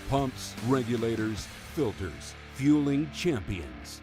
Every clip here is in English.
Pumps, regulators, filters, fueling champions.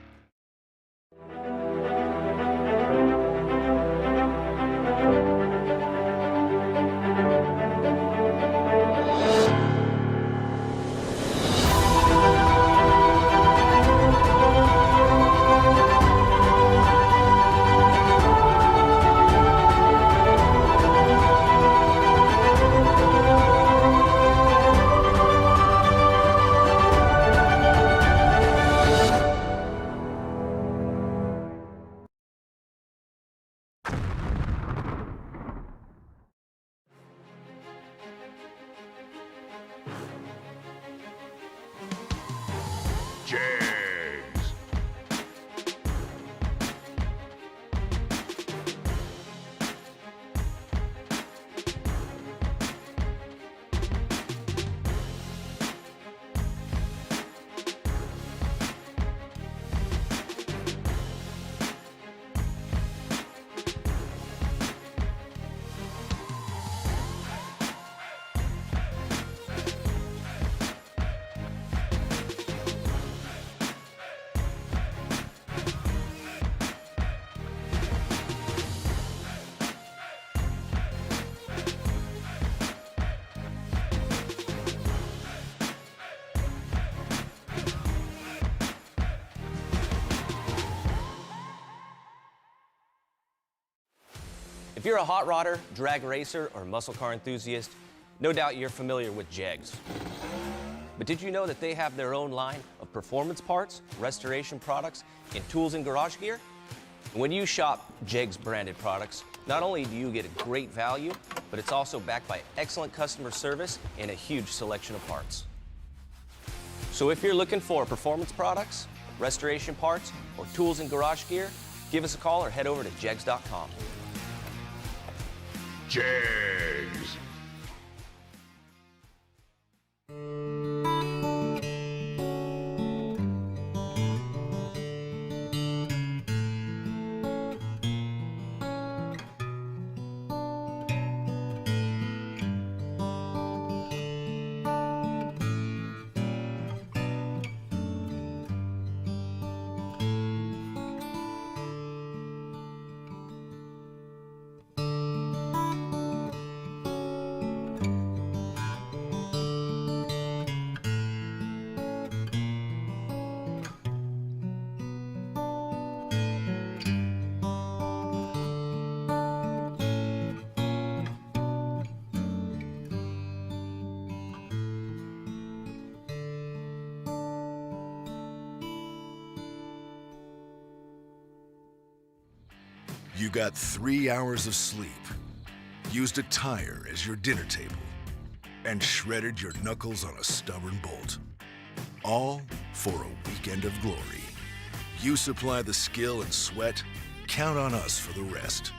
If you're a hot rodder, drag racer, or muscle car enthusiast, no doubt you're familiar with Jegs. But did you know that they have their own line of performance parts, restoration products, and tools and garage gear? And when you shop Jegs branded products, not only do you get a great value, but it's also backed by excellent customer service and a huge selection of parts. So if you're looking for performance products, restoration parts, or tools and garage gear, give us a call or head over to jegs.com. Jegs. You got 3 hours of sleep, used a tire as your dinner table, and shredded your knuckles on a stubborn bolt. All for a weekend of glory. You supply the skill and sweat, count on us for the rest.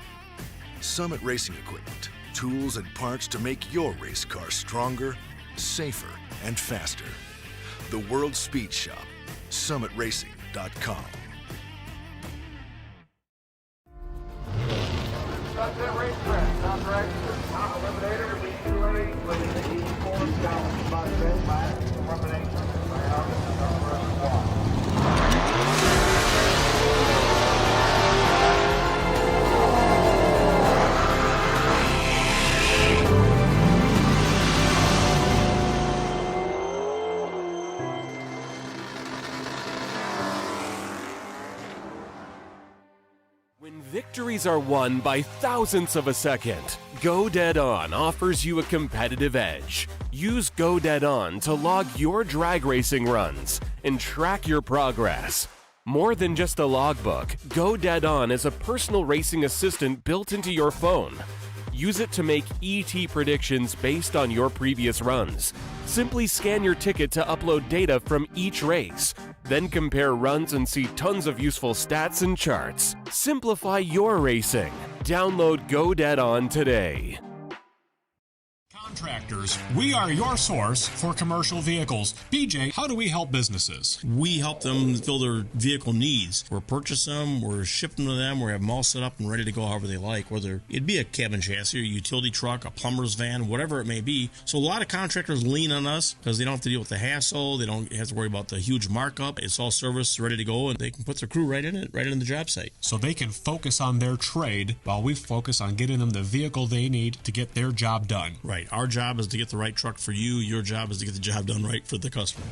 Summit Racing Equipment, tools and parts to make your race car stronger, safer, and faster. The World Speed Shop, summitracing.com. When victories are won by thousandths of a second, Go Dead On offers you a competitive edge. Use Go Dead On to log your drag racing runs and track your progress. More than just a logbook, Go Dead On is a personal racing assistant built into your phone. Use it to make ET predictions based on your previous runs. Simply scan your ticket to upload data from each race. Then compare runs and see tons of useful stats and charts. Simplify your racing. Download Go Dead On today. Contractors, we are your source for commercial vehicles. BJ, how do we help businesses? We help them fill their vehicle needs. We're purchasing them, we're shipping them to them, we have them all set up and ready to go however they like, whether it'd be a cabin chassis, or a utility truck, a plumber's van, whatever it may be. So a lot of contractors lean on us because they don't have to deal with the hassle, they don't have to worry about the huge markup. It's all service ready to go, and they can put their crew right in it, right in the job site. So they can focus on their trade while we focus on getting them the vehicle they need to get their job done. Right. Our job is to get the right truck for you. Your job is to get the job done right for the customer.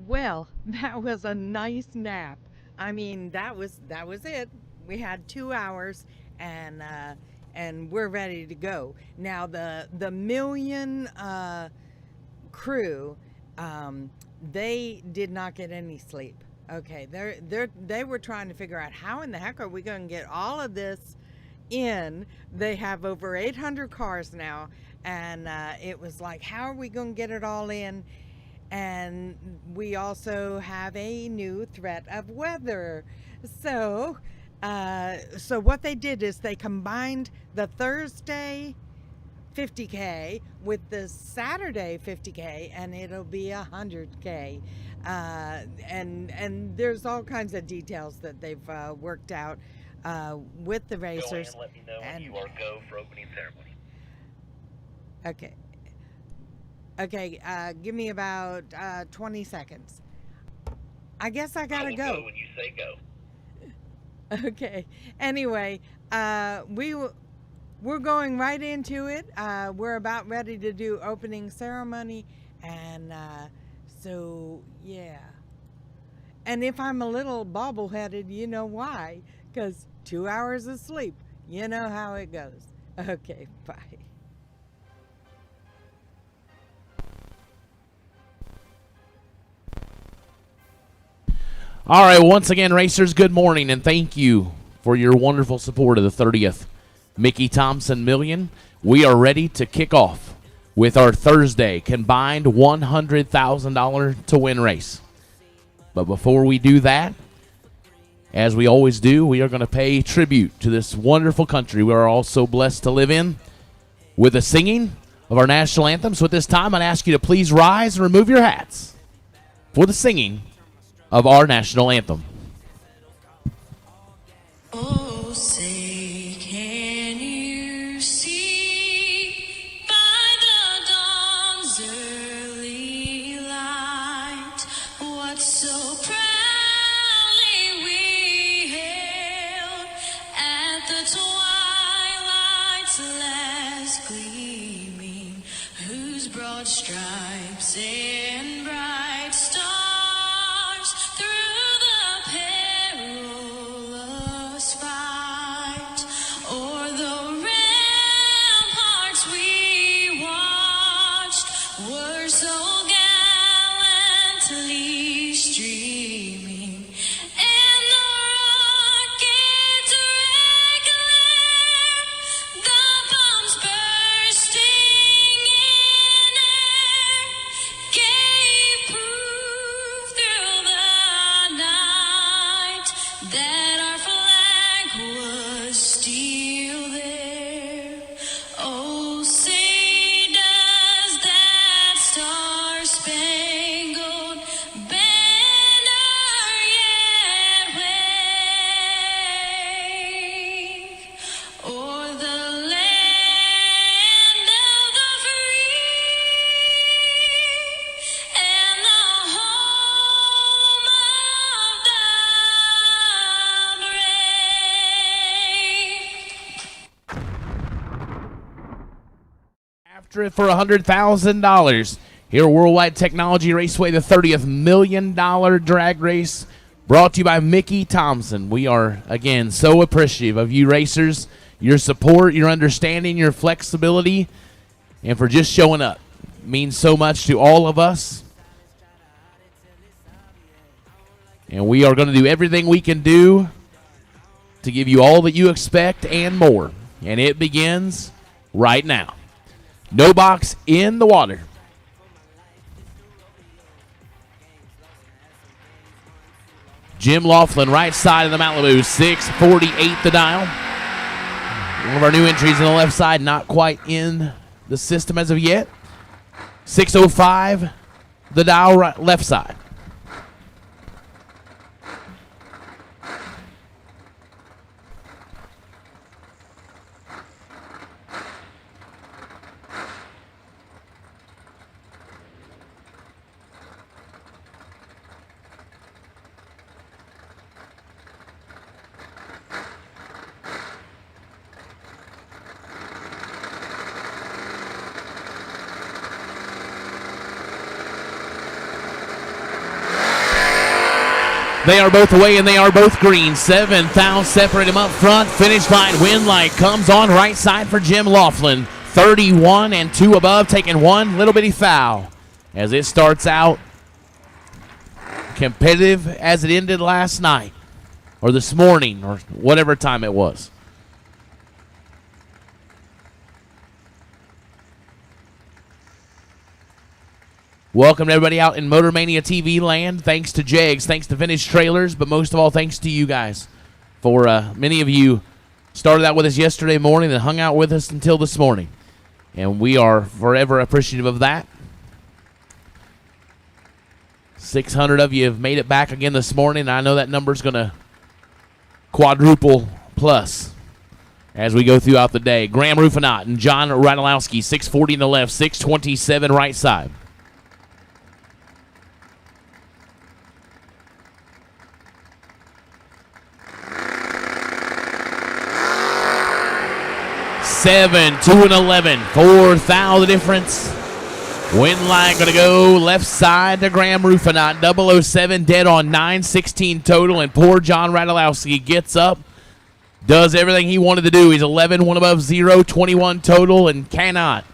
Well, that was a nice nap. I mean, that was it. We had 2 hours, and we're ready to go. Now the million crew, they did not get any sleep. Okay, they were trying to figure out how in the heck are we going to get all of this in. They have over 800 cars now, and it was like, how are we going to get it all in? And we also have a new threat of weather. So what they did is they combined the Thursday 50K with the Saturday 50K, and it'll be 100K. And there's all kinds of details that they've worked out with the racers. Go and let me know when you are go for opening ceremony. Okay. Okay, give me about 20 seconds. I guess I gotta go. Go when you say go. Okay. Anyway, we're going right into it. We're about ready to do opening ceremony, and so yeah. And if I'm a little bobble-headed, you know why? Because 2 hours of sleep. You know how it goes. Okay, bye. All right, once again, racers, good morning, and thank you for your wonderful support of the 30th Mickey Thompson Million. We are ready to kick off with our Thursday combined $100,000 to win race. But before we do that, as we always do, we are going to pay tribute to this wonderful country we are all so blessed to live in with the singing of our national anthem. So at this time, I'd ask you to please rise and remove your hats for the singing of our national anthem. Oh, say, can you see by the dawn's early light what so proudly we hailed at the twilight's last gleaming, whose broad stripes and bright stars through the perilous fight o'er the ramparts we watched were so gallantly streaming, and the rockets regular, the bombs bursting After it for $100,000. Here, Worldwide Technology Raceway, the $30th million drag race, brought to you by Mickey Thompson. We are, again, so appreciative of you racers, your support, your understanding, your flexibility, and for just showing up. It means so much to all of us. And we are going to do everything we can do to give you all that you expect and more. And it begins right now. No box in the water. Jim Laughlin, right side of the Malibu, 648 the dial. One of our new entries on the left side, not quite in the system as of yet. 605 the dial, right, left side. They are both away and they are both green. 7,000 separate them up front. Finish line, win light comes on right side for Jim Laughlin. 31 and 2 above, taking one little bitty foul as it starts out competitive as it ended last night or this morning or whatever time it was. Welcome to everybody out in Motor Mania TV land. Thanks to Jegs, thanks to Vintage Trailers, but most of all, thanks to you guys. For many of you started out with us yesterday morning and hung out with us until this morning. And we are forever appreciative of that. 600 of you have made it back again this morning. I know that number's going to quadruple plus as we go throughout the day. Graham Rufinot and John Radulowski, 640 in the left, 627 right side. Seven, 2 and 11, 4,000 the difference. Win line going to go left side to Graham Rufinot. 007 dead on 916 total, and poor John Radulowski gets up, does everything he wanted to do. He's 11, 1 above 0, 21 total, and cannot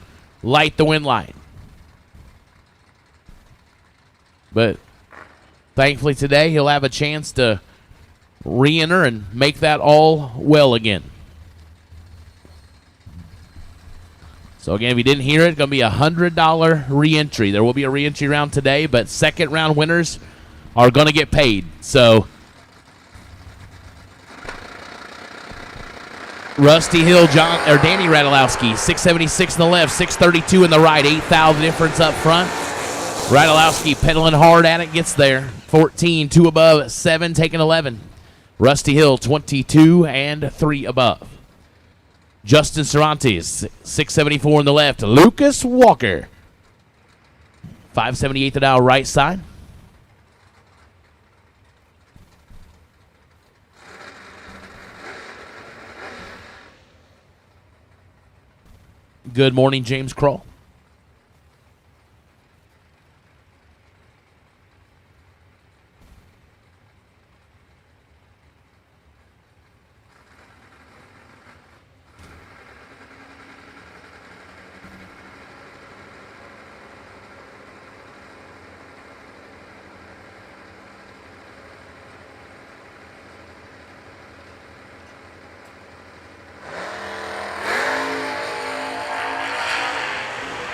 light the win line. But thankfully today he'll have a chance to re-enter and make that all well again. So, again, if you didn't hear it, it's going to be a $100 re-entry. There will be a re-entry round today, but second round winners are going to get paid. So, Rusty Hill, Danny Radulowski, 676 in the left, 632 in the right, 8,000 difference up front. Radulowski pedaling hard at it, gets there. 14, 2 above, 7, taking 11. Rusty Hill, 22 and 3 above. Justin Cervantes, 674 in the left. Lucas Walker, 578 the dial right side. Good morning, James Kroll.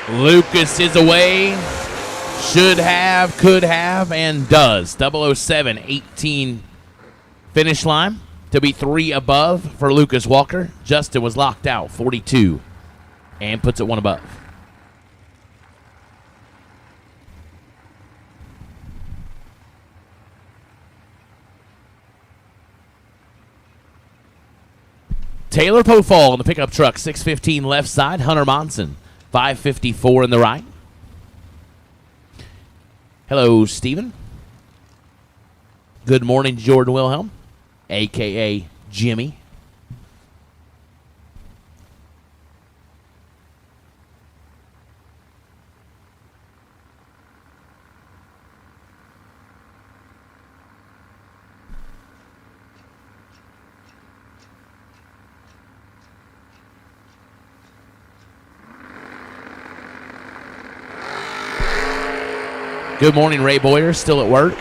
Lucas is away. Should have, could have, and does. 007, 18 finish line to be 3 above for Lucas Walker. Justin was locked out, 42, and puts it 1 above. Taylor Pofall in the pickup truck, 615 left side. Hunter Monson, 554 in the right. Hello, Steven. Good morning, Jordan Wilhelm, a.k.a. Jimmy. Good morning, Ray Boyer. Still at work?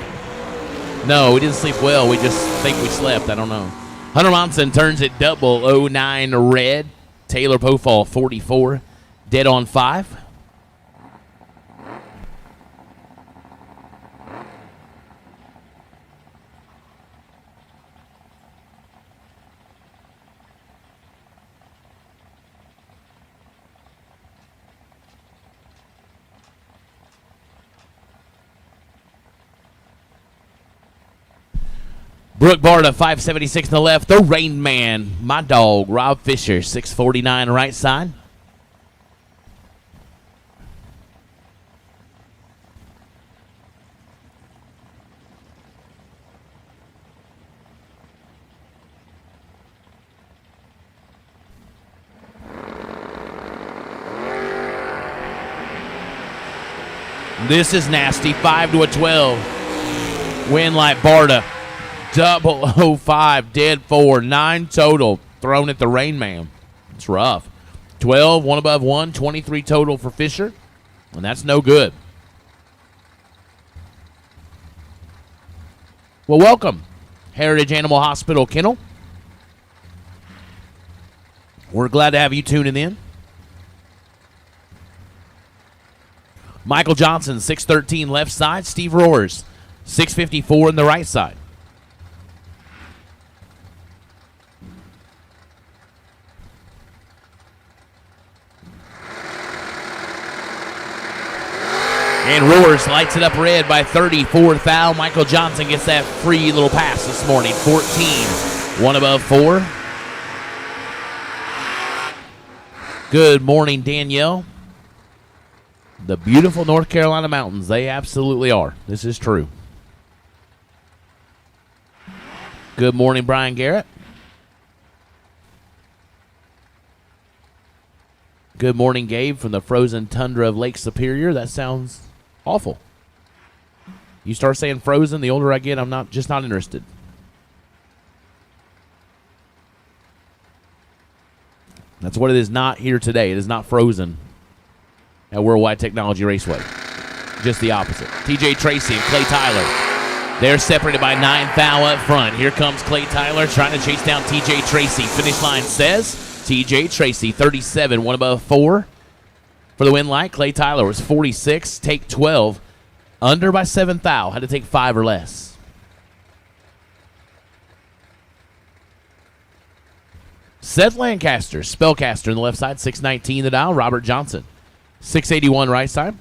No, we didn't sleep well. We just think we slept. I don't know. Hunter Monson turns it 009 red. Taylor Pofall 44. Dead on 5. Brooke Barta, 576 on the left. The Rain Man, my dog, Rob Fisher, 649 right side. This is nasty, 5 to a 12. Win like Barta. 005, dead 4, 9 total, thrown at the Rain Man. It's rough. 12, 1 above 1, 23 total for Fisher, and that's no good. Well, welcome, Heritage Animal Hospital Kennel. We're glad to have you tuning in. Michael Johnson, 613 left side. Steve Roars, 654 in the right side. And Roars lights it up red by 30. 4th thou. Michael Johnson gets that free little pass this morning. 14. 1 above 4. Good morning, Danielle. The beautiful North Carolina mountains. They absolutely are. This is true. Good morning, Brian Garrett. Good morning, Gabe, from the frozen tundra of Lake Superior. That sounds awful. You start saying frozen, the older I get, I'm not interested. That's what it is not here today. It is not frozen at Worldwide Technology Raceway. Just the opposite. TJ Tracy and Clay Tyler. They're separated by 9 thou up front. Here comes Clay Tyler trying to chase down TJ Tracy. Finish line says TJ Tracy, 37, 1 above 4. For the win light, Clay Tyler was 46, take 12. Under by 7 thou. Had to take 5 or less. Seth Lancaster, Spellcaster on the left side, 619 the dial. Robert Johnson, 681 right side.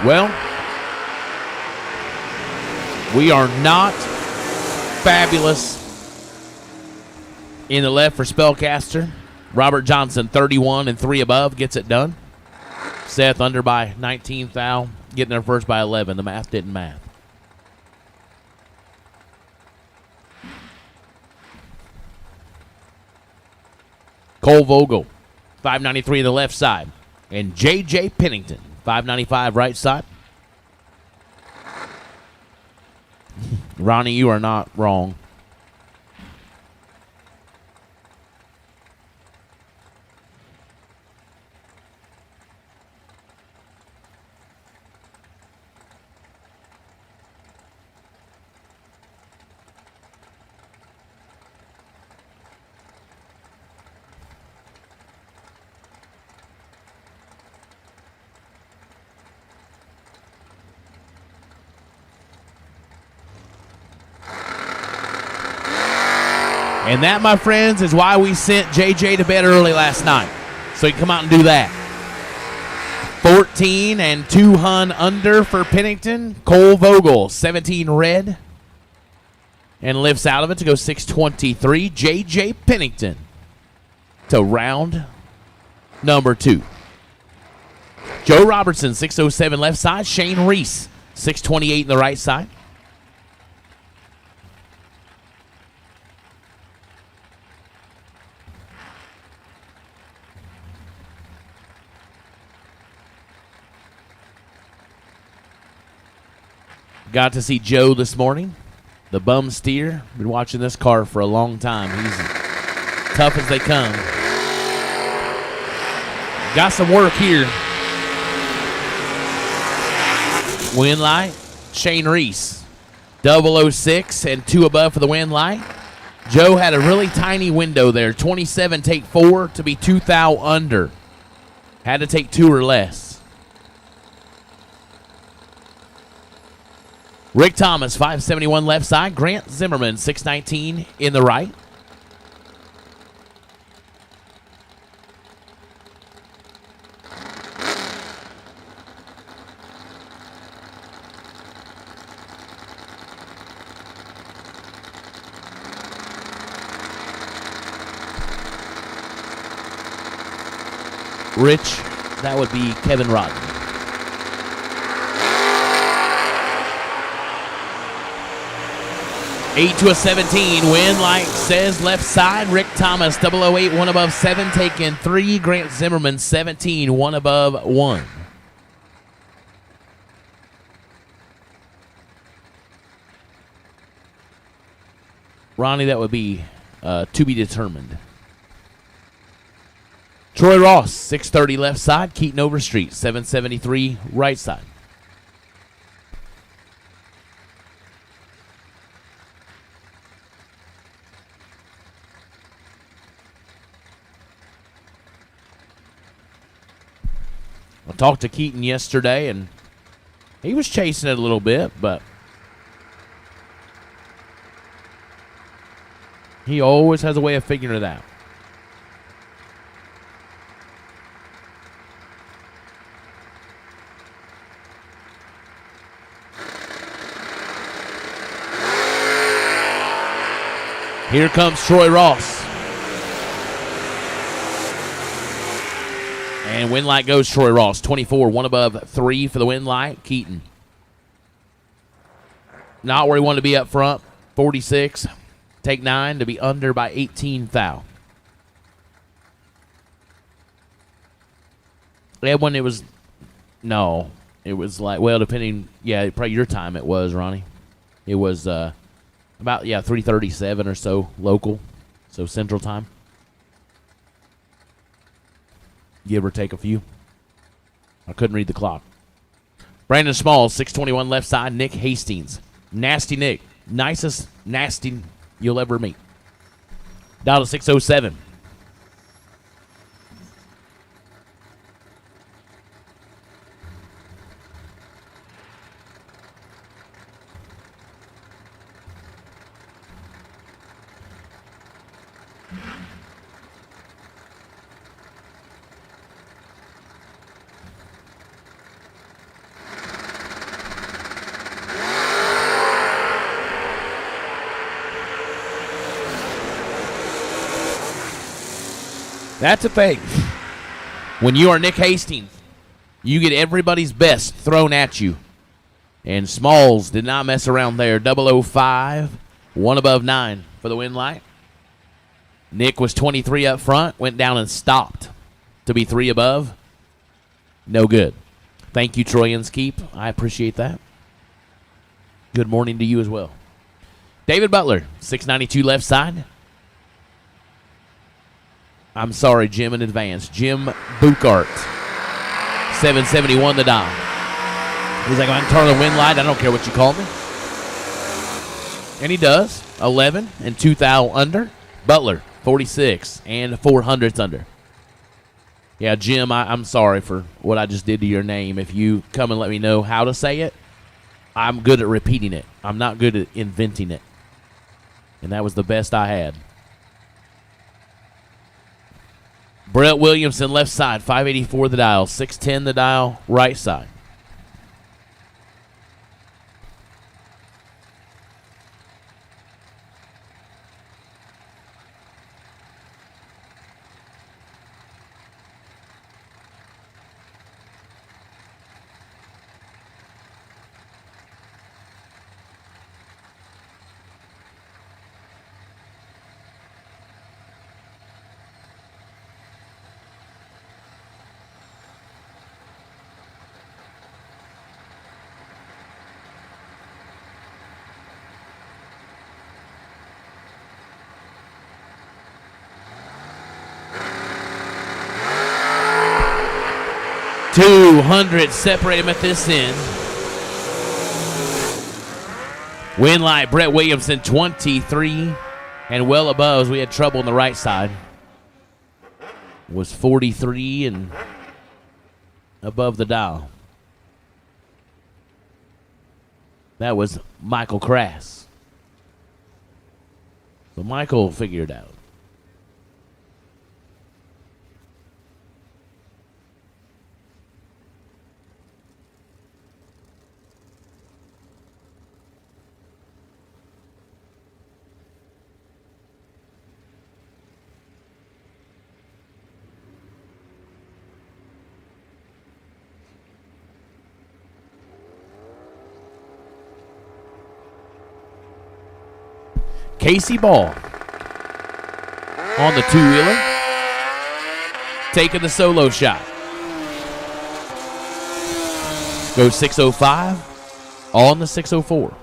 Well, we are not fabulous in the left for Spellcaster. Robert Johnson, 31 and 3 above, gets it done. Seth under by 19 thou, getting there first by 11. The math didn't math. Cole Vogel, 593 on the left side. And J.J. Pennington, 595 right side. Ronnie, you are not wrong. And that, my friends, is why we sent JJ to bed early last night. So he can come out and do that. 14 and 2 hun under for Pennington. Cole Vogel, 17 red. And lifts out of it to go 623. JJ Pennington to round number 2. Joe Robertson, 607 left side. Shane Reese, 628 in the right side. Got to see Joe this morning. The bum steer. Been watching this car for a long time. He's tough as they come. Got some work here. Win light, Shane Reese. 006 and 2 above for the win light. Joe had a really tiny window there. 27, take 4 to be 2 thou under. Had to take 2 or less. Rick Thomas, 571 left side. Grant Zimmerman, 619 in the right. Rich, that would be Kevin Rodden. Eight to a 17. Win light says left side. Rick Thomas, 008, 1 above 7, taking 3. Grant Zimmerman, 17, 1 above 1. Ronnie, that would be to be determined. Troy Ross, 630 left side. Keaton Overstreet, 773 right side. I talked to Keaton yesterday, and he was chasing it a little bit, but he always has a way of figuring it out. Here comes Troy Ross. And win light goes Troy Ross. 24, 1 above 3 for the win light. Keaton. Not where he wanted to be up front. 46. Take 9 to be under by 18 thou. Edwin, it was, no. It was like, well, depending, yeah, probably your time it was, Ronnie. It was about, 3:37 or so local. So Central Time. Give or take a few. I couldn't read the clock. Brandon Small, 621 left side. Nick Hastings. Nasty Nick. Nicest nasty you'll ever meet. Down to 607. That's a thing. When you are Nick Hastings, you get everybody's best thrown at you. And Smalls did not mess around there. 005, 1 above 9 for the win light. Nick was 23 up front, went down and stopped to be 3 above. No good. Thank you, Troy Inskeep. I appreciate that. Good morning to you as well. David Butler, 692 left side. I'm sorry, Jim, in advance. Jim Bukart, 771 the dial. He's like, I can turn the win light. I don't care what you call me. And he does. 11 and 2 thou under. Butler, 46 and 400s under. Yeah, Jim, I'm sorry for what I just did to your name. If you come and let me know how to say it, I'm good at repeating it. I'm not good at inventing it. And that was the best I had. Brett Williamson, left side, 584 the dial, 610 the dial, right side. 200 separate him at this end. Winlight, Brett Williamson, 23 and well above. We had trouble on the right side. Was 43 and above the dial. That was Michael Crass. So Michael figured it out. Casey Ball on the two-wheeler, taking the solo shot. Goes 605 on the 604.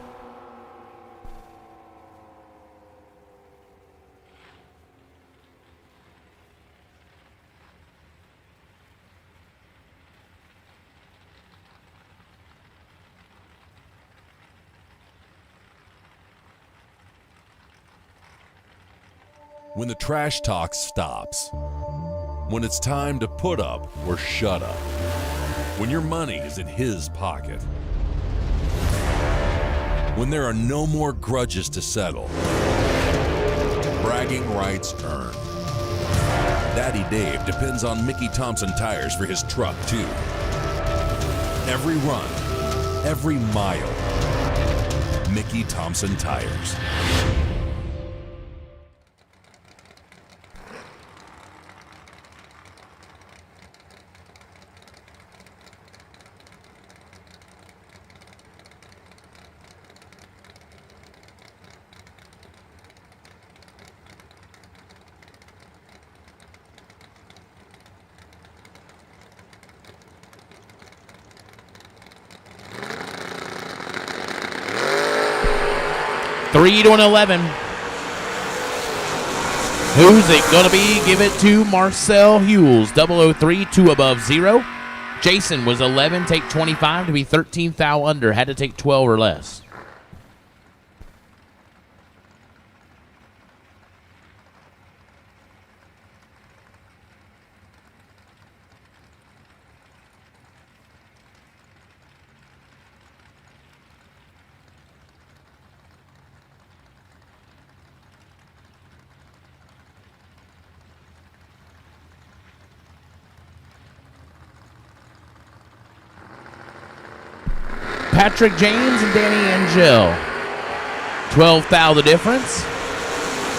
When the trash talk stops. When it's time to put up or shut up. When your money is in his pocket. When there are no more grudges to settle. Bragging rights earned. Daddy Dave depends on Mickey Thompson tires for his truck, too. Every run, every mile. Mickey Thompson tires. Three to an 11. Who's it going to be? Give it to Marcel Hewells. 003, 2 above 0. Jason was 11, take 25 to be 13 thou under. Had to take 12 or less. Patrick James and Danny Angel. 12 thou the difference.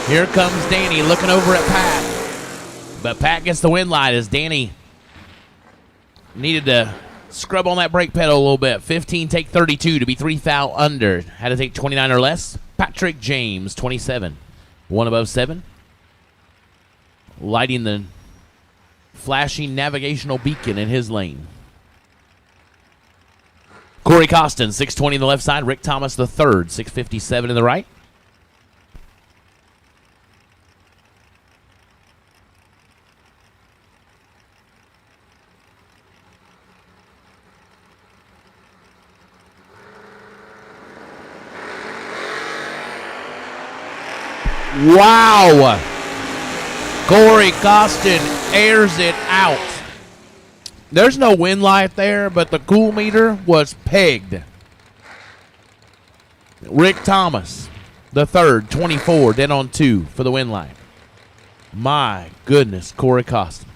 Here comes Danny looking over at Pat. But Pat gets the win light as Danny needed to scrub on that brake pedal a little bit. 15 take 32 to be 3 thou under. Had to take 29 or less. Patrick James, 27. 1 above 7. Lighting the flashing navigational beacon in his lane. Corey Costin, 620 in the left side. Rick Thomas the third, 657 in the right. Wow! Corey Costin airs it out. There's no wind light there, but the cool meter was pegged. Rick Thomas, the third, 24, dead on 2 for the wind light. My goodness, Corey Costin.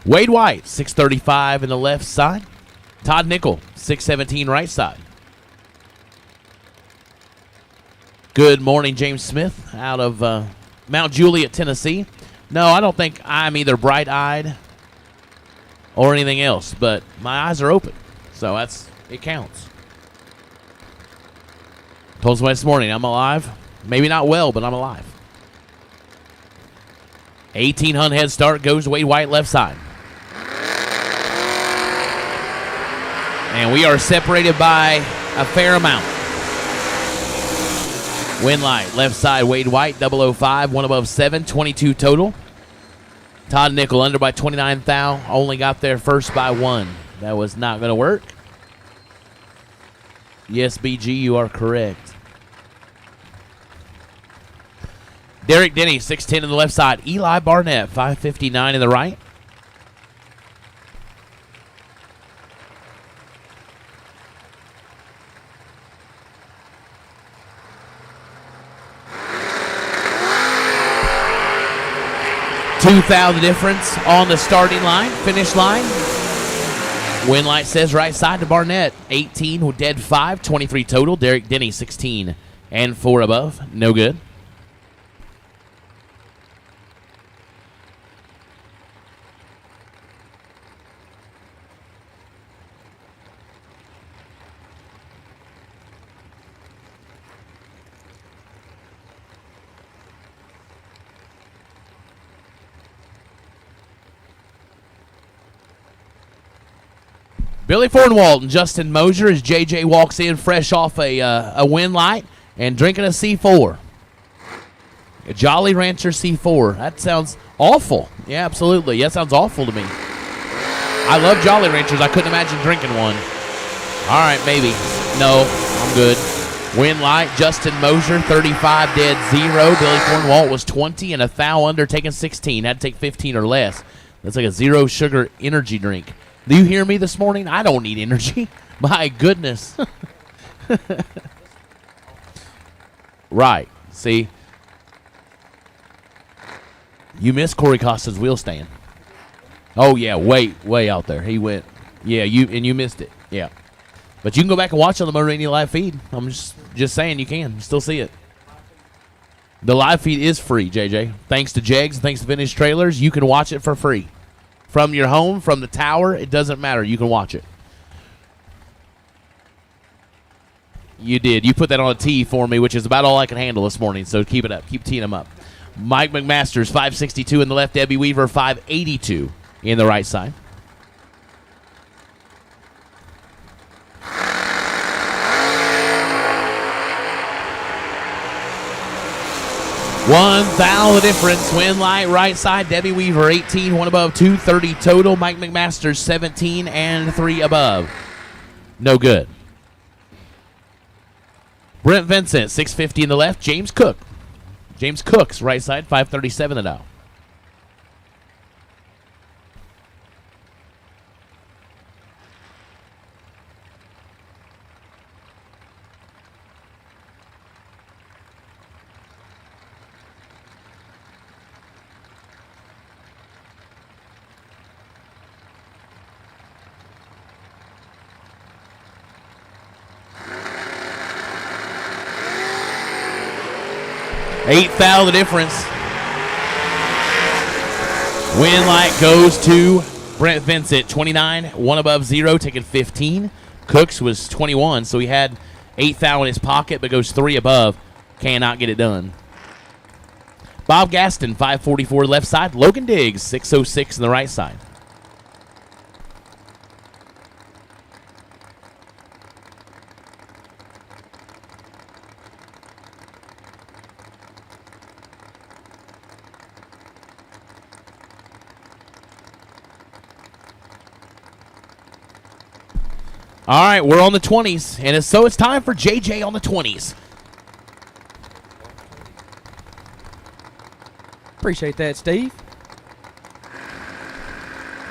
Wade White, 635 in the left side. Todd Nickel, 617 right side. Good morning, James Smith out of Mount Juliet, Tennessee. No, I don't think I'm either bright-eyed or anything else, but my eyes are open, so it counts. Told somebody this morning I'm alive. Maybe not well, but I'm alive. 1800 head start goes to Wade White left side. And we are separated by a fair amount. Win light, left side, Wade White, 005, one above 7, 22 total. Todd Nickel under by 29 thou, only got there first by 1. That was not going to work. Yes, BG, you are correct. Derek Denny, 610 in the left side. Eli Barnett, 559 in the right. $2,000 difference on the starting line, finish line. Win light says right side to Barnett. 18 with dead 5, 23 total. Derek Denny, 16 and 4 above. No good. Billy Fornwalt and Justin Mosier as JJ walks in fresh off a win light and drinking a C4. A Jolly Rancher C4. That sounds awful. Yeah, absolutely. That sounds awful to me. I love Jolly Ranchers. I couldn't imagine drinking one. All right, maybe. No, I'm good. Win light, Justin Mosier, 35 dead 0. Billy Fornwalt was 20 and a thou under, taking 16. Had to take 15 or less. That's like a 0 sugar energy drink. Do you hear me this morning? I don't need energy. My goodness. Right. See? You missed Corey Costa's wheel stand. Oh, yeah. Way out there. He went. Yeah, you missed it. Yeah. But you can go back and watch on the Motor Mania live feed. I'm just saying you can. Still see it. The live feed is free, JJ. Thanks to Jegs, thanks to Vintage Trailers, you can watch it for free. From your home, from the tower, it doesn't matter. You can watch it. You did. You put that on a tee for me, which is about all I can handle this morning, so keep it up. Keep teeing them up. Mike McMasters, 562 in the left. Debbie Weaver, 582 in the right side. $1,000 difference. Win light, right side. Debbie Weaver, 18, 1 above, 230 total. Mike McMasters, 17 and 3 above. No good. Brent Vincent, 650 in the left. James Cook. James Cook's right side, 537 the now. $8,000 difference. Win light goes to Brent Vincent, 29, 1 above 0, taking 15. Cooks was 21, so he had 8,000 in his pocket, but goes 3 above. Cannot get it done. Bob Gaston, 544 left side. Logan Diggs, 606 in the right side. All right, we're on the 20s, and so it's time for JJ on the 20s. Appreciate that, Steve.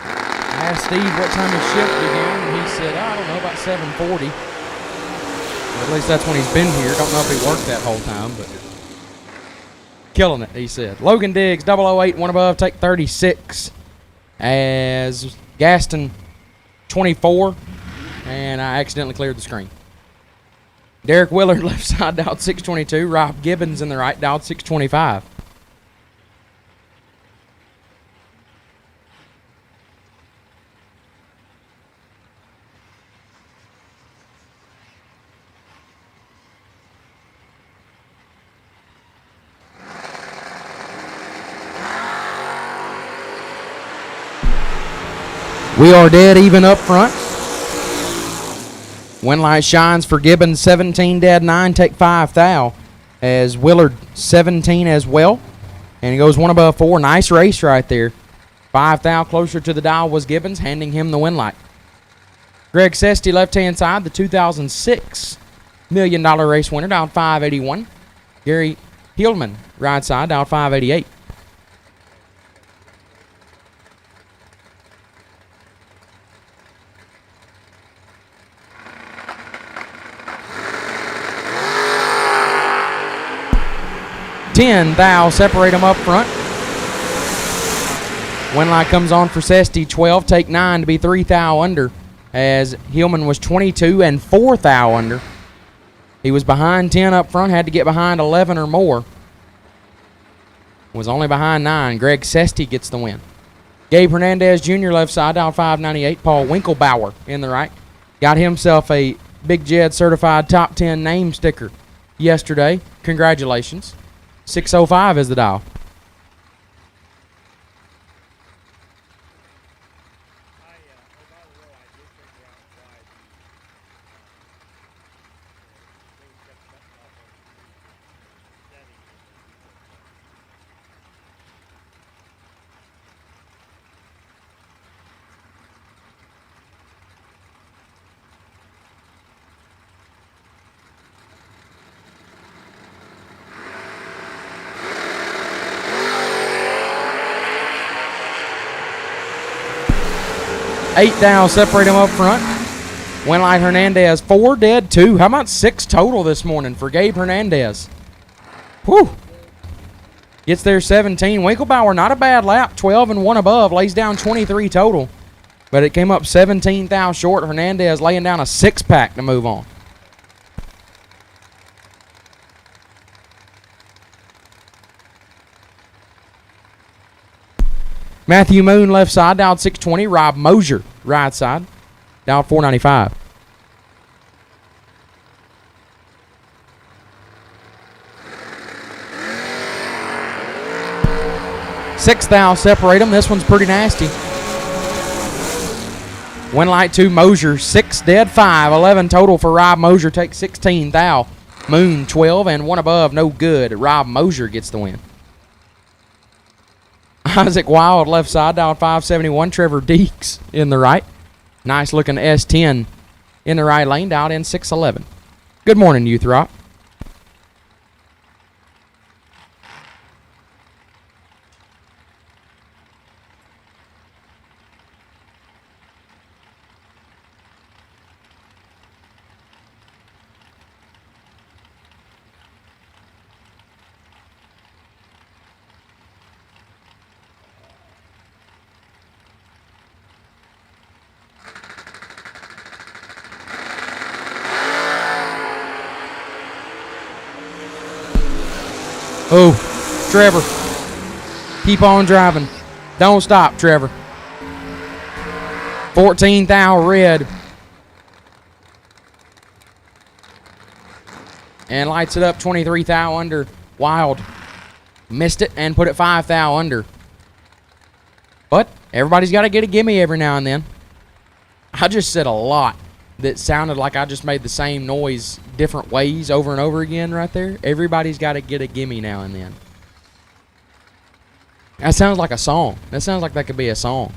I asked Steve what time his shift began, and he said, I don't know, about 7:40. Or at least that's when he's been here. Don't know if he worked that whole time, but killing it, he said. Logan Diggs, 008, 1 above, take 36. As Gaston, 24. And I accidentally cleared the screen. Derek Willard, left side, dialed 622. Rob Gibbons in the right, dialed 625. We are dead even up front. Win light shines for Gibbons, 17 dead 9, take 5 thou. as Willard 17 as well. And he goes one above 4. Nice race right there. 5 thou closer to the dial was Gibbons, handing him the win light. Greg Sesty, left-hand side, the 2006 $1 million race winner, down 581. Gary Hillman, right side, down 588. $10 thou separate them up front. Win light comes on for Sesty, 12, take 9 to be 3 thou under, as Hillman was 22 and 4 thou under. He was behind 10 up front, had to get behind 11 or more. Was only behind 9. Greg Sesty gets the win. Gabe Hernandez Jr. left side, down 598. Paul Winklebauer in the right. Got himself a Big Jed certified top 10 name sticker yesterday. Congratulations. 605 is the dial. $8 down, separate them up front. Winlight Hernandez, 4 dead, 2. How about 6 total this morning for Gabe Hernandez? Whew. Gets there 17. Winklebauer, not a bad lap. 12 and 1 above. Lays down 23 total. But it came up 17 thou short. Hernandez laying down a 6-pack to move on. Matthew Moon left side, down 620. Rob Mosier right side, down 495. $6 thou separate them. This one's pretty nasty. Winlight 2 Mosier, 6 dead, 5. 11 total for Rob Mosier. Takes 16 thou. Moon 12 and 1 above, no good. Rob Mosier gets the win. Isaac Wild left side, down 571. Trevor Deeks in the right. Nice looking S10 in the right lane, down in 611. Good morning, Youth Rock. Oh, Trevor. Keep on driving. Don't stop, Trevor. 14 thou red. And lights it up 23 thou under. Wild. Missed it and put it 5 thou under. But everybody's got to get a gimme every now and then. I just said a lot that sounded like I just made the same noise different ways over and over again right there. Everybody's got to get a gimme now and then. That sounds like a song. That sounds like that could be a song.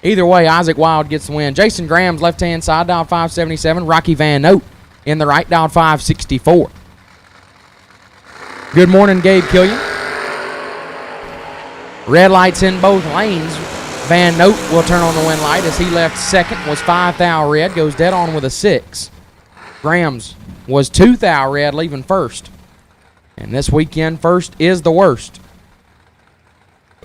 Either way, Isaac Wild gets the win. Jason Graham's left-hand side, down 577. Rocky Van Note in the right, down 564. Good morning, Gabe Killian. Red lights in both lanes. Van Note will turn on the win light as he left second, was 5 thou red, goes dead on with a 6. Graham's was 2 thou red, leaving first. And this weekend, first is the worst.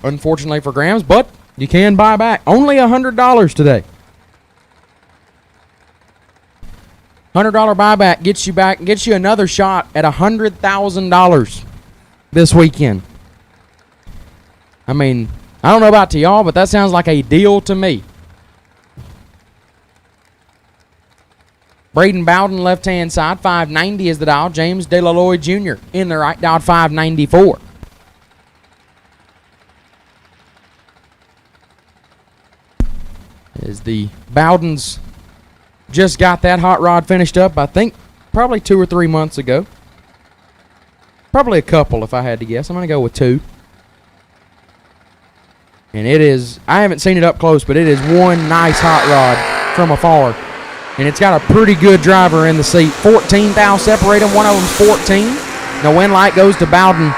Unfortunately for Graham's, but you can buy back. Only $100 today. $100 buyback gets you back, gets you another shot at $100,000 this weekend. I mean, I don't know about to y'all, but that sounds like a deal to me. Braden Bowden, left-hand side, 590 is the dial. James DeLaloy Jr. in the right, down 594. As the Bowdens just got that hot rod finished up, I think, probably 2 or 3 months ago. Probably a couple if I had to guess. I'm going to go with 2. And it is, I haven't seen it up close, but it is one nice hot rod from afar. And it's got a pretty good driver in the seat. 14 thou separate them. One of them's 14. The wind light goes to Bowden.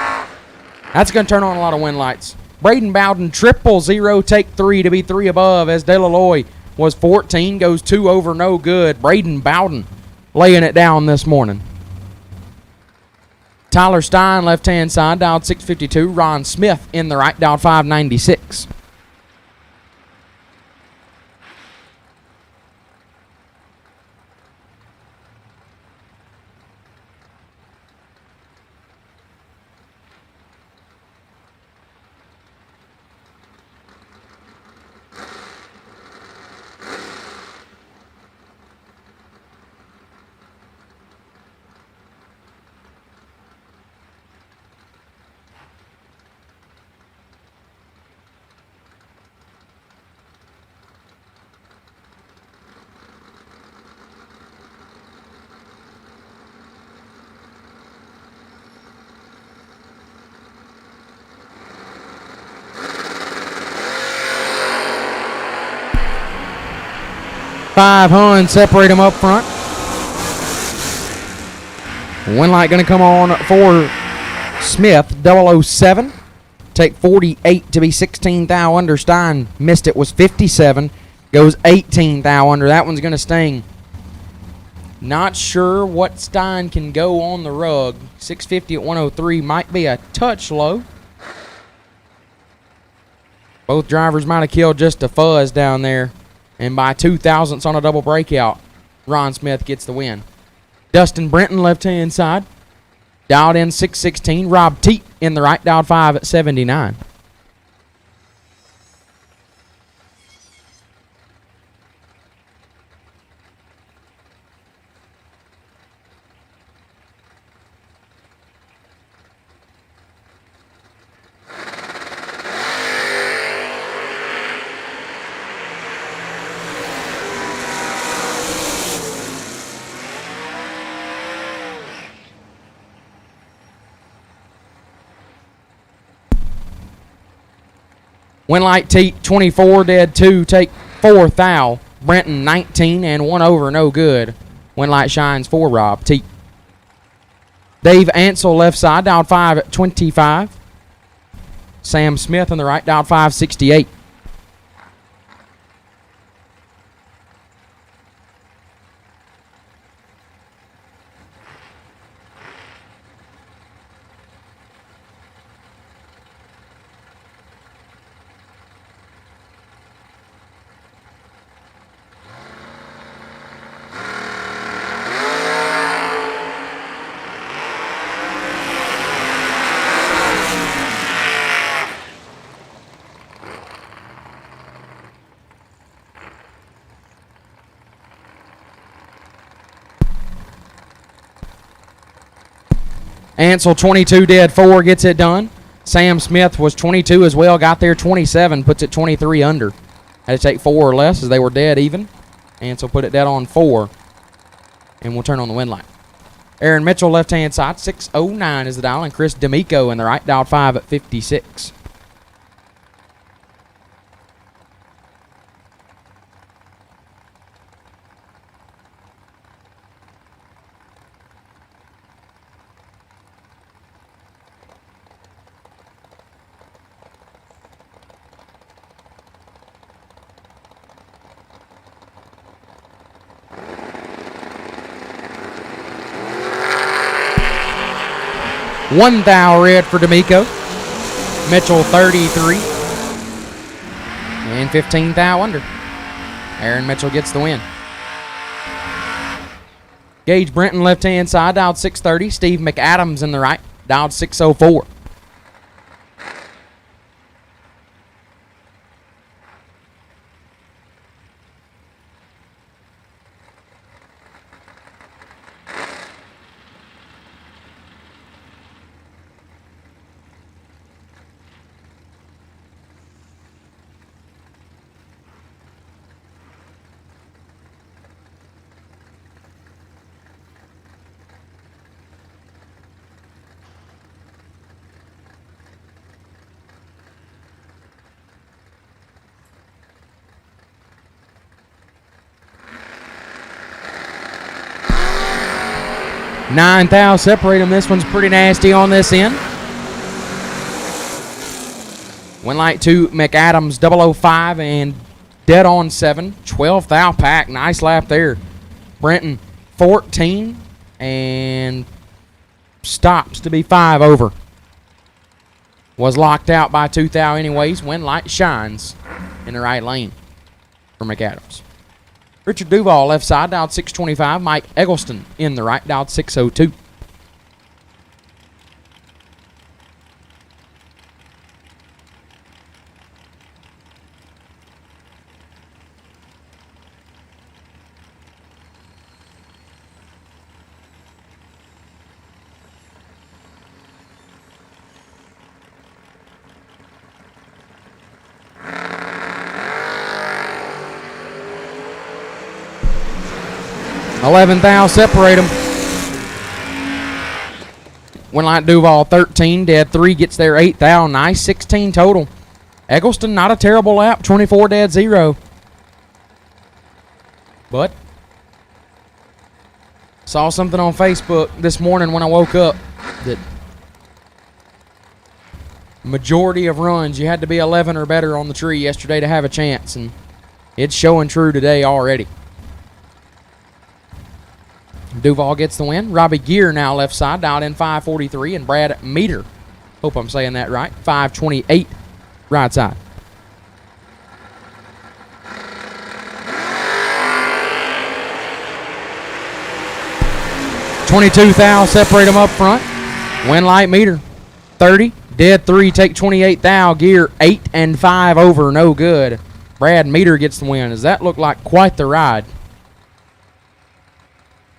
That's going to turn on a lot of wind lights. Braden Bowden, 000, take 3 to be 3 above as DeLaloy was 14, goes 2 over, no good. Braden Bowden laying it down this morning. Tyler Stein, left-hand side, dialed 652. Ron Smith in the right, dialed 596. Five Hun separate them up front. Wind light going to come on for Smith, 007. Take 48 to be 16 thou under. Stein missed it, was 57. Goes 18 thou under. That one's going to sting. Not sure what Stein can go on the rug. 650 at 103 might be a touch low. Both drivers might have killed just a fuzz down there. And by 2 thousandths on a double breakout, Ron Smith gets the win. Dustin Brenton, left-hand side. Dialed in 616. Rob Teat in the right, dialed 5 at 79. Winlight Teat, 24, dead 2, take 4 thou. Brenton, 19, and 1 over, no good. Winlight shines for Rob Teat. Dave Ansel, left side, dialed 5 at 25. Sam Smith on the right, dialed 568. Ansel, 22, dead 4, gets it done. Sam Smith was 22 as well, got there 27, puts it 23 under. Had to take 4 or less as they were dead even. Ansel put it dead on 4, and we'll turn on the wind light. Aaron Mitchell, left-hand side, 609 is the dial, and Chris D'Amico in the right, dialed 5 at 56. One thou red for D'Amico. Mitchell 33. And 15 thou under. Aaron Mitchell gets the win. Gage Brenton, left-hand side, dialed 630. Steve McAdams in the right, dialed 604. 9 thou separate them. This one's pretty nasty on this end. Win light 2, McAdams 005 and dead on 7. 12 thou pack. Nice lap there. Brenton 14 and stops to be 5 over. Was locked out by 2 thou anyways. Win light shines in the right lane for McAdams. Richard Duval left side, dialed 625. Mike Eggleston in the right, dialed 602. Eleventh thou separate them. Winlight Duval 13, dead 3 gets there 8 thou. Nice 16 total. Eggleston not a terrible lap, 24 dead 0. But saw something on Facebook this morning when I woke up that majority of runs you had to be 11 or better on the tree yesterday to have a chance, and it's showing true today already. Duval gets the win. Robbie Gear now left side, dialed in 543, and Brad Meter, hope I'm saying that right, 528 right side. $22 thou separate them up front. Win light Meter 30, dead 3 take 28 thou. Gear 8 and 5 over, no good. Brad Meter gets the win. Does that look like quite the ride?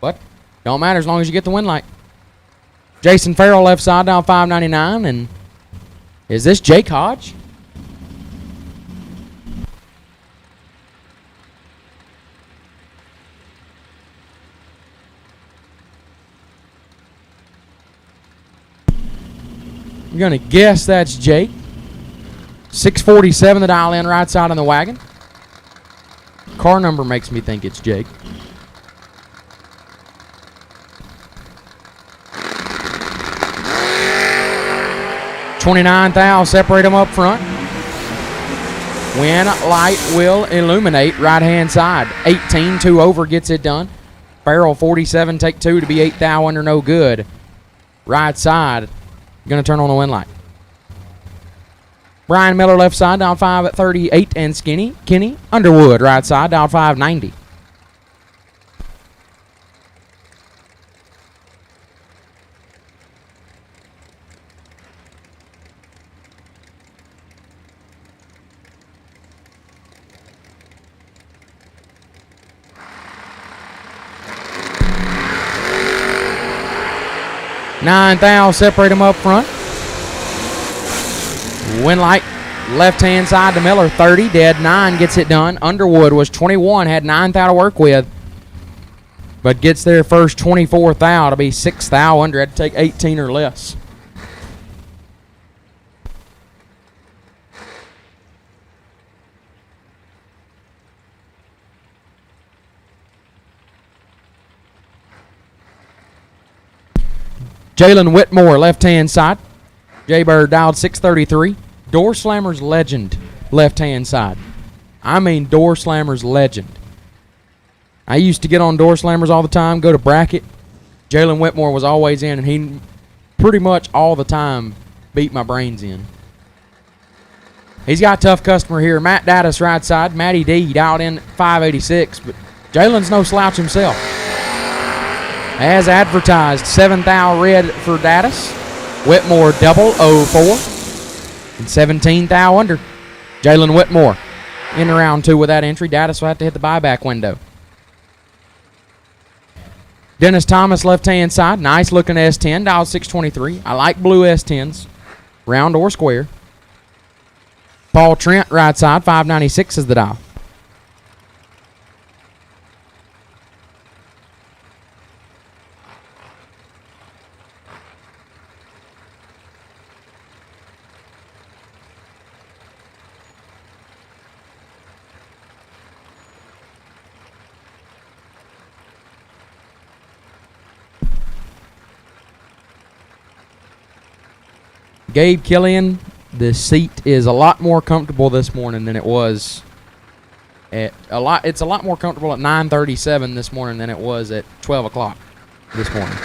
But don't matter as long as you get the win light. Jason Farrell left side down 599. And is this Jake Hodge? I'm going to guess that's Jake. 647 the dial in right side on the wagon. Car number makes me think it's Jake. $29 thou separate them up front. Win light will illuminate right hand side. 18 2 over gets it done. Farrell 47 take 2 to be 8 thou under, no good. Right side gonna turn on the win light. Brian Miller left side down 5 at 38 and skinny. Kenny Underwood right side down 590. $9 thou separate them up front. Win light left hand side to Miller 30, dead 9 gets it done. Underwood was 21, had 9 thou to work with, but gets their first 24 thou to be 6 thou under. Had to take 18 or less. Jalen Whitmore, left-hand side. Jaybird dialed 633. Door Slammers legend, left-hand side. I mean Door Slammers legend. I used to get on Door Slammers all the time, go to bracket. Jalen Whitmore was always in, and he pretty much all the time beat my brains in. He's got a tough customer here. Matt Dattis, right side. Matty D dialed in 586, but Jalen's no slouch himself. As advertised, 7 thou red for Dattis. Whitmore 004 and 17 thou under. Jalen Whitmore in round 2 with that entry. Dattis will have to hit the buyback window. Dennis Thomas left-hand side. Nice looking S10, dial 623. I like blue S10s, round or square. Paul Trent right side, 596 is the dial. Gabe Killian, the seat is a lot more comfortable this morning than it was at it's a lot more comfortable at 9:37 this morning than it was at 12 o'clock this morning.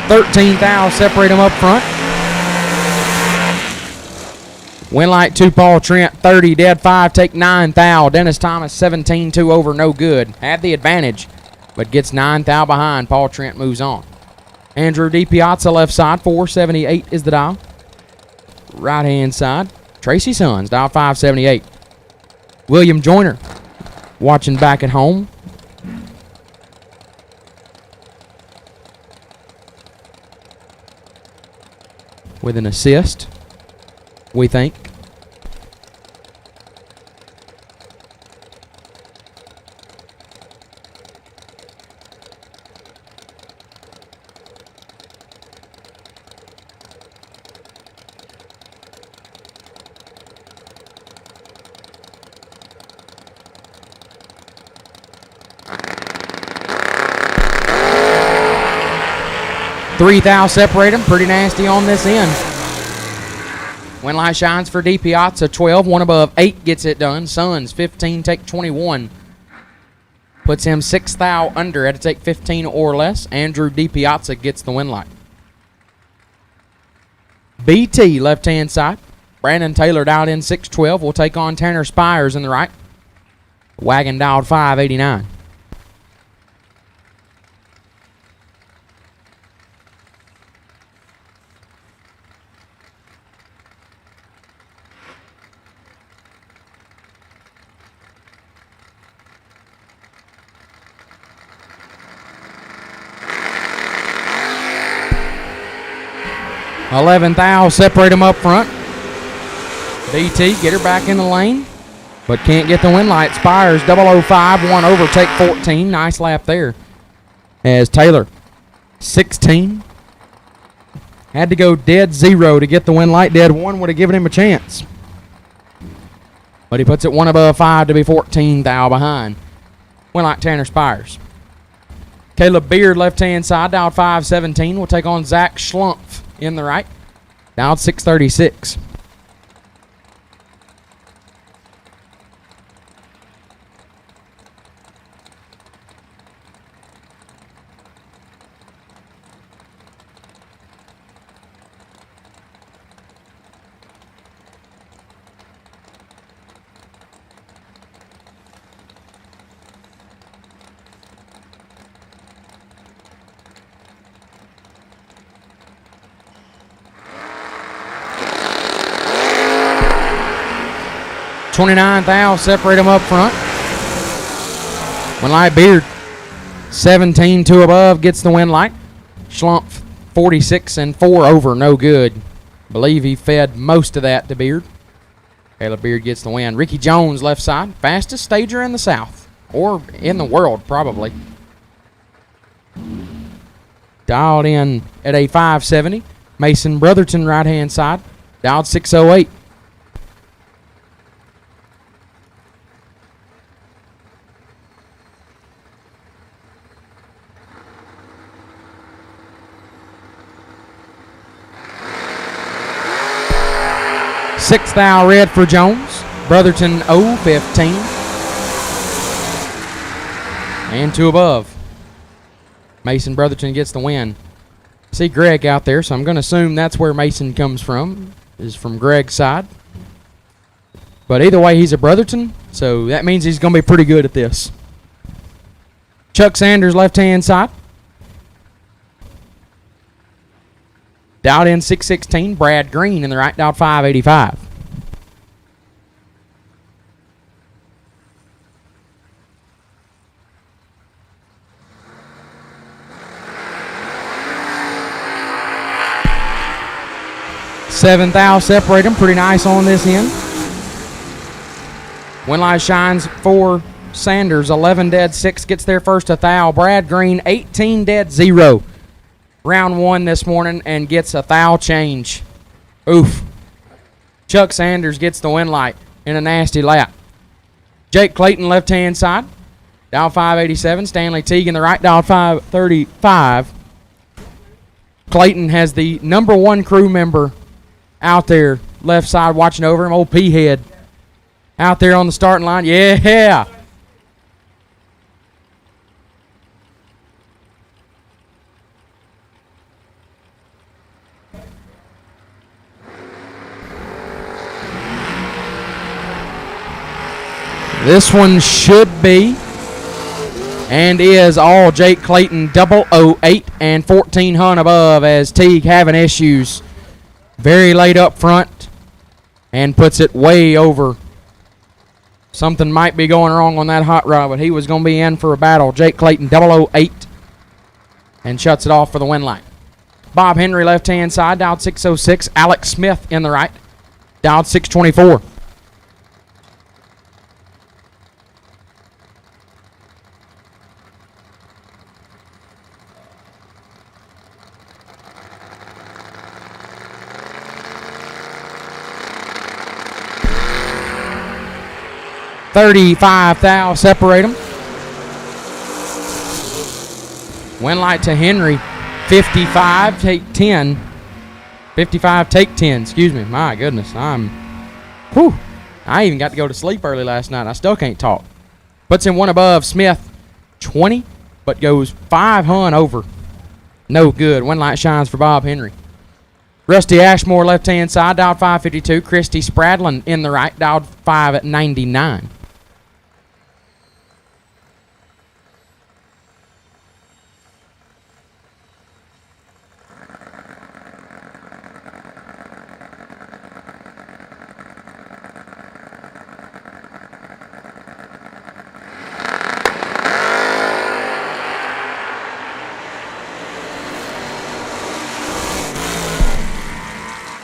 13 thou separate them up front. Win light 2 Paul Trent, 30, dead 5, take 9 thou. Dennis Thomas 17-2 over, no good. Had the advantage, but gets 9 thou behind. Paul Trent moves on. Andrew DiPiazza left side, 478 is the dial. Right hand side, Tracy Sons, dial 578. William Joyner watching back at home. With an assist, we think. Three thou separate them. Pretty nasty on this end. Win light shines for DiPiazza. 12, one above. 8 gets it done. Suns, 15, take 21. Puts him 6 thou under. Had to take 15 or less. Andrew DiPiazza gets the win light. BT, left-hand side. Brandon Taylor dialed in 612. Will take on Tanner Spires in the right. Wagon dialed 589. Eleventh thou, separate them up front. BT, get her back in the lane, but can't get the win light. Spires, 005, 1 over, take 14. Nice lap there. As Taylor, 16. Had to go dead 0 to get the win light. Dead 1 would have given him a chance. But he puts it 1 above 5 to be 14 thou behind. Win light Tanner Spires. Caleb Beard, left-hand side, dialed 517. Will take on Zach Schlumpf in the right. Dialed 636. $29 thou, separate them up front. Win light Beard, 17, 2 above, gets the win light. Schlumpf, 46 and 4 over, no good. Believe he fed most of that to Beard. Caleb Beard gets the win. Ricky Jones, left side, fastest stager in the South, or in the world, probably. Dialed in at a 570. Mason Brotherton, right-hand side, dialed 608. Six thou red for Jones. Brotherton 0-15. And 2 above. Mason Brotherton gets the win. See Greg out there, so I'm going to assume that's where Mason comes from, is from Greg's side. But either way, he's a Brotherton, so that means he's going to be pretty good at this. Chuck Sanders, left-hand side. Dialed in 616. Brad Green in the right, dialed 585. Seventh thou, separate them. Pretty nice on this end. Win light shines for Sanders. 11 dead 6 gets there first a thou. Brad Green 18 dead 0. Round 1 this morning and gets a thou change. Oof. Chuck Sanders gets the win light in a nasty lap. Jake Clayton, left-hand side. Dial 587. Stanley Teague in the right, dial 535. Clayton has the number 1 crew member out there, left side, watching over him. Old P-Head out there on the starting line. Yeah! This one should be and is all Jake Clayton 008 and 14 hun above, as Teague having issues very late up front and puts it way over. Something might be going wrong on that hot rod, but he was going to be in for a battle. Jake Clayton 008 and shuts it off for the win line. Bob Henry left hand side, dialed 606. Alex Smith in the right, dialed 624. $35 thou separate them. Win light to Henry. 55 take 10. 55 take 10. Excuse me. My goodness. I even got to go to sleep early last night. I still can't talk. Puts in one above. Smith 20, but goes 5 hun over. No good. Win light shines for Bob Henry. Rusty Ashmore left hand side, dialed 552. Christy Spradlin in the right, dialed 5 at 99.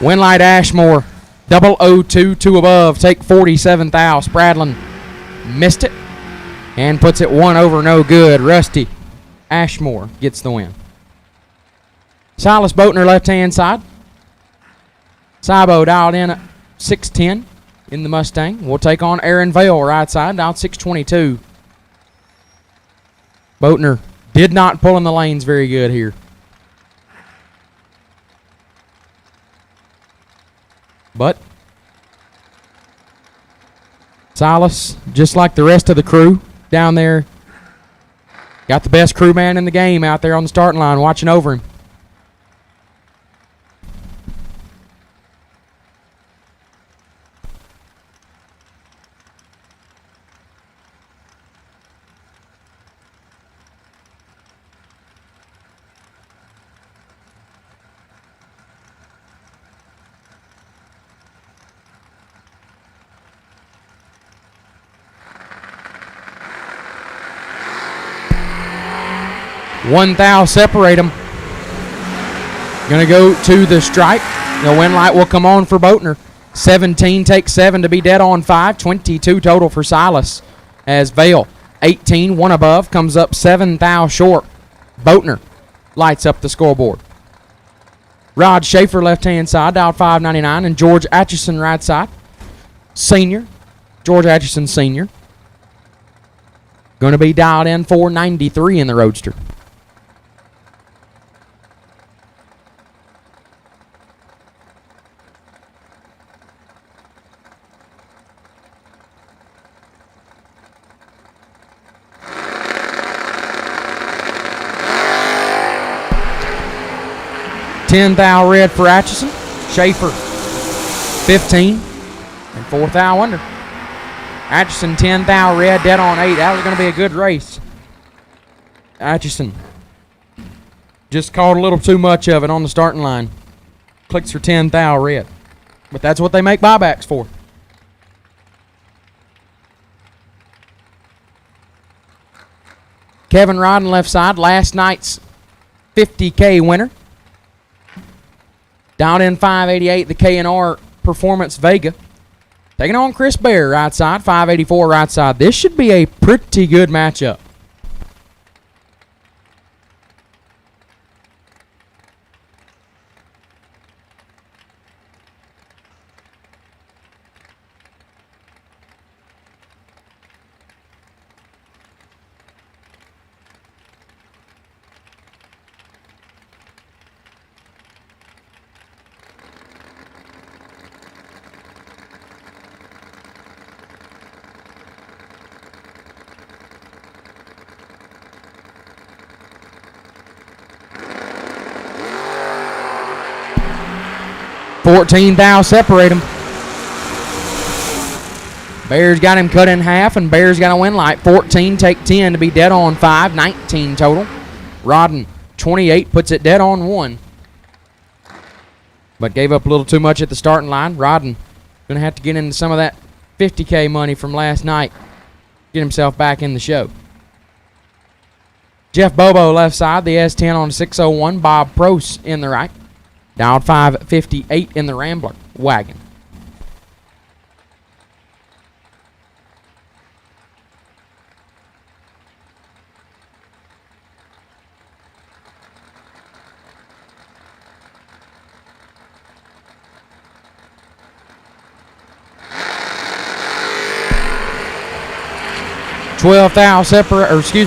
Winlight Ashmore, 002, 2 above, take 47 thou. Spradlin missed it and puts it 1 over, no good. Rusty Ashmore gets the win. Silas Boatner left hand side. Cybo dialed in at 610 in the Mustang. We'll take on Aaron Vale right side, dialed 622. Boatner did not pull in the lanes very good here. But Silas, just like the rest of the crew down there, got the best crewman in the game out there on the starting line watching over him. One thou separate them. Gonna go to the stripe. The win light will come on for Boatner. 17 takes 7 to be dead on 5. 22 total for Silas. As Vale, 18, 1 above, comes up 7 thou short. Boatner lights up the scoreboard. Rod Schaefer left hand side, dialed 599, and George Atchison right side. Senior, George Atchison Senior. Gonna be dialed in 493 in the Roadster. $10 thou red for Atchison. Schaefer 15 and 4 thou under. Atchison 10 thou red, dead on 8. That was going to be a good race. Atchison just caught a little too much of it on the starting line. Clicks for 10 thou red. But that's what they make buybacks for. Kevin Rodden left side, last night's 50K winner. Down in 588, the K&R Performance Vega. Taking on Chris Bear right side, 584 right side. This should be a pretty good matchup. 14 thou separate them. Bears got him cut in half, and Bears got a win light. 14 take 10 to be dead on 5, 19 total. Rodden, 28, puts it dead on 1. But gave up a little too much at the starting line. Rodden going to have to get into some of that 50K money from last night. Get himself back in the show. Jeff Bobo left side, the S10 on 601. Bob Prost in the right. Dialed 558 in the Rambler wagon.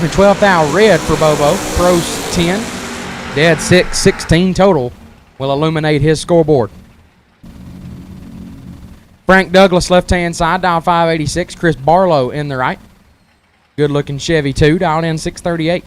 $12 red for Bobo. Prost 10. Dead 6, 16 total will illuminate his scoreboard. Frank Douglas left-hand side, dial 586. Chris Barlow in the right. Good-looking Chevy 2, dialed in 638.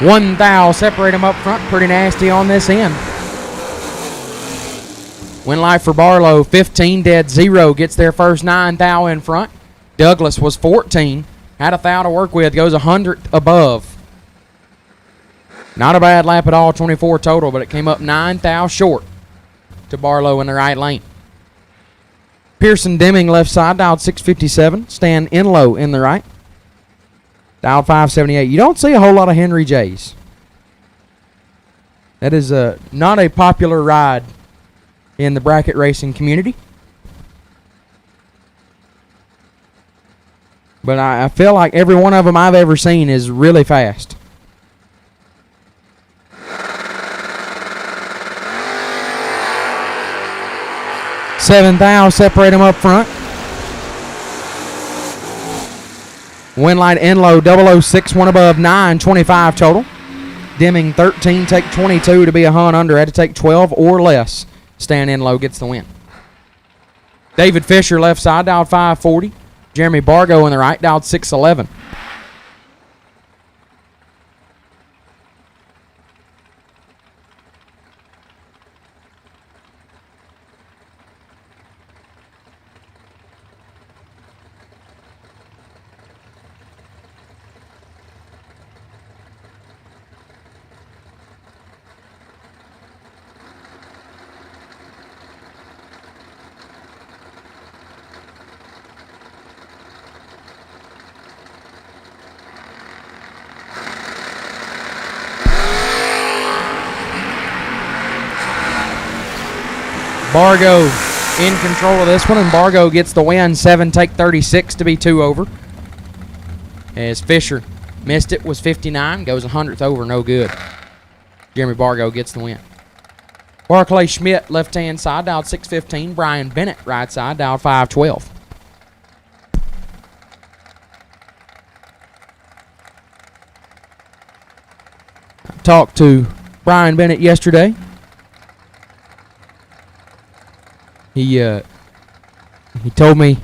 One thou separate them up front. Pretty nasty on this end. Win light for Barlow. 15 dead 0. Gets their first 9 thou in front. Douglas was 14. Had a thou to work with. Goes 100 above. Not a bad lap at all. 24 total, but it came up 9 thou short to Barlow in the right lane. Pearson Deming left side. Dialed 657. Stan Enlow in the right. Dialed 578. You don't see a whole lot of Henry J's. That is not a popular ride in the bracket racing community. But I feel like every one of them I've ever seen is really fast. Seven thou separate them up front. Win light Enlow 006, one above 9, 25 total. Deming 13, take 22 to be a hunt under. Had to take 12 or less. Stan Enlow gets the win. David Fisher left side, dialed 540. Jeremy Bargo in the right, dialed 611. Bargo in control of this one, and Bargo gets the win. 7 take 36 to be 2 over. As Fisher missed it, was 59, goes 100th over, no good. Jeremy Bargo gets the win. Barclay Schmidt, left-hand side, dialed 615. Brian Bennett, right side, dialed 512. I talked to Brian Bennett yesterday. He told me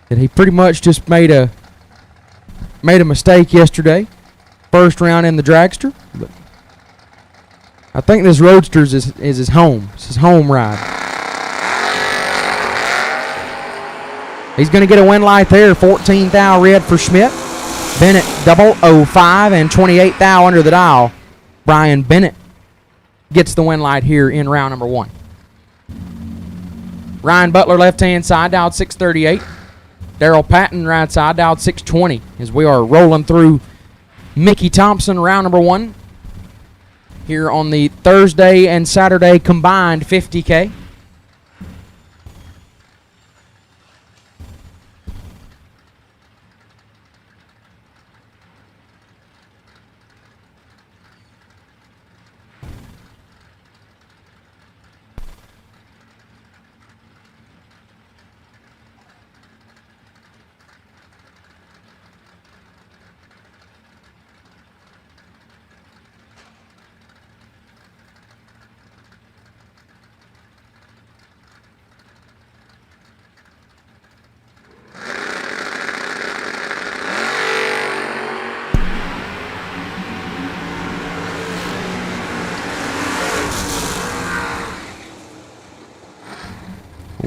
that he pretty much just made a mistake yesterday, first round in the dragster. But I think this Roadsters is his home. It's his home ride. He's going to get a win light there. 14 thou red for Schmidt. Bennett 005 and 28 thou under the dial. Brian Bennett gets the win light here in round number 1. Ryan Butler left-hand side, dialed 638. Daryl Patton right side, dialed 620. As we are rolling through Mickey Thompson round number 1 here on the Thursday and Saturday combined 50K.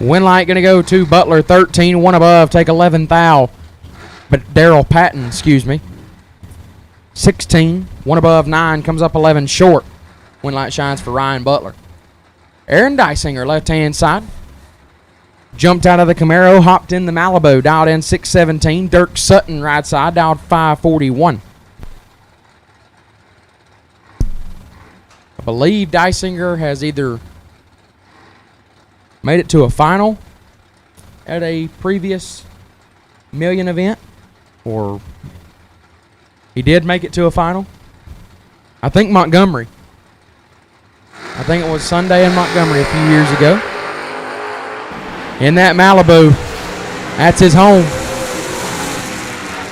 Winlight going to go to Butler, 13. One above, take 11 thou. But Daryl Patton, excuse me. 16. One above, 9. Comes up 11 short. Winlight shines for Ryan Butler. Aaron Dysinger, left-hand side. Jumped out of the Camaro, hopped in the Malibu, dialed in 617. Dirk Sutton, right side, dialed 541. I believe Dysinger has either made it to a final at a previous million event, or he did make it to a final. I think Montgomery. I think it was Sunday in Montgomery a few years ago. In that Malibu. That's his home.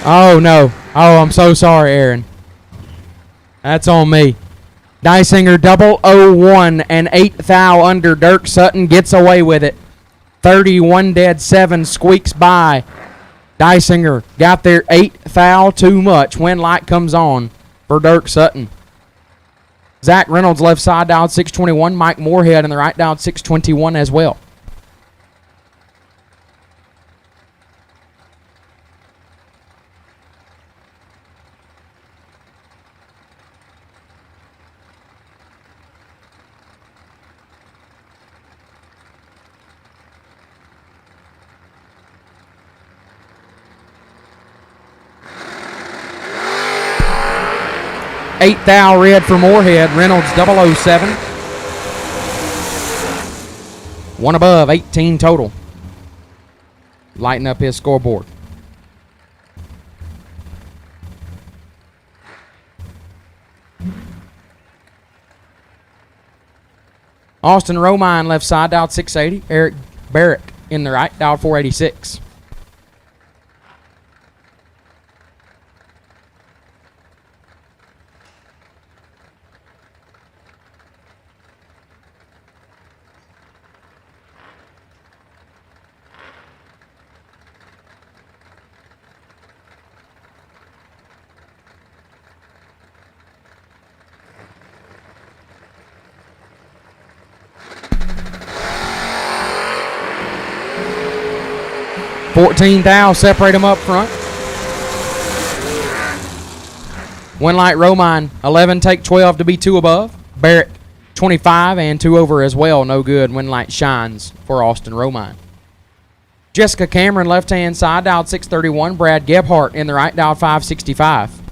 Oh, no. Oh, I'm so sorry, Aaron. That's on me. Dysinger 001 and 8 thou under. Dirk Sutton gets away with it. 31 dead 7 squeaks by. Dysinger got there 8 thou too much. When light comes on for Dirk Sutton. Zach Reynolds left side dialed 621. Mike Moorhead in the right dialed 621 as well. Eight thou red for Moorhead. Reynolds 007. One above, 18 total. Lighten up his scoreboard. Austin Romine left side, dialed 680. Eric Barrick in the right, dialed 486. $14 thou, separate them up front. Winlight Romine, 11, take 12 to be 2 above. Barrett, 25 and 2 over as well. No good. Winlight shines for Austin Romine. Jessica Cameron, left-hand side, dialed 631. Brad Gebhart in the right, dialed 565.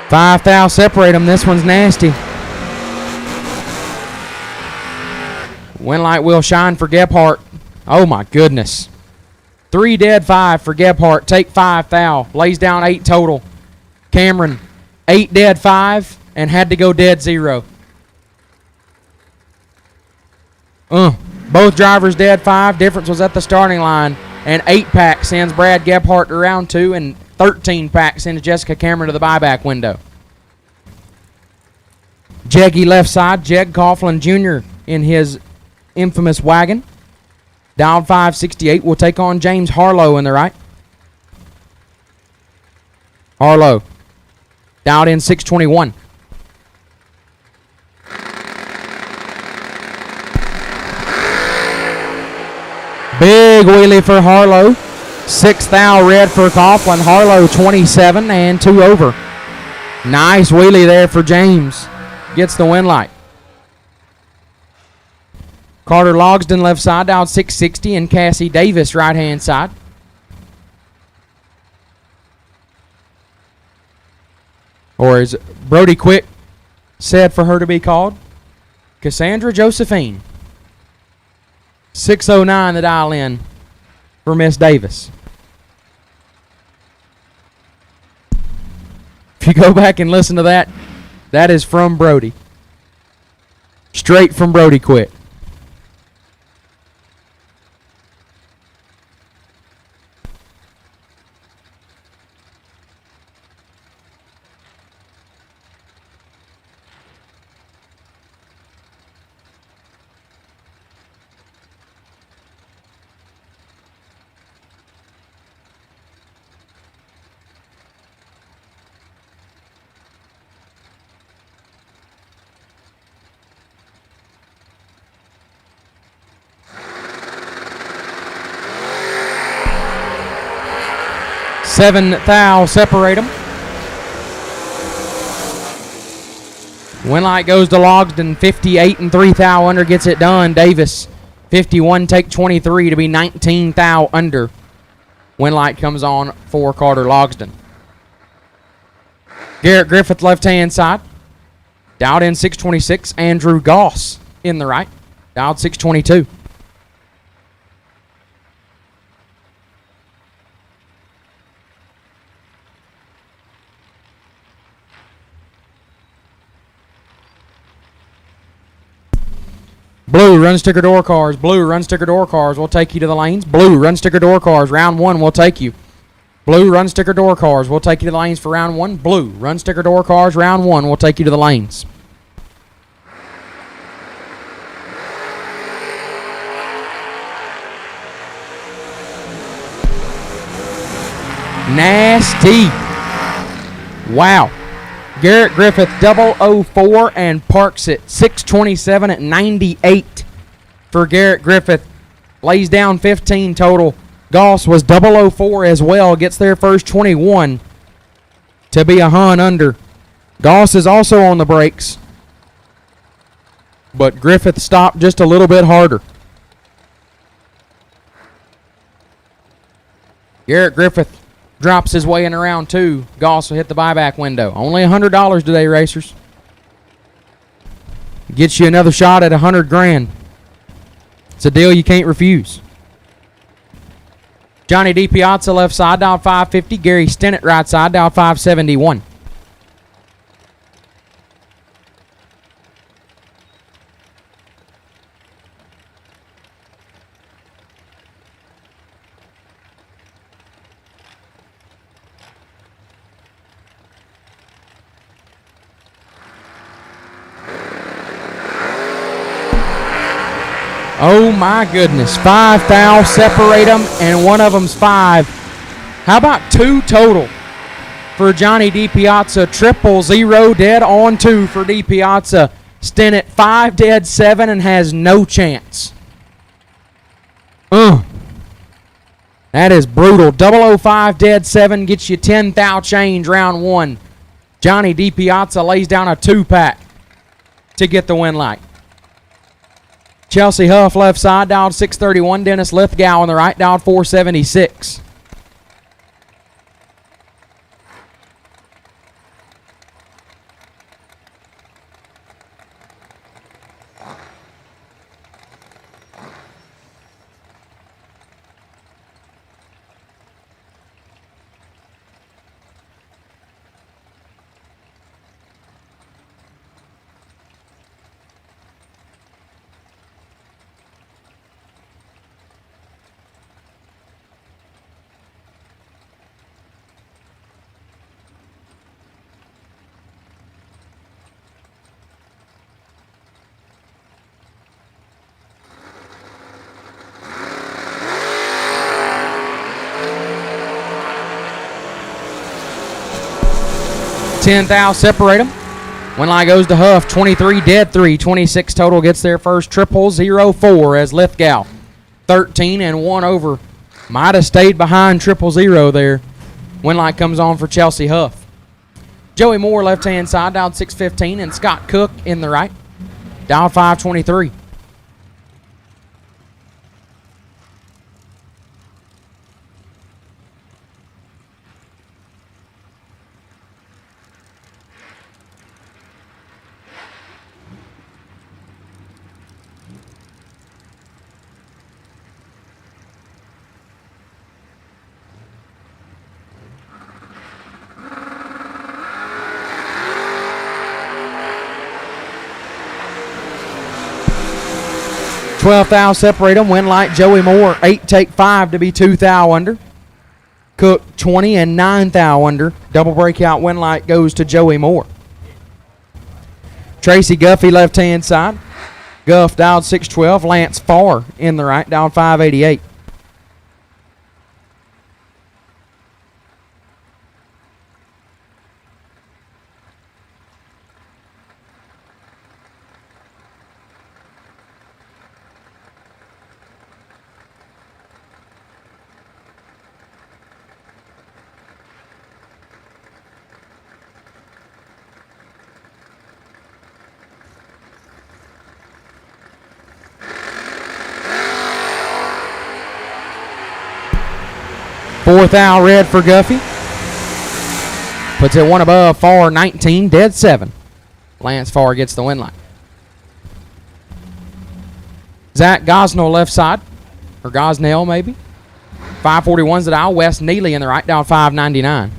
$5 thou, separate them. This one's nasty. Winlight will shine for Gebhart. Oh my goodness. 3 dead 5 for Gebhart. Take 5 thou. Lays down 8 total. Cameron, 8 dead 5 and had to go dead 0. Both drivers dead 5. Difference was at the starting line. And 8 pack sends Brad Gebhart to round 2, and 13 pack sends Jessica Cameron to the buyback window. Jeggy left side. Jeg Coughlin Jr. in his infamous wagon. Dialed 568 will take on James Harlow in the right. Harlow dialed in 621. Big wheelie for Harlow. 6 thou red for Coughlin. Harlow 27 and 2 over. Nice wheelie there for James. Gets the win light. Carter Logsdon left side, dialed 660, and Cassie Davis right hand side. Or as Brody Quick said for her to be called, Cassandra Josephine. 609 the dial in for Miss Davis. If you go back and listen to that, that is from Brody. Straight from Brody Quick. 7 thou separate them. Winlight goes to Logsdon, 58 and 3 thou under, gets it done. Davis, 51, take 23 to be 19 thou under. Winlight comes on for Carter Logsdon. Garrett Griffith, left-hand side. Dialed in 626. Andrew Goss in the right. Dialed 622. Blue, run sticker door cars. Blue, run sticker door cars. We'll take you to the lanes. Blue, run sticker door cars. Round 1, we'll take you. Blue, run sticker door cars. We'll take you to the lanes for round 1. Blue, run sticker door cars. Round 1, we'll take you to the lanes. Nasty. Wow. Garrett Griffith 004 and parks it. 627 at 98 for Garrett Griffith. Lays down 15 total. Goss was 004 as well. Gets their first 21 to be a hun under. Goss is also on the brakes, but Griffith stopped just a little bit harder. Garrett Griffith drops his way in around 2. Goss will hit the buyback window. Only $100 today, racers. Gets you another shot at $100,000. It's a deal you can't refuse. Johnny D. Piazza, left side, dial 550. Gary Stennett, right side, dial 571. Oh my goodness. 5 thou separate them, and one of them's 5. How about 2 total for Johnny D. Piazza? 000 dead on 2 for D. Piazza. Stennett 5 dead 7 and has no chance. That is brutal. 005 dead 7 gets you 10 thou change round 1. Johnny D. Piazza lays down a 2-pack to get the win light. Chelsea Huff, left side, dialed 631. Dennis Lithgow on the right, dialed 476. Ten thou separate them. One line goes to Huff. 23 dead 3. 26 total gets their first 004 as Lithgow. 13 and 1 over. Might have stayed behind 000 there. Winlight comes on for Chelsea Huff. Joey Moore, left-hand side, dialed 615, and Scott Cook in the right, dialed 523. $12 thou separate them. Winlight, Joey Moore, 8 take 5 to be 2 thou under. Cook, 20 and 9 thou under. Double breakout Winlight goes to Joey Moore. Tracy Guffey, left-hand side. Guff dialed 612. Lance Farr in the right, dialed 588. Fourth out red for Guffey. Puts it one above, Farr 19, dead 7. Lance Farr gets the win line. Zach Gosnell left side, or Gosnell maybe. 541's the dial. Wes Neely in the right, down 599.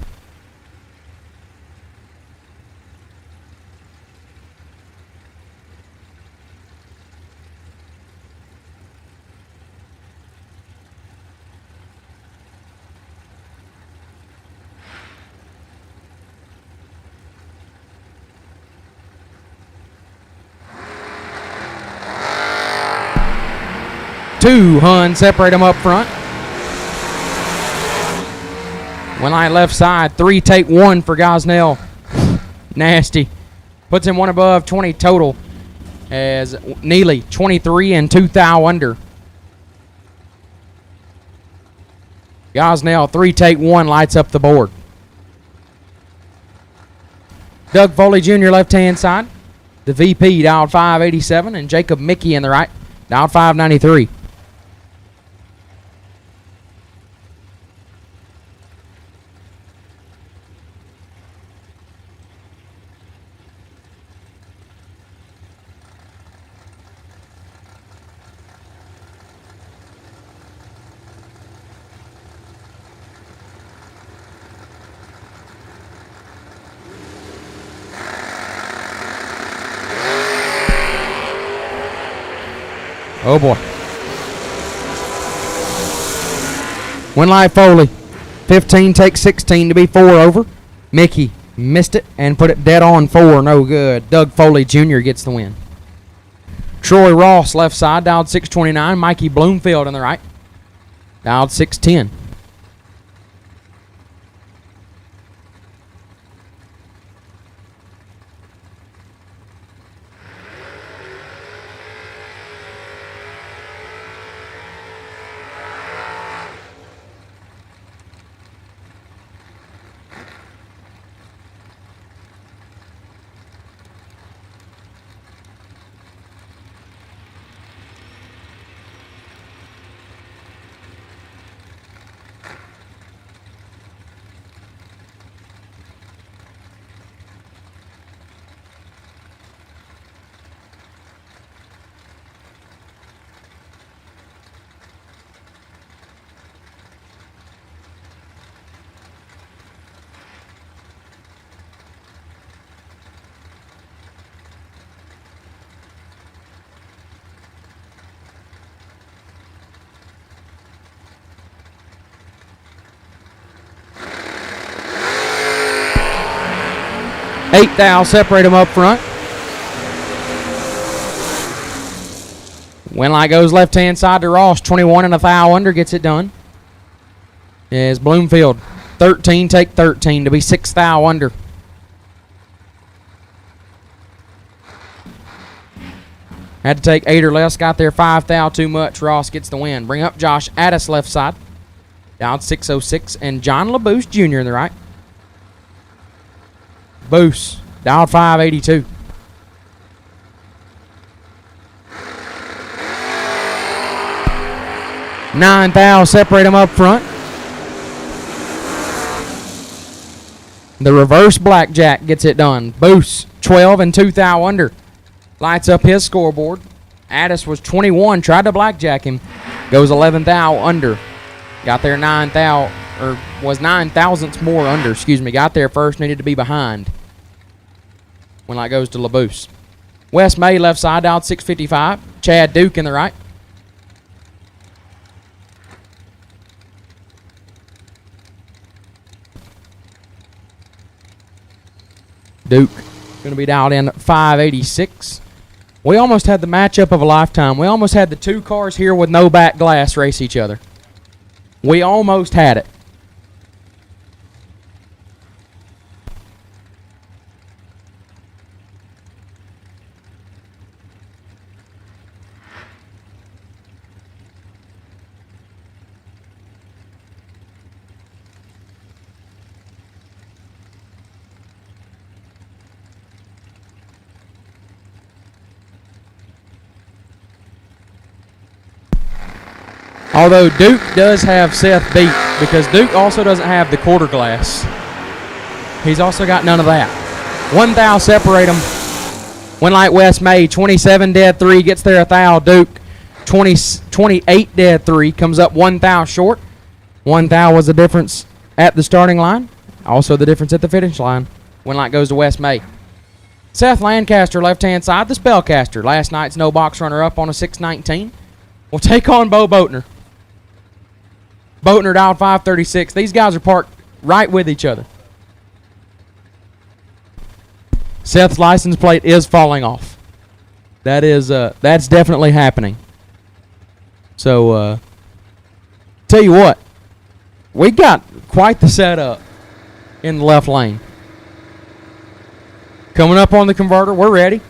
Two Hun separate them up front. One line left side. 3 take 1 for Gosnell. Nasty. Puts him one above 20 total. As Neely 23 and 2 thou under. Gosnell 3 take 1 lights up the board. Doug Foley Jr. left hand side. The VP dialed 587 and Jacob Mickey in the right dialed 593. Oh boy. Winlife Foley. 15 takes 16 to be 4 over. Mickey missed it and put it dead on 4. No good. Doug Foley Jr. gets the win. Troy Ross left side, dialed 629. Mikey Bloomfield on the right, dialed 610. Eight thou separate them up front. Winlight goes left hand side to Ross. 21 and a thou under gets it done. Is Bloomfield 13 take 13 to be 6 thou under. Had to take 8 or less. Got there 5 thou too much. Ross gets the win. Bring up Josh Addis left side. Down 606 and John LaBoost Jr. in the right. Boos, dialed 582. Nine thou separate them up front. The reverse blackjack gets it done. Boos, 12 and 2 thou under. Lights up his scoreboard. Addis was 21, tried to blackjack him. Goes 11 thou under. Got there 9 thou, or was 9 thousandths more under, excuse me. Got there first, needed to be behind. Winlight goes to LaBoost. Wes May left side, dialed 655. Chad Duke in the right. Duke going to be dialed in at 586. We almost had the matchup of a lifetime. We almost had the two cars here with no back glass race each other. We almost had it. Although Duke does have Seth beat. because Duke also doesn't have the quarter glass. He's also got none of that. 1 thou separate them. Win light West May, 27 dead 3, gets there 1 thou. Duke, 28 dead 3, comes up 1 thou short. 1 thou was the difference at the starting line, also the difference at the finish line. Win light goes to West May. Seth Lancaster, left-hand side, the Spellcaster. Last night's no box runner-up on a 619. Will take on Bo Boatner. Boatner dialed 536. These guys are parked right with each other. Seth's license plate is falling off. That's definitely happening. So, tell you what, we got quite the setup in the left lane. Coming up on the converter, we're ready.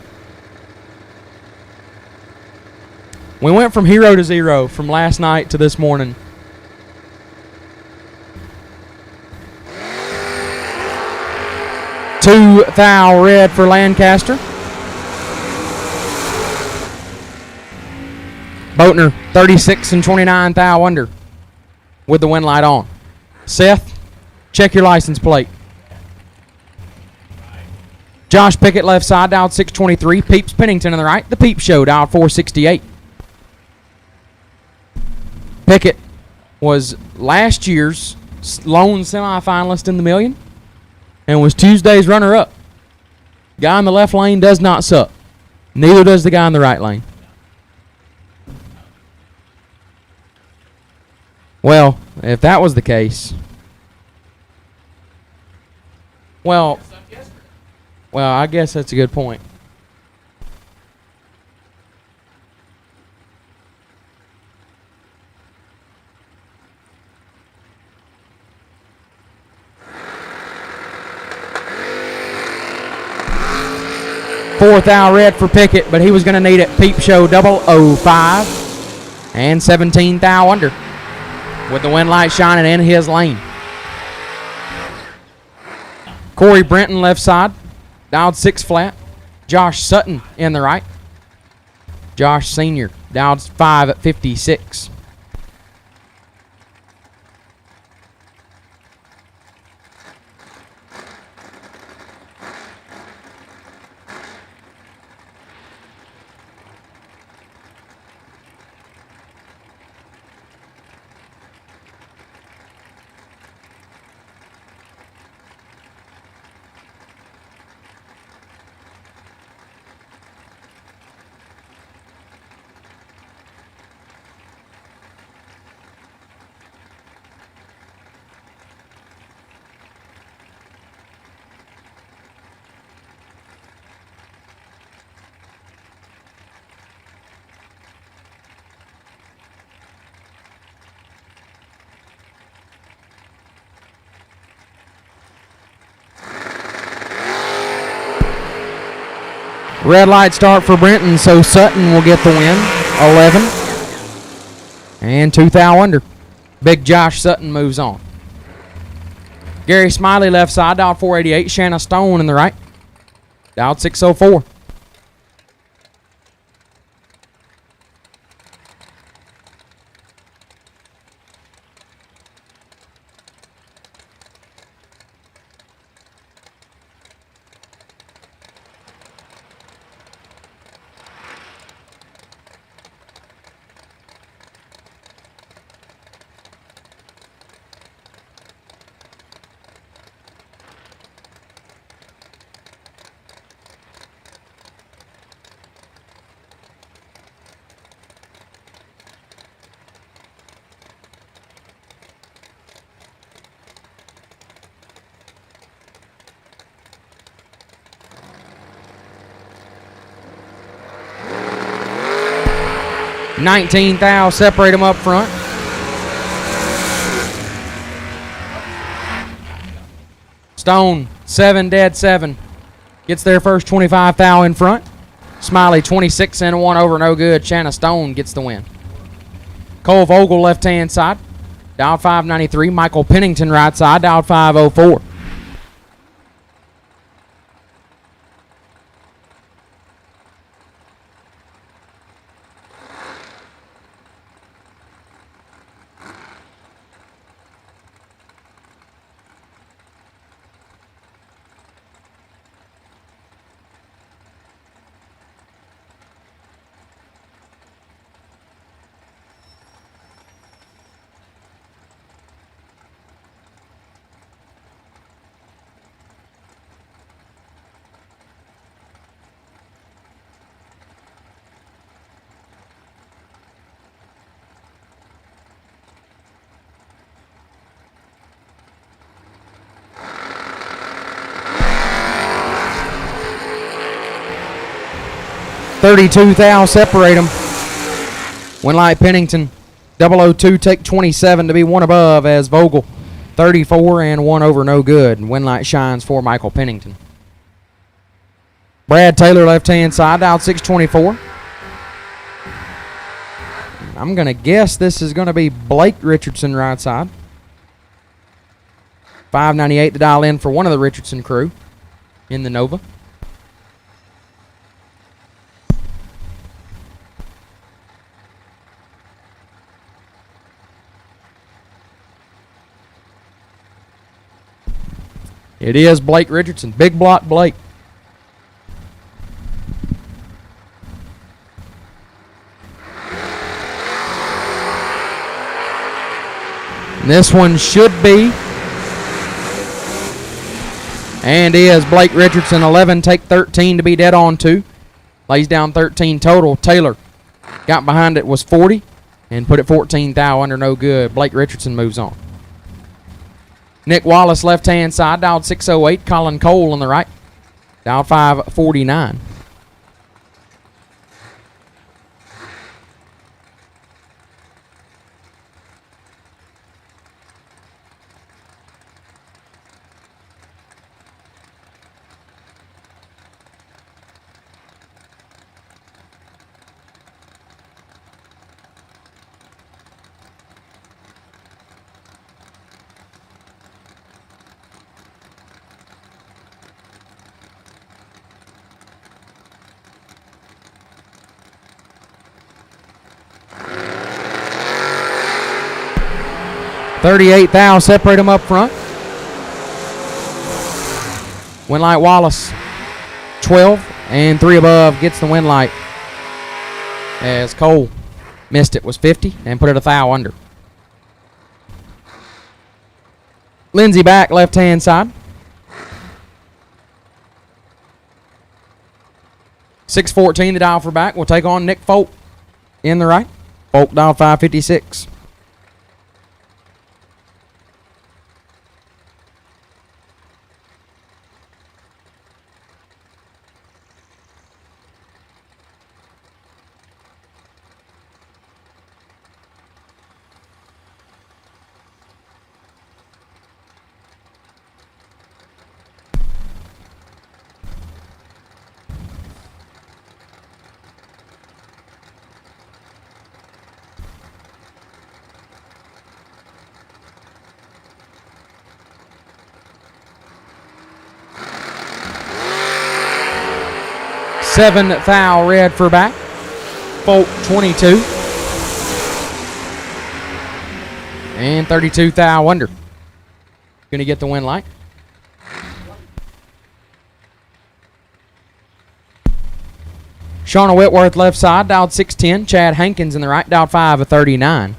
We went from 0 to 0 from last night to this morning. Two thou red for Lancaster. Boatner, 36 and 29 thou under with the win light on. Seth, check your license plate. Josh Pickett, left side, dialed 623. Peeps Pennington on the right. The Peep Show, dialed 468. Pickett was last year's lone semifinalist in the million and was Tuesday's runner-up. Guy in the left lane does not suck. Neither does the guy in the right lane. Well, if that was the case, well, I guess that's a good point. Fourth thou red for Pickett, but he was going to need it. Peep Show 005 and 17 thou under with the wind light shining in his lane. Corey Brenton, left side, dialed 6 flat. Josh Sutton in the right. Josh Sr. dialed 5 at 56. Red light start for Brenton, so Sutton will get the win. 11 and 2 thou under. Big Josh Sutton moves on. Gary Smiley, left side, dialed 488. Shanna Stone in the right, dialed 604. $19 thou, separate them up front. Stone, 7 dead 7. Gets their first 25 thou in front. Smiley, 26 and 1 over, no good. Shanna Stone gets the win. Cole Vogel, left-hand side, dialed 593. Michael Pennington, right side, dialed 504. 32 thou separate them. Winlight Pennington, 002 take 27 to be one above as Vogel, 34 and one over no good. Winlight shines for Michael Pennington. Brad Taylor left-hand side, dialed 624. I'm going to guess this is going to be Blake Richardson right side. 598 to dial in for one of the Richardson crew in the Nova. It is Blake Richardson. Big block Blake. This one should be and is Blake Richardson. 11 take 13 to be dead on 2. Lays down 13 total. Taylor got behind it, was 40 and put it 14 thou under no good. Blake Richardson moves on. Nick Wallace left-hand side, dialed 608. Colin Cole on the right, dialed 549. $38 thou separate them up front. Winlight Wallace, 12 and 3 above gets the Winlight. As Cole missed it, was 50 and put it a thou under. Lindsey back left-hand side. 614 to dial for back. We'll take on Nick Folk in the right. Folk dial 556. Seven thou red for back. Folk 22. And 32 thou under. Gonna get the Winlight. Shauna Whitworth left side, dialed 610. Chad Hankins in the right, dialed 539.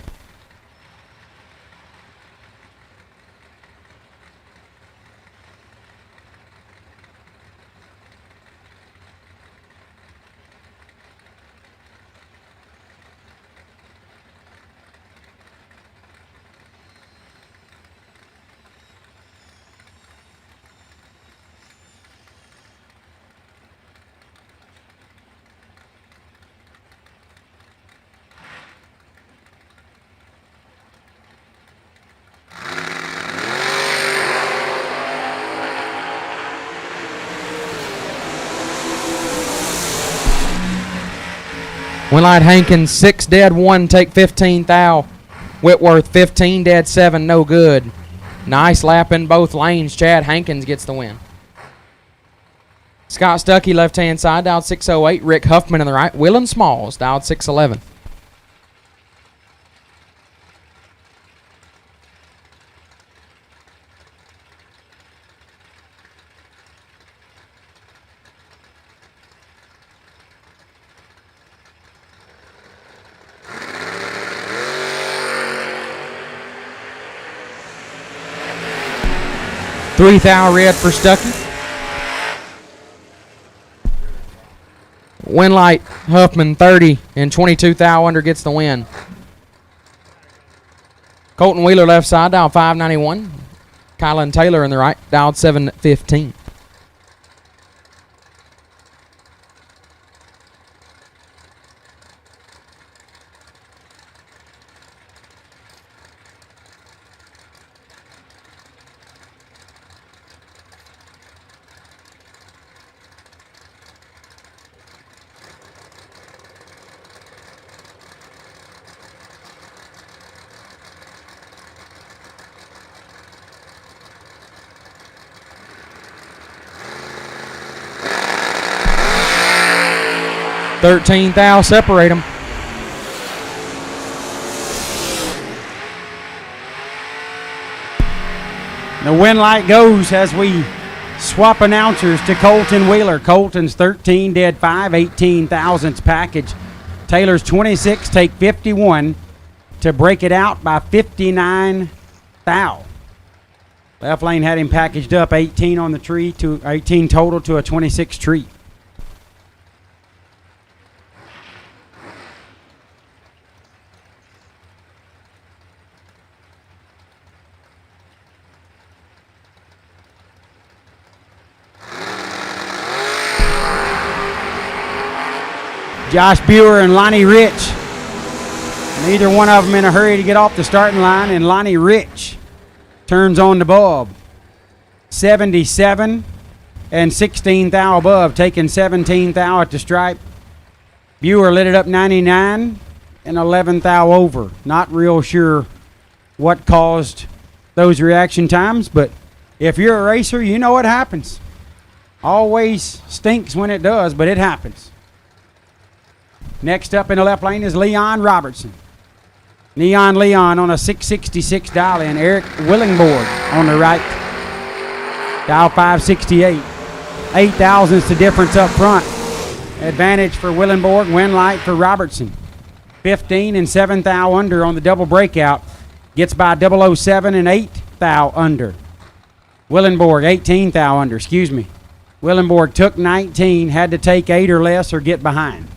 Winlight Hankins, 6 dead, 1 take 15 thou. Whitworth, 15 dead, 7 no good. Nice lap in both lanes. Chad Hankins gets the win. Scott Stuckey, left-hand side, dialed 608. Rick Huffman in the right. Willem Smalls, dialed 611. Three thou red for Stuckey. Winlight Huffman 30 and 22 thou under gets the win. Colton Wheeler left side, dialed 591. Kylan Taylor in the right, dialed 715. 13 thou separate them. The win light goes as we swap announcers to Colton Wheeler. Colton's 13, dead 5, 18 thousandths package. Taylor's 26, take 51 to break it out by 59 thou. Left lane had him packaged up 18 on the tree to 18 total to a 26 tree. Josh Buer and Lonnie Rich. Neither one of them in a hurry to get off the starting line, and Lonnie Rich turns on the bulb. 77 and 16 thou above, taking 17 thou at the stripe. Buer lit it up 99 and 11 thou over. Not real sure what caused those reaction times, but if you're a racer, you know what happens. Always stinks when it does, but it happens. Next up in the left lane is Leon Robertson. Neon Leon on a 666 dial in. Eric Willingborg on the right. Dial 568. 8 thousandths the difference up front. Advantage for Willingborg, win light for Robertson. 15 and 7 thou under on the double breakout. Gets by 007 and 8 thou under. Willingborg 18 thou under, excuse me. Willingborg took 19, had to take 8 or less or get behind.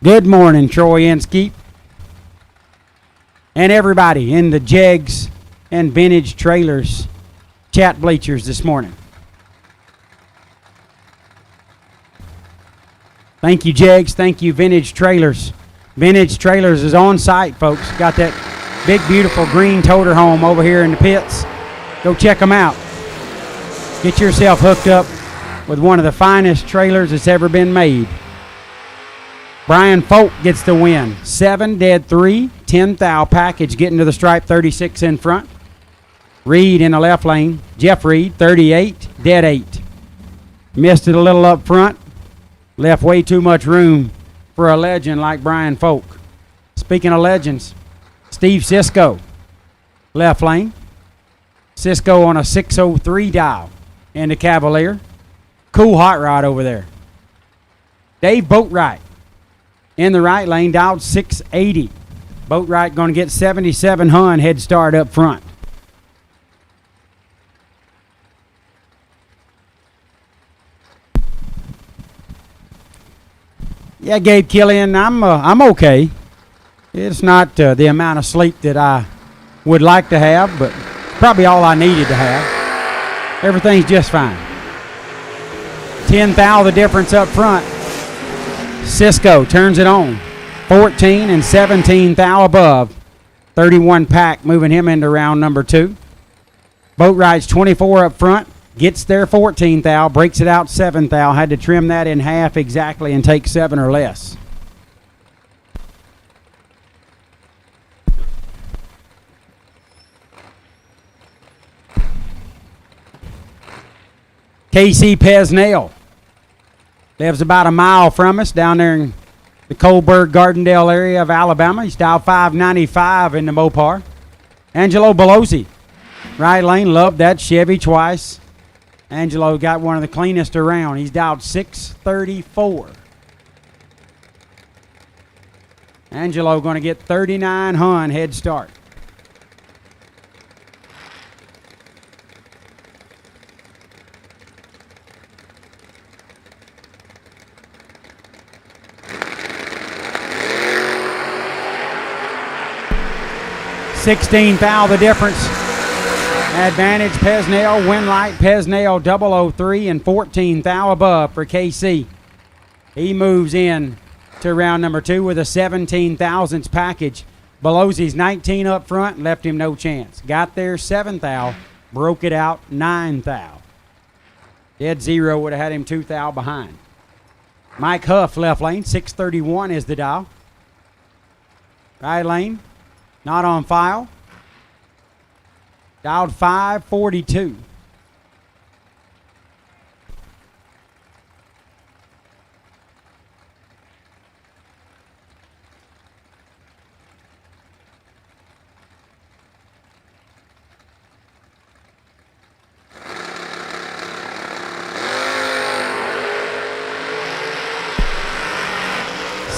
Good morning, Troy Inskeep. And everybody in the Jegs and Vintage Trailers chat bleachers this morning. Thank you, Jegs. Thank you, Vintage Trailers. Vintage Trailers is on site, folks. Got that big, beautiful green toter home over here in the pits. Go check them out. Get yourself hooked up with one of the finest trailers that's ever been made. Brian Folk gets the win. 7, dead 3, 10 thou package getting to the stripe, 36 in front. Reed in the left lane. Jeff Reed, 38, dead 8. Missed it a little up front. Left way too much room for a legend like Brian Folk. Speaking of legends, Steve Cisco, left lane. Cisco on a 603 dial in the Cavalier. Cool hot rod over there. Dave Boatwright in the right lane, dialed 680. Boatwright going to get 77 Hun head start up front. Yeah, Gabe Killian, I'm okay. It's not the amount of sleep that I would like to have, but probably all I needed to have. Everything's just fine. 10 thou the difference up front. Cisco turns it on. 14 and 17 thou above. 31 pack moving him into round number 2. Boatwright's 24 up front. Gets there 14 thou. Breaks it out 7 thou. Had to trim that in half exactly and take 7 or less. Casey Pesnell lives about a mile from us down there in the Colberg Gardendale area of Alabama. He's dialed 595 in the Mopar. Angelo Belosi, right lane, loved that Chevy twice. Angelo got one of the cleanest around. He's dialed 634. Angelo going to get 39 Hun head start. $16 thou the difference. Advantage Pesnell, win light Pesnell 003 and 14 thou above for KC. He moves in to round number 2 with a 17 thousandths package. Belosi's 19 up front, left him no chance. Got there 7 thou, broke it out 9 thou. Dead 0 would have had him 2 thou behind. Mike Huff left lane, 631 is the dial. Right lane, not on file. Dialed 542.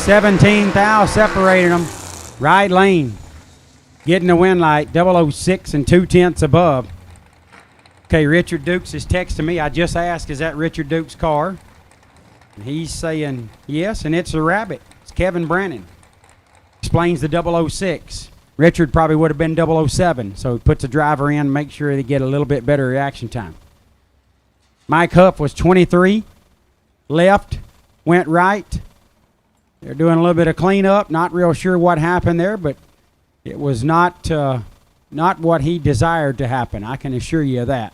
17 thou separated them. Right lane. Getting the win light. 006 and 2/10 above. Okay, Richard Dukes is texting me. I just asked, is that Richard Dukes' car? And he's saying yes, and it's a Rabbit. It's Kevin Brannon. Explains the 006. Richard probably would have been 007, so he puts a driver in, make sure they get a little bit better reaction time. Mike Huff was 23, left, went right. They're doing a little bit of cleanup. Not real sure what happened there, but it was not what he desired to happen. I can assure you of that.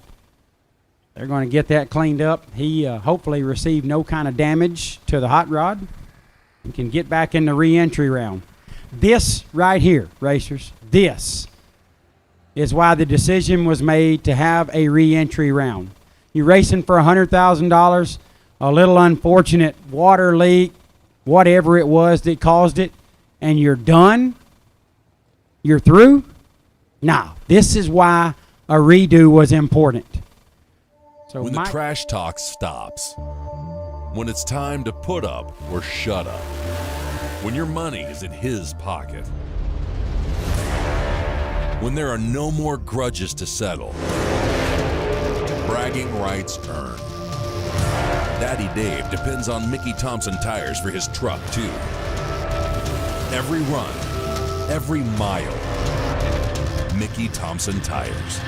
They're going to get that cleaned up. He hopefully received no kind of damage to the hot rod and can get back in the re-entry round. This right here, racers, this is why the decision was made to have a re-entry round. You're racing for $100,000, a little unfortunate water leak, whatever it was that caused it, and you're done? You're through? Now, this is why a redo was important. So when the trash talk stops, when it's time to put up or shut up, when your money is in his pocket, when there are no more grudges to settle, bragging rights earned. Daddy Dave depends on Mickey Thompson tires for his truck, too. Every run, every mile, Mickey Thompson tires.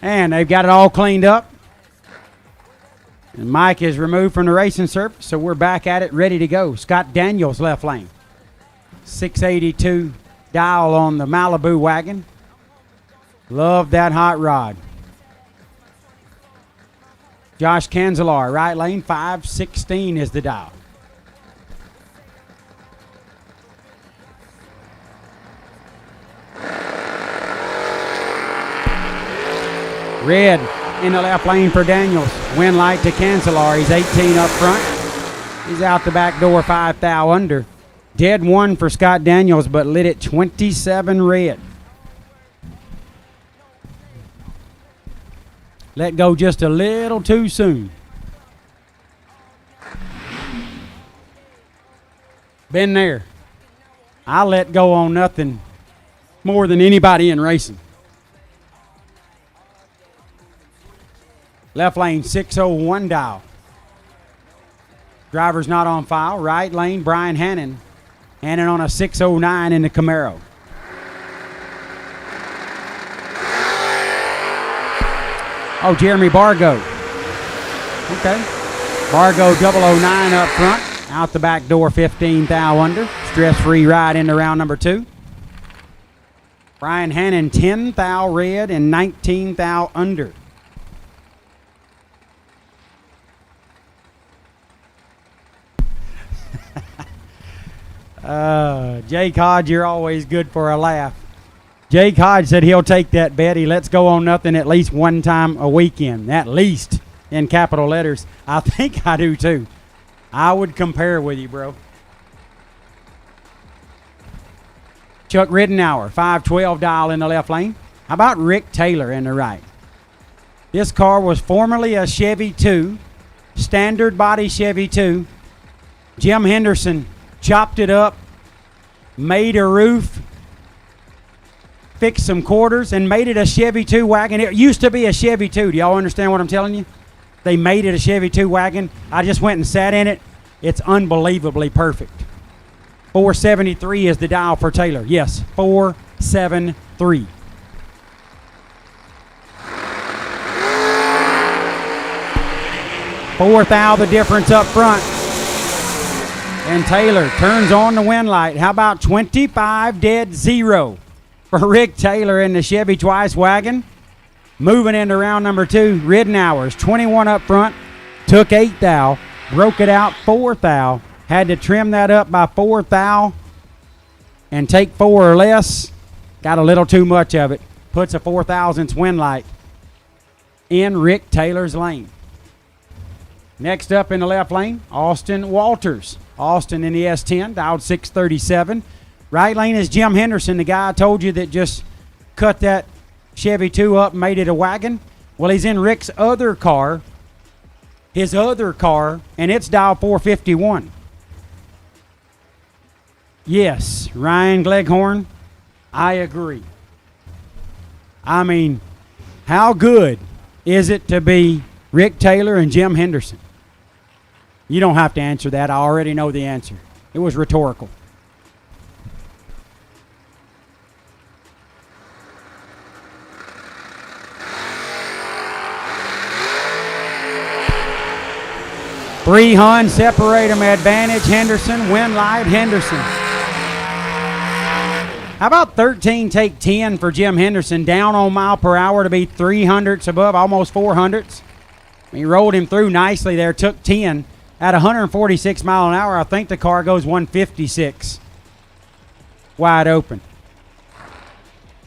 And they've got it all cleaned up. And Mike is removed from the racing surface, so we're back at it, ready to go. Scott Daniels, left lane. 682 dial on the Malibu wagon. Love that hot rod. Josh Canzelar, right lane, 516 is the dial. Red in the left lane for Daniels. Win light to Cancelar. He's 18 up front. He's out the back door, 5 thou under. Dead one for Scott Daniels, but lit at 27 red. Let go just a little too soon. Been there. I let go on nothing more than anybody in racing. Left lane, 601 dial. Driver's not on file. Right lane, Brian Hannon. Hannon on a 609 in the Camaro. Oh, Jeremy Bargo. Okay. Bargo 009 up front. Out the back door, 15 thou under. Stress-free ride into round number 2. Brian Hannon, 10 thou red and 19 thou under. Jake Hodge, you're always good for a laugh. Jake Hodge said he'll take that bet. He lets go on nothing at least one time a weekend. At least in capital letters. I think I do too. I would compare with you, bro. Chuck Riddenauer, 512 dial in the left lane. How about Rick Taylor in the right? This car was formerly a Chevy 2, standard body Chevy 2. Jim Henderson chopped it up, made a roof, fixed some quarters, and made it a Chevy 2 wagon. It used to be a Chevy 2. Do y'all understand what I'm telling you? They made it a Chevy 2 wagon. I just went and sat in it. It's unbelievably perfect. 473 is the dial for Taylor. Yes, 473. Fourth thou the difference up front. And Taylor turns on the wind light. How about 25-0 for Rick Taylor in the Chevy Twice wagon? Moving into round number 2, ridden hours, 21 up front, took 8 thou, broke it out 4 thou, had to trim that up by 4 thou and take 4 or less. Got a little too much of it. Puts a 4/1000 wind light in Rick Taylor's lane. Next up in the left lane, Austin Walters. Austin in the S10, dialed 637. Right lane is Jim Henderson, the guy I told you that just cut that Chevy 2 up and made it a wagon. Well, he's in Rick's other car, his other car, and it's dialed 451. Yes, Ryan Gleghorn, I agree. I mean, how good is it to be Rick Taylor and Jim Henderson? You don't have to answer that. I already know the answer. It was rhetorical. Three Hun separate them. Advantage Henderson. Win light Henderson. How about 13 take 10 for Jim Henderson? Down on mile per hour to be 300s above, almost 400s. He rolled him through nicely there. Took 10 at 146 mile an hour. I think the car goes 156. Wide open.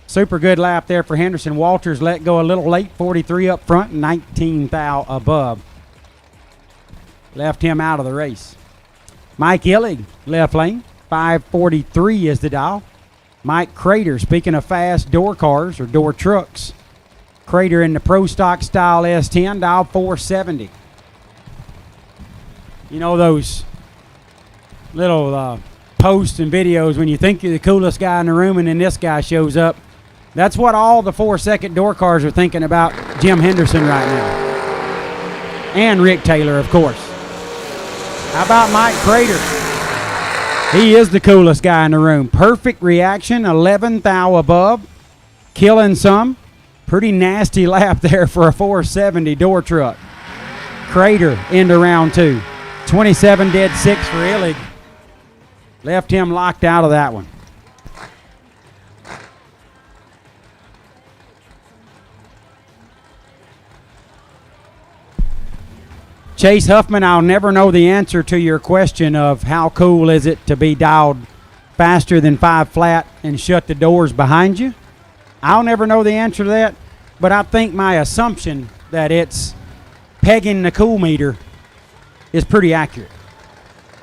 Super good lap there for Henderson. Walters let go a little late. 43 up front, 19 thou above. Left him out of the race. Mike Illig, left lane. 543 is the dial. Mike Crater, speaking of fast door cars or door trucks. Crater in the Pro Stock Style S10, dial 470. You know those little posts and videos when you think you're the coolest guy in the room and then this guy shows up? That's what all the 4-second door cars are thinking about Jim Henderson right now. And Rick Taylor, of course. How about Mike Crater? He is the coolest guy in the room. Perfect reaction, 11 thou above. Killing some. Pretty nasty lap there for a 470 door truck. Crater into round 2. 27 dead 6 for Illig. Left him locked out of that one. Chase Huffman, I'll never know the answer to your question of how cool is it to be dialed faster than 5 flat and shut the doors behind you. I'll never know the answer to that, but I think my assumption that it's pegging the cool meter is pretty accurate.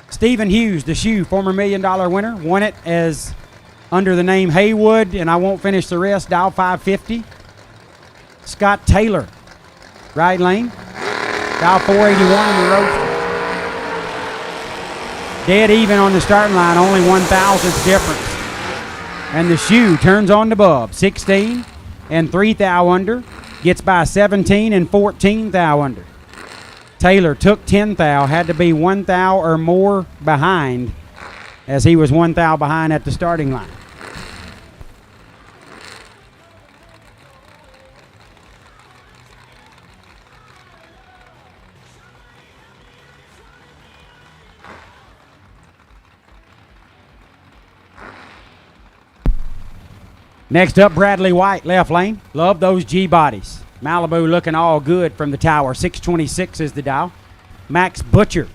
Stephen Hughes, the shoe, former $1 million winner, won it as under the name Haywood, and I won't finish the rest, dial 550. Scott Taylor, right lane, dial 481 in the Roadster. Dead even on the starting line, only 1/1000th difference. And the shoe turns on the bub, 16 and 3 thou under, gets by 17 and 14 thou under. Taylor took 10 thou, had to be 1 thou or more behind, as he was 1 thou behind at the starting line. Next up, Bradley White, left lane. Love those G-bodies. Malibu looking all good from the tower. 626 is the dial. Max Butcher,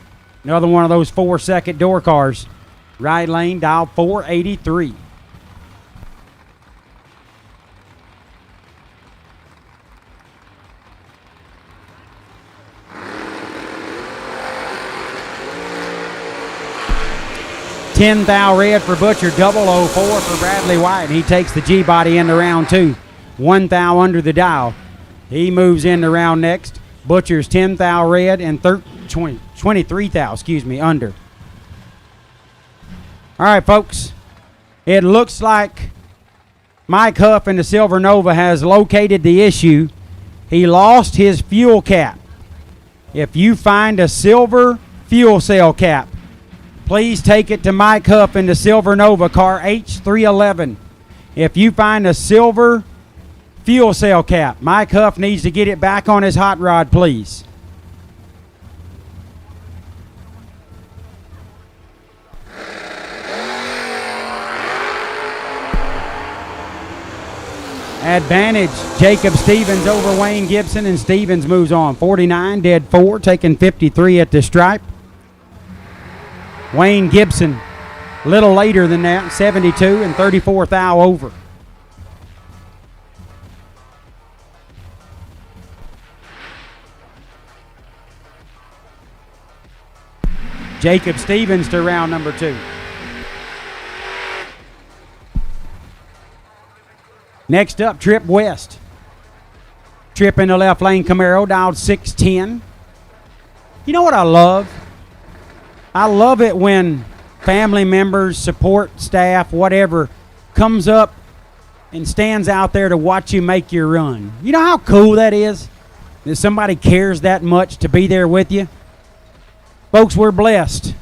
another one of those 4-second door cars. Right lane, dial 483. $10 thou red for Butcher, 004 for Bradley White. He takes the G-body into round 2. 1 thou under the dial. He moves into round next. Butcher's 10 thou red and 23 thou, under. All right, folks. It looks like Mike Huff in the Silver Nova has located the issue. He lost his fuel cap. If you find a silver fuel cell cap, please take it to Mike Huff in the Silver Nova, car H311. If you find a silver fuel cell cap, Mike Huff needs to get it back on his hot rod, please. Advantage, Jacob Stevens over Wayne Gibson, and Stevens moves on. 49, dead 4, taking 53 at the stripe. Wayne Gibson, a little later than that, 72 and 34 thou over. Jacob Stevens to round number 2. Next up, Trip West. Trip in the left lane, Camaro, dialed 610. You know what I love? I love it when family members, support staff, whatever, comes up and stands out there to watch you make your run. You know how cool that is? That somebody cares that much to be there with you? Folks, we're blessed.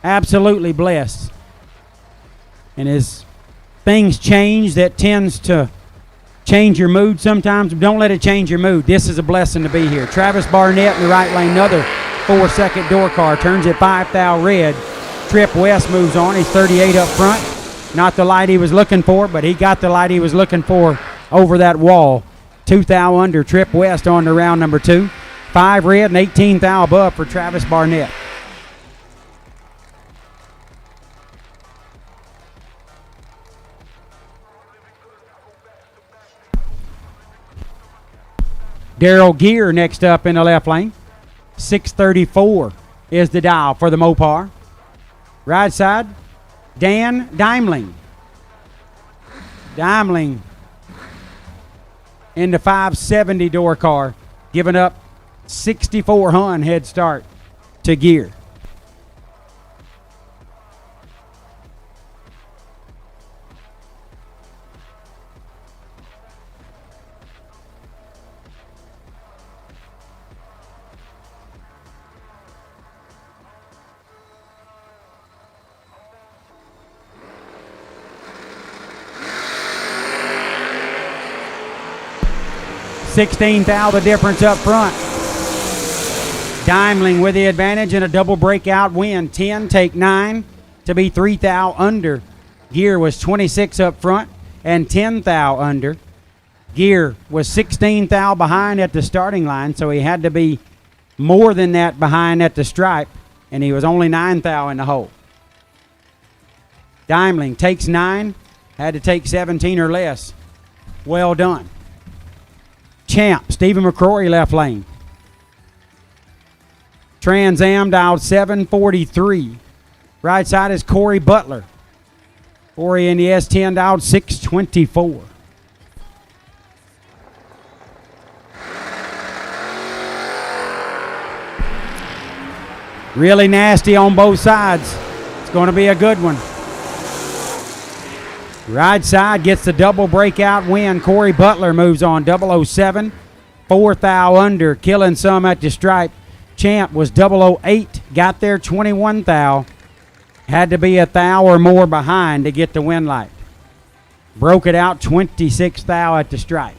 Absolutely blessed. And as things change, that tends to change your mood sometimes. Don't let it change your mood. This is a blessing to be here. Travis Barnett in the right lane, another 4-second door car, turns at 5 thou red. Trip West moves on. He's 38 up front. Not the light he was looking for, but he got the light he was looking for over that wall. 2 thou under. Trip West on to round number 2. 5 red and 18 thou above for Travis Barnett. Daryl Gear next up in the left lane. 634 is the dial for the Mopar. Right side, Dan Daimling. Daimling in the 570 door car, giving up 64 Hun head start to Gear. $16 thou the difference up front. Daimling with the advantage and a double breakout win. 10 take 9 to be 3 thou under. Gear was 26 up front and 10 thou under. Gear was 16 thou behind at the starting line, so he had to be more than that behind at the stripe, and he was only 9 thou in the hole. Daimling takes 9, had to take 17 or less. Well done. Champ, Stephen McCrory left lane. Trans Am dialed 743. Right side is Corey Butler. Corey in the S10 dialed 624. Really nasty on both sides. It's going to be a good one. Right side gets the double breakout win. Corey Butler moves on. 007. 4 thou under. Killing some at the stripe. Champ was 008. Got there 21 thou. Had to be a thou or more behind to get the win light. Broke it out 26 thou at the stripe.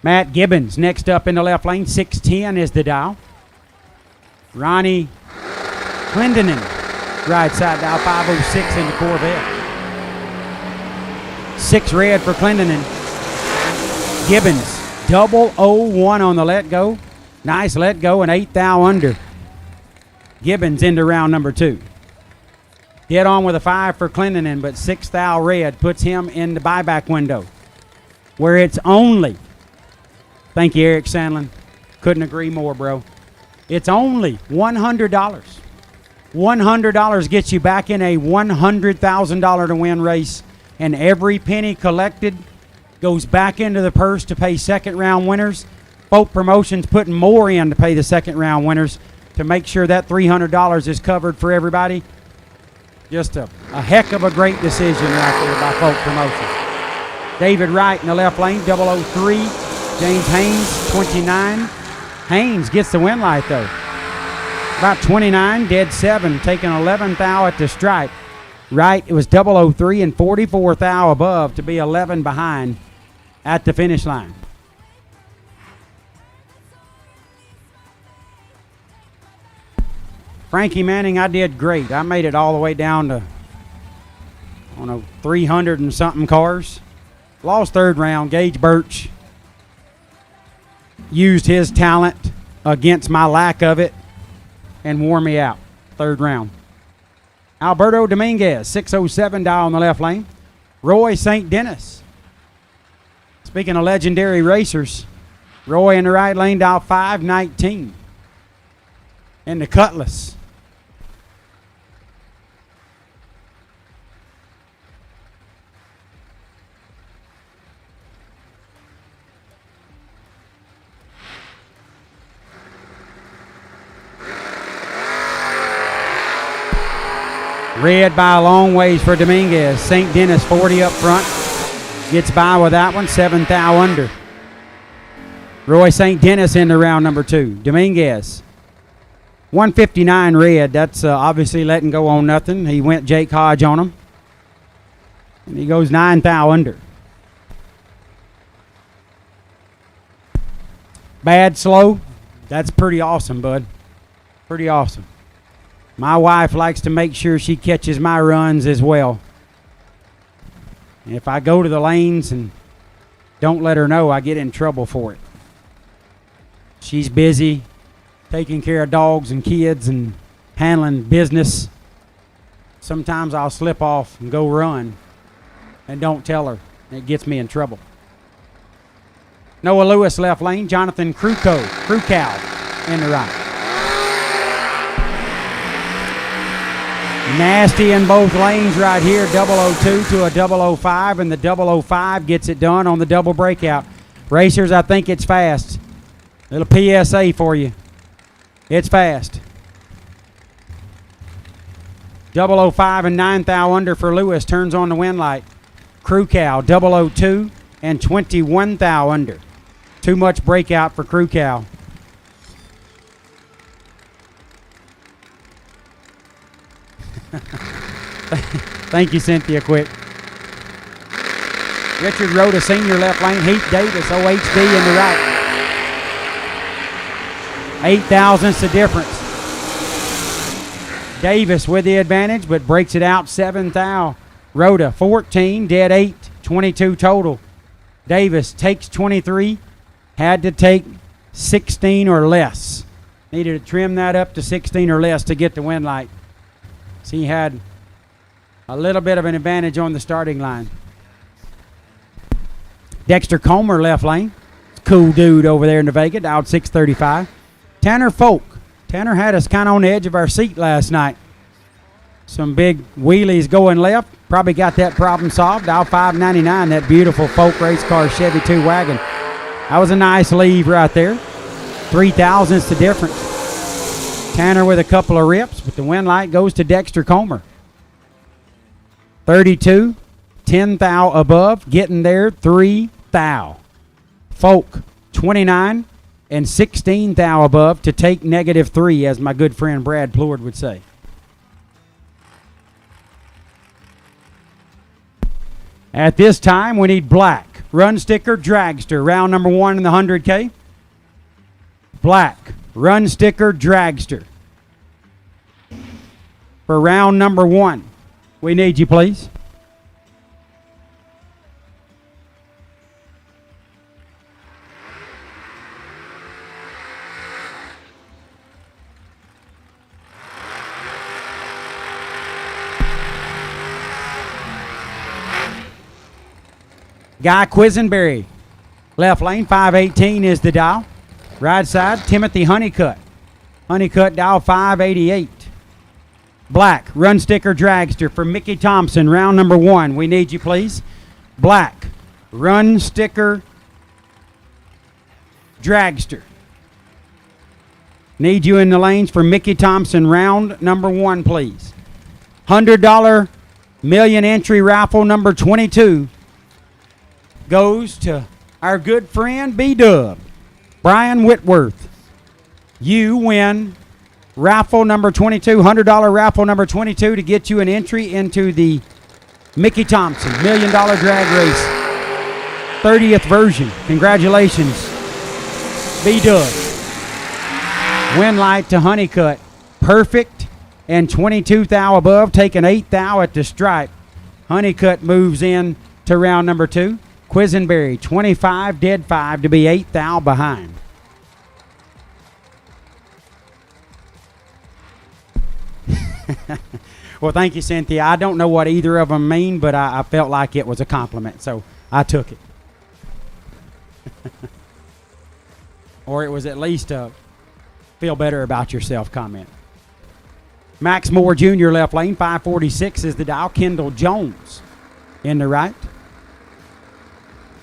Matt Gibbons next up in the left lane. 610 is the dial. Ronnie Clendenin, right side dial, 506 in the Corvette. 6 red for Clendenin. Gibbons, 001 on the let go. Nice let go and 8 thou under. Gibbons into round number 2. Dead on with a 5 for Clendenin, but 6 thou red puts him in the buyback window, where it's only, thank you, Eric Sandlin. Couldn't agree more, bro. It's only $100. $100 gets you back in a $100,000 to win race, and every penny collected goes back into the purse to pay second round winners. Folk Promotions putting more in to pay the second round winners to make sure that $300 is covered for everybody. Just a heck of a great decision right there by Folk Promotions. David Wright in the left lane, 003. James Haynes, 29. Haynes gets the win light, though. About 29, dead 7, taking 11 thou at the stripe. Right, it was 003 and 44 thou above to be 11 behind at the finish line. Frankie Manning, I did great. I made it all the way down to, I don't know, 300 and something cars. Lost third round. Gage Birch used his talent against my lack of it and wore me out. Third round. Alberto Dominguez, 607 down the left lane. Roy St. Dennis. Speaking of legendary racers, Roy in the right lane, dial 519. And the Cutlass. Red by a long ways for Dominguez. St. Dennis 40 up front. Gets by with that one, 7th thou under. Roy St. Dennis into round number 2. Dominguez. 159 red. That's obviously letting go on nothing. He went Jake Hodge on him. And he goes 9th thou under. Bad slow. That's pretty awesome, bud. Pretty awesome. My wife likes to make sure she catches my runs as well. And if I go to the lanes and don't let her know, I get in trouble for it. She's busy taking care of dogs and kids and handling business. Sometimes I'll slip off and go run and don't tell her. It gets me in trouble. Noah Lewis left lane. Jonathan Krukow in the right. Nasty in both lanes right here. 002 to a 005, and the 005 gets it done on the double breakout. Racers, I think it's fast. Little PSA for you. It's fast. 005 and 9th thou under for Lewis. Turns on the wind light. Crew Cow, 002 and 21 thou under. Too much breakout for Crew Cow. Thank you, Cynthia Quick. Richard Rhoda Sr. left lane. Heath Davis, OHD in the right. 8 thousandths the difference. Davis with the advantage, but breaks it out 7 thou. Rhoda 14, dead 8, 22 total. Davis takes 23, had to take 16 or less. Needed to trim that up to 16 or less to get the win light. So he had a little bit of an advantage on the starting line. Dexter Comer left lane. Cool dude over there in the Vega, out 635. Tanner Folk. Tanner had us kind of on the edge of our seat last night. Some big wheelies going left. Probably got that problem solved. Out 599, that beautiful Folk race car Chevy 2 wagon. That was a nice leave right there. 3 thousandths the difference. Tanner with a couple of rips, but the win light goes to Dexter Comer. 32, 10 thou above, getting there, 3 thou. Folk, 29 and 16 thou above to take -3, as my good friend Brad Plord would say. At this time, we need black. Run sticker, dragster, round number 1 in the 100K. Black, run sticker, dragster. For round number 1, we need you, please. Guy Quisenberry, left lane, 518 is the dial. Right side, Timothy Honeycutt. Honeycutt, dial 588. Black, run sticker, dragster for Mickey Thompson, round number 1. We need you, please. Black, run sticker, dragster. Need you in the lanes for Mickey Thompson, round number 1, please. $100 million entry raffle number 22 goes to our good friend B-Dub, Brian Whitworth. You win raffle number 22, $100 raffle number 22 to get you an entry into the Mickey Thompson $1 Million Drag Race 30th version. Congratulations, B-Dub. Win light to Honeycutt. Perfect and 22 thou above, taking 8 thou at the stripe. Honeycutt moves in to round number 2. Quisenberry, 25, dead 5 to be 8 thou behind. Well, thank you, Cynthia. I don't know what either of them mean, but I felt like it was a compliment, so I took it. Or it was at least a feel better about yourself comment. Max Moore Jr. left lane, 546 is the dial. Kendall Jones in the right.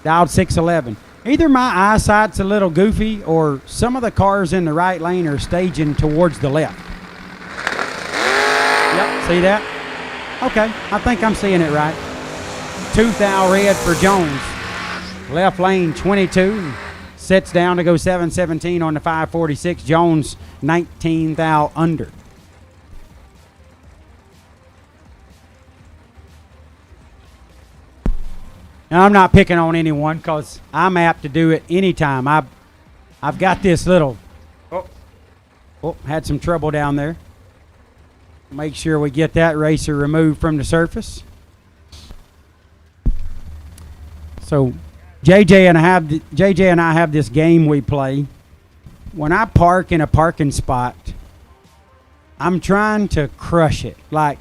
Dialed 611. Either my eyesight's a little goofy or some of the cars in the right lane are staging towards the left. Yep, see that? Okay, I think I'm seeing it right. 2 thou red for Jones. Left lane 22. Sets down to go 717 on the 546. Jones 19 thou under. Now, I'm not picking on anyone because I'm apt to do it anytime. I've got this little... Oh, had some trouble down there. Make sure we get that racer removed from the surface. So JJ and I have this game we play. When I park in a parking spot, I'm trying to crush it. Like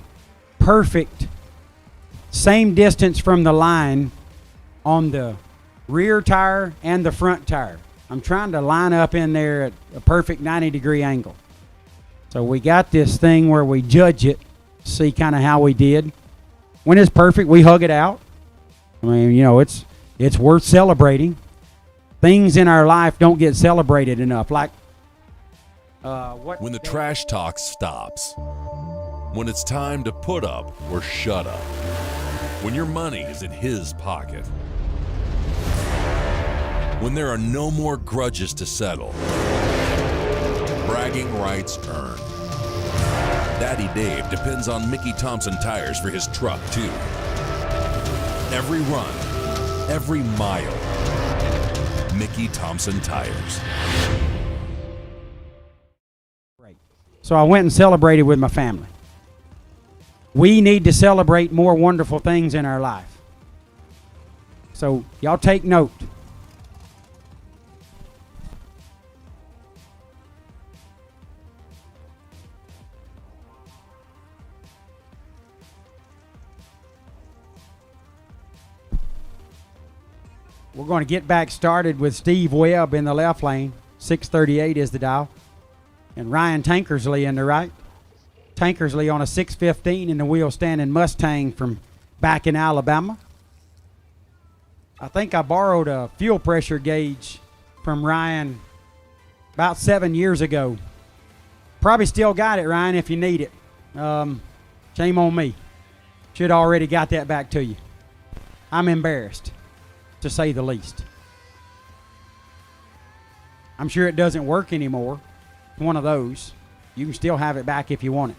perfect, same distance from the line on the rear tire and the front tire. I'm trying to line up in there at a perfect 90-degree angle. So we got this thing where we judge it, see kind of how we did. When it's perfect, we hug it out. I mean, you know, it's worth celebrating. Things in our life don't get celebrated enough. Like when the trash talk stops. When it's time to put up or shut up. When your money is in his pocket. When there are no more grudges to settle. Bragging rights earned. Daddy Dave depends on Mickey Thompson tires for his truck, too. Every run, every mile, Mickey Thompson tires. So I went and celebrated with my family. We need to celebrate more wonderful things in our life. So y'all take note. We're going to get back started with Steve Webb in the left lane. 638 is the dial. And Ryan Tankersley in the right. Tankersley on a 615 in the wheel standing Mustang from back in Alabama. I think I borrowed a fuel pressure gauge from Ryan about 7 years ago. Probably still got it, Ryan, if you need it. Shame on me. Should already got that back to you. I'm embarrassed, to say the least. I'm sure it doesn't work anymore. One of those. You can still have it back if you want it.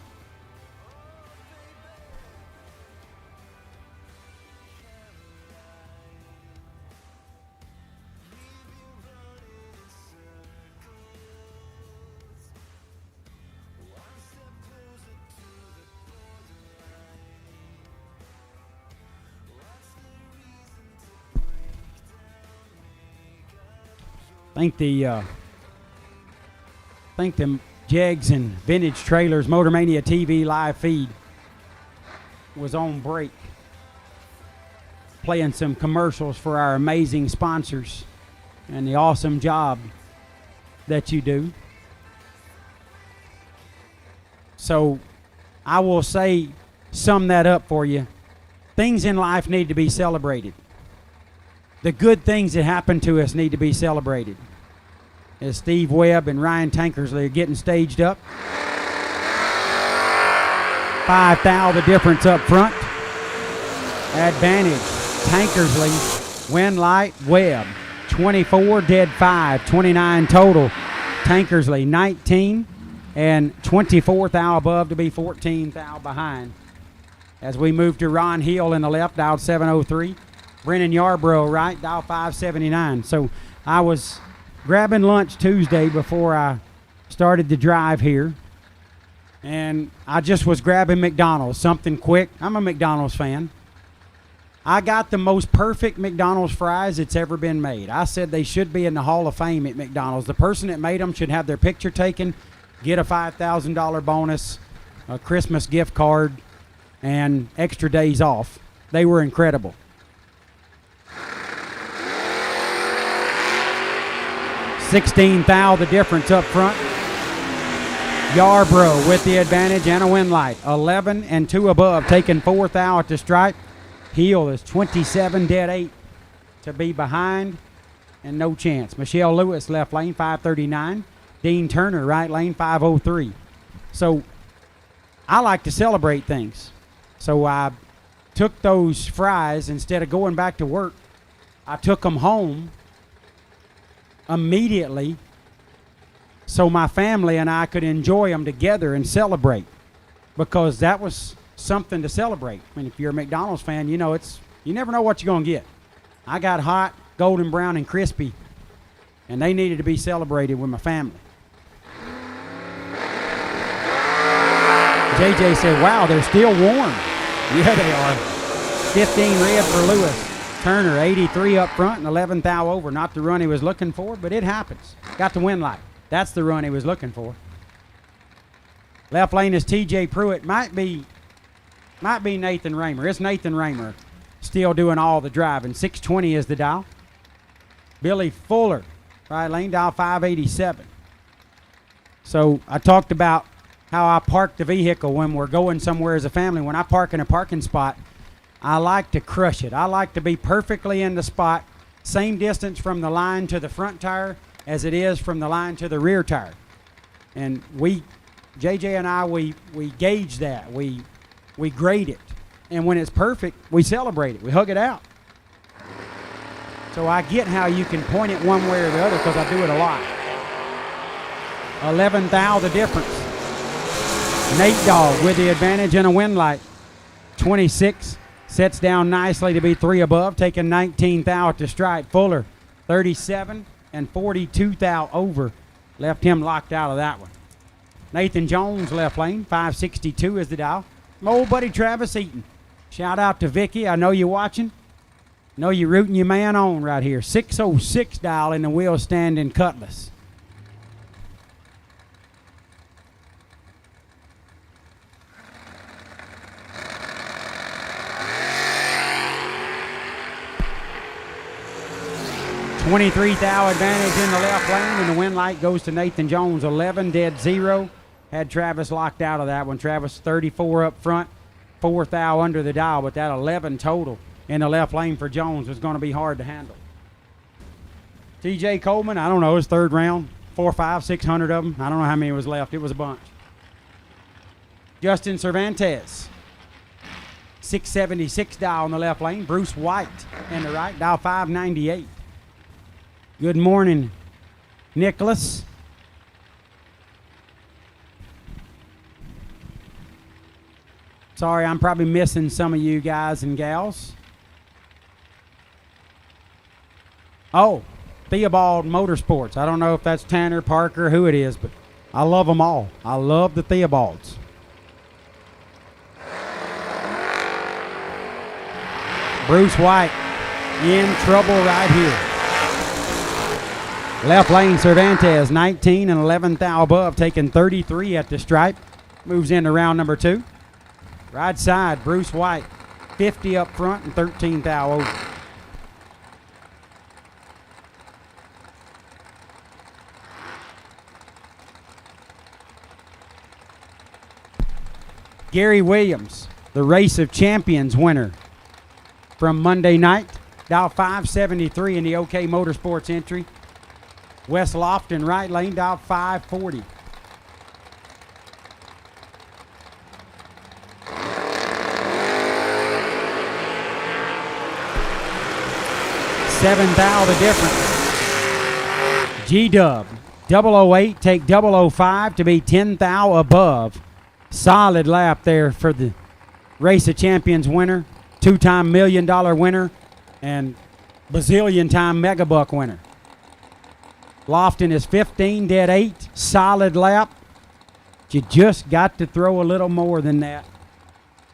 I think the Jegs and Vintage Trailers Motor Mania TV live feed was on break, playing some commercials for our amazing sponsors and the awesome job that you do. So I will sum that up for you. Things in life need to be celebrated. The good things that happen to us need to be celebrated. As Steve Webb and Ryan Tankersley are getting staged up. 5 thou the difference up front. Advantage, Tankersley, win light, Webb. 24, dead 5, 29 total. Tankersley, 19, and 24 thou above to be 14 thou behind. As we move to Ron Hill in the left, dialed 703. Brennan Yarbrough right, dial 579. So I was grabbing lunch Tuesday before I started the drive here. and I just was grabbing McDonald's, something quick. I'm a McDonald's fan. I got the most perfect McDonald's fries that's ever been made. I said they should be in the Hall of Fame at McDonald's. The person that made them should have their picture taken, get a $5,000 bonus, a Christmas gift card, and extra days off. They were incredible. 16 thou the difference up front. Yarbrough with the advantage and a win light. 11 and 2 above, taking 4 thou at the stripe. Heel is 27 dead 8 to be behind and no chance. Michelle Lewis left lane 539. Dean Turner right lane 503. So I like to celebrate things. So I took those fries, instead of going back to work, I took them home immediately so my family and I could enjoy them together and celebrate, because that was something to celebrate. I mean, if you're a McDonald's fan, you know you never know what you're going to get. I got hot, golden brown, and crispy, and they needed to be celebrated with my family. JJ said, wow, they're still warm. Yeah, they are. 15 red for Lewis. Turner, 83 up front and 11 thou over. Not the run he was looking for, but it happens. Got the win light. That's the run he was looking for. Left lane is TJ Pruitt. Might be Nathan Raymer. It's Nathan Raymer still doing all the driving. 620 is the dial. Billy Fuller, right lane, dial 587. So I talked about how I park the vehicle when we're going somewhere as a family. When I park in a parking spot, I like to crush it. I like to be perfectly in the spot, same distance from the line to the front tire as it is from the line to the rear tire. And JJ and I, we gauge that. We grade it. And when it's perfect, we celebrate it. We hug it out. So I get how you can point it one way or the other, because I do it a lot. 11 thou the difference. Nate Dogg with the advantage and a win light. 26 sets down nicely to be 3 above, taking 19 thou at the stripe. Fuller, 37 and 42 thou over. Left him locked out of that one. Nathan Jones left lane, 562 is the dial. My old buddy Travis Eaton. Shout out to Vicky. I know you're watching. Know you're rooting your man on right here. 606 dial in the wheel stand in Cutlass. $23 thou advantage in the left lane, and the win light goes to Nathan Jones. 11 dead 0. Had Travis locked out of that one. Travis 34 up front, 4 thou under the dial, but that 11 total in the left lane for Jones was going to be hard to handle. TJ Coleman, I don't know, his third round, 400, 500, 600 of them. I don't know how many was left. It was a bunch. Justin Cervantes, 676 dial in the left lane. Bruce White in the right, dial 598. Good morning, Nicholas. Sorry, I'm probably missing some of you guys and gals. Oh, Theobald Motorsports. I don't know if that's Tanner, Parker, who it is, but I love them all. I love the Theobalds. Bruce White in trouble right here. Left lane Cervantes, 19 and 11 thou above, taking 33 at the stripe. Moves into round number 2. Right side, Bruce White, 50 up front and 13 thou over. Gary Williams, the Race of Champions winner from Monday night. Dial 573 in the OK Motorsports entry. West Lofton, right lane, dial 540. $7 thou the difference. G-Dub, 008, take 005 to be 10 thou above. Solid lap there for the Race of Champions winner, 2-time $1 million winner, and bazillion-time megabuck winner. Lofton is 15, dead 8, solid lap. But you just got to throw a little more than that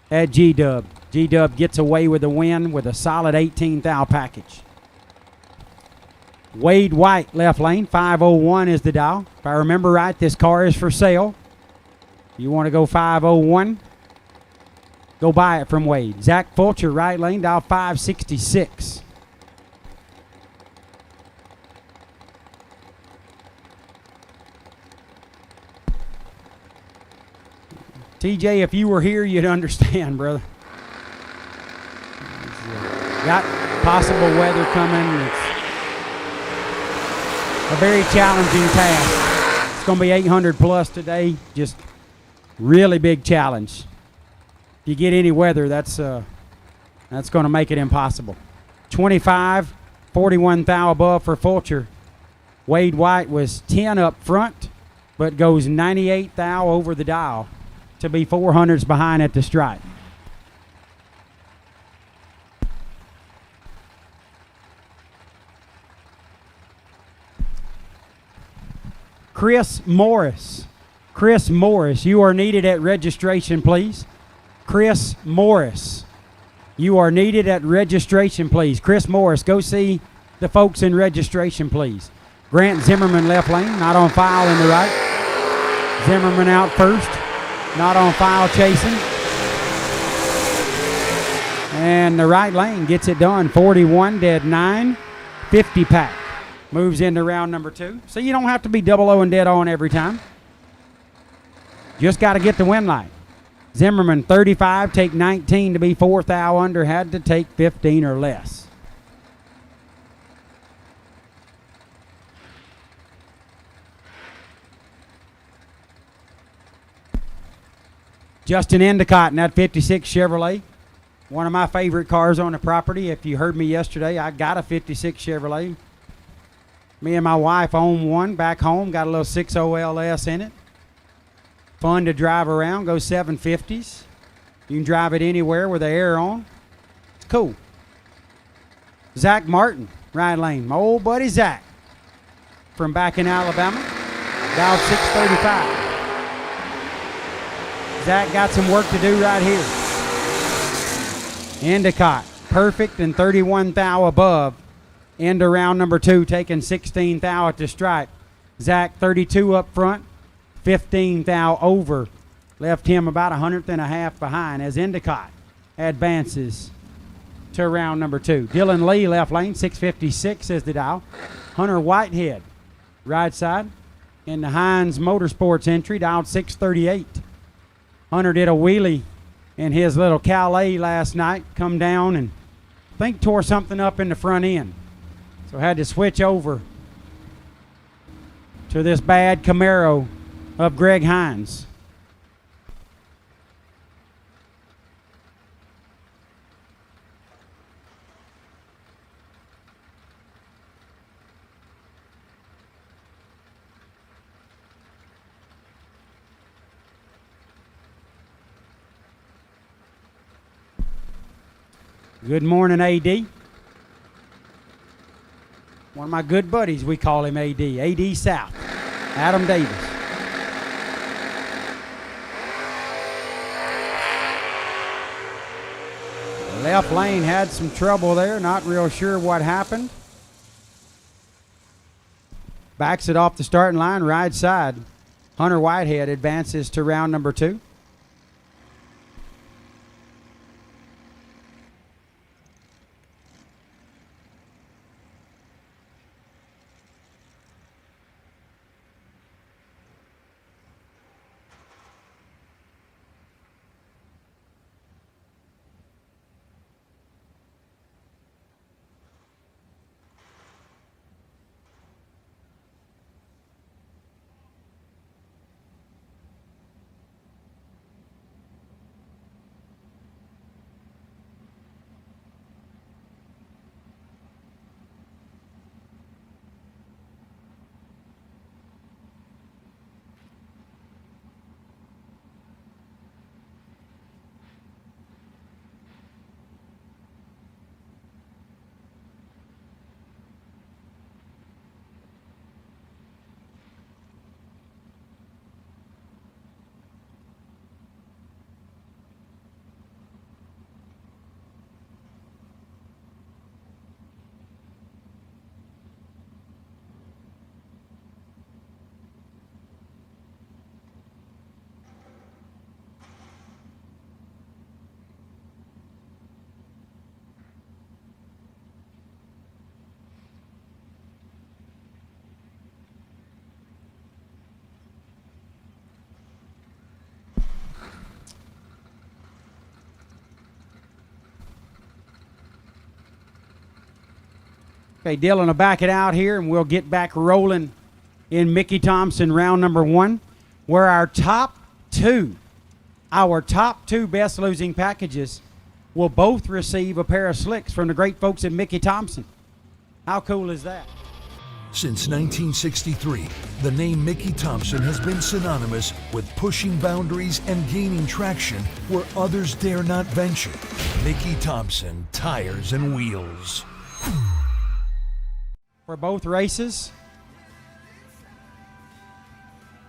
at G-Dub. G-Dub gets away with the win with a solid 18th thou package. Wade White, left lane, 501 is the dial. If I remember right, this car is for sale. You want to go 501, go buy it from Wade. Zach Fulcher, right lane, dial 566. TJ, if you were here, you'd understand, brother. Got possible weather coming. It's a very challenging task. It's going to be 800 plus today. Just really big challenge. If you get any weather, that's going to make it impossible. 25, 41 thou above for Fulcher. Wade White was 10 up front, but goes 98 thou over the dial to be 400s behind at the stripe. Chris Morris. Chris Morris, you are needed at registration, please. Chris Morris, you are needed at registration, please. Chris Morris, go see the folks in registration, please. Grant Zimmerman, left lane, not on file in the right. Zimmerman out first, not on file chasing. And the right lane gets it done. 41 dead 9, 50 pack. Moves into round number 2. So you don't have to be 00 and dead on every time. Just got to get the win light. Zimmerman, 35, take 19 to be 4th thou under. Had to take 15 or less. Justin Endicott in that 56 Chevrolet. One of my favorite cars on the property. If you heard me yesterday, I got a 56 Chevrolet. Me and my wife own one back home. Got a little 60 LS in it. Fun to drive around. Go 750s. You can drive it anywhere with the air on. It's cool. Zach Martin, right lane. My old buddy Zach from back in Alabama. Dialed 635. Zach got some work to do right here. Endicott, perfect and 31 thou above. Into round number 2, taking 16 thou at the stripe. Zach, 32 up front, 15 thou over. Left him about 100th and a half behind as Endicott advances to round number 2. Dylan Lee, left lane, 656 is the dial. Hunter Whitehead, right side. In the Hines Motorsports entry, dialed 638. Hunter did a wheelie in his little Calais last night, come down and I think tore something up in the front end. So had to switch over to this bad Camaro of Greg Hines. Good morning, AD. One of my good buddies, we call him AD. AD South, Adam Davis. Left lane had some trouble there, not real sure what happened. Backs it off the starting line, right side. Hunter Whitehead advances to round number 2. Okay, Dylan will back it out here, and we'll get back rolling in Mickey Thompson round number 1, where our top two best losing packages will both receive a pair of slicks from the great folks at Mickey Thompson. How cool is that? Since 1963, the name Mickey Thompson has been synonymous with pushing boundaries and gaining traction where others dare not venture. Mickey Thompson Tires and Wheels. For both races.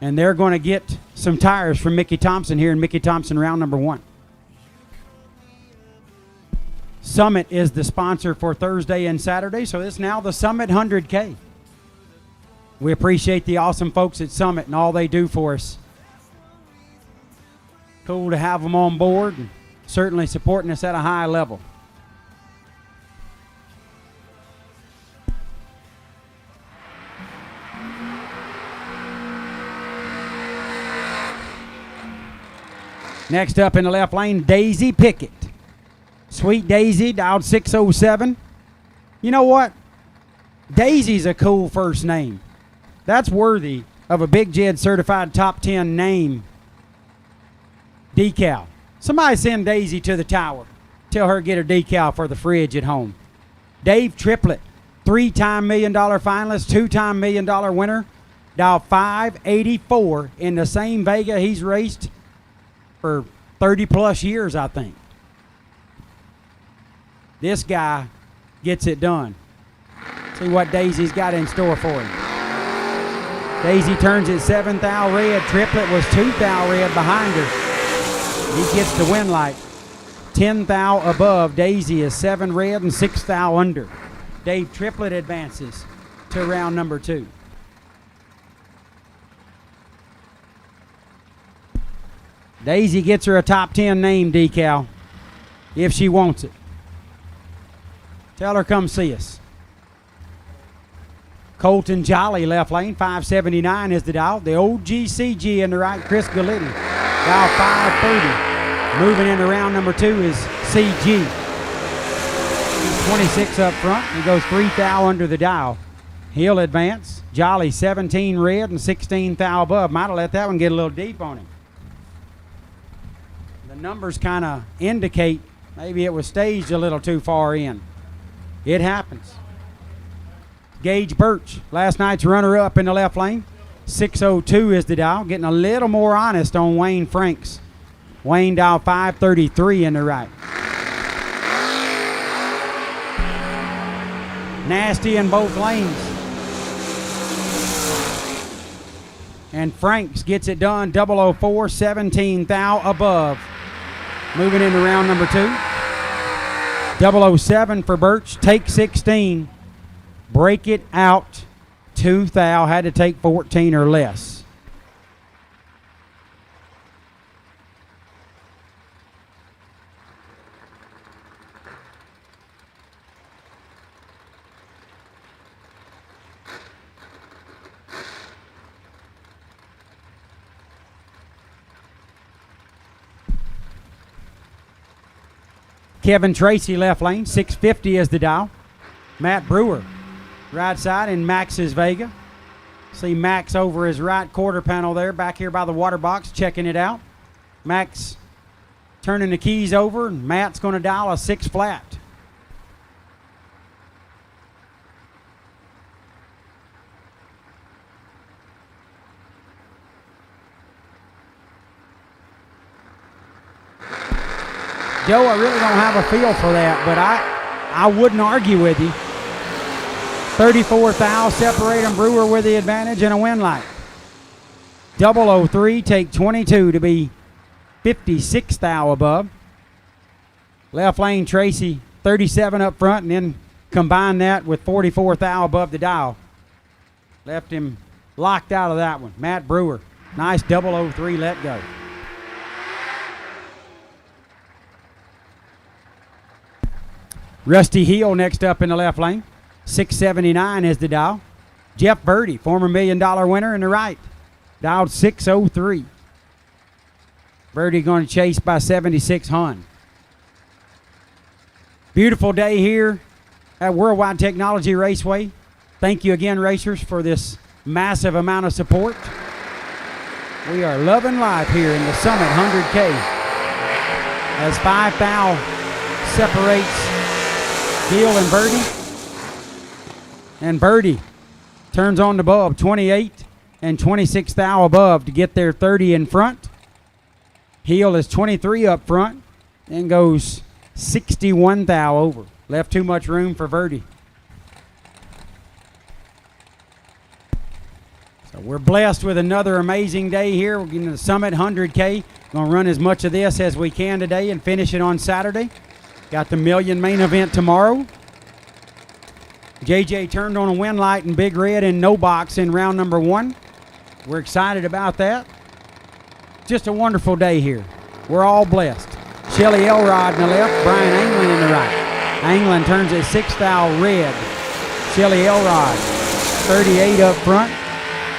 And they're going to get some tires from Mickey Thompson here in Mickey Thompson round number 1. Summit is the sponsor for Thursday and Saturday, so it's now the Summit 100K. We appreciate the awesome folks at Summit and all they do for us. Cool to have them on board and certainly supporting us at a high level. Next up in the left lane, Daisy Pickett. Sweet Daisy, dialed 607. You know what? Daisy's a cool first name. That's worthy of a Big Jed certified top 10 name decal. Somebody send Daisy to the tower. Tell her to get her decal for the fridge at home. Dave Triplett, 3-time $1 million finalist, 2-time $1 million winner. Dial 584 in the same Vega he's raced for 30 plus years, I think. This guy gets it done. See what Daisy's got in store for him. Daisy turns at 7th thou red. Triplet was 2th thou red behind her. He gets the win light. 10 thou above. Daisy is 7 red and 6 thou under. Dave Triplet advances to round number 2. Daisy gets her a top 10 name decal if she wants it. Tell her come see us. Colton Jolly left lane, 579 is the dial. The old GCG in the right, Chris Galletti. Dial 530. Moving into round number 2 is CG. He's 26 up front. He goes 3 thou under the dial. He'll advance. Jolly 17 red and 16 thou above. Might have let that one get a little deep on him. The numbers kind of indicate maybe it was staged a little too far in. It happens. Gage Birch, last night's runner-up in the left lane. 602 is the dial. Getting a little more honest on Wayne Franks. Wayne dial 533 in the right. Nasty in both lanes. And Franks gets it done. 004, 17 thou above. Moving into round number 2. 007 for Birch. Take 16. Break it out. 2 thou. Had to take 14 or less. Kevin Tracy left lane, 650 is the dial. Matt Brewer, right side in Max's Vega. See Max over his right quarter panel there, back here by the water box, checking it out. Max turning the keys over, and Matt's going to dial a 6 flat. Joe, I really don't have a feel for that, but I wouldn't argue with you. 34 thou, separating Brewer with the advantage and a win light. 003, take 22 to be 56 thou above. Left lane Tracy, 37 up front, and then combine that with 44 thou above the dial. Left him locked out of that one. Matt Brewer, nice 003 let go. Rusty Heel next up in the left lane. 679 is the dial. Jeff Birdie, former $1 million winner in the right. Dialed 603. Birdie going to chase by 76 Hun. Beautiful day here at Worldwide Technology Raceway. Thank you again, racers, for this massive amount of support. We are loving life here in the Summit 100K as 5 thou separates Gil and Birdie. And Birdie turns on the bulb, 28 and 26 thou above to get their 30 in front. Heel is 23 up front and goes 61 thou over. Left too much room for Birdie. So we're blessed with another amazing day here. We're getting the Summit 100K. Going to run as much of this as we can today and finish it on Saturday. Got the Million main event tomorrow. JJ turned on a win light in Big Red and no box in round number 1. We're excited about that. Just a wonderful day here. We're all blessed. Shelly Elrod in the left, Brian Anglin in the right. Anglin turns at 6 thou red. Shelly Elrod, 38 up front.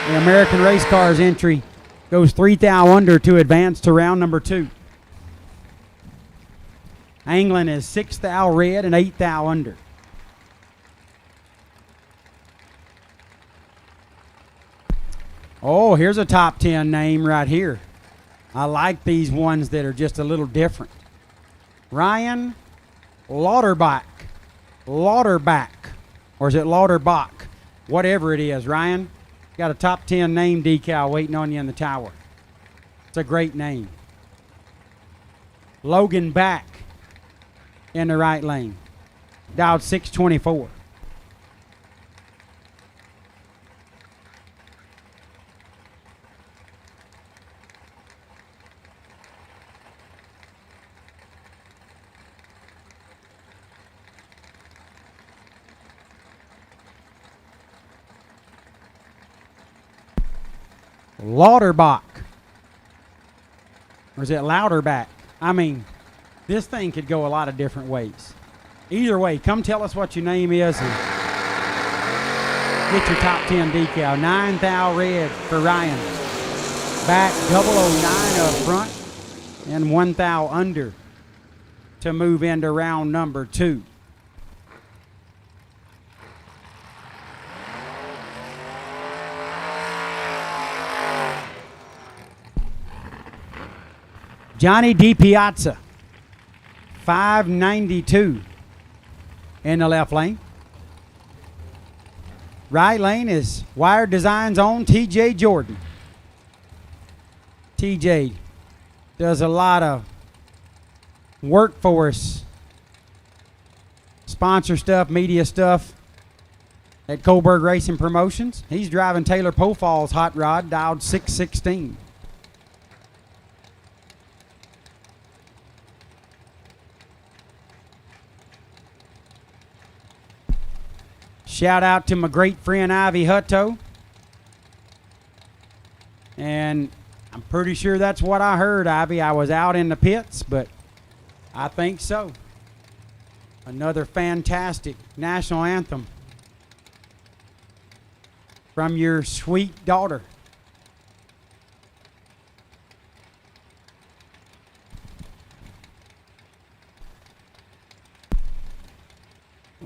The American Race Cars entry goes 3 thou under to advance to round number 2. Anglin is 6 thou red and 8 thou under. Oh, here's a top 10 name right here. I like these ones that are just a little different. Ryan Lauterbach. Lauterbach. Or is it Lauterbach? Whatever it is, Ryan. Got a top 10 name decal waiting on you in the tower. It's a great name. Logan Back in the right lane. Dialed 624. Lauterbach. Or is it Louderback? I mean, this thing could go a lot of different ways. Either way, come tell us what your name is and get your top 10 decal. 9 thou red for Ryan. Back 009 up front and 1 thou under to move into round number 2. Johnny DiPiazza, 592 in the left lane. Right lane is Wired Designs on TJ Jordan. TJ does a lot of work for us. Sponsor stuff, media stuff at Coburg Racing Promotions. He's driving Taylor Pofall's hot rod, dialed 616. Shout out to my great friend Ivy Hutto. And I'm pretty sure that's what I heard, Ivy. I was out in the pits, but I think so. Another fantastic national anthem from your sweet daughter.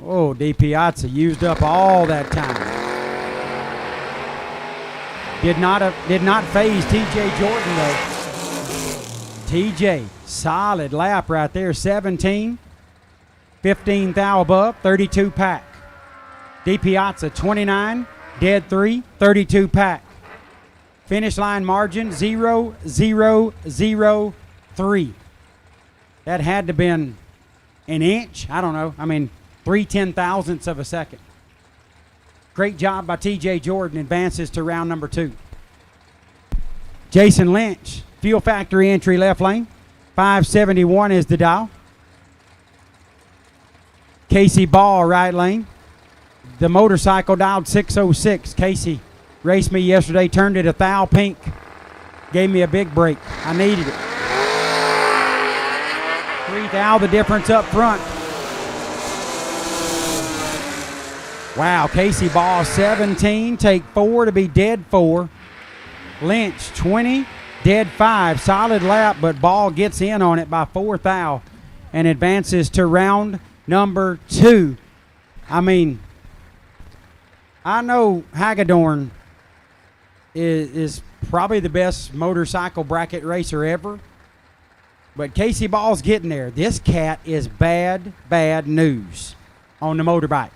Oh, DiPiazza used up all that time. Did not phase TJ Jordan though. TJ, solid lap right there. 17, 15 thou above, 32 pack. DiPiazza 29, dead 3, 32 pack. Finish line margin 0.0003. That had to been an inch. I don't know. I mean, 3/10,000ths of a second. Great job by TJ Jordan. Advances to round number 2. Jason Lynch, Fuel Factory entry left lane. 571 is the dial. Casey Ball right lane. The motorcycle dialed 606. Casey raced me yesterday, turned it a thou pink. Gave me a big break. I needed it. 3 thou the difference up front. Wow, Casey Ball 17, take 4 to be dead 4. Lynch 20, dead 5. Solid lap, but Ball gets in on it by 4 thou and advances to round number 2. I mean, I know Hagedorn is probably the best motorcycle bracket racer ever, but Casey Ball's getting there. This cat is bad, bad news on the motorbike.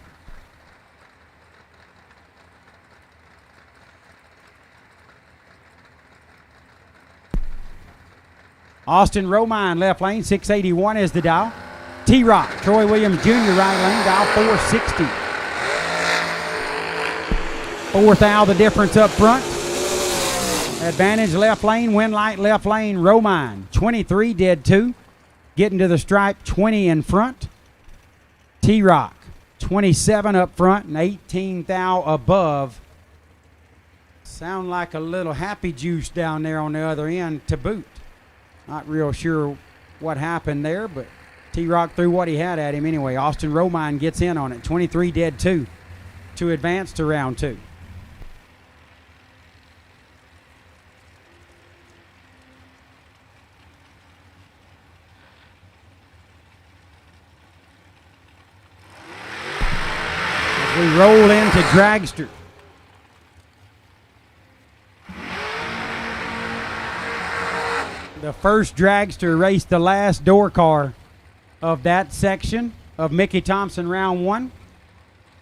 Austin Romine, left lane, 681 is the dial. T-Rock, Troy Williams Jr., right lane, dial 460. Fourth out, the difference up front. Advantage left lane, win light left lane, Romine. 23 dead 2. Getting to the stripe, 20 in front. T-Rock, 27 up front and 18 thou above. Sound like a little happy juice down there on the other end to boot. Not real sure what happened there, but T-Rock threw what he had at him anyway. Austin Romine gets in on it. 23 dead 2 to advance to round 2. As we roll into Dragster. The first dragster raced the last door car of that section of Mickey Thompson round 1.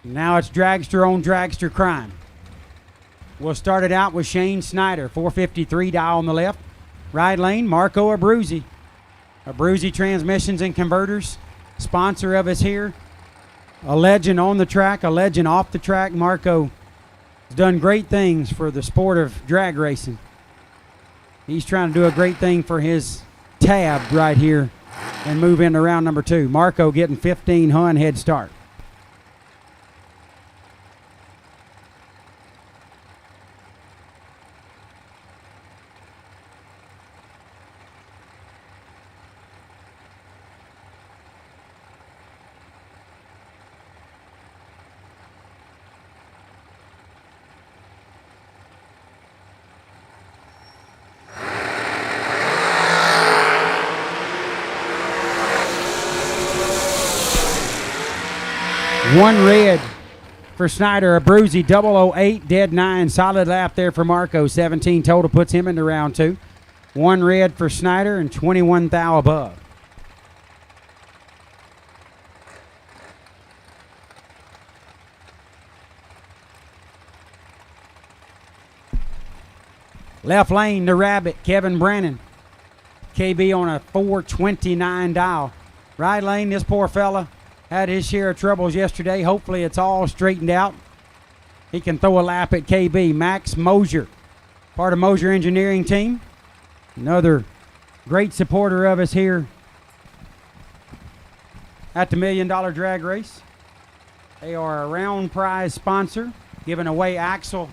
Now it's dragster on dragster crime. We'll start it out with Shane Snyder, 453 dial on the left. Right lane, Marco Abruzzi. Abruzzi Transmissions and Converters, sponsor of us here. A legend on the track, a legend off the track. Marco has done great things for the sport of drag racing. He's trying to do a great thing for his tab right here and move into round number 2. Marco getting 15 Hun head start. One red for Snyder, Abruzzi, 008, dead 9. Solid lap there for Marco. 17 total puts him into round 2. One red for Snyder and 21 thou above. Left lane, the Rabbit, Kevin Brannon. KB on a 429 dial. Right lane, this poor fella had his share of troubles yesterday. Hopefully it's all straightened out. He can throw a lap at KB. Max Mosier, part of Mosier Engineering Team. Another great supporter of us here at the $1 Million Drag Race. They are a round prize sponsor, giving away axle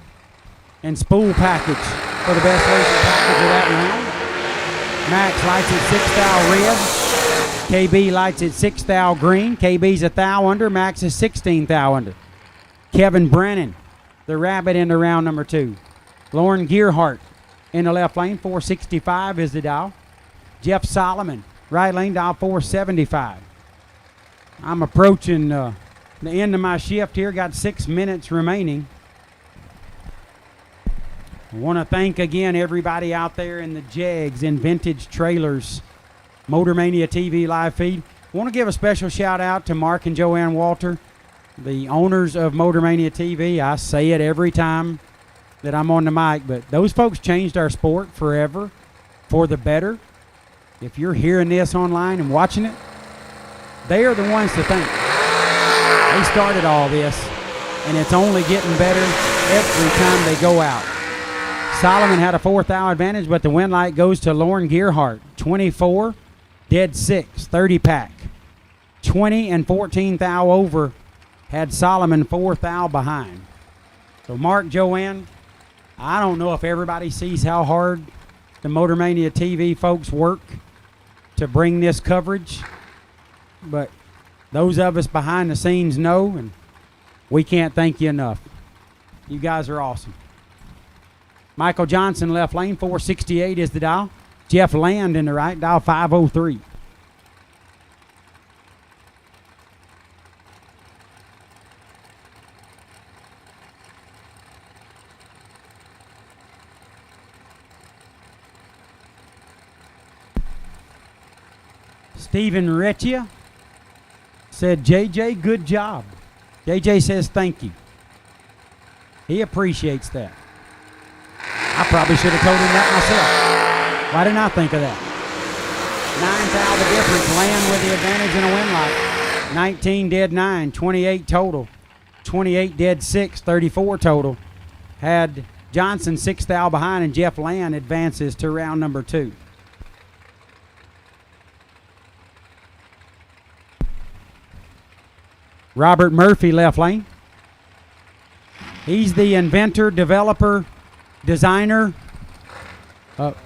and spool package for the best racing package of that round. Max lights at 6 thou red. KB lights at 6 thou green. KB's a thou under. Max is 16 thou under. Kevin Brannon, the Rabbit, into round number 2. Lauren Gearhart in the left lane, 465 is the dial. Jeff Solomon, right lane, dial 475. I'm approaching the end of my shift here. Got 6 minutes remaining. I want to thank again everybody out there in the jegs and vintage trailers Motor Mania TV live feed. I want to give a special shout out to Mark and Joanne Walter, the owners of Motor Mania TV. I say it every time that I'm on the mic, but those folks changed our sport forever for the better. If you're hearing this online and watching it, they are the ones to thank. They started all this, and it's only getting better every time they go out. Solomon had a 4th thou advantage, but the win light goes to Lauren Gearhart. 24, dead 6, 30 pack. 20 and 14 thou over had Solomon 4 thou behind. So Mark, Joanne, I don't know if everybody sees how hard the Motor Mania TV folks work to bring this coverage, but those of us behind the scenes know, and we can't thank you enough. You guys are awesome. Michael Johnson, left lane, 468 is the dial. Jeff Land in the right, dial 503. Stephen Recchia said, JJ, good job. JJ says thank you. He appreciates that. I probably should have told him that myself. Why didn't I think of that? 9 the difference. Land with the advantage in a win light. 19 dead 9, 28 total. 28 dead 6, 34 total. Had Johnson 6 thou behind, and Jeff Land advances to round number 2. Robert Murphy left lane. He's the inventor, developer, designer of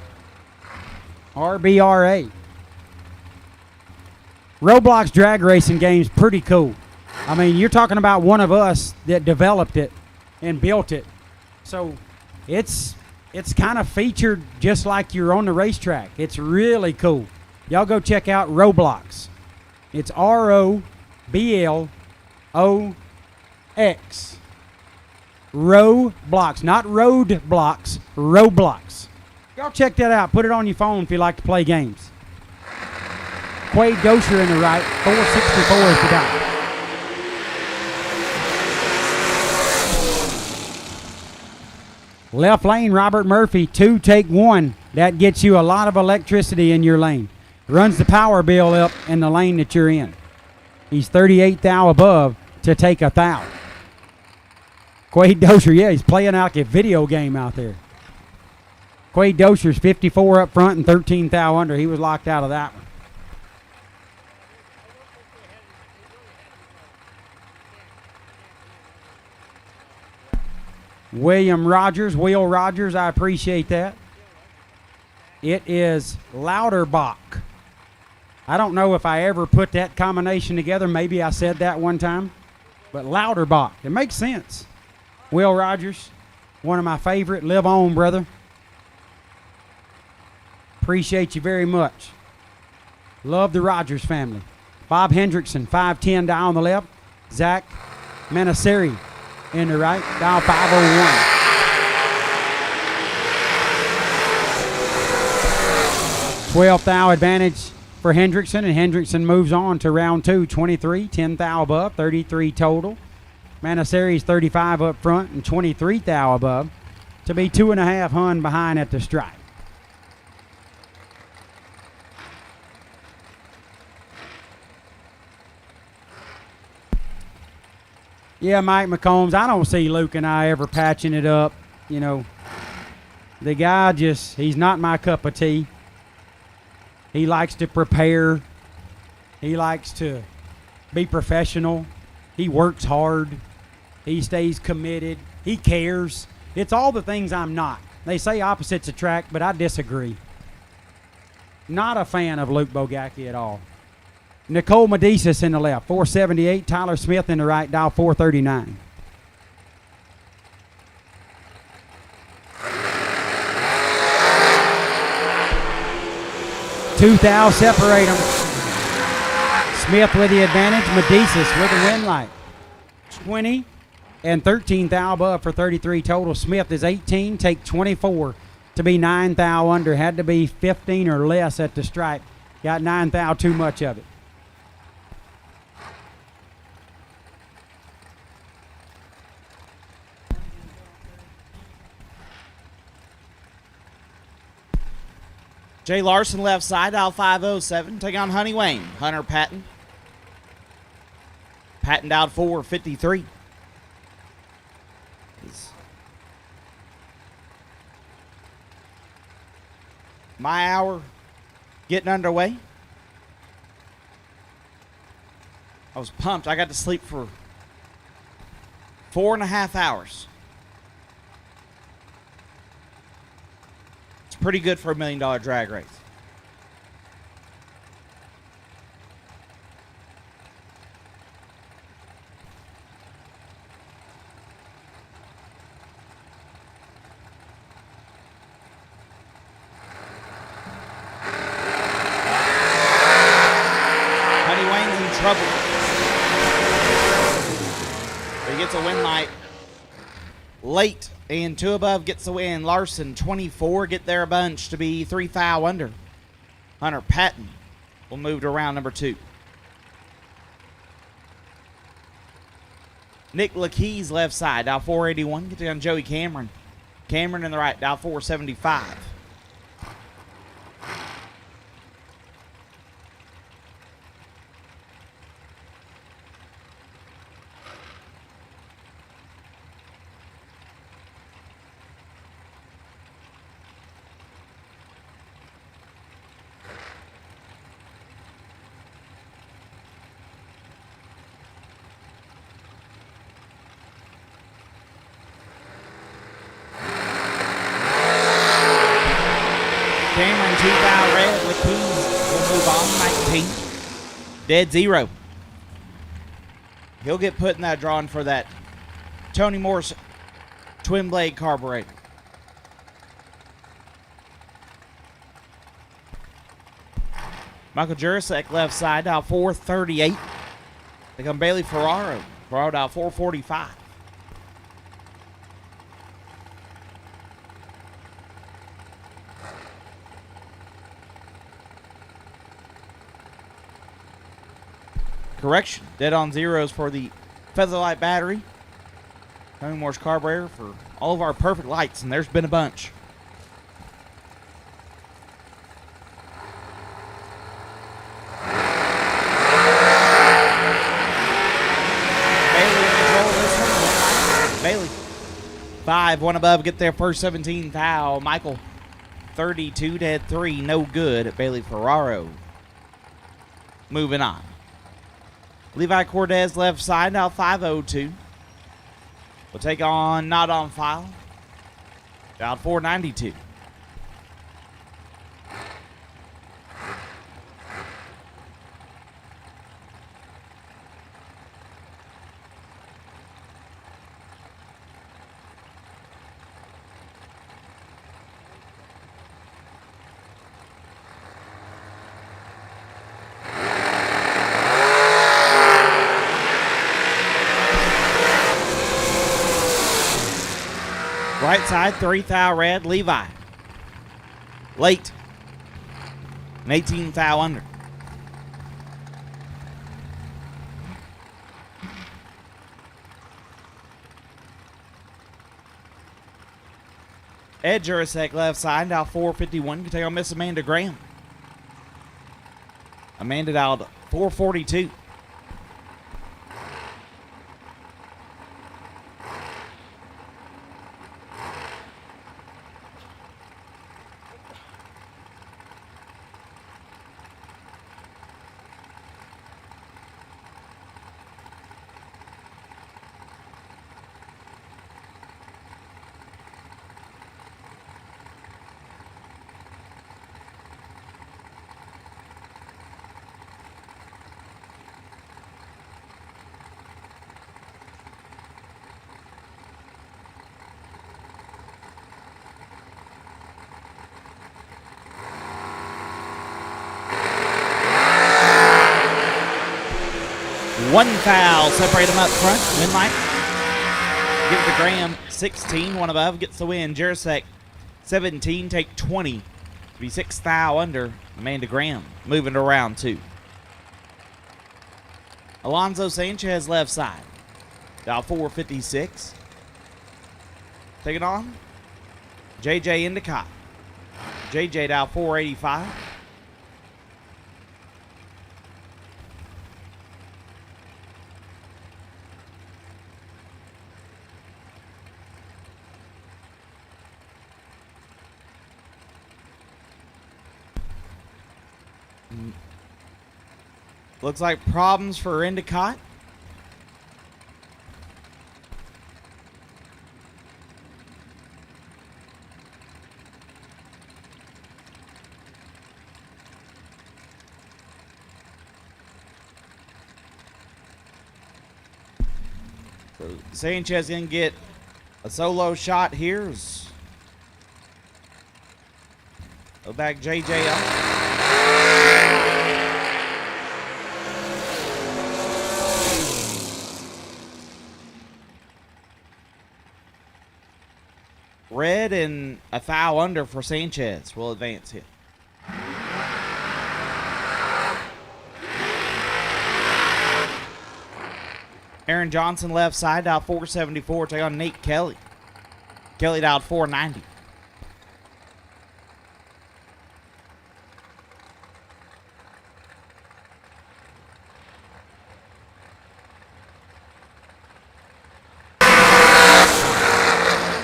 RBRA. Roblox drag racing game's pretty cool. I mean, you're talking about one of us that developed it and built it. So it's kind of featured just like you're on the racetrack. It's really cool. Y'all go check out Roblox. It's ROBLOX. Roblox, not roadblocks, Roblox. Y'all check that out. Put it on your phone if you like to play games. Quade Gosher in the right, 464 is the guy. Left lane, Robert Murphy, 2 take 1. That gets you a lot of electricity in your lane. Runs the power bill up in the lane that you're in. He's 38 thou above to take a thou. Quade Dosher, yeah, he's playing like a video game out there. Quade Dosher's 54 up front and 13 thou under. He was locked out of that one. William Rogers, Will Rogers, I appreciate that. It is Louderbach. I don't know if I ever put that combination together. Maybe I said that one time. But Louderbach, it makes sense. Will Rogers, one of my favorite. Live on, brother. Appreciate you very much. Love the Rogers family. Bob Hendrickson, 510 down on the left. Zach Manaseri in the right, dial 501. 12 thou advantage for Hendrickson, and Hendrickson moves on to round 2, 23, 10 thou above, 33 total. Manaseri's 35 up front and 23 thou above to be 2.5 hun behind at the stripe. Yeah, Mike McCombs, I don't see Luke and I ever patching it up. You know, the guy just, he's not my cup of tea. He likes to prepare. He likes to be professional. He works hard. He stays committed. He cares. It's all the things I'm not. They say opposites attract, but I disagree. Not a fan of Luke Bogacki at all. Nicole Medicis in the left, 478. Tyler Smith in the right, dial 439. Two thou separate them. Smith with the advantage. Medicis with the win light. 20 and 13 thou above for 33 total. Smith is 18, take 24 to be 9 thou under. Had to be 15 or less at the stripe. Got 9 thou too much of it. Jay Larson left side, dial 507. Take on Honey Wayne. Hunter Patton. Patton dialed 453. My hour getting underway. I was pumped. I got to sleep for 4.5 hours. It's pretty good for $1 million drag race. Trouble. He gets a win light late, and 2 above gets the win. Larson 24 get there a bunch to be 3 thou under. Hunter Patton We'll move to round number 2. Nick Lakeys left side, dial 481. Get down Joey Cameron. Cameron in the right, dial 475. Cameron 2 foul red with Keys. We'll move on. 19. Dead 0. He'll get put in that drawing for that Tony Morse twin blade carburetor. Michael Jurasek left side, dial 438. They come Bailey Ferraro. Ferraro dial 445. Correction, dead on zeros for the Featherlight battery. Tony Morse carburetor for all of our perfect lights, and there's been a bunch. Bailey in control of this one. Bailey, 5, 1 above, get their first 17 foul. Michael, 32, dead 3, no good at Bailey Ferraro. Moving on. Levi Cortez left side, now 502. We'll take on Not On File. Down 492. Right side, 3 foul red, Levi. Late. An 18 foul under. Ed Jurasek left side, dial 451. Can take on Miss Amanda Graham. Amanda dialed 442. One foul, separate them up front. Win light. Give it to Graham, 16, 1 above, gets the win. Jurasek, 17, take 20. To be 6 foul under. Amanda Graham moving to round 2. Alonzo Sanchez left side. Dial 456. Take it on. JJ Endicott. JJ dial 485. Looks like problems for Endicott. So Sanchez can get a solo shot here. Go back JJ up. Red and a foul under for Sanchez will advance here. Aaron Johnson left side, dialed 474. Take on Nate Kelly. Kelly dialed 490.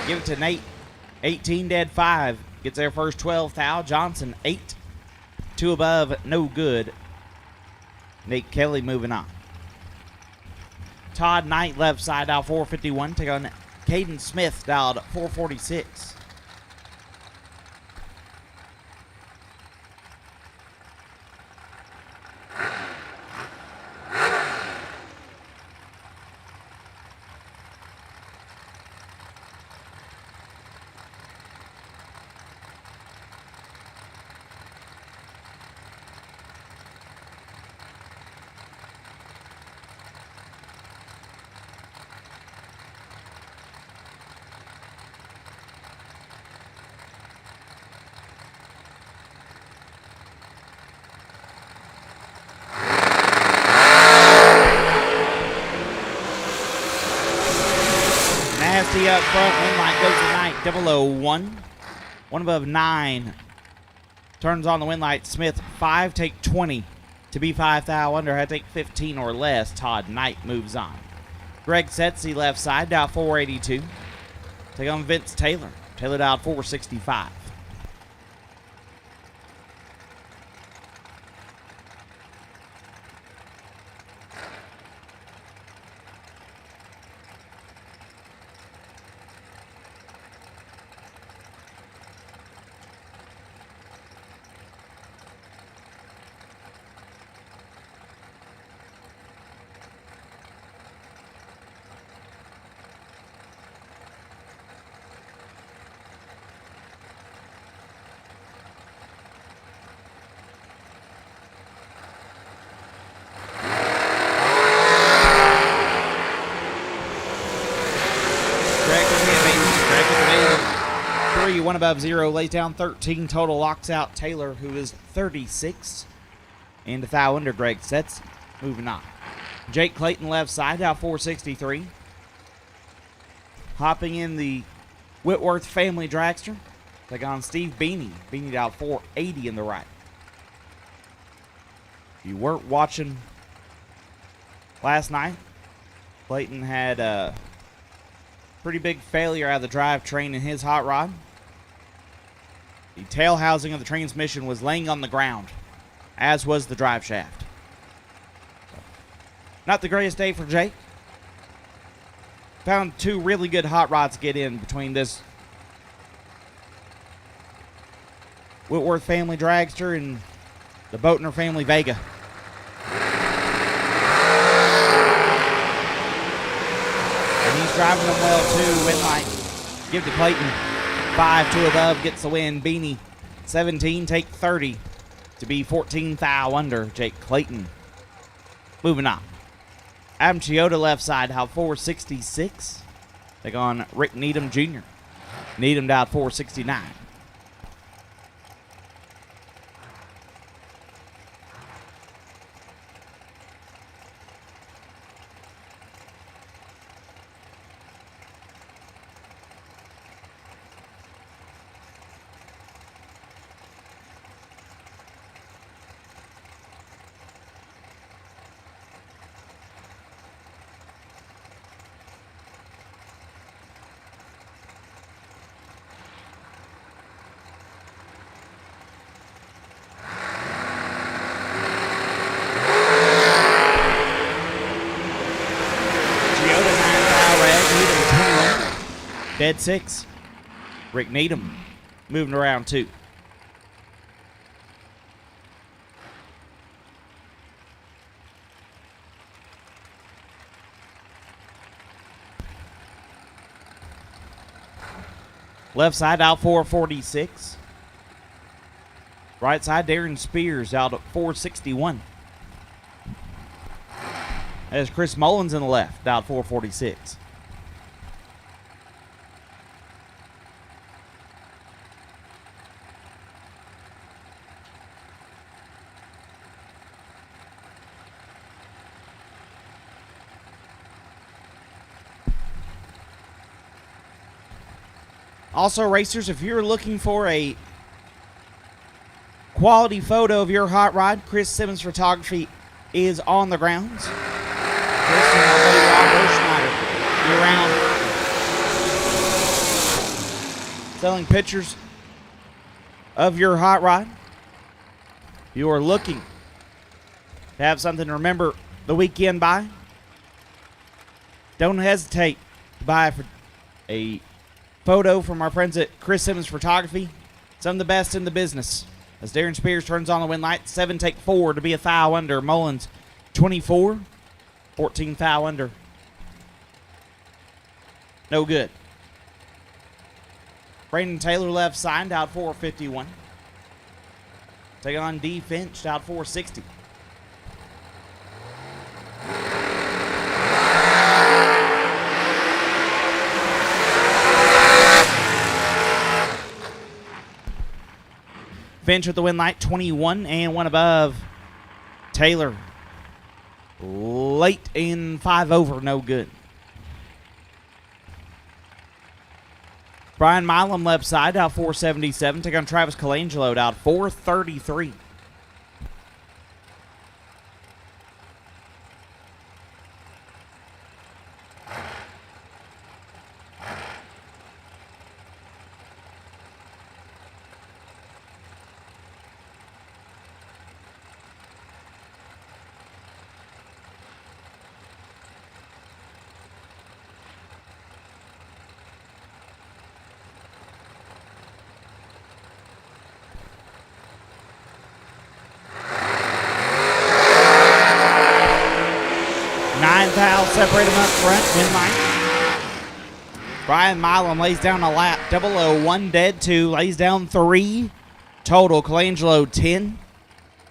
Give it to Nate. 18 dead 5. Gets their first 12 thou. Johnson 8. 2 above, no good. Nate Kelly moving on. Todd Knight left side, dial 451. Take on Caden Smith, dialed 446. Nasty up front. Win line goes to Knight. 001. 1 above 9. Turns on the win light. Smith 5. Take 20. To be 5 thou under. Had to take 15 or less. Todd Knight moves on. Greg Setzi left side. Dial 482. Take on Vince Taylor. Taylor dialed 465. One above 0, lays down 13 total, locks out Taylor, who is 36. And a thou under Greg Setz. Moving on. Jake Clayton left side, dial 463. Hopping in the Whitworth family dragster. Take on Steve Beanie. Beanie dial 480 in the right. If you weren't watching last night, Clayton had a pretty big failure out of the drivetrain in his hot rod. The tail housing of the transmission was laying on the ground, as was the drive shaft. Not the greatest day for Jake. Found 2 really good hot rods get in between this Whitworth family dragster and the Boatner family Vega. And he's driving them well too. Win light. Give to Clayton. 5, 2 above, gets the win. Beanie, 17, take 30 to be 14 thou under. Jake Clayton. Moving on. Adam Chioda left side, dialed 466. Take on Rick Needham Jr. Needham dialed 469. Dead 6. Rick Needham moving around 2. Left side, dial 446. Right side, Darren Spears out at 461. There's Chris Mullins in the left, dialed 446. Also, racers, if you're looking for a quality photo of your hot rod, Chris Simmons Photography is on the grounds. Chris and our buddy Rob Hirschneider year round, selling pictures of your hot rod. If you are looking to have something to remember the weekend by, don't hesitate to buy a photo from our friends at Chris Simmons Photography. Some of the best in the business. As Darren Spears turns on the win light, 7 take 4 to be a foul under. Mullins 24, 14 foul under. No good. Brandon Taylor left side out 451. Taking on D Finch out 460. Finch with the win light, 21 and 1 above. Taylor late in 5 over, no good. Brian Milam left side out 477. Take on Travis Colangelo out 433. Separate him up front, win line. Brian Milam lays down a lap. 001 dead 2, lays down 3. Total, Colangelo 10.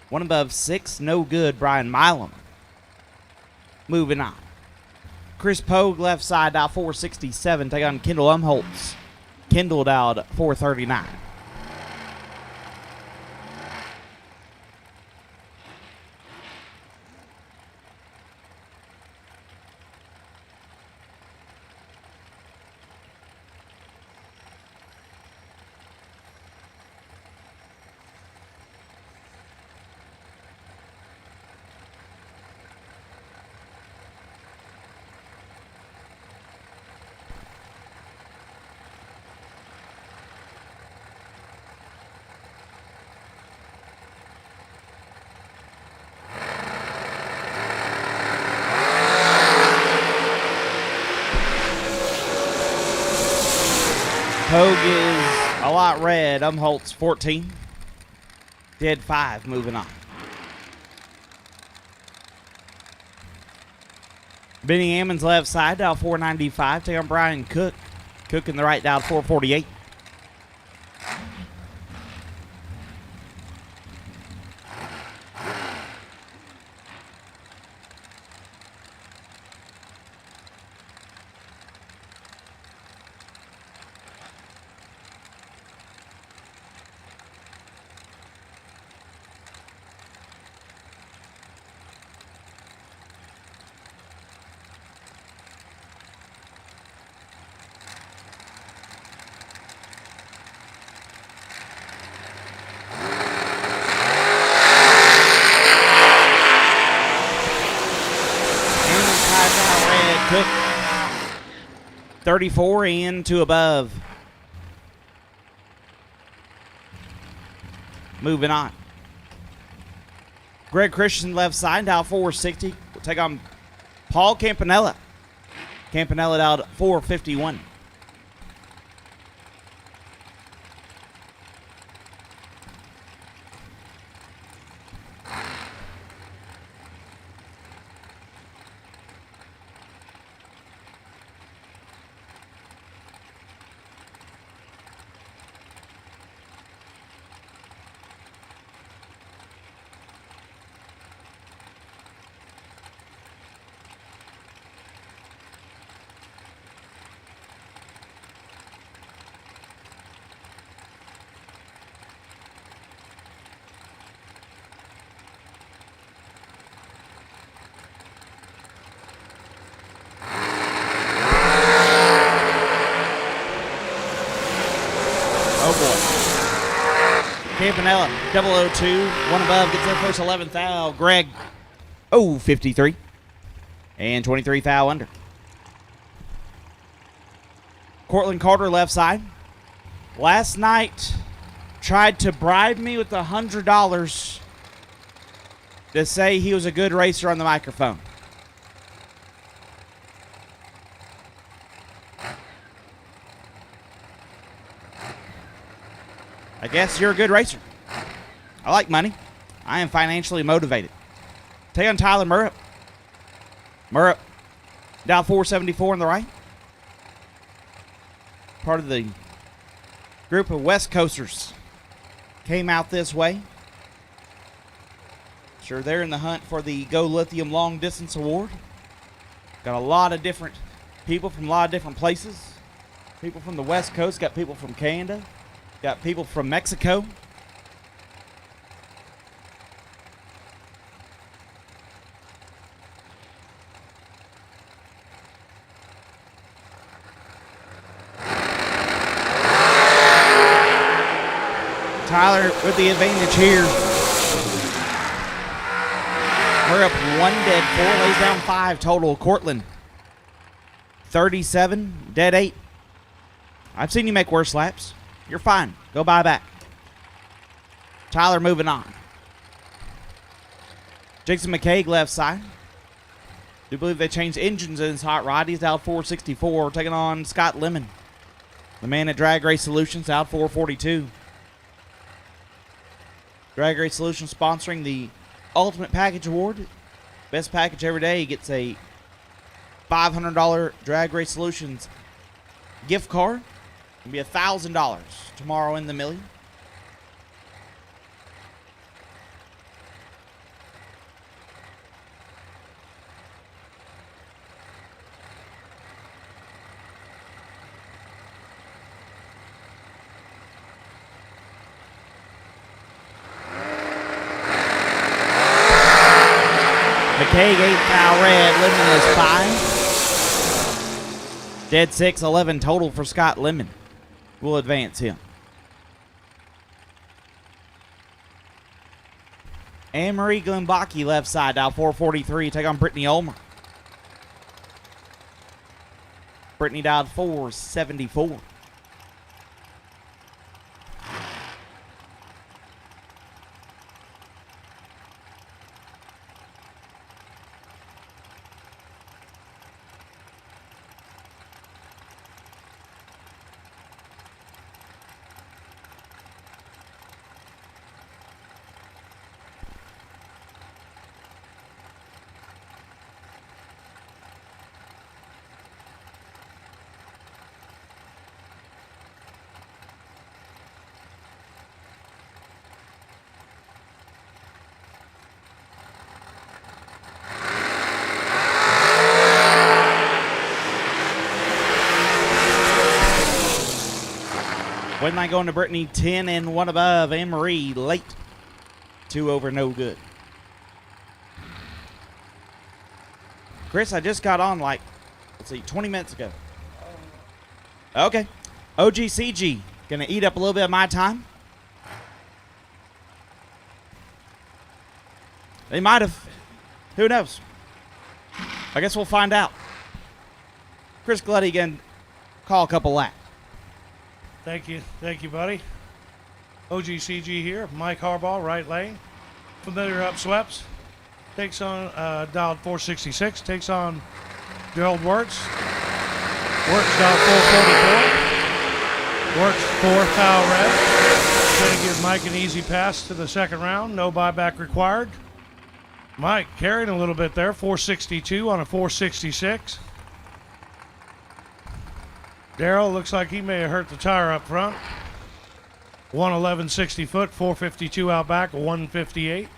1 above 6, no good. Brian Milam. Moving on. Chris Pogue left side out 467. Take on Kendall Umholtz. Kendall out 439. Pogue is a lot red. Umholtz 14. Dead 5. Moving on. Benny Ammons left side, dial 495. Take on Brian Cook. Cook in the right, dial 448. Cook 34 and 2 above. Moving on. Greg Christian left side, dial 460. We'll take on Paul Campanella. Campanella out 451. Campanella, 002, one above, gets their first 11th foul. Greg, 53. And 23 foul under. Cortland Carter, left side. Last night, tried to bribe me with $100 to say he was a good racer on the microphone. I guess you're a good racer. I like money. I am financially motivated. Take on Tyler Murrup. Murrup, down 474 on the right. Part of the group of West Coasters came out this way. Sure, they're in the hunt for the Go Lithium Long Distance Award. Got a lot of different people from a lot of different places. People from the West Coast, got people from Canada, got people from Mexico. Tyler with the advantage here. We're up 1 dead 4, lays down 5 total. Cortland, 37, dead 8. I've seen you make worse laps. You're fine. Go buy back. Tyler moving on. Jason McCaig, left side. Do believe they changed engines in his hot rod. He's out 464, taking on Scott Lemon, the man at Drag Race Solutions, out 442. Drag Race Solutions sponsoring the Ultimate Package Award. Best package every day gets a $500 Drag Race Solutions gift card. It'll be $1,000 tomorrow in the million. McCaig, 8 foul red, Lemon is 5. Dead 6, 11 total for Scott Lemon. We'll advance him. Anne-Marie Glenbach, left side, down 443, take on Brittany Ulmer. Brittany dialed 474. Win line going to Brittany, 10 and 1 above. Anne-Marie late. 2 over, no good. Chris, I just got on like, 20 minutes ago. Okay. OGCG, gonna eat up a little bit of my time. They might have. Who knows? I guess we'll find out. Chris Glutty can call a couple laps. Thank you, buddy. OGCG here, Mike Harbaugh, right lane. Familiar upsweeps. Takes on dialed 466. Takes on Gerald Wertz. Wertz dialed 444. Wertz 4 foul red. Going to give Mike an easy pass to the second round. No buyback required. Mike carrying a little bit there. 462 on a 466. Darrell looks like he may have hurt the tire up front. 111 60 foot, 452 out back, 158.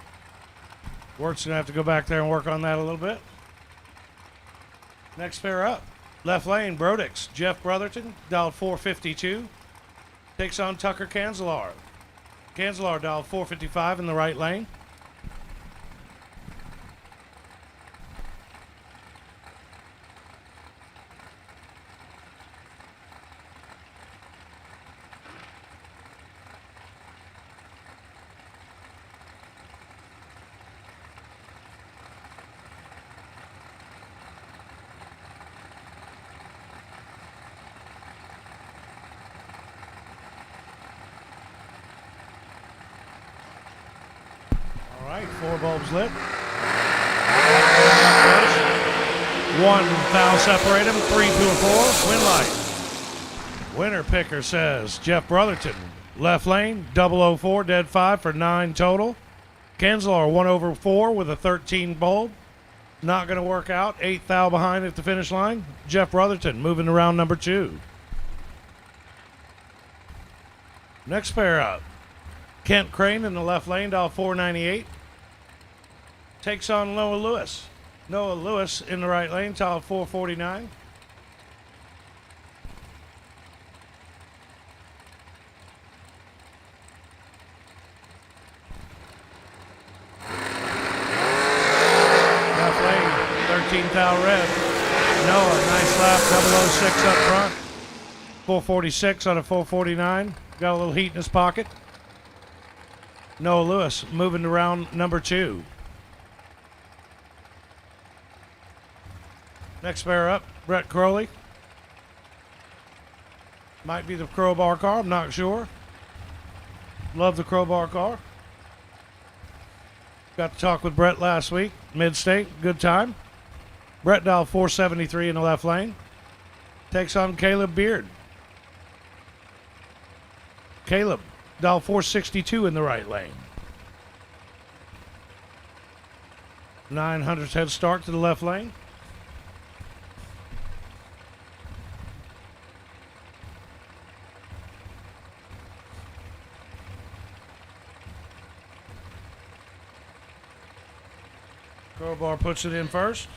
Wert's going to have to go back there and work on that a little bit. Next pair up. Left lane, Brodix. Jeff Brotherton, dialed 452. Takes on Tucker Canzelar. Canzelar dialed 455 in the right lane. right, 4 bulbs lit. One foul separate them, 3 to a 4, win light. Winner picker says Jeff Brotherton. Left lane, 004, dead 5 for 9 total. Kenslar 1/4 with a 13 bulb. Not going to work out. 8 thou behind at the finish line. Jeff Brotherton moving to round number 2. Next pair up. Kent Crane in the left lane, dial 498. Takes on Noah Lewis. Noah Lewis in the right lane, dial 449. Left lane, 13 thou red. Noah, nice lap, 006 up front. 446 on a 449. Got a little heat in his pocket. Noah Lewis moving to round number 2. Next pair up, Brett Crowley. Might be the crowbar car, I'm not sure. Love the crowbar car. Got to talk with Brett last week, mid-state, good time. Brett dial 473 in the left lane. Takes on Caleb Beard. Caleb, dial 462 in the right lane. 900's head start to the left lane. Crowbar puts it in first.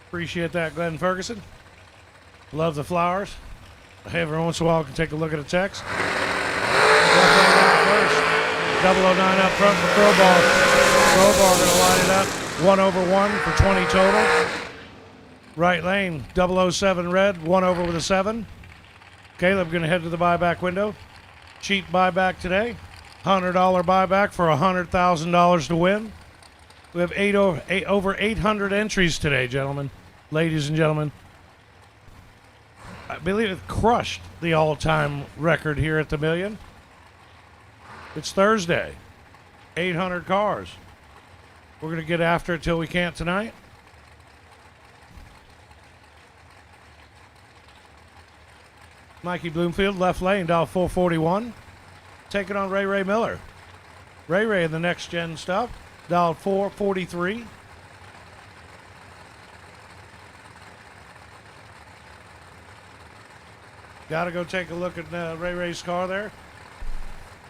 Appreciate that, Glenn Ferguson. Love the flowers. Every once in a while I can take a look at a text. First. 009 up front for Crowbar. Crowbar going to line it up. 1/1 for 20 total. Right lane, 007 red, 1 over with a 7. Caleb going to head to the buyback window. Cheap buyback today. $100 buyback for $100,000 to win. We have over 800 entries today, gentlemen. Ladies and gentlemen. I believe it crushed the all-time record here at the Million. It's Thursday. 800 cars. We're going to get after it till we can't tonight. Mikey Bloomfield, left lane, dial 441. Taking on Ray Miller. Ray in the next gen stuff, dial 443. Got to go take a look at Ray's car there.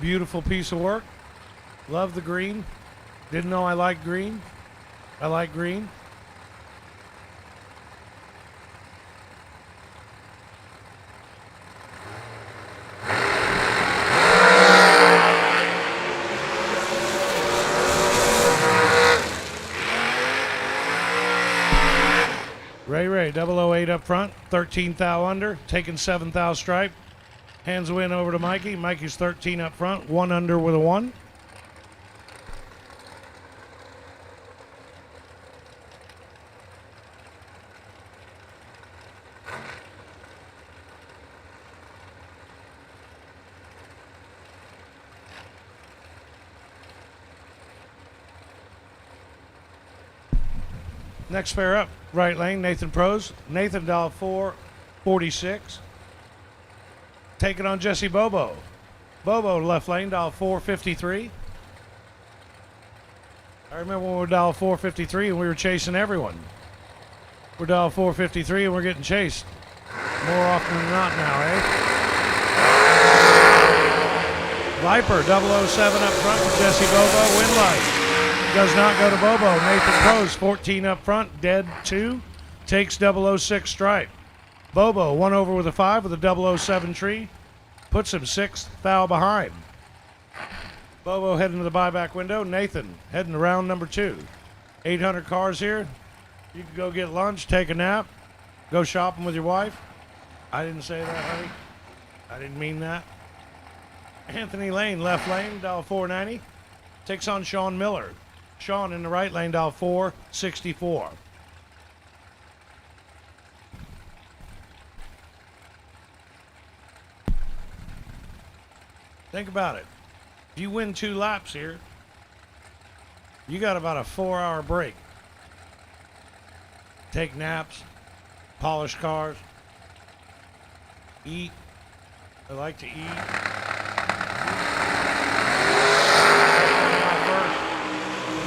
Beautiful piece of work. Love the green. Didn't know I liked green. I like green. Ray, 008 up front, 13 thou under, taking 7 thou stripe. Hands the win over to Mikey. Mikey's 13 up front, 1 under with a 1. Next pair up, right lane, Nathan Pros. Nathan dial 446. Taking on Jesse Bobo. Bobo left lane, dial 453. I remember when we were dial 453 and we were chasing everyone. We're dial 453 and we're getting chased. More often than not now, eh? Viper, 007 up front with Jesse Bobo, win light. Does not go to Bobo. Nathan Pros, 14 up front, dead 2. Takes 006 stripe. Bobo, 1 over with a 5 with a 007 tree. Puts him 6 thou behind. Bobo heading to the buyback window. Nathan heading to round number 2. 800 cars here. You can go get lunch, take a nap, go shopping with your wife. I didn't say that, honey. I didn't mean that. Anthony Lane, left lane, dial 490. Takes on Sean Miller. Sean in the right lane, dial 464. Think about it. If you win 2 laps here, you got about a 4-hour break. Take naps, polish cars, eat. I like to eat.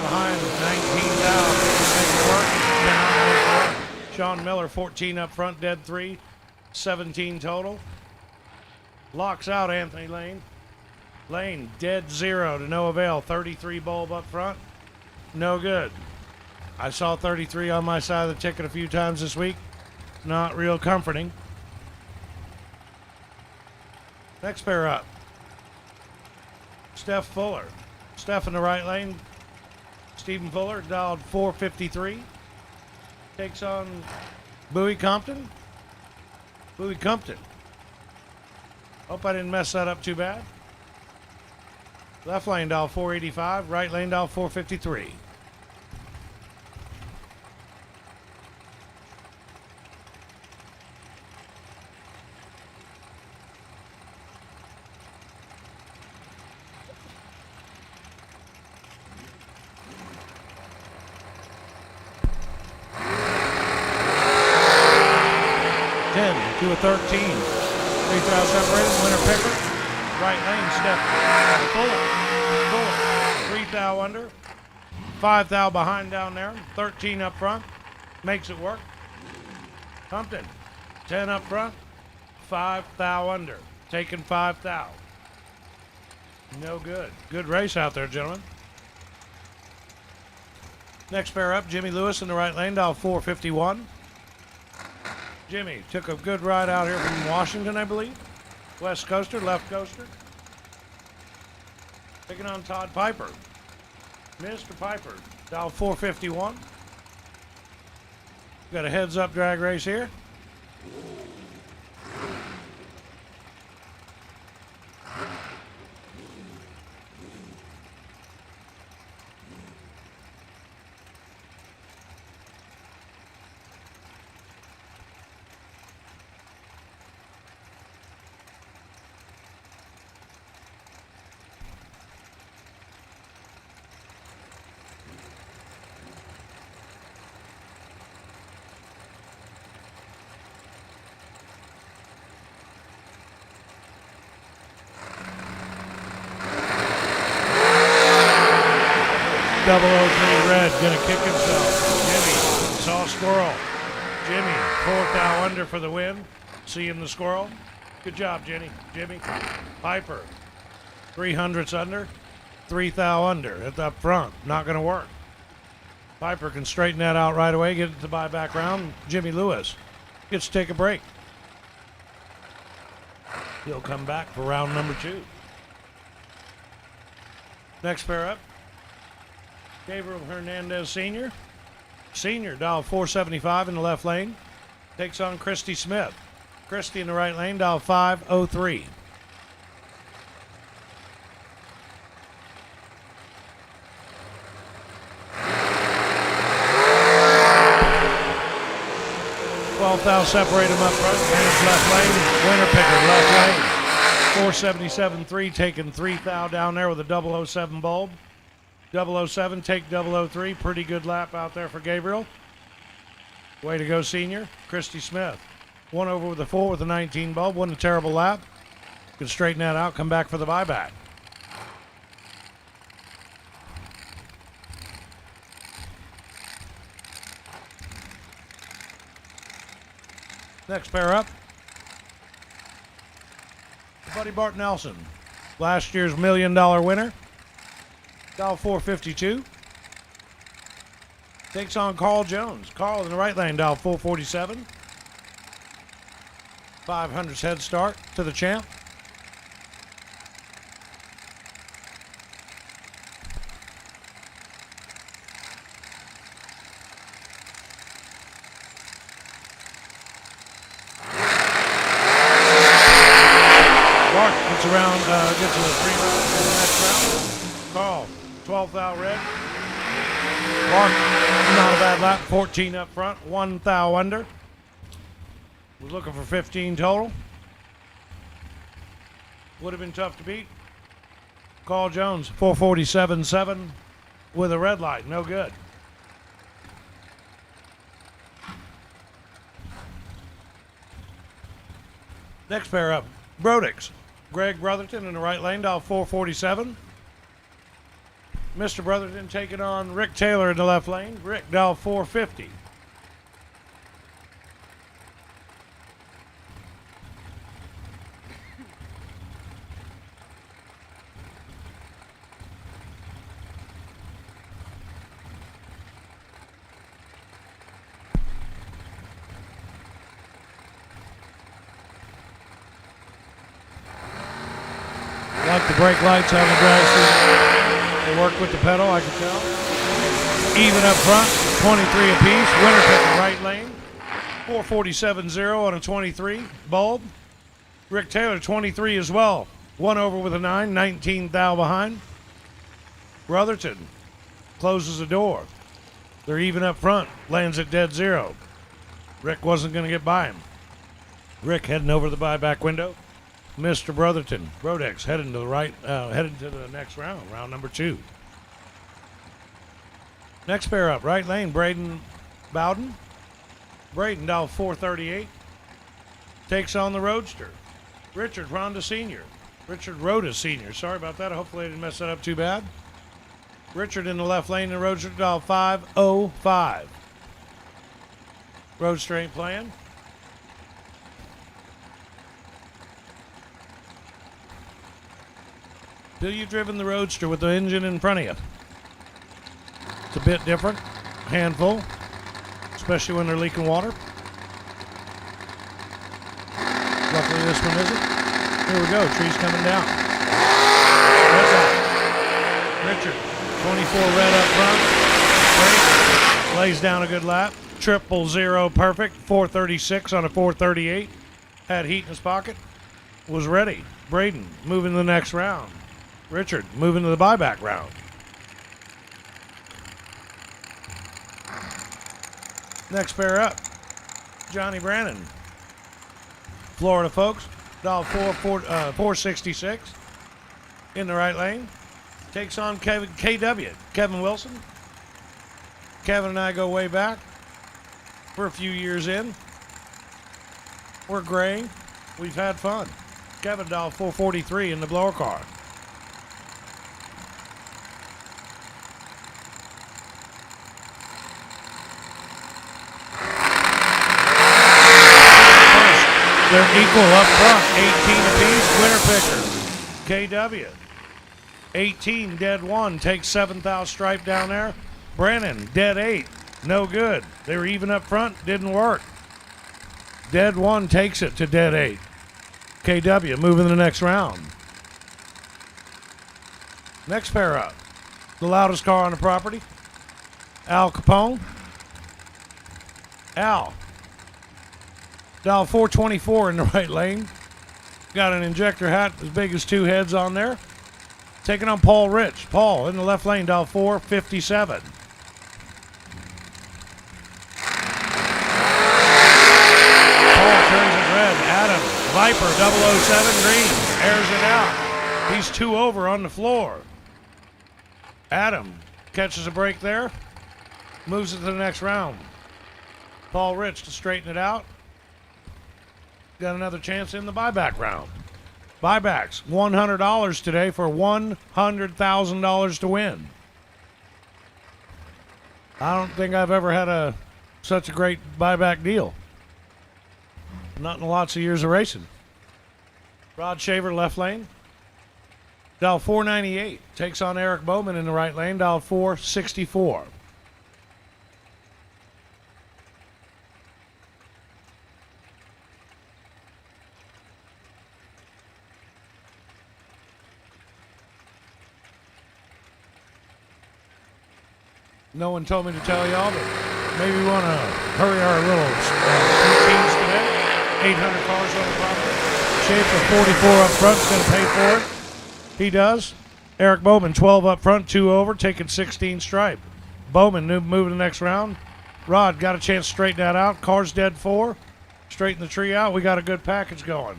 Behind 19,000. Sean Miller, 14 up front, dead 3, 17 total. Locks out Anthony Lane. Lane, dead 0 to no avail. 33 bulb up front. No good. I saw 33 on my side of the ticket a few times this week. Not real comforting. Next pair up. Steph Fuller. Steph in the right lane. Stephen Fuller, dialed 453. Takes on Bowie Compton. Bowie Compton. Hope I didn't mess that up too bad. Left lane dial 485, right lane dial 453. To a 13. 3,000 separated. Winner picker. Right lane step. Fuller. 3,000 under. 5,000 behind down there. 13 up front. Makes it work. Compton. 10 up front. 5,000 under. Taking 5,000. No good. Good race out there, gentlemen. Next pair up, Jimmy Lewis in the right lane, dial 451. Jimmy took a good ride out here from Washington, I believe. West coaster, left coaster. Taking on Todd Piper. Mr. Piper, dial 451. Got a heads-up drag race here. Double 03 red, gonna kick himself. Jimmy saw squirrel. Jimmy, 4,000 under for the win. See him, the squirrel. Good job, Jimmy. Piper, 300s under, 3,000 under. It's up front, not gonna work. Piper can straighten that out right away, get it to buyback round. Jimmy Lewis gets to take a break. He'll come back for round number 2. Next pair up. Gabriel Hernandez Sr. Senior, dial 475 in the left lane. Takes on Christy Smith. Christy in the right lane, dial 503. Thou separate him up front. Manage left lane. Winner picker, left lane. 477.3 taking 3,000 down there with a 007 bulb. 007 take 003. Pretty good lap out there for Gabriel. Way to go, Senior. Christy Smith. One over with a 4 with a 19 bulb. Wasn't a terrible lap. Could straighten that out. Come back for the buyback. Next pair up. Buddy Bart Nelson. Last year's $1 million winner. Dial 452. Takes on Carl Jones. Carl in the right lane, dial 447. 500's head start to the champ. Around, gets to the 3 rounds in the next round. Carl, 12,000 red. Mark, not a bad lap, 14 up front, 1,000 under. Was looking for 15 total. Would have been tough to beat. Carl Jones, 447.7 with a red light. No good. Next pair up, Brodix. Greg Brotherton in the right lane, dial 447. Mr. Brotherton taking on Rick Taylor in the left lane. Rick, dial 450. Like the brake lights on the drag suit. They work with the pedal, I can tell. Even up front, 23 apiece. Winner pick right lane. 447.0 on a 23 bulb. Rick Taylor, 23 as well. One over with a 9, 19 thou behind. Brotherton closes the door. They're even up front. Lands at dead zero. Rick wasn't going to get by him. Rick heading over the buyback window. Mr. Brotherton, Brodex, heading to the right, heading to the next round, round number 2. Next pair up, right lane, Braden Bowden. Braden, dial 438, takes on the Roadster. Richard Ronda Sr. Richard Rhoda Sr. Sorry about that. Hopefully I didn't mess that up too bad. Richard in the left lane, the Roadster, dial 505. Roadster ain't playing. Till you've driven the Roadster with the engine in front of you. It's a bit different. Handful. Especially when they're leaking water. Luckily this one isn't. Here we go. Tree's coming down. Red light. Richard. 24 red up front. Break. Lays down a good lap. 000 perfect. 436 on a 438. Had heat in his pocket. Was ready. Braden moving to the next round. Richard moving to the buyback round. Next pair up, Johnny Brannon. Florida folks, dial 466 in the right lane. Takes on KW, Kevin Wilson. Kevin and I go way back. We're a few years in. We're graying. We've had fun. Kevin, dial 443 in the blower car. They're equal up front, 18 apiece, winner picker. KW, 18, dead 1, takes 7th stripe down there. Brennan, dead 8, no good. They were even up front, didn't work. Dead 1 takes it to dead 8. KW moving to the next round. Next pair up, the loudest car on the property, Al Capone. Al. Dial 424 in the right lane. Got an injector hat as big as 2 heads on there. Taking on Paul Rich. Paul in the left lane, dial 457. Paul turns it red. Adam, Viper, 007 green. Airs it out. He's 2 over on the floor. Adam catches a break there. Moves it to the next round. Paul Rich to straighten it out. Got another chance in the buyback round. Buybacks, $100 today for $100,000 to win. I don't think I've ever had such a great buyback deal. Not in lots of years of racing. Rod Shaver, left lane. Dial 498. Takes on Eric Bowman in the right lane. Dial 464. No one told me to tell y'all, but maybe we want to hurry our little routines today. 800 cars on the property. Schaefer, 44 up front, is going to pay for it. He does. Eric Bowman, 12 up front, 2 over, taking 16 stripe. Bowman moving to the next round. Rod got a chance to straighten that out. Car's dead 4. Straighten the tree out. We got a good package going.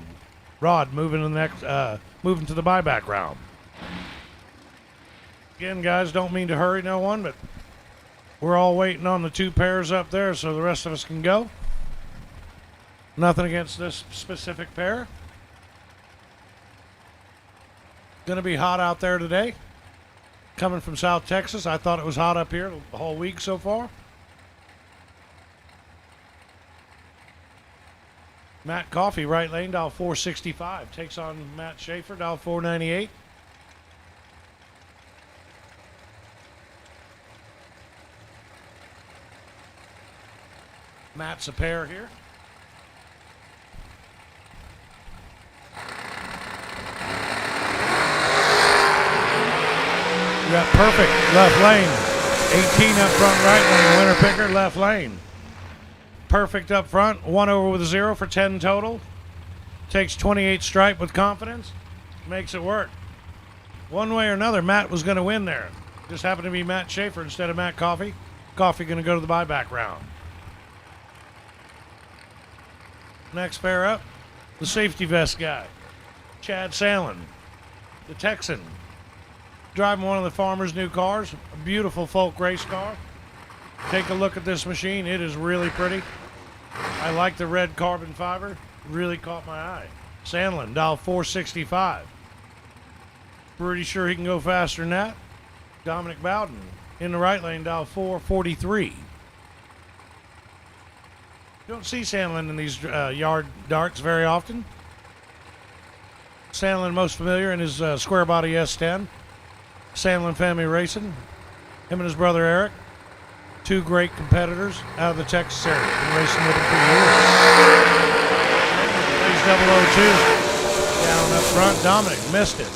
Rod moving to the next, moving to the buyback round. Again, guys, don't mean to hurry no one, but we're all waiting on the 2 pairs up there so the rest of us can go. Nothing against this specific pair. Going to be hot out there today. Coming from South Texas, I thought it was hot up here the whole week so far. Matt Coffey, right lane, dial 465. Takes on Matt Schaefer, dial 498. Matt's a pair here. You got perfect left lane. 18 up front right lane. Winner picker left lane. Perfect up front. 1 over with a 0 for 10 total. Takes 28 stripe with confidence. Makes it work. One way or another, Matt was going to win there. Just happened to be Matt Schaefer instead of Matt Coffey. Coffey going to go to the buyback round. Next pair up, the safety vest guy, Chad Sandlin, the Texan, driving one of the farmer's new cars, a beautiful folk race car. Take a look at this machine. It is really pretty. I like the red carbon fiber. Really caught my eye. Sandlin, dial 465. Pretty sure he can go faster than that. Dominic Bowden in the right lane, dial 443. You don't see Sandlin in these yard darts very often. Sandlin most familiar in his square body S10. Sandlin Family Racing. Him and his brother Eric. 2 great competitors out of the Texas area. Been racing with him for years. Plays 002. Down up front. Dominic missed it.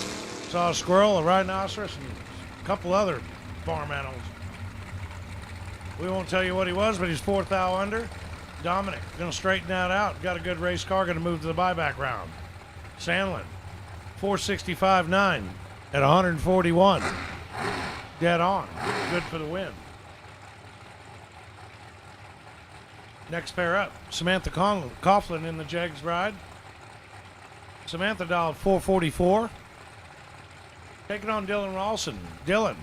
Saw a squirrel, a rhinoceros, and a couple other farm animals. We won't tell you what he was, but he's 4th thou under. Dominic going to straighten that out. Got a good race car. Going to move to the buyback round. Sandlin, 465.9 at 141. Dead on. Good for the win. Next pair up, Samantha Coughlin in the Jegs ride. Samantha dialed 444. Taking on Dylan Ralston. Dylan.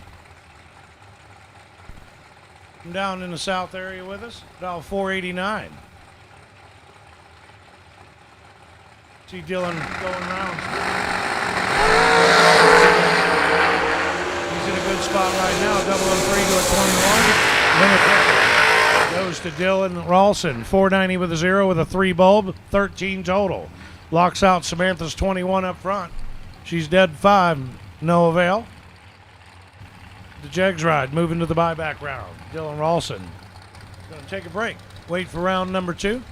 Down in the south area with us, dial 489. See Dylan going rounds. He's in a good spot right now, 003 to a 21. Winner goes to Dylan Ralston, 490 with a 0 with a 3 bulb, 13 total. Locks out Samantha's 21 up front. She's dead 5, no avail. The Jegs ride, moving to the buyback round. Dylan Ralston going to take a break. Wait for round number 2.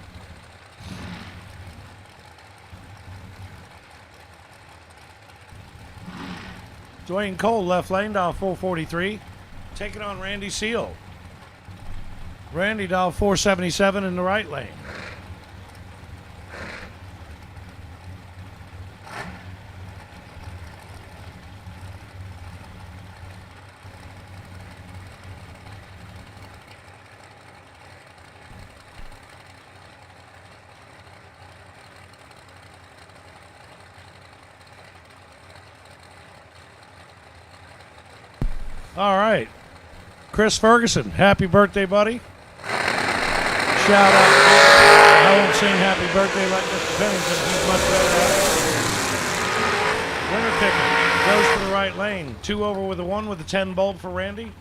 Dwayne Cole, left lane, dial 443. Taking on Randy Seal. Randy, dial 477 in the right lane. All right. Chris Ferguson, happy birthday, buddy. Shout out. I won't sing happy birthday like Mr. Pennington. He's much better at it. Winner ticket goes to the right lane. 2 over with a 1 with a 10 bulb for Randy.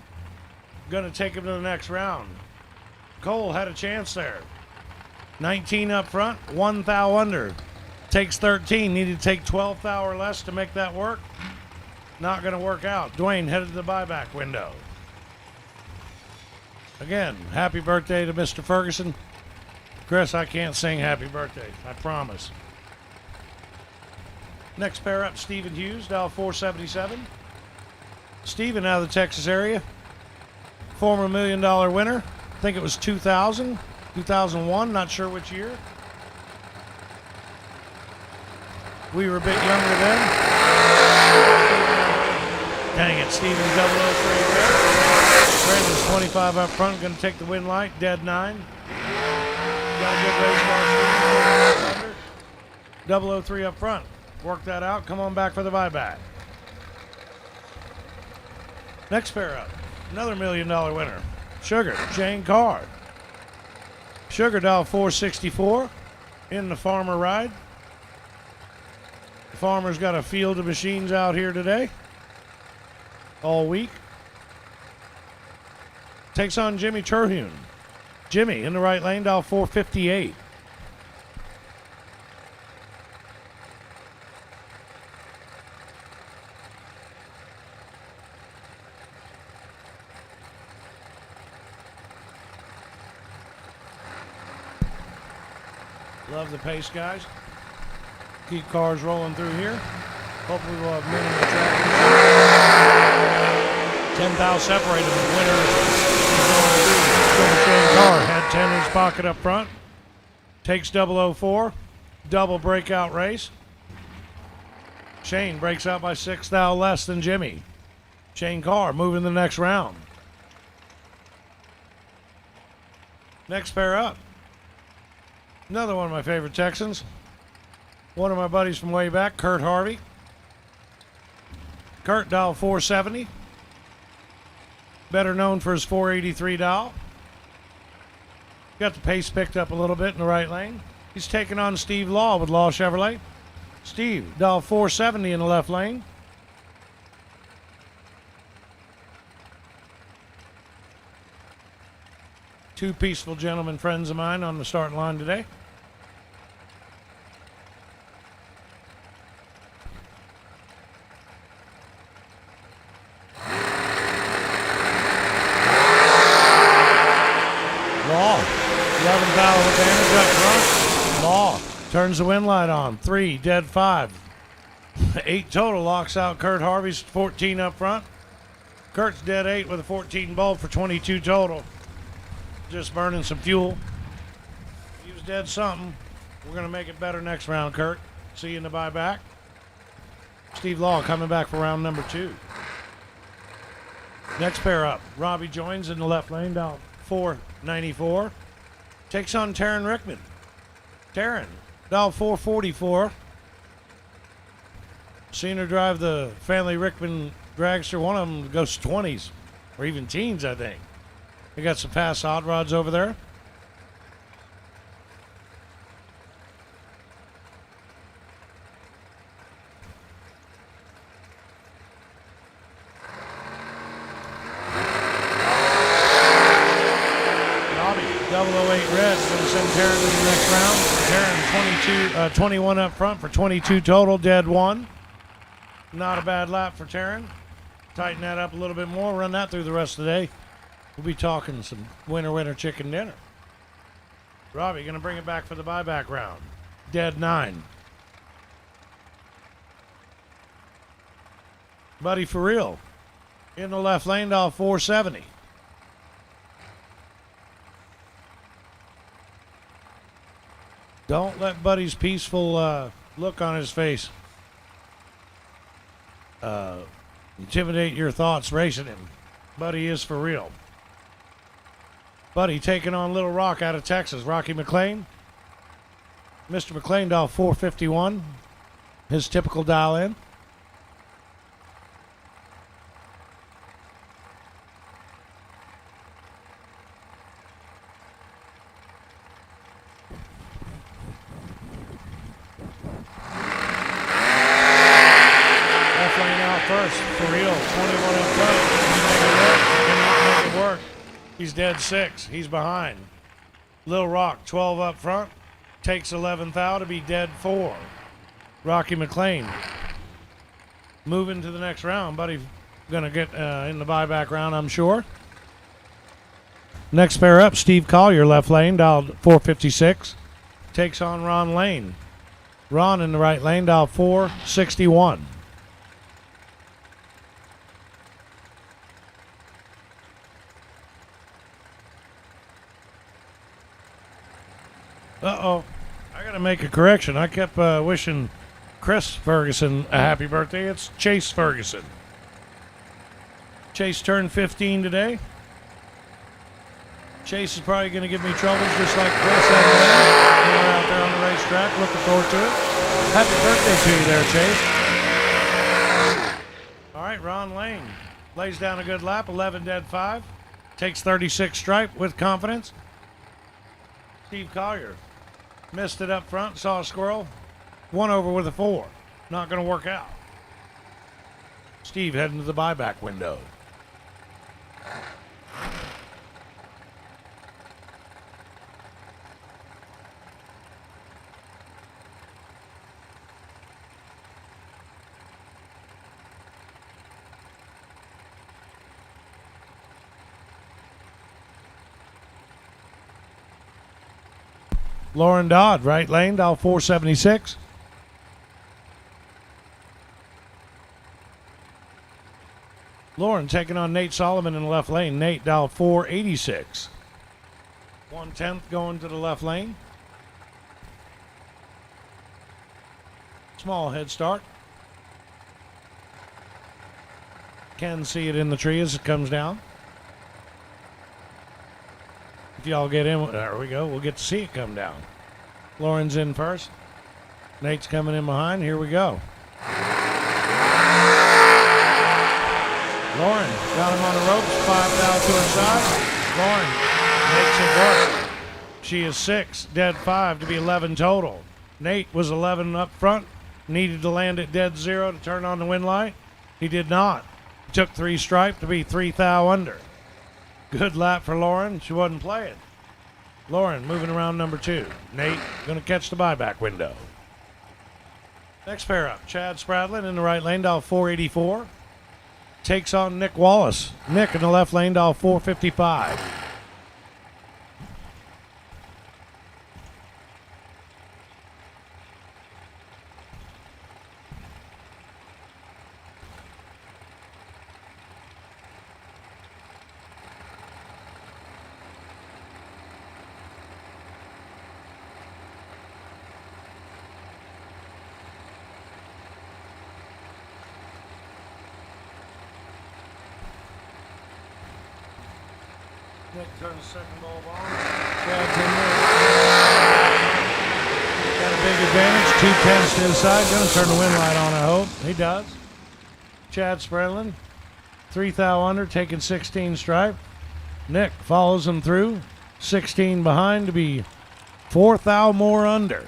Going to take him to the next round. Cole had a chance there. 19 up front, 1 thou under. Takes 13. Needed to take 12 thou or less to make that work. Not going to work out. Dwayne headed to the buyback window. Again, happy birthday to Mr. Ferguson. Chris, I can't sing happy birthday. I promise. Next pair up, Stephen Hughes, dial 477. Stephen out of the Texas area. Former $1 million winner. I think it was 2000, 2001, not sure which year. We were a bit younger then. Dang it, Stephen 003 red. Brandon's 25 up front, going to take the win light, dead 9. Got a good race car, 003 up front. Work that out, come on back for the buyback. Next pair up, another $1 million winner. Sugar, Shane Carr. Sugar dial 464 in the farmer ride. The farmer's got a field of machines out here today, all week. Takes on Jimmy Terhune. Jimmy in the right lane, dial 458. Love the pace, guys. Keep cars rolling through here. Hopefully we'll have men in the track. 10 thou separated. The winner is Shane Carr. Had 10 in his pocket up front. Takes 004. Double breakout race. Shane breaks out by 6 thou less than Jimmy. Shane Carr moving the next round. Next pair up. Another one of my favorite Texans. One of my buddies from way back, Kurt Harvey. Kurt dial 470. Better known for his 483 dial. Got the pace picked up a little bit in the right lane. He's taking on Steve Law with Law Chevrolet. Steve dial 470 in the left lane. Two peaceful gentlemen friends of mine on the starting line today. Law, 11th hour advantage up front. Law turns the wind light on. 3, dead 5. 8 total locks out Kurt Harvey's 14 up front. Kurt's dead 8 with a 14 bulb for 22 total. Just burning some fuel. He was dead something. We're going to make it better next round, Kurt. See you in the buyback. Steve Law coming back for round number 2. Next pair up. Robbie joins in the left lane down 494. Takes on Taryn Rickman. Taryn, dial 444. Seen her drive the family Rickman dragster. One of them goes 20s or even teens, I think. We got some fast hot rods over there. Robbie, 008 red, going to send Taryn to the next round. Taryn 21 up front for 22 total, dead 1. Not a bad lap for Taryn. Tighten that up a little bit more, run that through the rest of the day. We'll be talking some winter chicken dinner. Robbie going to bring it back for the buyback round. Dead 9. Buddy for real. In the left lane, dial 470. Don't let Buddy's peaceful look on his face intimidate your thoughts racing him. Buddy is for real. Buddy taking on Little Rock out of Texas. Rocky McLean. Mr. McLean dial 451. His typical dial in. Left lane out first. For real. 21 up front. Cannot make it work. He's dead 6. He's behind. Lil Rock, 12 up front. Takes 11th out to be dead 4. Rocky McLean moving to the next round. Buddy going to get in the buyback round, I'm sure. Next pair up, Steve Collier, left lane, dialed 456. Takes on Ron Lane. Ron in the right lane, dial 461. Uh-oh. I got to make a correction. I kept wishing Chris Ferguson a happy birthday. It's Chase Ferguson. Chase turned 15 today. Chase is probably going to give me troubles just like Chris had when we're out there on the racetrack. Looking forward to it. Happy birthday to you there, Chase. All right, Ron Lane. Lays down a good lap, 11 dead 5. Takes 36 stripe with confidence. Steve Collier missed it up front, saw a squirrel. 1 over with a 4. Not going to work out. Steve heading to the buyback window. Lauren Dodd, right lane, dial 476. Lauren taking on Nate Solomon in the left lane. Nate, dial 486. 1/10 going to the left lane. Small head start. Can see it in the tree as it comes down. If y'all get in, there we go. We'll get to see it come down. Lauren's in first. Nate's coming in behind. Here we go. Lauren got him on the ropes. 5 down to her side. Lauren makes it work. She is 6, dead 5 to be 11 total. Nate was 11 up front. Needed to land at dead 0 to turn on the win light. He did not. Took 3 stripe to be 3 thou under. Good lap for Lauren. She wasn't playing. Lauren moving around number 2. Nate going to catch the buyback window. Next pair up. Chad Spradlin in the right lane, dial 484. Takes on Nick Wallace. Nick in the left lane, dial 455. Nick turns the second ball on. Chad's in there. Got a big advantage. 2/10 to his side. Going to turn the wind light on, I hope. He does. Chad Spradlin. 3 thou under, taking 16 stripe. Nick follows him through. 16 behind to be 4 thou more under.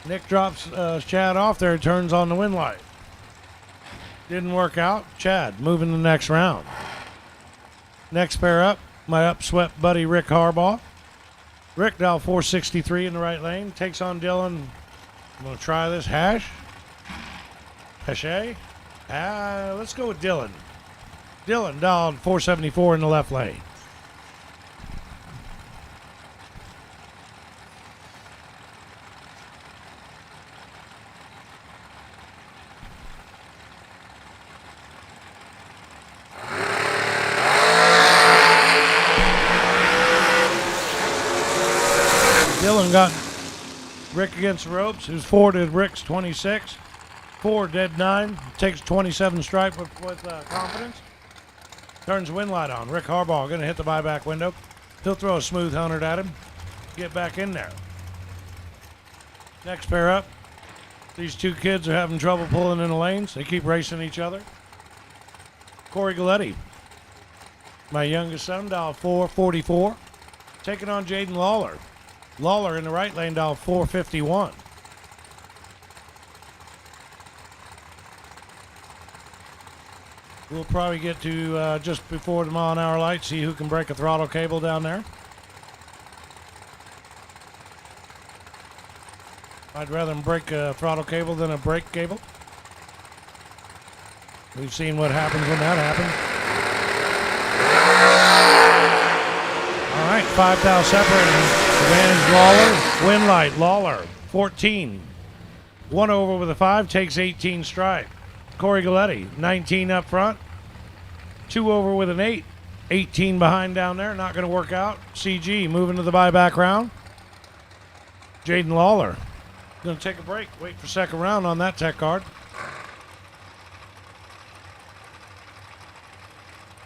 Nick drops Chad off there. Turns on the wind light. Didn't work out. Chad moving the next round. Next pair up, my upswept buddy Rick Harbaugh. Rick, dial 463 in the right lane. Takes on Dylan. I'm going to try this. Hache? Let's go with Dylan. Dylan, dial 474 in the left lane. Dylan got Rick against the ropes. It was 4 to Rick's 26. 4 dead 9. Takes 27 stripe with confidence. Turns wind light on. Rick Harbaugh going to hit the buyback window. He'll throw a smooth 100 at him. Get back in there. Next pair up. These two kids are having trouble pulling in the lanes. They keep racing each other. Corey Galletti, my youngest son, dial 444. Taking on Jaden Lawler. Lawler in the right lane, dial 451. We'll probably get to just before the mile-an-hour light, see who can break a throttle cable down there. I'd rather them break a throttle cable than a brake cable. We've seen what happens when that happens. All right, 5 thou separating. Advantage Lawler. Win light, Lawler, 14. 1 over with a 5, takes 18 stripe. Corey Galletti, 19 up front. 2 over with an 8. 18 behind down there, not going to work out. CG moving to the buyback round. Jaden Lawler going to take a break, wait for second round on that tech card.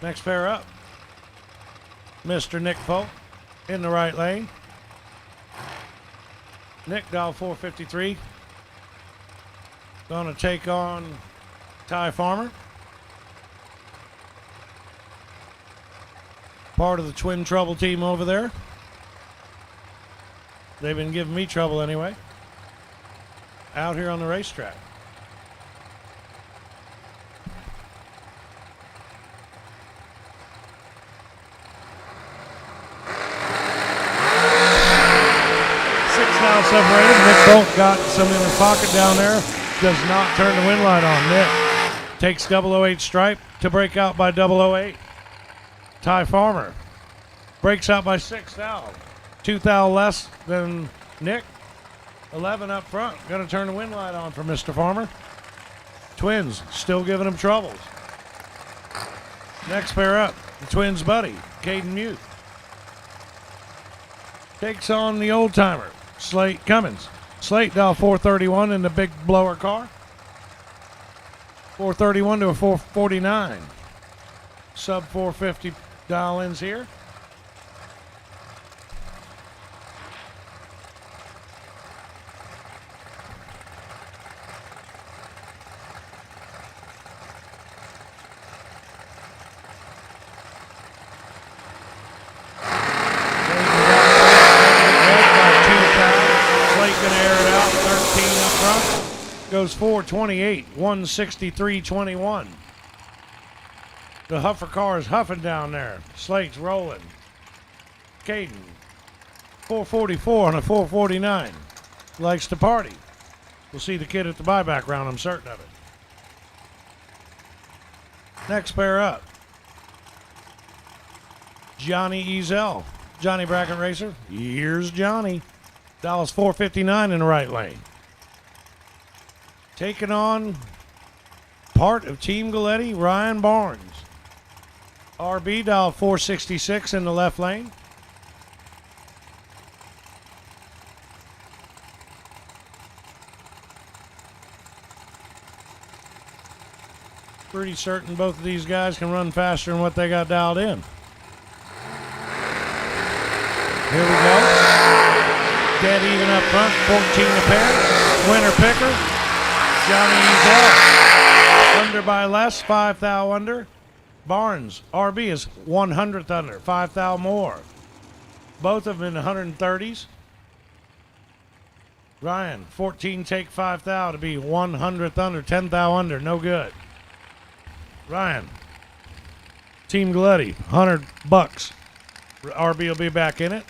Next pair up. Mr. Nick Polk in the right lane. Nick, dial 453. Going to take on Ty Farmer. part of the Twin Trouble team over there. They've been giving me trouble anyway. Out here on the racetrack. Now separated. Nick Bolt got some in his pocket down there. Does not turn the wind light on. Nick takes 008 stripe to break out by 008. Ty Farmer breaks out by 6 thou. 2 thou less than Nick. 11 up front. Going to turn the wind light on for Mr. Farmer. Twins still giving him troubles. Next pair up, the Twins' buddy, Caden Muth. Takes on the old timer, Slate Cummins. Slate dial 431 in the big blower car. 431 to a 449. Sub 450 dial-ins here. Goes 428, 163.21. The Huffer car is huffing down there. Slate's rolling. Caden, 444 on a 449. Likes to party. We'll see the kid at the buyback round, I'm certain of it. Next pair up. Johnny Ezel. Johnny Bracket Racer. Here's Johnny. Dallas 459 in the right lane. Taking on part of Team Galletti, Ryan Barnes. RB dial 466 in the left lane. Pretty certain both of these guys can run faster than what they got dialed in. Here we go. Dead even up front, 14 a pair. Winner picker. Johnny Ezel, under by less, 5 thou under. Barnes, RB is 100th under, 5 thou more. Both of them in the 130s. Ryan, 14 take 5 thou to be 100th under, 10 thou under, no good. Ryan, Team Galletti, $100. RB will be back in it.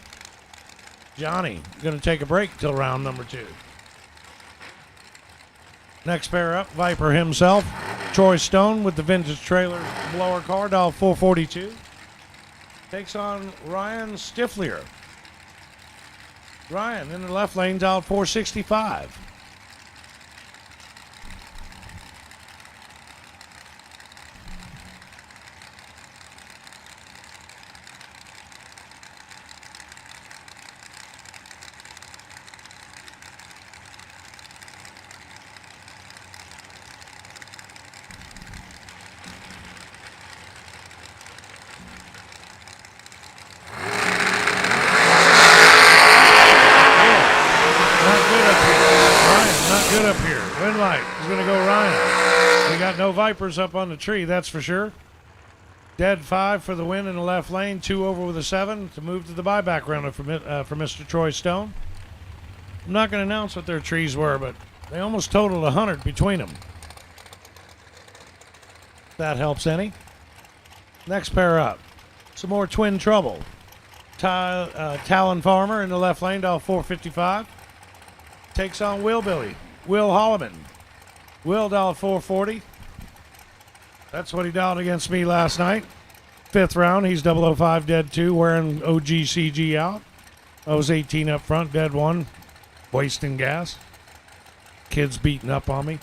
Johnny, going to take a break till round number 2. Next pair up, Viper himself, Troy Stone with the vintage trailer blower car, dial 442. Takes on Ryan Stiflier. Ryan in the left lane, dial 465. No Vipers up on the tree, that's for sure. Dead 5 for the win in the left lane. 2 over with a 7 to move to the buyback round for Mr. Troy Stone. I'm not going to announce what their trees were, but they almost totaled 100 between them. If that helps any. Next pair up. Some more Twin Trouble. Talon Farmer in the left lane, dial 455. Takes on Will Billy. Will Holloman. Will dial 440. That's what he dialed against me last night. 5th round, he's 005, dead 2, wearing OGCG out. I was 18 up front, dead 1, wasting gas. Kids beating up on me.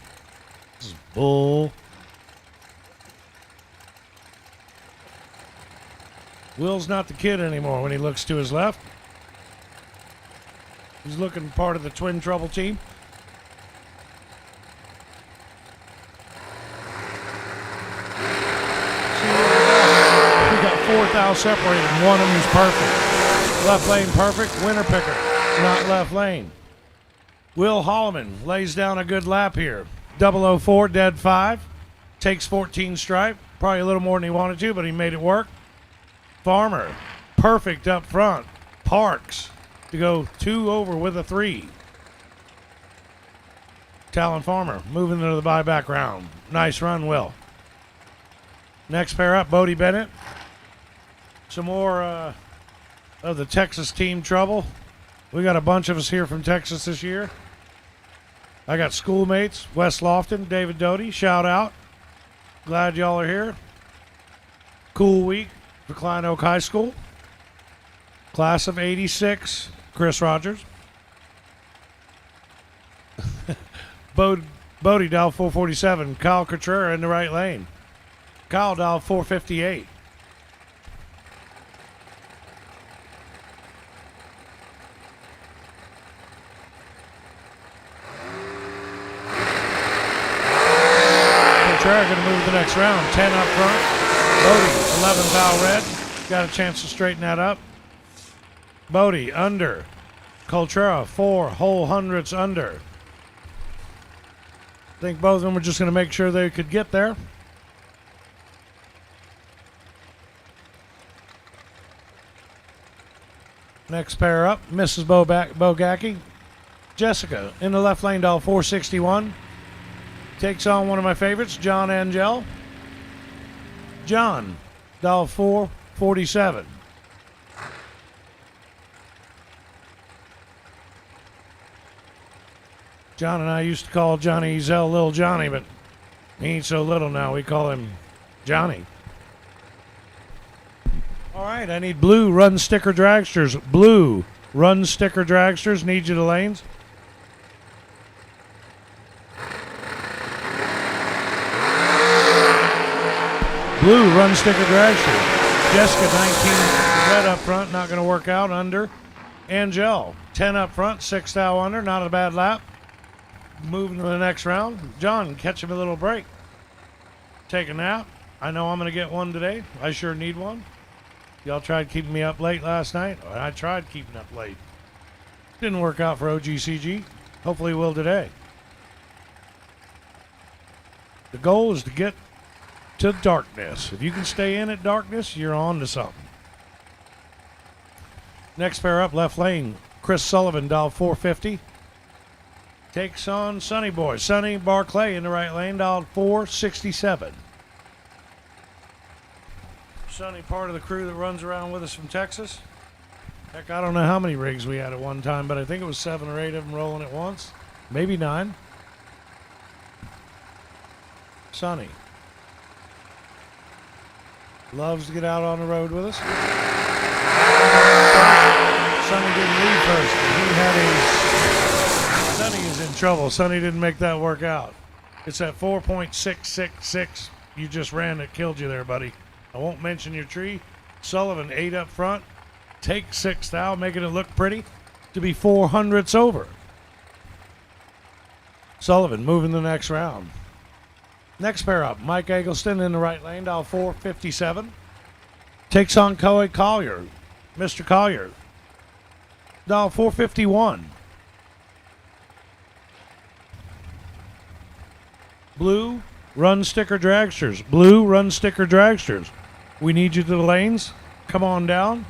This is bull. Will's not the kid anymore when he looks to his left. He's looking part of the Twin Trouble team. We got 4 thou separated. One of them is perfect. Left lane perfect. Winner picker. Not left lane. Will Holloman lays down a good lap here. 004, dead 5. Takes 14 stripe. Probably a little more than he wanted to, but he made it work. Farmer, perfect up front. Parks to go 2 over with a 3. Talon Farmer moving into the buyback round. Nice run, Will. Next pair up, Bodie Bennett. Some more of the Texas team trouble. We got a bunch of us here from Texas this year. I got schoolmates, Wes Lofton, David Doty, shout out. Glad y'all are here. Cool week for Klein Oak High School. Class of 86, Chris Rogers. Bodie dial 447. Kyle Cotrera in the right lane. Kyle dial 458. Cotrera going to move to the next round. 10 up front. Bodie, 11 foul red. Got a chance to straighten that up. Bodie under. Cotrera 4 whole hundredths under. I think both of them were just going to make sure they could get there. Next pair up, Mrs. Bogacki. Jessica in the left lane, dial 461. Takes on one of my favorites, John Angel. John, dial 447. John and I used to call Johnny Ezel Little Johnny, but he ain't so little now. We call him Johnny. All right, I need blue run sticker dragsters. Blue run sticker dragsters. Need you to lanes. Blue run sticker dragsters. Jessica 19 red up front, not going to work out. Under. Angel 10 up front, 6 thou under, not a bad lap. Moving to the next round. John, catch him a little break. Take a nap. I know I'm going to get one today. I sure need one. Y'all tried keeping me up late last night. I tried keeping up late. Didn't work out for OGCG. Hopefully it will today. The goal is to get to darkness. If you can stay in at darkness, you're on to something. Next pair up, left lane. Chris Sullivan, dial 450. Takes on Sonny Boy. Sonny Barclay in the right lane, dial 467. Sonny, part of the crew that runs around with us from Texas. Heck, I don't know how many rigs we had at one time, but I think it was 7 or 8 of them rolling at once. Maybe 9. Sonny loves to get out on the road with us. Sonny didn't lead first. He had a... Sonny is in trouble. Sonny didn't make that work out. It's at 4.666. You just ran that killed you there, buddy. I won't mention your tree. Sullivan 8 up front. Take 6 thou, making it look pretty to be 400ths over. Sullivan moving the next round. Next pair up, Mike Eggleston in the right lane, dial 457. Takes on Coy Collier, Mr. Collier, dial 451. Blue run sticker dragsters. Blue run sticker dragsters. We need you to the lanes. Come on down.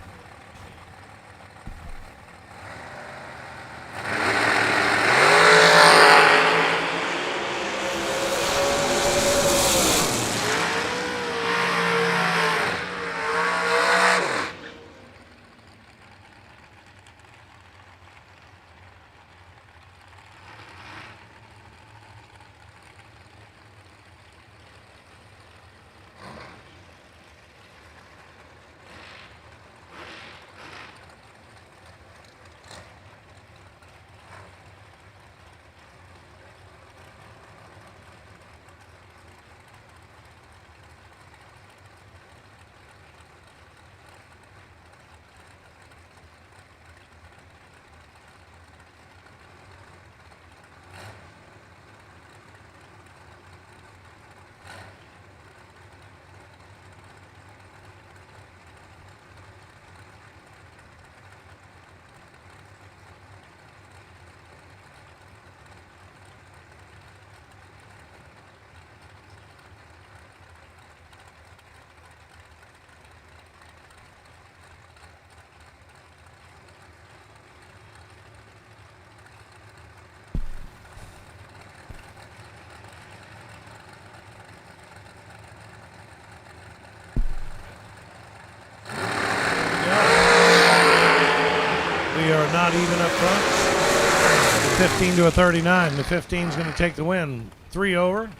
not even up front. 15 to a 39. The 15 is going to take the win. 3 over.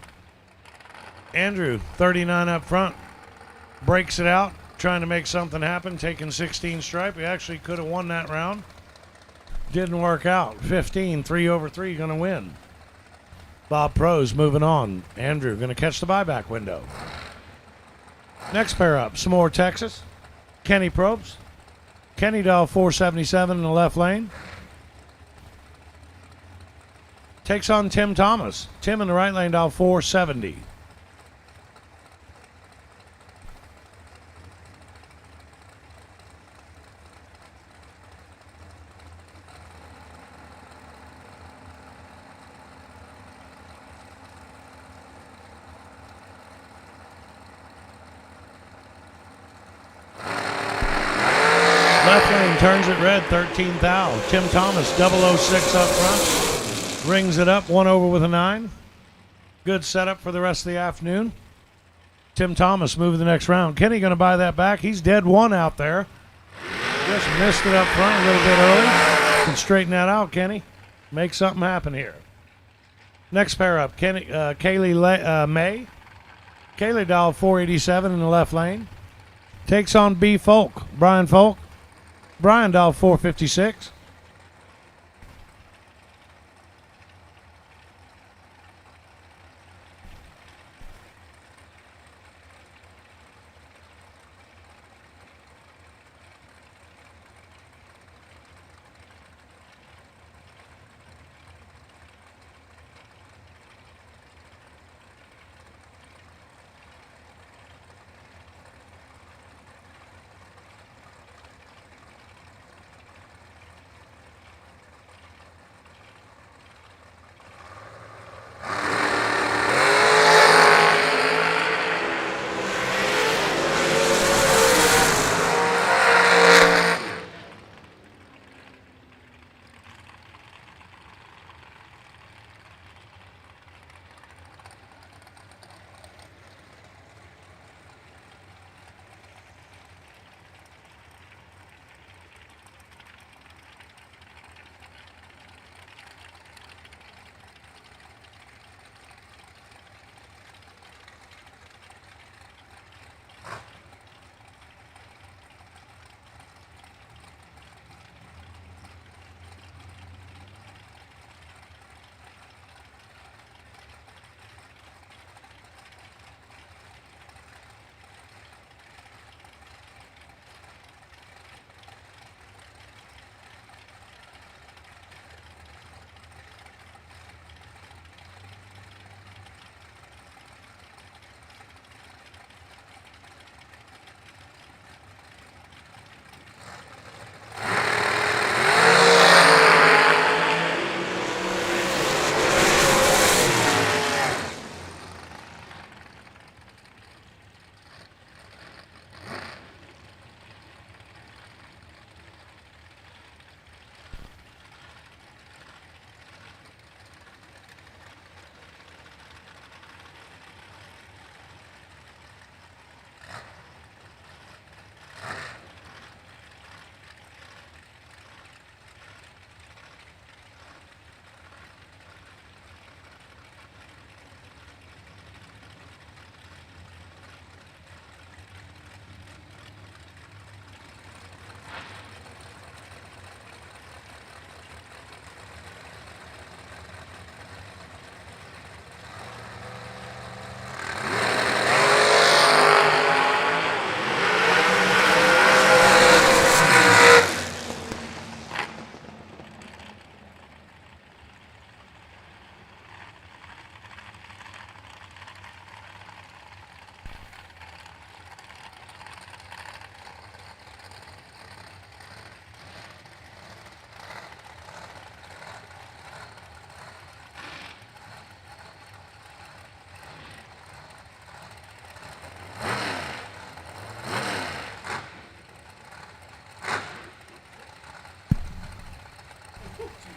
Andrew, 39 up front. Breaks it out, trying to make something happen, taking 16 stripe. He actually could have won that round. Didn't work out. 15, 3 over 3, going to win. Bob Pro's moving on. Andrew going to catch the buyback window. Next pair up, some more Texas. Kenny Probst. Kenny dial 477 in the left lane. Takes on Tim Thomas. Tim in the right lane dial 470. Left lane turns it red, 13th thou. Tim Thomas, 006 up front. Rings it up, 1 over with a 9. Good setup for the rest of the afternoon. Tim Thomas moving the next round. Kenny going to buy that back. He's dead 1 out there. Just missed it up front a little bit early. Can straighten that out, Kenny. Make something happen here. Next pair up, Kaylee May. Kaylee dial 487 in the left lane. Takes on B. Folk, Brian Folk. Brian dial 456.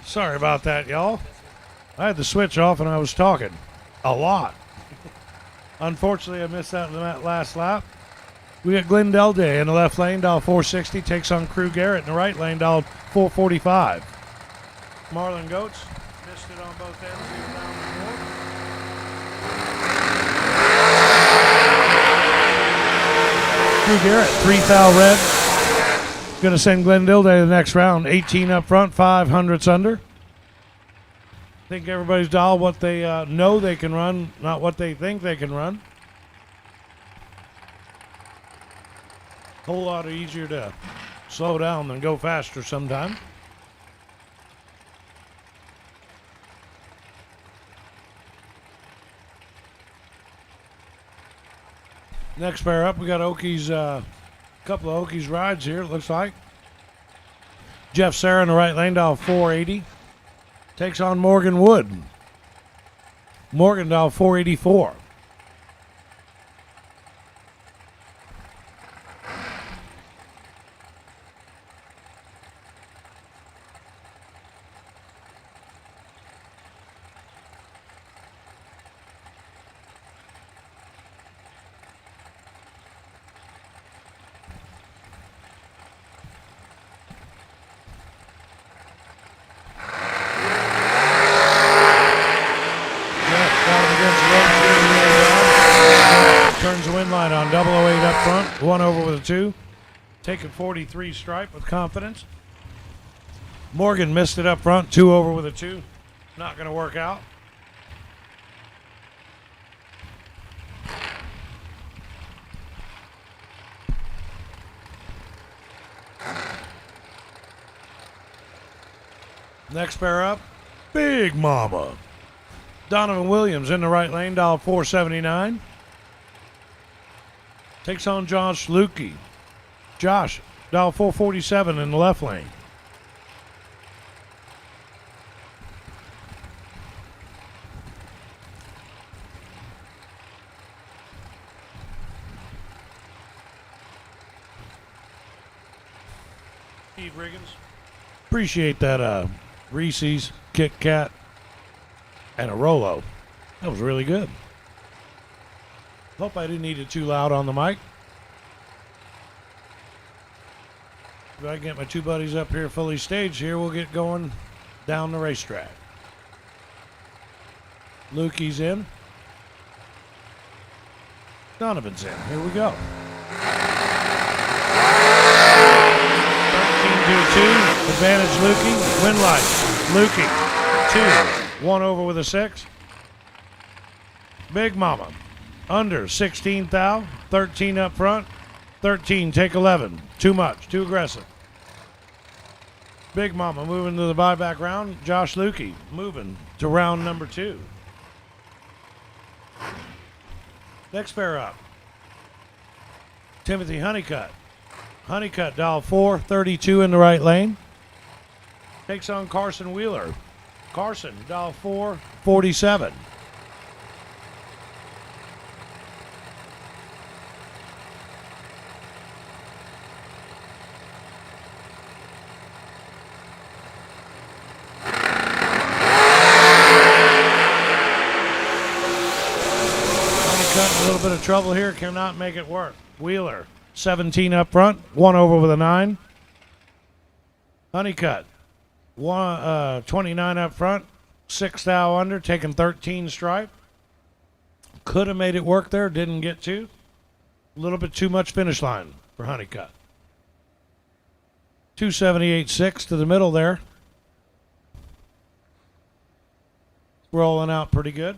Sorry about that, y'all. I had the switch off and I was talking a lot. Unfortunately, I missed out on that last lap. We got Glendale Day in the left lane, dial 460, takes on Crew Garrett in the right lane, dial 445. Marlin Goats missed it on both ends here down the board. Drew Garrett, 3 thou red. Going to send Glenn Dilday to the next round. 18 up front, 500s under. I think everybody's dialed what they know they can run, not what they think they can run. Whole lot easier to slow down than go faster sometimes. Next pair up, we got Okies, couple of Okies rides here, it looks like. Jeff Serra in the right lane, dial 480. Takes on Morgan Wood. Morgan, dial 484. Turns the wind line on 008 up front, 1 over with a 2. Taking 43 stripe with confidence. Morgan missed it up front, 2 over with a 2. Not going to work out. Next pair up, Big Mama. Donovan Williams in the right lane, dial 479. Takes on Josh Lukey. Josh, dial 447 in the left lane. Steve Riggins. Appreciate that Reese's, Kit Kat, and a Rolo. That was really good. Hope I didn't eat it too loud on the mic. If I get my two buddies up here fully staged here, we'll get going down the racetrack. Lukey's in. Donovan's in. Here we go. 13-2. Advantage Lukey. Win light. Lukey. 2. 1 over with a 6. Big Mama. Under 16 thou, 13 up front, 13, take 11. Too much, too aggressive. Big Mama moving to the buyback round. Josh Lukey moving to round number 2. Next pair up, Timothy Honeycutt. Honeycutt, dial 432 in the right lane. Takes on Carson Wheeler. Carson, dial 447. A little bit of trouble here, cannot make it work. Wheeler, 17 up front, 1 over with a 9. Honeycutt, 29 up front, 6 thou under, taking 13 stripe. Could have made it work there, didn't get to. A little bit too much finish line for Honeycutt. 278.6 to the middle there. Rolling out pretty good.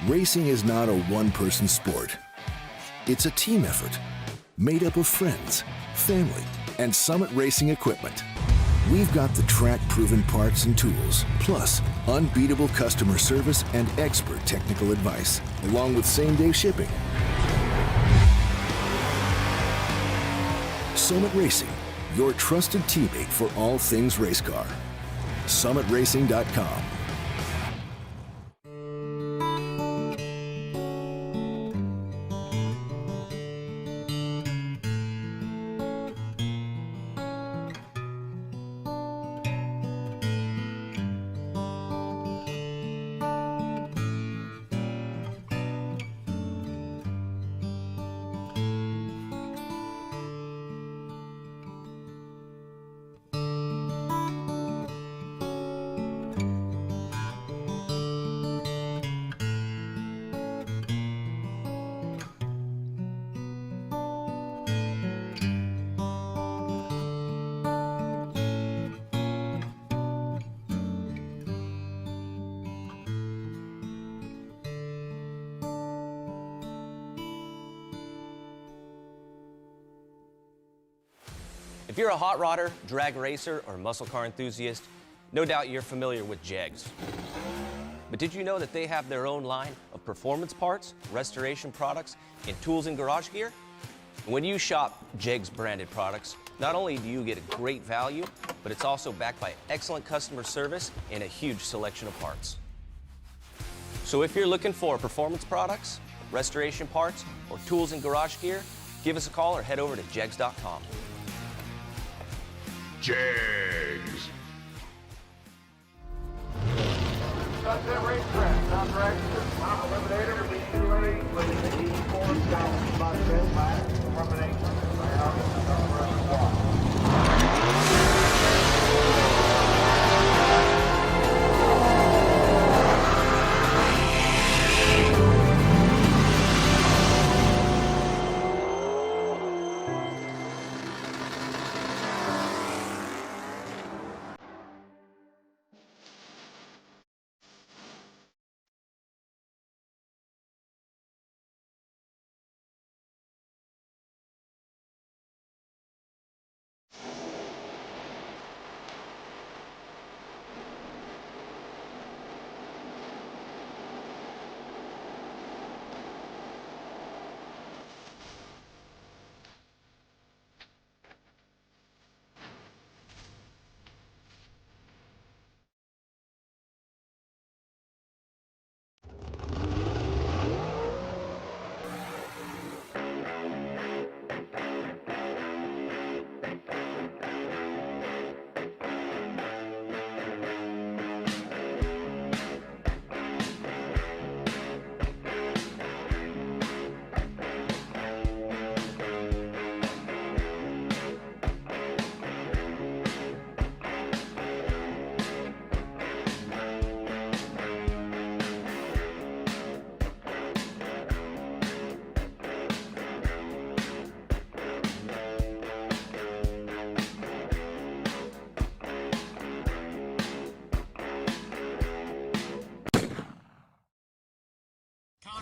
Racing is not a one-person sport. It's a team effort made up of friends, family, and Summit Racing equipment. We've got the track-proven parts and tools, plus unbeatable customer service and expert technical advice, along with same-day shipping. Summit Racing, your trusted teammate for all things race car. SummitRacing.com. If you're a hot rodder, drag racer, or muscle car enthusiast, no doubt you're familiar with Jegs. But did you know that they have their own line of performance parts, restoration products, and tools and garage gear? When you shop Jegs branded products, not only do you get a great value, but it's also backed by excellent customer service and a huge selection of parts. So if you're looking for performance products, restoration parts, or tools and garage gear, give us a call or head over to jegs.com. Jags. That's that racetrack. Top dragster, top eliminator, leading lane, with the 84 down by the red line, elimination, right out of the reservoir.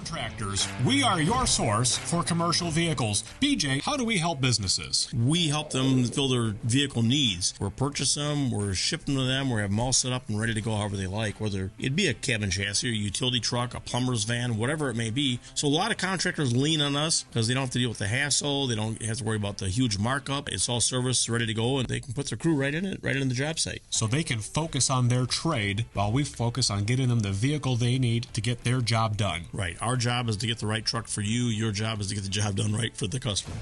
Contractors, we are your source for commercial vehicles. BJ, how do we help businesses? We help them fill their vehicle needs. We're purchase them, we're ship them to them, we have them all set up and ready to go however they like, whether it be a cabin chassis, a utility truck, a plumber's van, whatever it may be. So a lot of contractors lean on us because they don't have to deal with the hassle, they don't have to worry about the huge markup. It's all serviced, ready to go, and they can put their crew right in it, right in the job site. So they can focus on their trade while we focus on getting them the vehicle they need to get their job done. Right. Our job is to get the right truck for you. Your job is to get the job done right for the customer.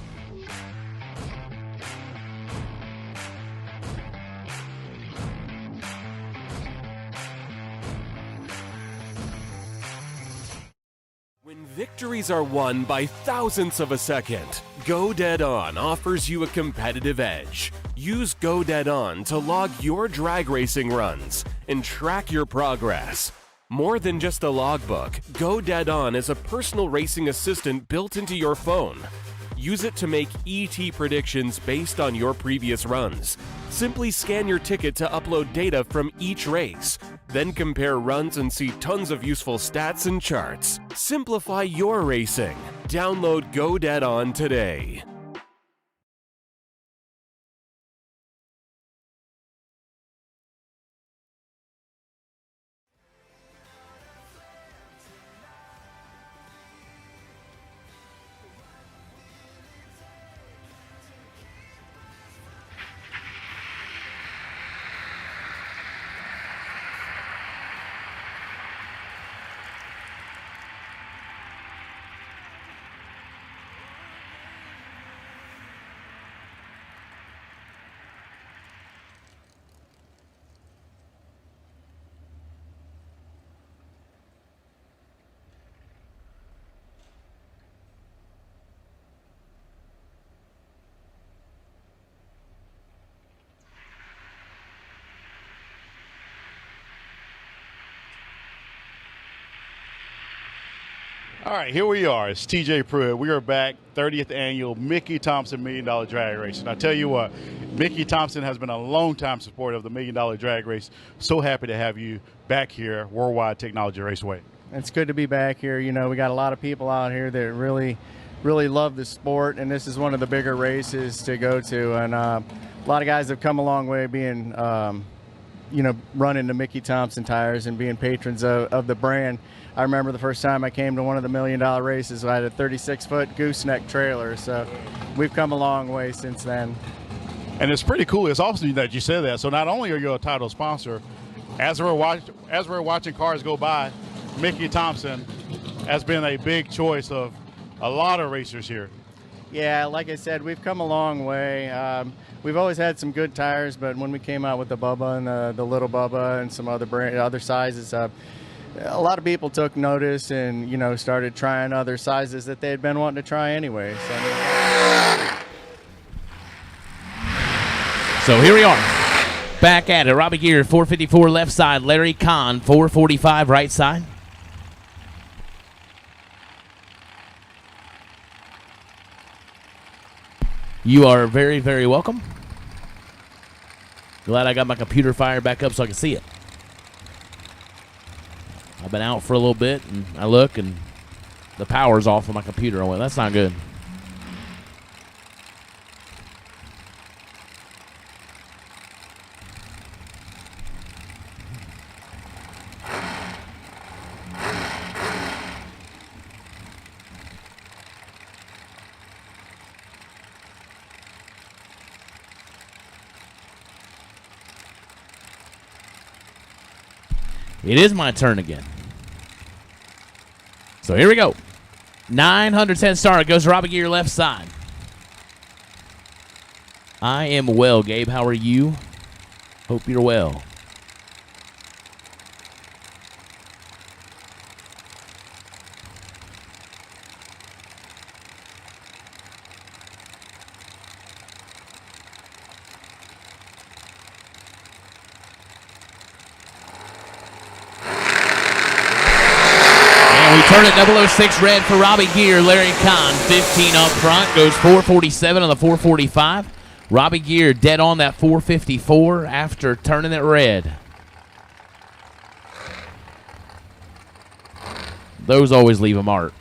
When victories are won by thousandths of a second, Go Dead On offers you a competitive edge. Use Go Dead On to log your drag racing runs and track your progress. More than just a logbook, Go Dead On is a personal racing assistant built into your phone. Use it to make ET predictions based on your previous runs. Simply scan your ticket to upload data from each race. Then compare runs and see tons of useful stats and charts. Simplify your racing. Download Go Dead On today. All right, here we are. It's TJ Pruitt. We are back, 30th annual Mickey Thompson $1 Million Drag Race. And I tell you what, Mickey Thompson has been a long-time supporter of the $1 Million Drag Race. So happy to have you back here, Worldwide Technology Raceway. It's good to be back here. You know, we got a lot of people out here that really love the sport, and this is one of the bigger races to go to. And a lot of guys have come a long way being, running the Mickey Thompson tires and being patrons of the brand. I remember the first time I came to one of the $1 million races, I had a 36-foot gooseneck trailer. So we've come a long way since then. And it's pretty cool. It's awesome that you said that. So not only are you a title sponsor, as we're watching cars go by, Mickey Thompson has been a big choice of a lot of racers here. Yeah, like I said, we've come a long way. We've always had some good tires, but when we came out with the Bubba and the little Bubba and some other sizes, a lot of people took notice and started trying other sizes that they had been wanting to try anyway. So here we are, back at it. Robbie Gear, 454 left side. Larry Kahn, 445 right side. You are very, very welcome. Glad I got my computer fired back up so I can see it. I've been out for a little bit, and I look, and the power's off on my computer. I went, that's not good. It is my turn again. So here we go. 910 star. It goes to Robbie Gear left side. I am well, Gabe. How are you? Hope you're well. Turn it 006 red for Robbie Gear. Larry Kahn, 15 up front. Goes 447 on the 445. Robbie Gear dead on that 454 after turning it red. Those always leave a mark.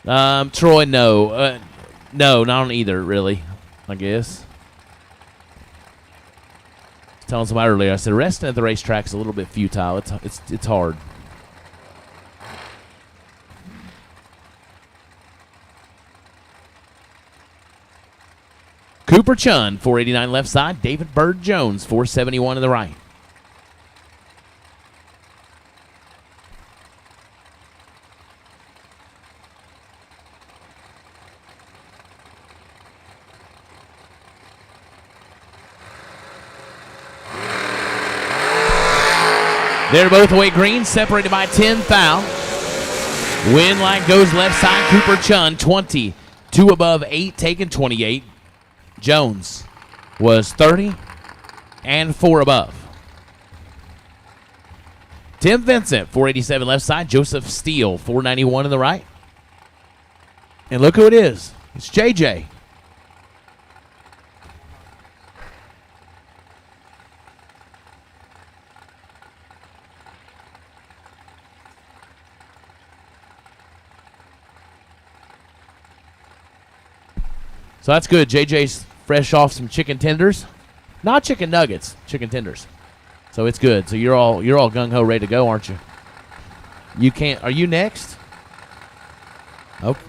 Troy, no. No, not on either, really, I guess. Telling somebody earlier, I said resting at the racetrack is a little bit futile. It's hard. Cooper Chun, 489 left side. David Bird Jones, 471 to the right. They're both away green, separated by 10 thou. Wind line goes left side. Cooper Chun, 20. 2 above 8, taking 28. Jones was 30 and 4 above. Tim Vincent, 487 left side. Joseph Steele, 491 to the right. And look who it is. It's JJ. So that's good. JJ's fresh off some chicken tenders. Not chicken nuggets, chicken tenders. So it's good. So you're all gung-ho ready to go, aren't you? You can't. Are you next? Okay.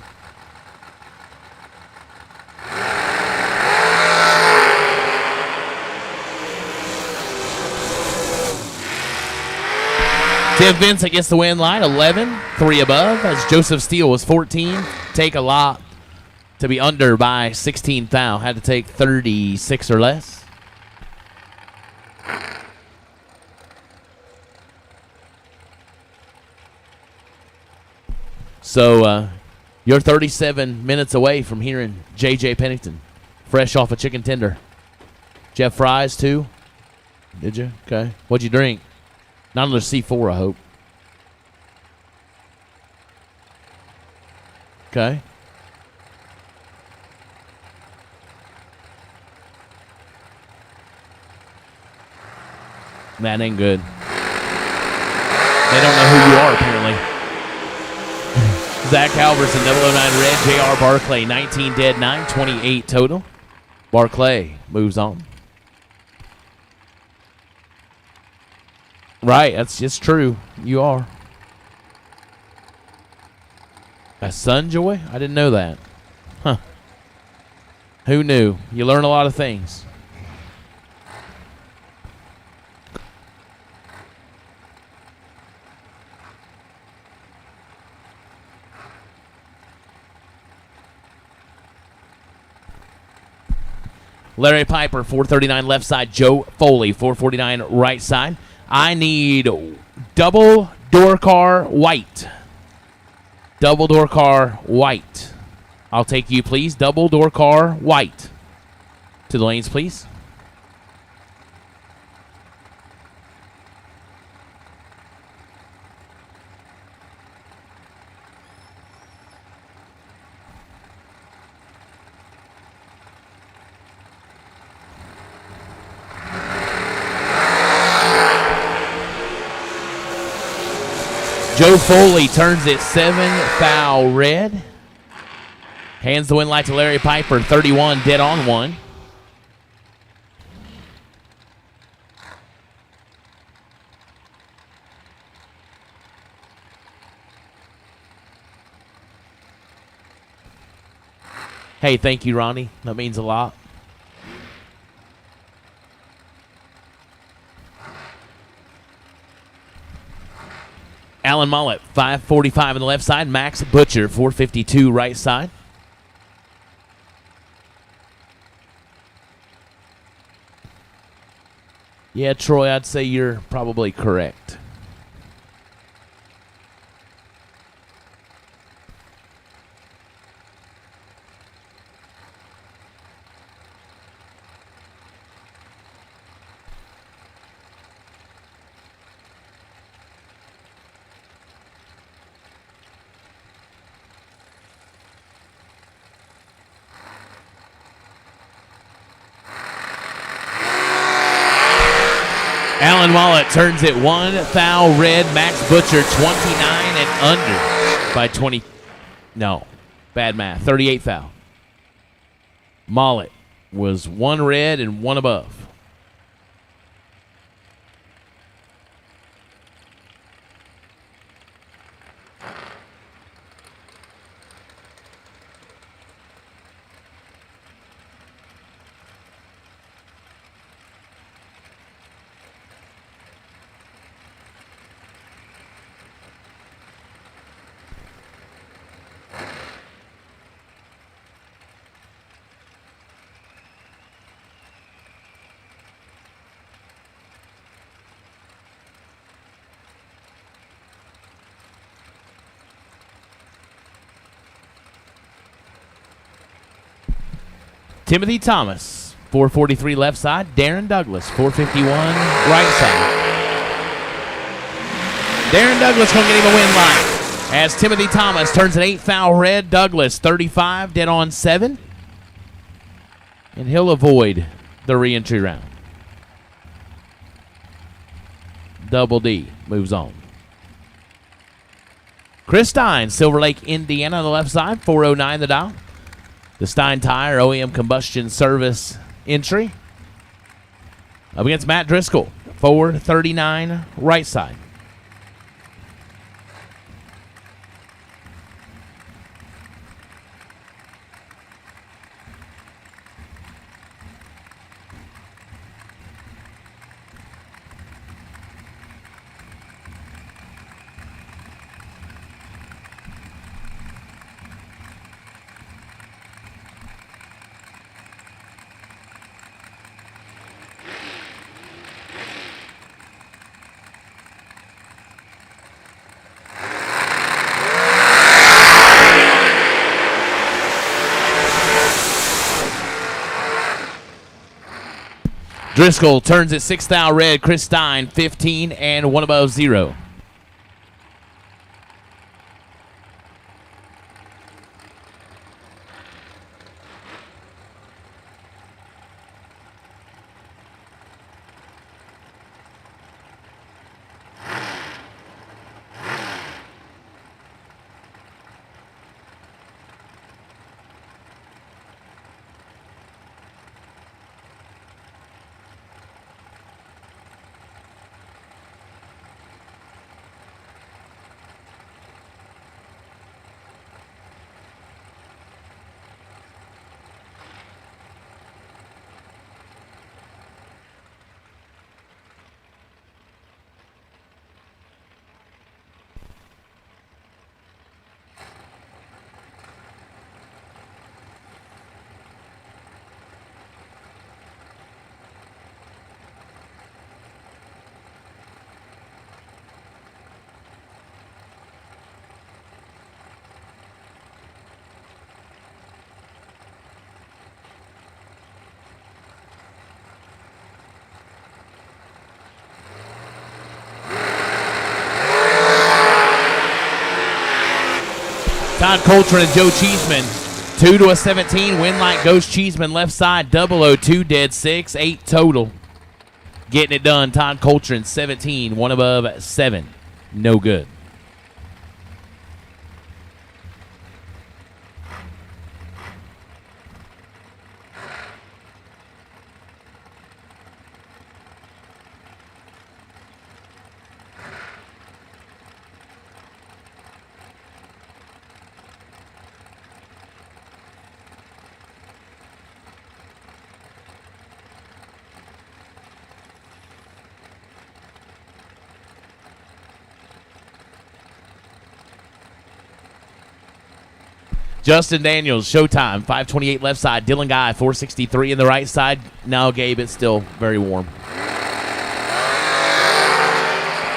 Tim Vincent gets the win line, 11, 3 above, as Joseph Steele was 14. Take a lot to be under by 16 thou. Had to take 36 or less. So you're 37 minutes away from hearing J.J. Pennington, fresh off a chicken tender. Jeff fries too? Did you? Okay. What'd you drink? Not another C4, I hope. Okay. That ain't good. They don't know who you are, apparently. Zach Halverson, 009 red. J.R. Barclay, 19 dead, 928 total. Barclay moves on. Right, that's just true. You are. A Sunjoy? I didn't know that. Huh. Who knew? You learn a lot of things. Larry Piper, 439 left side. Joe Foley, 449 right side. I need double door car white. Double door car white. I'll take you, please. Double door car white. To the lanes, please. Joe Foley turns it 7 foul red. Hands the win light to Larry Piper, 31 dead on one. Hey, thank you, Ronnie. That means a lot. Alan Mollett, 545 on the left side. Max Butcher, 452 right side. Yeah, Troy, I'd say you're probably correct. Alan Mollett turns it 1 foul red. Max Butcher 29 and under by 20. No, bad math. 38 foul. Mollett was 1 red and 1 above. Timothy Thomas, 443 left side. Darren Douglas, 451 right side. Darren Douglas going to get him a win line as Timothy Thomas turns an 8 foul red. Douglas, 35, dead on 7. And he'll avoid the re-entry round. Double D moves on. Chris Stein, Silver Lake, Indiana on the left side, 409 the dial. The Stein Tire OEM Combustion Service entry. Up against Matt Driscoll, 439 right side. Driscoll turns it 6 foul red. Chris Stein, 15 and 1 above 0. Todd Coulter and Joe Cheeseman. 2 to a 17. Win light goes Cheeseman left side. 002 dead 6. 8 total. Getting it done. Todd Coulter in 17. 1 above 7. No good. Justin Daniels, Showtime, 528 left side. Dylan Guy, 463 in the right side. Now, Gabe, it's still very warm.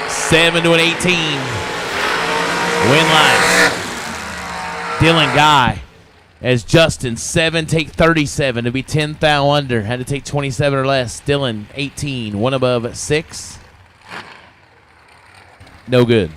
7 to an 18. Win line. Dylan Guy as Justin, 7, take 37 to be 10 thou under. Had to take 27 or less. Dylan, 18, 1 above 6. No good.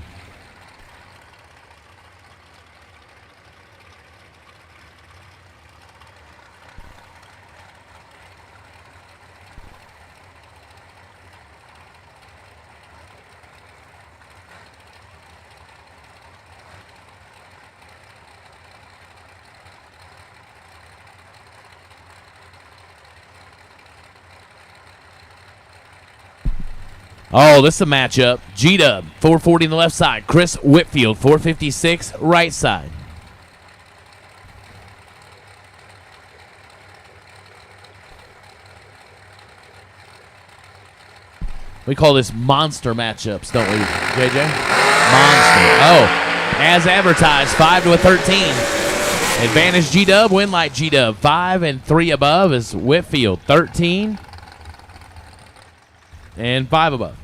Oh, this is a matchup. G-Dub, 440 on the left side. Chris Whitfield, 456 right side. We call this monster matchups, don't we, JJ? Monster. Oh, as advertised, 5 to a 13. Advantage G-Dub, win light G-Dub. 5 and 3 above is Whitfield. 13 and 5 above.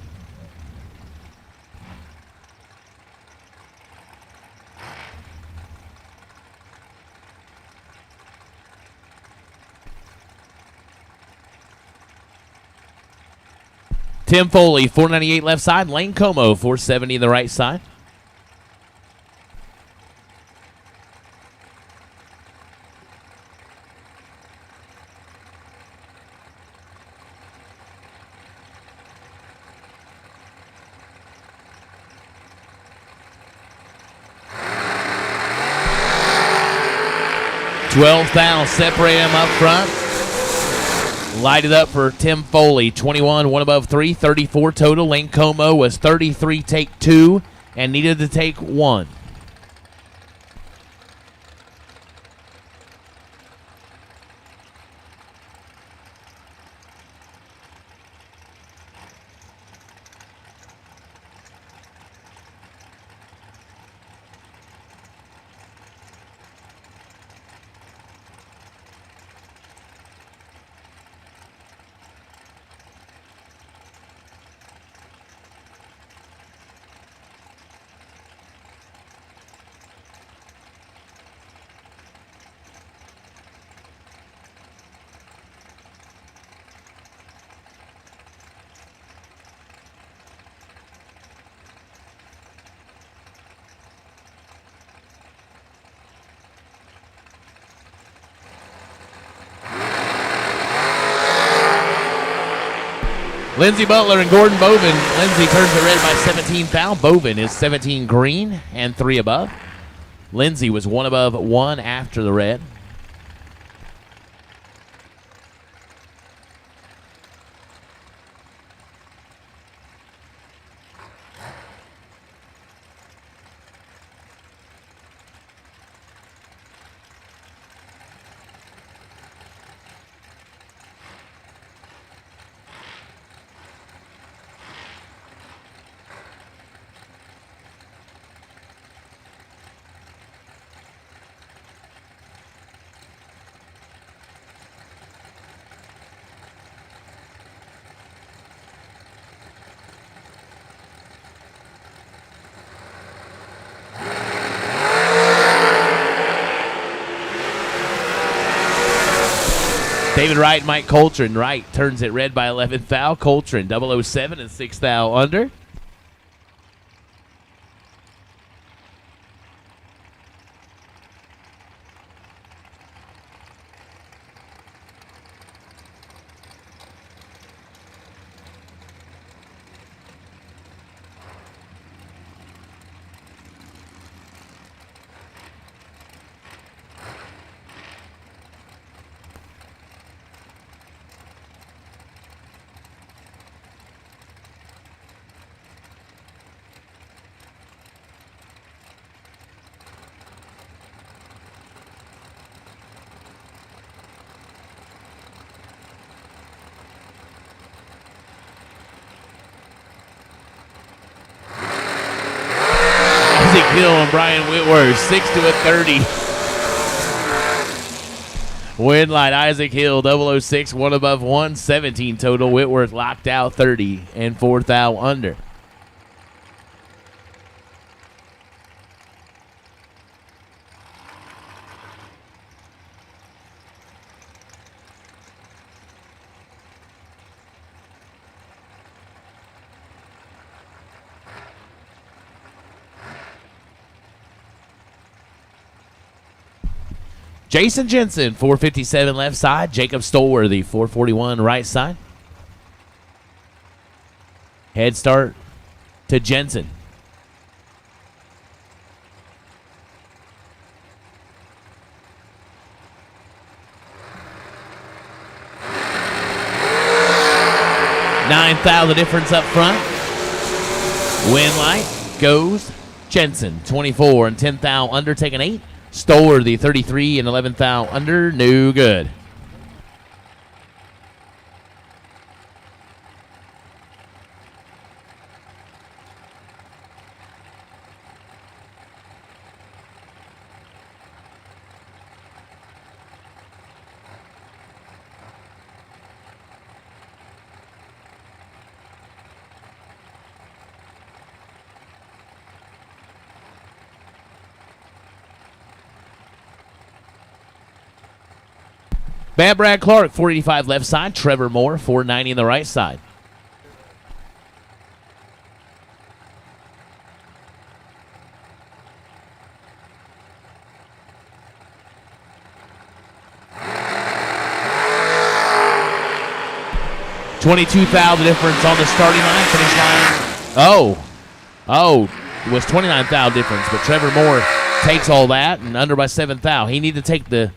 Tim Foley, 498 left side. Lane Como, 470 the right side. $12,000 separate him up front. Light it up for Tim Foley, 21, 1 above 3, 34 total. Lane Como was 33, take 2, and needed to take 1. Lindsey Butler and Gordon Bovin. Lindsey turns it red by 17 foul. Bovin is 17 green and 3 above. Lindsey was 1 above 1 after the red. David Wright and Mike Coltrane. Wright turns it red by 11 foul. Coltrane 007 and 6 thou under. Isaac Hill and Brian Whitworth, 6 to a 30. Win light, Isaac Hill, 006, 1 above 1, 17 total. Whitworth locked out 30 and 4th thou under. Jason Jensen, 457 left side. Jacob Stolworthy, 441 right side. Head start to Jensen. Ninth thou, the difference up front. Win light goes Jensen, 24 and 10th thou under, taking 8. Stolworthy, 33 and 11th thou under, no good. Bad Brad Clark, 485 left side. Trevor Moore, 490 on the right side. $22,000 difference on the starting line, finish line. It was $29,000 difference, but Trevor Moore takes all that and under by 7,000. He needed to take the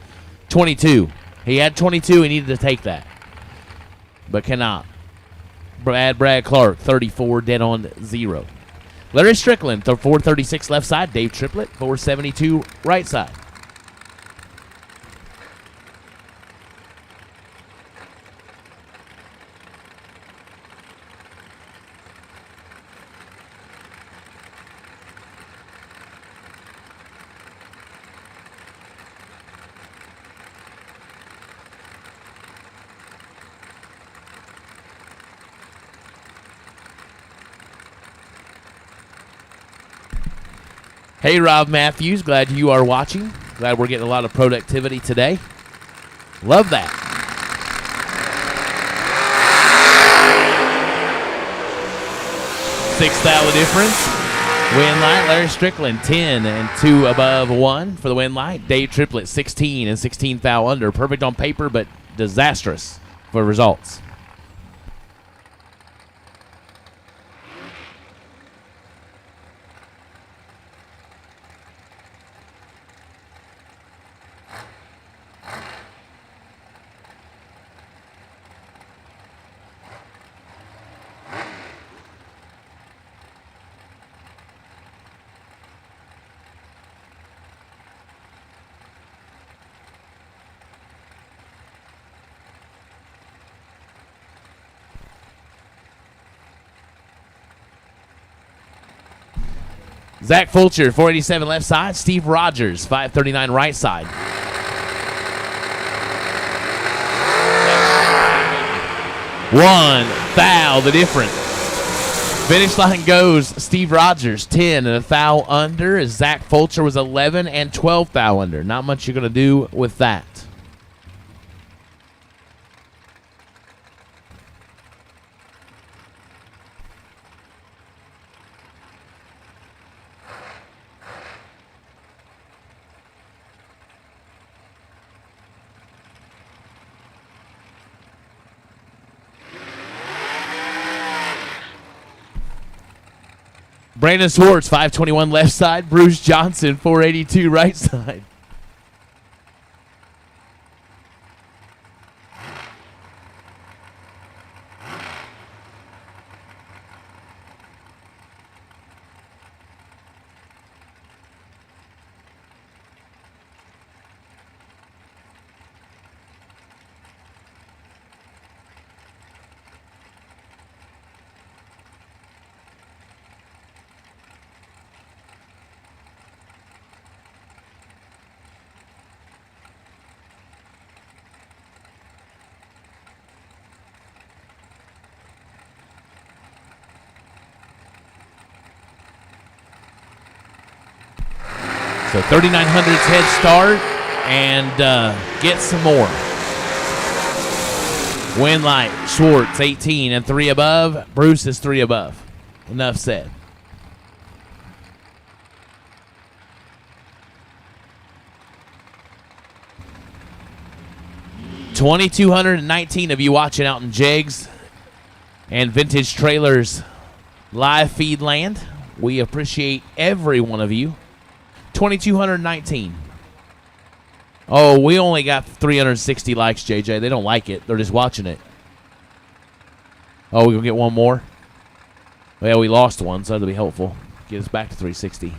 22. He had 22. He needed to take that, but cannot. Brad Clark, 34, dead on 0. Larry Strickland, 436 left side. Dave Triplett, 472 right side. Hey, Rob Matthews, glad you are watching. Glad we're getting a lot of productivity today. Love that. $6,000 difference. Win light, Larry Strickland, 10 and 2 above 1 for the win light. Dave Triplett, 16 and 16 thou under. Perfect on paper, but disastrous for results. Zach Fulcher, 487 left side. Steve Rogers, 539 right side. $1,000 the difference. Finish line goes Steve Rogers, 10 and 1,000 under. As Zach Fulcher was 11 and 12,000 under. Not much you're going to do with that. Brandon Swartz, 521 left side. Bruce Johnson, 482 right side. So 3900's head start and get some more. Winlight, Schwartz, 18 and 3 above. Bruce is 3 above. Enough said. $2,219 of you watching out in Jegs and Vintage Trailers live feed land. We appreciate every one of you. 2,219. Oh, we only got 360 likes, JJ. They don't like it. They're just watching it. Oh, we gonna get one more? Well, we lost one, so that'll be helpful. Get us back to 360.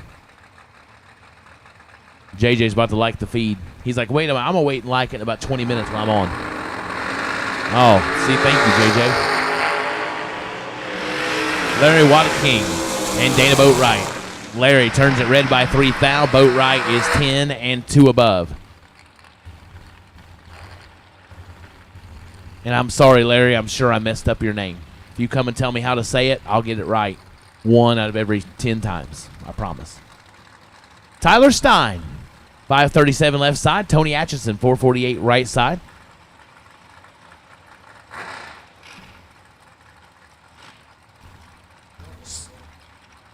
JJ's about to like the feed. He's like, wait a minute, I'm gonna wait and like it in about 20 minutes while I'm on. Oh, see, thank you, JJ. Larry King and Dana Boatwright. Larry turns it red by 3 thou. Boatwright is 10 and 2 above. And I'm sorry, Larry, I'm sure I messed up your name. If you come and tell me how to say it, I'll get it right 1 out of every 10 times. I promise. Tyler Stein, 537 left side. Tony Atchison, 448 right side.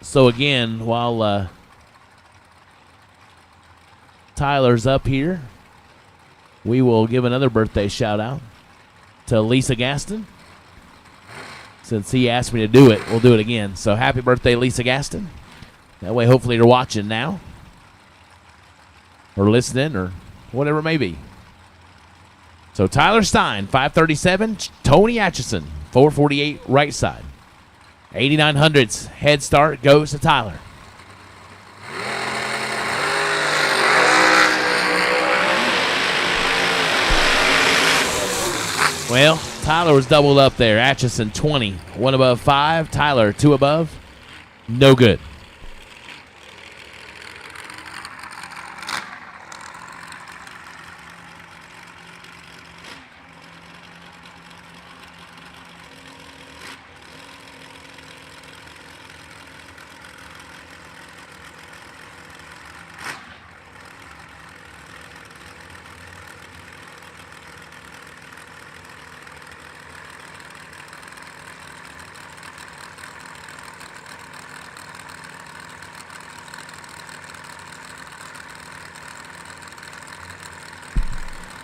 So again, while Tyler's up here, we will give another birthday shout out to Lisa Gaston. Since he asked me to do it, we'll do it again. So happy birthday, Lisa Gaston. That way, hopefully you're watching now or listening or whatever it may be. So Tyler Stein, 537. Tony Atchison, 448 right side. 8900's head start goes to Tyler. Well, Tyler was doubled up there. Atchison 20, 1 above 5. Tyler 2 above. No good.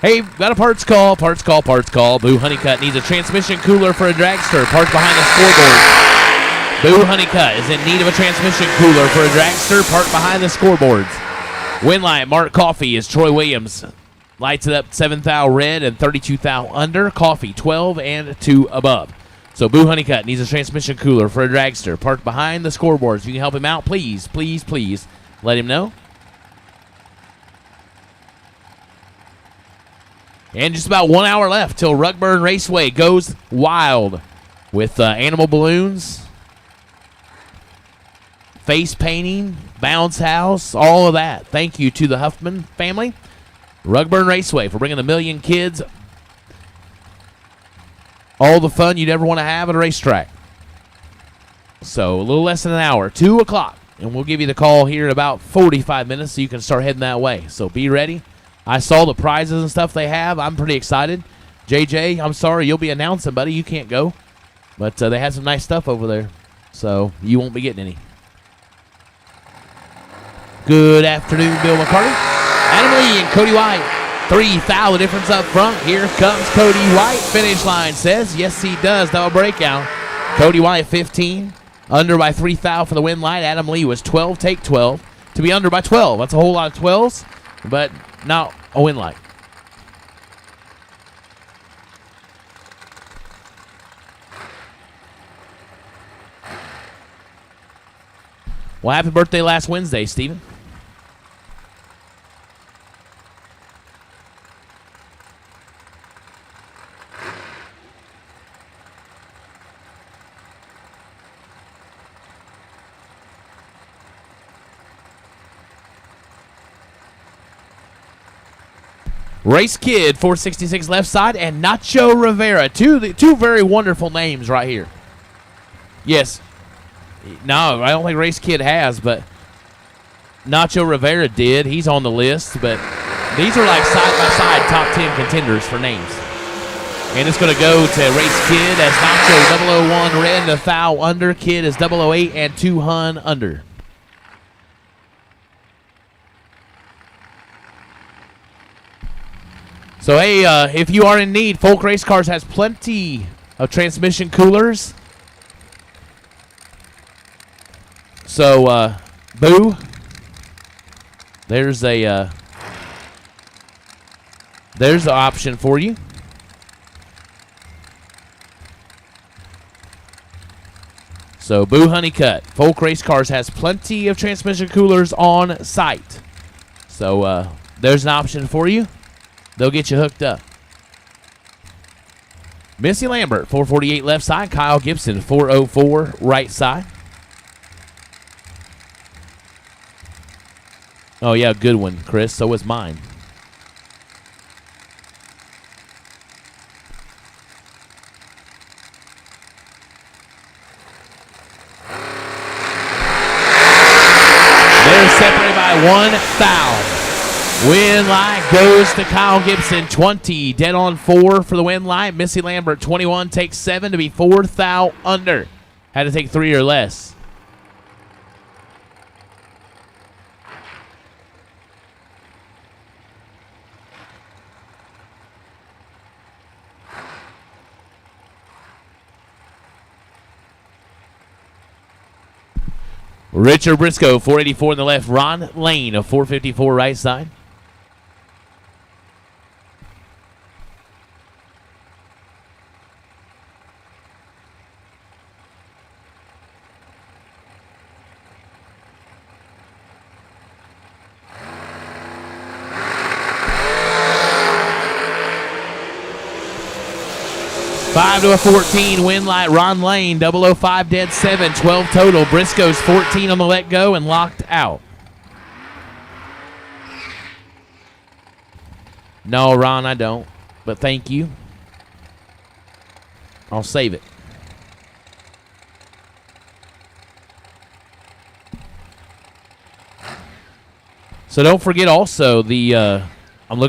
Hey, got a parts call. Boo Honeycutt needs a transmission cooler for a dragster. Parts behind the scoreboard. Boo Honeycutt is in need of a transmission cooler for a dragster. Part behind the scoreboards. Winlight, Mark Coffee is Troy Williams. Lights it up 7 thou red and 32 thou under. Coffee 12 and 2 above. So Boo Honeycutt needs a transmission cooler for a dragster. Parked behind the scoreboards. If you can help him out, please, please, please let him know. And just about 1 hour left till Rugburn Raceway goes wild with animal balloons, face painting, bounce house, all of that. Thank you to the Huffman family. Rugburn Raceway for bringing a million kids all the fun you'd ever want to have at a racetrack. So a little less than an hour, 2 o'clock, and we'll give you the call here in about 45 minutes so you can start heading that way. So be ready. I saw the prizes and stuff they have. I'm pretty excited. JJ, I'm sorry, you'll be announcing, buddy. You can't go. But they have some nice stuff over there, so you won't be getting any. Good afternoon, Bill McCarty. Adam Lee and Cody White. 3 thou, the difference up front. Here comes Cody White. Finish line says, yes, he does. Double breakout. Cody White, 15. Under by 3 thou for the win light. Adam Lee was 12, take 12. To be under by 12. That's a whole lot of 12s, but not a win light. Well, happy birthday last Wednesday, Steven. Race Kid, 466 left side, and Nacho Rivera. Two very wonderful names right here. Yes. No, I don't think Race Kid has, but Nacho Rivera did. He's on the list, but these are like side-by-side top 10 contenders for names. And it's going to go to Race Kid as Nacho 001 red, a foul under. Kid is 008 and 2 hun under. So, hey, if you are in need, Folk Race Cars has plenty of transmission coolers. So, Boo, there's an option for you. So, Boo Honeycutt, Folk Race Cars has plenty of transmission coolers on site. So, there's an option for you. They'll get you hooked up. Missy Lambert, 448 left side. Kyle Gibson, 404 right side. Oh, yeah, good one, Chris. So was mine. They're separated by 1 foul. Win light goes to Kyle Gibson, 20. Dead on 4 for the win light. Missy Lambert, 21, takes 7 to be 4 thou under. Had to take 3 or less. Richard Briscoe, 484 in the left. Ron Lane, of 454 right side. Five to a 14, win light, Ron Lane, 005 dead 7, 12 total. Briscoe's 14 on the let go and locked out. No, Ron, I don't, but thank you. I'll save it. So don't forget also the,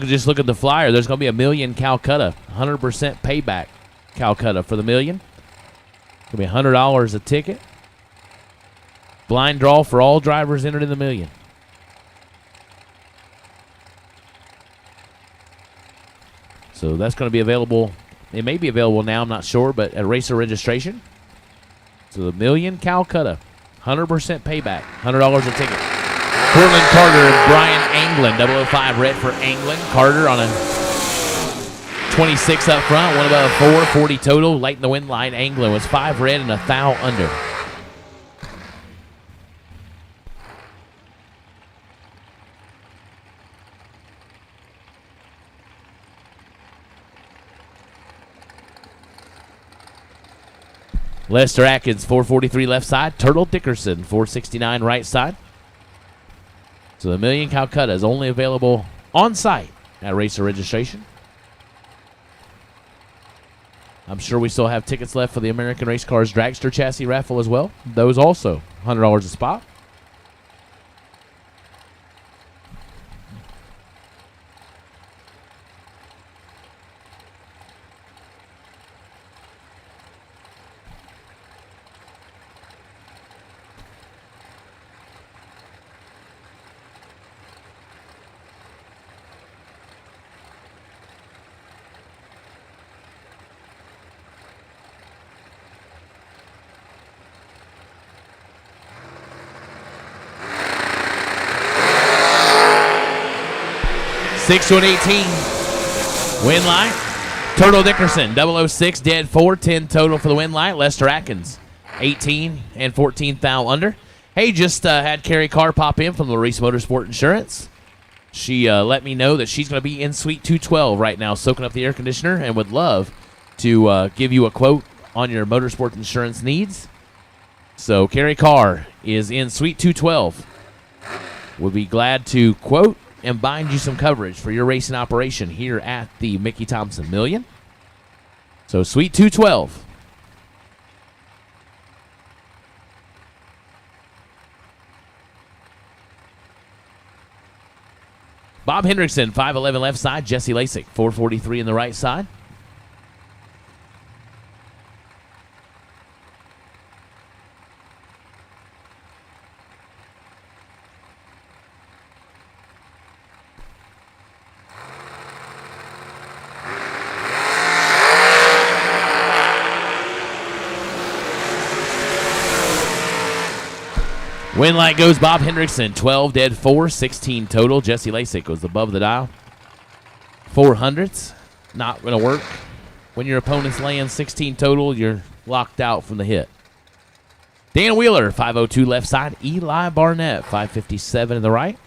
just look at the flyer. There's going to be a $1 million Calcutta, 100% payback. Calcutta for the $1 million. It'll be $100 a ticket. Blind draw for all drivers entered in the $1 million. So that's going to be available. It may be available now, I'm not sure, but at racer registration. So the $1 million Calcutta, 100% payback, $100 a ticket. Portland Carter and Brian Anglin, 005 red for Anglin. Carter on a 26 up front, 1 above 4, 40 total. Light in the wind line. Anglin was 5 red and 1 thou under. Lester Atkins, 443 left side. Turtle Dickerson, 469 right side. So the $1 million Calcutta is only available on site at racer registration. I'm sure we still have tickets left for the American Race Cars Dragster Chassis raffle as well. Those also $100 a spot. Six to an 18. Win light. Turtle Dickerson, 006, dead 4, 10 total for the win light. Lester Atkins, 18 and 14 thou under. Hey, just had Carrie Carr pop in from Larice Motorsport Insurance. She let me know that she's going to be in Suite 212 right now, soaking up the air conditioner, and would love to give you a quote on your motorsport insurance needs. So Carrie Carr is in Suite 212. Would be glad to quote and bind you some coverage for your racing operation here at the Mickey Thompson $1 million. So Suite 212. Bob Hendrickson, 5'11 left side. Jesse Lasik, 443 in the right side. Win light goes Bob Hendrickson, 12 dead 4, 16 total. Jesse Lasik goes above the dial. 400s, not going to work. When your opponent's laying 16 total, you're locked out from the hit. Dan Wheeler, 502 left side. Eli Barnett, 557 in the right.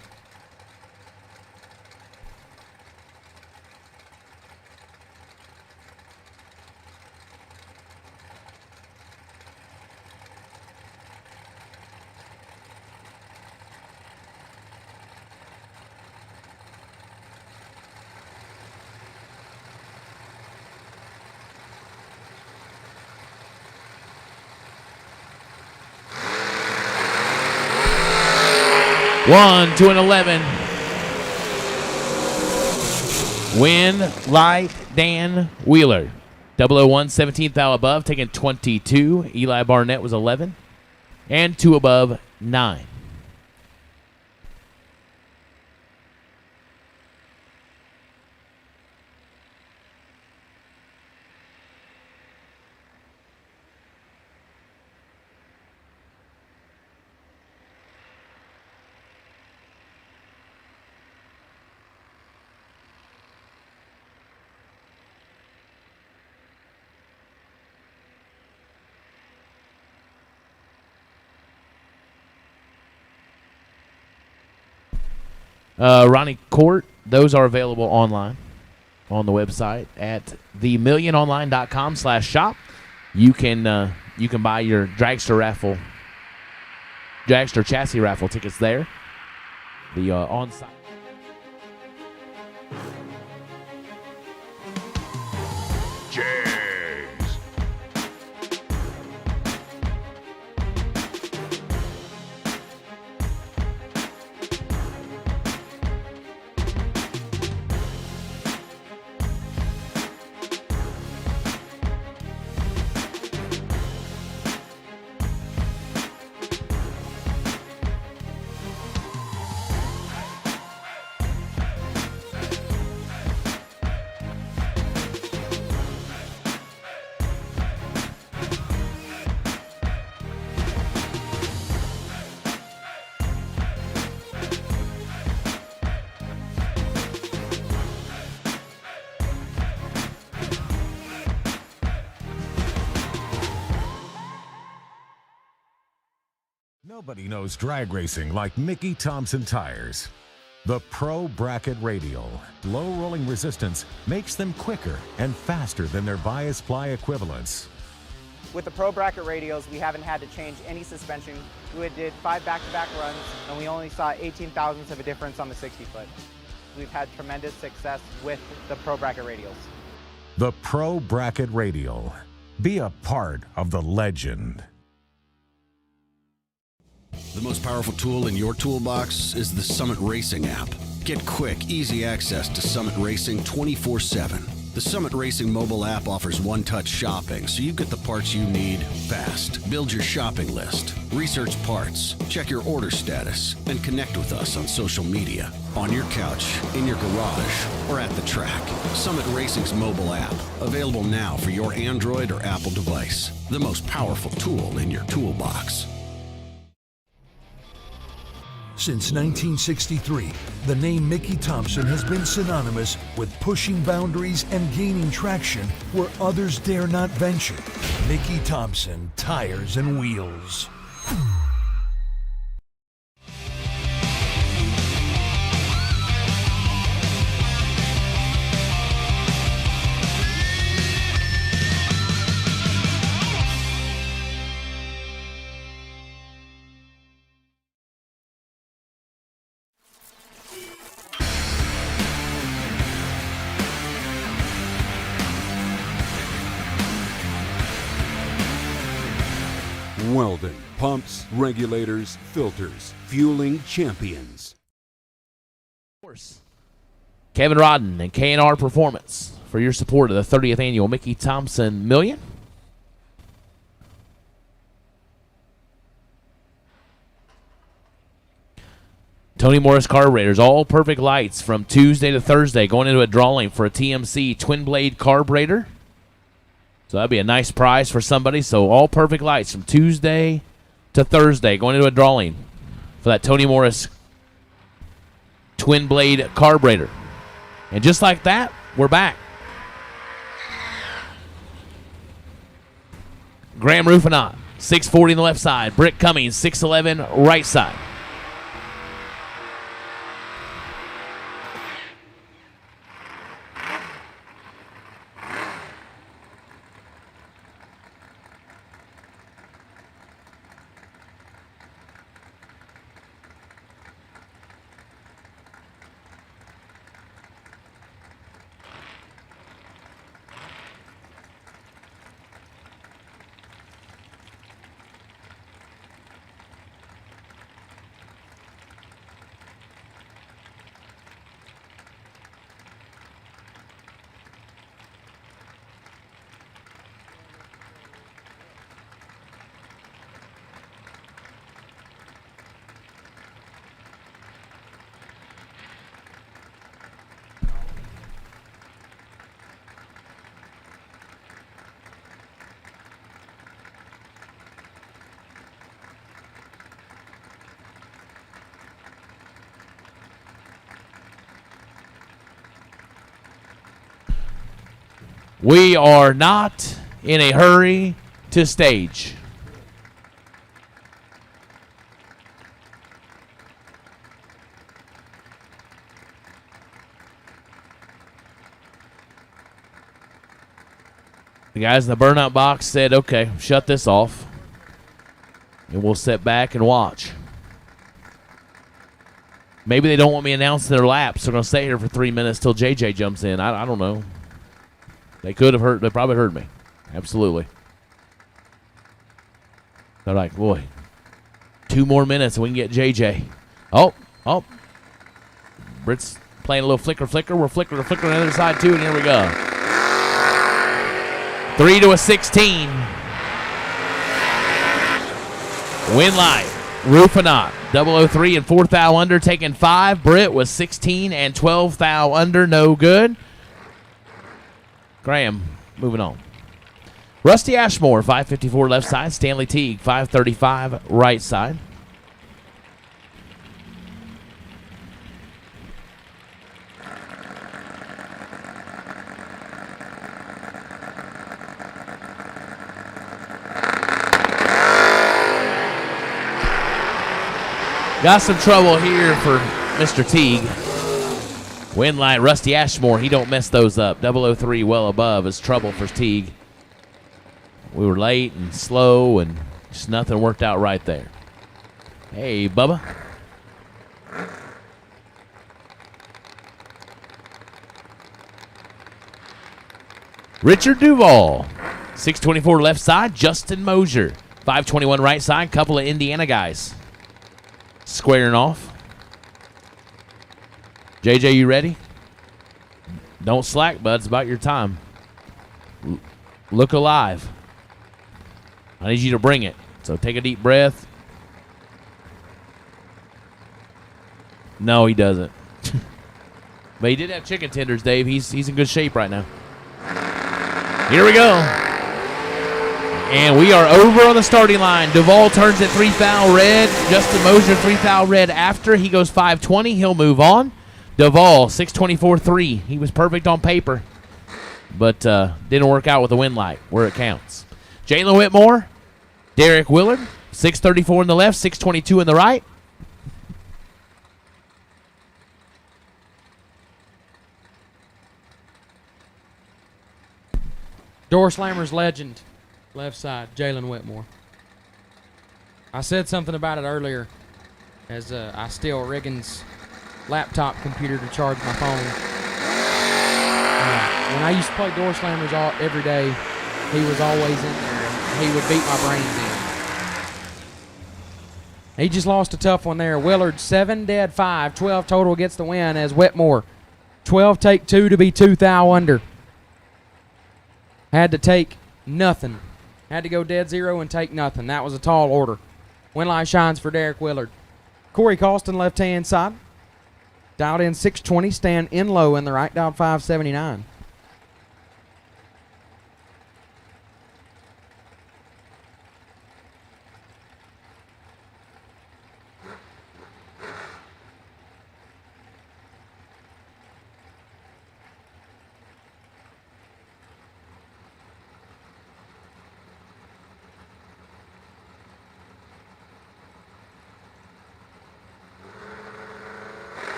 One, 2 and 11. Win light Dan Wheeler. 001, 17th thou above, taking 22. Eli Barnett was 11. And 2 above, 9. Ronnie Court, those are available online on the website at themilliononline.com/shop. You can buy your dragster chassis raffle tickets there. The on-site. Nobody knows drag racing like Mickey Thompson tires. The Pro Bracket Radial low rolling resistance makes them quicker and faster than their bias ply equivalents. With the Pro Bracket Radials, we haven't had to change any suspension. We did 5 back-to-back runs, and we only saw 18 thousandths of a difference on the 60-foot. We've had tremendous success with the Pro Bracket Radials. The Pro Bracket Radial. Be a part of the legend. The most powerful tool in your toolbox is the Summit Racing app. Get quick, easy access to Summit Racing 24/7. The Summit Racing mobile app offers one-touch shopping, so you get the parts you need fast. Build your shopping list, research parts, check your order status, and connect with us on social media, on your couch, in your garage, or at the track. Summit Racing's mobile app, available now for your Android or Apple device. The most powerful tool in your toolbox. Since 1963, the name Mickey Thompson has been synonymous with pushing boundaries and gaining traction where others dare not venture. Mickey Thompson Tires and Wheels. Weldon, pumps, regulators, filters, fueling champions. Kevin Rodden and K&R Performance for your support of the 30th annual Mickey Thompson Million. Tony Morris carburetors, all perfect lights from Tuesday to Thursday, going into a drawing for a TMC twin blade carburetor. So that'd be a nice prize for somebody. So all perfect lights from Tuesday to Thursday, going into a drawing for that Tony Morris twin blade carburetor. And just like that, we're back. Graham Rufinot, 640 on the left side. Britt Cummings, 611 right side. We are not in a hurry to stage. The guys in the burnout box said, okay, shut this off, and we'll sit back and watch. Maybe they don't want me announcing their laps. They're going to stay here for 3 minutes till JJ jumps in. I don't know. They could have heard. They probably heard me. Absolutely. They're like, boy, 2 more minutes and we can get JJ. Oh. Britt's playing a little flicker. We're flicker on the other side too, and here we go. 3 to a 16. Win light. Rufinot, 003 and 4 thou under, taking 5. Britt was 16 and 12 thou under, no good. Graham, moving on. Rusty Ashmore, 554 left side. Stanley Teague, 535 right side. Got some trouble here for Mr. Teague. Win light, Rusty Ashmore, he don't mess those up. 003 well above is trouble for Teague. We were late and slow, and just nothing worked out right there. Hey, Bubba. Richard Duval, 624 left side. Justin Mosier, 521 right side. Couple of Indiana guys squaring off. JJ, you ready? Don't slack, bud. It's about your time. Look alive. I need you to bring it. So take a deep breath. No, he doesn't. But he did have chicken tenders, Dave. He's in good shape right now. Here we go. And we are over on the starting line. Duval turns at 3 thou red. Justin Mosier 3 thou red after. He goes 520. He'll move on. Duval, 624.3. He was perfect on paper, but didn't work out with the win light where it counts. Jalen Whitmore, Derek Willard, 634 in the left, 622 in the right. Door Slammers legend, left side, Jalen Whitmore. I said something about it earlier as I steal Riggins' laptop computer to charge my phone. When I used to play Door Slammers every day, he was always in there, and he would beat my brains in. He just lost a tough one there. Willard, 7 dead 5, 12 total gets the win as Whitmore 12, take 2 to be 2 thou under. Had to take nothing. Had to go dead zero and take nothing. That was a tall order. Win light shines for Derek Willard. Corey Causton, left-hand side. Dialed in 620, stand in low in the right, dialed 579.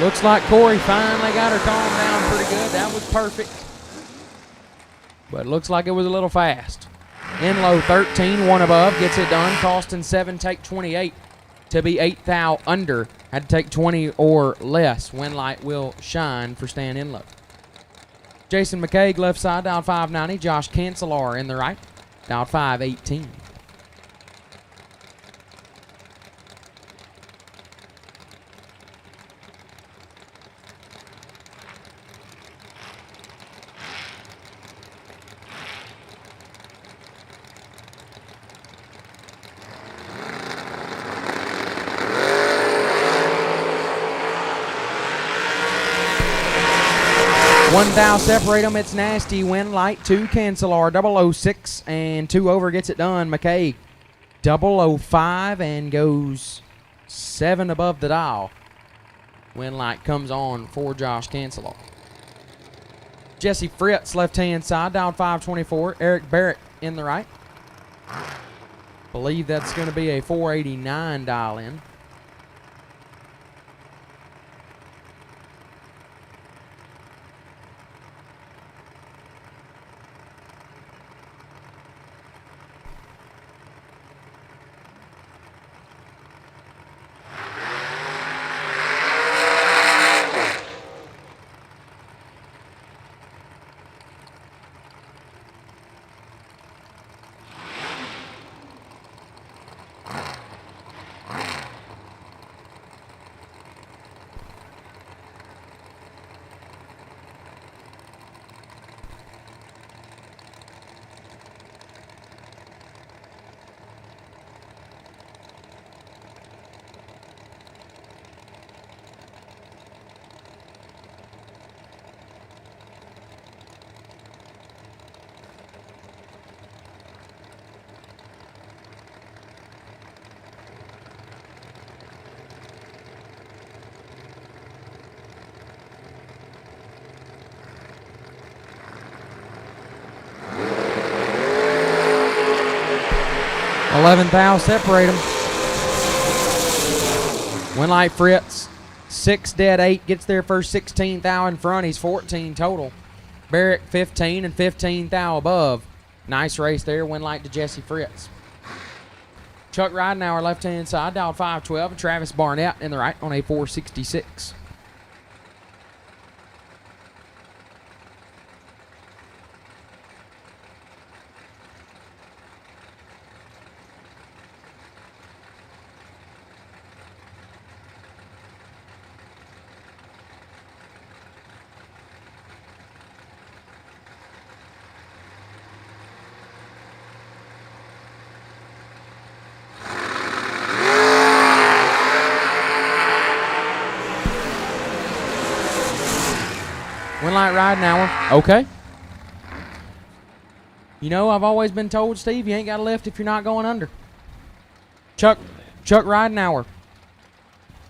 Looks like Corey finally got her calmed down pretty good. That was perfect. But it looks like it was a little fast. In low 13, one above, gets it done. Costing 7, take 28 to be 8 thou under. Had to take 20 or less. Wind light will shine for staying in low. Jason McCaig, left side, dialed 590. Josh Cancelar in the right, dialed 518. One thou separate them, it's nasty. Wind light 2, Cancelar 006 and 2 over gets it done. McKay 005 and goes 7 above the dial. Wind light comes on for Josh Cancelar. Jesse Fritz, left-hand side, dialed 524. Eric Barrett in the right. Believe that's going to be a 489 dial in. Eleven thou separate them. Winlight Fritz, 6 dead 8, gets there first 16 thou in front. He's 14 total. Barrick 15 and 15 thou above. Nice race there. Winlight to Jesse Fritz. Chuck Ridenauer, left-hand side, dialed 512. Travis Barnett in the right on a 466. Winlight Ridenauer, okay. You know, I've always been told, Steve, you ain't got a lift if you're not going under. Chuck Ridenauer,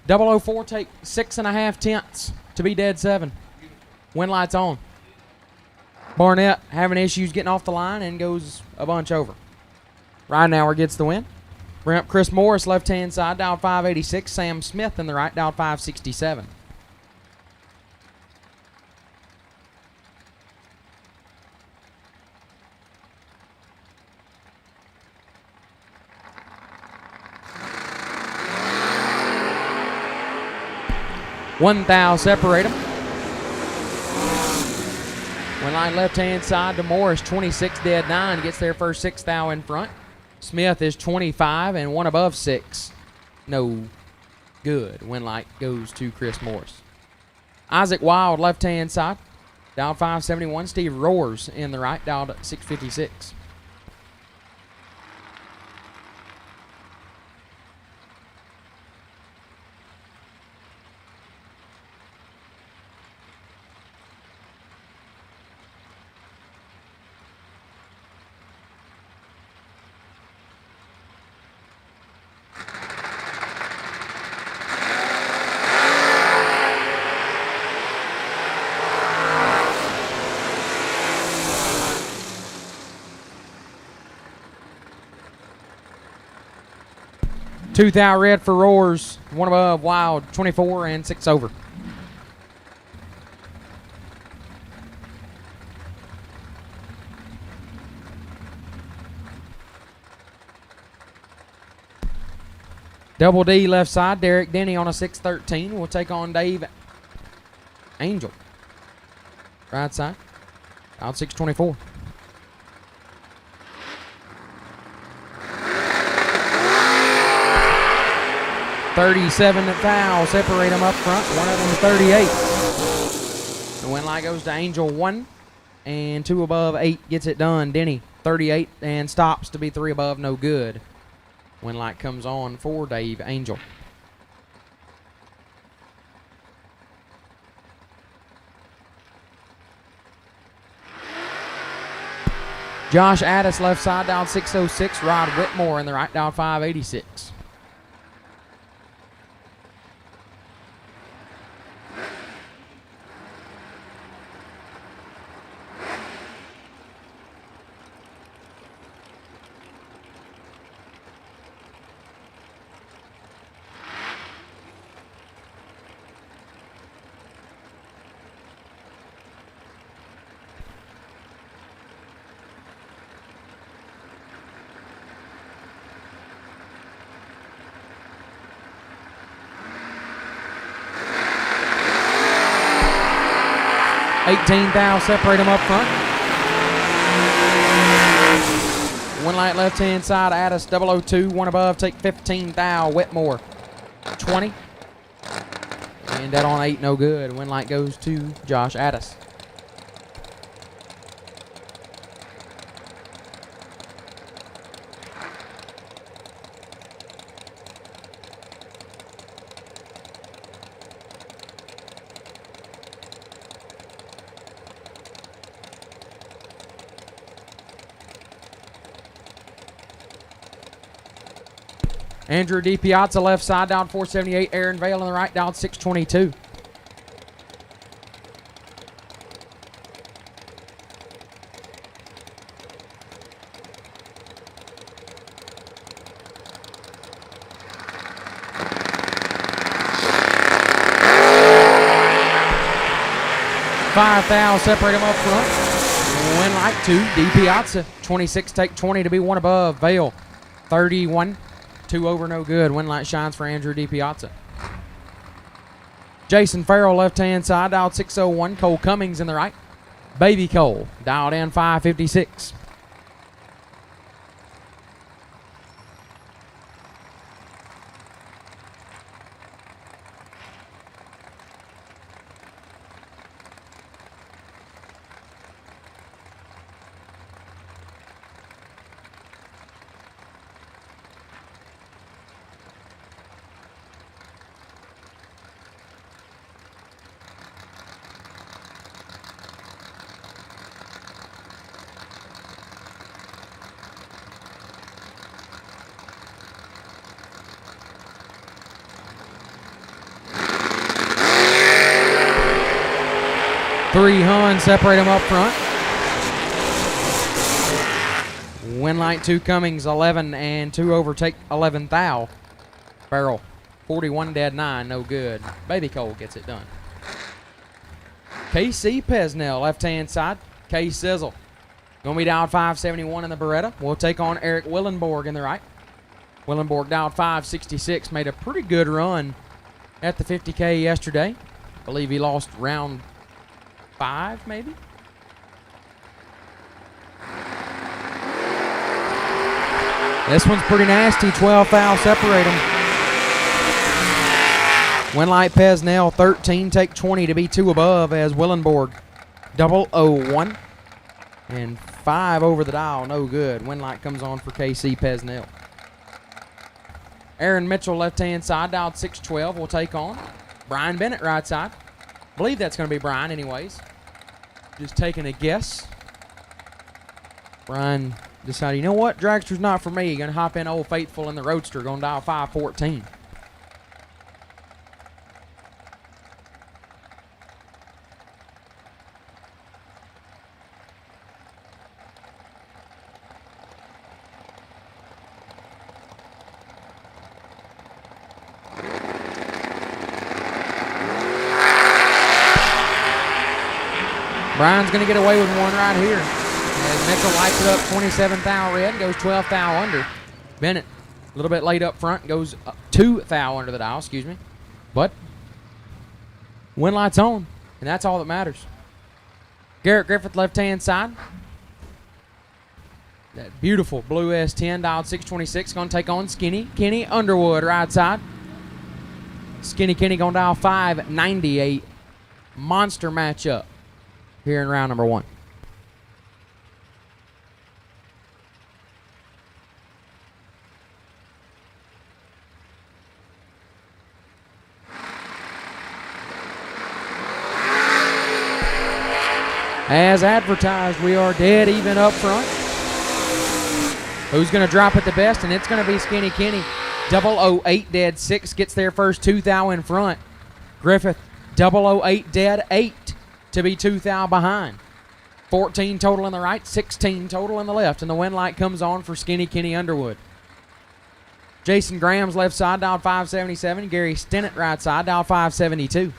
004, take 6.5 tenths to be dead 7. Winlight's on. Barnett having issues getting off the line and goes a bunch over. Ridenauer gets the win. Bring up Chris Morris, left-hand side, dialed 586. Sam Smith in the right, dialed 567. One thou separate them. One line left-hand side to Morris, 26 dead 9, gets there first 6 thou in front. Smith is 25 and 1 above 6. No. good. Win light goes to Chris Morris. Isaac Wild, left-hand side. Dialed 571. Steve Roars in the right, dialed at 656. Two thou red for Roars, one above Wild, 24 and 6 over. Double D left side, Derek Denny on a 613. We'll take on Dave Angel. Right side, out 624. .37 at foul, separate them up front, one of them 38. The win light goes to Angel 1 and 2 above 8 gets it done. Denny 38 and stops to be 3 above, no good. Win light comes on for Dave Angel. Josh Addis left side down 606, Rod Whitmore in the right down 586. $18 thou, separate them up front. One light left hand side, Addis 002, one above, take 15 thou, Whitmore 20. And that on 8, no good. Win light goes to Josh Addis. Andrew D. Piazza left side down 478. Aaron Vale on the right down 622. $5,000, separate them up front. Win light 2, D. Piazza. 26, take 20 to be 1 above. Vale 31. 2 over, no good. Win light shines for Andrew D. Piazza. Jason Farrell, left-hand side, dialed 601. Cole Cummings in the right. Baby Cole, dialed in 556. Three Hun, separate them up front. Win light 2 Cummings, 11 and 2 over, take 11 thou. Farrell 41 dead 9, no good. Baby Cole gets it done. KC Pesnell, left-hand side. K Sizzle. Going to be down 571 in the Beretta. We'll take on Eric Willenborg in the right. Willenborg down 566. Made a pretty good run at the 50K yesterday. I believe he lost round 5, maybe? This one's pretty nasty. 12 foul, separate them. Winlight Pesnell 13, take 20 to be 2 above as Willenborg 001. And 5 over the dial, no good. Winlight comes on for KC Pesnell. Aaron Mitchell, left-hand side, dialed 612, will take on Brian Bennett, right side. I believe that's going to be Brian anyways. Just taking a guess. Brian decided, you know what, dragster's not for me. Going to hop in Old Faithful in the Roadster, going to dial 514. Brian's going to get away with one right here. As Mitchell lights it up 27 thou red, goes 12 thou under. Bennett, a little bit late up front, goes 2 thou under the dial, excuse me. But win light's on, and that's all that matters. Garrett Griffith, left-hand side. That beautiful blue S10, dialed 626, going to take on Skinny Kenny Underwood, right side. Skinny Kenny going to dial 598. Monster matchup here in round number 1. As advertised, we are dead even up front. Who's going to drop it the best? And it's going to be Skinny Kenny. 008 dead 6 gets their first 2 thou in front. Griffith 008 dead 8 to be 2 thou behind. 14 total in the right, 16 total in the left, and the win light comes on for Skinny Kenny Underwood. Jason Graham's left side, dialed 577. Gary Stennett, right side, dialed 572.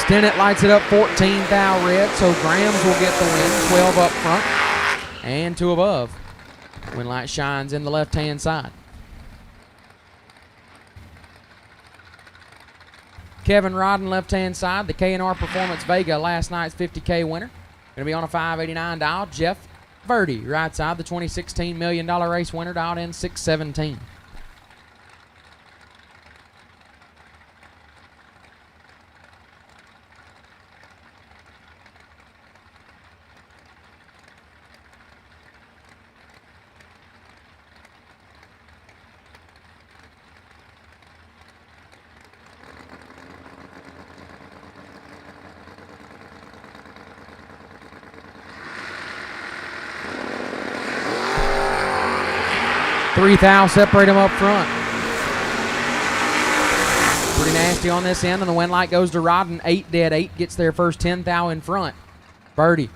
Stennett lights it up 14 thou red, so Grams will get the win. 12 up front and 2 above. Win light shines in the left-hand side. Kevin Rodden, left-hand side, the K&R Performance Vega, last night's 50K winner. Going to be on a 589 dial. Jeff Verdi, right side, the $2016 million race winner, dialed in 617. Three thou separate them up front. Pretty nasty on this end, and the win light goes to Rodden. 8 dead 8 gets their first 10 thou in front. Birdie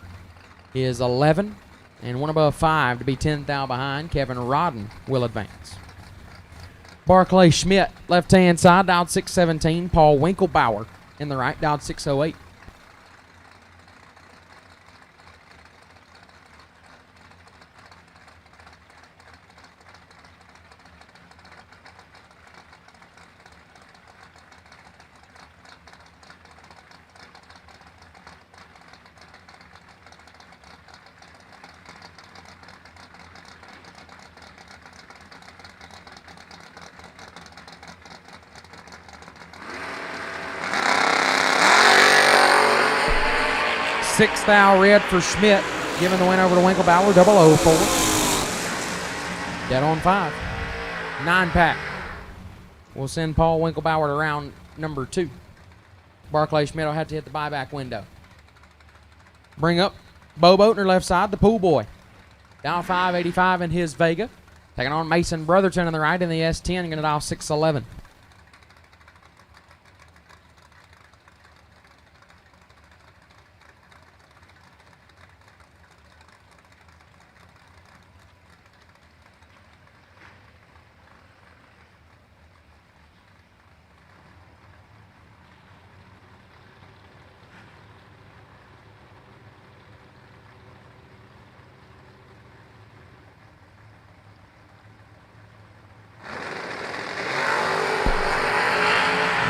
is 11 and 1 above 5 to be 10 thou behind. Kevin Rodden will advance. Barclay Schmidt, left-hand side, dialed 617. Paul Winklebauer in the right, dialed 608. Six thou red for Schmidt, giving the win over to Winklebauer, 004. Dead on 5. 9-pack. We'll send Paul Winklebauer to round number 2. Barclay Schmidt will have to hit the buyback window. Bring up Bo Boatner, left side, the pool boy. Down 585 in his Vega. Taking on Mason Brotherton on the right in the S10, going to dial 611.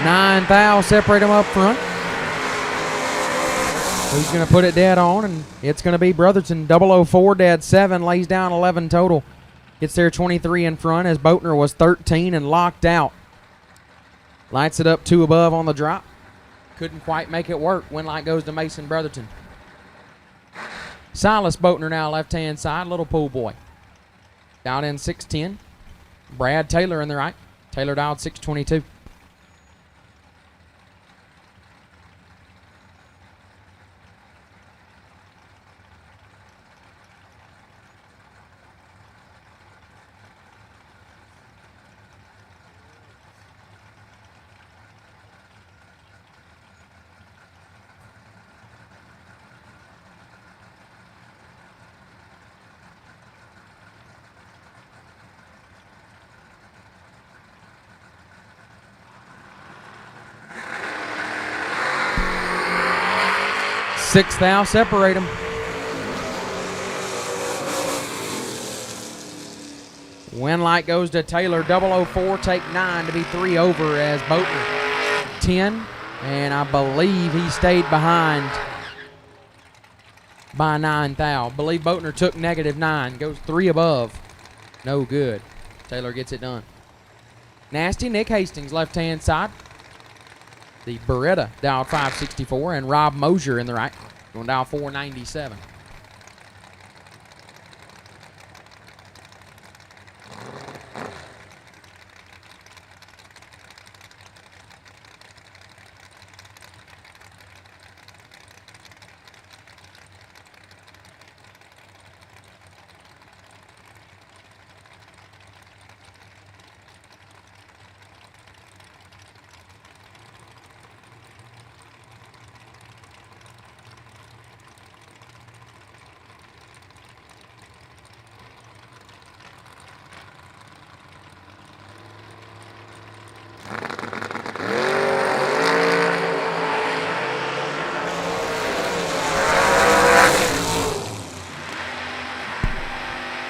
9 thou separate them up front. Who's going to put it dead on? And it's going to be Brotherton. 004 dead 7, lays down 11 total. Gets there 23 in front as Boatner was 13 and locked out. Lights it up 2 above on the drop. Couldn't quite make it work. Win light goes to Mason Brotherton. Silas Boatner now left-hand side, little pool boy. Down in 610. Brad Taylor in the right. Taylor dialed 622. Sixth thou separate them. Win light goes to Taylor. 004 take 9 to be 3 over as Boatner 10. And I believe he stayed behind by 9 thou. Believe Boatner took -9. Goes 3 above. No good. Taylor gets it done. Nasty Nick Hastings left-hand side. The Beretta dialed 564 and Rob Mosier in the right. Going down 497.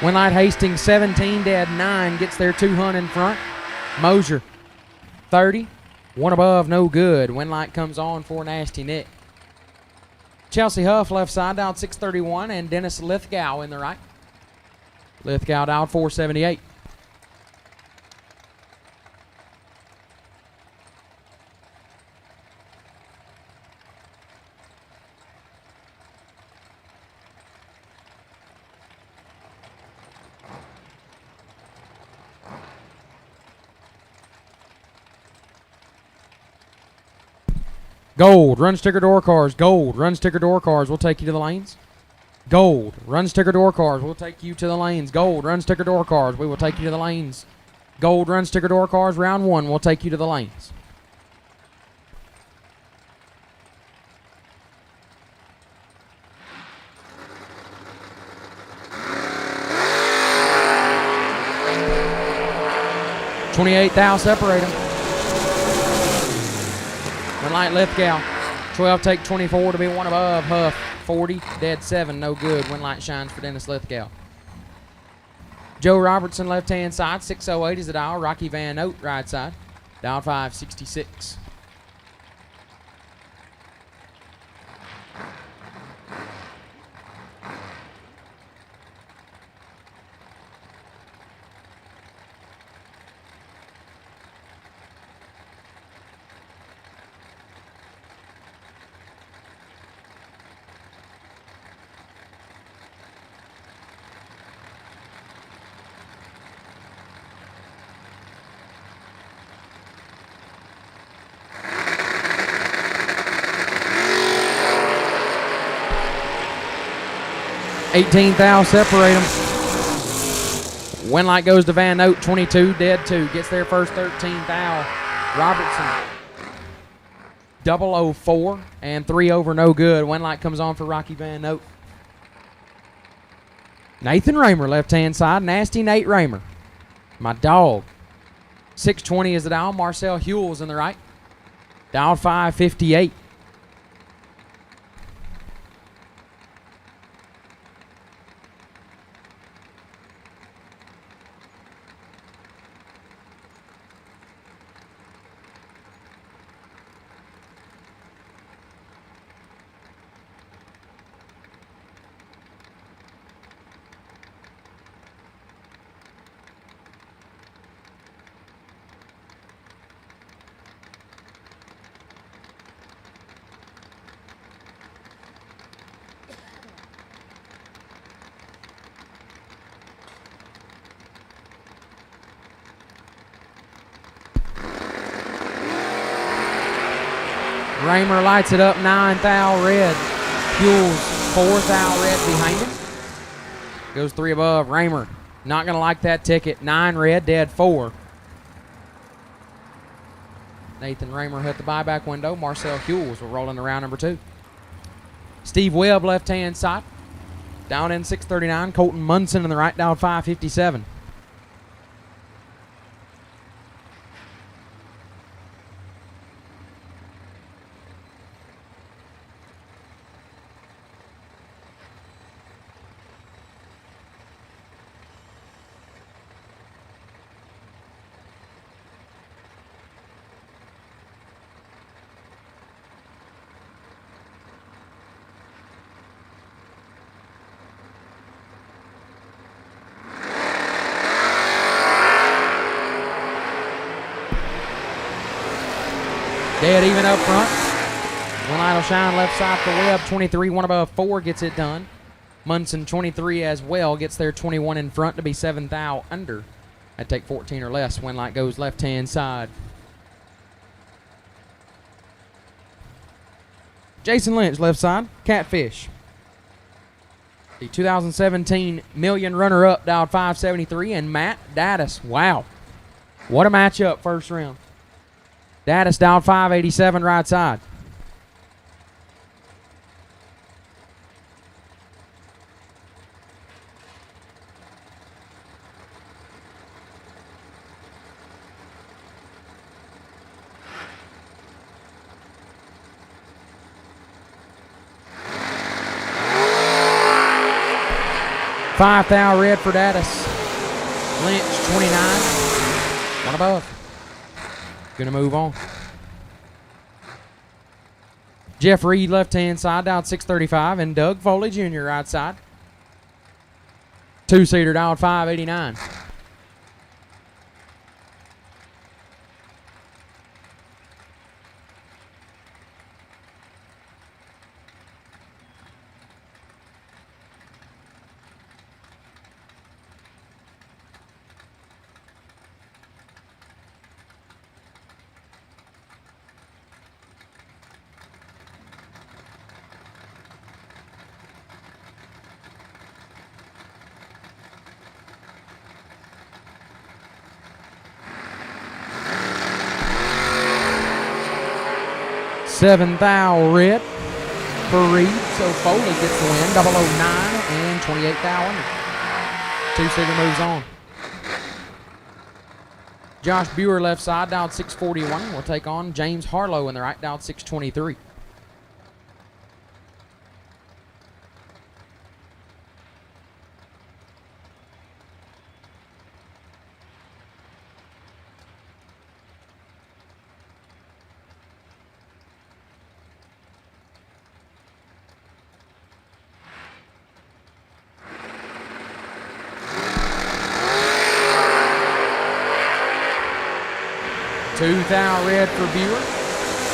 Winlight Hastings 17 dead 9 gets their 200 in front. Mosier 30, 1 above, no good. Winlight comes on for Nasty Nick. Chelsea Huff left side down 631 and Dennis Lithgow in the right. Lithgow down 478. Gold, run sticker door cars. Gold, run sticker door cars. We'll take you to the lanes. Gold, run sticker door cars. We'll take you to the lanes. Gold, run sticker door cars. We will take you to the lanes. Gold, run sticker door cars. Round 1, we'll take you to the lanes. $28 thou separate them. Light Lithgow. 12 take 24 to be 1 above. Huff 40 dead 7 no good. Winlight shines for Dennis Lithgow. Joe Robertson left hand side 608 is the dial. Rocky Van Oat right side dial 566. $18 thou separate them. Winlight goes to Van Oat 22 dead 2 gets their first 13 thou. Robertson 004 and 3 over no good. Winlight comes on for Rocky Van Oat. Nathan Raymer left hand side. Nasty Nate Raymer. My dog. 620 is the dial. Marcel Hewell's in the right. Dial 558. Raymer lights it up, 9 thou red. Fuels 4 thou red behind him. Goes 3 above. Raymer not going to like that ticket. 9 red, dead 4. Nathan Raymer hit the buyback window. Marcel Hewells will roll into round number 2. Steve Webb, left-hand side. Down in 639. Colton Munson in the right, down 557. Dead even up front. One light will shine left side for Webb. 23, 1 above 4 gets it done. Munson 23 as well gets there 21 in front to be 7 thou under. I'd take 14 or less. Win light goes left hand side. Jason Lynch left side. Catfish. The 2017 million runner up dialed 573 and Matt Daddis. Wow. What a matchup first round. Daddis down 587 right side. $5 thou red for Daddis. Lynch 29. One above. Gonna move on. Jeff Reed left-hand side down 635 and Doug Foley Jr. right side. 2-seater down 589. $7 thou red for Reed, so Foley gets the win. 009 and 28 thou under. 2-seater moves on. Josh Buer left side, down 641. Will take on James Harlow in the right, down 623. $2 thou red for Buer.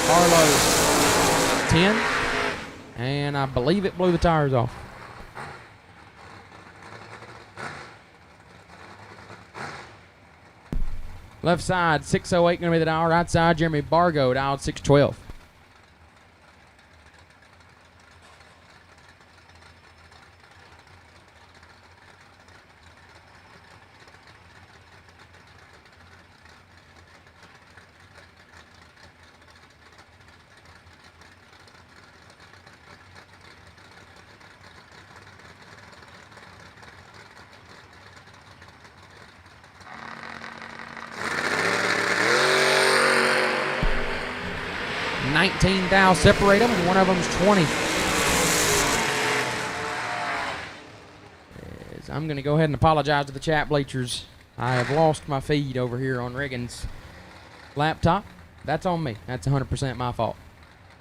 Harlow 10. And I believe it blew the tires off. Left side, 608 going to be the dial. Right side, Jeremy Bargo, dialed 612. $19 thou separate them, and one of them's 20. I'm going to go ahead and apologize to the chat bleachers. I have lost my feed over here on Reagan's laptop. That's on me. That's 100% my fault.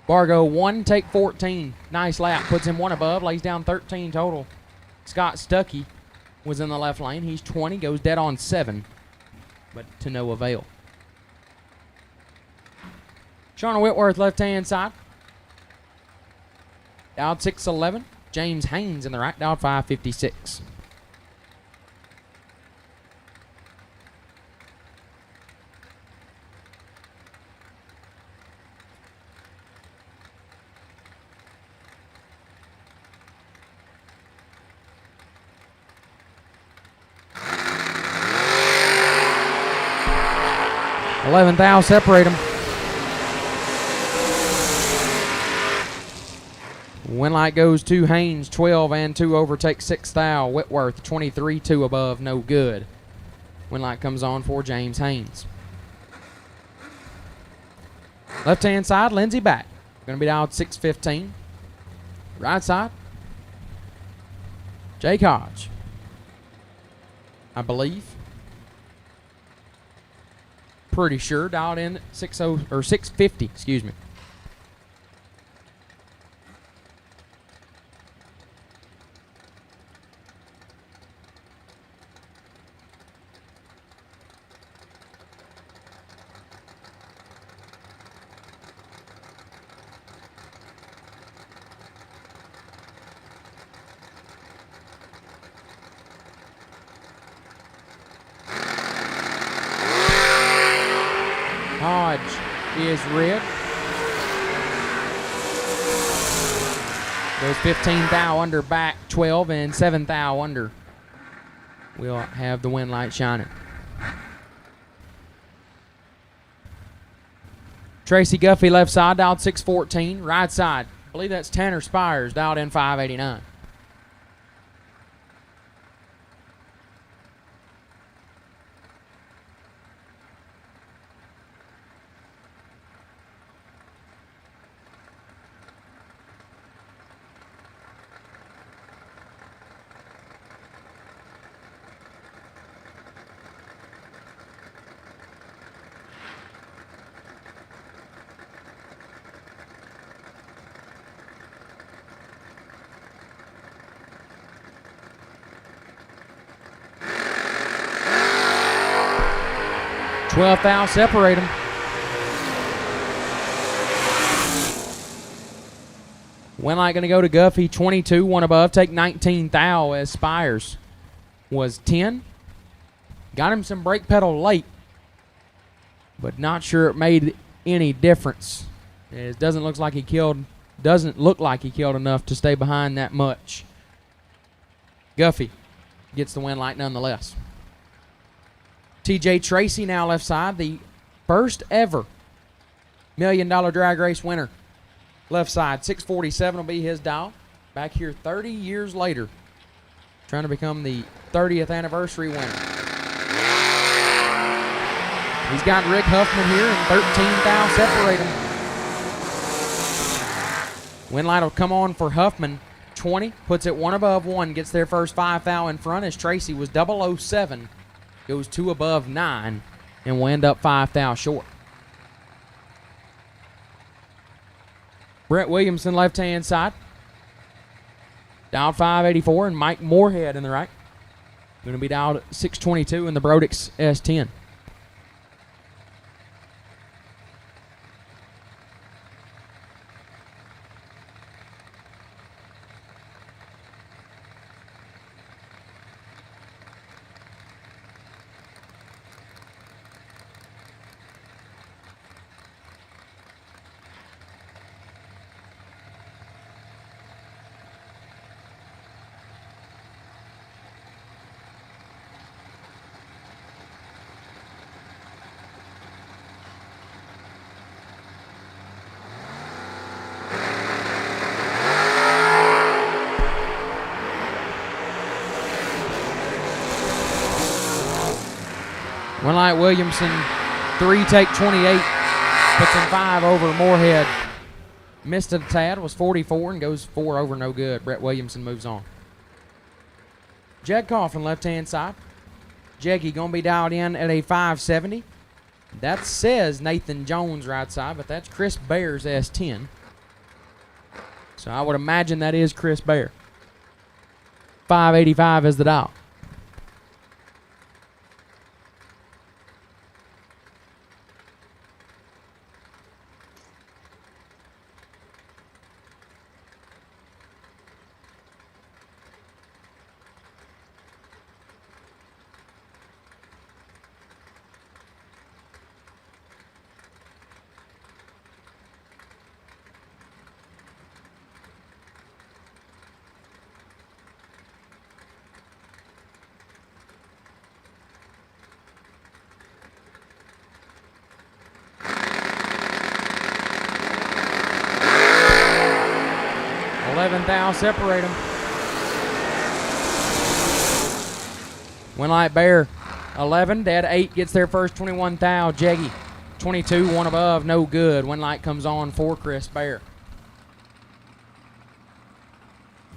Bargo 1, take 14. Nice lap. Puts him 1 above. Lays down 13 total. Scott Stuckey was in the left lane. He's 20. Goes dead on 7. But to no avail. Shauna Whitworth, left-hand side. Dialed 611. James Haynes in the right, dialed 556. 11th thou separate them. Winlight goes to Haynes, 12 and 2 overtakes 6th thou. Whitworth, 23, 2 above, no good. Winlight comes on for James Haynes. Left-hand side, Lindsey back. Going to be down 6:15. Right side, Jake Hodge, I believe. Pretty sure dialed in 650, excuse me. Hodge is red. Goes 15 thou under back, 12 and 7 thou under. We'll have the wind light shining. Tracy Guffey left side, dialed 614. Right side, I believe that's Tanner Spires, dialed in 589. Twelfth thou separate them. Winlight going to go to Guffey, 22, 1 above. Take 19 thou as Spires was 10. Got him some brake pedal late, but not sure it made any difference. It doesn't look like he killed enough to stay behind that much. Guffey gets the Winlight nonetheless. TJ Tracy now left side, the first ever $1 million drag race winner. Left side, 647 will be his dial. Back here 30 years later, trying to become the 30th anniversary winner. He's got Rick Huffman here, and 13 thou separate him. Winlight will come on for Huffman, 20, puts it 1 above 1, gets their first 5 thou in front as Tracy was 007. Goes 2 above 9 and will end up 5 thou short. Brett Williamson left-hand side. Dialed 584 and Mike Moorhead in the right. Going to be dialed at 622 in the Brodix S10. Winlight Williamson, 3 take 28, puts him 5 over Moorhead. Missed it a tad, was 44 and goes 4 over, no good. Brett Williamson moves on. Jag Coffin left-hand side. Jeggy going to be dialed in at a 570. That says Nathan Jones right side, but that's Chris Bear's S10. So I would imagine that is Chris Bear. 585 is the dial. 11 thou separate them. Win light Bear, 11. Dead 8 gets their first 21 thou. Jeggy, 22, one above, no good. Win light comes on for Chris Bear.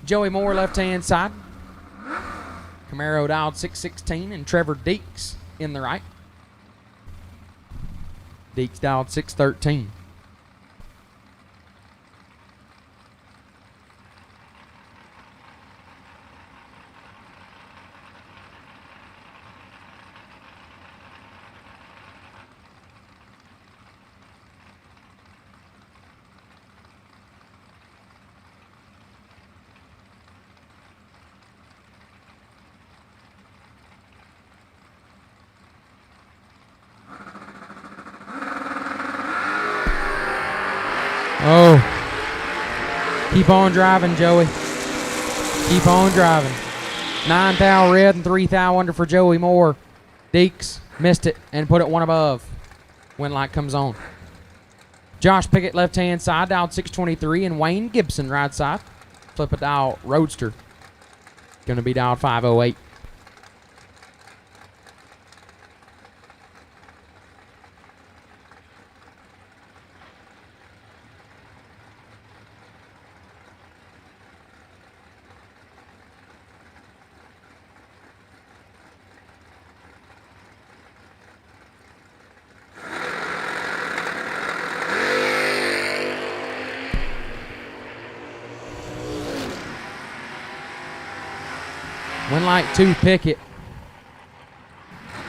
Joey Moore, left-hand side. Camaro dialed 616, and Trevor Deeks in the right. Deeks dialed 613. Oh. Keep on driving, Joey. Keep on driving. 9 thou red and 3 thou under for Joey Moore. Deeks missed it and put it one above. Win light comes on. Josh Pickett, left-hand side, dialed 623, and Wayne Gibson, right side. Flip a dial Roadster. Going to be dialed 508. Win light 2 Pickett.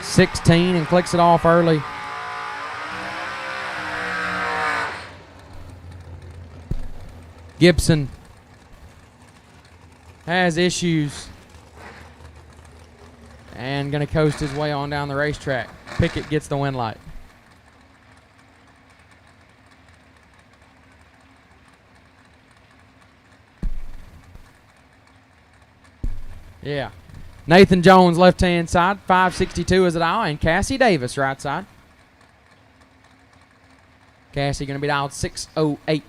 16 and clicks it off early. Gibson has issues and going to coast his way on down the racetrack. Pickett gets the win light. Yeah. Nathan Jones, left-hand side. 562 is it all. And Cassie Davis, right side. Cassie going to be dialed 608.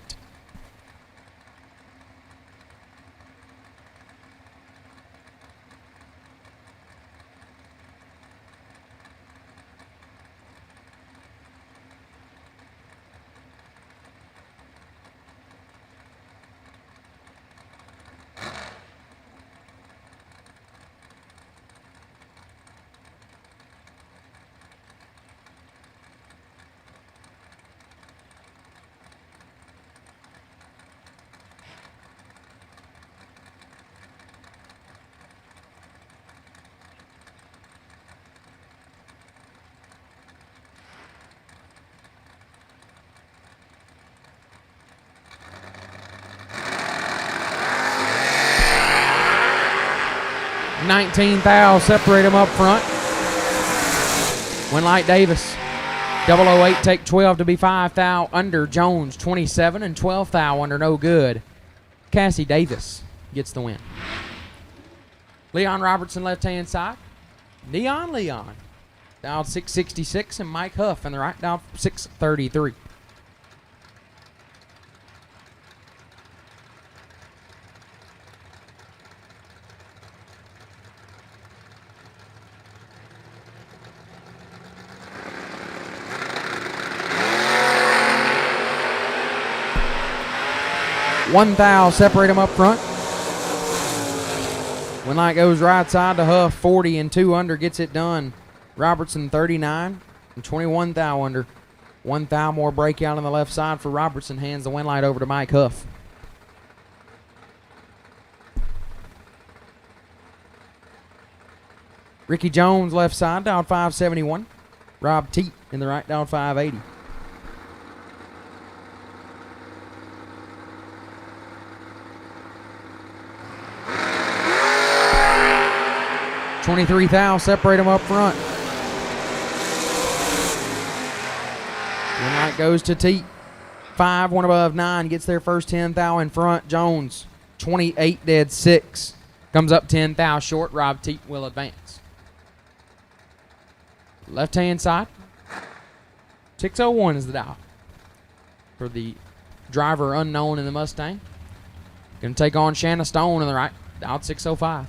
$19 thou, separate them up front. Win light Davis. 008 take 12 to be 5 thou under. Jones 27 and 12 thou under, no good. Cassie Davis gets the win. Leon Robertson, left-hand side. Leon dialed 666, and Mike Huff in the right, dialed 633. One thou, separate them up front. When light goes right side to Huff, 40 and 2 under gets it done. Robertson 39 and 21 thou under. 1 thou more breakout on the left side for Robertson. Hands the win light over to Mike Huff. Ricky Jones, left side, dialed 571. Rob Teat in the right, dialed 580. $23 thou, separate them up front. One light goes to Teat. 5, 1 above 9, gets their first 10 thou in front. Jones, 28 dead 6. Comes up 10 thou short. Rob Teat will advance. Left-hand side. 601 is the dial for the driver unknown in the Mustang. Gonna take on Shanna Stone in the right, out 605.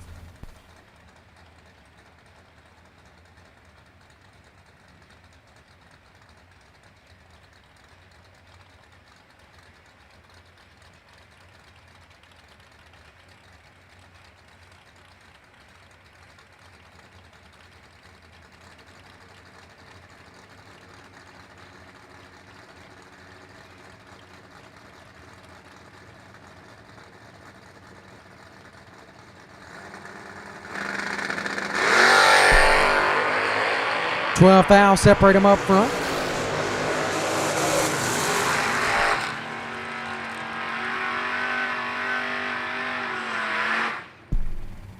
Twelve thou, separate them up front.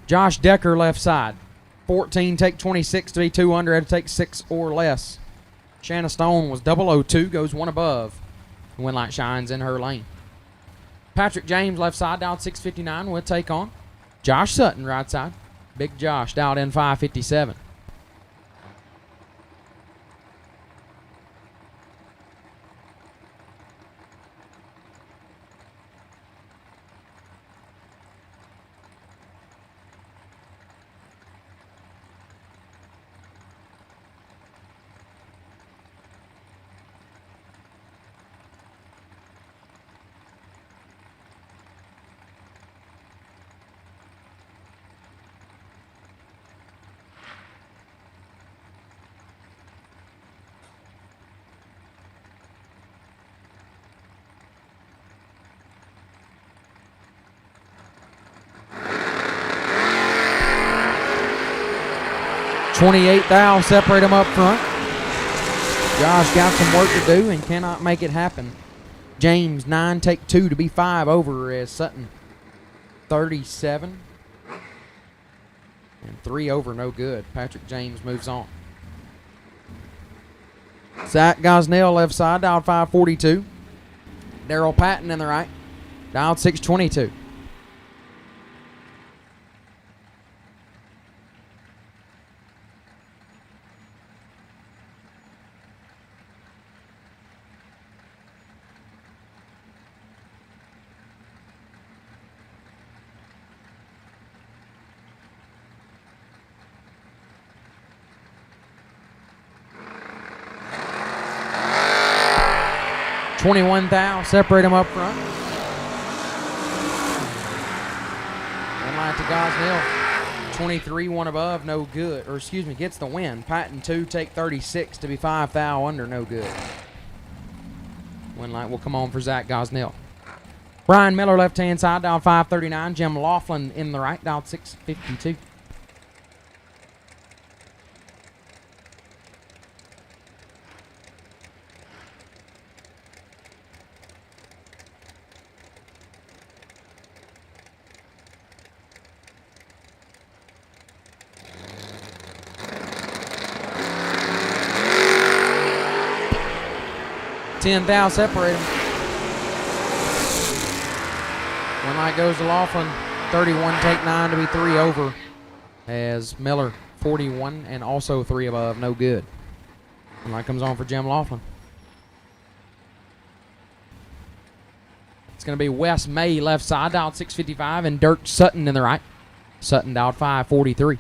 Josh Decker left side. 14, take 26 to be 2 under, had to take 6 or less. Shanna Stone was 002, goes 1 above. Win light shines in her lane. Patrick James left side, dialed 659, will take on Josh Sutton right side. Big Josh dialed in 557. .28 thou, separate them up front. Josh got some work to do and cannot make it happen. James 9, take 2 to be 5 over as Sutton 37. And 3 over, no good. Patrick James moves on. Zach Gosnell left side, dialed 542. Daryl Patton in the right, dialed 622. .21 thou, separate them up front. One line to Gosnell. 23, 1 above, no good. Or excuse me, gets the win. Patton 2, take 36 to be 5 thou under, no good. One light will come on for Zach Gosnell. Brian Miller left hand side, dialed 539. Jim Laughlin in the right, dialed 652. $10 thou, separate them. One light goes to Laughlin. 31, take 9 to be 3 over. As Miller 41 and also 3 above, no good. One light comes on for Jim Laughlin. It's going to be Wes May left side, dialed 655, and Dirk Sutton in the right. Sutton dialed 543.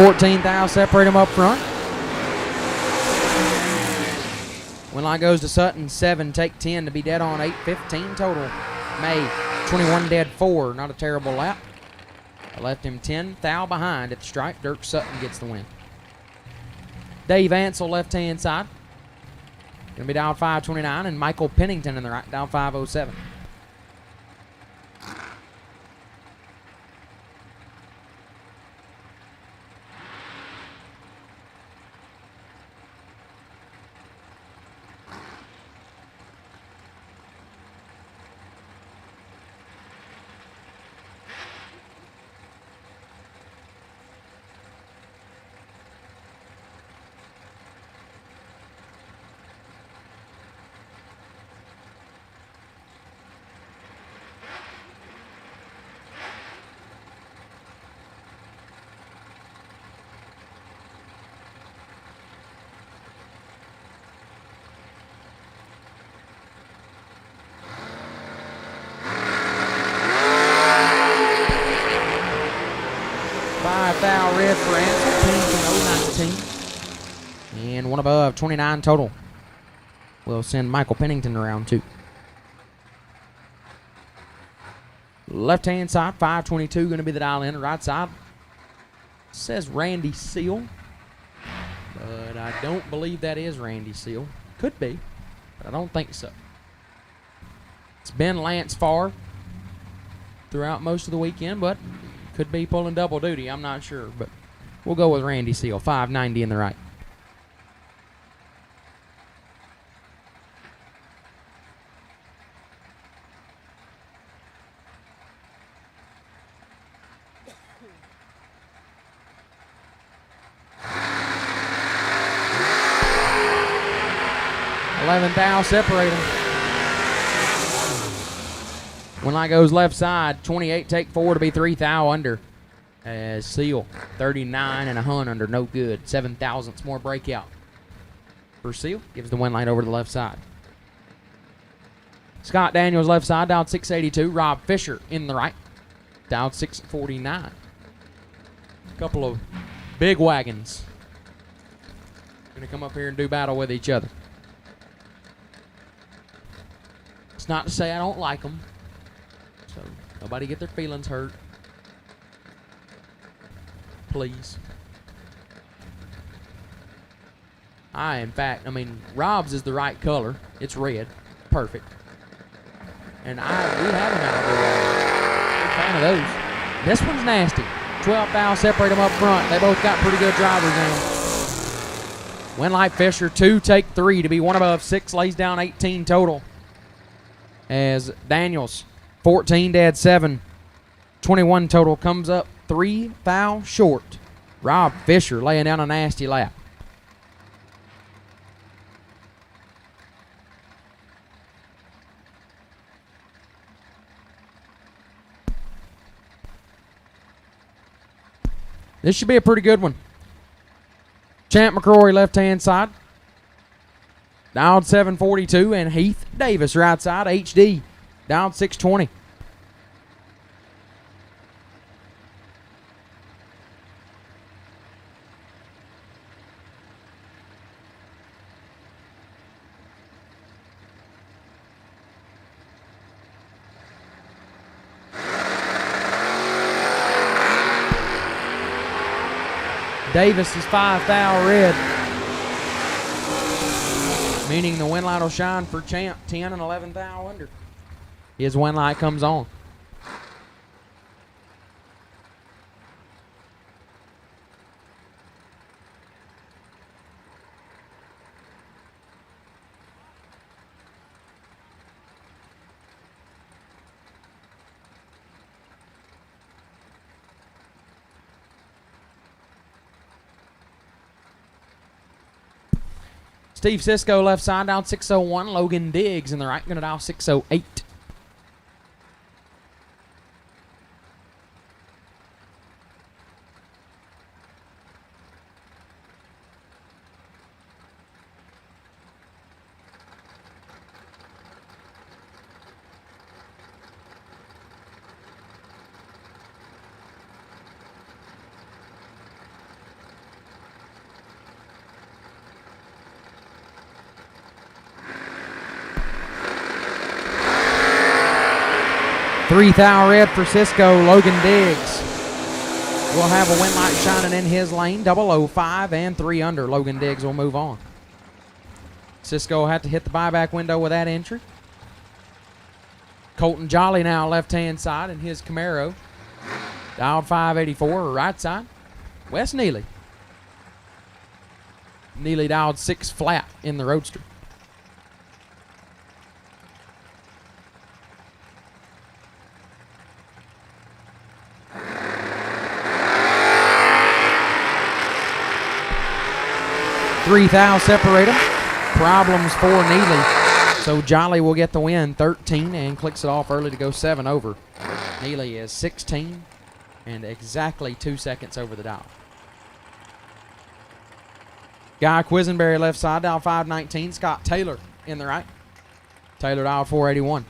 $14 thou, separate them up front. When line goes to Sutton, 7, take 10 to be dead on 8, 15 total. May, 21 dead 4, not a terrible lap. I left him 10 thou behind at the stripe. Dirk Sutton gets the win. Dave Ansel, left hand side. Gonna be down 529, and Michael Pennington in the right, down 507. for Ansel, Pennington 019. And one above, 29 total. We'll send Michael Pennington to round 2. Left-hand side, 522 going to be the dial in. Right side says Randy Seal, but I don't believe that is Randy Seal. Could be, but I don't think so. It's been Lance Farr throughout most of the weekend, but could be pulling double duty. I'm not sure, but we'll go with Randy Seal, 590 in the right. Thou separate them. When light goes left side, 28 take 4 to be 3 thou under. As Seal, 39 and a hun under, no good. 7 thousandths more breakout. For Seal, gives the win light over to the left side. Scott Daniels left side, dialed 682. Rob Fisher in the right, dialed 649. A couple of big wagons. Gonna come up here and do battle with each other. It's not to say I don't like them, so nobody get their feelings hurt. Please. Rob's is the right color. It's red. Perfect. And we have them out there. Big fan of those. This one's nasty. 12 thou separate them up front. They both got pretty good drivers in. Winlight Fisher, 2 take 3 to be 1 above 6, lays down 18 total. As Daniels, 14 dead 7, 21 total, comes up 3 thou short. Rob Fisher laying down a nasty lap. This should be a pretty good one. Champ McCrory left-hand side. Dialed 742, and Heath Davis right side, HD, dialed 620. Davis is 5 thou red, meaning the win light will shine for Champ, 10 and 11 thou under. His win light comes on. Steve Cisco left side, down 601. Logan Diggs in the right, going to dial 608. Three thou red for Cisco. Logan Diggs will have a win light shining in his lane. 005 and 3 under. Logan Diggs will move on. Cisco will have to hit the buyback window with that entry. Colton Jolly now left-hand side in his Camaro. Dialed 584, right side. Wes Neely. Neely dialed 6 flat in the Roadster. Three thou separate them. Problems for Neely. So Jolly will get the win, 13, and clicks it off early to go 7 over. Neely is 16 and exactly 2 seconds over the dial. Guy Quisenberry left side, dial 519. Scott Taylor in the right. Taylor dial 481.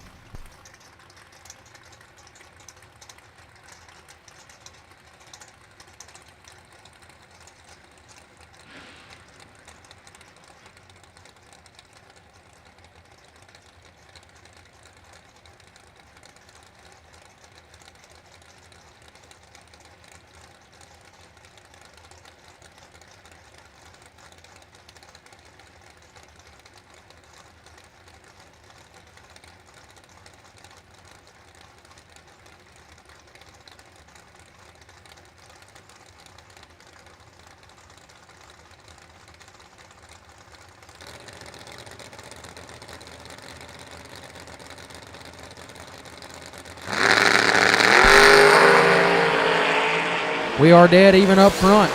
We are dead even up front.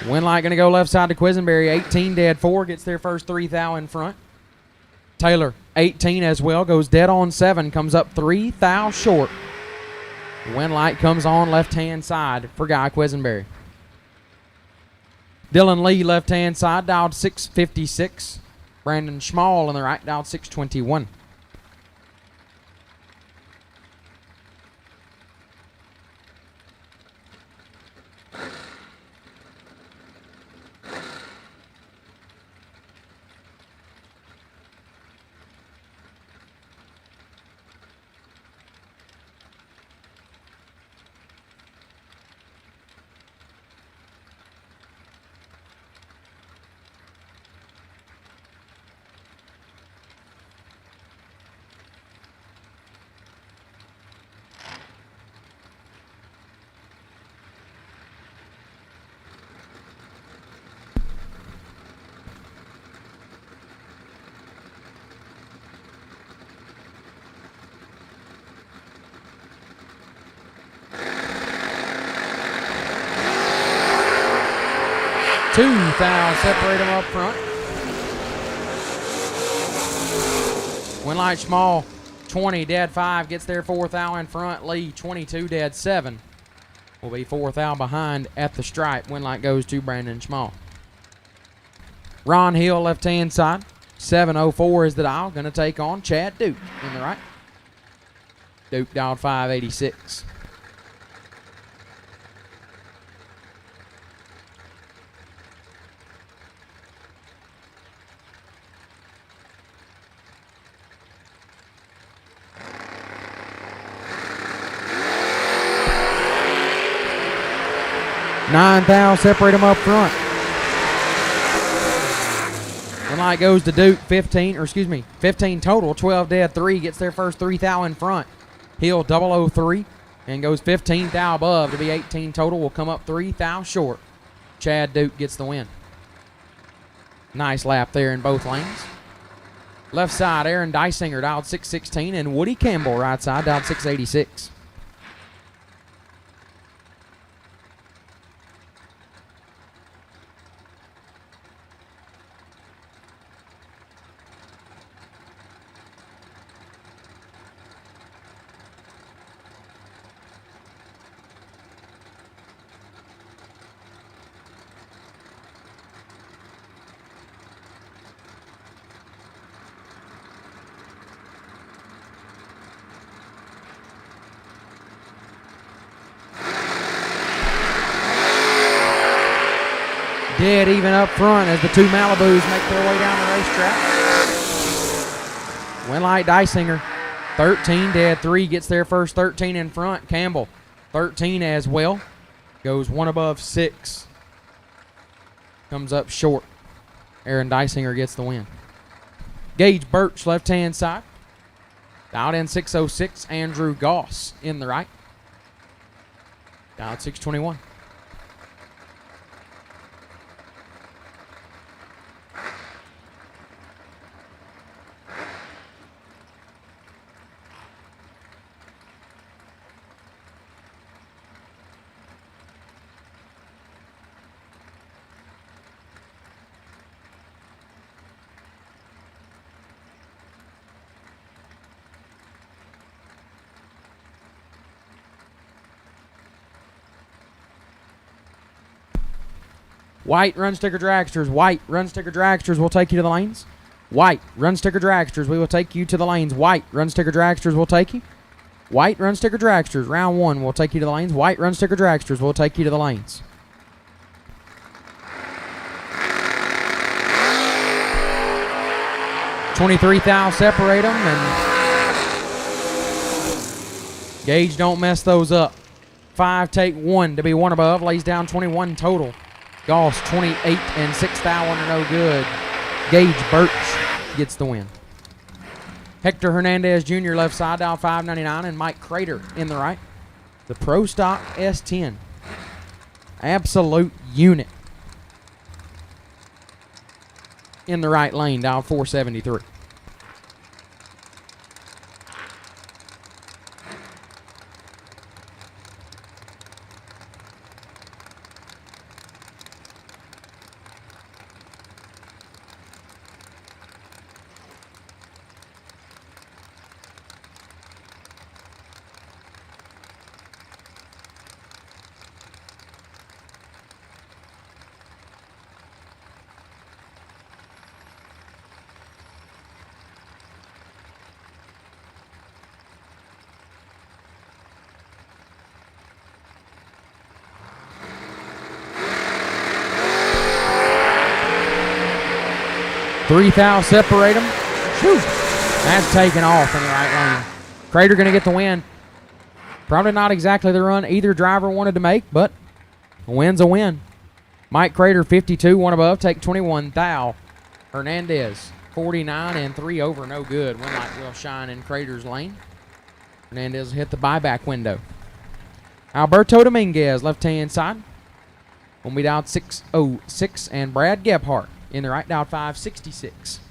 Winlight going to go left side to Quisenberry. 18 dead 4 gets their first 3 thou in front. Taylor, 18 as well, goes dead on 7, comes up 3 thou short. Winlight comes on left-hand side for Guy Quisenberry. Dylan Lee, left-hand side, dialed 656. Brandon Schmall on the right, dialed 621. Two thou separate them up front. Winlight Schmall, 20 dead 5 gets their 4 thou in front. Lee, 22 dead 7 will be 4 thou behind at the stripe. Winlight goes to Brandon Schmall. Ron Hill, left-hand side. 704 is the dial. Going to take on Chad Duke in the right. Duke dialed 586. Nine thou separate them up front. Winlight goes to Duke, 15 total, 12 dead 3, gets their first 3 thou in front. Hill 003 and goes 15 thou above to be 18 total, will come up 3 thou short. Chad Duke gets the win. Nice lap there in both lanes. Left side, Aaron Dysinger dialed 616 and Woody Campbell right side dialed 686. Dead even up front as the two Malibus make their way down the racetrack. Winlight Dysinger, 13 dead 3, gets their first 13 in front. Campbell, 13 as well, goes 1 above 6. Comes up short. Aaron Dysinger gets the win. Gage Birch, left-hand side. Dialed in 606, Andrew Goss in the right. Dialed 621. White, run sticker dragsters. White, run sticker dragsters. We'll take you to the lanes. White, run sticker dragsters. We will take you to the lanes. White, run sticker dragsters. We'll take you. White, run sticker dragsters. Round 1, we'll take you to the lanes. White, run sticker dragsters. We'll take you to the lanes. $23 thou separate them, and Gage don't mess those up. 5 take 1 to be 1 above. Lays down 21 total. Goss 28 and 6 thou under no good. Gage Birch gets the win. Hector Hernandez Jr. left side, dial 599, and Mike Crater in the right. The Pro Stock S10. Absolute unit. In the right lane, dial 473. 3 thou separate them. Shoot. That's taken off in the right lane. Crater going to get the win. Probably not exactly the run either driver wanted to make, but a win's a win. Mike Crater, 52, one above, take 21 thou. Hernandez, 49 and 3 over, no good. Win light will shine in Crater's lane. Hernandez hit the buyback window. Alberto Dominguez, left-hand side. Will meet out 606, and Brad Gebhardt in the right down 566.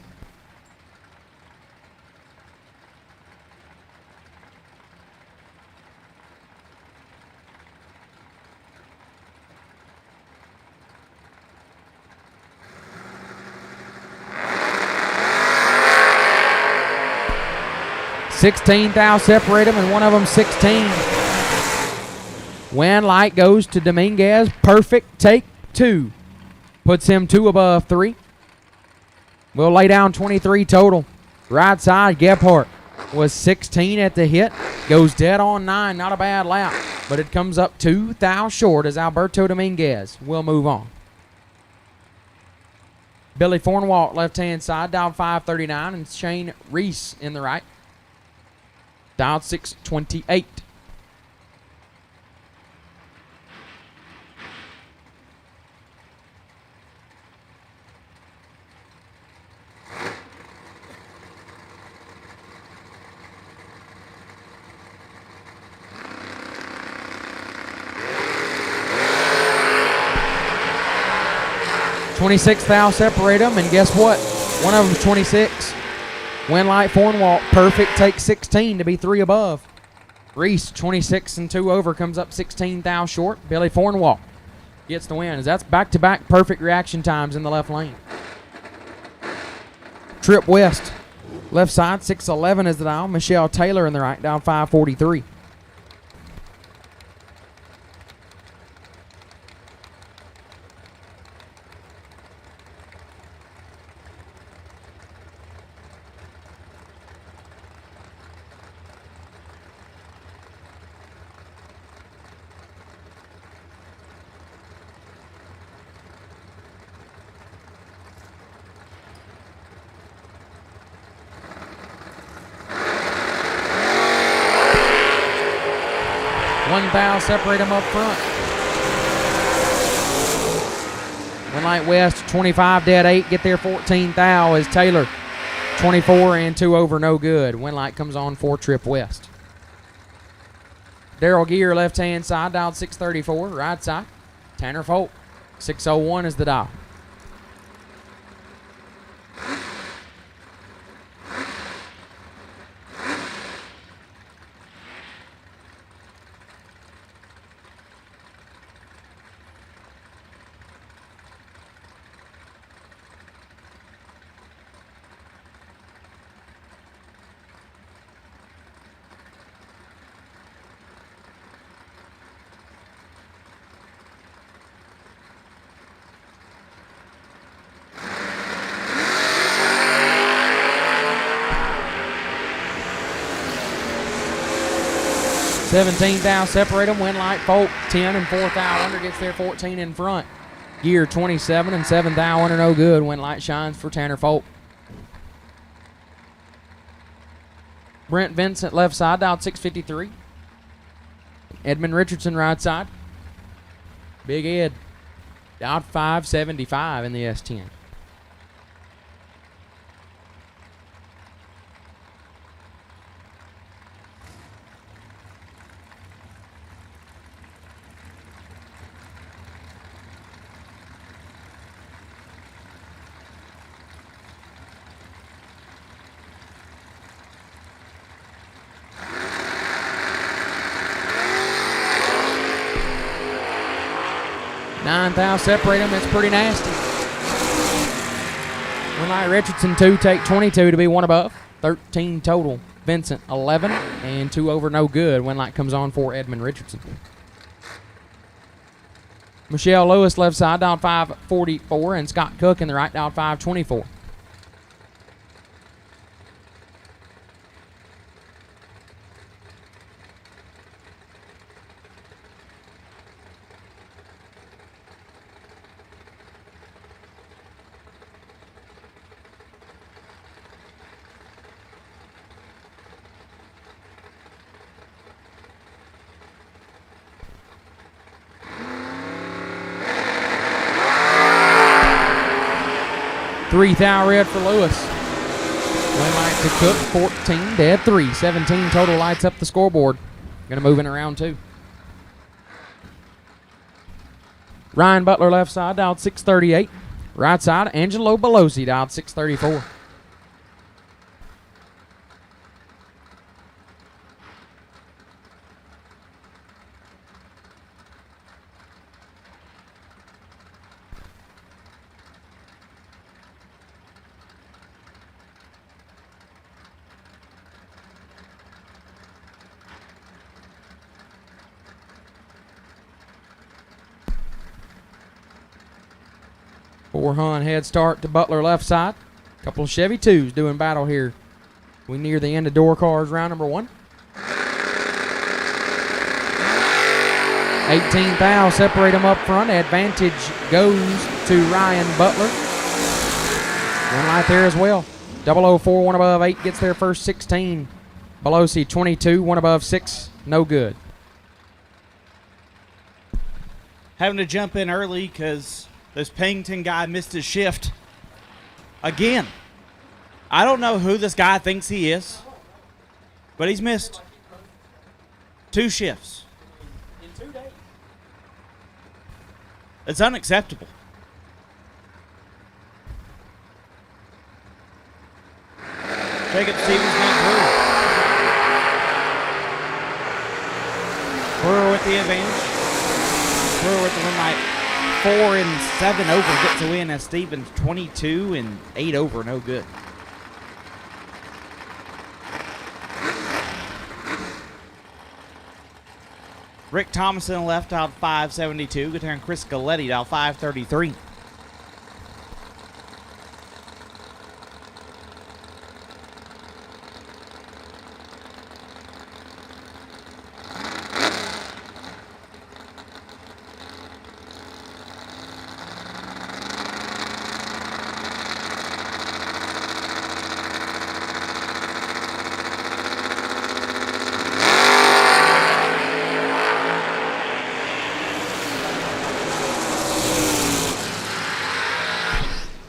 $16 thou separate them, and one of them 16. Win light goes to Dominguez. Perfect take 2. Puts him 2 above 3. We'll lay down 23 total. Right side, Gebhardt was 16 at the hit. Goes dead on 9. Not a bad lap, but it comes up 2 thou short as Alberto Dominguez will move on. Billy Fornwalt, left-hand side, down 539, and Shane Reese in the right. Down 628. $26 thou separate them, and guess what? One of them's 26. Win light Fornwalt, perfect, take 16 to be 3 above. Reese, 26 and 2 over, comes up 16 thou short. Billy Fornwalt gets the win, as that's back-to-back perfect reaction times in the left lane. Trip West, left side, 611 is the dial. Michelle Taylor in the right, down 543. One thou separate them up front. One light West, 25 dead 8, get there 14 thou as Taylor, 24 and 2 over, no good. Winlight comes on for Trip West. Daryl Gear, left-hand side, dialed 634, right side. Tanner Folk, 601 is the dial. $17 thou separate them. Winlight Folk 10 and 4 thou under, gets there 14 in front. Gear 27 and 7 thou under, no good. Winlight shines for Tanner Folk. Brent Vincent left side, dialed 653. Edmund Richardson right side. Big Ed dialed 575 in the S10. $9 thou separate them. It's pretty nasty. Winlight Richardson 2, take 22 to be 1 above. 13 total. Vincent 11 and 2 over, no good. Winlight comes on for Edmund Richardson. Michelle Lewis left side, down 544, and Scott Cook in the right, down 524. 3 thou red for Lewis. Win light to Cook, 14, dead 3. 17 total lights up the scoreboard. Gonna move in around 2. Ryan Butler left side, dialed 638. Right side, Angelo Belosi, dialed 634. Four-hun head start to Butler left side. Couple of Chevy 2s doing battle here. We near the end of door cars round number 1. 18 thou separate them up front. Advantage goes to Ryan Butler. One light there as well. 004, one above 8 gets their first 16. Belosi 22, one above 6, no good. Having to jump in early because this Pennington guy missed his shift. Again, I don't know who this guy thinks he is, but he's missed 2 shifts. In 2 days. It's unacceptable. Jacob Stevens not through. Brewer with the advantage. Brewer with the win light. 4 and 7 over gets a win as Stevens 22 and 8 over, no good. Rick Thomason left out 572. Good turn Chris Galetti out 533.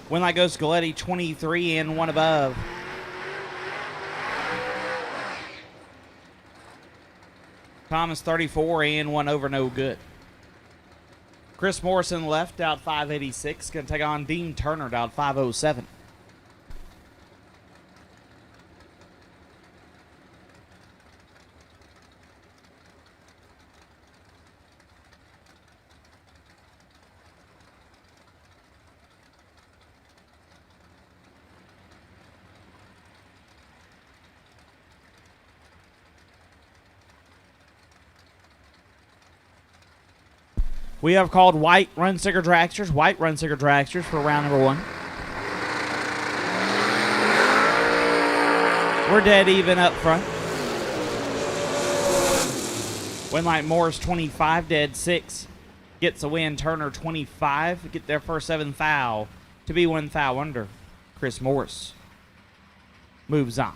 Win light goes to Galetti, 23 and 1 above. Thomas 34 and 1 over, no good. Chris Morrison left out 586. Going to take on Dean Turner out 507. We have called white run sticker dragsters. White run sticker dragsters for round number 1. We're dead even up front. Win light Morris 25, dead 6. Gets a win. Turner 25. Get their first 7 thou to be 1 thou under. Chris Morris moves on.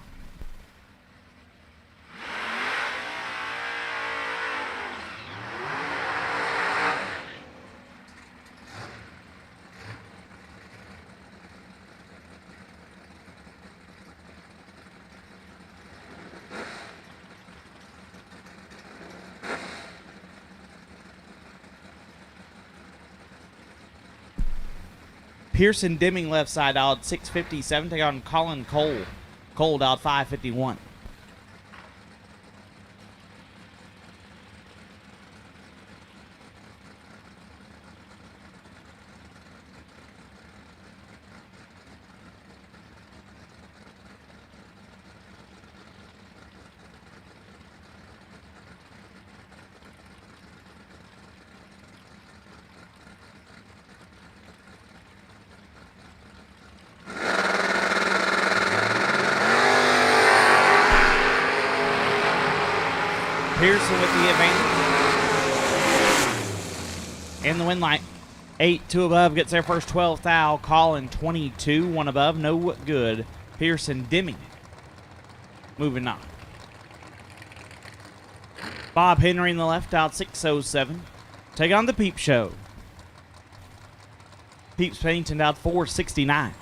Pearson Deming left side out 657. Take on Colin Cole. Cole out 551. Pearson with the advantage. And the win light. 8, 2 above, gets their first 12 thou. Colin 22, 1 above, no good. Pearson Deming moving on. Bob Henry in the left out 607. Take on the Peep Show. Peeps Pennington out 469.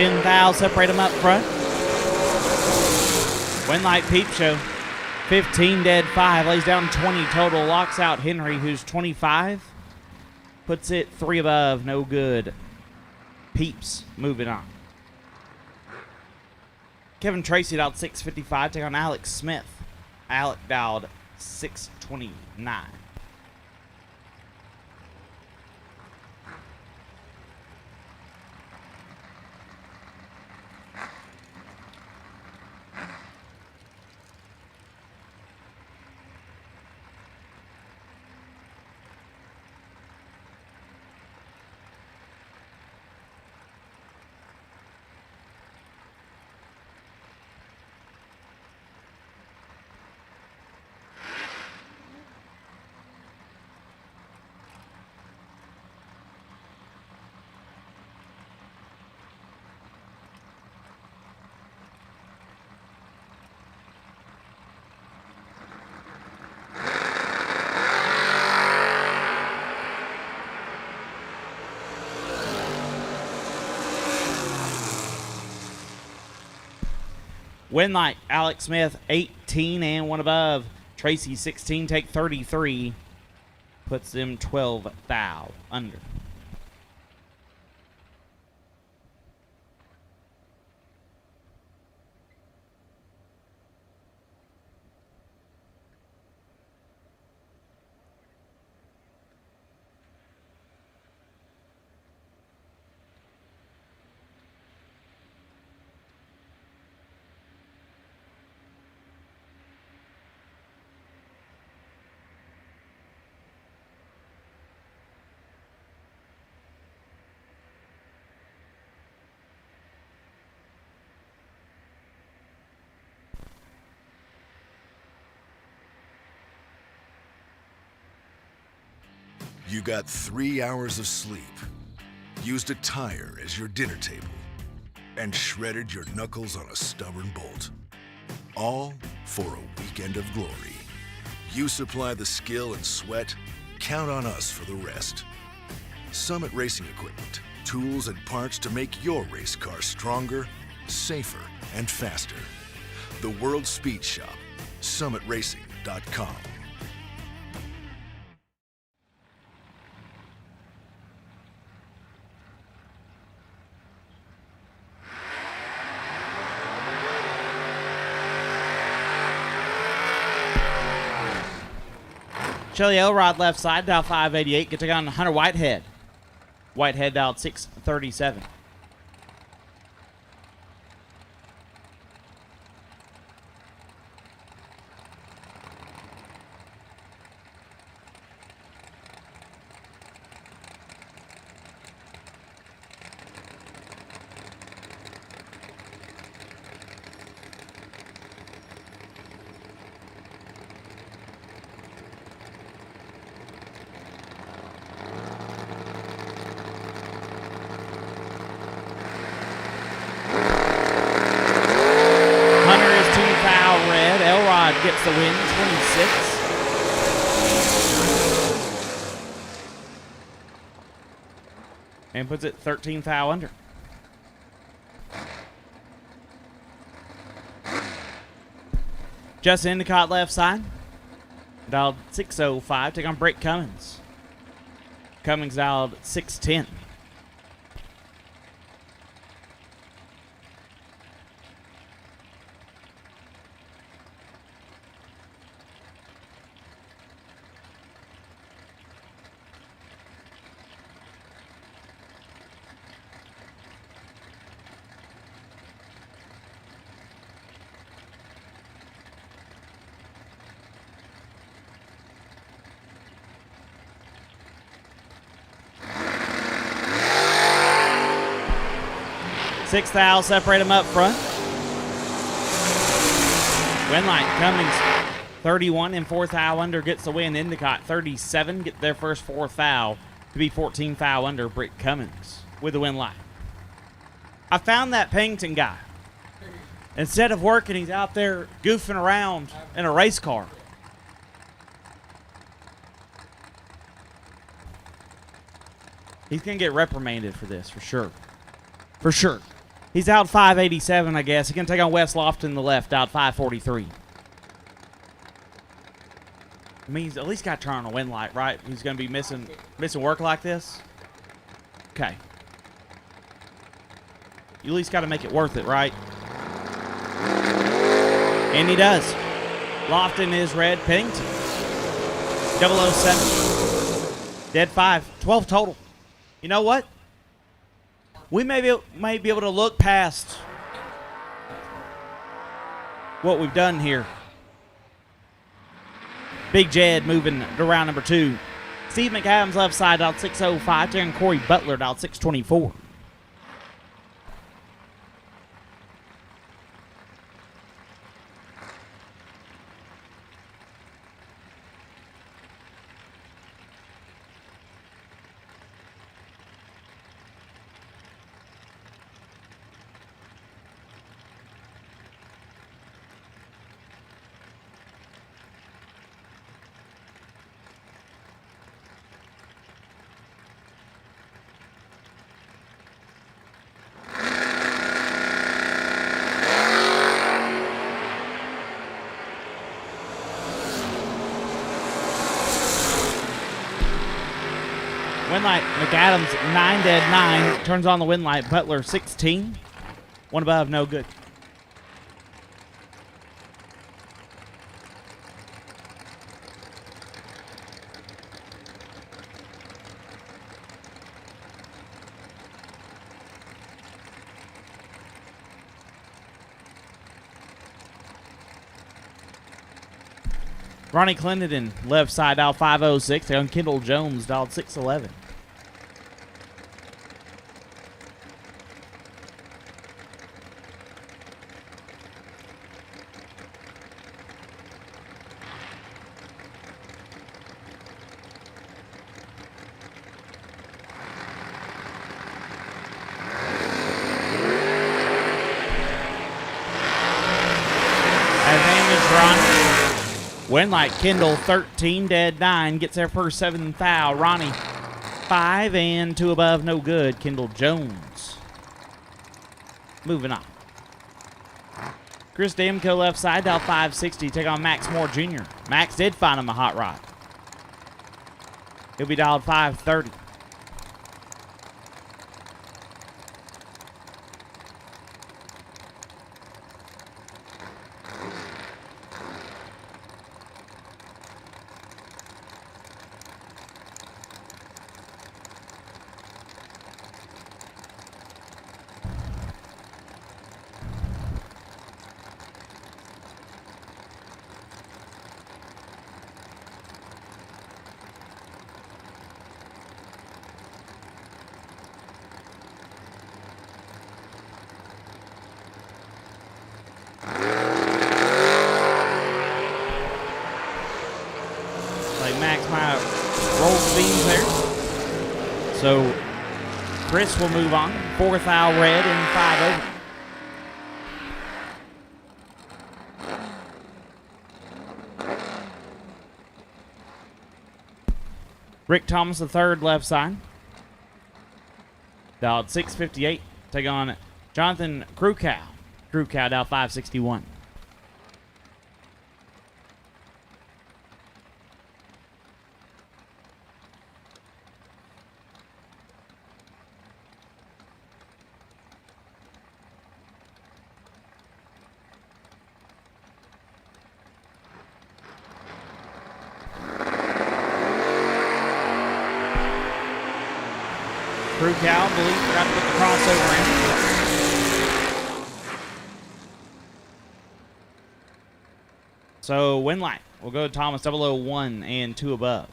10 thou, separate them up front. Win Light Peep Show. 15 dead, 5. Lays down 20 total. Locks out Henry, who's 25. Puts it 3 above. No good. Peeps moving on. Kevin Tracy dialed 655. Take on Alex Smith. Alec dialed 629. Win Light, Alex Smith, 18 and 1 above. Tracy, 16, take 33. Puts them 12 thou under. You got 3 hours of sleep, used a tire as your dinner table, and shredded your knuckles on a stubborn bolt. All for a weekend of glory. You supply the skill and sweat, count on us for the rest. Summit Racing Equipment, tools and parts to make your race car stronger, safer, and faster. The World Speed Shop, summitracing.com. Shelly Elrod left side, dial 588. Get to go on Hunter Whitehead. Whitehead dialed 637. Gets the win, 26. And puts it 13 thou under. Justin Endicott left side. Dialed 605. Take on Brake Cummins. Cummins dialed 610. Six thou, separate them up front. Winlight Cummings 31 and 4 thou under gets the win. Endicott 37 get their first 4 thou to be 14 thou under. Brick Cummings with the win light. I found that Pennington guy. Instead of working, he's out there goofing around in a race car. He's going to get reprimanded for this, for sure. For sure. He's out 587, I guess. He's going to take on Wes Lofton, the left, out 543. I mean, he's at least got to turn on a wind light, right? He's going to be missing work like this? Okay. You at least got to make it worth it, right? And he does. Lofton is red. Pennington. 007. Dead 5. 12 total. You know what? We may be able to look past what we've done here. Big Jed moving to round number 2. Steve McAdams left side out 605. Darren Corey Butler out 624. Wind light, McAdams, 9 dead 9. Turns on the wind light, Butler 16. One above, no good. Ronnie Clendenin, left side, dial 506. On Kendall Jones, dialed 611. Wind light, Kendall 13, dead 9. Gets there first 7 foul. Ronnie 5 and 2 above, no good. Kendall Jones. Moving on. Chris Damco left side, dial 560. Take on Max Moore Jr. Max did find him a hot rod. He'll be dialed 530. So Chris will move on. 4th foul red and 5 over. Rick Thomas the third left side. Dialed 658. Take on Jonathan Krukow. Krukow dialed 561. Krukow, believe, forgot to put the crossover in. So, wind light. We'll go to Thomas 001 and 2 above.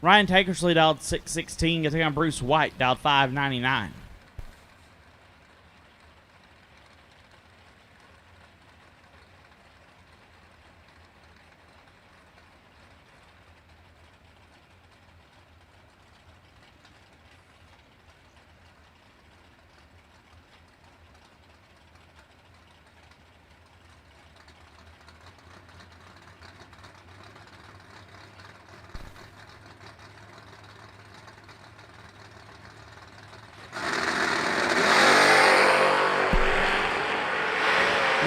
Ryan Tankersley dialed 616. Gonna take on Bruce White, dialed 599.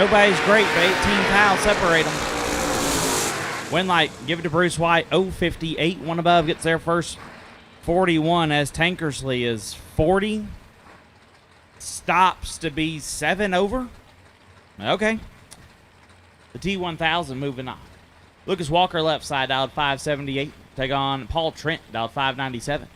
Nobody's great, but 18 fouls separate them. Winlight, give it to Bruce White. 058, one above, gets their first 41 as Tankersley is 40. Stops to be 7 over. Okay. The T1000 moving on. Lucas Walker left side, dialed 578. Take on Paul Trent, dialed 597.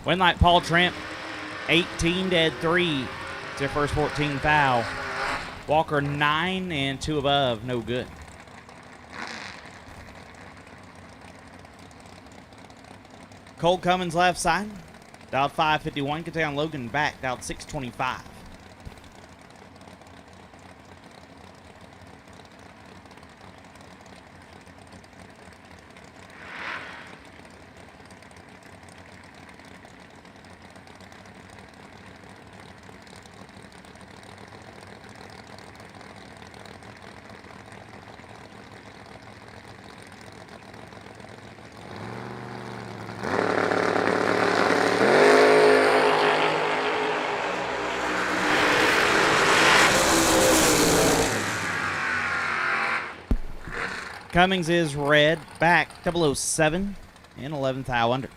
Winlight, Paul Trent, 18 dead 3. It's their first 14 foul. Walker 9 and 2 above, no good. Cole Cummins left side, dialed 551. Can take on Logan back, dialed 625. Cummings is red, back 007 and 11th foul under.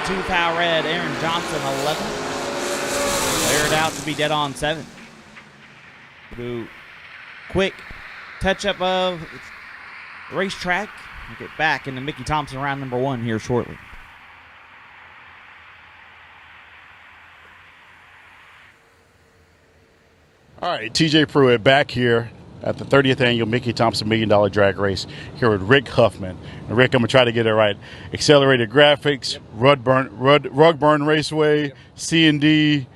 Two foul red, Aaron Johnson 11. Cleared out to be dead on 7. Do quick touch up of the racetrack. We'll get back into Mickey Thompson round number 1 here shortly. All right, TJ Pruitt back here at the 30th annual Mickey Thompson $1 Million Drag Race here with Rick Huffman. And Rick, I'm going to try to get it right. Accelerated Graphics, Rugburn Raceway, C&D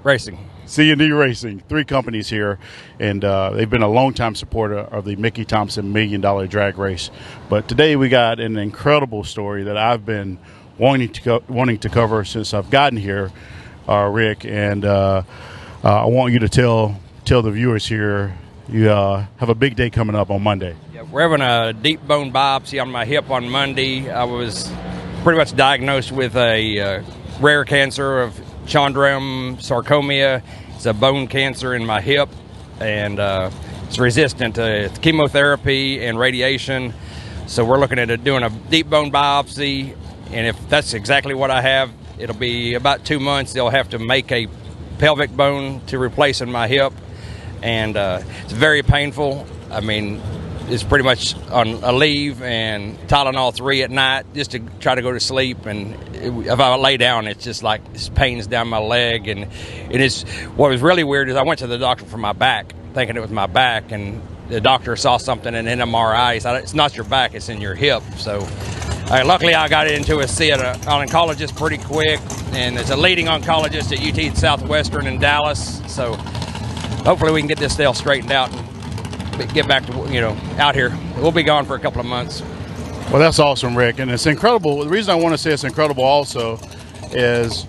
Racing. C&D Racing, 3 companies here, and they've been a long-time supporter of the Mickey Thompson $1 Million Drag Race. But today we got an incredible story that I've been wanting to cover since I've gotten here, Rick, and I want you to tell the viewers here you have a big day coming up on Monday. Yeah, we're having a deep bone biopsy on my hip on Monday. I was pretty much diagnosed with a rare cancer of chondrium sarcomia. It's a bone cancer in my hip, and it's resistant to chemotherapy and radiation. So we're looking at doing a deep bone biopsy, and if that's exactly what I have, it'll be about 2 months. They'll have to make a pelvic bone to replace in my hip, and it's very painful. I mean, it's pretty much on a leave and Tylenol 3 at night just to try to go to sleep. And if I lay down, it's just like this pains down my leg. And it is, what was really weird is I went to the doctor for my back, thinking it was my back, and the doctor saw something in an MRI. He said, it's not your back, it's in your hip. So luckily I got into an oncologist pretty quick, and it's a leading oncologist at UT Southwestern in Dallas. So hopefully we can get this deal straightened out and get back to, out here. We'll be gone for a couple of months. Well, that's awesome, Rick. And it's incredible. The reason I want to say it's incredible also is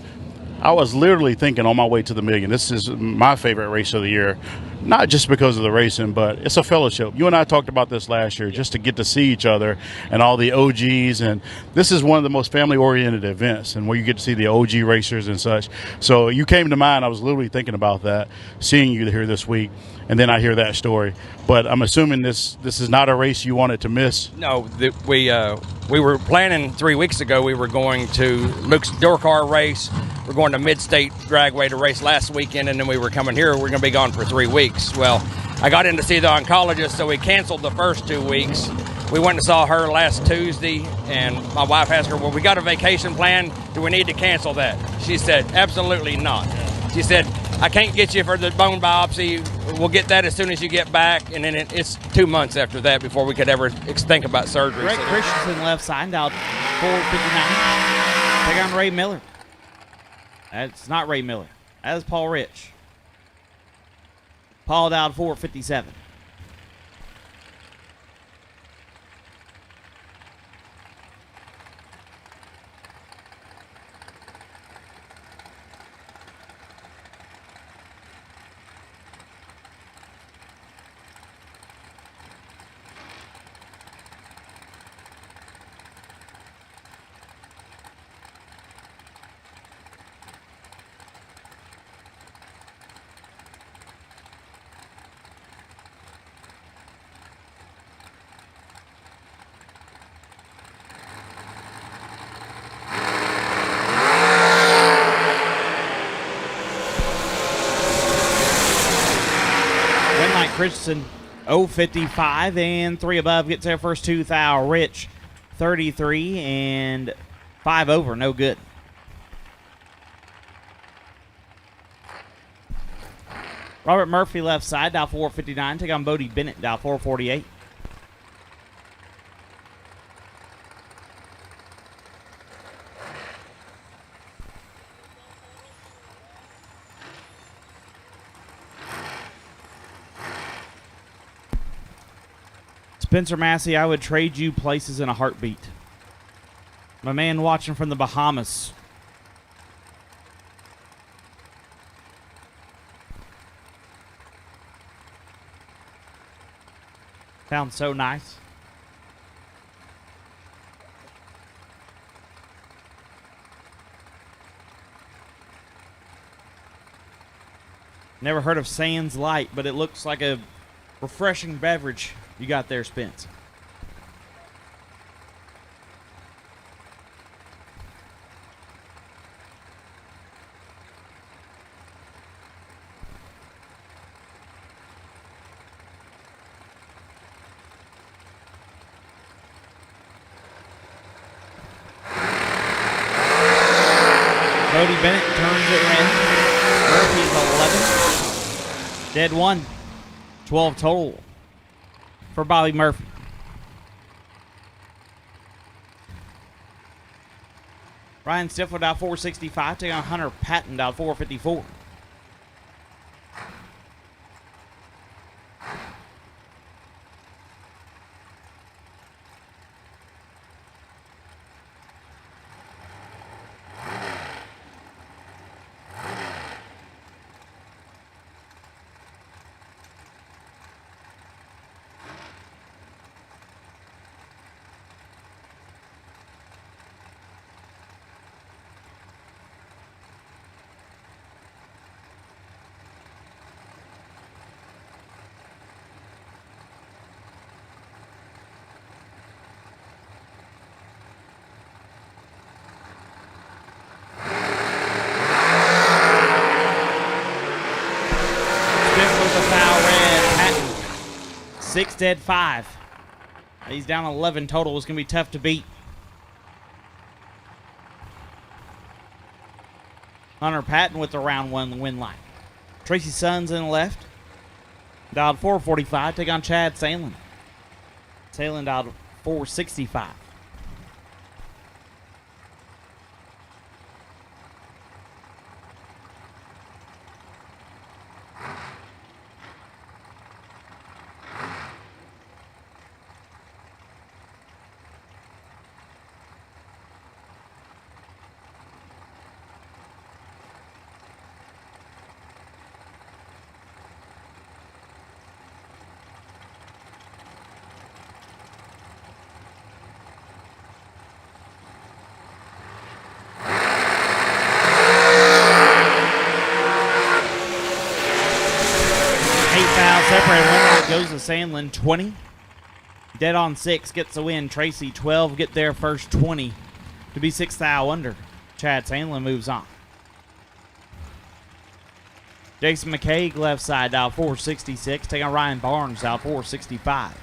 I was literally thinking on my way to the million. This is my favorite race of the year. not just because of the racing, but it's a fellowship. You and I talked about this last year, just to get to see each other and all the OGs. And this is one of the most family-oriented events, and where you get to see the OG racers and such. So you came to mind. I was literally thinking about that, seeing you here this week, and then I hear that story. But I'm assuming this is not a race you wanted to miss. No, we were planning 3 weeks ago. We were going to Luke's door car race. We're going to Mid-State Dragway to race last weekend, and then we were coming here. We're going to be gone for 3 weeks. Well, I got in to see the oncologist, so we canceled the first 2 weeks. We went and saw her last Tuesday, and my wife asked her, well, we got a vacation plan. Do we need to cancel that? She said, absolutely not. She said, I can't get you for the bone biopsy. We'll get that as soon as you get back, and then it's 2 months after that before we could ever think about surgery. Greg Christensen left side out 459. Take on Ray Miller. That's not Ray Miller. That is Paul Rich. Paul down 457. Christensen 055 and 3 above gets their first 2,000. Rich 33 and 5 over, no good. Robert Murphy left side, dial 459. Take on Bodie Bennett, dial 448. Spencer Massey, I would trade you places in a heartbeat. My man watching from the Bahamas. Sounds so nice. Never heard of Sands Light, but it looks like a refreshing beverage you got there, Spence. Bodie Bennett turns it in. Murphy's 11. Dead 1. 12 total for Bobby Murphy. Ryan Stifler down 465. Taking on Hunter Patton down 454. Six dead 5. He's down 11 total. It's going to be tough to beat. Hunter Patton with the round 1 win line. Tracy Sons in the left. Dialed 445. Take on Chad Salen. Salen dialed 465. 8 fouls separated. One light goes to Sandlin, 20. Dead on 6 gets the win. Tracy, 12, get their first 20 to be 6 foul under. Chad Sandlin moves on. Jason McCaig, left side, dial 466. Taking on Ryan Barnes, dial 465.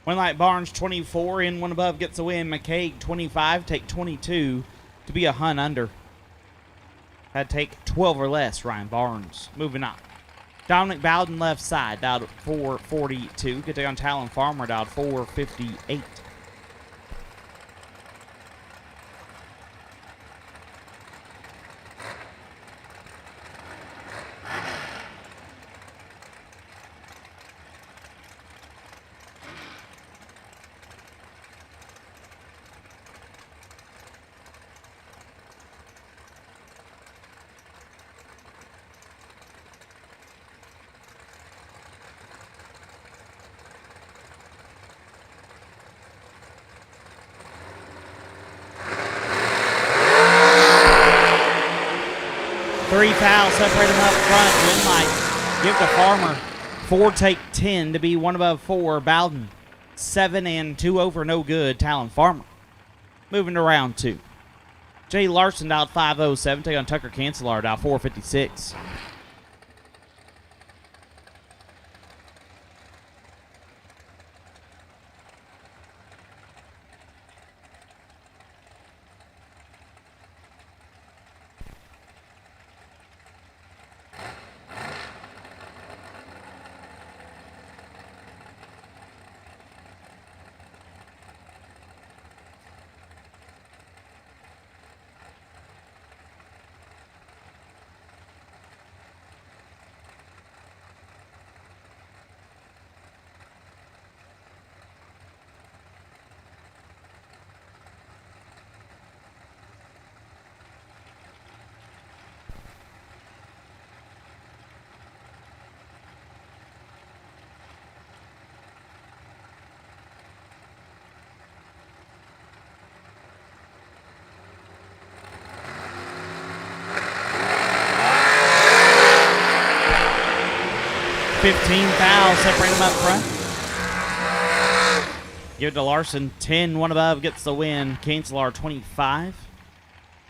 One light Barnes, 24, in one above gets the win. McCaig, 25, take 22 to be a hunt under. Had to take 12 or less, Ryan Barnes. Moving on. Dominic Bowden, left side, dialed 442. Get on Talon Farmer, dialed 458. Three fouls separate them up front. Win light. Give to Farmer. 4 take 10 to be one above 4. Bowden. 7 and 2 over. No good. Talon Farmer. Moving to round 2. Jay Larson dialed 507. Take on Tucker Cancelar dialed 456. Fouls separate them up front. Give it to Larson. 10, one above gets the win. Cancelar 25.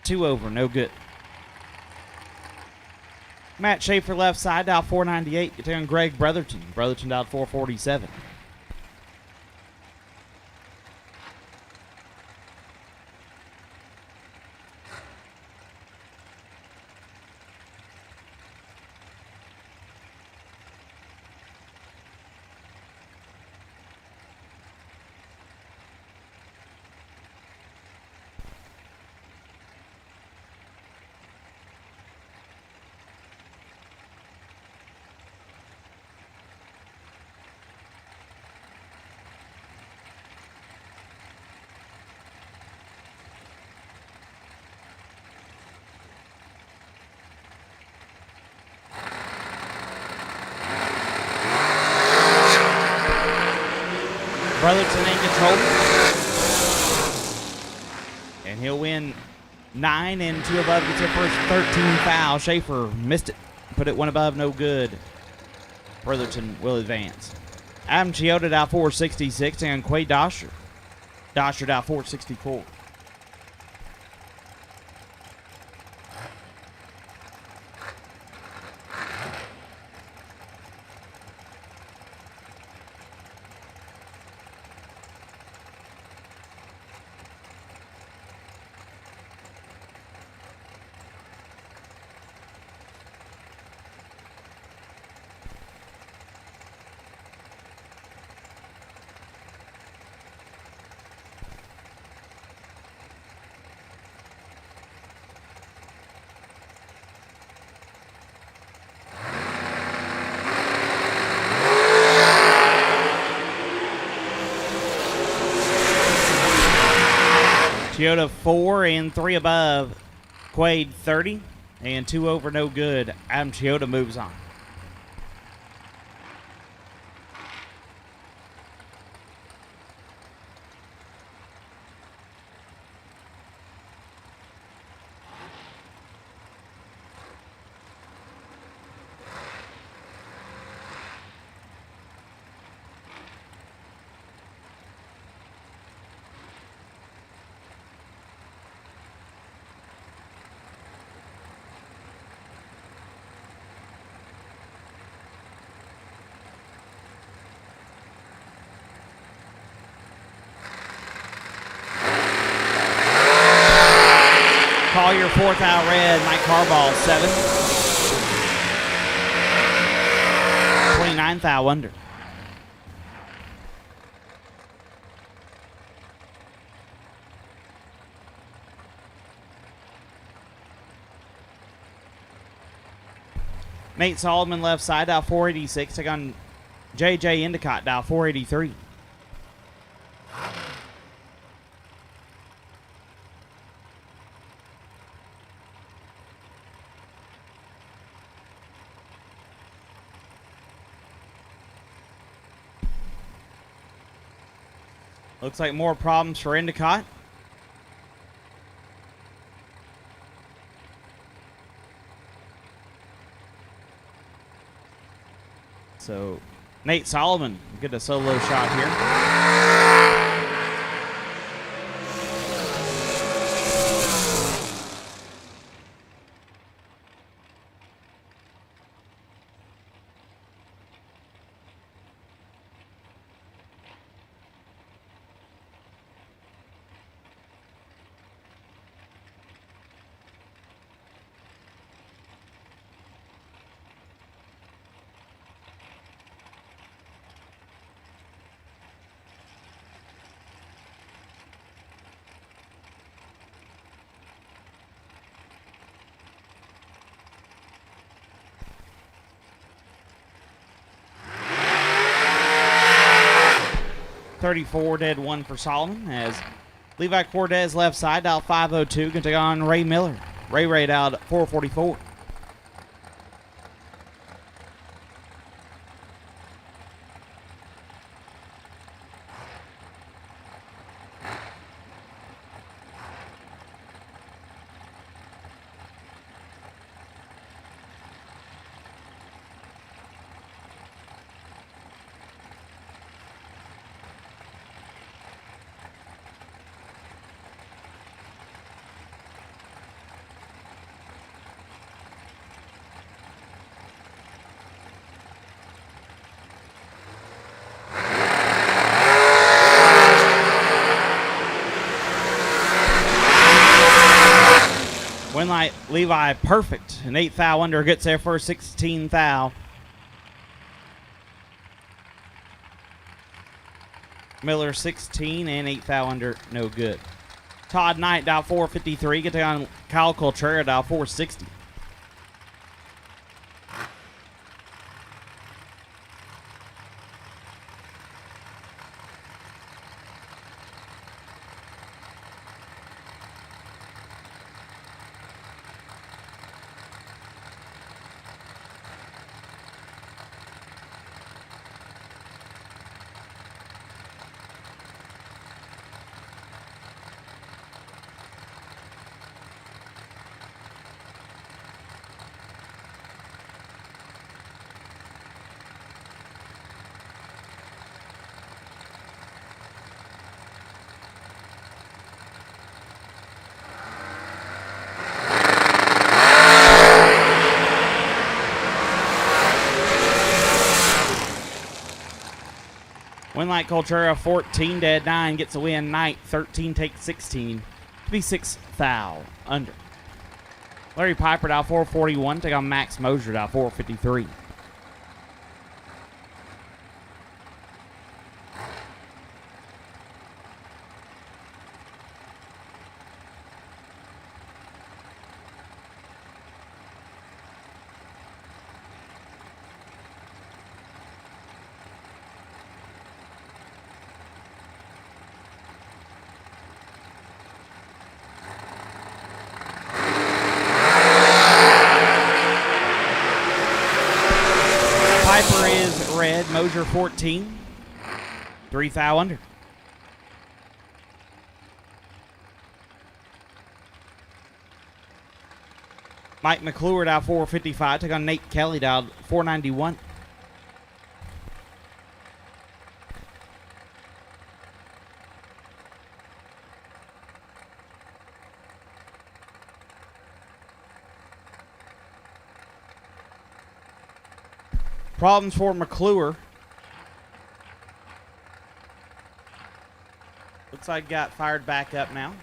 2 over, no good. Matt Schaefer left side, dial 498. You're taking Greg Brotherton. Brotherton dialed 447. Brotherton in control. And he'll win 9 and 2 above. Gets their first 13 foul. Schaefer missed it. Put it 1 above, no good. Brotherton will advance. Adam Chioda out 466 and Quay Dosher. Dosher out 464. Toyota 4 and 3 above. Quade 30 and 2 over, no good. Adam Toyota moves on. Call your 4th out red, Mike Harbaugh, 7. 29th out under. Nate Solomon left side, dial 486. Take on JJ Endicott, dial 483. Looks like more problems for Endicott. So Nate Solomon get a solo shot here. .34 dead 1 for Solomon as Levi Cortez left side, dial 502, can take on Ray Miller. Ray dialed 444. Winlight Levi perfect. An 8th thou under gets there for a 16 thou. Miller 16 and 8th thou under, no good. Todd Knight dial 453, get on Kyle Coltrera dial 460. Winlight Coltrera 14 dead 9 gets a win. Knight 13 takes 16 to be 6 thou under. Larry Piper dial 441 take on Max Mosier dial 453. red. Mosier 14. 3 thou under. Mike McClure dial 455. Take on Nate Kelly dial 491. Problems for McClure. Looks like got fired back up now.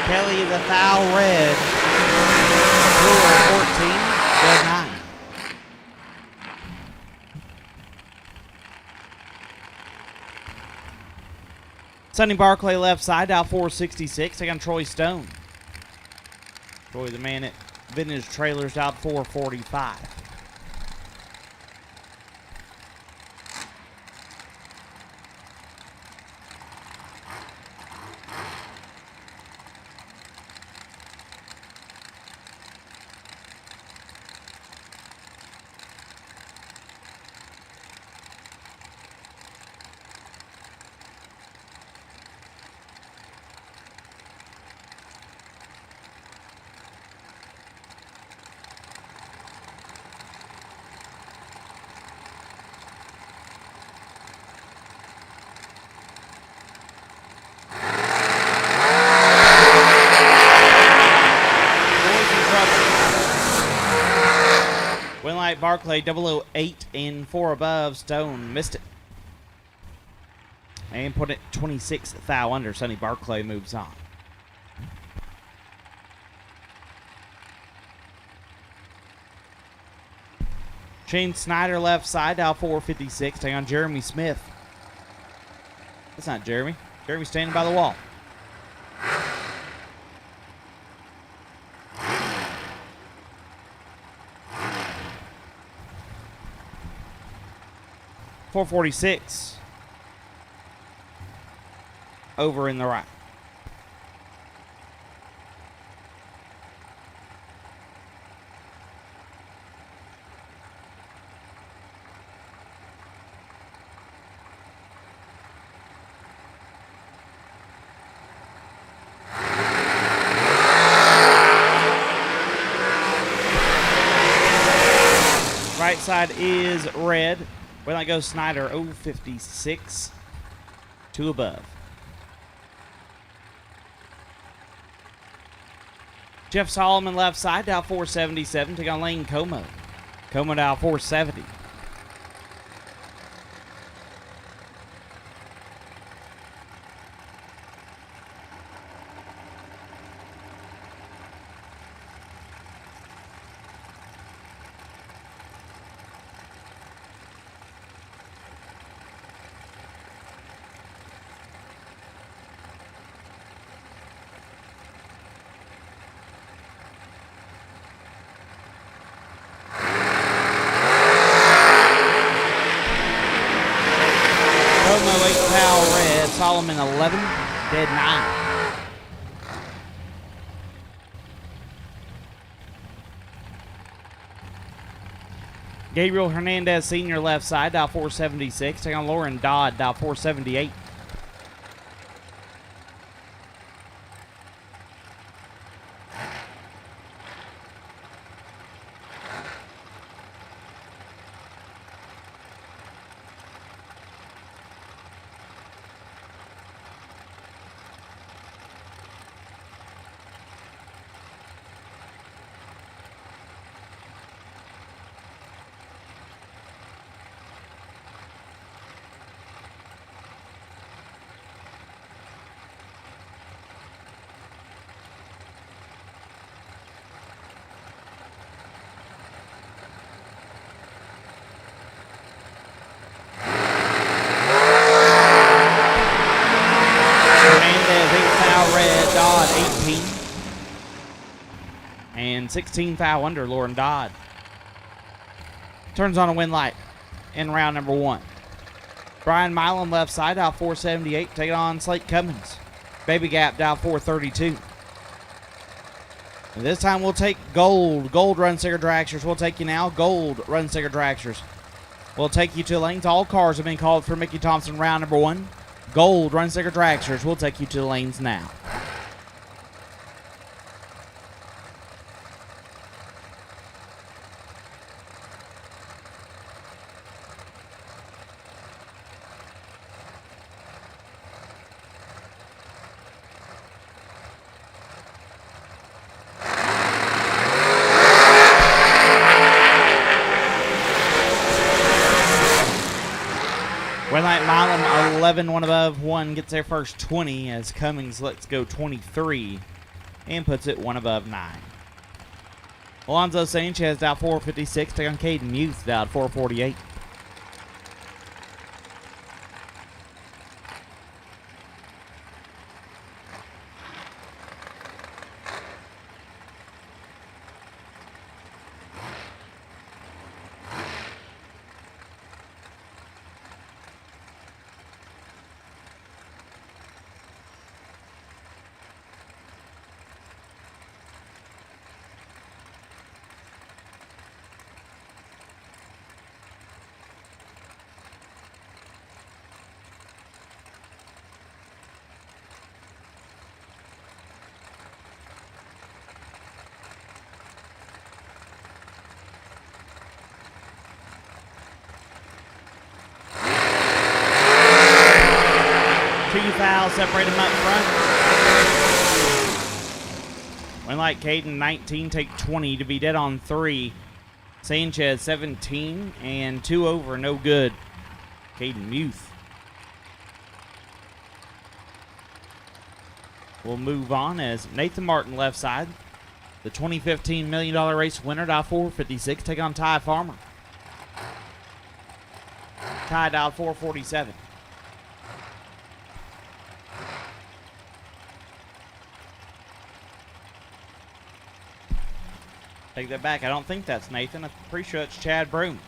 Kelly the foul red. McClure 14, dead 9. Sonny Barclay left side, dial 466. Take on Troy Stone. Troy, the man at Vintage Trailers, dial 445. Winlight Barclay 008 and 4 above. Stone missed it. And put it 26 thou under. Sonny Barclay moves on. Shane Snyder left side, dial 456. Take on Jeremy Smith. That's not Jeremy. Jeremy's standing by the wall. .446 over in the right. Right side is red. Where that goes Snyder, 056, 2 above. Jeff Solomon left side, dial 477. Take on Lane Como. Como dial 470. Solomon 11, dead 9. Gabriel Hernandez Sr. left side, dial 476. Take on Lauren Dodd, dial 478. Dodd 18. And 16 thou under Lauren Dodd. Turns on a win light in round number 1. Brian Milam left side, dial 478, taking on Slate Cummins. Baby Gap, dial 432. And this time we'll take gold. Gold Run Sticker Dragsters. We'll take you now. Gold Run Sticker Dragsters. We'll take you to lanes. All cars have been called for Mickey Thompson round number 1. Gold Run Sticker Dragsters. We'll take you to the lanes now. Red Light Milam 11, one above, 1 gets their first 20 as Cummings lets go 23 and puts it 1 above 9. Alonzo Sanchez dialed 456, take on Caden Muth dialed 448. Foul, separate them up front. Win Light Caden 19, take 20 to be dead on 3. Sanchez 17 and 2 over, no good. Caden Muth. We'll move on as Nathan Martin left side. The 2015 $1 million race winner, dial 456, take on Ty Farmer. Ty dial 447. Take that back. I don't think that's Nathan. I'm pretty sure it's Chad Broom.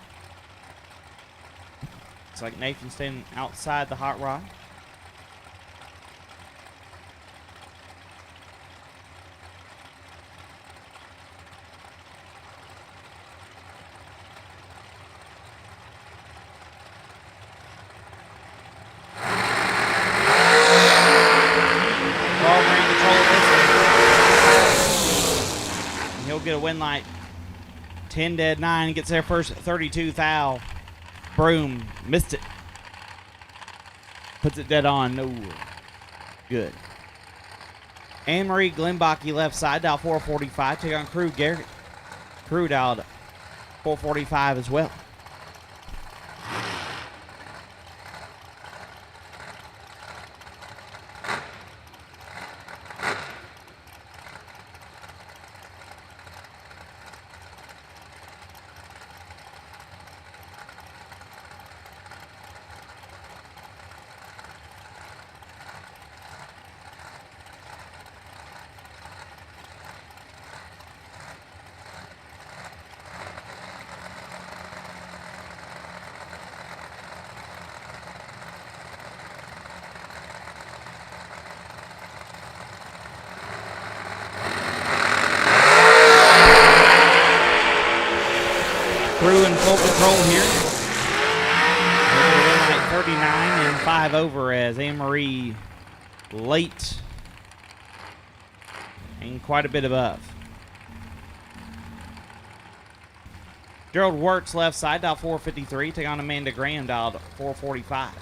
It's like Nathan standing outside the hot rod. Get a win light. 10 dead 9 gets their first 32 thou. Broom missed it. Puts it dead on. No good. Anne-Marie Glenbach left side, dial 445. Take on Crew Garrett. Crew dialed 445 as well. Crew in full control here. 39 and 5 over as Anne-Marie late and quite a bit above. Gerald Wirtz left side, dial 453. Take on Amanda Graham, dialed 445.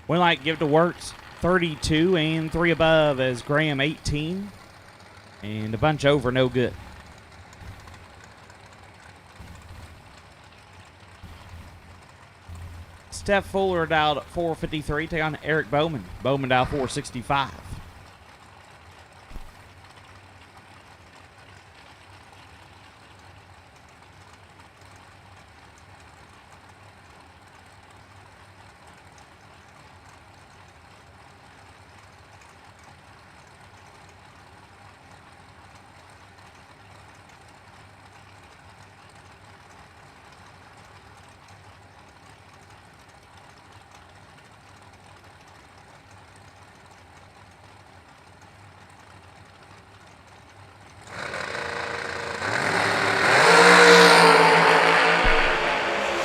Winlight give to Works 32 and 3 above as Graham 18 and a bunch over, no good. Steph Fuller dialed 453, take on Eric Bowman. Bowman dialed 465.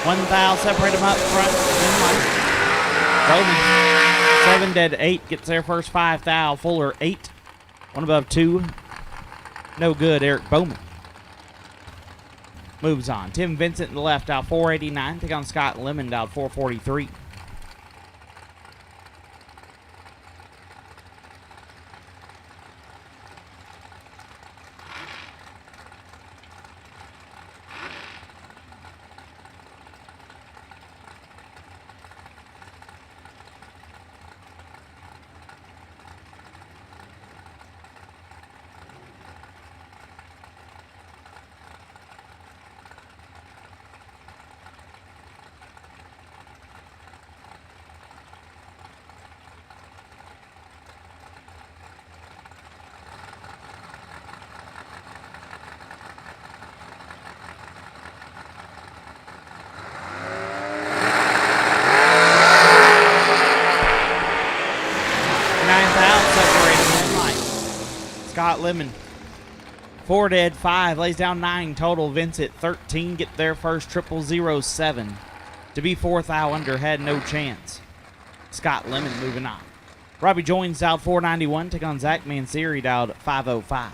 One foul, separate them up front. Bowman, 7 dead 8, gets their first 5 foul. Fuller 8, 1 above 2, no good. Eric Bowman moves on. Tim Vincent in the left out 489, take on Scott Lemon out 443. Scott Lemon, 4 dead 5, lays down 9 total. Vincent 13, get their first 0007. To be 4th foul under, had no chance. Scott Lemon moving on. Robbie Joins dialed 491, take on Zach Manseri dialed 505.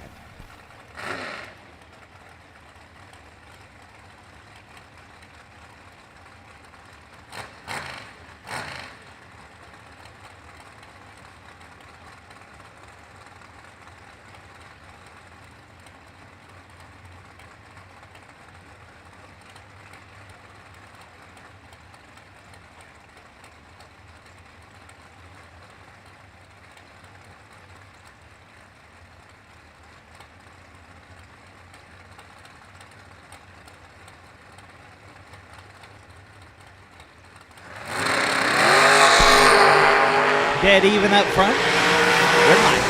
Dead even up front. Good line.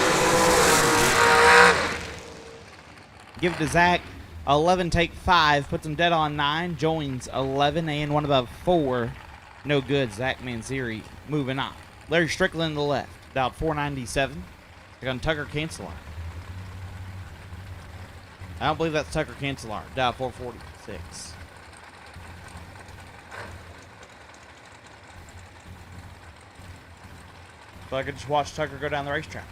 Give it to Zach. 11 take 5. Puts him dead on 9. Joins 11 and 1 above 4. No good. Zach Manseri moving on. Larry Strickland to the left. Dialed 497. They're going Tucker Cancelar. I don't believe that's Tucker Cancelar. Dialed 446. So I could just watch Tucker go down the racetrack.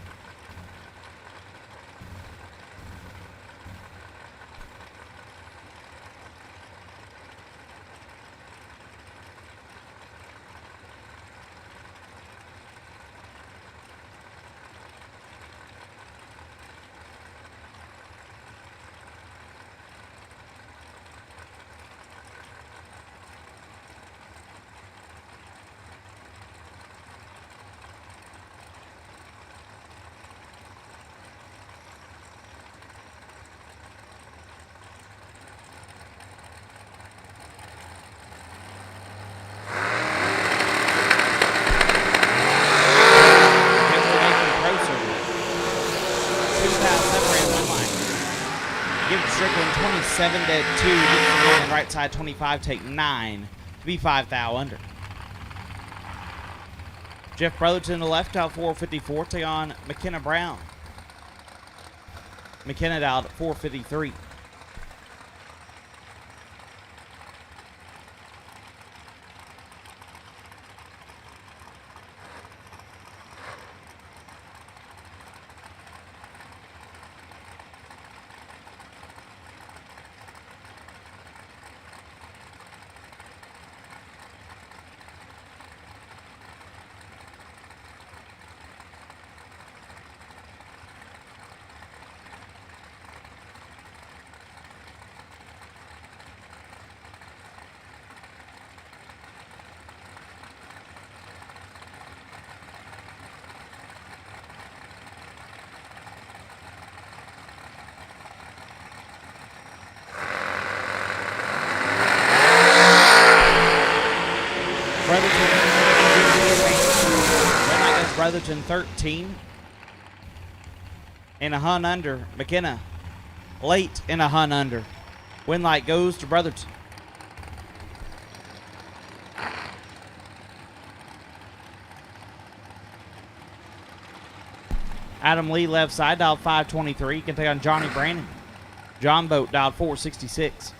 Give it Strickland 27 dead 2. Gets the win on the right side 25, take 9 to be 5 foul under. Jeff Brotherton to the left out 454, take on McKenna Brown. McKenna out at 453. Red light goes Brotherton 13. And a hun under. McKenna late in a hun under. Win light goes to Brotherton. Adam Lee left side, dialed 523. Can take on Johnny Brandon. John Boat dialed 466.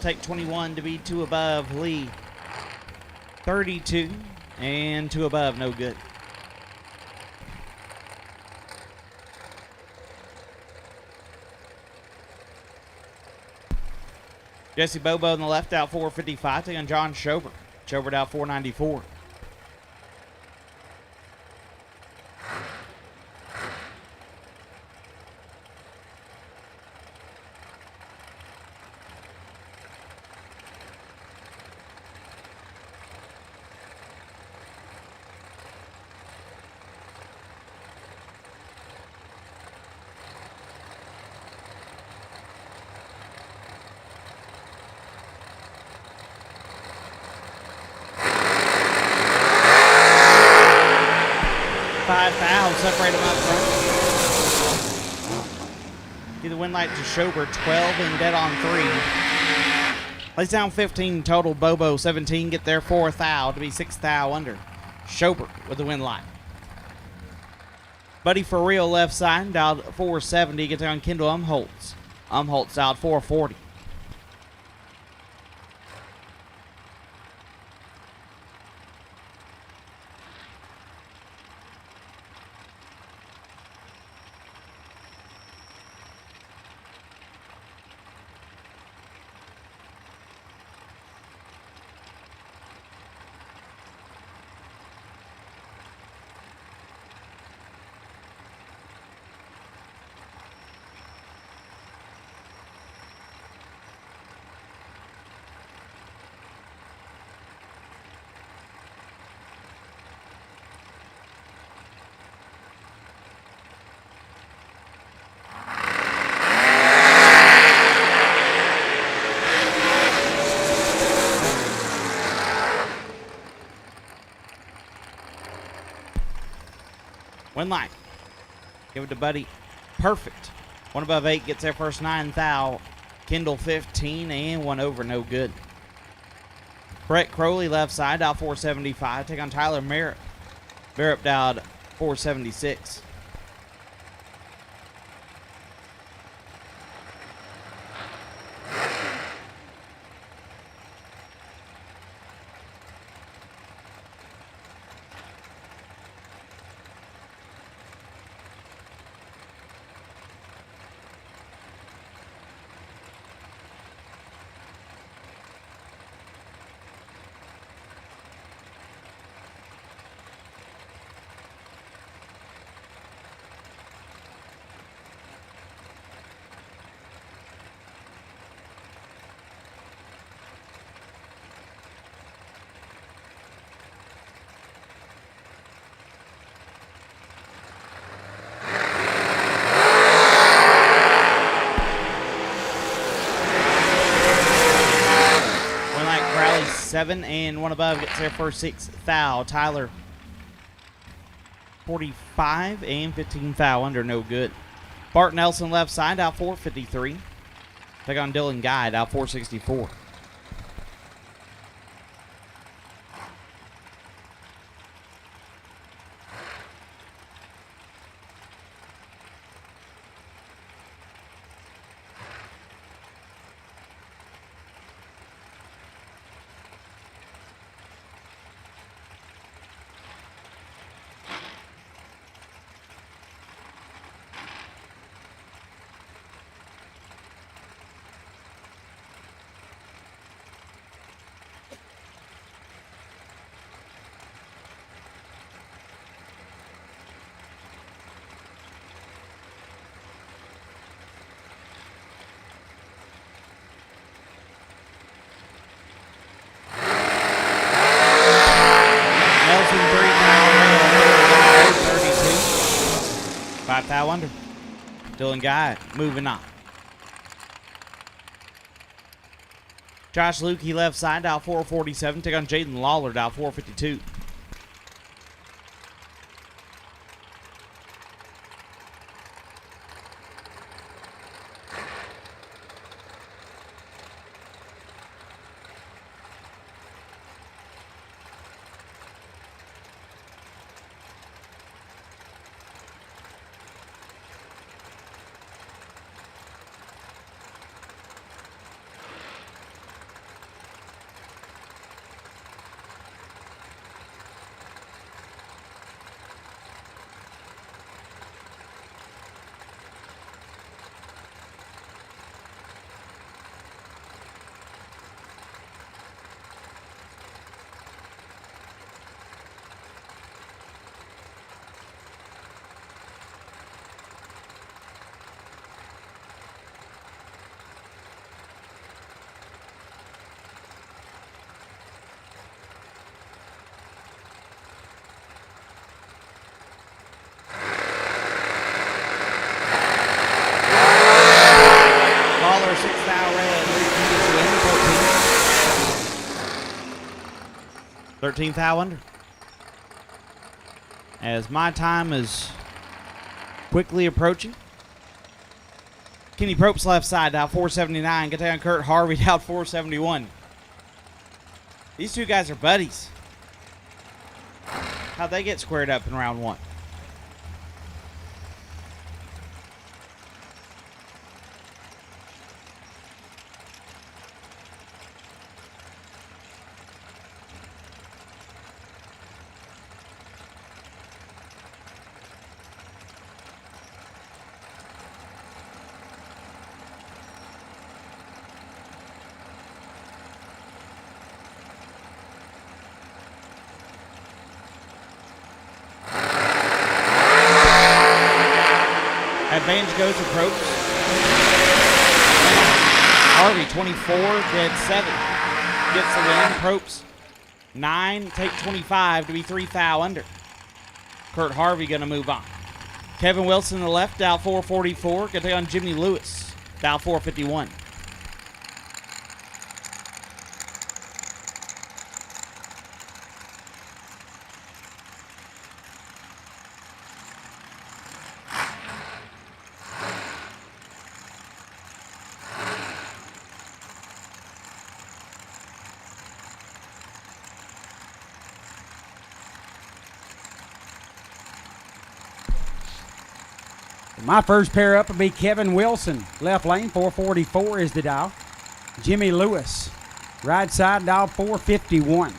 Take 21 to be 2 above. Lee 32 and 2 above, no good. Jesse Bobo on the left out 455, taking on John Schober. Schober out 494. 5 fouls separate them up front. Give the win light to Schober, 12 and dead on 3. Lays down 15 total. Bobo 17, get their 4th foul to be 6th foul under. Schober with the win light. Buddy for real left side, dialed 470, gets on Kendall Umholtz. Umholtz dialed 440. Win line. Give it to Buddy. Perfect. 1 above 8 gets their first 9 foul. Kendall 15 and 1 over, no good. Brett Crowley left side, dialed 475. Take on Tyler Merritt. Merritt dialed 476. Seven and 1 above gets their first 6th foul. Tyler 45 and 15 foul under, no good. Bart Nelson left side, out 453. Take on Dylan Guide, out 464. thou under. Dylan Guy moving on. Josh Lukey left side, dial 447. Take on Jaden Lawler, dial 452. Lawler 6 thou red. Lukey gets the win. 13 thou under. As my time is quickly approaching. Kenny Propes left side, dial 479. Get down Kurt Harvey, dial 471. These two guys are buddies. How'd they get squared up in round one? Advantage goes to Probst. Harvey, 24, dead 7. Gets the win. Probst, 9, take 25 to be 3 thou under. Kurt Harvey going to move on. Kevin Wilson to the left, dial 444. Going to take on Jimmy Lewis, dial 451. My first pair up will be Kevin Wilson. Left lane, 444 is the dial. Jimmy Lewis. Right side, dial 451.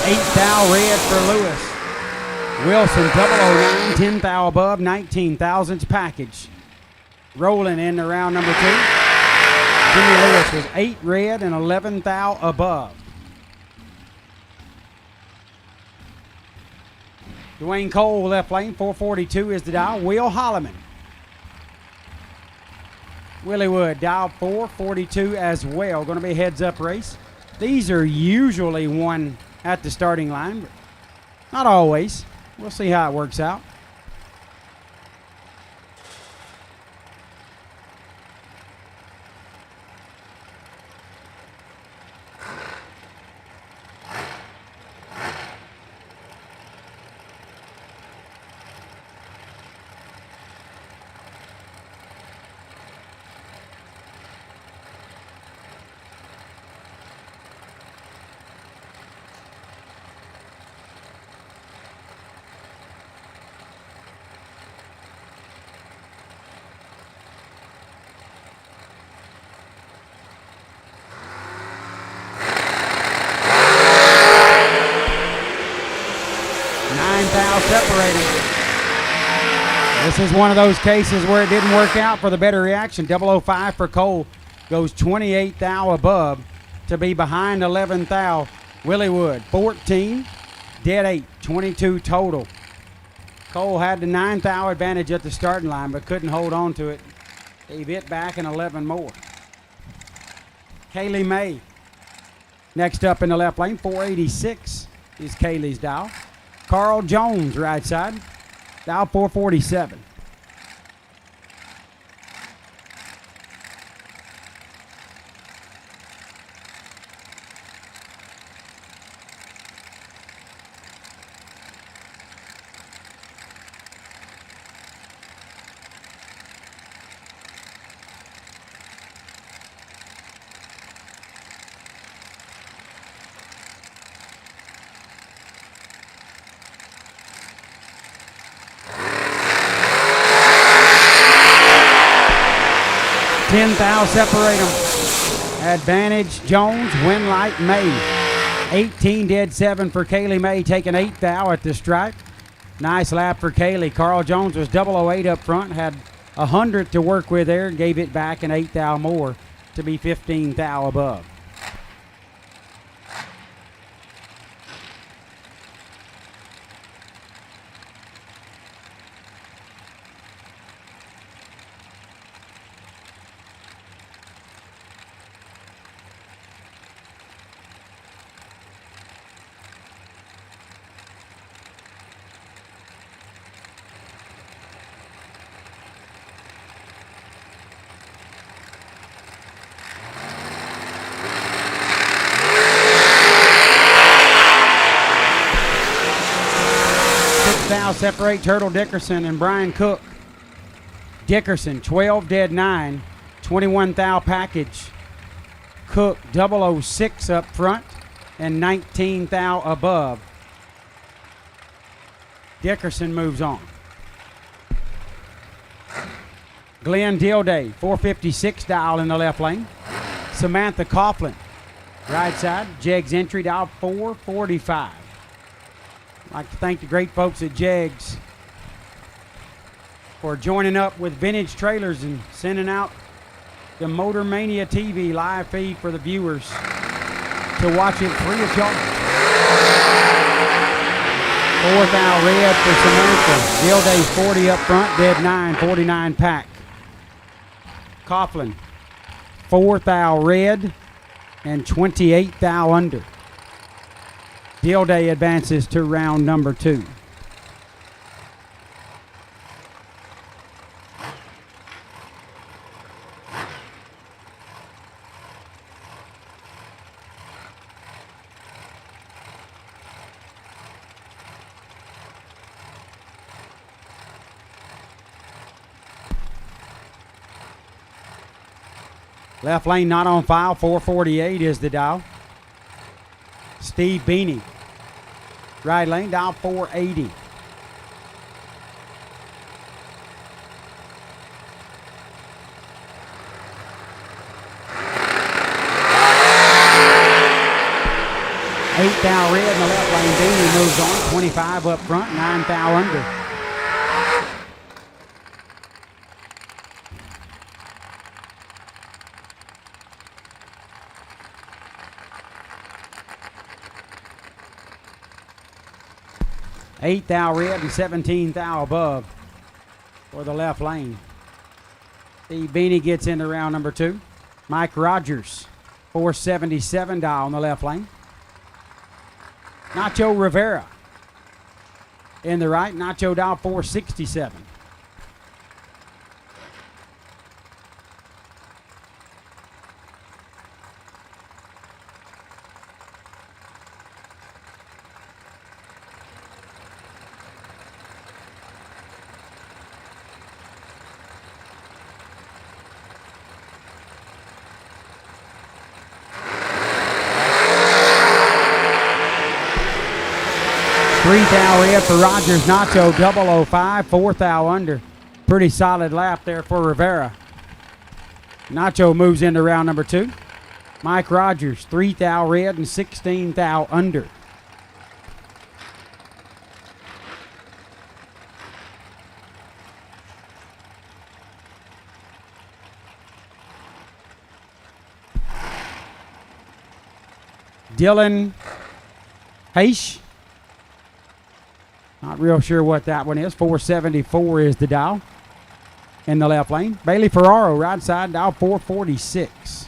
Eight thou red for Lewis. Wilson, 009, 10 thou above, 19 thousandths package. Rolling into round number 2. Jimmy Lewis was 8 red and 11 thou above. Dwayne Cole, left lane, 442 is the dial. Will Holloman. Willie Wood, dial 442 as well. Going to be a heads-up race. These are usually won at the starting line, but not always. We'll see how it works out. Separating. This is one of those cases where it didn't work out for the better reaction. 005 for Cole goes 28 thou above to be behind 11 thou. Willie Wood, 14, dead 8, 22 total. Cole had the 9th thou advantage at the starting line, but couldn't hold on to it. Gave it back and 11 more. Kaylee May. Next up in the left lane, 486 is Kaylee's dial. Carl Jones, right side, dial 447. Thou separate them. Advantage Jones, win light May. 18 dead 7 for Kaylee May, taking 8th thou at the stripe. Nice lap for Kaylee. Carl Jones was 008 up front, had 100 to work with there, gave it back an 8th thou more to be 15th thou above. Thou separate Turtle Dickerson and Brian Cook. Dickerson 12 dead 9, 21 thou package. Cook 006 up front and 19 thou above. Dickerson moves on. Glenn Dilday 456 dial in the left lane. Samantha Coughlin right side. Jegs entry dial 445. I'd like to thank the great folks at Jegs for joining up with Vintage Trailers and sending out the Motor Mania TV live feed for the viewers to watch it free of charge. 4th thou red for Samantha. Gilday's 40 up front, dead 9, 49 pack. Coughlin, 4th thou red and 28 thou under. Dilday advances to round number 2. Left lane not on file, 448 is the dial. Steve Beanie. Right lane, dial 480. Eight thou red in the left lane. Beanie moves on. 25 up front, 9 thou under. Eight thou red and 17 thou above for the left lane. Steve Beanie gets into round number 2. Mike Rogers, 477 dial on the left lane. Nacho Rivera in the right. Nacho dial 467. Three thou red for Rogers. Nacho 005, 4 thou under. Pretty solid lap there for Rivera. Nacho moves into round number 2. Mike Rogers, 3 thou red and 16 thou under. Dylan Heish Not real sure what that one is. 474 is the dial in the left lane. Bailey Ferraro, right side, dial 446.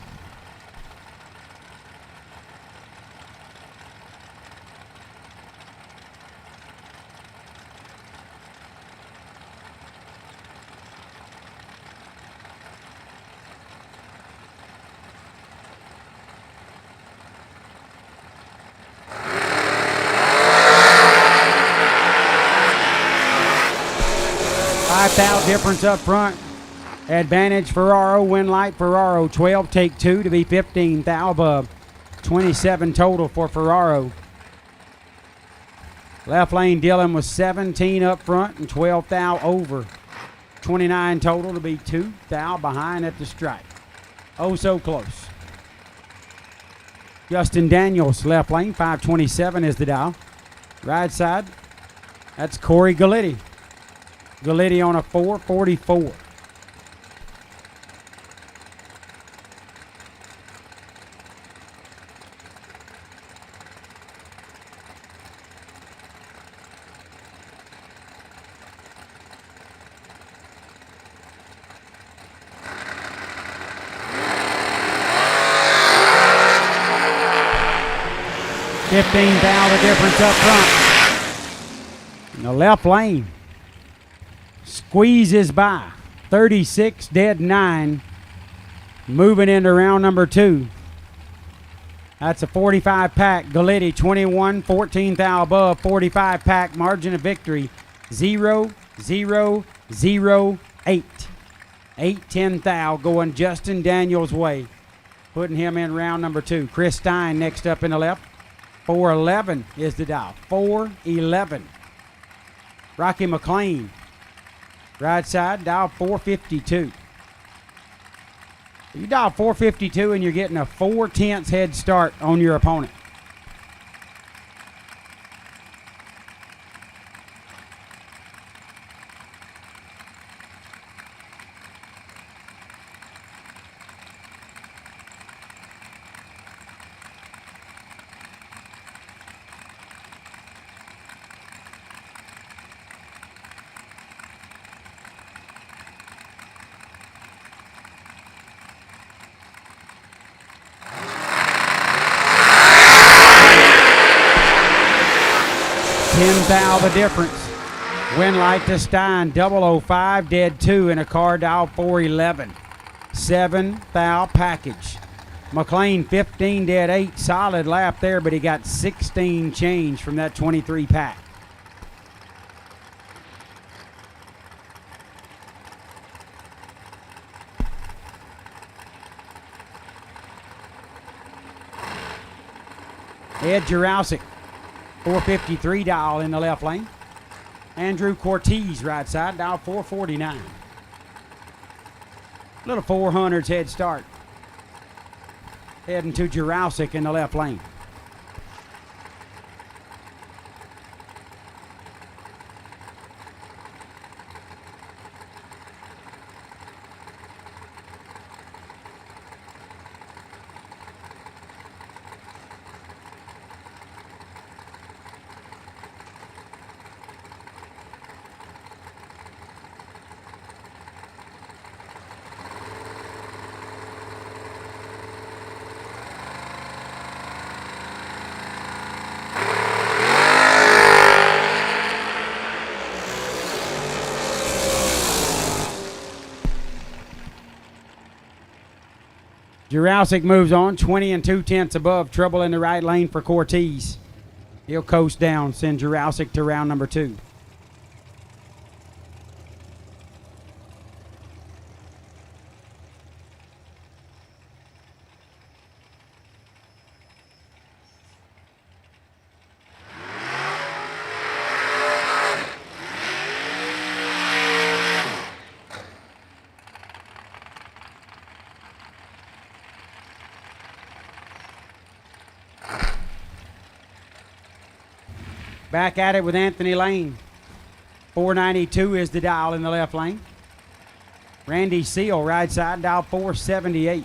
$5,000 difference up front. Advantage Ferraro, win light Ferraro 12, take 2 to be 15,000 above. 27 total for Ferraro. Left lane Dillon was 17 up front and 12,000 over. 29 total to be 2,000 behind at the stripe. Oh, so close. Justin Daniels, left lane, 527 is the dial. Right side, that's Corey Galletti. Galletti on a 444. $15,000 difference up front. In the left lane. Squeezes by. 36, dead 9. Moving into round number 2. That's a 45 pack. Galletti 21, 14,000 above. 45 pack. Margin of victory 0, 0, 0, 8. 8, 10,000 going Justin Daniels' way. Putting him in round number 2. Chris Stein next up in the left. 411 is the dial. 411. Rocky McLean. Right side, dial 452. You dial 452 and you're getting a 4/10 head start on your opponent. $10,000 the difference. Win light to Stein, 005, dead 2 in a car dial 411. $7,000 package. McLean 15, dead 8, solid lap there, but he got 16 change from that 23 pack. Ed Jurowski. 453 dial in the left lane. Andrew Cortez right side, dial 449. Little 400s head start. Heading to Jurowski in the left lane. Jurowski moves on, 20 and 2/10 above. Trouble in the right lane for Cortez. He'll coast down, send Jurowski to round number 2. Back at it with Anthony Lane. 492 is the dial in the left lane. Randy Seal, right side, dial 478.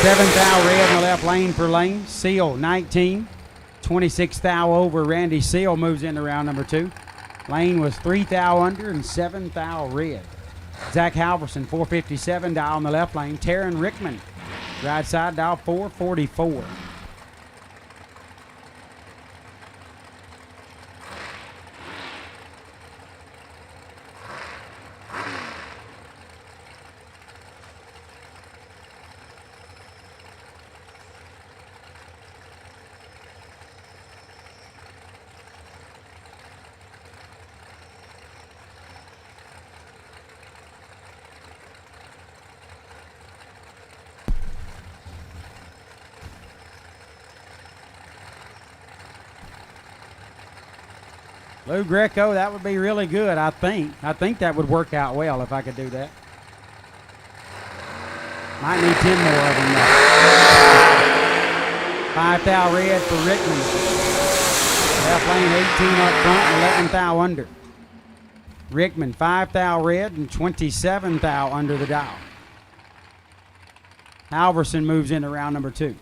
7th thou red in the left lane per lane. Seal 19. 26th thou over. Randy Seal moves into round number 2. Lane was 3 thou under and 7 thou red. Zach Halverson, 457 dial in the left lane. Taryn Rickman, right side dial 444. Lou Greco, that would be really good, I think. I think that would work out well if I could do that. Might need 10 more of them though. 5 thou red for Rickman. Left lane 18 up front and 11 thou under. Rickman, 5 thou red and 27 thou under the dial. Halverson moves into round number 2.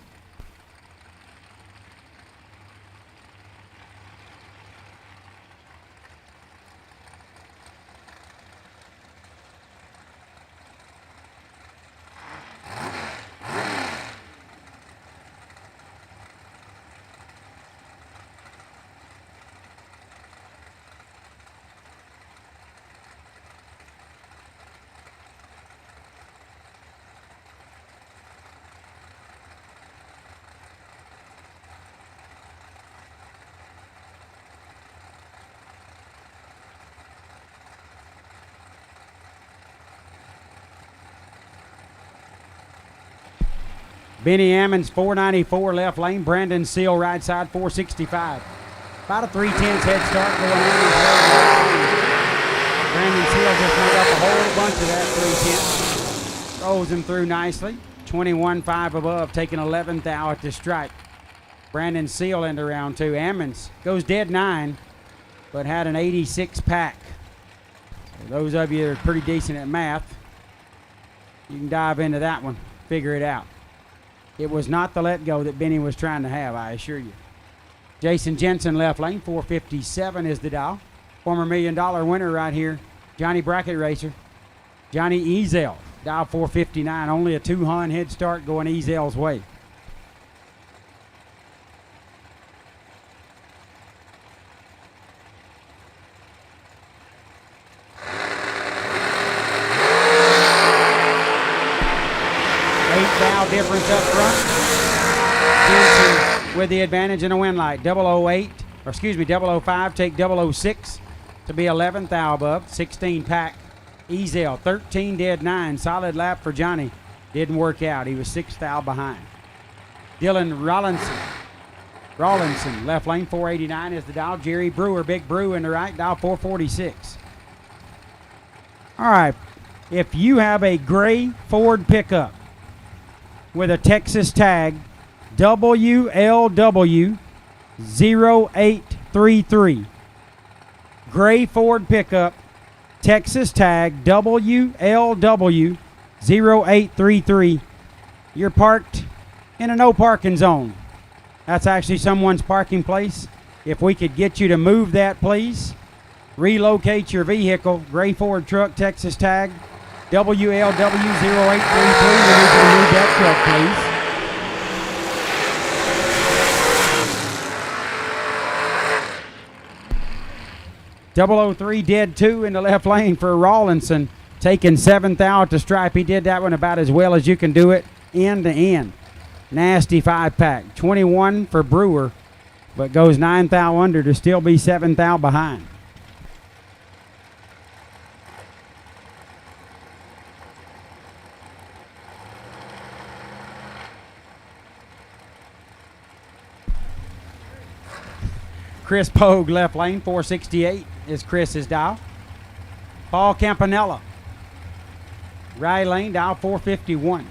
Benny Ammons, 494 left lane. Brandon Seal, right side, 465. About a 3/10 head start going Ammons left lane. Brandon Seal just made up a whole bunch of that 3/10. Rolls him through nicely. 21.5 above, taking 11th thou at the stripe. Brandon Seal into round 2. Ammons goes dead 9, but had an 86 pack. So those of you that are pretty decent at math, you can dive into that one, figure it out. It was not the let go that Benny was trying to have, I assure you. Jason Jensen left lane, 457 is the dial. Former $1 million winner right here, Johnny Bracket Racer. Johnny Ezel, dial 459, only a 2-hun head start going Ezel's way. Difference up front. Jensen with the advantage in a win light. 005 take 006 to be 11th thou above. 16 pack. Ezel 13 dead 9. Solid lap for Johnny. Didn't work out. He was 6th thou behind. Dylan Rawlinson left lane 489 is the dial. Jerry Brewer, Big Brew in the right, dial 446. All right. If you have a gray Ford pickup with a Texas tag, WLW0833. Gray Ford pickup, Texas tag, WLW0833. You're parked in a no parking zone. That's actually someone's parking place. If we could get you to move that, please. Relocate your vehicle. Gray Ford truck, Texas tag, WLW0833, we need you to move that truck, please. 003 dead 2 in the left lane for Rawlinson, taking 7th thou at the stripe. He did that one about as well as you can do it, end to end. Nasty 5-pack. 21 for Brewer, but goes 9th thou under to still be 7th thou behind. Chris Pogue left lane, 468 is Chris's dial. Paul Campanella, right lane, dial 451.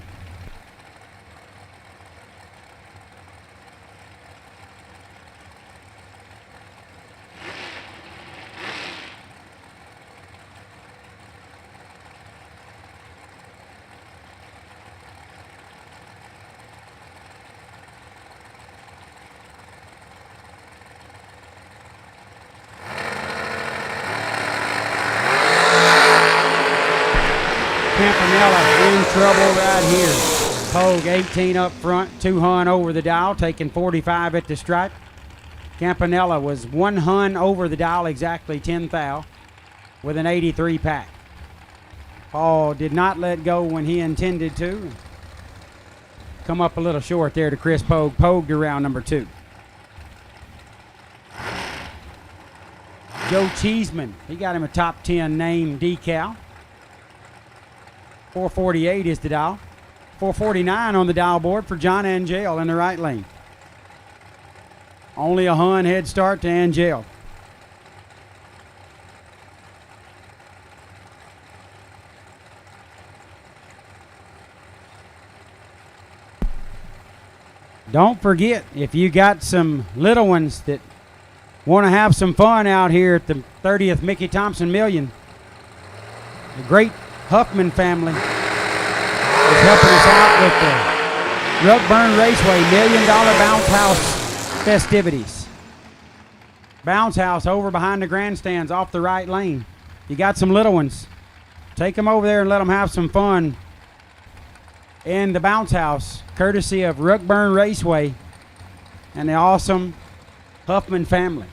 trouble right here. Pogue 18 up front, 2 hun over the dial, taking 45 at the stripe. Campanella was 1 hun over the dial, exactly 10 thou, with an 83 pack. Paul did not let go when he intended to. Come up a little short there to Chris Pogue. Pogue to round number 2. Joe Cheeseman, he got him a top 10 name decal. 448 is the dial. 449 on the dial board for John Angel in the right lane. Only a hun head start to Angel. Don't forget, if you got some little ones that want to have some fun out here at the 30th Mickey Thompson Million, the great Huffman family is helping us out with the Ruckburn Raceway $1 Million Bounce House festivities. Bounce House over behind the grandstands off the right lane. You got some little ones, take them over there and let them have some fun in the Bounce House, courtesy of Ruckburn Raceway and the awesome Huffman family.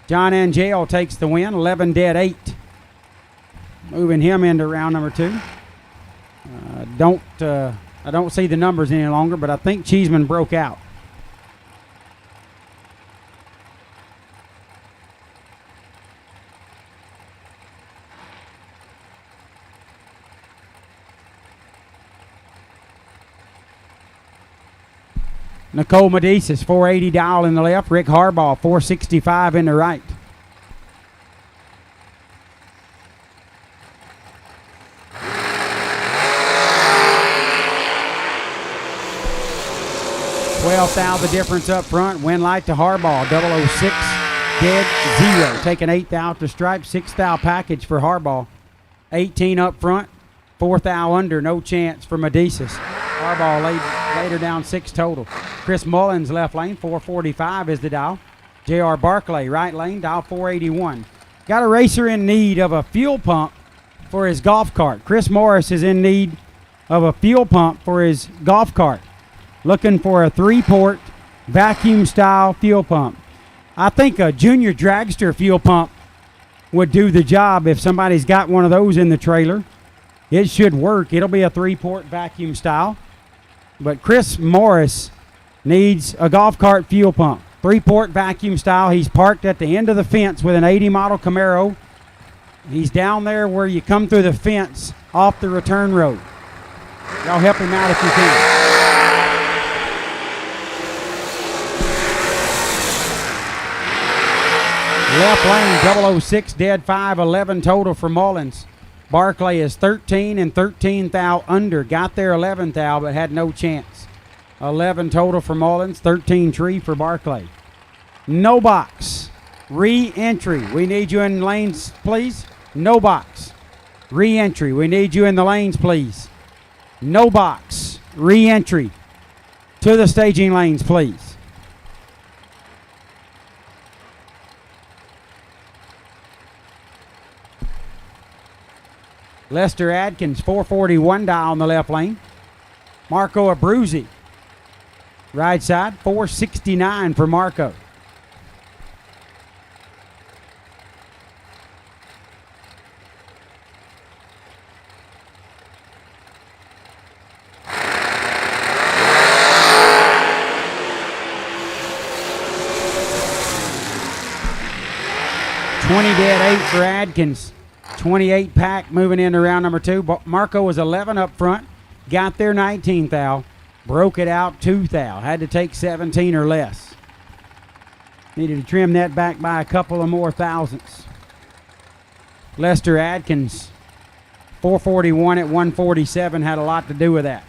John Angel takes the win, 11 dead 8. Moving him into round number 2. I don't see the numbers any longer, but I think Cheeseman broke out. Nicole Medicis, 480 dial in the left. Rick Harbaugh, 465 in the right. $12,000 the difference up front. Win light to Harbaugh, 006, dead 0. Taking $8,000 to stripe, $6,000 package for Harbaugh. 18 up front, $4,000 under, no chance for Medicis. Harbaugh laid her down 6 total. Chris Mullins left lane, 445 is the dial. J.R. Barclay right lane, dial 481. Got a racer in need of a fuel pump for his golf cart. Chris Morris is in need of a fuel pump for his golf cart. Looking for a 3-port vacuum style fuel pump. I think a junior dragster fuel pump would do the job if somebody's got one of those in the trailer. It should work. It'll be a 3-port vacuum style. But Chris Morris needs a golf cart fuel pump. 3-port vacuum style. He's parked at the end of the fence with an 80 model Camaro. He's down there where you come through the fence off the return road. Y'all help him out if you can. Left lane, 006, dead 5, 11 total for Mullins. Barclay is 13 and 13 thou under. Got there 11 thou, but had no chance. 11 total for Mullins, 13 tree for Barclay. No box. Re-entry. We need you in lanes, please. No box. Re-entry. We need you in the lanes, please. No box. Re-entry. To the staging lanes, please. Lester Adkins, 441 dial on the left lane. Marco Abruzzi, right side, 469 for Marco. $20 dead 8 for Adkins. 28 pack moving into round number 2. Marco was 11 up front. Got there 19 thou. Broke it out 2 thou. Had to take 17 or less. Needed to trim that back by a couple of more thousandths. Lester Adkins, 441 at 147, had a lot to do with that.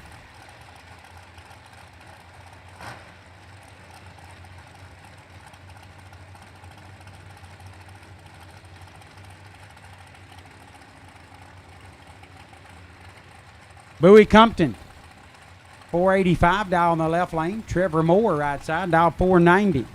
Bowie Compton, 485 dial on the left lane. Trevor Moore right side, dial 490.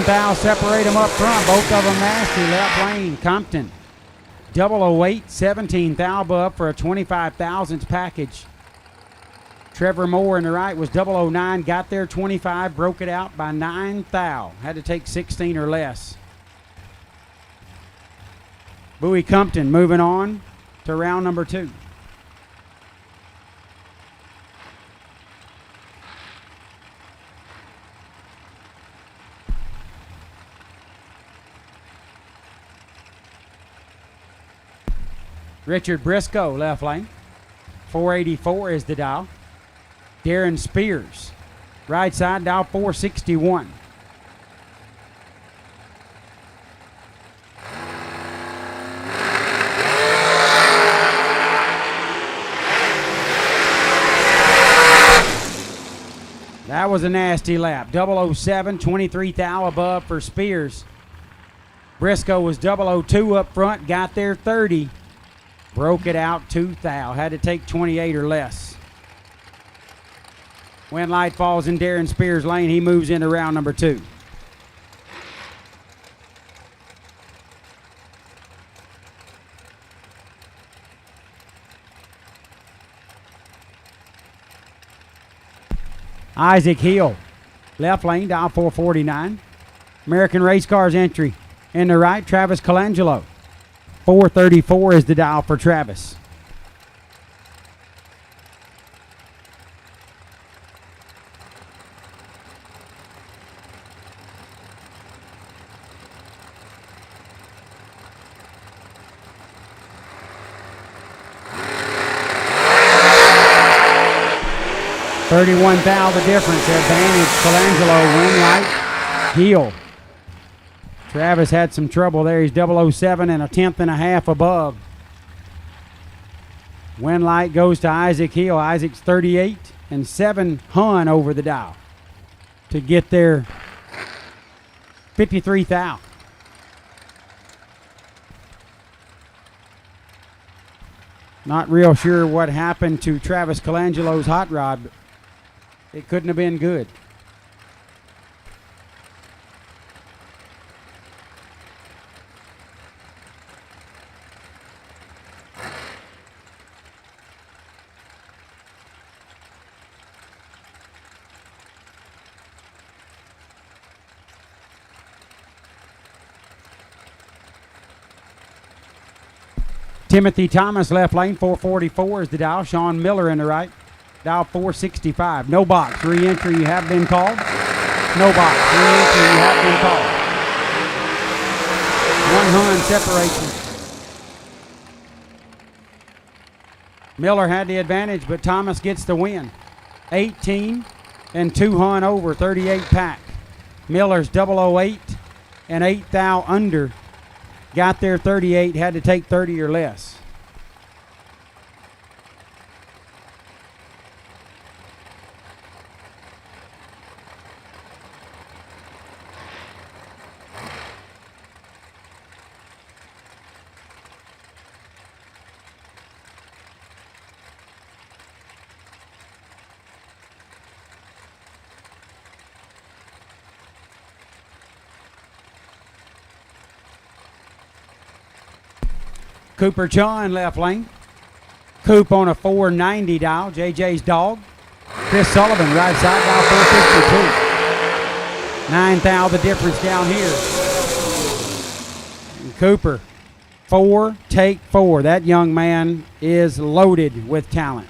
thou separate them up front. Both of them nasty. Left lane, Compton. 008, 17 thou above for a 25 thousandths package. Trevor Moore in the right was 009. Got there 25. Broke it out by 9 thou. Had to take 16 or less. Bowie Compton moving on to round number 2. Richard Briscoe, left lane. 484 is the dial. Darren Spears, right side, dial 461. That was a nasty lap. 007, 23 thou above for Spears. Briscoe was 002 up front, got there 30. Broke it out 2 thou. Had to take 28 or less. When light falls in Darren Spears' lane, he moves into round number 2. Isaac Hill, left lane, dial 449. American Race Cars entry. In the right, Travis Colangelo. 434 is the dial for Travis. $31,000 the difference. Advantage Colangelo, win light, heel. Travis had some trouble there. He's 007 and a tenth and a half above. Win light goes to Isaac Hill. Isaac's 38 and 7 hun over the dial to get there 53 thou. Not real sure what happened to Travis Colangelo's hot rod, but it couldn't have been good. Timothy Thomas, left lane, 444 is the dial. Sean Miller in the right, dial 465. No box, re-entry, you have been called. No box, re-entry, you have been called. 1 hun separation. Miller had the advantage, but Thomas gets the win. 18 and 2 hun over, 38 pack. Miller's 008 and 8 thou under. Got there 38, had to take 30 or less. Cooper John, left lane. Coop on a 490 dial. JJ's dog. Chris Sullivan, right side, dial 452. 9 thou the difference down here. And Cooper, 4, take 4. That young man is loaded with talent.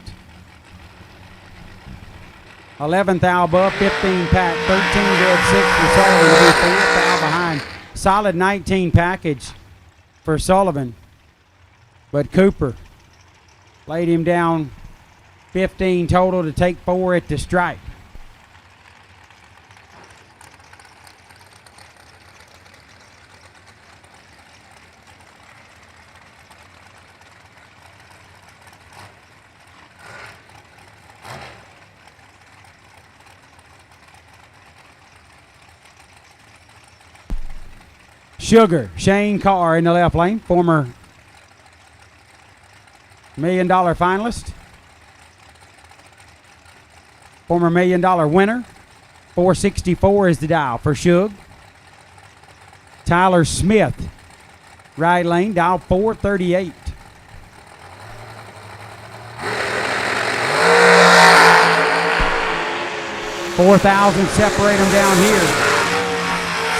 11 thou above, 15 pack, 13 dead 6 for Sullivan. 4 thou behind. Solid 19 package for Sullivan. But Cooper laid him down 15 total to take 4 at the stripe. Sugar, Shane Carr in the left lane, former $1 million finalist. Former $1 million winner. 464 is the dial for Shug. Tyler Smith, right lane, dial 438. $4,000 separate them down here.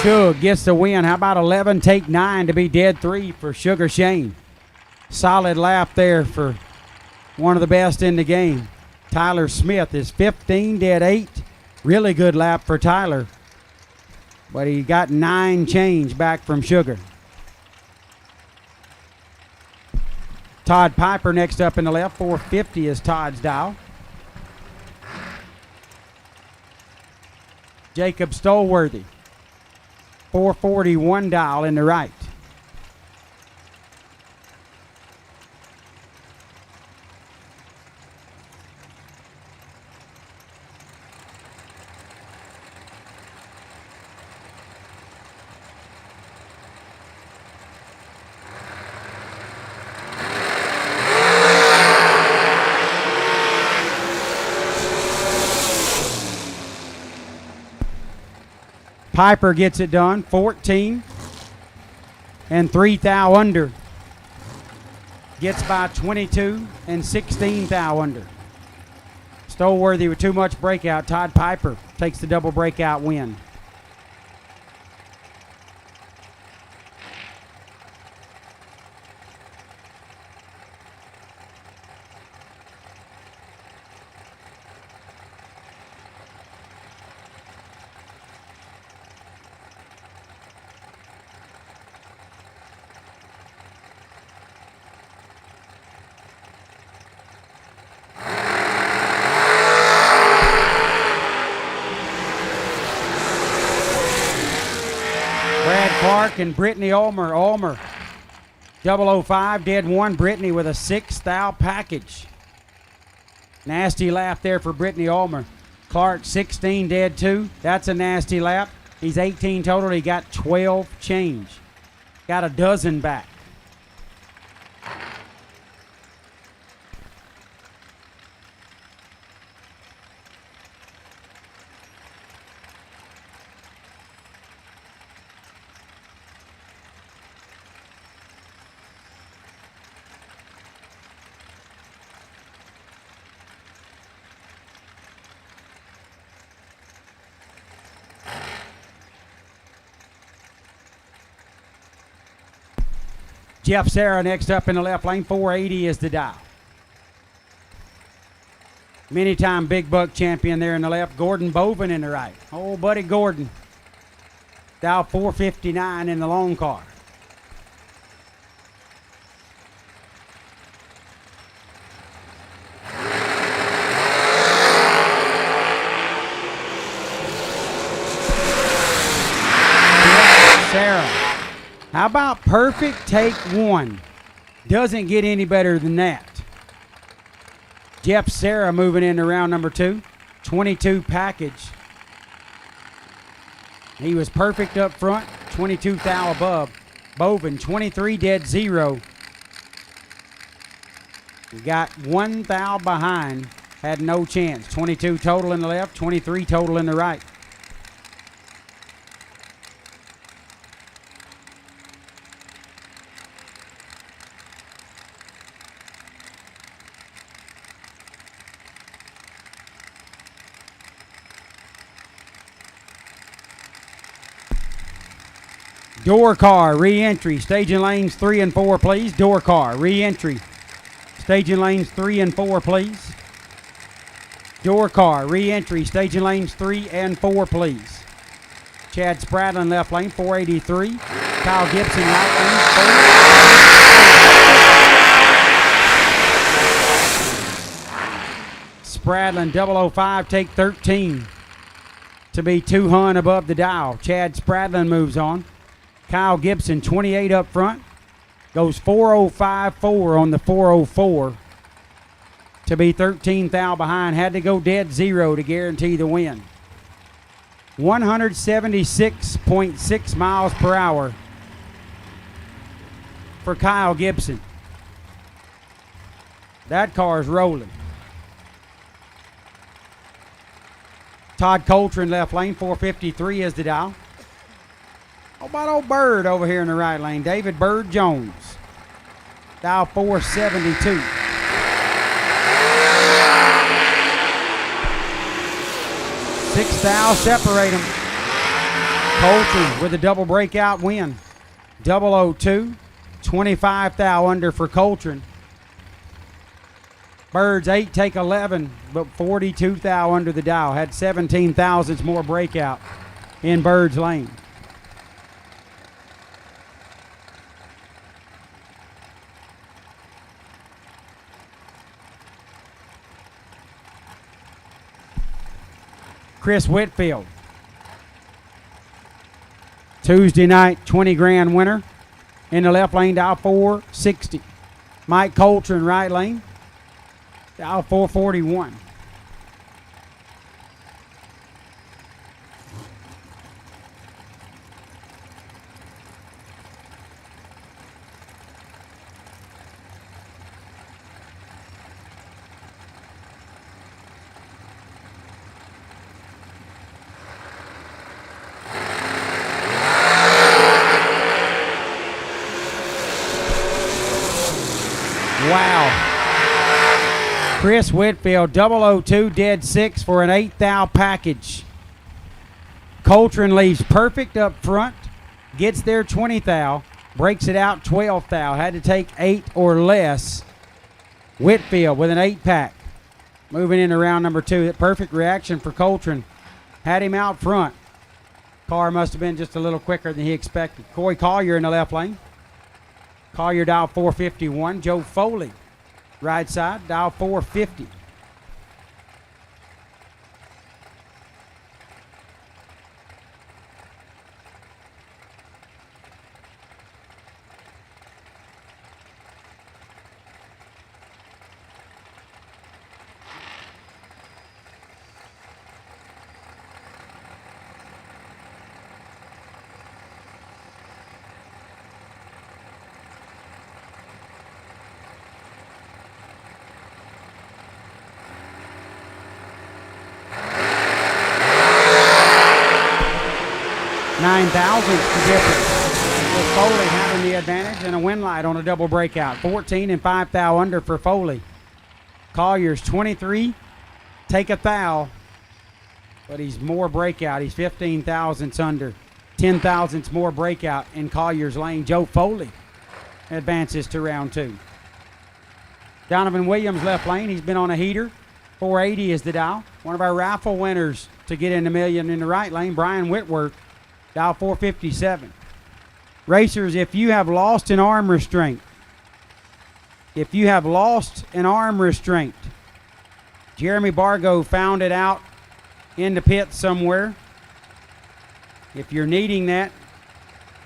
Shug gets the win. How about 11, take 9 to be dead 3 for Sugar Shane. Solid lap there for one of the best in the game. Tyler Smith is 15, dead 8. Really good lap for Tyler. But he got 9 change back from Sugar. Todd Piper next up in the left. 450 is Todd's dial. Jacob Stolworthy. 441 dial in the right. Piper gets it done, 14 and 3 thou under. Gets by 22 and 16 thou under. Stolworthy with too much breakout. Todd Piper takes the double breakout win. Clark and Brittany Ulmer. Ulmer, 005, dead 1. Brittany with a 6 thou package. Nasty lap there for Brittany Ulmer. Clark, 16, dead 2. That's a nasty lap. He's 18 total. He got 12 change. Got a dozen back. Jeff Sarah next up in the left lane. 480 is the dial. Many-time big buck champion there in the left. Gordon Bovin in the right. Oh, buddy Gordon. Dial 459 in the long car. Sarah. How about perfect take 1? Doesn't get any better than that. Jeff Sarah moving into round number 2. 22 package. He was perfect up front. 22 thou above. Bovin, 23 dead 0. Got 1 thou behind. Had no chance. 22 total in the left. 23 total in the right. Door car, re-entry, staging lanes 3 and 4, please. Door car, re-entry, staging lanes 3 and 4, please. Door car, re-entry, staging lanes 3 and 4, please. Chad Spradlin, left lane, 483. Kyle Gibson, right lane, 4. Spradlin, 005, take 13 to be 200 above the dial. Chad Spradlin moves on. Kyle Gibson, 28 up front, goes 405.4 on the 404 to be 13 thou behind. Had to go dead 0 to guarantee the win. 176.6 miles per hour for Kyle Gibson. That car is rolling. Todd Coltrane, left lane, 453 is the dial. about old Bird over here in the right lane? David Bird Jones. Dial 472. Six thou separate them. Coltrane with a double breakout win. 002. 25 thou under for Coltrane. Birds 8 take 11, but 42 thou under the dial. Had 17 thousandths more breakout in Bird's lane. Chris Whitfield. Tuesday night 20 grand winner. In the left lane, dial 460. Mike Coltrane, right lane. Dial 441. Wow. Chris Whitfield, 002, dead 6 for an 8 thou package. Coltrane leaves perfect up front, gets there 20 thou, breaks it out 12 thou. Had to take 8 or less. Whitfield with an 8 pack. Moving into round number 2. That perfect reaction for Coltrane. Had him out front. Car must have been just a little quicker than he expected. Corey Collier in the left lane. Collier dial 451. Joe Foley, right side, dial 450. Nine thousandths the difference, with Foley having the advantage and a win light on a double breakout. 14 and 5 thou under for Foley. Collier's 23, take a thou, but he's more breakout. He's 15 thousandths under, 10 thousandths more breakout in Collier's lane. Joe Foley advances to round 2. Donovan Williams left lane. He's been on a heater. 480 is the dial. One of our raffle winners to get in the million in the right lane, Brian Whitworth. Dial 457. Racers, if you have lost an arm restraint, Jeremy Bargo found it out in the pit somewhere. If you're needing that,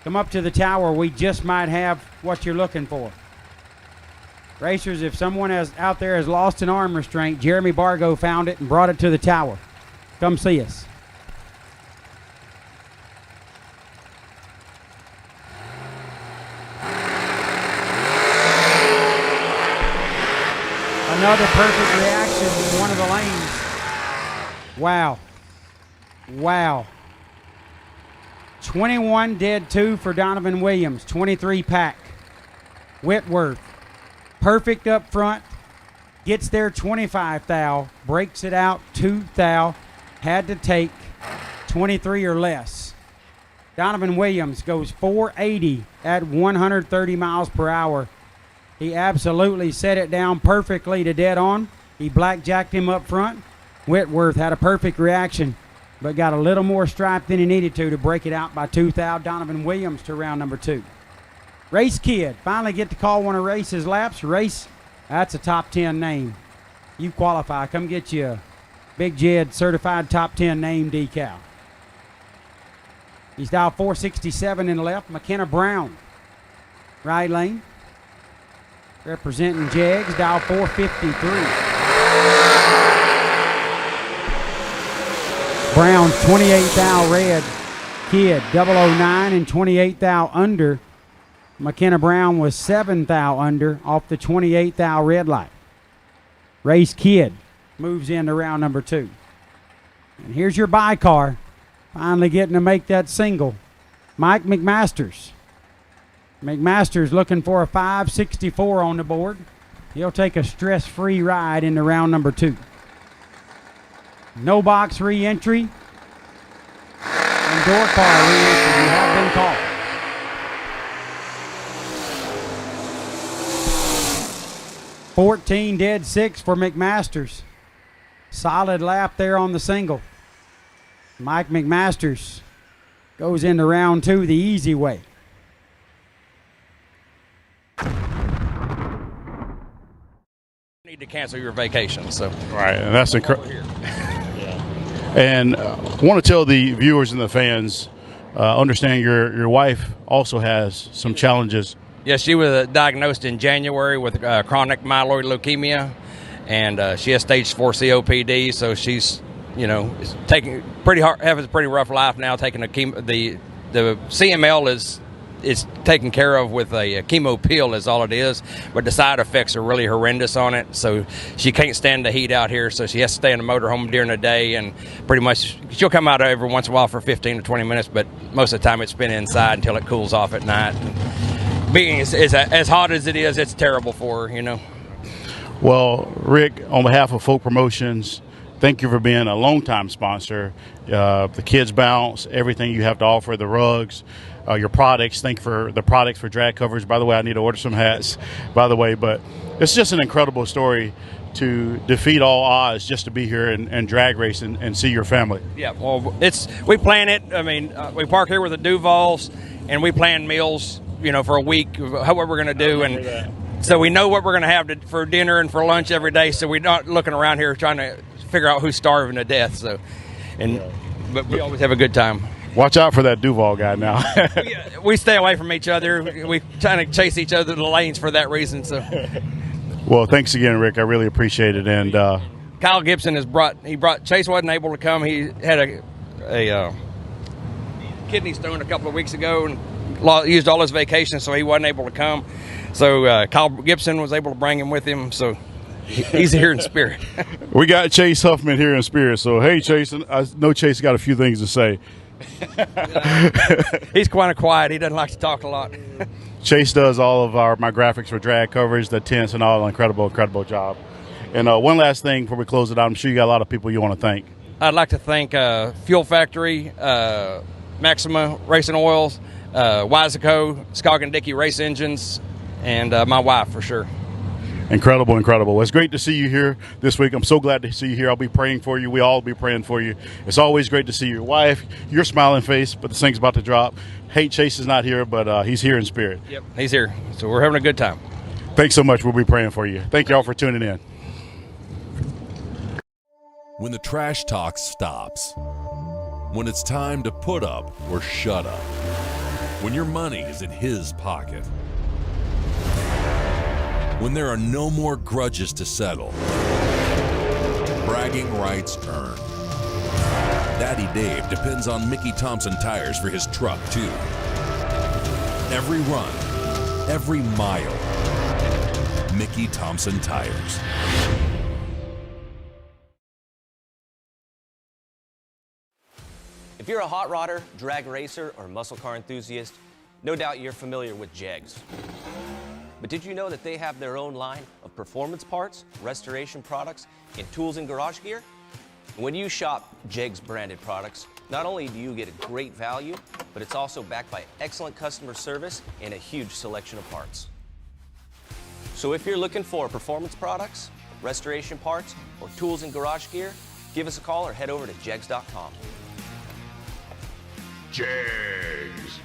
come up to the tower. We just might have what you're looking for. Racers, if someone out there has lost an arm restraint, Jeremy Bargo found it and brought it to the tower. Come see us. Another perfect reaction in one of the lanes. Wow. Wow. 21 dead 2 for Donovan Williams. 23 pack. Whitworth. Perfect up front. Gets there 25 thou. Breaks it out 2 thou. Had to take 23 or less. Donovan Williams goes 480 at 130 miles per hour. He absolutely set it down perfectly to dead on. He blackjacked him up front. Whitworth had a perfect reaction, but got a little more stripe than he needed to break it out by 2 thou. Donovan Williams to round number 2. Race Kid, finally get to call one of Race's laps. Race, that's a top 10 name. You qualify. Come get you a Big Jed certified top 10 name decal. He's dial 467 in the left. McKenna Brown, right lane. Representing Jags, dial 453. Brown's 28 thou red. Kid, 009 and 28 thou under. McKenna Brown was 7 thou under off the 28 thou red light. Race Kid moves into round number 2. And here's your bye car. Finally getting to make that single. Mike McMasters. McMasters looking for a 564 on the board. He'll take a stress-free ride into round number 2. No box re-entry. And door car re-entry. You have been called. $14 dead 6 for McMasters. Solid lap there on the single. Mike McMasters goes into round 2 the easy way. Need to cancel your vacation, so. Right, and that's incredible. And I want to tell the viewers and the fans, understand your wife also has some challenges. Yeah, she was diagnosed in January with chronic myeloid leukemia, and she has stage 4 COPD. So she's, taking having a pretty rough life now. Taking the CML is taken care of with a chemo pill is all it is, but the side effects are really horrendous on it. So she can't stand the heat out here, so she has to stay in the motorhome during the day, and pretty much she'll come out every once in a while for 15 to 20 minutes, but most of the time it's been inside until it cools off at night. And being as hot as it is, it's terrible for her, Well, Rick, on behalf of Folk Promotions, thank you for being a longtime sponsor. The Kids Bounce, everything you have to offer, the rugs, your products. Thank you for the products for drag covers. By the way, I need to order some hats, by the way. But it's just an incredible story to defeat all odds just to be here and drag race and see your family. Yeah, well, we plan it. I mean, we park here with the Duvals, and we plan meals, for a week, what we're going to do. And so we know what we're going to have for dinner and for lunch every day, so we're not looking around here trying to figure out who's starving to death. So, but we always have a good time. Watch out for that Duval guy now. We stay away from each other. We try to chase each other to the lanes for that reason. So, well, thanks again, Rick. I really appreciate it. And Kyle Gibson brought Chase wasn't able to come. He had a kidney stone a couple of weeks ago and used all his vacation, so he wasn't able to come. So Kyle Gibson was able to bring him with him. So he's here in spirit. We got Chase Huffman here in spirit. So, hey, Chase, I know Chase got a few things to say. He's kind of quiet. He doesn't like to talk a lot. Chase does all of my graphics for drag coverage, the tents and all. Incredible job. And one last thing before we close it out, I'm sure you got a lot of people you want to thank. I'd like to thank Fuel Factory, Maxima Racing Oils, Wiseco, Scoggin Dickey Race Engines, and my wife for sure. Incredible. It's great to see you here this week. I'm so glad to see you here. I'll be praying for you. We all be praying for you. It's always great to see your wife, your smiling face, but this thing's about to drop. Hey, Chase is not here, but he's here in spirit. Yep, he's here. So we're having a good time. Thanks so much. We'll be praying for you. Thank you all for tuning in. When the trash talk stops. When it's time to put up or shut up. When your money is in his pocket. When there are no more grudges to settle. Bragging rights earned. Daddy Dave depends on Mickey Thompson tires for his truck, too. Every run, every mile. Mickey Thompson tires. If you're a hot rodder, drag racer, or muscle car enthusiast, no doubt you're familiar with Jegs. But did you know that they have their own line of performance parts, restoration products, and tools and garage gear? When you shop Jegs branded products, not only do you get a great value, but it's also backed by excellent customer service and a huge selection of parts. So if you're looking for performance products, restoration parts, or tools and garage gear, give us a call or head over to jegs.com. Jegs.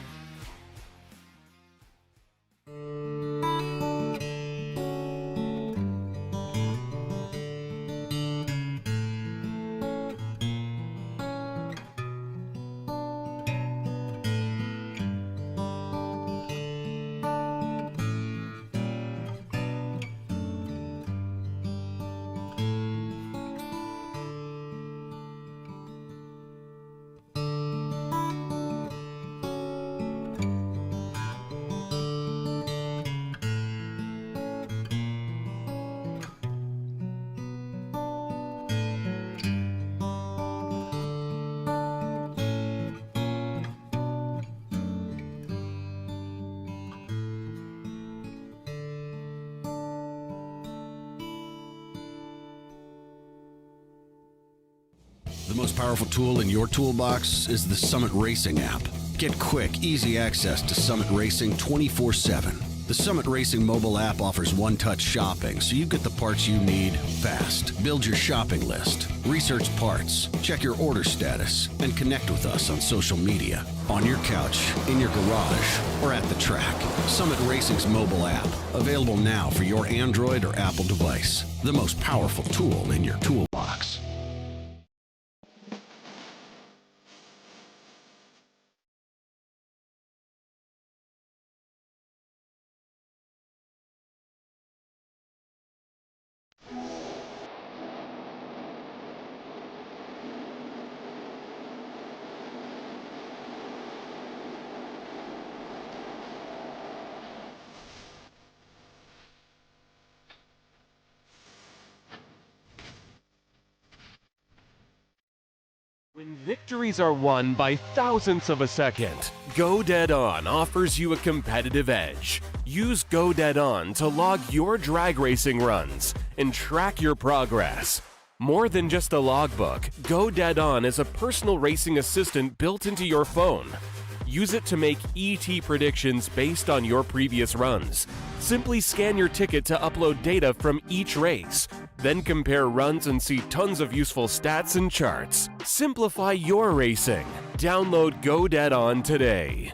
The most powerful tool in your toolbox is the Summit Racing app. Get quick, easy access to Summit Racing 24/7. The Summit Racing mobile app offers one-touch shopping, so you get the parts you need fast. Build your shopping list, research parts, check your order status, and connect with us on social media, on your couch, in your garage, or at the track. Summit Racing's mobile app, available now for your Android or Apple device. The most powerful tool in your toolbox. When victories are won by thousandths of a second, Go Dead On offers you a competitive edge. Use Go Dead On to log your drag racing runs and track your progress. More than just a logbook, Go Dead On is a personal racing assistant built into your phone. Use it to make ET predictions based on your previous runs. Simply scan your ticket to upload data from each race. Then compare runs and see tons of useful stats and charts. Simplify your racing. Download Go Dead On today.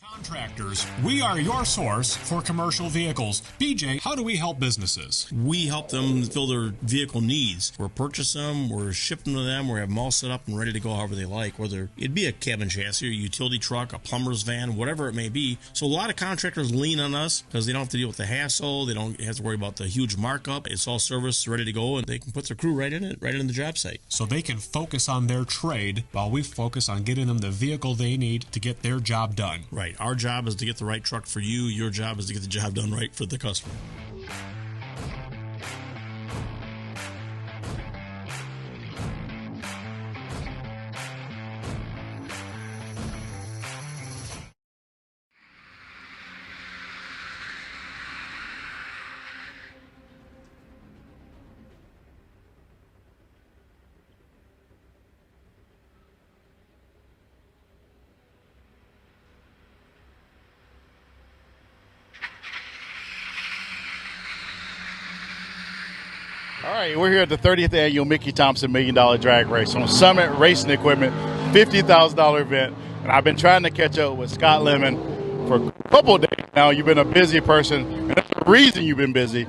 Contractors, we are your source for commercial vehicles. BJ, how do we help businesses? We help them fill their vehicle needs. We're purchase them, we're ship them to them, we have them all set up and ready to go however they like, whether it be a cabin chassis, a utility truck, a plumber's van, whatever it may be. So a lot of contractors lean on us because they don't have to deal with the hassle, they don't have to worry about the huge markup. It's all serviced, ready to go, and they can put their crew right in it, right in the job site. So they can focus on their trade while we focus on getting them the vehicle they need to get their job done. Right. Our job is to get the right truck for you. Your job is to get the job done right for the customer. All right, we're here at the 30th annual Mickey Thompson $1 Million Drag Race on Summit Racing Equipment, $50,000 event. And I've been trying to catch up with Scott Lemon for a couple of days now. You've been a busy person, and that's the reason you've been busy.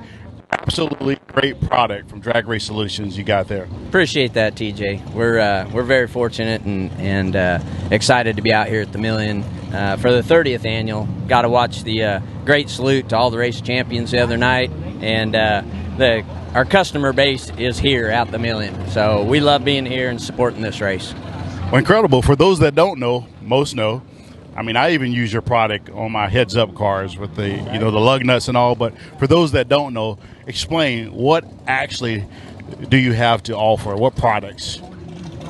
Absolutely great product from Drag Race Solutions you got there. Appreciate that, TJ. We're very fortunate and excited to be out here at the Million for the 30th annual. Got to watch the great salute to all the race champions the other night, and our customer base is here at the Million. So we love being here and supporting this race. Well, incredible. For those that don't know, most know, I mean, I even use your product on my heads-up cars with the, the lug nuts and all. But for those that don't know, explain what actually do you have to offer? What products?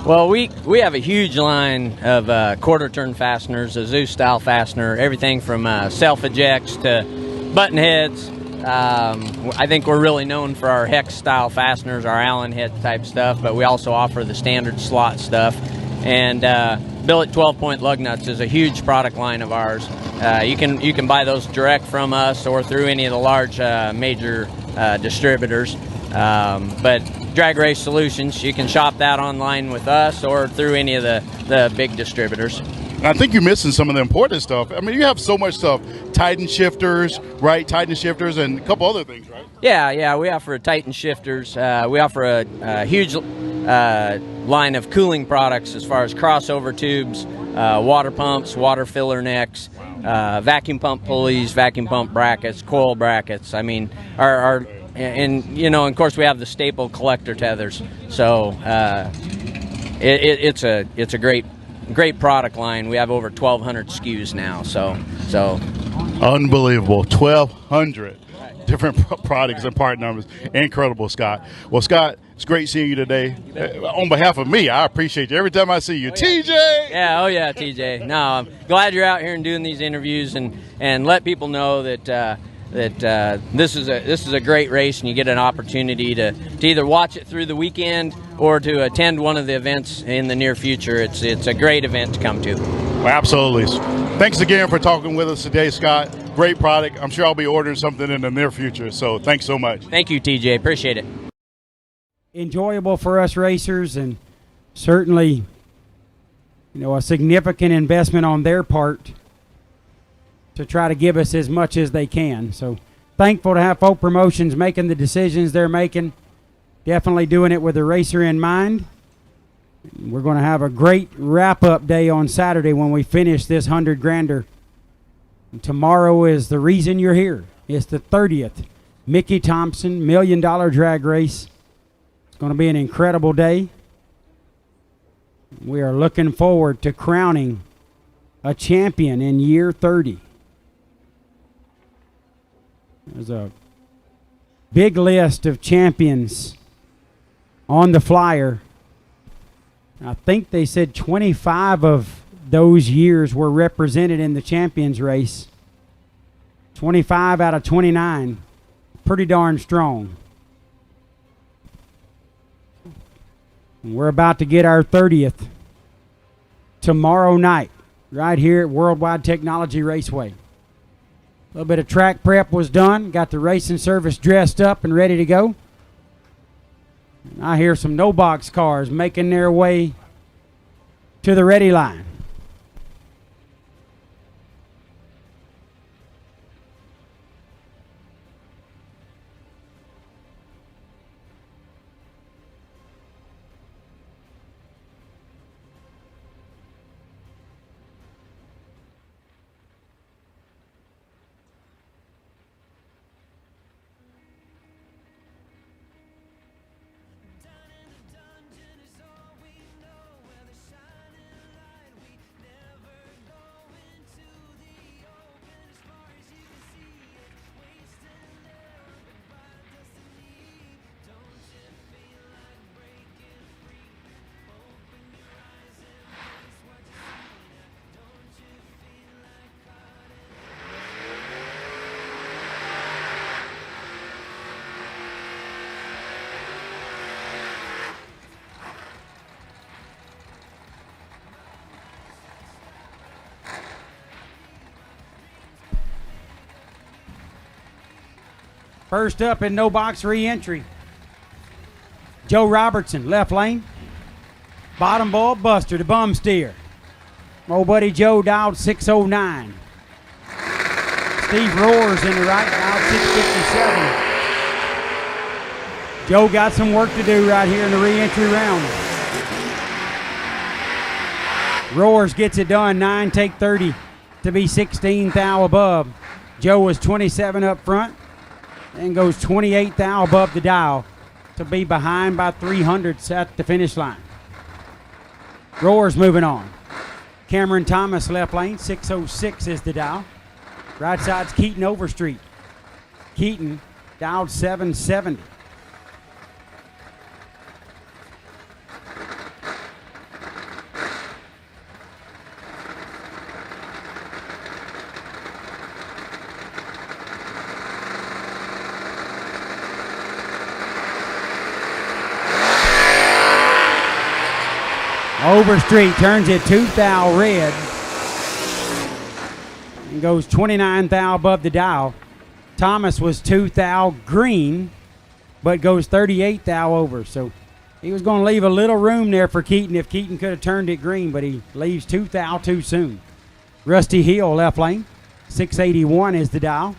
Well, we have a huge line of quarter-turn fasteners, a Zeus-style fastener, everything from self-ejects to button heads. I think we're really known for our hex-style fasteners, our Allen head type stuff, but we also offer the standard slot stuff. And billet 12-point lug nuts is a huge product line of ours. You can buy those direct from us or through any of the large major distributors. But Drag Race Solutions, you can shop that online with us or through any of the big distributors. And I think you're missing some of the important stuff. I mean, you have so much stuff. Titan shifters, right? Titan shifters and a couple other things, right? Yeah, we offer Titan shifters. We offer a huge line of cooling products as far as crossover tubes, water pumps, water filler necks, vacuum pump pulleys, vacuum pump brackets, coil brackets. I mean, and of course we have the staple collector tethers. So it's a great product line. We have over 1,200 SKUs now. So unbelievable, 1,200 different products and part numbers. Incredible, Scott. Well, Scott, it's great seeing you today. On behalf of me, I appreciate you every time I see you. TJ! Yeah, TJ. No, I'm glad you're out here and doing these interviews and let people know that this is a great race, and you get an opportunity to either watch it through the weekend or to attend one of the events in the near future. It's a great event to come to. Well, absolutely. Thanks again for talking with us today, Scott. Great product. I'm sure I'll be ordering something in the near future. So thanks so much. Thank you, TJ. Appreciate it. Enjoyable for us racers, and certainly, a significant investment on their part to try to give us as much as they can. So thankful to have Folk Promotions making the decisions they're making, definitely doing it with the racer in mind. We're going to have a great wrap-up day on Saturday when we finish this 100-grander. Tomorrow is the reason you're here. It's the 30th Mickey Thompson $1 Million Drag Race. It's going to be an incredible day. We are looking forward to crowning a champion in year 30. There's a big list of champions on the flyer. I think they said 25 of those years were represented in the champions race. 25 out of 29. Pretty darn strong. We're about to get our 30th tomorrow night right here at Worldwide Technology Raceway. A little bit of track prep was done. Got the racing service dressed up and ready to go. And I hear some no-box cars making their way to the ready line. First up in no box re-entry, Joe Robertson, left lane. Bottom ball buster to bum steer. My old buddy Joe dialed 609. Steve Roars in the right, dialed 657. Joe got some work to do right here in the re-entry round. Roars gets it done, 9 take 30 to be 16 thou above. Joe was 27 up front. And goes 28 thou above the dial to be behind by 300 at the finish line. Roars moving on. Cameron Thomas left lane, 606 is the dial. Right side's Keaton Overstreet. Keaton dialed 770. Overstreet turns it 2 thou red and goes 29 thou above the dial. Thomas was 2 thou green, but goes 38 thou over. So He was going to leave a little room there for Keaton if Keaton could have turned it green, but he leaves 2 thou too soon. Rusty Hill, left lane. 681 is the dial.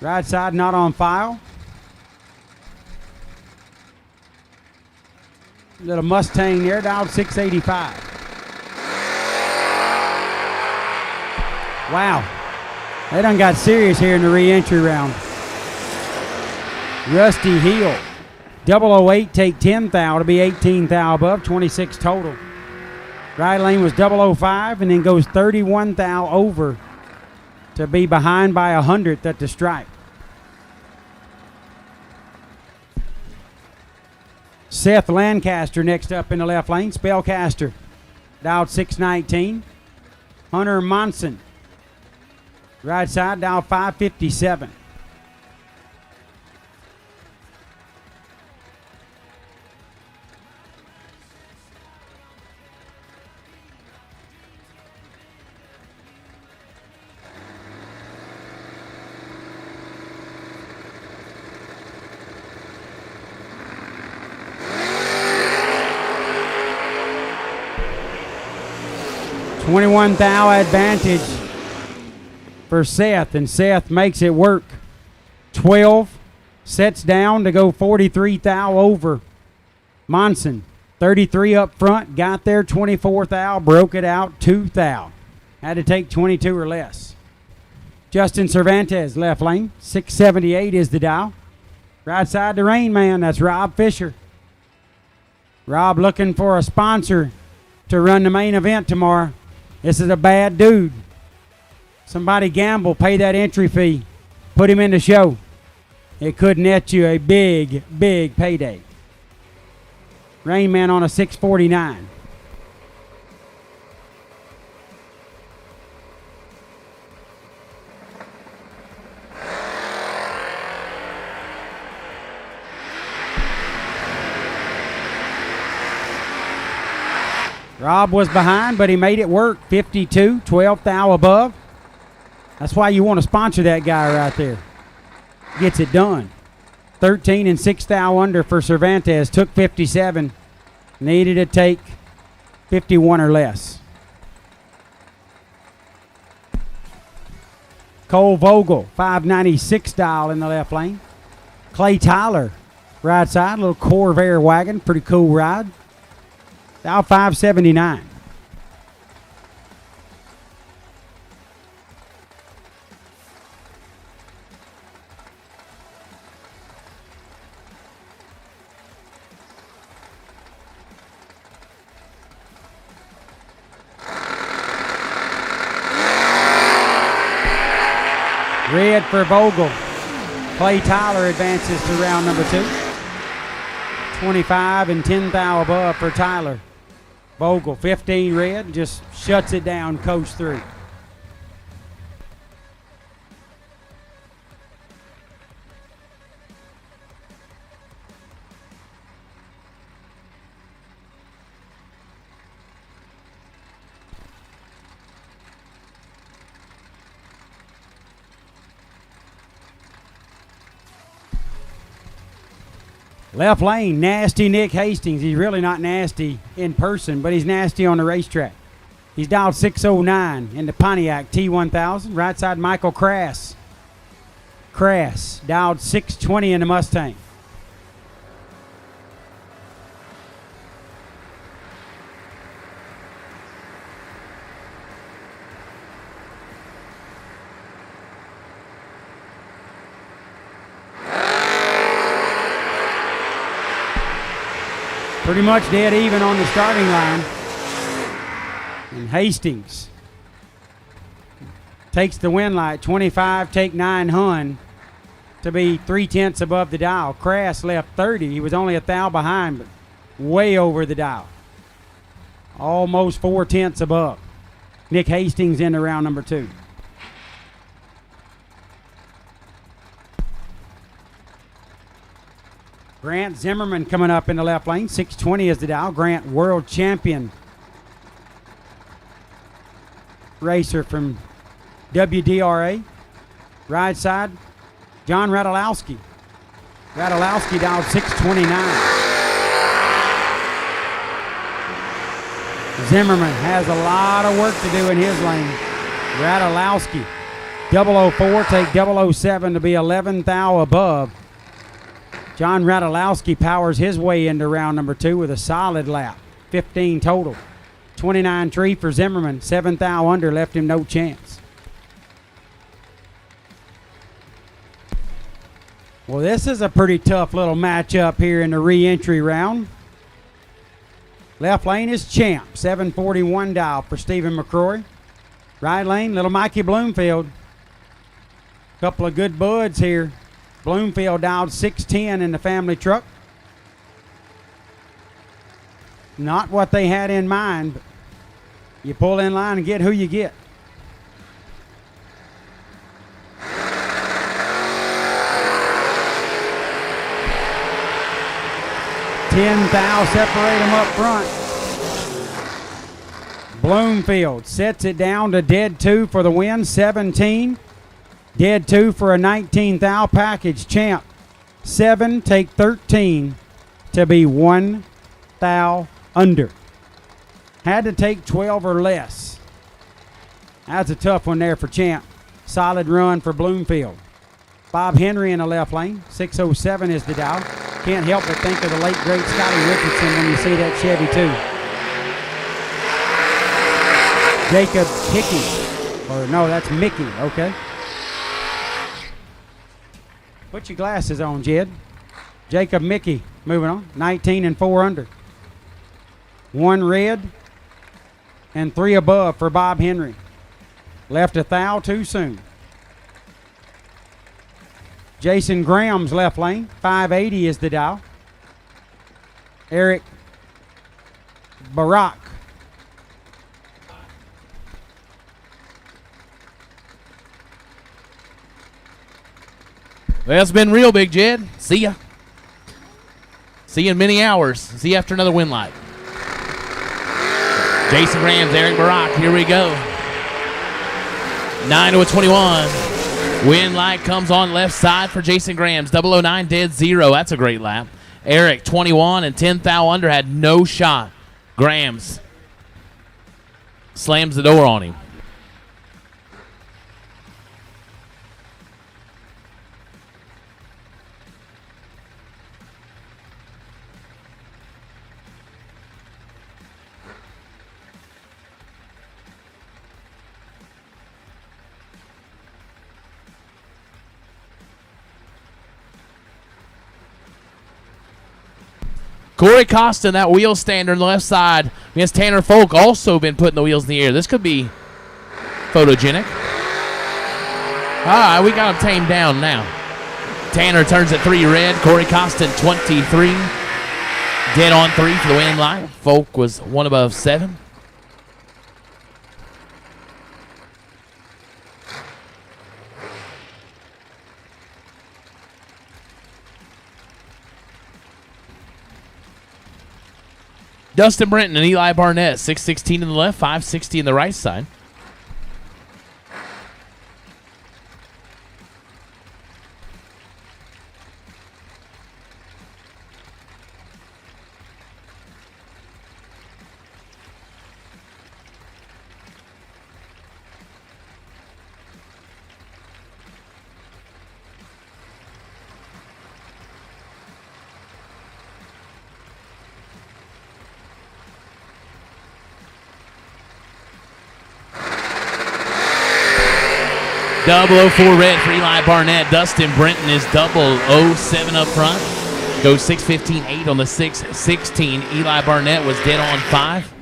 Right side not on file. Little Mustang there, dialed 685. Wow. They done got serious here in the re-entry round. Rusty Hill. 008, take 10 thou to be 18 thou above, 26 total. Right lane was 005 and then goes 31 thou over to be behind by 100th at the stripe. Seth Lancaster next up in the left lane. Spellcaster, dialed 619. Hunter Monson, right side, dialed 557. $21 thou advantage for Seth, and Seth makes it work. 12, sets down to go 43 thou over. Monson, 33 up front, got there 24 thou, broke it out 2 thou. Had to take 22 or less. Justin Cervantes, left lane, 678 is the dial. Right side the Rain Man, that's Rob Fisher. Rob looking for a sponsor to run the main event tomorrow. This is a bad dude. Somebody gamble, pay that entry fee, put him in the show. It could net you a big, big payday. Rain Man on a 649. Rob was behind, but he made it work. 52, 12 thou above. That's why you want to sponsor that guy right there. Gets it done. 13 and 6 thou under for Cervantes. Took 57. Needed to take 51 or less. Cole Vogel, 596 dial in the left lane. Clay Tyler, right side, little Corvair wagon. Pretty cool ride. Dial 579. Red for Vogel. Clay Tyler advances to round number 2. 25 and 10 thou above for Tyler. Vogel, 15 red, just shuts it down, coach 3. Left lane, nasty Nick Hastings. He's really not nasty in person, but he's nasty on the racetrack. He's dialed 609 in the Pontiac T1000. Right side, Michael Crass. Crass, dialed 620 in the Mustang. Pretty much dead even on the starting line. And Hastings takes the win light. 25, take 9 Hun to be 3/10 above the dial. Crass left 30. He was only a thou behind, but way over the dial. Almost 4/10 above. Nick Hastings into round number 2. Grant Zimmerman coming up in the left lane. 620 is the dial. Grant, world champion racer from WDRA. Right side, John Radulowski. Radulowski dialed 629. Zimmerman has a lot of work to do in his lane. Radulowski, 004, take 007 to be 11 thou above. John Radulowski powers his way into round number 2 with a solid lap, 15 total. 29-3 for Zimmerman, 7 thou under, left him no chance. Well, this is a pretty tough little matchup here in the re-entry round. Left lane is Champ, 741 dial for Stephen McCrory. Right lane, little Mikey Bloomfield. Couple of good buds here. Bloomfield dialed 610 in the family truck. Not what they had in mind, but you pull in line and get who you get. 10 thou separate them up front. Bloomfield sets it down to dead 2 for the win, 17. Dead 2 for a 19 thou package. Champ, 7, take 13 to be 1 thou under. Had to take 12 or less. That's a tough one there for Champ. Solid run for Bloomfield. Bob Henry in the left lane, 607 is the dial. Can't help but think of the late great Scotty Richardson when you see that Chevy too. Jacob Hickey, or no, that's Mickey, okay. Put your glasses on, Jed. Jacob Mickey, moving on, 19 and 4 under. 1 red and 3 above for Bob Henry. Left a thou too soon. Jason Graham's left lane, 580 is the dial. Eric Barak. Well, it's been real, Big Jed. See ya. See you in many hours. See you after another win light. Jason Graham's, Eric Barak. Here we go. 9 to a 21. Win light comes on left side for Jason Graham's. 009 dead 0. That's a great lap. Eric 21 and 10 thou under had no shot. Graham's slams the door on him. Corey Costa, that wheel stander on the left side against Tanner Folk, also been putting the wheels in the air. This could be photogenic. All right, we got him tamed down now. Tanner turns at 3 red. Corey Costa 23. Dead on 3 for the win line. Folk was 1 above 7. Dustin Brenton and Eli Barnett, 616 in the left, 560 in the right side. Double 04 red for Eli Barnett. Dustin Brenton is 007 up front. Goes 6:15.8 on the 6:16. Eli Barnett was dead on 5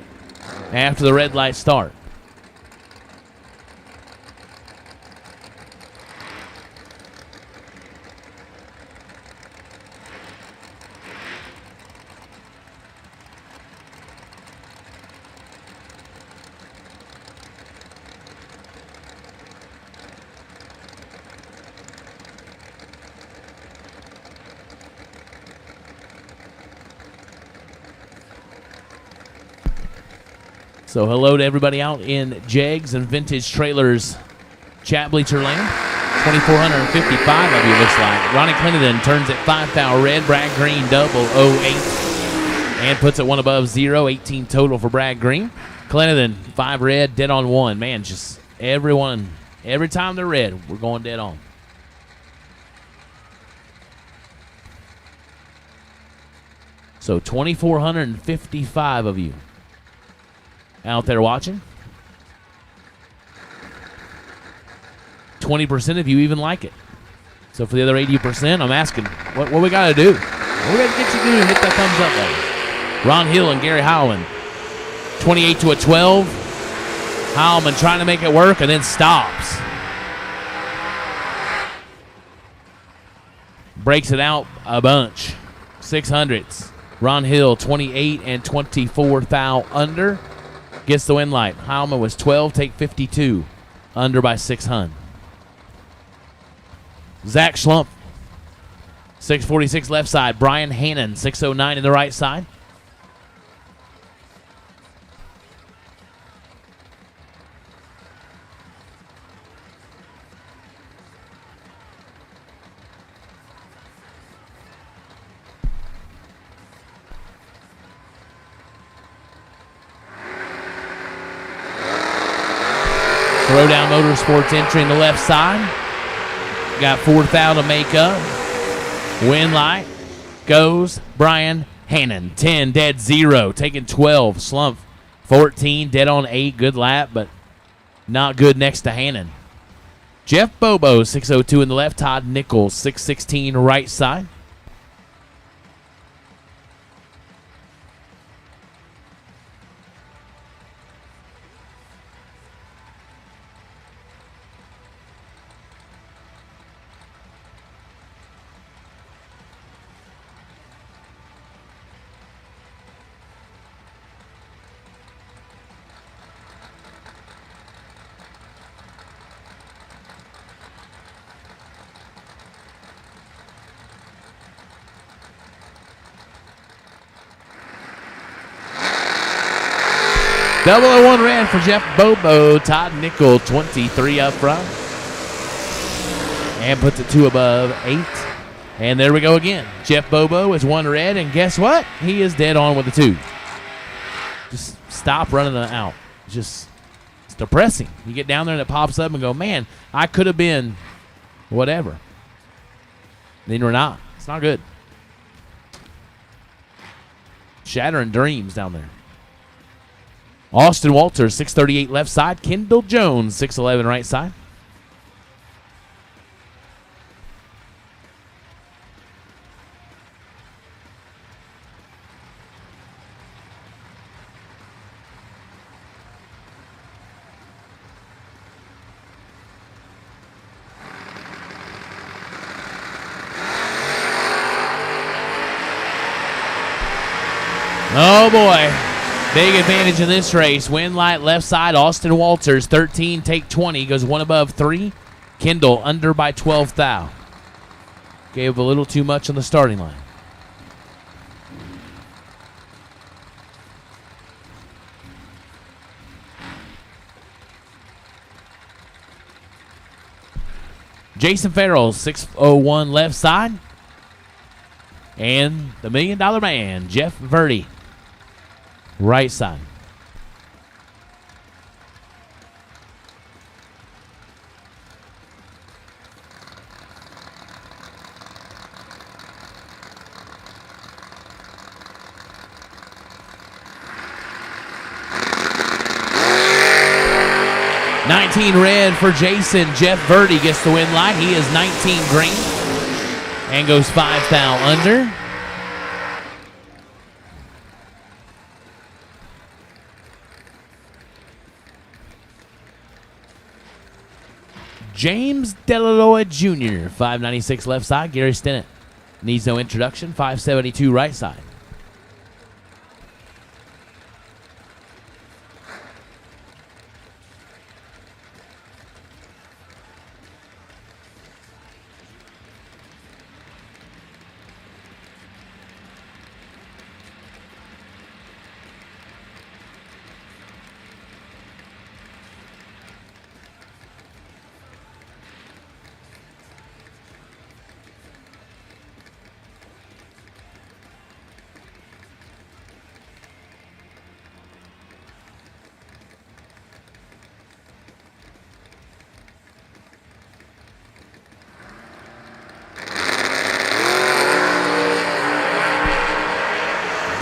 after the red light start. So hello to everybody out in Jegs and Vintage Trailers chat bleacher land. 2,455 of you, looks like. Ronnie Clinton turns at 5 thou red. Brad Green 008. And puts it one above 0, 18 total for Brad Green. Clenathan, 5 red, dead on 1. Man, just everyone, every time they're red, we're going dead on. So 2,455 of you out there watching. 20% of you even like it. So for the other 80%, I'm asking, what we got to do? What we got to get you to do to hit that thumbs up button? Ron Hill and Gary Howland, 28 to a 12. Howland trying to make it work and then stops. Breaks it out a bunch. 600s. Ron Hill, 28 and 24 thou under. Gets the win light. Heilman was 12, take 52. Under by 600. Zach Schlump, 646 left side. Brian Hannon, 609 in the right side. Throwdown Motorsports entering the left side. Got 4,000 to make up. Win light goes Brian Hannon. 10, dead 0. Taking 12. Slump 14, dead on 8. Good lap, but not good next to Hannon. Jeff Bobo, 602 in the left. Todd Nichols, 616 right side. Double 0-1 red for Jeff Bobo. Todd Nickel, 23 up front. And puts it 2 above 8. And there we go again. Jeff Bobo is 1 red, and guess what? He is dead on with the 2. Just stop running it out. It's depressing. You get down there and it pops up and go, man, I could have been whatever. Then we're not. It's not good. Shattering dreams down there. Austin Walters, 638 left side. Kendall Jones, 611 right side. Oh boy. Big advantage in this race. Win light left side. Austin Walters, 13, take 20. Goes 1 above 3. Kendall under by 12 thou. Gave a little too much on the starting line. Jason Farrell, 601 left side. And the $1 Million Man, Jeff Verdi, right side. $19 red for Jason. Jeff Verdi gets the win light. He is 19 green and goes 5 thou under. James Delaloy Jr., 596 left side. Gary Stennett needs no introduction. 572 right side.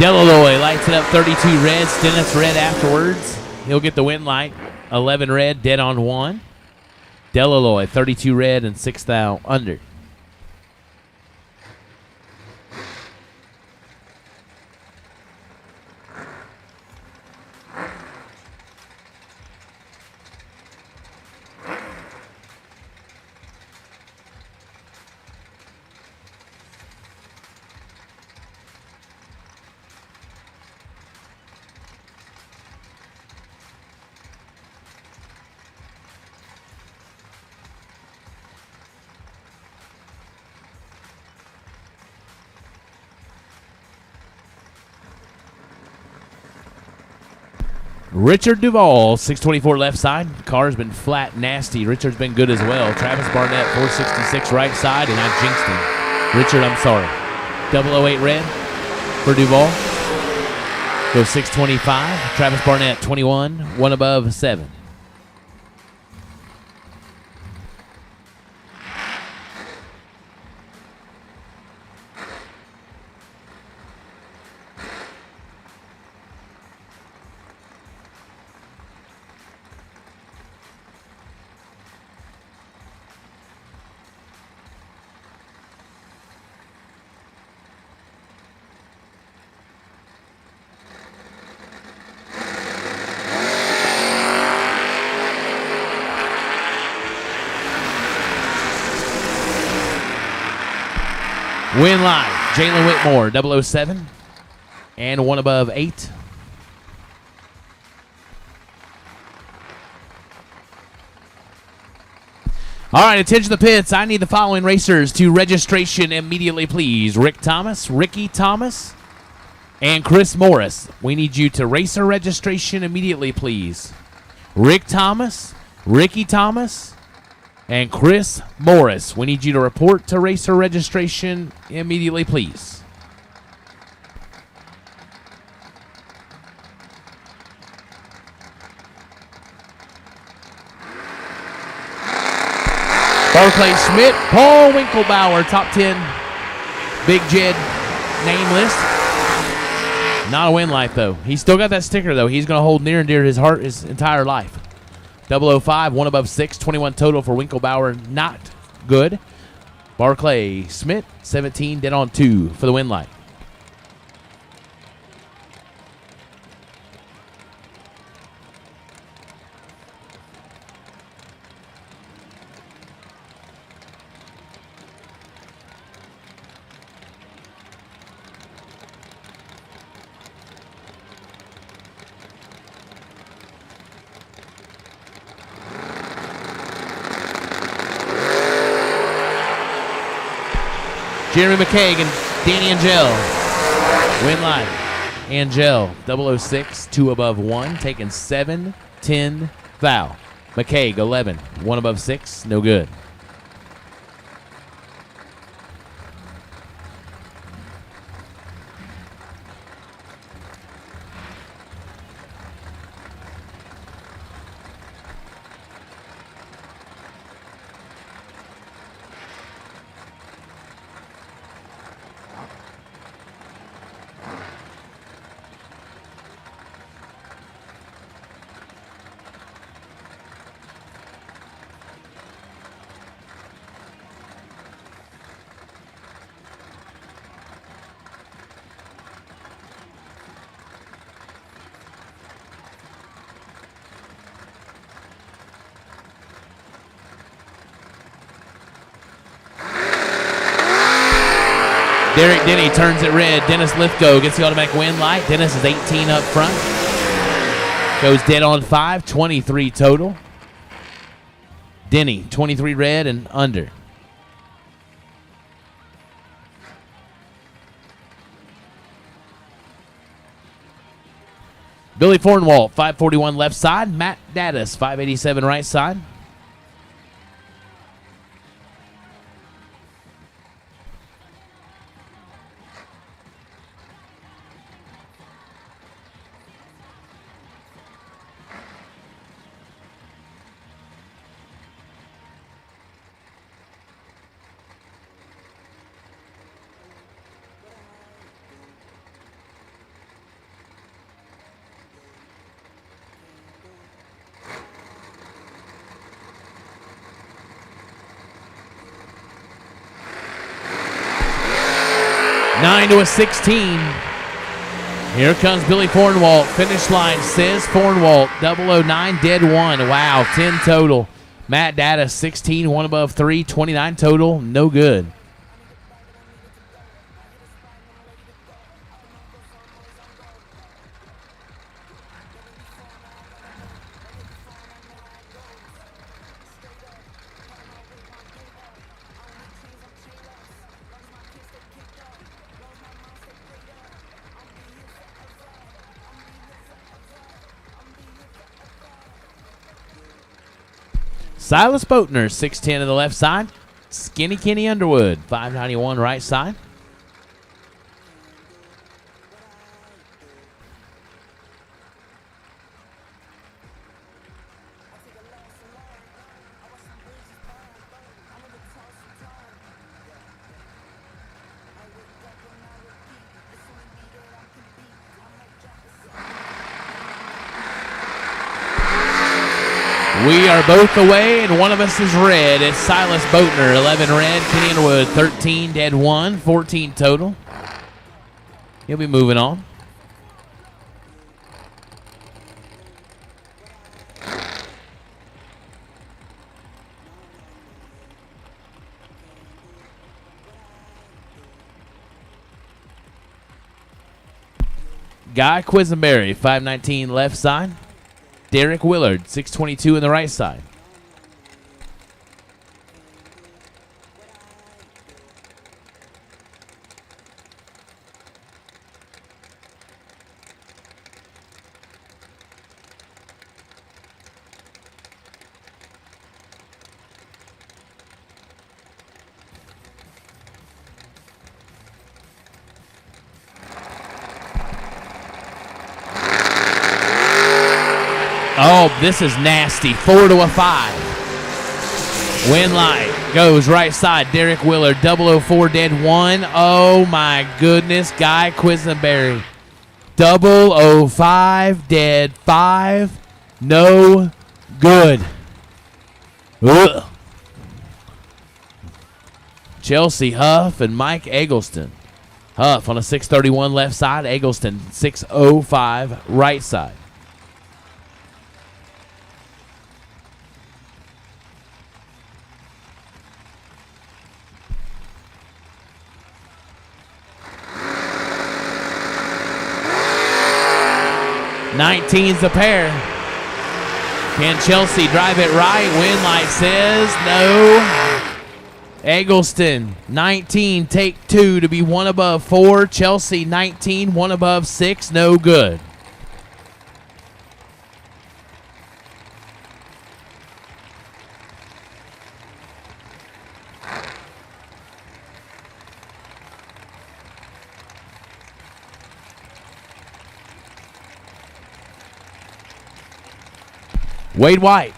Delaloy lights it up 32 red. Stennis red afterwards. He'll get the win light. 11 red, dead on 1. Delaloy 32 red and 6 thou under. Richard Duvall, 624 left side. Car's been flat, nasty. Richard's been good as well. Travis Barnett, 466 right side, and I jinxed him. Richard, I'm sorry. 008 red for Duvall. Goes 625. Travis Barnett, 21. One above 7. Win live, Jalen Whitmore, 007, and one above 8. All right, attention to the pits. I need the following racers to registration immediately, please. Rick Thomas, Ricky Thomas, and Chris Morris. We need you to racer registration immediately, please. Rick Thomas, Ricky Thomas, and Chris Morris. We need you to report to racer registration immediately, please. Barclay Schmidt, Paul Winkelbauer, top 10 Big Jed name list. Not a win life, though. He's still got that sticker, though. He's going to hold near and dear to his heart his entire life. 005, one above 6, 21 total for Winkelbauer. Not good. Barclay Schmidt, 17, dead on 2 for the win light. Jeremy McCaig and Danny Angel. Win live. Angel, 006, 2 above 1, taking 7, 10, foul. McCaig, 11, 1 above 6, no good. Derek Denny turns it red. Dennis Lithgow gets the automatic win light. Dennis is 18 up front. Goes dead on 5, 23 total. Denny, 23 red and under. Billy Fornwalt, 541 left side. Matt Daddis, 587 right side. 9 to a 16. Here comes Billy Fornwalt. Finish line says Fornwalt. 009, dead 1. Wow, 10 total. Matt Data, 16, 1 above 3, 29 total. No good. Silas Boatner, 6'10 to the left side. Skinny Kenny Underwood, 591 right side. We are both away, and one of us is red. It's Silas Boatner, 11 red. Kenny Underwood, 13 dead 1, 14 total. He'll be moving on. Guy Quisenberry, 519 left side. Derek Willard, 622 in the right side. Oh, this is nasty. 4 to a 5. Wind light goes right side. Derek Willard, 004 dead 1. Oh my goodness. Guy Quisenberry, 005 dead 5. No good. Ugh. Chelsea Huff and Mike Eggleston. Huff on a 631 left side. Eggleston 605 right side. Nineteen's the pair. Can Chelsea drive it right? Wind light says no. Eggleston, 19, take 2 to be 1 above 4. Chelsea, 19, 1 above 6, no good. Wade White,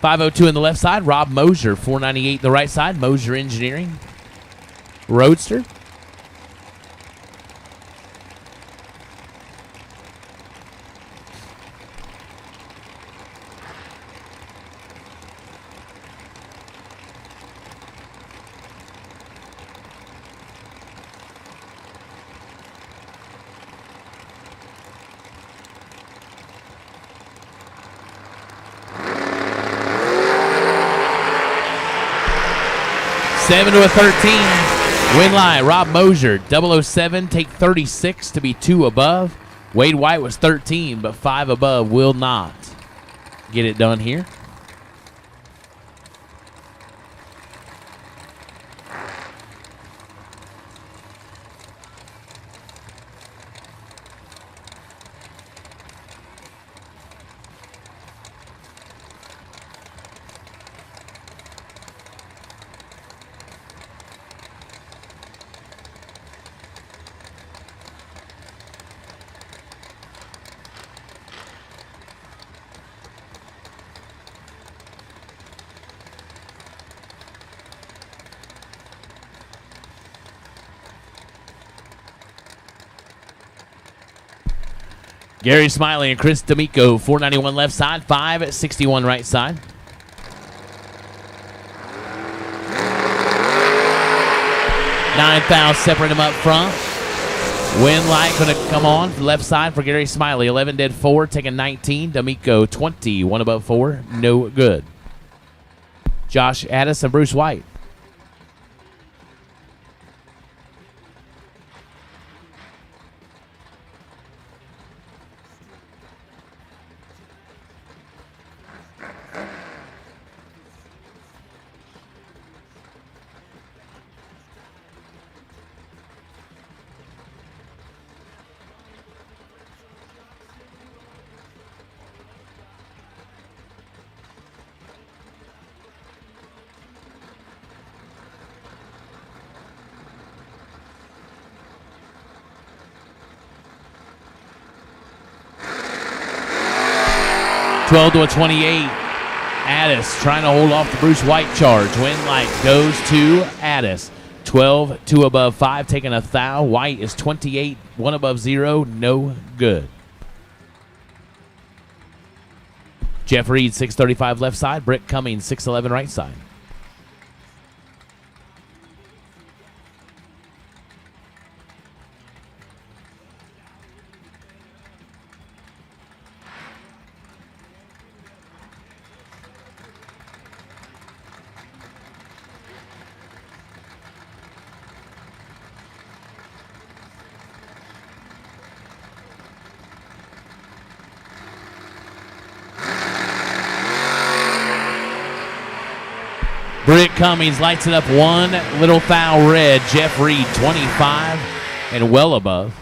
502 in the left side. Rob Mosier, 498 the right side. Mosier Engineering. Roadster. Seven to a 13. Win line. Rob Mosier, 007, take 36 to be 2 above. Wade White was 13, but 5 above will not get it done here. Gary Smiley and Chris D'Amico, 491 left side, 561 right side. Nine fouls separate them up front. Wind light going to come on left side for Gary Smiley. 11 dead 4, taking 19. D'Amico 20, 1 above 4, no good. Josh Addis and Bruce White. Twelve to a 28. Addis trying to hold off the Bruce White charge. Wind light goes to Addis. 12, 2 above 5, taking a thou. White is 28, 1 above 0, no good. Jeff Reed, 635 left side. Britt Cummings, 611 right side. Britt Cummings lights it up 1 little foul red. Jeff Reed 25 and well above.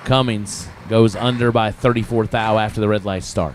Cummings goes under by 34 thou after the red lights start.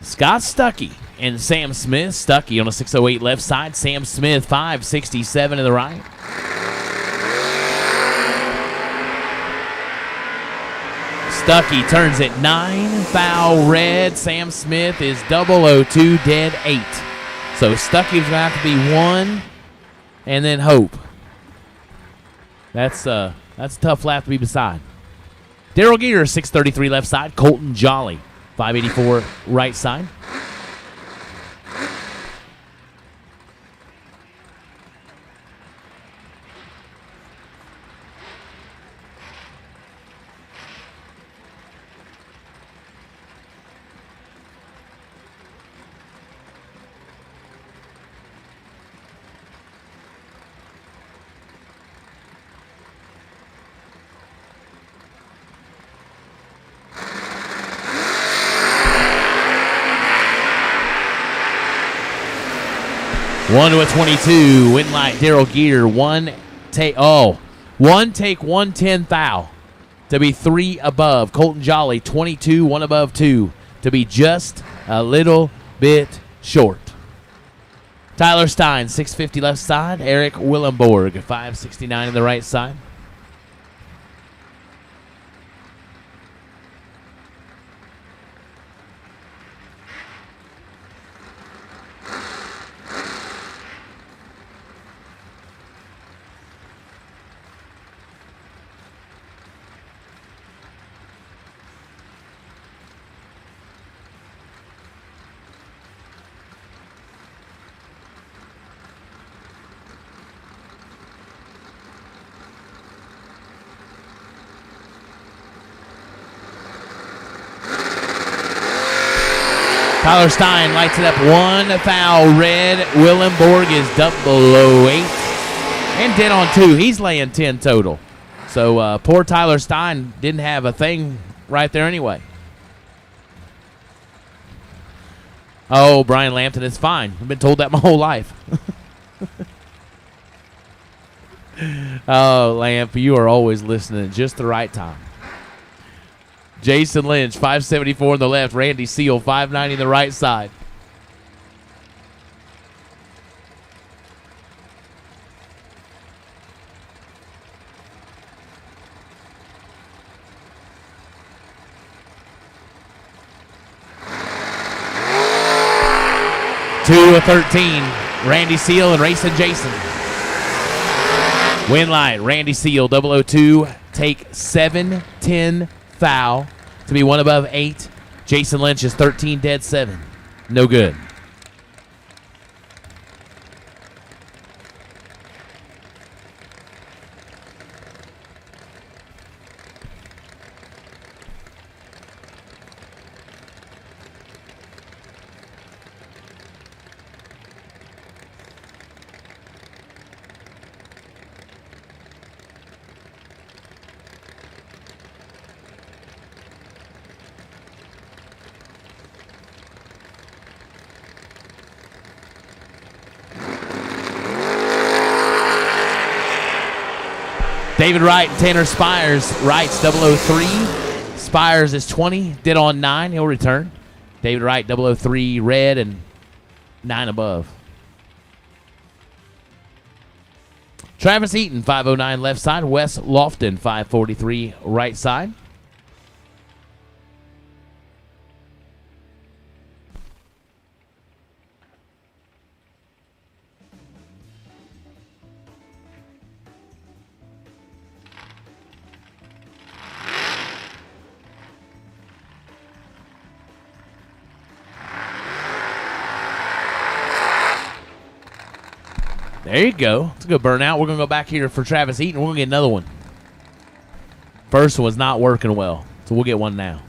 Scott Stuckey and Sam Smith. Stuckey on a 608 left side. Sam Smith 567 to the right. Stuckey turns it 9 foul red. Sam Smith is 002 dead 8. So Stuckey's going to have to be 1 and then hope. That's a tough lap to be beside. Daryl Gear 633 left side. Colton Jolly 584 right side. One to a 22. Wind light, Daryl Gear. One take 110 thou to be 3 above. Colton Jolly 22, 1 above 2 to be just a little bit short. Tyler Stein 650 left side. Eric Willenborg 569 in the right side. Tyler Stein lights it up 1 foul red. Willenborg is 008 and dead on 2. He's laying 10 total. So poor Tyler Stein didn't have a thing right there anyway. Oh, Brian Lampton, it's fine. I've been told that my whole life. Oh, Lamp, you are always listening at just the right time. Jason Lynch, 574 on the left. Randy Seal, 590 on the right side. 2 of 13. Randy Seal and Racing Jason. Win light, Randy Seal, 002. Take 7, 10, foul to be 1 above 8. Jason Lynch is 13, dead 7. No good. David Wright and Tanner Spires. Wright's 003. Spires is 20. Did on 9. He'll return. David Wright, 003 red and 9 above. Travis Eaton, 509 left side. Wes Lofton, 543 right side. There you go. It's a good burnout. We're going to go back here for Travis Eaton. We're going to get another one. First one was not working well, so we'll get one now.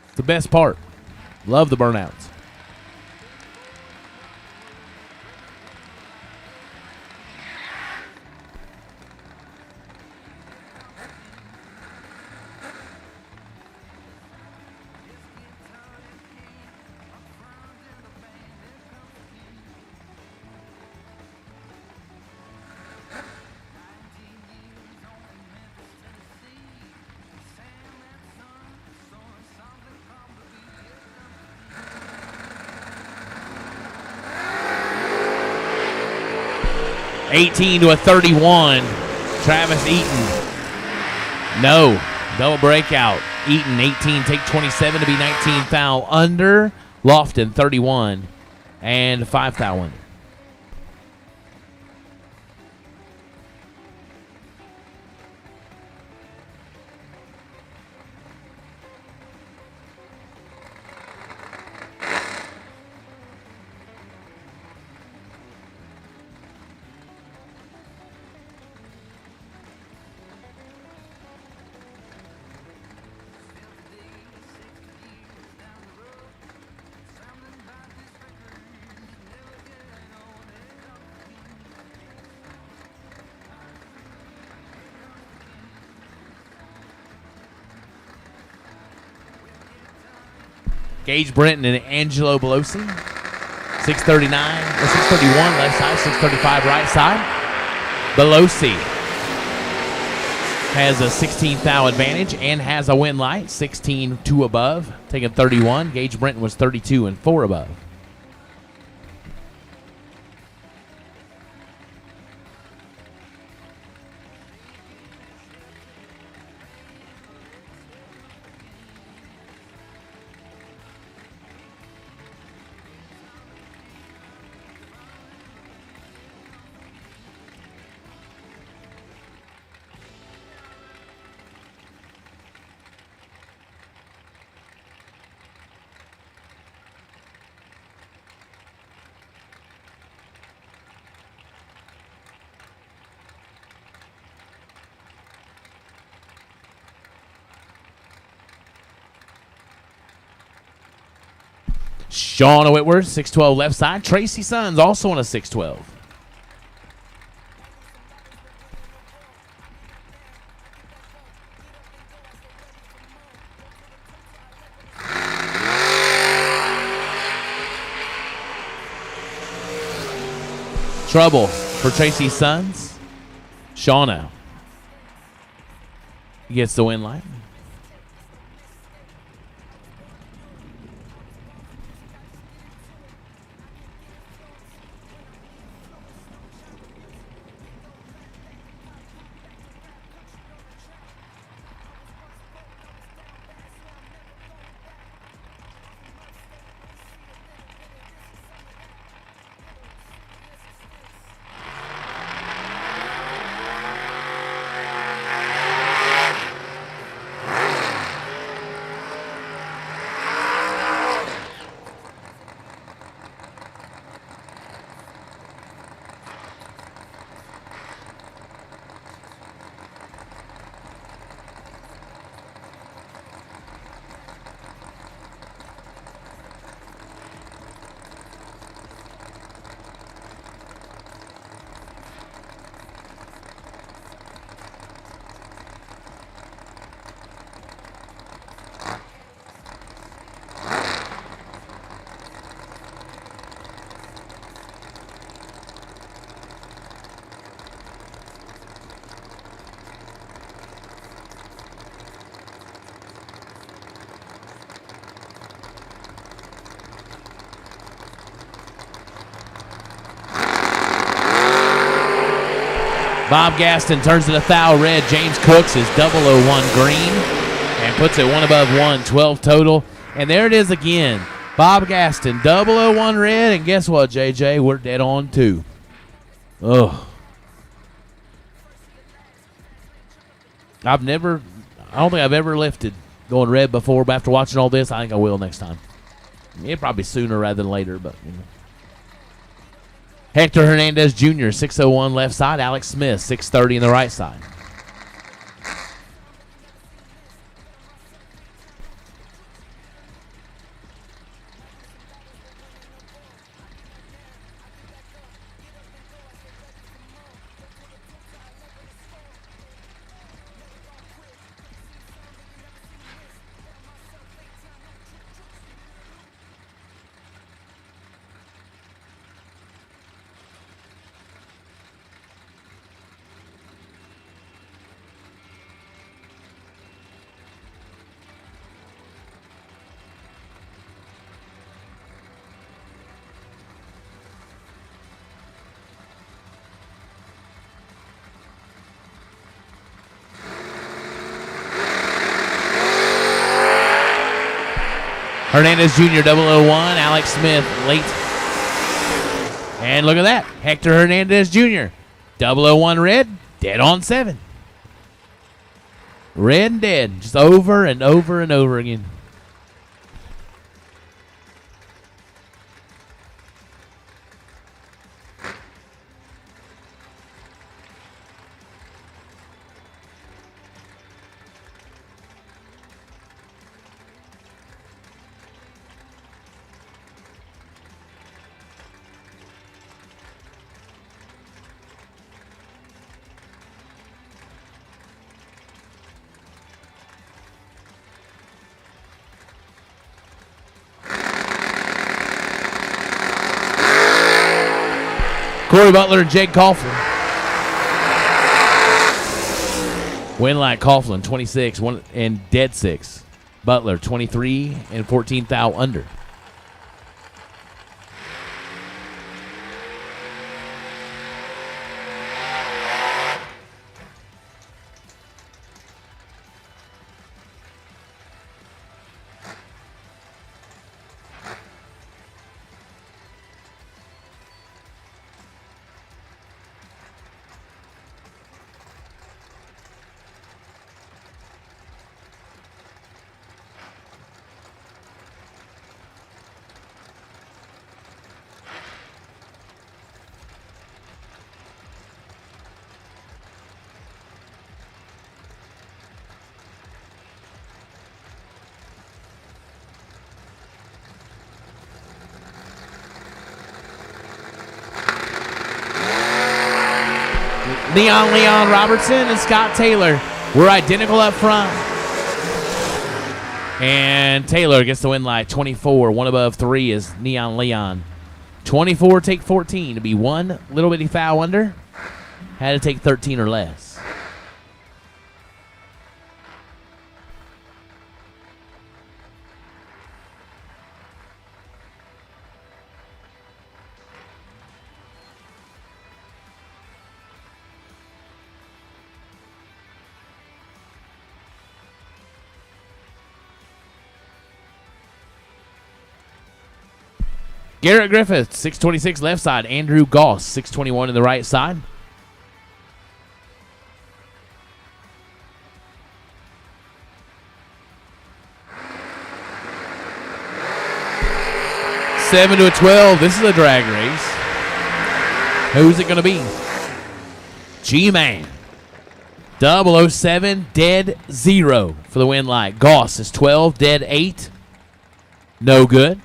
It's the best part. Love the burnouts. $18 to a 31. Travis Eaton. No. Double breakout. Eaton 18, take 27 to be 19 foul under. Lofton 31 and 5 foul under. Gage Brenton and Angelo Belosi. 639 or 631 left side, 635 right side. Belosi has a 16 foul advantage and has a win light, 16 2 above, taking 31. Gage Brenton was 32 and 4 above. Shauna Whitworth, 6'12 left side. Tracy Sons also on a 6'12. Trouble for Tracy Sons. Shauna gets the win line. Bob Gaston turns it a thou red. James Cooks is 001 green and puts it one above one, 12 total. And there it is again. Bob Gaston, 001 red. And guess what, JJ? We're dead on two. Ugh. I don't think I've ever lifted going red before, but after watching all this, I think I will next time. Yeah, probably sooner rather than later, but you know. Hector Hernandez Jr., 601 left side. Alex Smith, 630 in the right side. Hernandez Jr., 001. Alex Smith, late. And look at that. Hector Hernandez Jr., 001 red, dead on 7. Red and dead, just over and over and over again. Corey Butler and Jake Coughlin. Winlight Coughlin, 26 and dead 6. Butler, 23 and 14 thou under. Leon Robertson and Scott Taylor were identical up front. And Taylor gets the win light, 24. One above 3 is Leon. 24, take 14 to be one little bitty foul under. Had to take 13 or less. Garrett Griffith, 626 left side. Andrew Goss, 621 in the right side. Seven to a 12. This is a drag race. Who's it going to be? G-Man. 007, dead 0 for the win light. Goss is 12, dead 8. No good.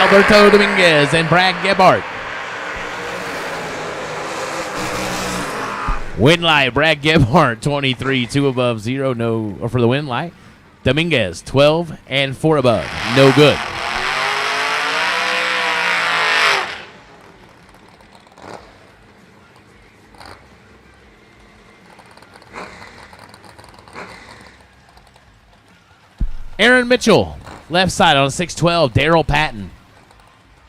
Alberto Dominguez and Brad Gebhardt. Win light, Brad Gebhardt, 23, 2 above, 0, no, or for the win light. Dominguez, 12 and 4 above, no good. Aaron Mitchell, left side on a 612. Daryl Patton,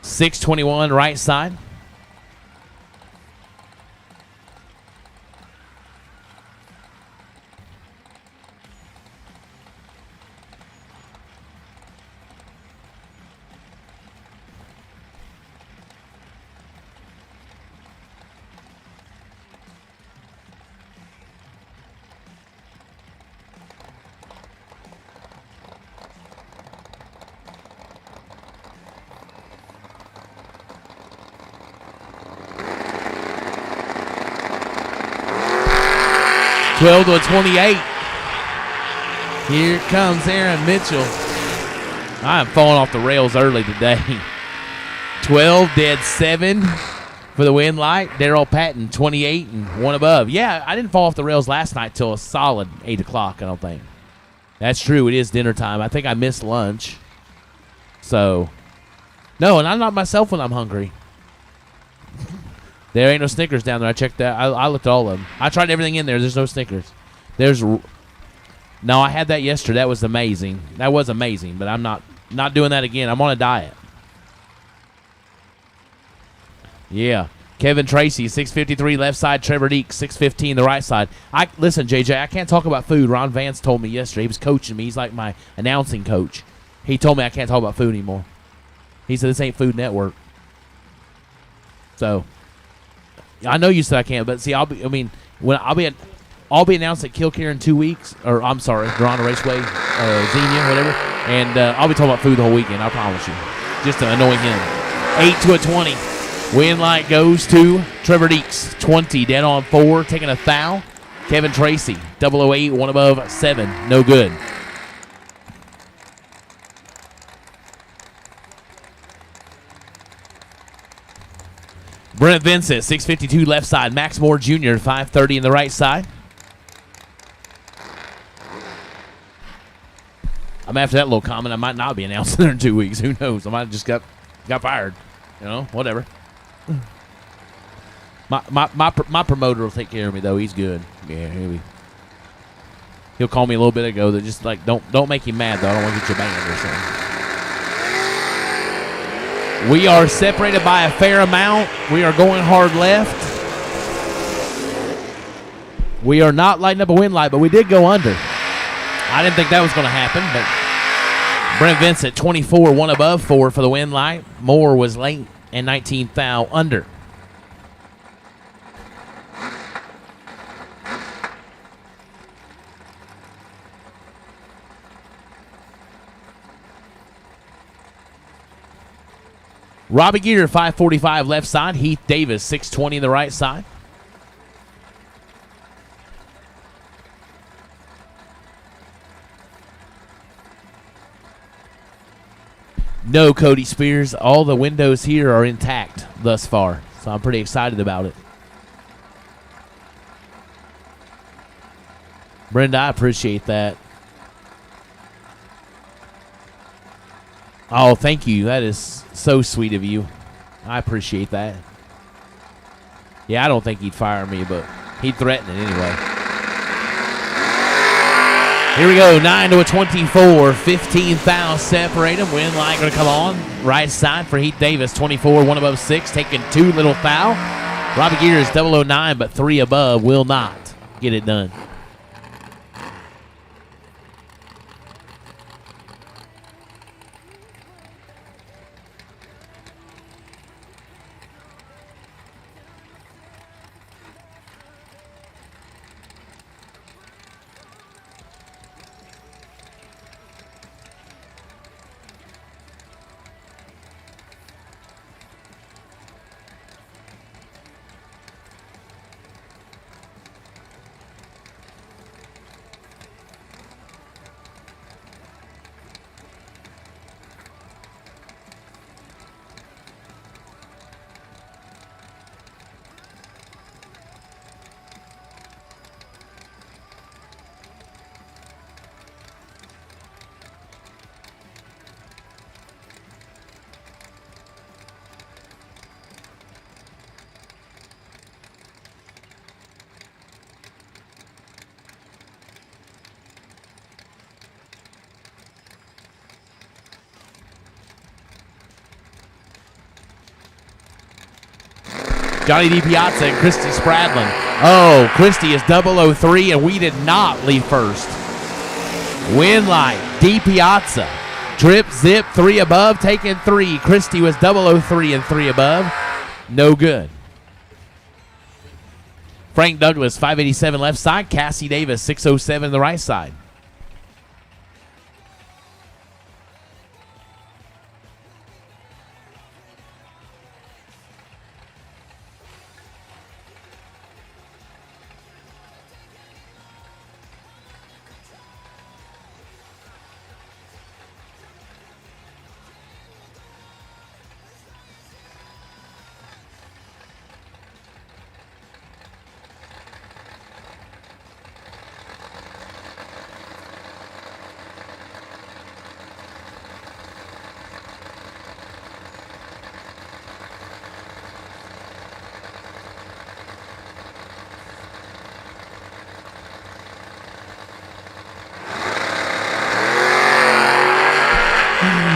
621, right side. Twelve to a 28. Here comes Aaron Mitchell. I am falling off the rails early today. 12 dead 7 for the win light. Daryl Patton, 28 and 1 above. Yeah, I didn't fall off the rails last night till a solid 8 o'clock, I don't think. That's true. It is dinner time. I think I missed lunch. So, no, and I'm not myself when I'm hungry. There ain't no Snickers down there. I checked that. I looked at all of them. I tried everything in there. There's no Snickers. No, I had that yesterday. That was amazing. That was amazing, but I'm not doing that again. I'm on a diet. Yeah. Kevin Tracy, 653 left side. Trevor Deek, 615 the right side. Listen, JJ, I can't talk about food. Ron Vance told me yesterday. He was coaching me. He's like my announcing coach. He told me I can't talk about food anymore. He said this ain't Food Network. So I know you said I can't, but see, I'll be announced at Kilcare in 2 weeks, or I'm sorry, Dorana Raceway, Xenia, whatever, and I'll be talking about food the whole weekend. I promise you, just to annoy him. 8 to a 20. Win light goes to Trevor Deeks, 20 dead on 4, taking a foul. Kevin Tracy, 008, 1 above 7, no good. Brent Vincent, 652 left side. Max Moore Jr., 530 in the right side. I'm after that little comment. I might not be announcing there in 2 weeks. Who knows? I might have just got fired. You know, whatever. My promoter will take care of me though. He's good. Yeah, he'll call me a little bit ago. That just like don't make him mad though. I don't want to get you banned or something. We are separated by a fair amount. We are going hard left. We are not lighting up a win light, but we did go under. I didn't think that was going to happen, but Brent Vincent, 24, 1 above 4 for the win light. Moore was late and 19 foul under. Robbie Gear, 545 left side. Heath Davis, 620 the right side. No, Cody Spears. All the windows here are intact thus far, so I'm pretty excited about it. Brenda, I appreciate that. Oh, thank you. That is so sweet of you. I appreciate that. Yeah, I don't think he'd fire me, but he'd threaten it anyway. Here we go, 9 to a 24. 15 fouls separate them. Win light going to come on. Right side for Heath Davis, 24, 1 above 6, taking 2 little foul. Robbie Gear is 009, but 3 above will not get it done. Johnny DiPiazza and Christy Spradlin. Oh, Christy is 003, and we did not lead first. Winlight, DiPiazza. Drip, zip, 3 above, taking 3. Christy was 003 and 3 above. No good. Frank Douglas, 587 left side. Cassie Davis, 607 the right side.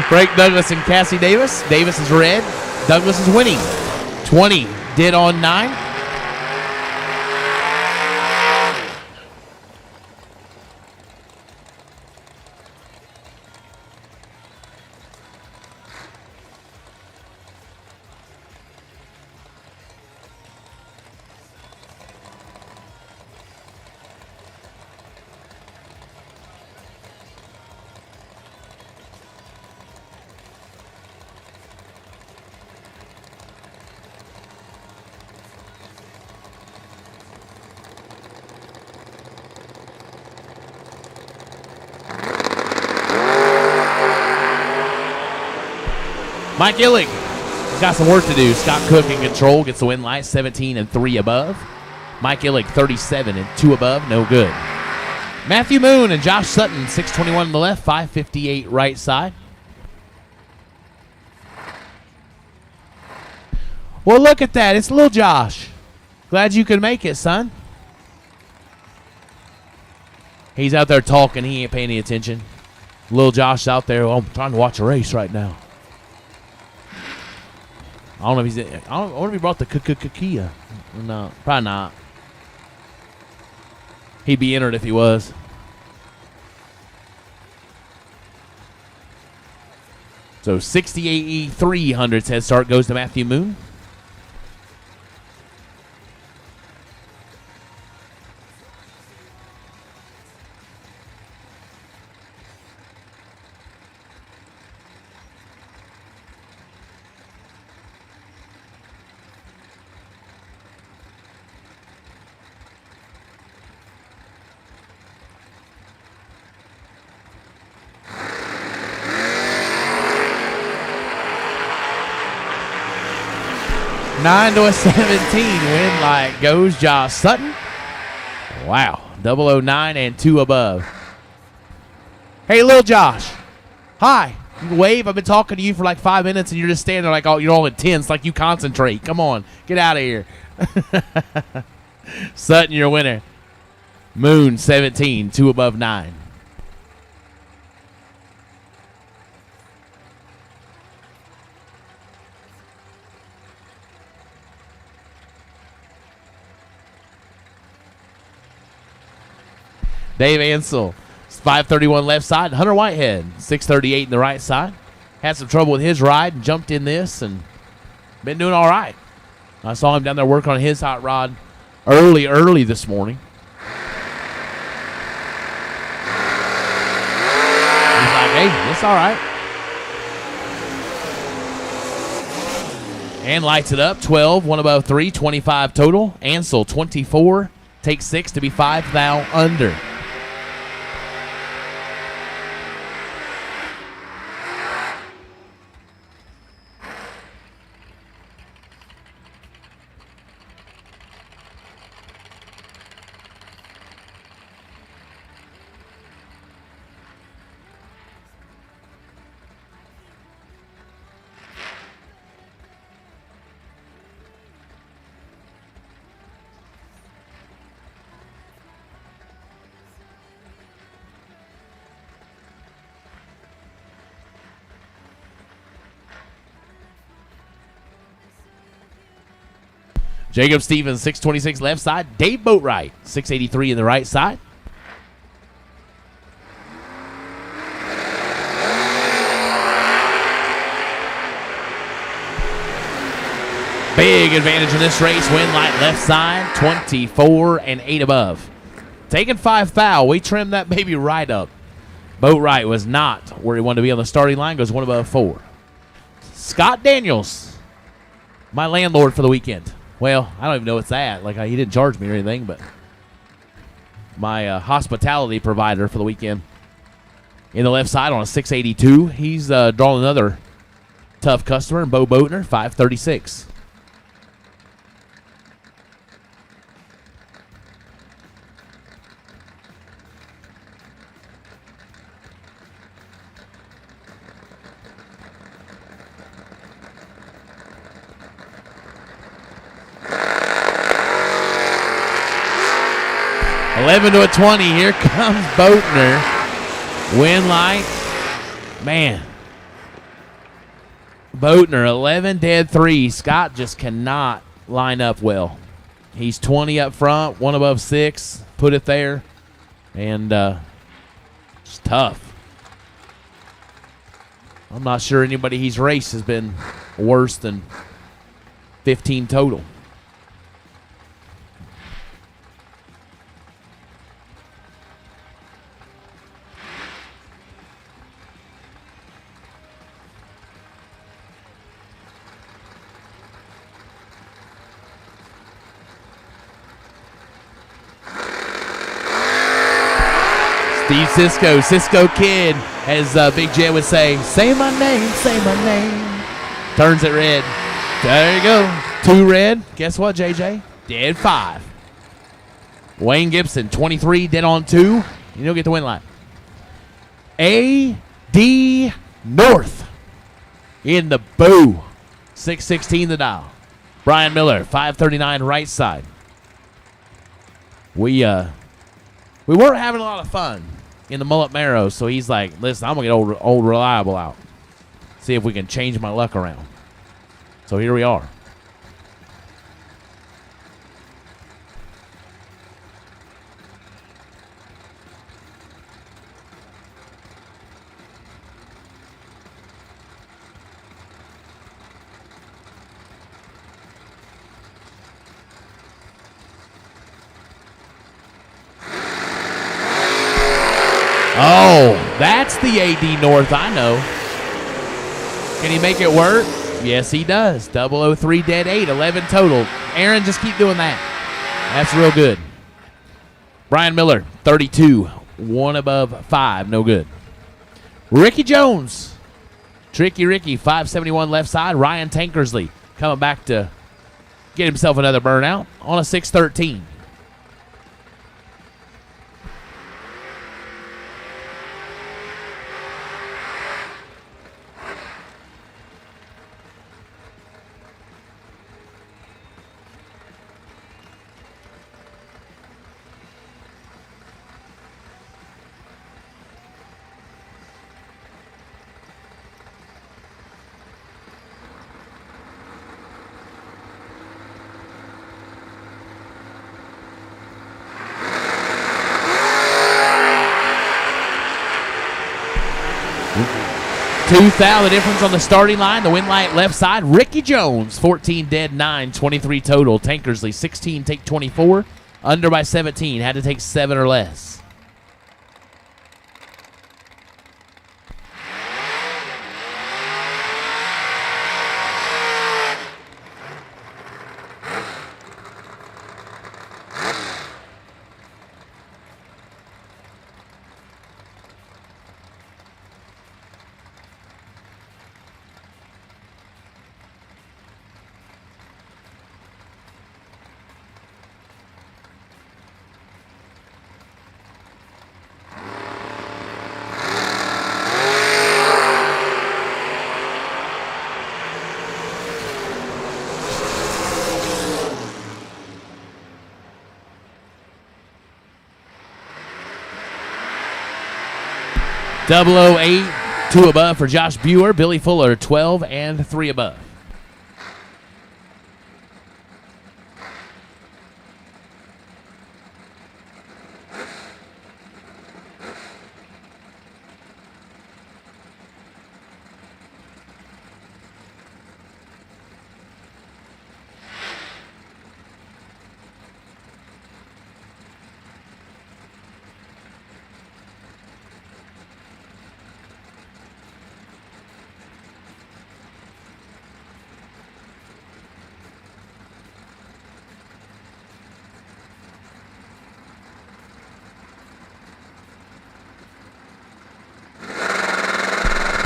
Frank Douglas and Cassie Davis. Davis is red. Douglas is winning. 20 did on 9. Mike Illig has got some work to do. Scott Cook in control, gets the win light, 17 and 3 above. Mike Illig, 37 and 2 above, no good. Matthew Moon and Josh Sutton, 621 on the left, 558 right side. Well, look at that. It's little Josh. Glad you could make it, son. He's out there talking. He ain't paying any attention. Little Josh out there. Oh, I'm trying to watch a race right now. I don't know if he's. I wonder if he brought the Kia. No, probably not. He'd be entered if he was. So 68 300s head start goes to Matthew Moon. Nine to a 17 win light goes Josh Sutton. Wow, 009 and 2 above. Hey, little Josh. Hi. You can wave. I've been talking to you for like 5 minutes, and you're just standing there like, oh, you're all intense, like you concentrate. Come on, get out of here. Sutton, your winner. Moon, 17, 2 above 9. Dave Ansel, 531 left side. Hunter Whitehead, 638 in the right side. Had some trouble with his ride and jumped in this and been doing all right. I saw him down there working on his hot rod early this morning. He's like, hey, it's all right. And lights it up, 12, 1 above 3, 25 total. Ansel, 24, takes 6 to be 5 thou under. Jacob Stevens, 626 left side. Dave Boatwright, 683 in the right side. Big advantage in this race. Wind light left side, 24 and 8 above. Taking 5 foul. We trimmed that baby right up. Boatwright was not where he wanted to be on the starting line. Goes 1 above 4. Scott Daniels, my landlord for the weekend. Well, I don't even know what's that. Like, he didn't charge me or anything, but my hospitality provider for the weekend. In the left side on a 682. He's drawing another tough customer, Bo Boatner, 536. $11 to a 20. Here comes Boatner. Wind light. Man. Boatner, 11 dead 3. Scott just cannot line up well. He's 20 up front, 1 above 6. Put it there. And it's tough. I'm not sure anybody he's raced has been worse than 15 total. Steve Cisco, Cisco Kid, as Big Jet would say my name, say my name. Turns it red. There you go. 2 red. Guess what, JJ? Dead 5. Wayne Gibson, 23, dead on 2. You don't get the win line. A.D. North in the boo. 616 the dial. Brian Miller, 539 right side. We weren't having a lot of fun in the Mullet Marrow, so he's like, listen, I'm going to get old Reliable out. See if we can change my luck around. So here we are. Oh, that's the AD North I know. Can he make it work? Yes, he does. 003 dead 8, 11 total. Aaron, just keep doing that. That's real good. Brian Miller, 32, 1 above 5, no good. Ricky Jones, Tricky Ricky, 571 left side. Ryan Tankersley coming back to get himself another burnout on a 613. Two foul, the difference on the starting line. The win light left side. Ricky Jones, 14 dead, 9, 23 total. Tankersley, 16, take 24. Under by 17, had to take 7 or less. Double 08, 2 above for Josh Buer. Billy Fuller, 12 and 3 above.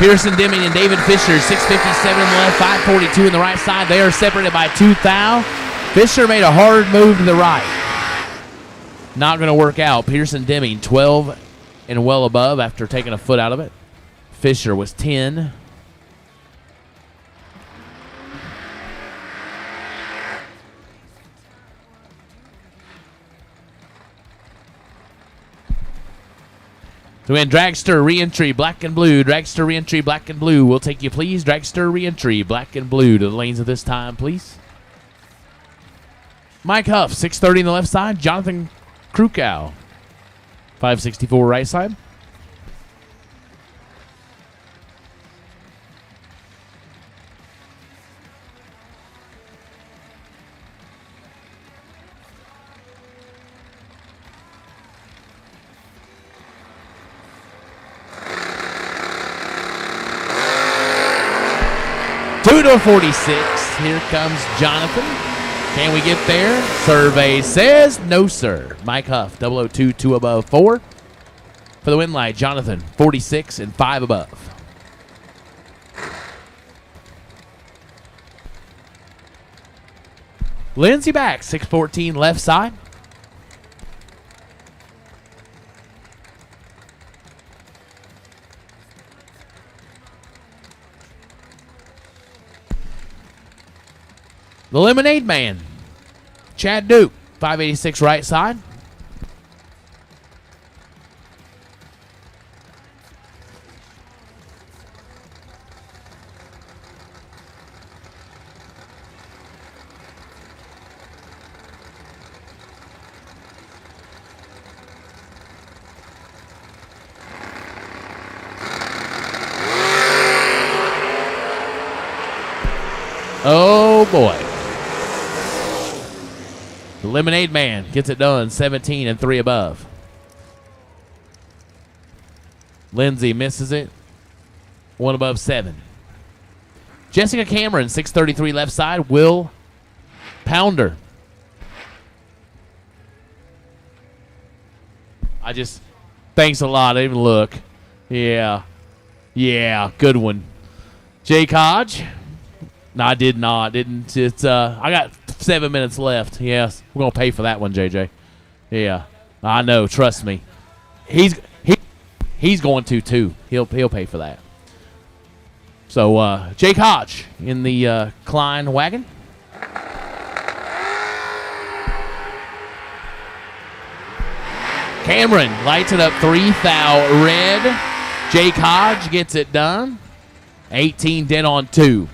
Pearson Deming and David Fisher, 6:57 in the left, 5:42 in the right side. They are separated by 2 thou. Fisher made a hard move to the right. Not going to work out. Pearson Deming, 12 and well above after taking a foot out of it. Fisher was 10. To win Dragster re-entry, black and blue. Dragster re-entry, black and blue. We'll take you, please. Dragster re-entry, black and blue. To the lanes of this time, please. Mike Huff, 6:30 on the left side. Jonathan Krukow, 5:64 right side. To 46. Here comes Jonathan. Can we get there? Survey says no, sir. Mike Huff, 002, 2 above, 4. For the win light, Jonathan, 46 and 5 above. Lindsey back, 6:14 left side. The Lemonade Man, Chad Duke, 586 right side. Oh boy. The Lemonade Man gets it done, 17 and 3 above. Lindsay misses it, 1 above, 7. Jessica Cameron, 6:33 left side. Will Pounder. Thanks a lot. I didn't even look. Yeah, good one. Jake Hodge. No, I did not. Didn't. It's I got 7 minutes left. Yes, we're gonna pay for that one, JJ. Yeah, I know. Trust me. He's going to too. He'll pay for that. So Jake Hodge in the Klein wagon. Cameron lights it up 3 thou red. Jake Hodge gets it done. 18 dead on 2.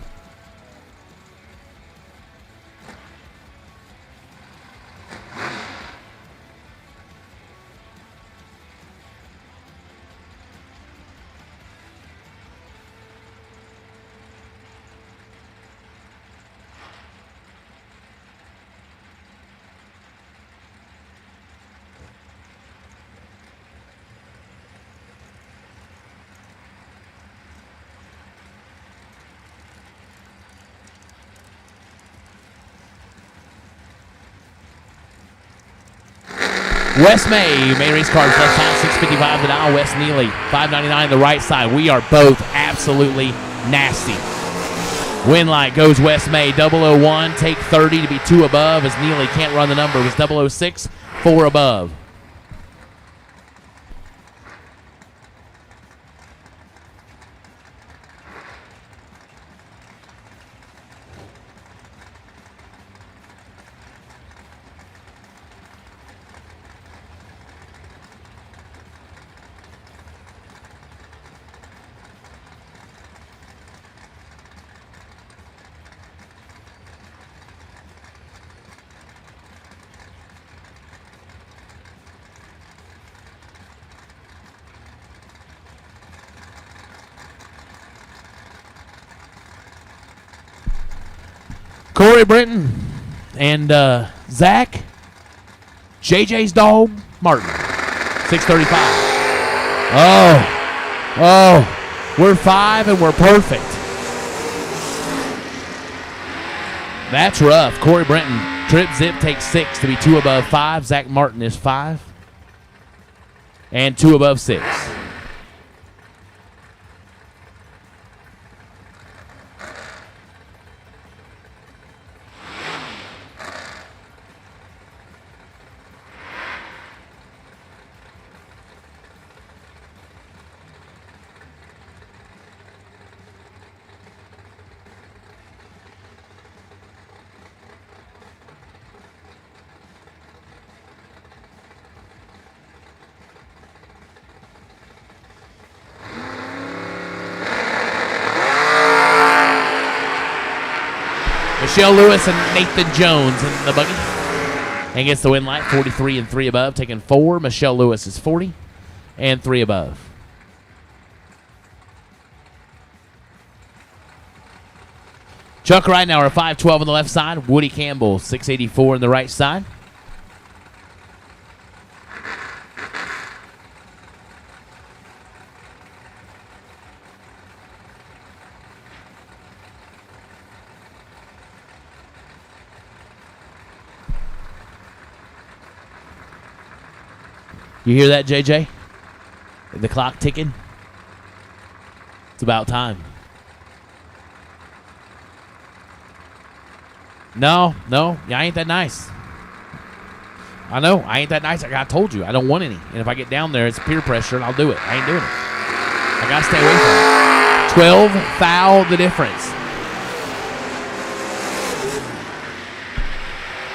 Wes May race cars left side, 655 to dial. Wes Neely, 599 the right side. We are both absolutely nasty. Win light goes Wes May, 001, take 30 to be 2 above as Neely can't run the number. It was 006, 4 above. Corey Brenton and Zach, JJ's dog, Martin, 635. Oh, we're 5 and we're perfect. That's rough. Corey Brenton, trip zip takes 6 to be 2 above 5. Zach Martin is 5 and 2 above 6. Michelle Lewis and Nathan Jones in the buggy. And gets the win light, 43 and 3 above, taking 4. Michelle Lewis is 40 and 3 above. Chuck Ridenauer, 512 on the left side. Woody Campbell, 684 on the right side. You hear that, JJ? The clock ticking? It's about time. No, I ain't that nice. I know, I ain't that nice. I told you, I don't want any. And if I get down there, it's peer pressure, and I'll do it. I ain't doing it. I got to stay away from it. 12 foul the difference.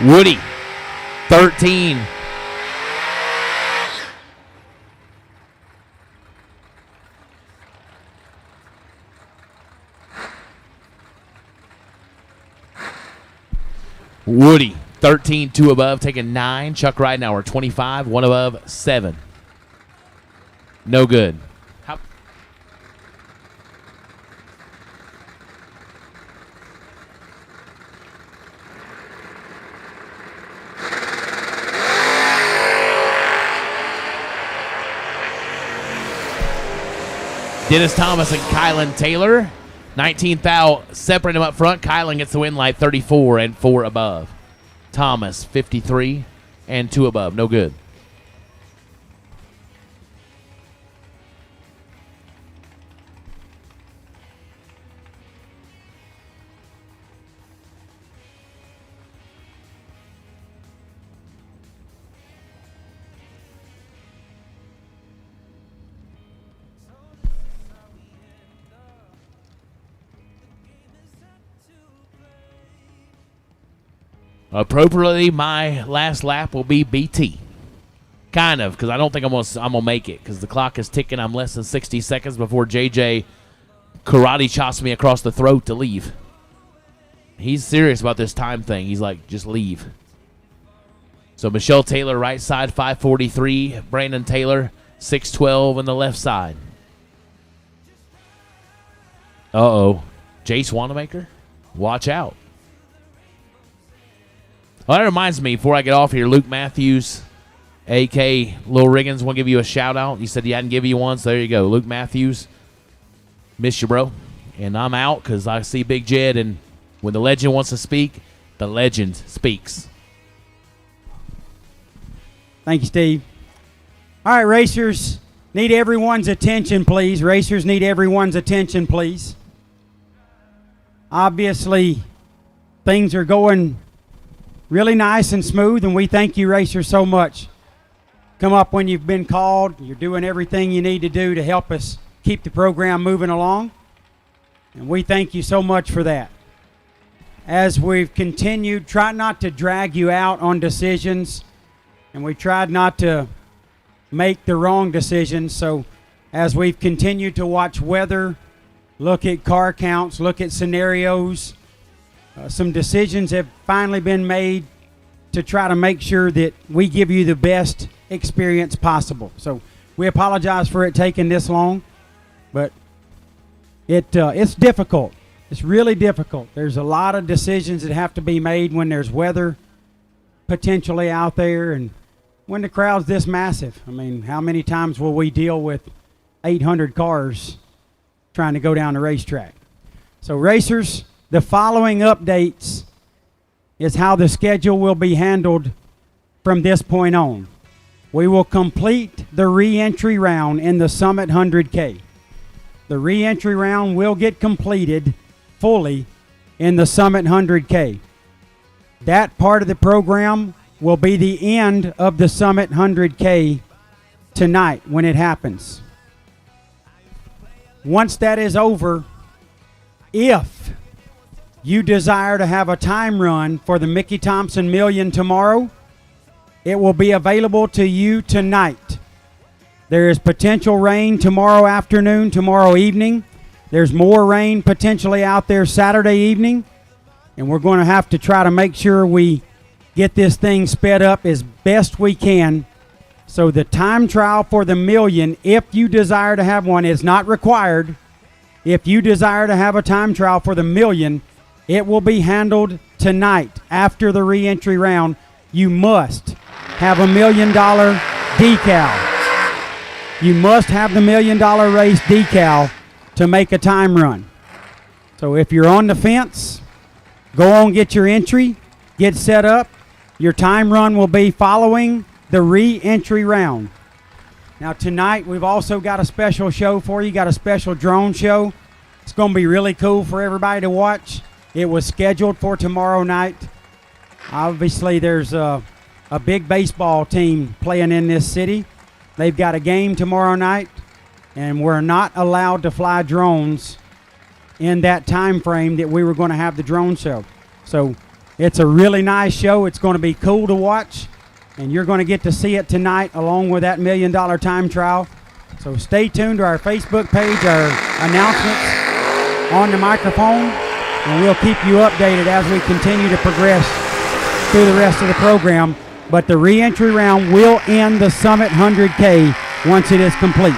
Woody, 13. Woody, 13, 2 above, taking 9. Chuck Ridenauer, 25, 1 above, 7. No good. Dennis Thomas and Kylan Taylor. 19th foul, separate him up front. Kylan gets the win light, 34 and 4 above. Thomas, 53 and 2 above. No good. Appropriately, my last lap will be BT. Kind of, because I don't think I'm gonna make it, because the clock is ticking. I'm less than 60 seconds before JJ karate chops me across the throat to leave. He's serious about this time thing. He's like, just leave. So Michelle Taylor, right side, 543. Brandon Taylor, 612 on the left side. Uh-oh. Jace Wanamaker? Watch out. Well, that reminds me, before I get off here, Luke Matthews, a.k.a. Lil Riggins, want to give you a shout-out. You said he hadn't given you one, so there you go. Luke Matthews, miss you, bro. And I'm out because I see Big Jed, and when the legend wants to speak, the legend speaks. Thank you, Steve. All right, racers, need everyone's attention, please. Racers need everyone's attention, please. Obviously, things are going really nice and smooth, and we thank you, racers, so much. Come up when you've been called. You're doing everything you need to do to help us keep the program moving along, and we thank you so much for that. As we've continued, try not to drag you out on decisions, and we tried not to make the wrong decisions. So as we've continued to watch weather, look at car counts, look at scenarios, some decisions have finally been made to try to make sure that we give you the best experience possible. So we apologize for it taking this long, but it's difficult. It's really difficult. There's a lot of decisions that have to be made when there's weather potentially out there and when the crowd's this massive. I mean, how many times will we deal with 800 cars trying to go down the racetrack? So racers, the following updates is how the schedule will be handled from this point on. We will complete the re-entry round in the Summit 100K. The re-entry round will get completed fully in the Summit 100K. That part of the program will be the end of the Summit 100K tonight when it happens. Once that is over, if you desire to have a time run for the Mickey Thompson Million tomorrow, it will be available to you tonight. There is potential rain tomorrow afternoon, tomorrow evening. There's more rain potentially out there Saturday evening. And we're going to have to try to make sure we get this thing sped up as best we can. So the time trial for the million, if you desire to have one, is not required. If you desire to have a time trial for the million, it will be handled tonight after the re-entry round. You must have $1 million decal. You must have the $1 million race decal to make a time run. So if you're on the fence, go on, get your entry, get set up. Your time run will be following the re-entry round. Now tonight we've also got a special show for you, got a special drone show. It's going to be really cool for everybody to watch. It was scheduled for tomorrow night. Obviously there's a big baseball team playing in this city. They've got a game tomorrow night, and we're not allowed to fly drones in that time frame that we were going to have the drone show. So it's a really nice show. It's going to be cool to watch, and you're going to get to see it tonight along with that $1 million time trial. So stay tuned to our Facebook page, our announcements on the microphone, and we'll keep you updated as we continue to progress through the rest of the program. But the re-entry round will end the Summit 100K once it is complete.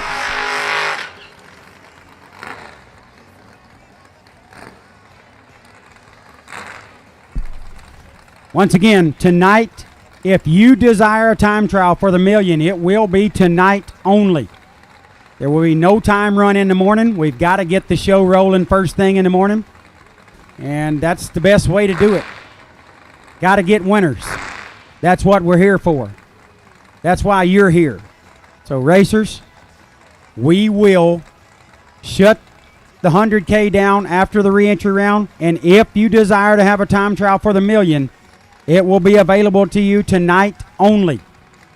Once again, tonight, if you desire a time trial for the million, it will be tonight only. There will be no time run in the morning. We've got to get the show rolling first thing in the morning, and that's the best way to do it. Got to get winners. That's what we're here for. That's why you're here. So racers, we will shut the 100K down after the re-entry round, and if you desire to have a time trial for the million, it will be available to you tonight only.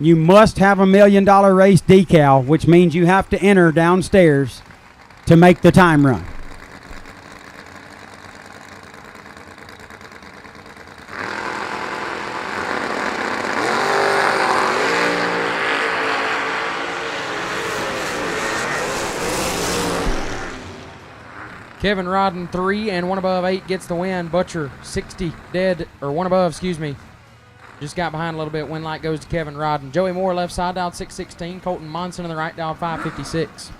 You must have $1 million race decal, which means you have to enter downstairs to make the time run. Kevin Rodden 3 and 1 above 8 gets the win. Butcher 60 dead, or 1 above, excuse me. Just got behind a little bit. Win light goes to Kevin Rodden. Joey Moore left side dialed 616. Colton Monson in the right dialed 556.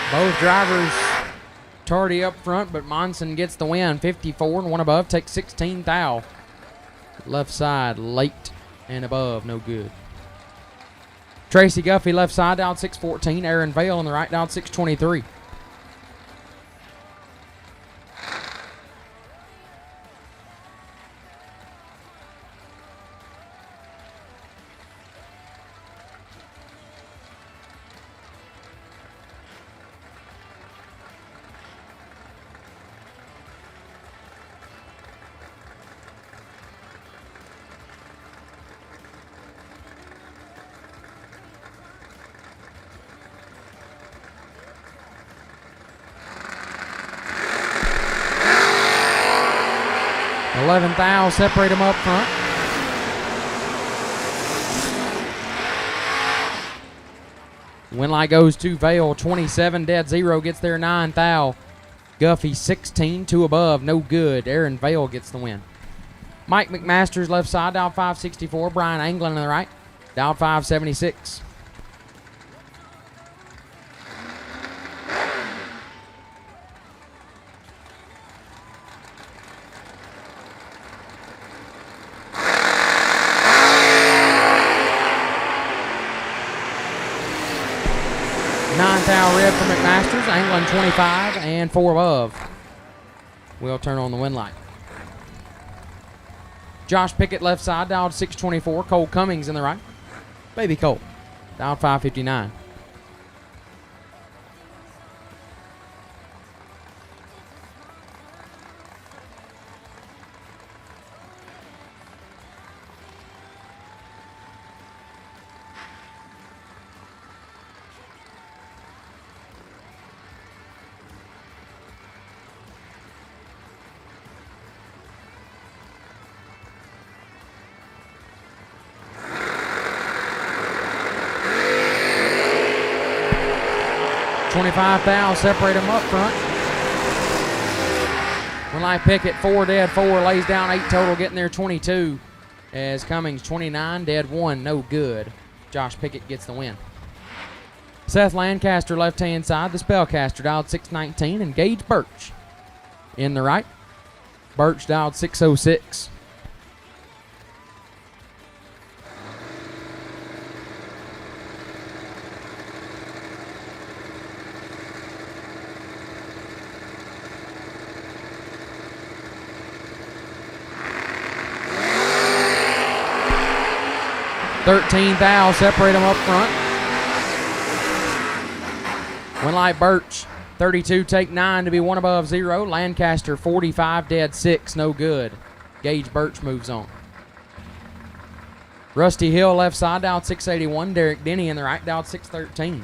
Both drivers tardy up front, but Monson gets the win. 54 and 1 above, takes 16 thou. Left side, late and above, no good. Tracy Guffey left side, dialed 614. Aaron Vale on the right, dialed 623. Thou separate them up front. Win light goes to Vale. 27 dead, 0 gets there. 9 thou. Guffey 16, 2 above, no good. Aaron Vale gets the win. Mike McMasters left side, dialed 564. Brian Anglin on the right, dialed 576. angling 25 and 4 above. We'll turn on the wind light. Josh Pickett left side, dialed 624. Cole Cummings in the right. Baby Cole, dialed 559. $25,000 separate them up front. When I pick it 4 dead 4, lays down 8 total, getting there 22. As Cummings 29 dead 1, no good. Josh Pickett gets the win. Seth Lancaster left hand side, the Spellcaster dialed 619, and Gage Birch in the right. Birch dialed 606. $13,000 separate them up front. Winlight Birch 32 take 9 to be 1 above 0. Lancaster 45 dead 6, no good. Gage Birch moves on. Rusty Hill left side, dialed 681. Derek Denny in the right, dialed 613.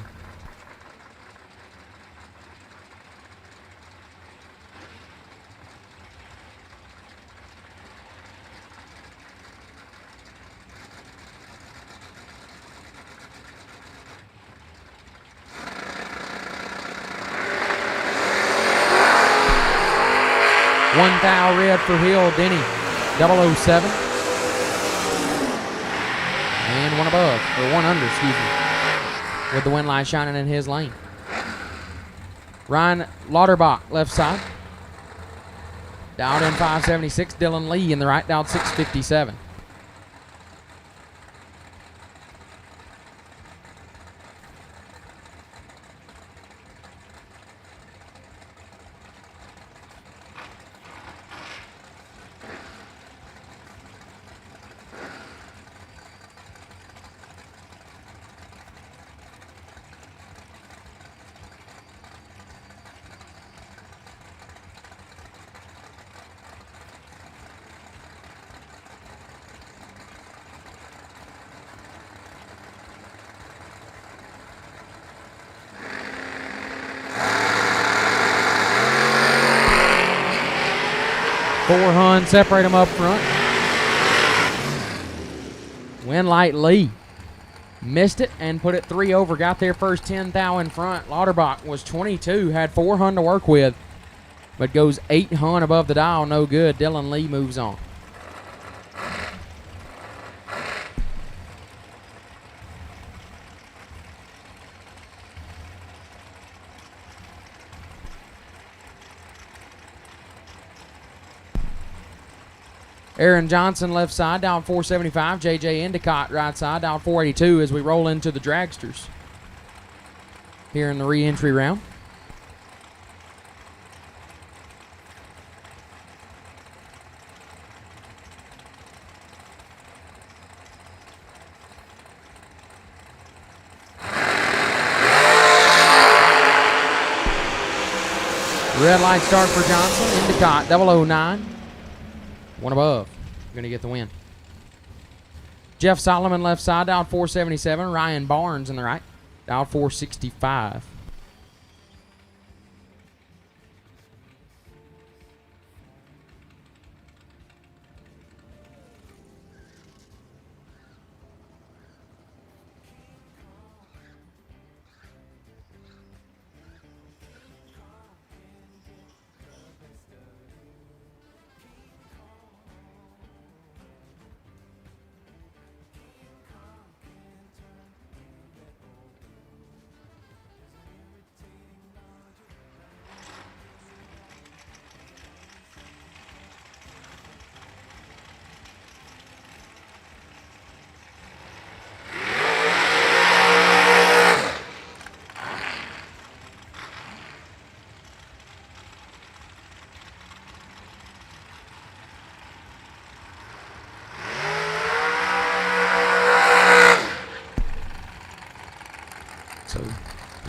$1,000 red for Hill, Denny 007. And 1 above, or 1 under, excuse me, with the wind light shining in his lane. Ryan Lauterbach, left side. Dialed in 576. Dylan Lee in the right, dialed 657. Hun, separate them up front. Winlight Lee missed it and put it 3 over. Got there first, 10,000 in front. Lauterbach was 22, had 4 Hun to work with, but goes 8 Hun above the dial, no good. Dylan Lee moves on. Aaron Johnson left side, down 475. JJ Endicott right side, down 482 as we roll into the dragsters here in the re-entry round. Red light start for Johnson. Endicott 009. 1 above. Going to get the win. Jeff Solomon left side, dialed 477. Ryan Barnes in the right, dialed 465.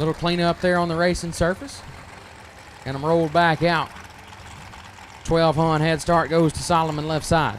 Little cleanup there on the racing surface. And I'm rolled back out. 12 on head start goes to Solomon left side.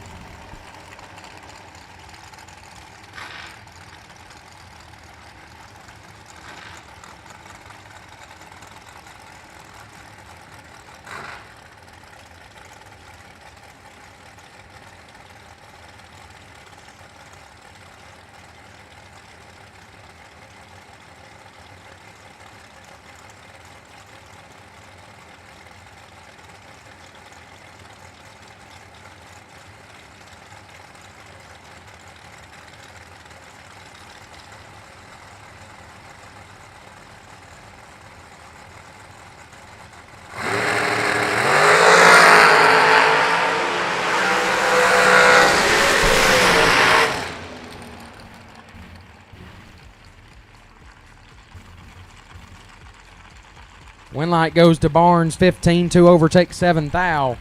Win light goes to Barnes, 15 to overtake 7th thou.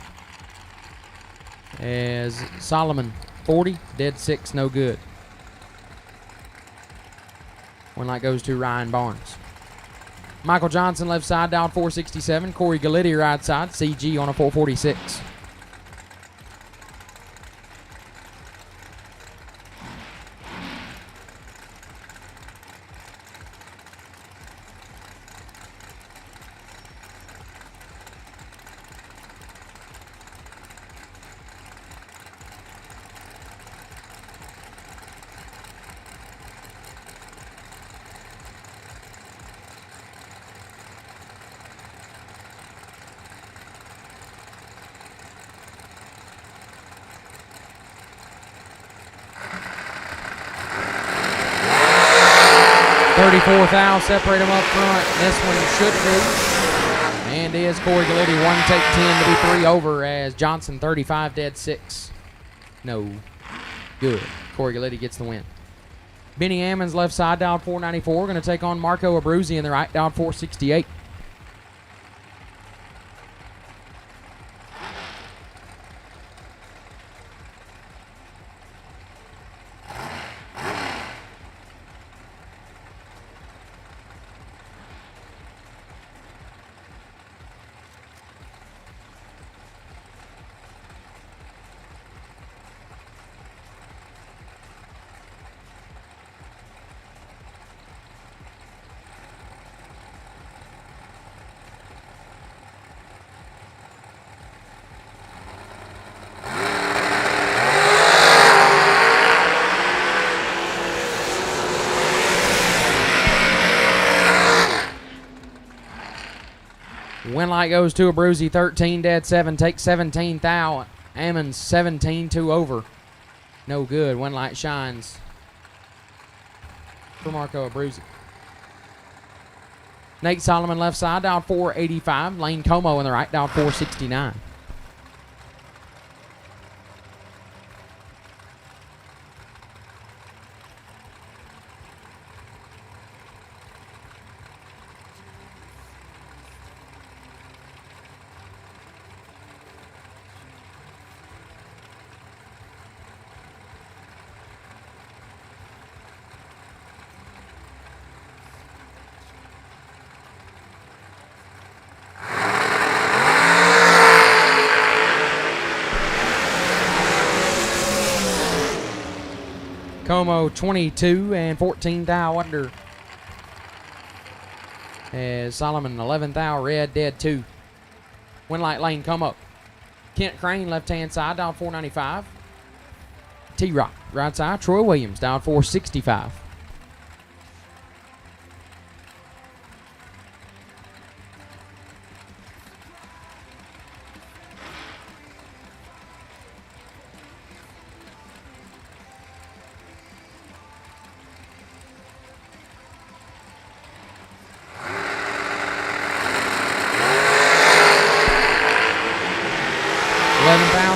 As Solomon, 40, dead 6, no good. Win light goes to Ryan Barnes. Michael Johnson left side, down 467. Corey Gallitti right side, CG on a 446. Thou separate them up front. This one should be. And is Corey Gallitti. 1 take 10 to be 3 over as Johnson 35 dead 6. No. Good. Corey Gallitti gets the win. Benny Ammons left side down 494. Going to take on Marco Abruzzi in the right down 468. Win light goes to Abruzzi, 13 dead 7, take 17 thou. Ammons 17 2 over. No good. Win light shines for Marco Abruzzi. Nate Solomon left side down 485. Lane Como in the right down 469. Como 22 and 14 thou under. As Solomon 11 thou red dead 2. Win light lane Como. Kent Crane left hand side down 495. T-Rock right side. Troy Williams down 465.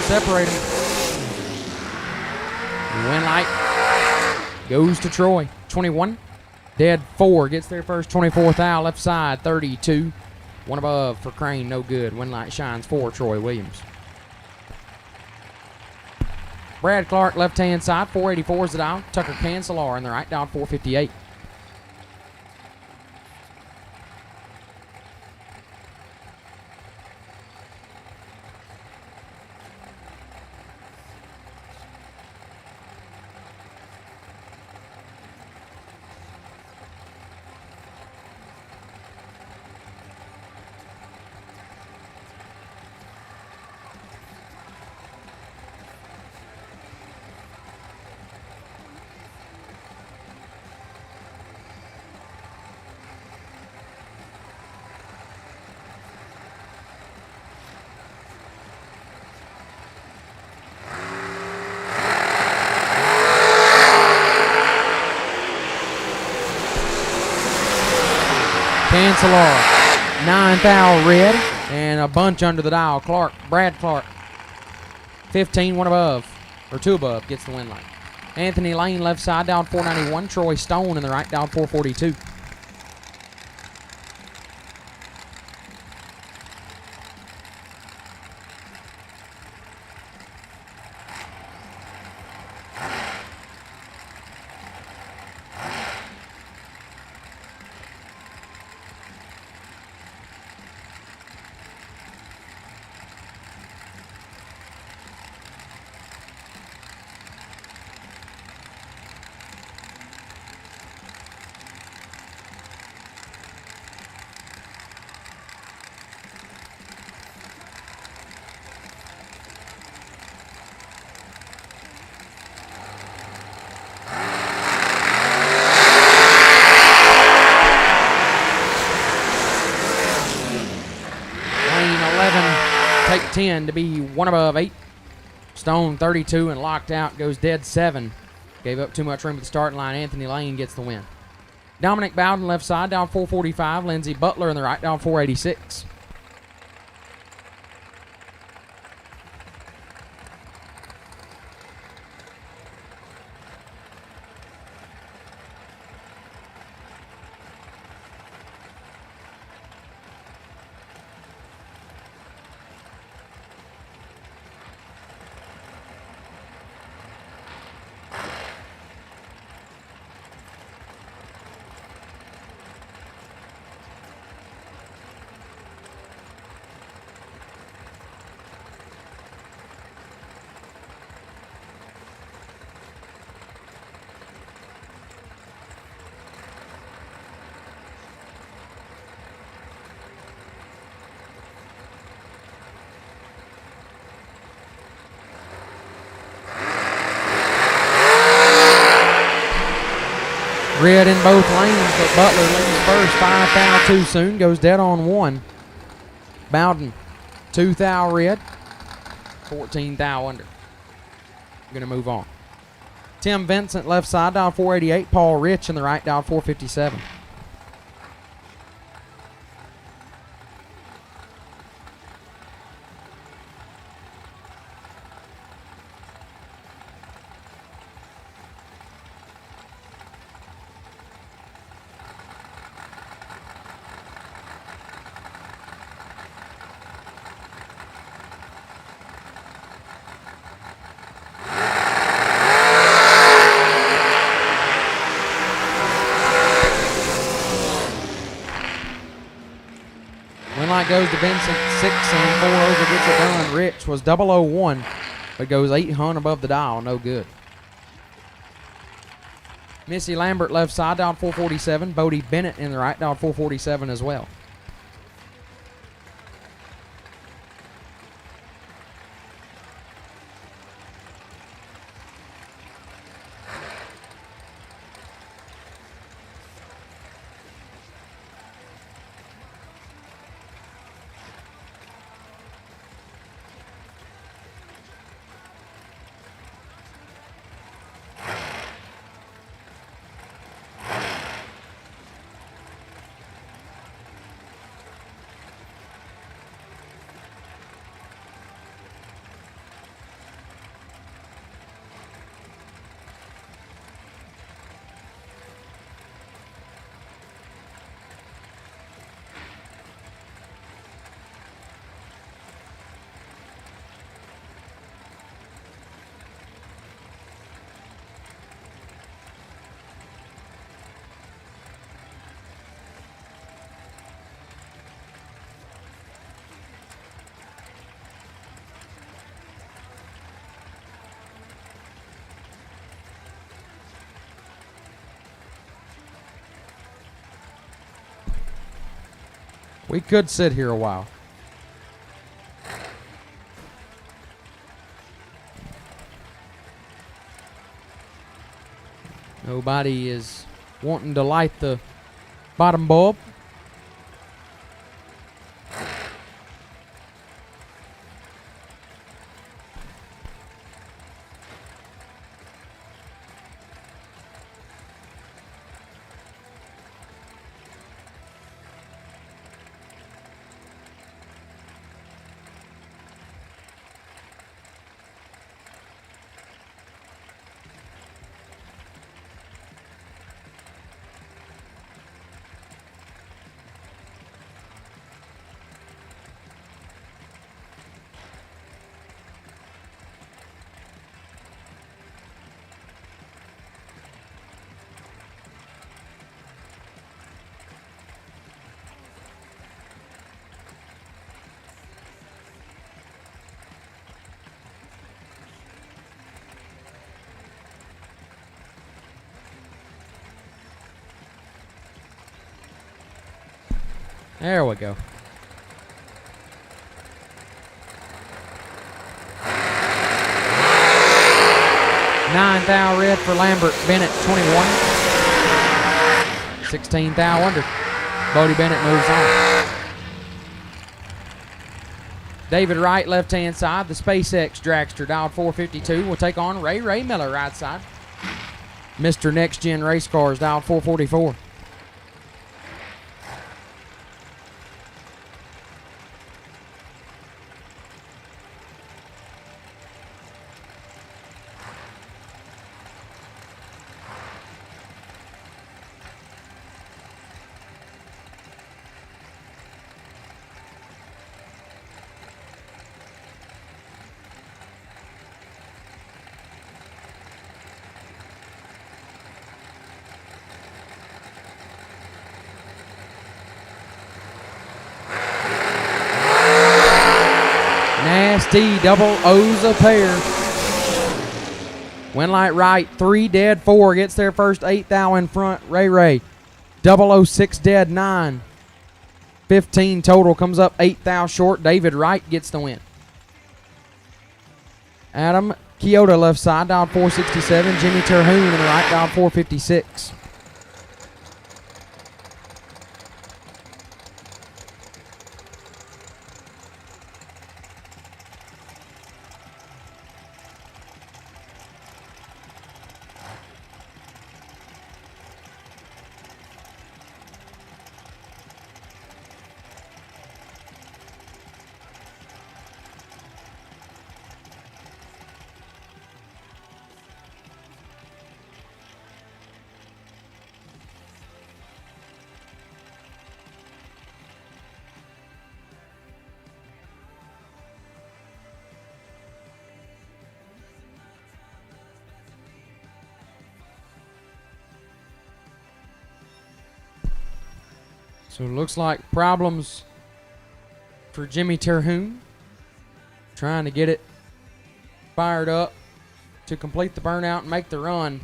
Separating. Win light goes to Troy. 21. Dead 4. Gets there first. 24 thou left side. 32. One above for Crane. No good. Win light shines for Troy Williams. Brad Clark left hand side. 484 is the down. Tucker Cancelar in the right down 458. Vancellar, 9 thou red, and a bunch under the dial. Brad Clark, 15, one above, or 2 above, gets the win line. Anthony Lane, left side, down 491. Troy Stone in the right, down 442. Lane 11, take 10 to be 1 above 8. Stone 32 and locked out, goes dead 7. Gave up too much room at the starting line. Anthony Lane gets the win. Dominic Bowden, left side, down 445. Lindsey Butler in the right, down 486. Red in both lanes, but Butler leads first. 5 thou too soon, goes dead on 1. Bowden, 2 thou red, 14 thou under. Going to move on. Tim Vincent, left side, down 488. Paul Rich in the right, down 457. Goes to Vincent, 6 and 4 over, gets it done. Rich was 001, but goes 800 above the dial, no good. Missy Lambert, left side, down 447. Bodie Bennett in the right, down 447 as well. We could sit here a while. Nobody is wanting to light the bottom bulb. There we go. $9 thou red for Lambert Bennett, 21. 16 thou under. Bodie Bennett moves on. David Wright, left-hand side. The SpaceX dragster, dialed 452, will take on Ray Miller, right side. Mr. Next Gen Race Cars, dialed 444. Nasty double O's a pair. Winlight right, 3 dead 4. Gets their first 8 thou in front. Ray. 006 dead 9. 15 total, comes up 8 thou short. David Wright gets the win. Adam Kyoto left side, dialed 467. Jimmy Terhune in the right, dialed 456. So it looks like problems for Jimmy Terhune. Trying to get it fired up to complete the burnout and make the run.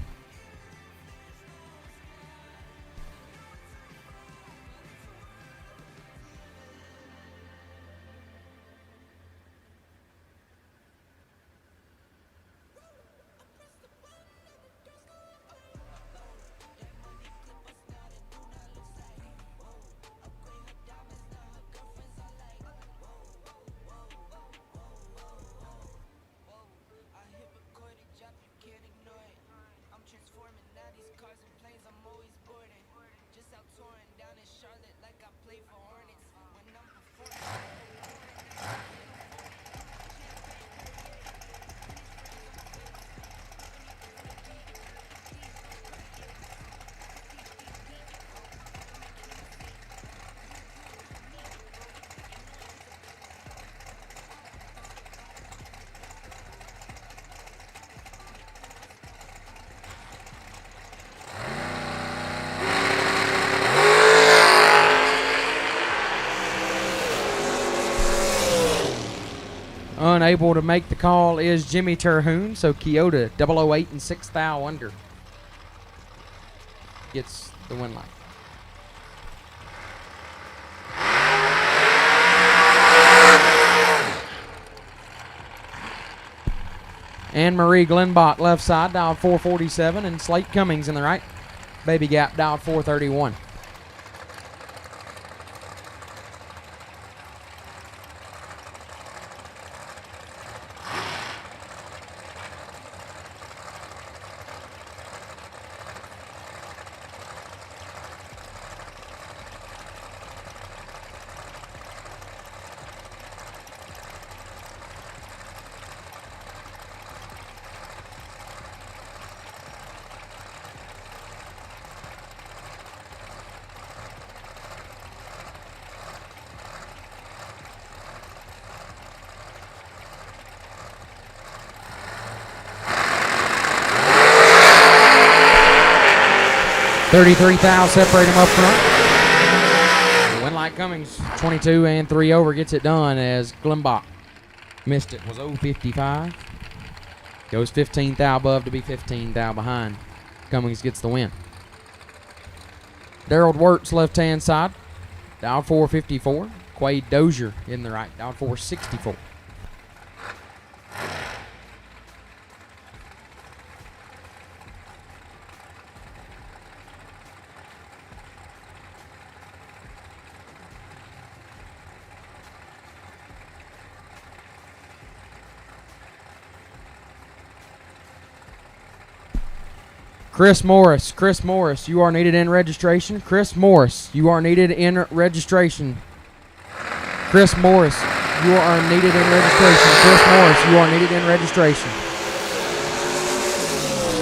Unable to make the call is Jimmy Terhune, so Kyoto 008 and 6 thou under gets the win line. Anne-Marie Glenbach left side, dialed 447, and Slate Cummings in the right. Baby Gap dialed 431. $33 thou separate him up front. Winlight Cummings 22 and 3 over gets it done as Glenbach missed it. Was 0.55. Goes 15 thou above to be 15 thou behind. Cummings gets the win. Daryl Wirtz left hand side. down 454. Quade Dozier in the right, down 464. Chris Morris, you are needed in registration. Chris Morris, you are needed in registration. Chris Morris, you are needed in registration. Chris Morris, you are needed in registration.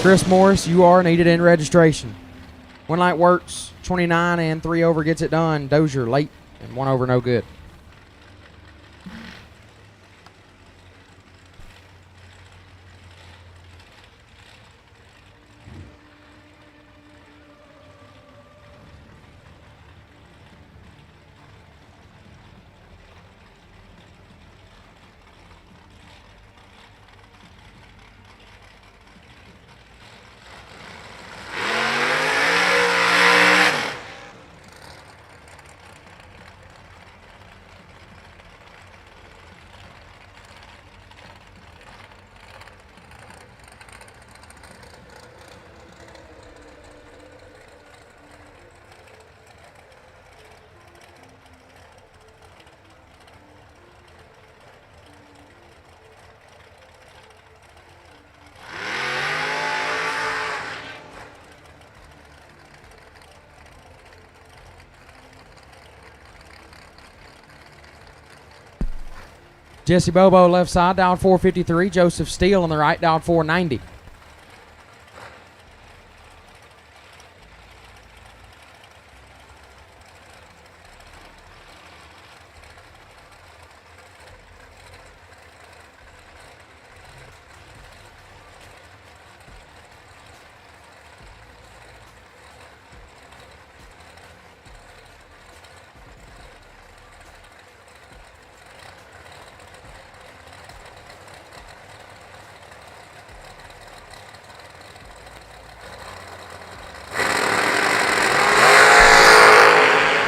Chris Morris, you are needed in registration. One light works, 29 and 3 over gets it done. Dozier late and 1 over no good. Jesse Bobo left side, down 453. Joseph Steele on the right, down 490.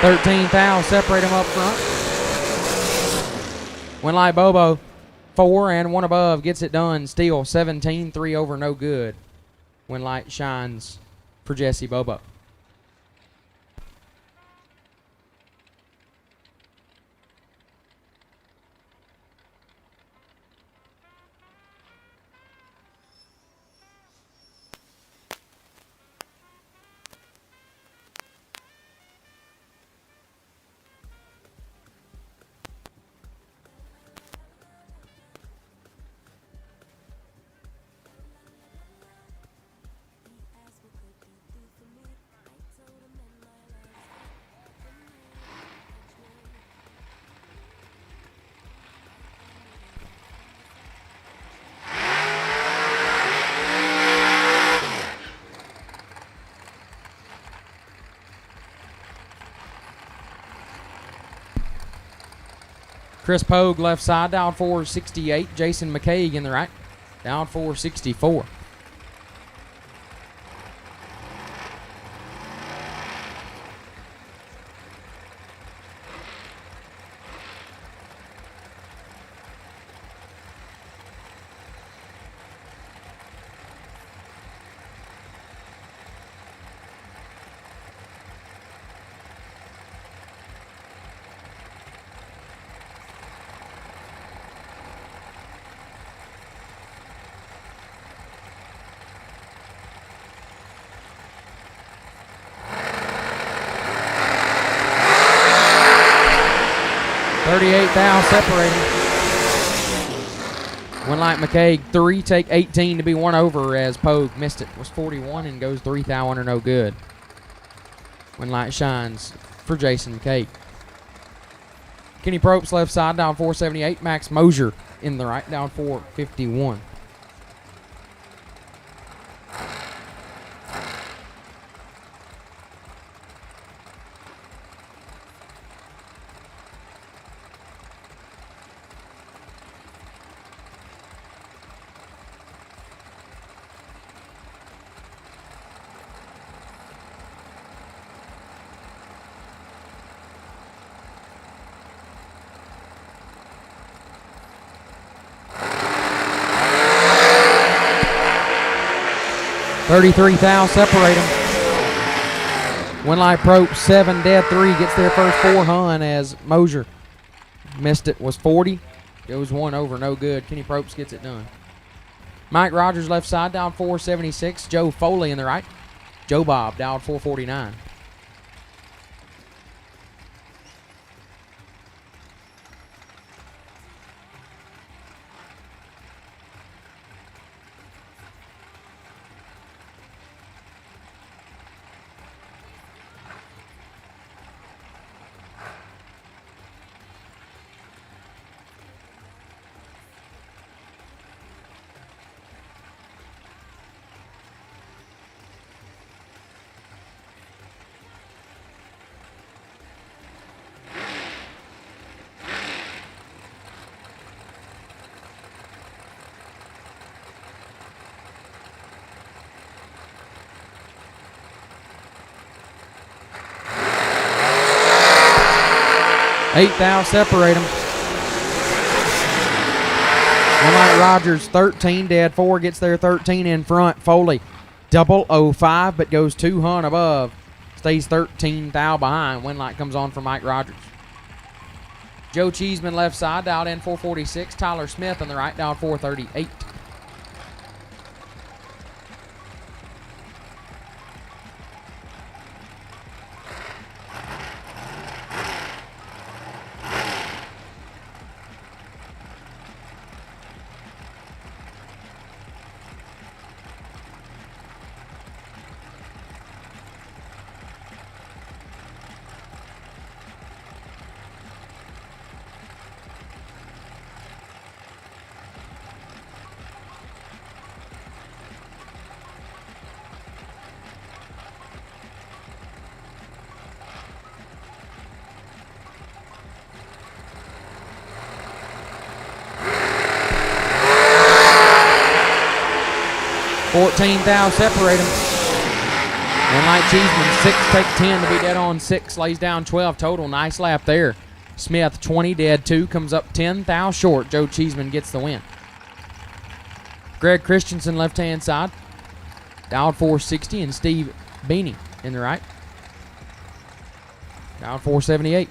$13,000, separate them up front. Winlight Bobo, 4 and 1 above, gets it done. Steele, 17, 3 over, no good. Winlight shines for Jesse Bobo. Chris Pogue left side, down 468. Jason McCaig in the right, down 464. $38,000 separating. Winlight McCaig, 3, take 18 to be 1 over as Pogue missed it. Was 41 and goes 3,000 under no good. Winlight shines for Jason McCaig. Kenny Probst left side, down 478. Max Mosier in the right, down 451. 33 thou separate them. Winlight Probe 7 dead 3 gets their first 4 hun as Mosier missed it, was 40. Goes 1 over, no good. Kenny Probst gets it done. Mike Rogers left side, down 476. Joe Foley in the right. Joe Bob down 449. Eight thou separate them. Winlight Rogers 13 dead 4 gets their 13 in front. Foley 005 but goes 2 hun above. Stays 13 thou behind. Winlight comes on for Mike Rogers. Joe Cheeseman left side, dialed in 446. Tyler Smith on the right, dialed 438. Thou separate them. Winlight Cheeseman 6 take 10 to be dead on 6, lays down 12 total. Nice lap there. Smith 20 dead 2, comes up 10 thou short. Joe Cheeseman gets the win. Greg Christensen left hand side, dialed 460, and Steve Beanie in the right, dialed 478.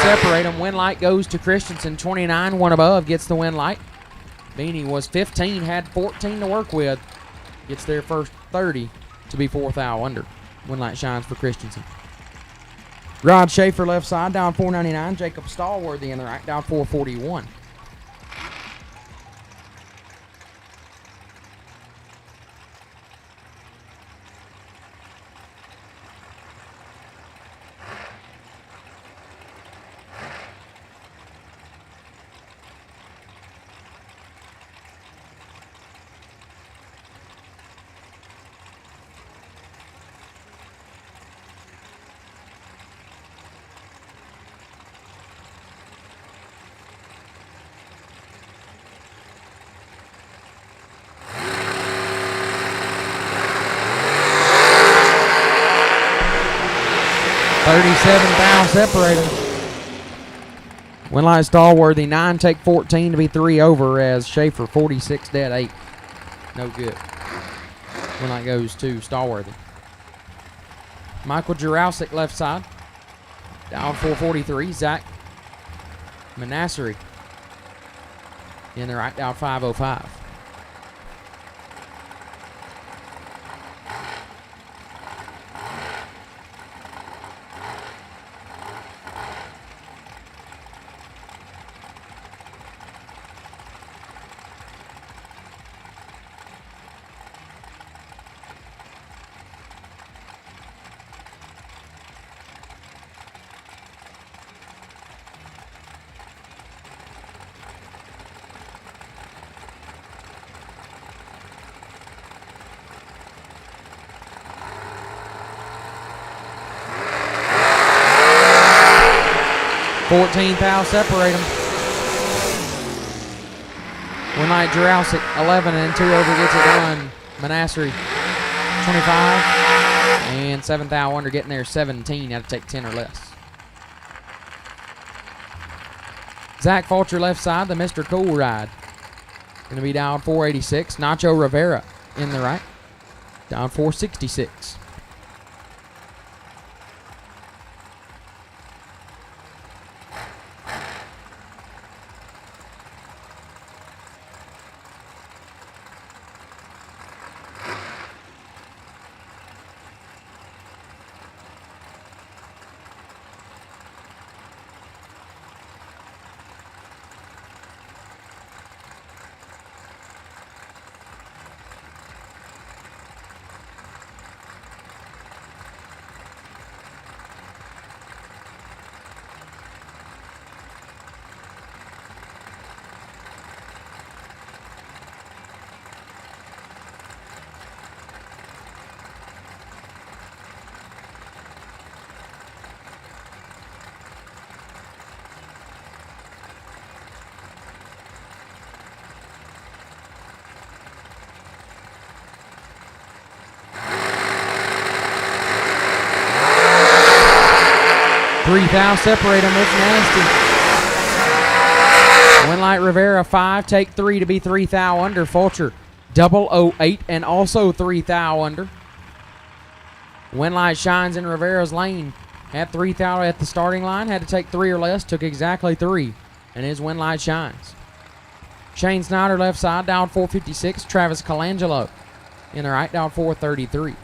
Separate them. Winlight goes to Christensen. 29, 1 above, gets the Winlight. Beanie was 15, had 14 to work with. Gets their first 30 to be 4 thou under. Winlight shines for Christensen. Rod Schaefer left side, down 499. Jacob Stallworthy in the right, down 441. Separate them. Winlight Stallworthy 9 take 14 to be 3 over as Schaefer 46 dead 8. No good. Winlight goes to Stallworthy. Michael Jurowsic left side, down 443. Zach Manassery in the right, down 505. 14th thou separate them. One Night Jurassic 11 and 2 over gets it done. Manassery 25 and 7th thou under getting there 17. Had to take 10 or less. Zach Fulcher left side, the Mr. Cool Ride. Going to be down 486. Nacho Rivera in the right. Down 466. Three thou separate them. It's nasty. Winlight Rivera 5, take 3 to be 3 thou under. Fulcher 008 and also 3 thou under. Winlight shines in Rivera's lane. Had 3 thou at the starting line. Had to take 3 or less. Took exactly 3. And his Winlight shines. Shane Snyder left side down 456. Travis Colangelo in the right down 433.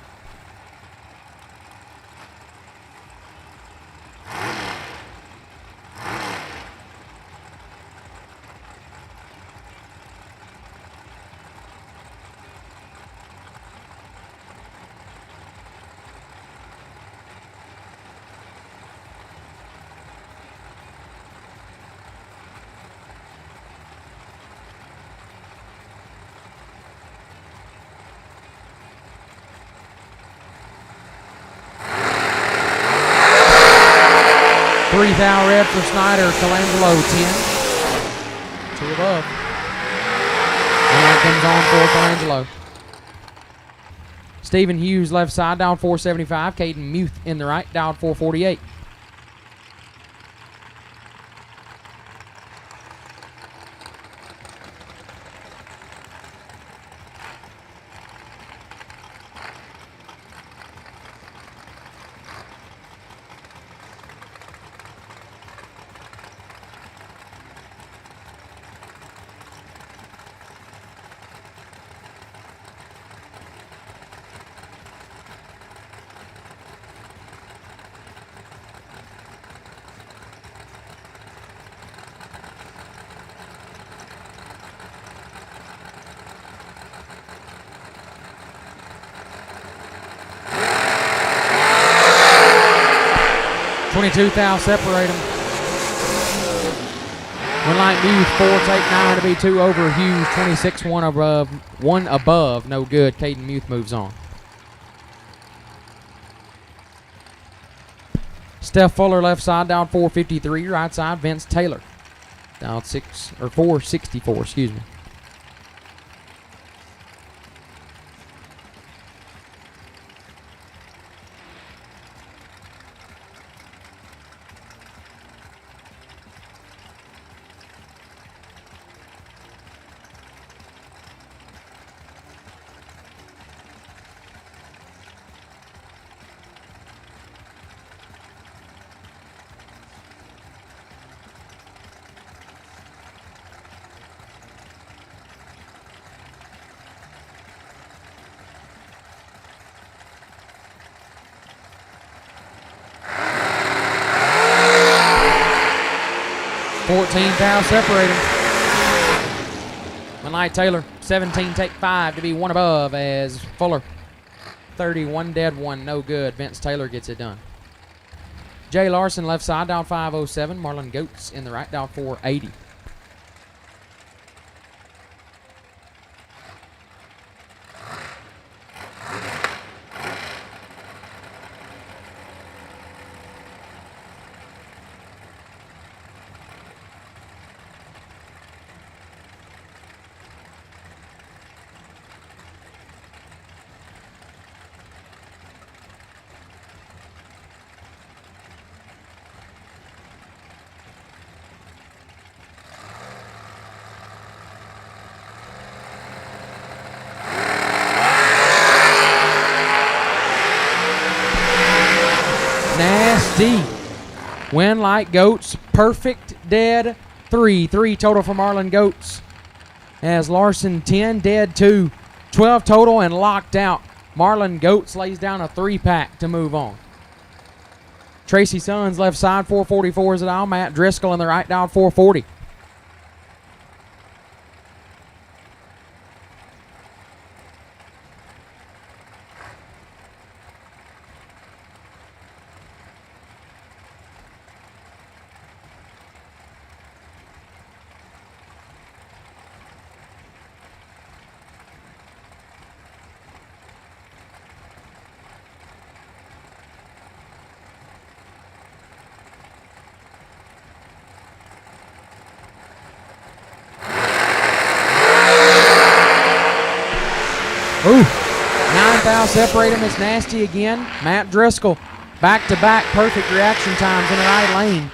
Three thou red for Snyder. Colangelo 10. 2 above. And that comes on for Colangelo. Stephen Hughes left side down 475. Caden Muth in the right down 448. Two thou separate them. Winlight Muse 4 take 9 to be 2 over. Hughes 26 1 above. No good. Caden Muth moves on. Steph Fuller left side down 453. Right side Vince Taylor down 464. Excuse me. Thou separate him. Winlight Taylor 17 take 5 to be 1 above as Fuller 31 dead 1 no good. Vince Taylor gets it done. Jay Larson left side down 507. Marlon Goetz in the right down 480. D. Win like Goats, perfect, dead, 3. 3 total for Marlon Goats. As Larson 10, dead 2. 12 total and locked out. Marlon Goats lays down a 3-pack to move on. Tracy Sons left side, 444 is it all. Matt Driscoll in the right down, 440. Ooh, 9 thou separate him. It's nasty again. Matt Driscoll, back-to-back perfect reaction times in the right lane.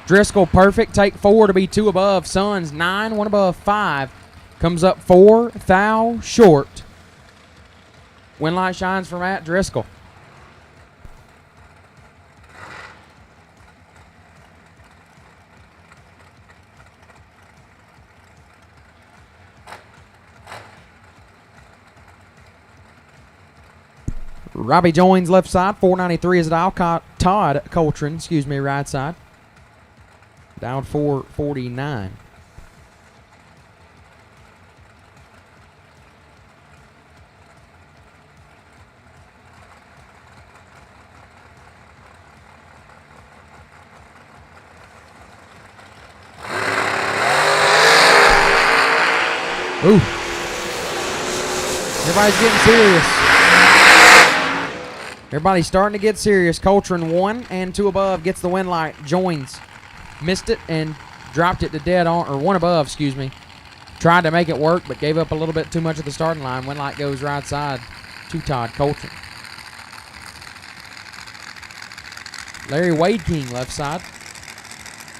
Driscoll perfect, take 4 to be 2 above. Sons 9, 1 above 5. Comes up 4 thou short. Win light shines for Matt Driscoll. Robbie joins left side. 493 is it all. Todd Coltrane, right side. Down 449. Ooh. Everybody's getting serious. Everybody's starting to get serious. Coltrane 1 and 2 above gets the win light. Joins. Missed it and dropped it to dead on, or 1 above, excuse me. Tried to make it work, but gave up a little bit too much at the starting line. Win light goes right side to Todd Coltrane. Larry Wade King left side.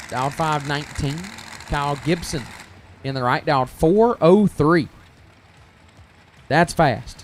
Down 519. Kyle Gibson in the right, down 403. That's fast.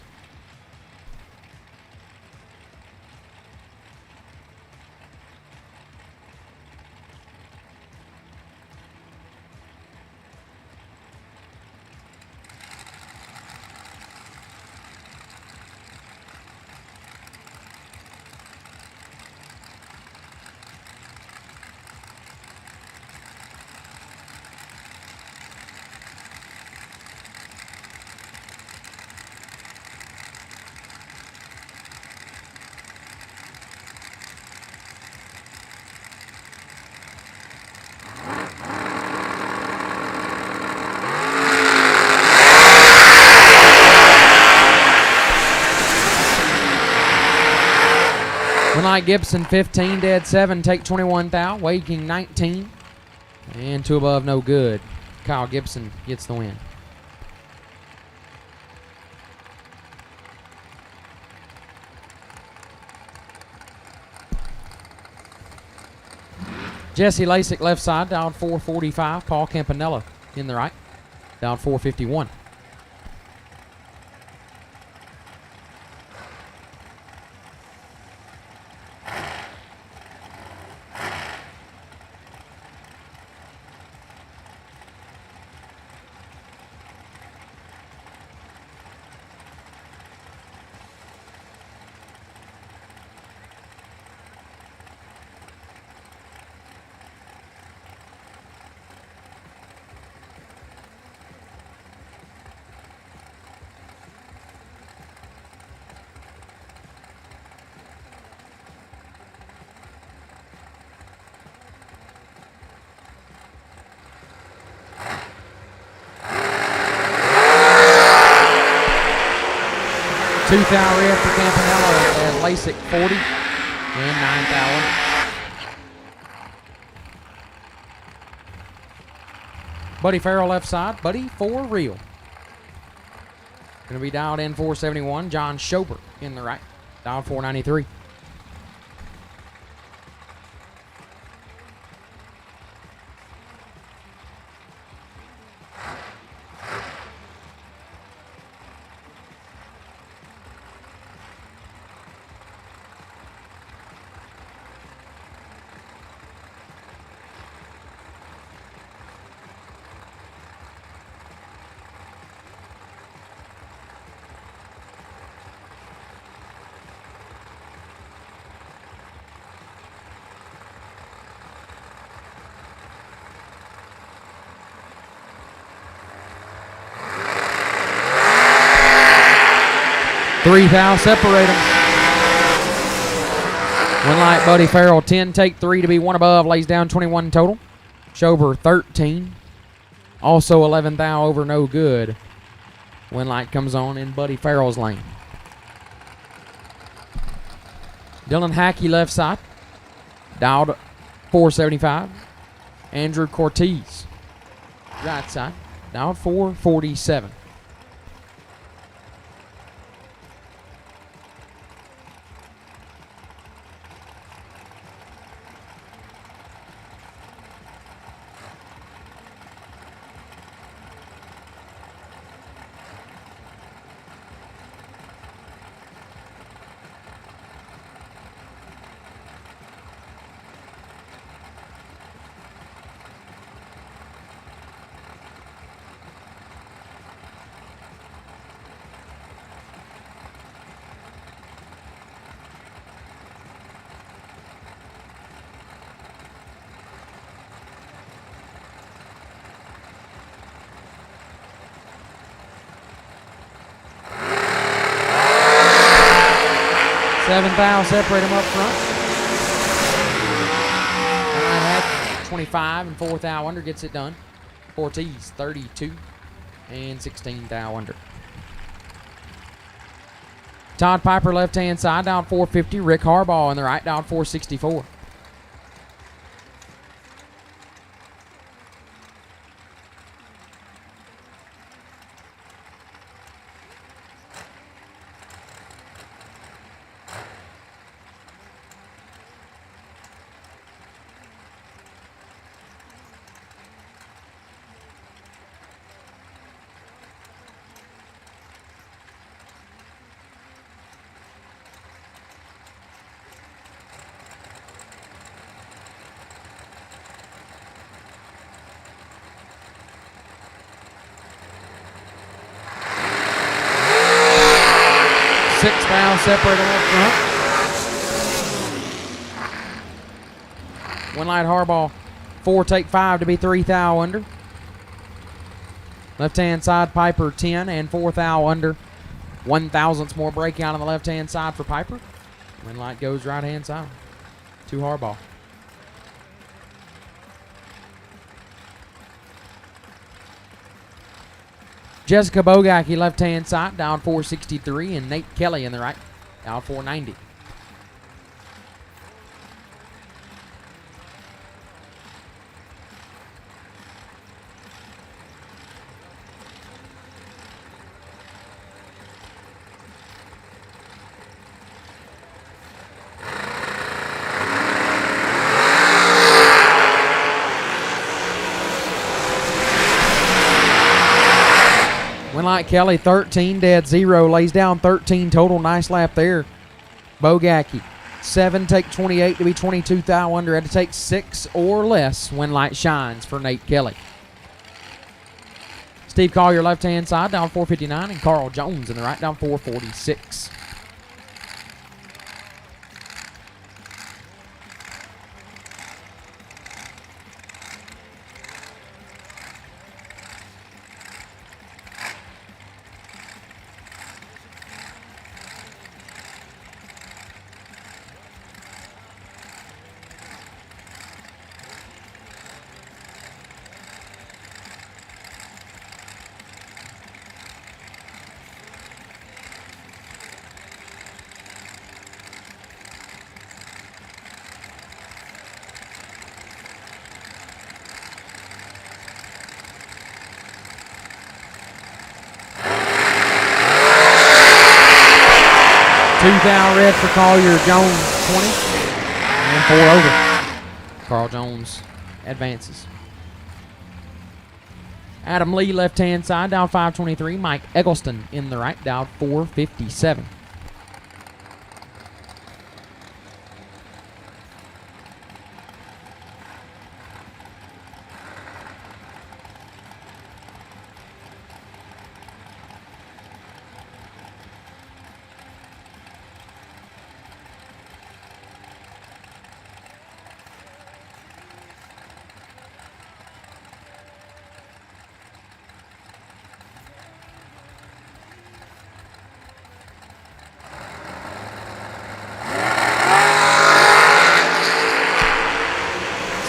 Light Gibson 15, dead 7, take 21 thou. Wade King 19. And 2 above, no good. Kyle Gibson gets the win. Jesse Lasik left side, down 445. Paul Campanella in the right, down 451. Two thou ref for Campanella at Lasik 40 and 9 thou. Buddy Farrell left side. Buddy for real. Going to be dialed in 471. John Schober in the right. Dialed 493. 3 thou separate them. One light, Buddy Farrell, 10, take 3 to be one above, lays down 21 total. Shover, 13. Also 11 thou over, no good. One light comes on in Buddy Farrell's lane. Dylan Hackey, left side. Dialed 475. Andrew Cortez, right side. Dialed 447. Seven thou, separate them up front. Had 25 and 4 thou under gets it done. Ortiz 32 and 16 thou under. Todd Piper left hand side down 450. Rick Harbaugh on the right down 464. Six thou, separate them up front. One light Harbaugh, 4 take 5 to be 3 thou under. Left hand side Piper 10 and 4 thou under. 1,000ths more breakout on the left hand side for Piper. One light goes right hand side to Harbaugh. Jessica Bogacki, left-hand side, down 463, and Nate Kelly in the right, down 490. Winlight Kelly, 13, dead 0, lays down 13 total. Nice lap there. Bogacki, 7, take 28 to be 22 thou under. Had to take 6 or less. Winlight shines for Nate Kelly. Steve Collier, left-hand side, down 459, and Carl Jones in the right, down 446. Two thou red for Collier Jones, 20, and 4 over. Carl Jones advances. Adam Lee, left-hand side, down 523. Mike Eggleston in the right, down 457.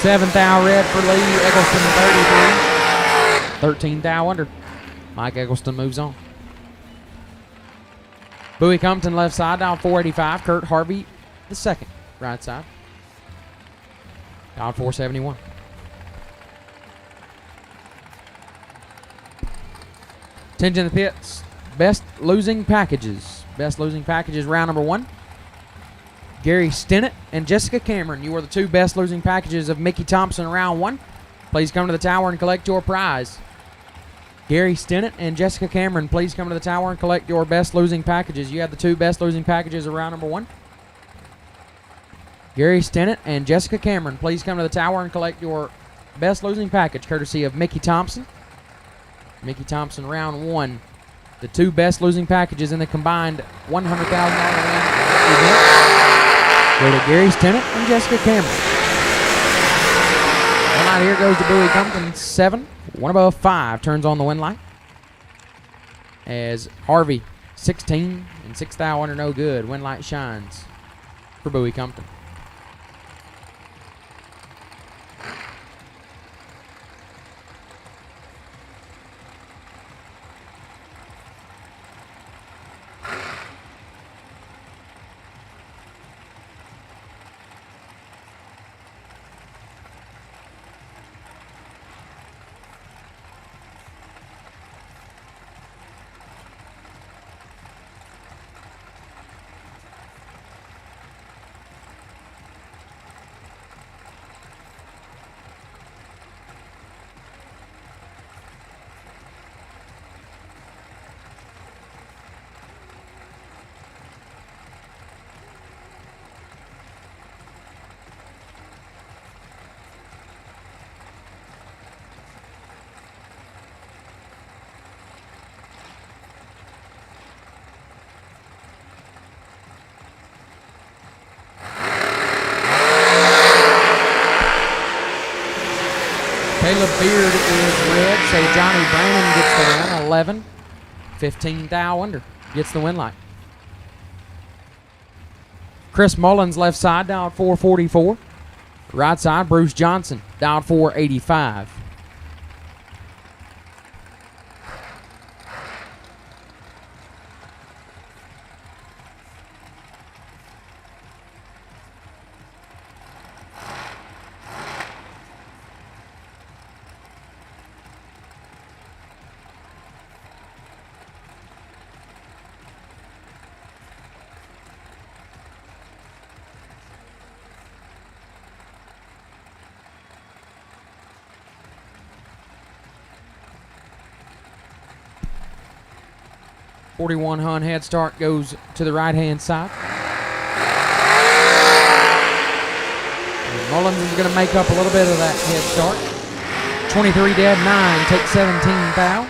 7th thou red for Lee Eggleston, 33. 13th thou under. Mike Eggleston moves on. Bowie Compton left side, down 485. Kurt Harvey, the second, right side. Down 471. Attention to the pits. Best losing packages. Best losing packages, round number 1. Gary Stennett and Jessica Cameron. You are the 2 best losing packages of Mickey Thompson round 1. Please come to the tower and collect your prize. Gary Stennett and Jessica Cameron, please come to the tower and collect your best losing packages. You have the 2 best losing packages of round number 1. Gary Stennett and Jessica Cameron, please come to the tower and collect your best losing package, courtesy of Mickey Thompson. Mickey Thompson, round 1. The 2 best losing packages in the combined $100,000 win event go to Gary Stennett and Jessica Cameron. One light here goes to Bowie Compton, 7. One above 5 turns on the win light. As Harvey, 16 and 6 thou under, no good. Win light shines for Bowie Compton. Caleb Beard is red, so Johnny Brannon gets the win, 11. 15 thou under, gets the win light. Chris Mullins left side, down 444. Right side, Bruce Johnson, down 485. .41 Hun head start goes to the right-hand side. And Mullins is going to make up a little bit of that head start. 23 dead, 9, takes 17 thou.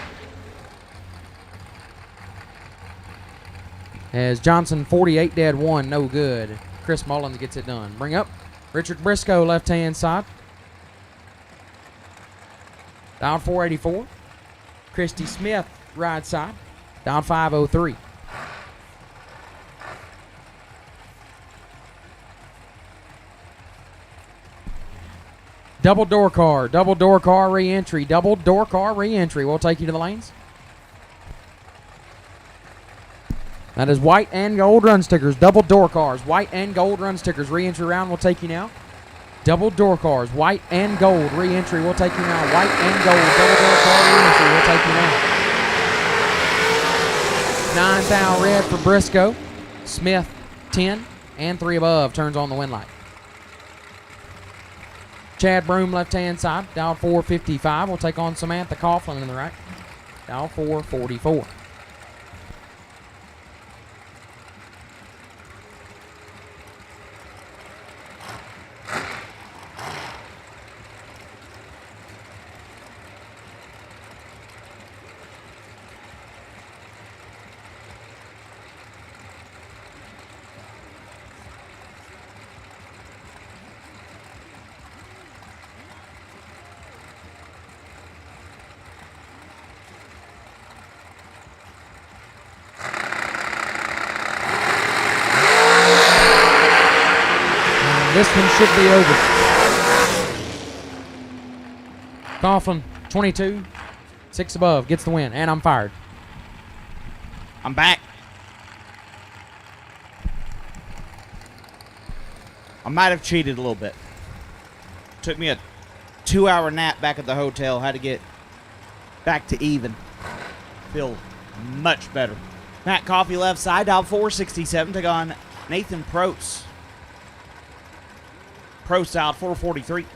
As Johnson, 48 dead, 1, no good. Chris Mullins gets it done. Bring up Richard Briscoe, left-hand side. Down 484. Christy Smith, right side. Down 503. Double door car re-entry, double door car re-entry. We'll take you to the lanes. That is white and gold run stickers, double door cars, white and gold run stickers. Re-entry round, we'll take you now. Double door cars, white and gold re-entry, we'll take you now. White and gold, double door car re-entry, we'll take you now. 9 thou red for Briscoe. Smith, 10, and 3 above turns on the win light. Chad Broom, left-hand side, dial 455. We'll take on Samantha Coughlin in the right. Dial 444. This one should be over. Coughlin, 22, 6 above, gets the win, and I'm fired. I'm back. I might have cheated a little bit. Took me a 2-hour nap back at the hotel. Had to get back to even. Feel much better. Matt Coffey left side, dial 467, took on Nathan Prost. Prost out 443.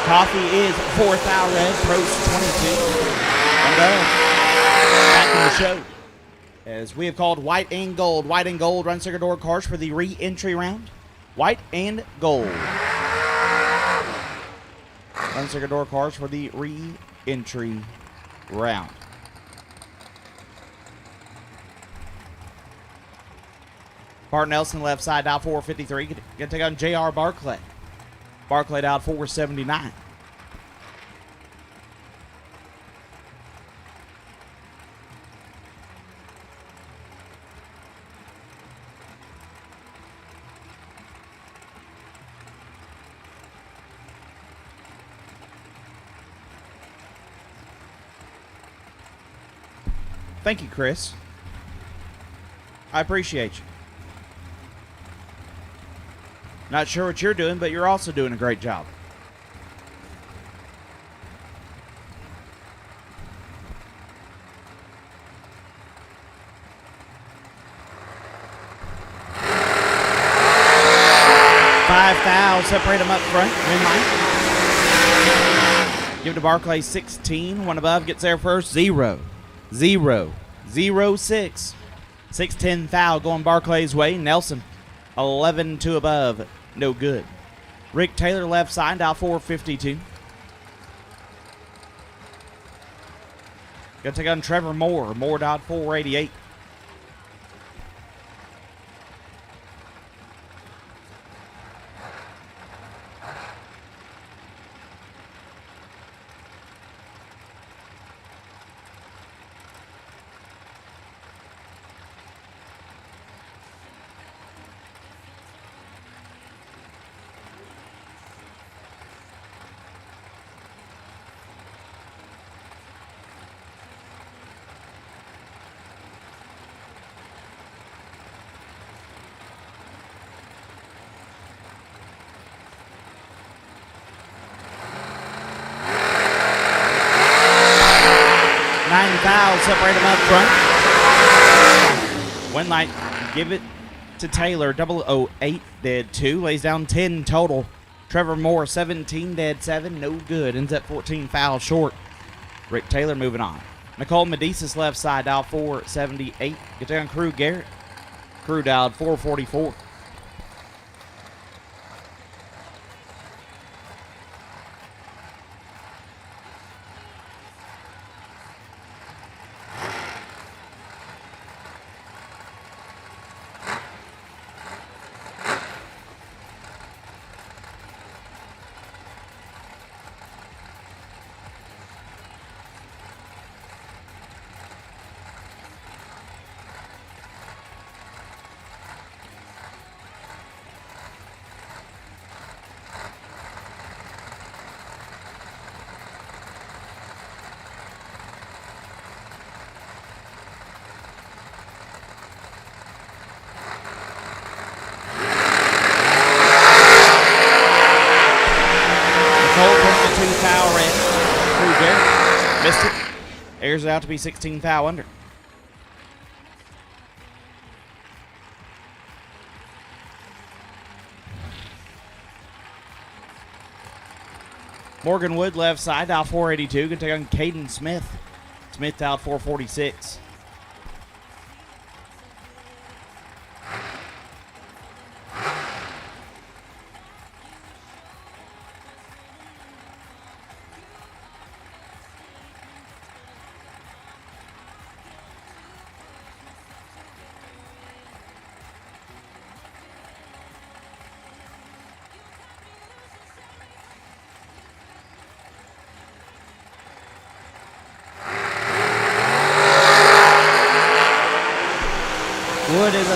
Coffee is 4th out red, Prost 22. And back in the show. As we have called white and gold. White and gold run sticker door cars for the re-entry round. White and gold. Run sticker door cars for the re-entry round. Bart Nelson left side, dial 453. Gonna take on J.R. Barclay. Barclay out 479. Thank you, Chris. I appreciate you. Not sure what you're doing, but you're also doing a great job. Separate them up front. Win line. Give it to Barclay 16. One above gets there first. 0, 0, 0, 6. 6-10 foul going Barclay's way. Nelson 11 2 above. No good. Rick Taylor left side, dial 452. Gonna take on Trevor Moore. Moore dialed 488. Fouls separate them up front. One light, give it to Taylor. 008 dead 2. Lays down 10 total. Trevor Moore 17 dead 7. No good. Ends up 14 fouls short. Rick Taylor moving on. Nicole Medicis left side, dial 478. Get down Crew Garrett. Crew dialed 444. Missed it. Airs it out to be 16 foul under. Morgan Wood left side, dial 482. Going to take on Caden Smith. Smith dialed 446.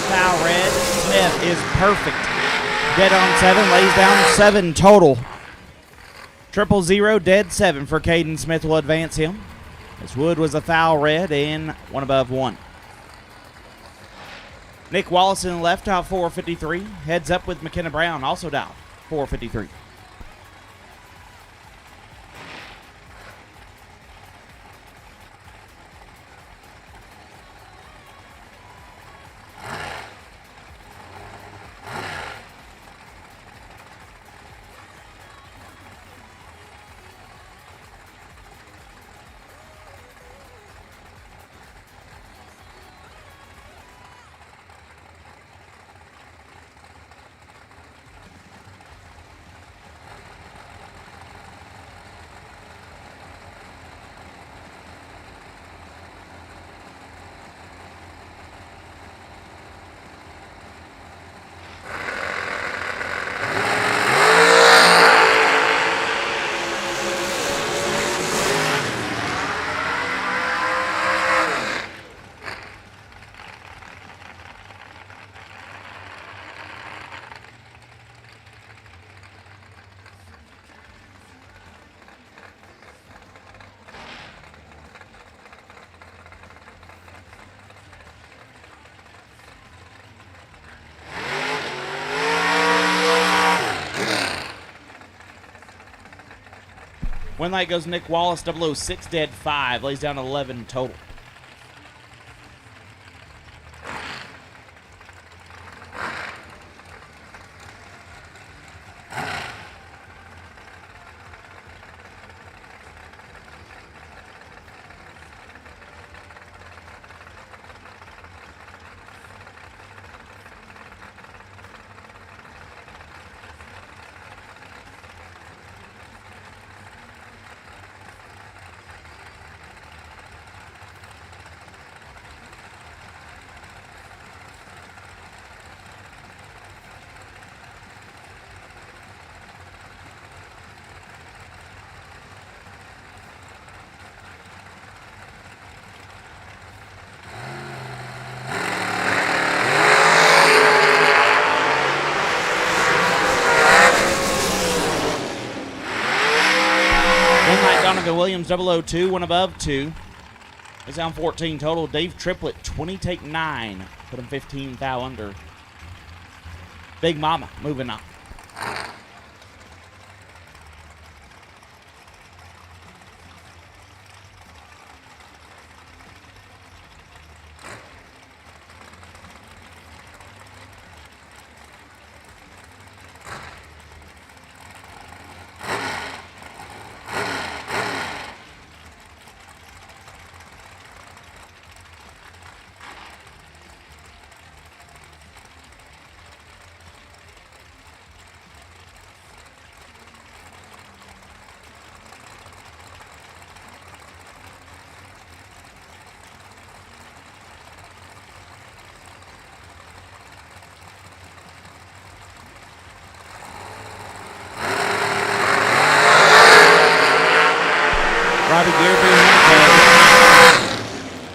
a foul red. Smith is perfect. Dead on 7, lays down 7 total. 000, dead 7 for Caden Smith will advance him. As Wood was a foul red and 1 above 1. Nick Wallace in the left, dial 453. Heads up with McKenna Brown, also dial 453. Win light goes Nick Wallace, 006, dead 5, lays down 11 total. Williams 002, 1 above 2. It's down 14 total. Dave Triplett, 20, take 9. Put him 15 foul under. Big Mama moving up. Robbie Gear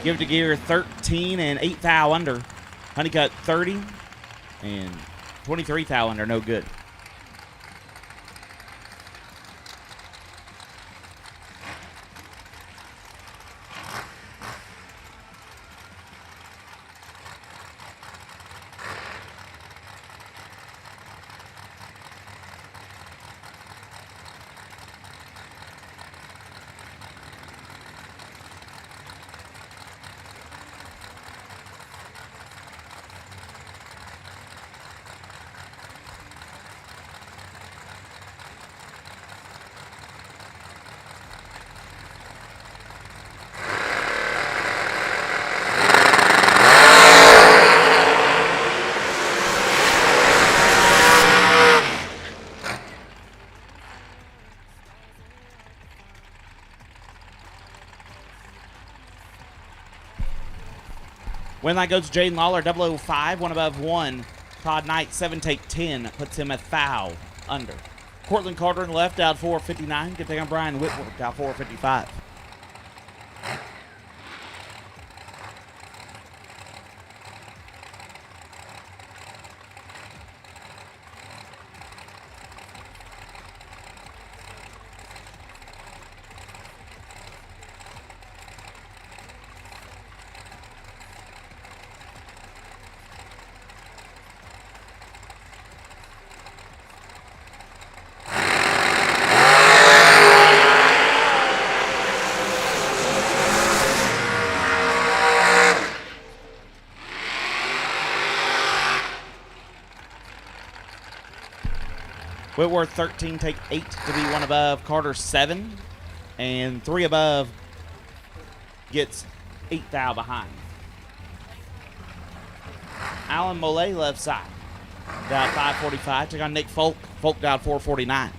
give to Gear 13 and 8 foul under. Honeycutt 30 and 23 foul under, no good. Win light goes to Jaden Lawler, 005, 1 above 1. Todd Knight, 7 take 10, puts him a foul under. Cortland Carter in the left, out 459. Good thing on Brian Whitworth, out 455. Whitworth 13, take 8 to be one above. Carter 7, and 3 above gets 8 thou behind. Alan Mollet left side. Dialed 545. Took on Nick Folk. Folk dialed 449.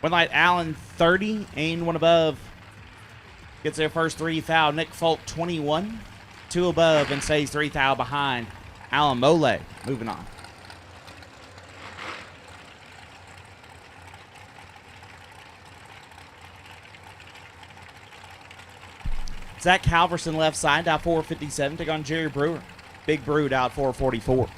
One light Allen 30, Ain one above. Gets their first 3 thou. Nick Folk 21, 2 above and stays 3 thou behind. Alan Mole moving on. Zach Halverson left side, dial 457. Take on Jerry Brewer. Big Brew dial 444.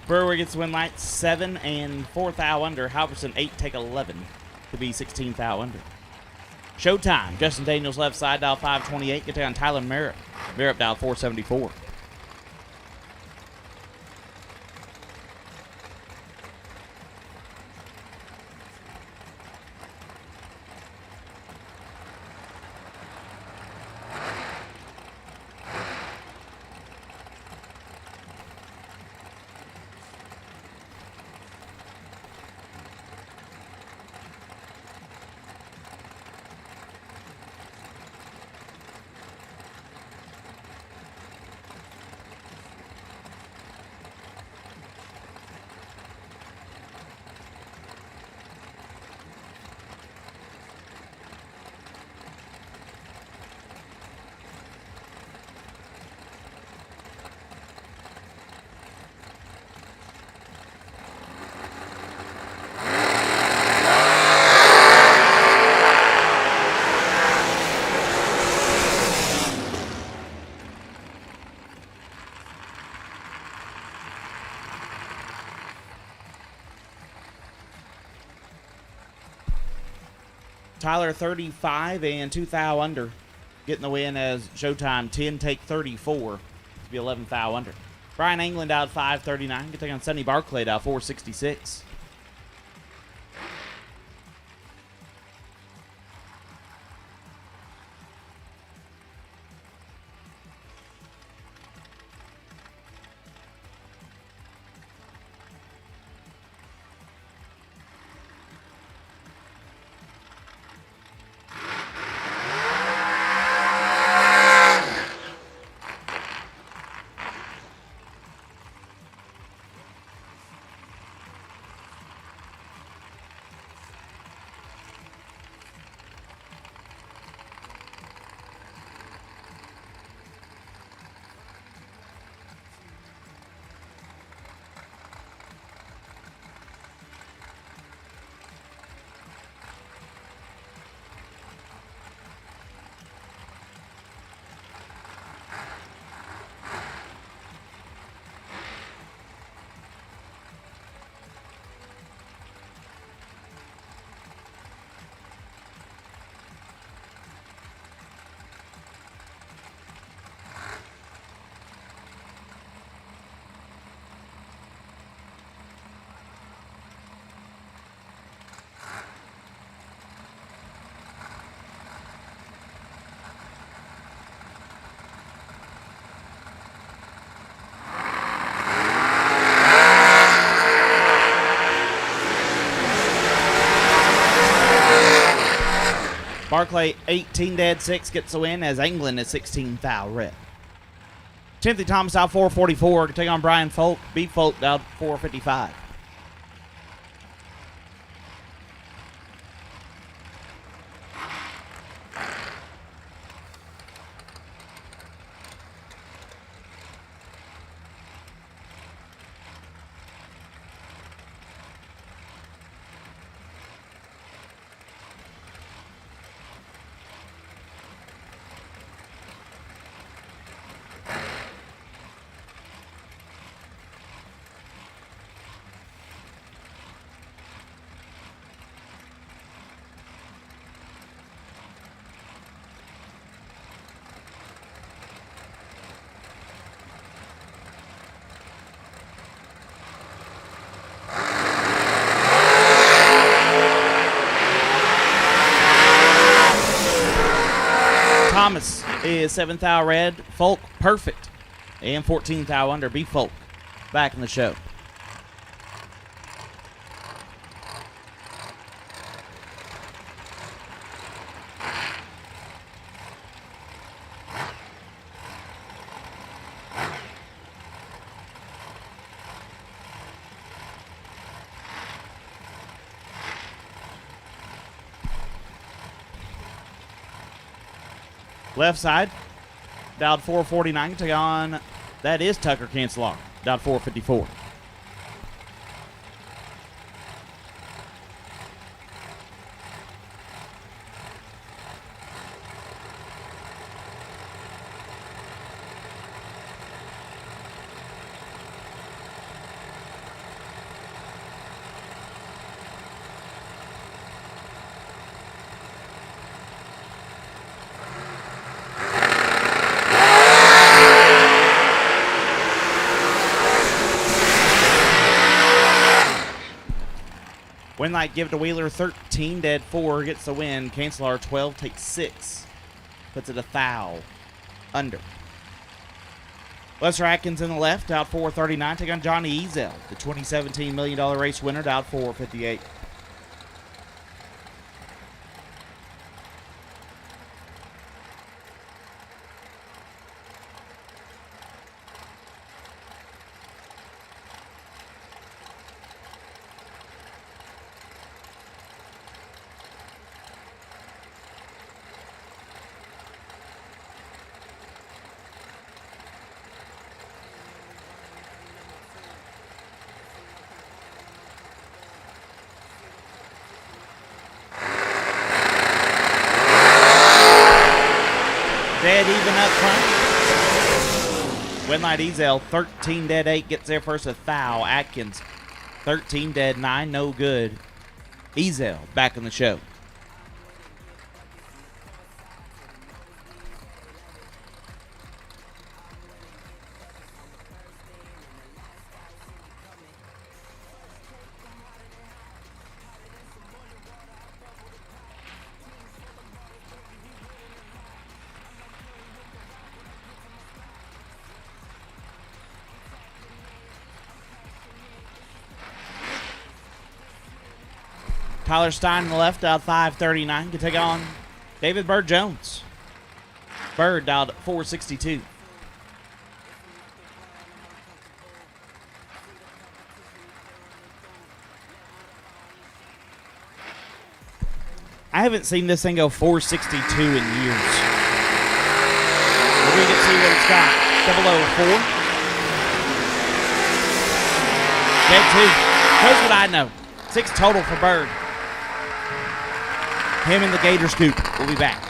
Brewer gets win light 7 and 4 thou under. Halverson 8, take 11 to be 16 thou under. Showtime. Justin Daniels left side, dial 528. Get down Tyler Merritt. Merritt dial 474. Tyler 35 and 2 thou under. Getting the win as Showtime 10, take 34 to be 11 thou under. Brian England out 539. Get take on Sonny Barclay out 466. Barclay 18 dead 6 gets the win as England is 16 thou red. Timothy Thomas out 444 to take on Brian Folk. B Folk out 455. Thomas is 7th thou red. Folk perfect. And 14th thou under. B Folk back in the show. Left side, dialed 449 to on. That is Tucker Cancelar, dialed 454. Winlight give it to Wheeler, 13 dead 4 gets the win. Cancelar 12 takes 6, puts it a thou under. Lester Atkins in the left, out 439, take on Johnny Ezel, the 2017 $1 million race winner, out 458. Dead even up front. Winlight Ezel, 13 dead 8 gets there first, a thou. Atkins, 13 dead 9, no good. Ezel back in the show. Tyler Stein on the left, dialed 539, can take on David Bird Jones. Bird dialed 462. I haven't seen this thing go 462 in years. We're going to see what it's got. 004. Dead 2. Here's what I know. 6 total for Bird. Him and the Gator Scoop will be back.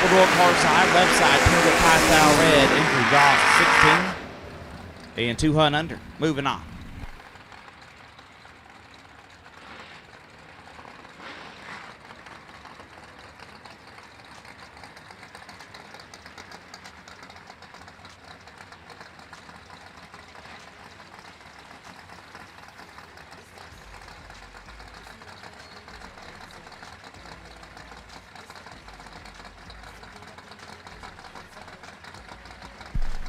double door car side, left side, turns up 5 red, entry Josh 16, and 2 Hunt under. Moving on.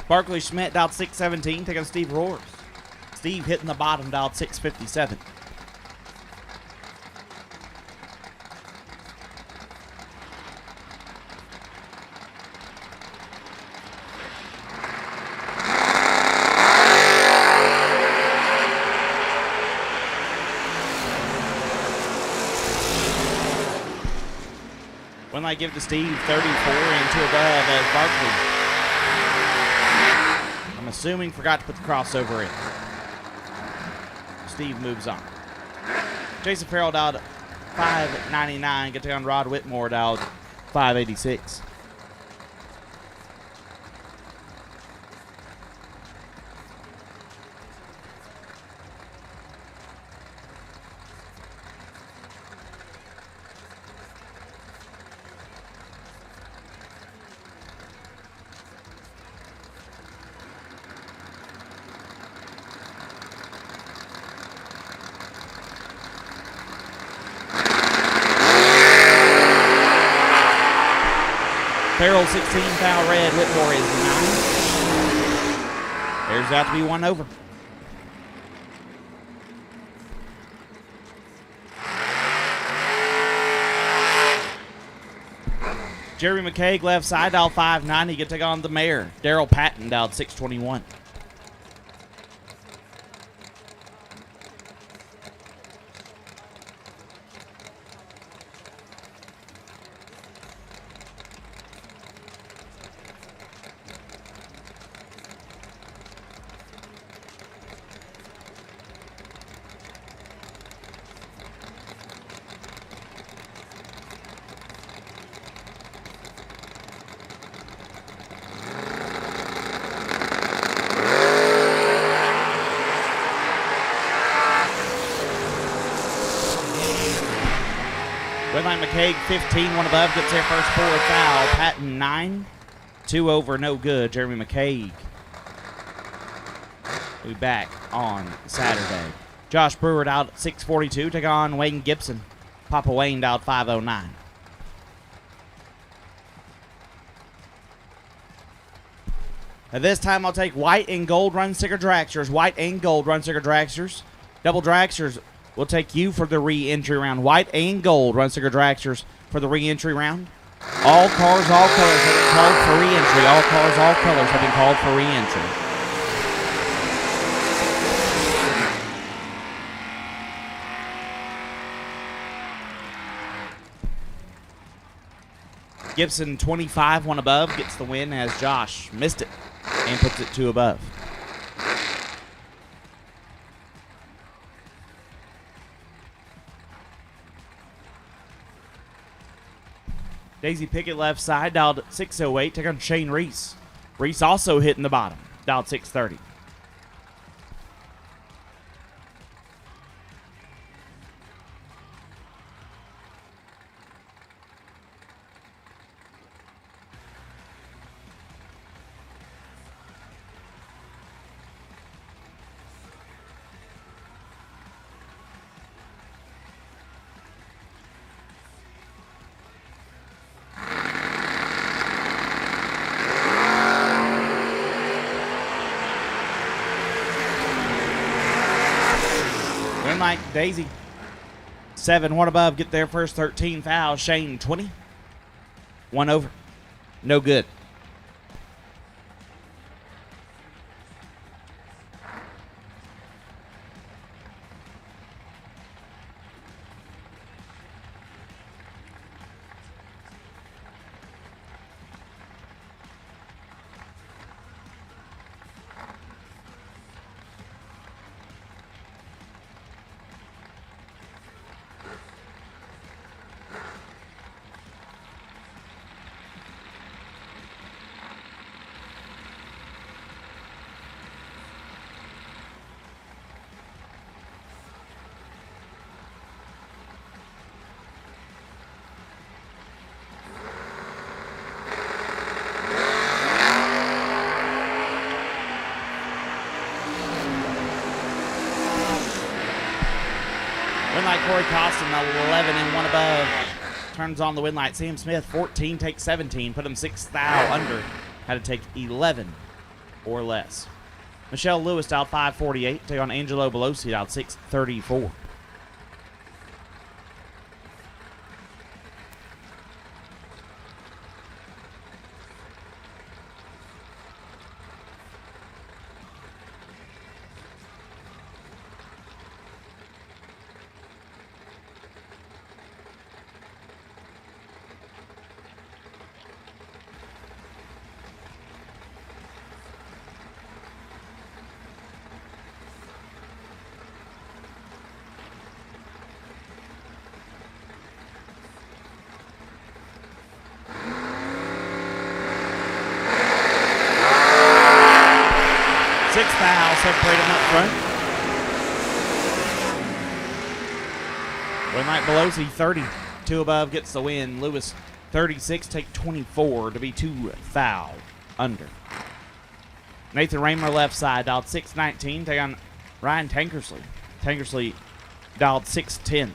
Barkley Schmidt dialed 617, taking Steve Roars. Steve hitting the bottom, dialed 657. When I give to Steve 34 and 2 above as Barkley, I'm assuming, forgot to put the crossover in. Steve moves on. Jason Farrell dialed 599. Get down Rod Whitmore dialed 586. Farrell 16, foul red. Whitmore is 9. There's out to be 1 over. Jerry McCaig left side, dialed 590. Get to take on the mayor. Daryl Patton dialed 621. Redline McCaig 15, 1 above, gets their first forward foul. Patton 9, 2 over, no good. Jeremy McCaig will be back on Saturday. Josh Brewer out at 642, take on Wayne Gibson. Papa Wayne dialed 509. At this time, I'll take white and gold run sticker dragsters. White and gold run sticker dragsters. Double dragsters will take you for the re-entry round. White and gold run sticker dragsters for the re-entry round. All cars, all colors have been called for re-entry. All cars, all colors have been called for re-entry. Gibson 25, 1 above, gets the win as Josh missed it and puts it 2 above. Daisy Pickett left side, dialed 608, take on Shane Reese. Reese also hitting the bottom, dialed 630. Mike Daisy 7, 1 above, get their first 13 foul. Shane 20, 1 over, no good. Win light Corey Costin, 11 and 1 above. Turns on the win light. Sam Smith, 14, takes 17. Put him 6 thou under. Had to take 11 or less. Michelle Lewis dialed 548. Take on Angelo Belosi dialed 634. Separate him up front. Win light Belosi, 30. 2 above gets the win. Lewis, 36, take 24 to be 2 thou under. Nathan Raymer left side, dialed 619. Take on Ryan Tankersley. Tankersley dialed 610.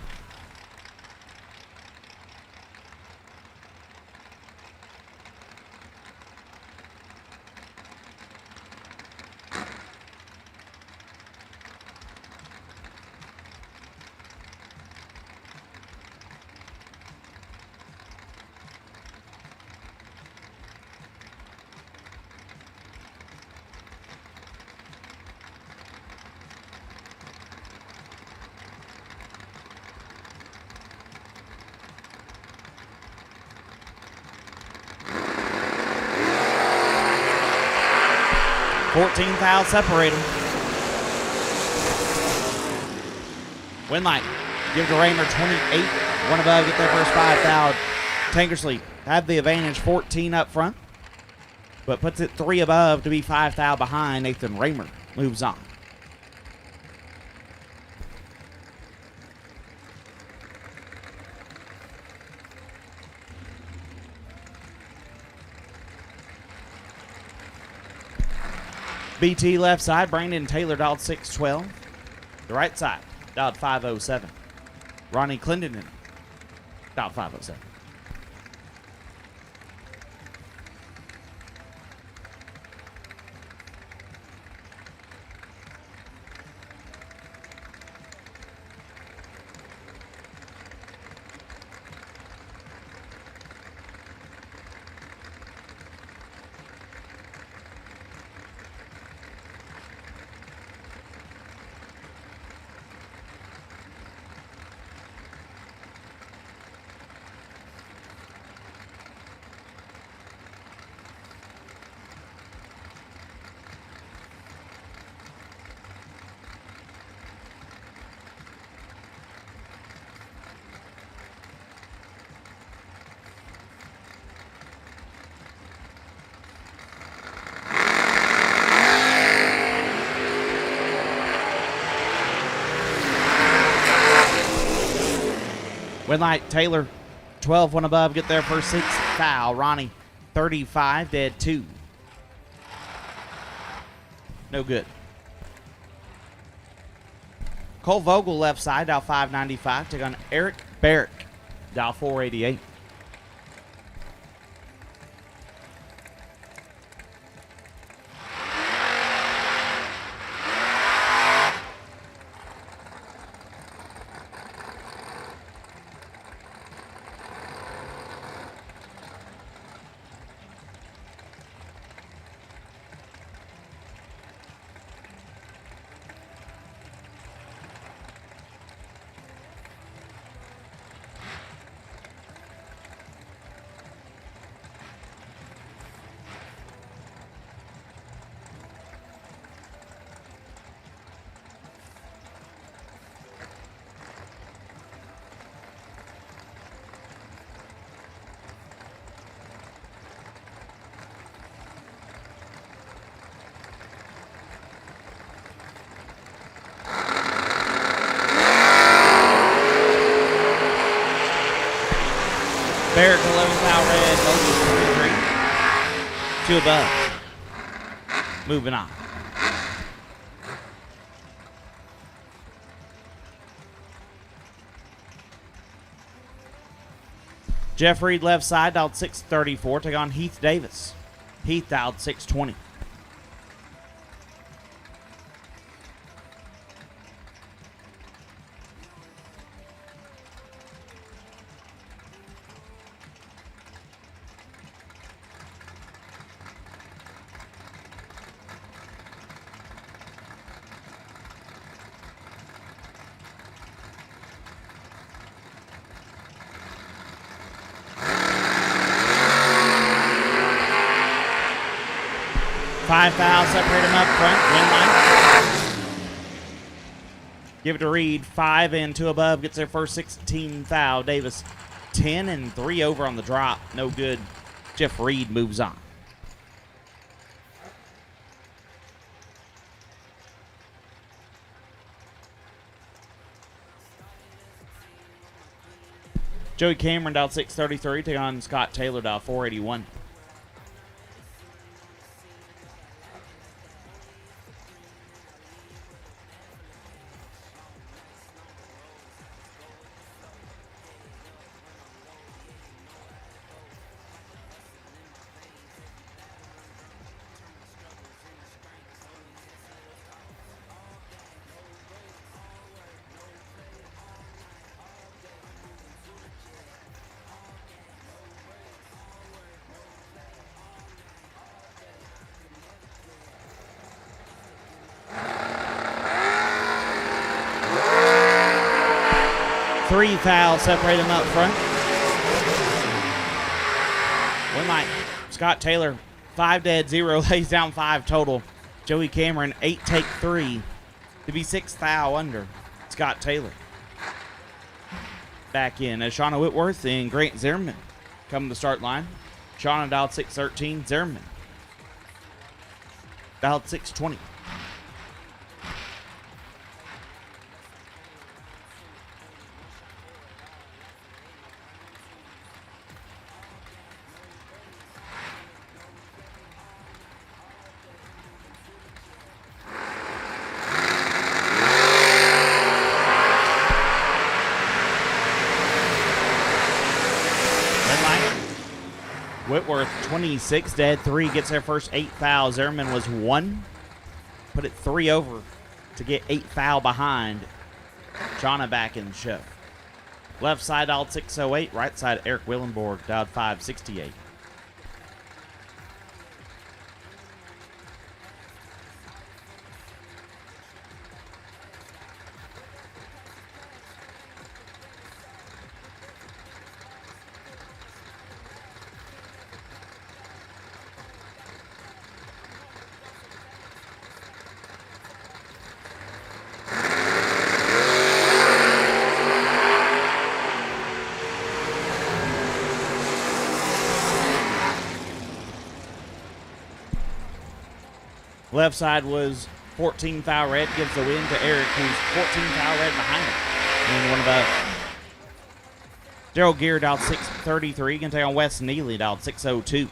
Thou separate them. Win light. Give to Raymer 28. 1 above, get their first 5 thou. Tankersley have the advantage, 14 up front, but puts it 3 above to be 5 thou behind. Nathan Raymer moves on. BT left side, Brandon Taylor dialed 612. The right side dialed 507. Ronnie Clendenin dialed 507. Win light Taylor, 12, 1 above, get their first 6 thou. Ronnie, 35, dead 2. No good. Cole Vogel left side, dial 595. Take on Eric Barrick, dial 488. Barrett 11 thou red, Moses 23. 2 above. Moving on. Jeff Reed left side, dialed 634, take on Heath Davis. Heath dialed 620. Five fouls separate them up front. Win line. Give it to Reed. 5 and 2 above. Gets their first 16 foul. Davis 10 and 3 over on the drop. No good. Jeff Reed moves on. Joey Cameron dialed 633. Take on Scott Taylor dialed 481. Three fouls separate them up front. One line. Scott Taylor, 5 dead, 0, lays down 5 total. Joey Cameron, 8 take 3 to be 6 foul under Scott Taylor. Back in as Shauna Whitworth and Grant Zimmerman come to the start line. Shauna dialed 613, Zimmerman dialed 620. Whitworth, 26, dead 3, gets their first 8 fouls. Zimmerman was 1. Put it 3 over to get 8 foul behind. Shauna back in the show. Left side dialed 608. Right side Eric Willenborg dialed 568. Left side was 14 foul red, gives the win to Eric, who's 14 foul red behind him. And one above. Gerald Gear dialed 633, going to take on Wes Neely, dialed 602.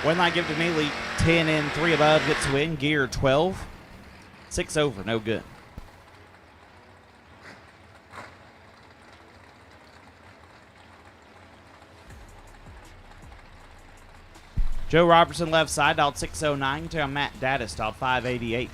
One line give to Neely, 10 and 3 above, gets the win. Gear 12, 6 over, no good. Joe Robertson left side, dialed 609, to Matt Dattis, dialed 588.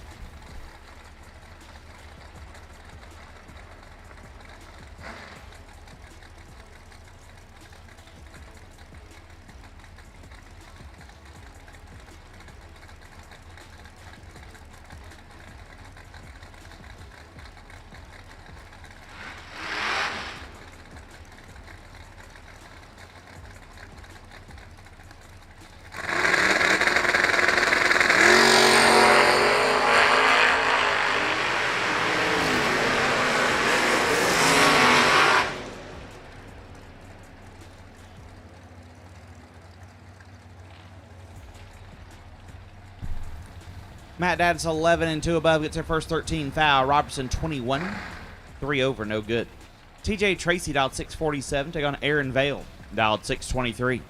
Matt Daddis 11 and 2 above gets their first 13 foul. Robertson 21, 3 over, no good. TJ Tracy dialed 647, take on Aaron Vale, dialed 623.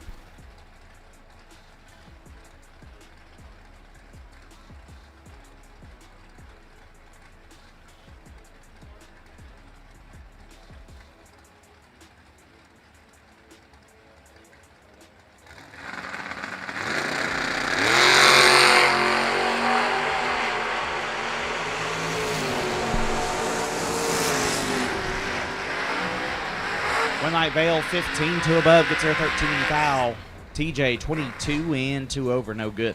Night Vale 15, 2 above, gets their 13 foul. TJ 22 and 2 over, no good.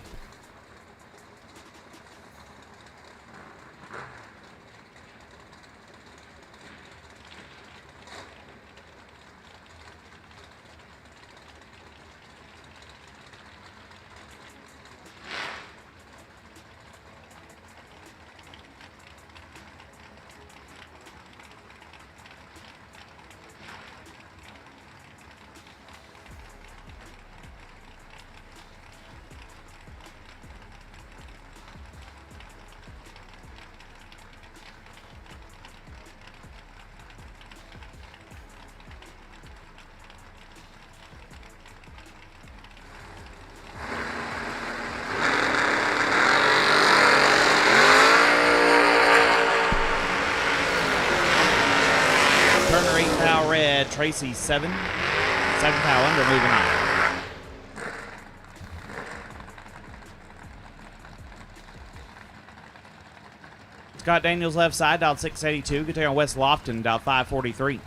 Tracy 7 foul under, moving on. Scott Daniels left side, dialed 682. Good take on Wes Lofton, dialed 543.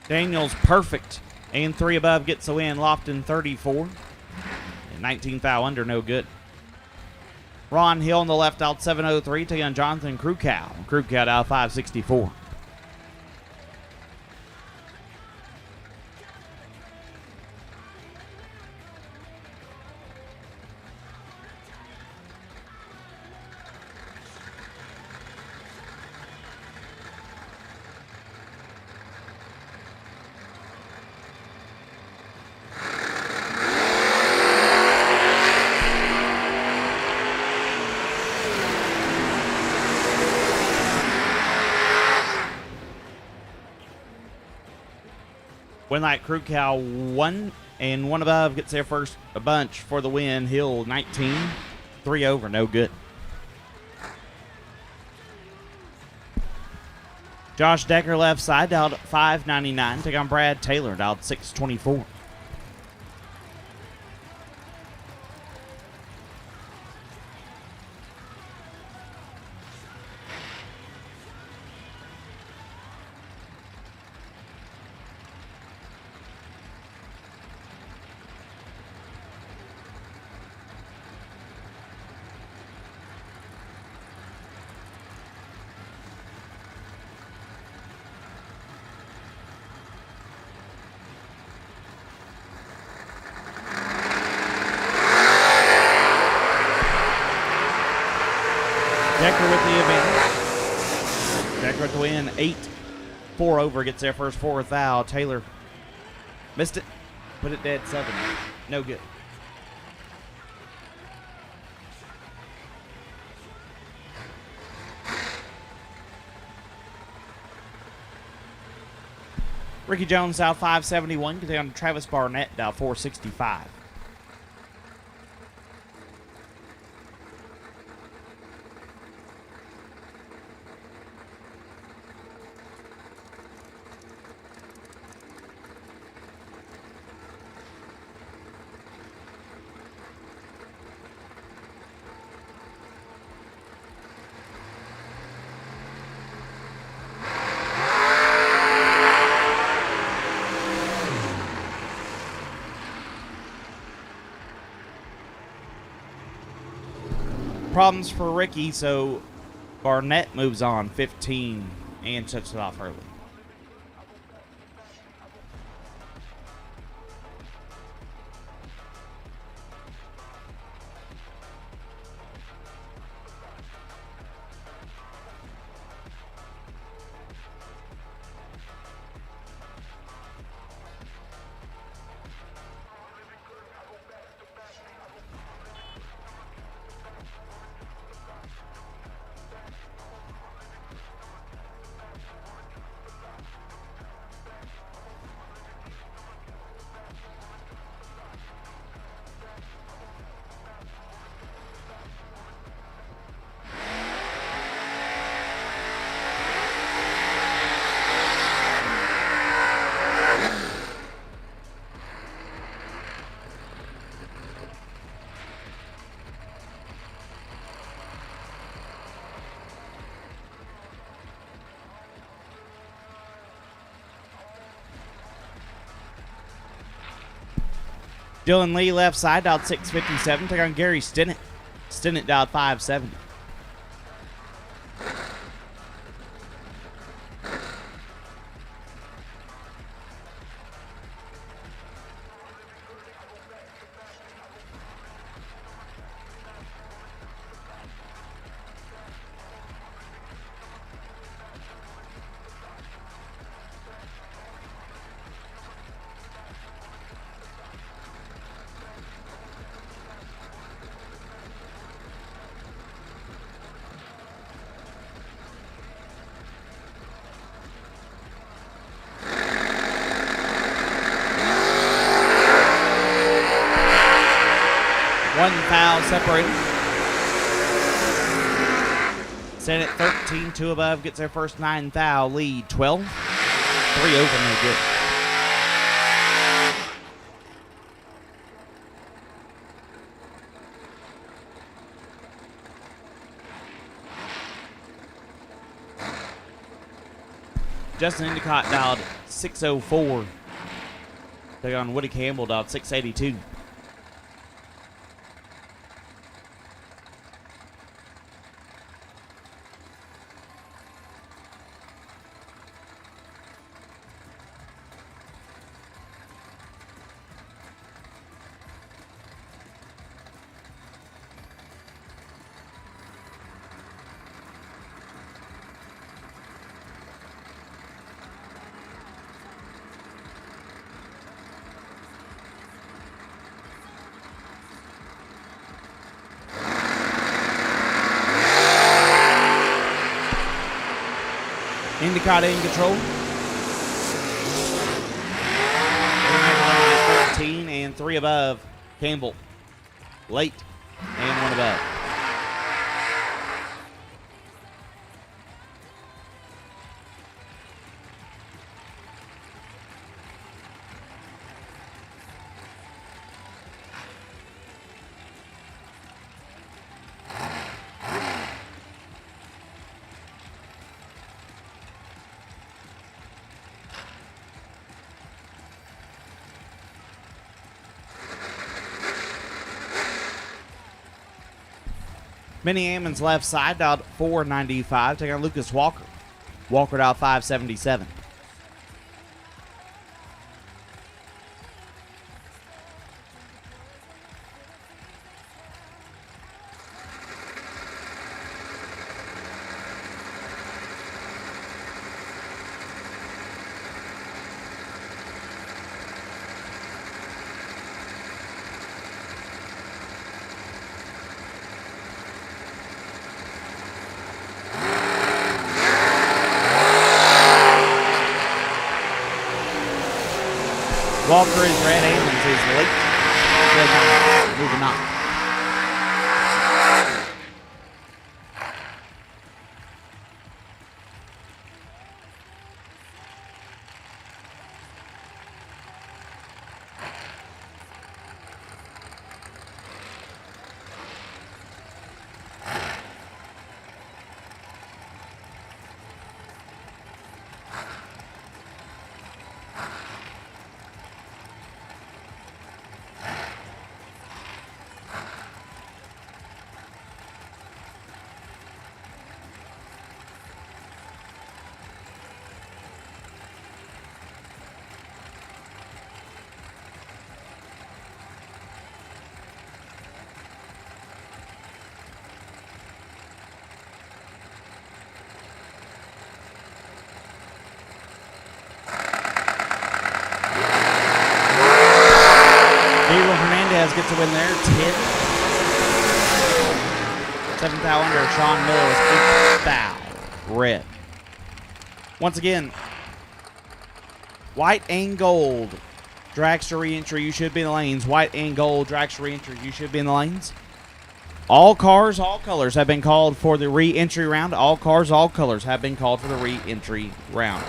Daniels perfect, and 3 above gets the win. Lofton 34, and 19 foul under, no good. Ron Hill on the left out 703, taking on Jonathan Krukow. Krukow out 564. Winlight Krukow 1 and 1 above gets their first a bunch for the win. Hill 19, 3 over, no good. Josh Decker left side, dialed 599. Take on Brad Taylor, dialed 624. Decker with the advantage. Decker with the win, 8-4 over, gets their first 4th foul. Taylor missed it, put it dead 7. No good. Ricky Jones out 571, get down to Travis Barnett, down 465. problems for Ricky, so Barnett moves on 15 and shuts it off early. Dylan Lee left side, dialed 657. Take on Gary Stinnett. Stinnett dialed 570. One foul separated. Stinnett 13, 2 above, gets their first 9 foul lead. 12, 3 over, no good. Justin Endicott dialed 604. Take on Woody Campbell dialed 682. Endicott in control. 13 and 3 above. Campbell late and 1 above. Benny Ammon's left side dialed 495. Taking on Lucas Walker. Walker dialed 577. Walker is red. Ammons is late. Moving on. gets a win there, 10. 7th thou under, Sean Miller was 8th thou, red. Once again, white and gold, dragster re-entry, you should be in the lanes. White and gold, dragster re-entry, you should be in the lanes. All cars, all colors have been called for the re-entry round. All cars, all colors have been called for the re-entry round.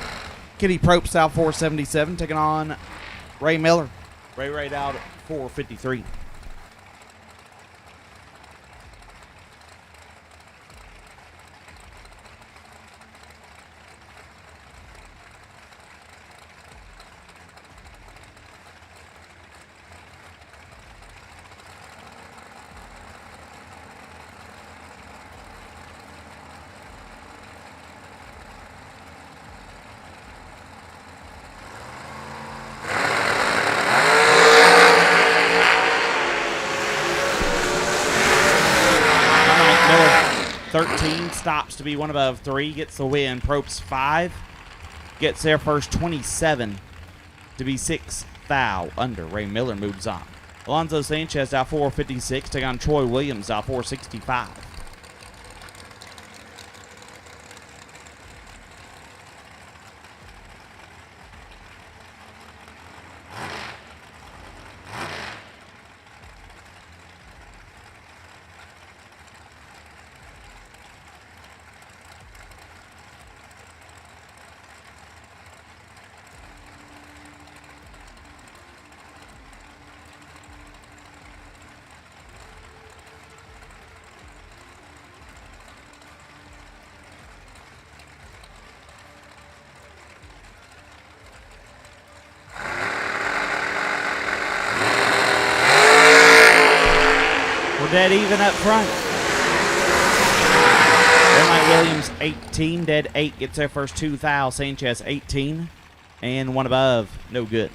Kitty Probst out 477, taking on Ray Miller. Ray out 453. Miller, 13, stops to be one above 3, gets the win. Probst 5, gets their first 27 to be 6th thou under. Ray Miller moves on. Alonzo Sanchez out 456, take on Troy Williams out 465. Dead even up front. Mike Williams 18, dead 8, gets their first 2 thou. Sanchez 18, and one above, no good.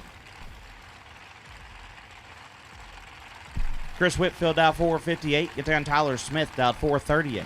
Chris Whitfield out 458, gets down Tyler Smith out 438.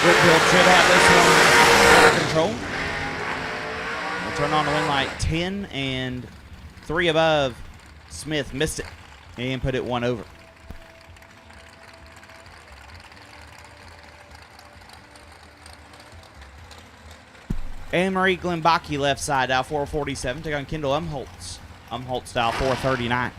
Whitfield should have this one under control. We'll turn on the win light 10 and 3 above. Smith missed it and put it 1 over. Anne-Marie Glenbach left side out 447. Take on Kendall Umholtz. Umholtz style 439.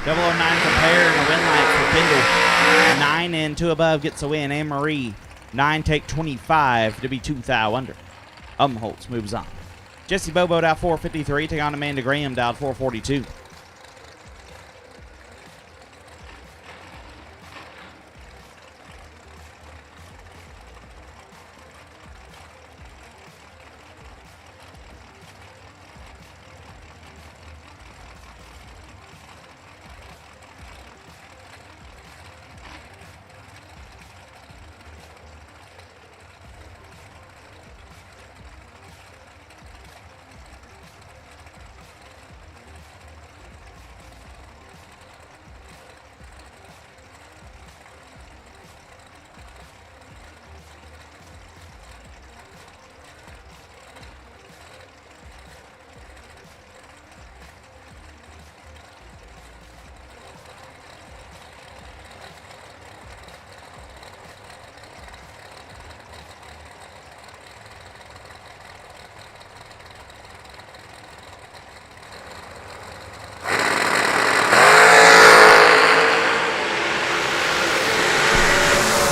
Double 09 compare and a win light for Kendall. 9 and 2 above gets a win. Anne-Marie 9 take 25 to be 2 thou under. Umholtz moves on. Jesse Bobo out 453. Take on Amanda Graham down 442.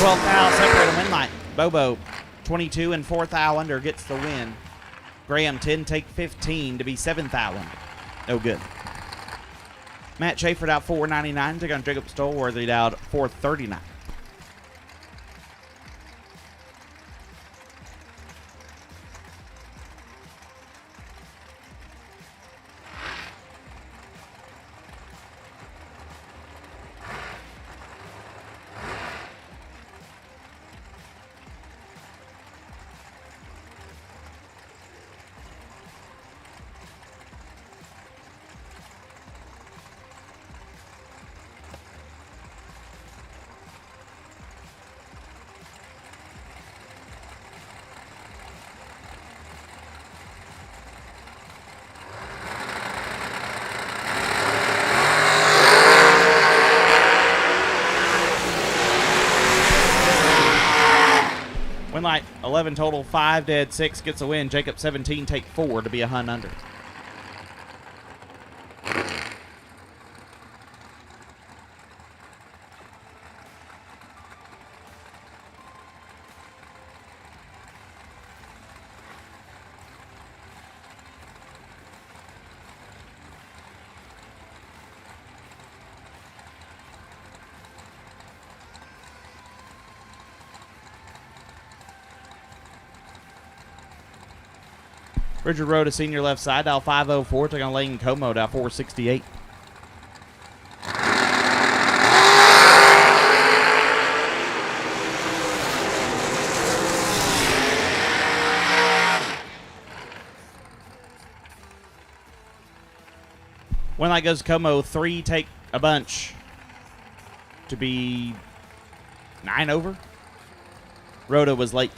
12th thou separated win line. Bobo, 22 and 4th thou under, gets the win. Graham, 10, take 15 to be 7th thou under. No good. Matt Schaefer out 499, took on Jacob Stolworthy out 439. Win light, 11 total, 5 dead, 6 gets a win. Jacob, 17, take 4 to be a hun under. Richard Rhoda, senior left side, dial 504, taking on Lane Como, dial 468. When that goes Como, 3 take a bunch to be 9 over. Rhoda was late.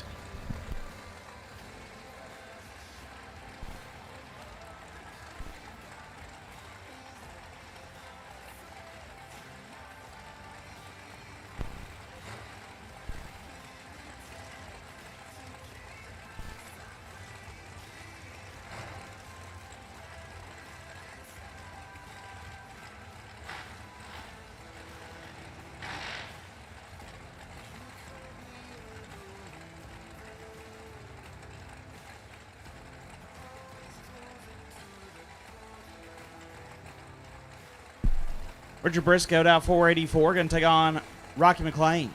Richard Briscoe down 484, going to take on Rocky McLean.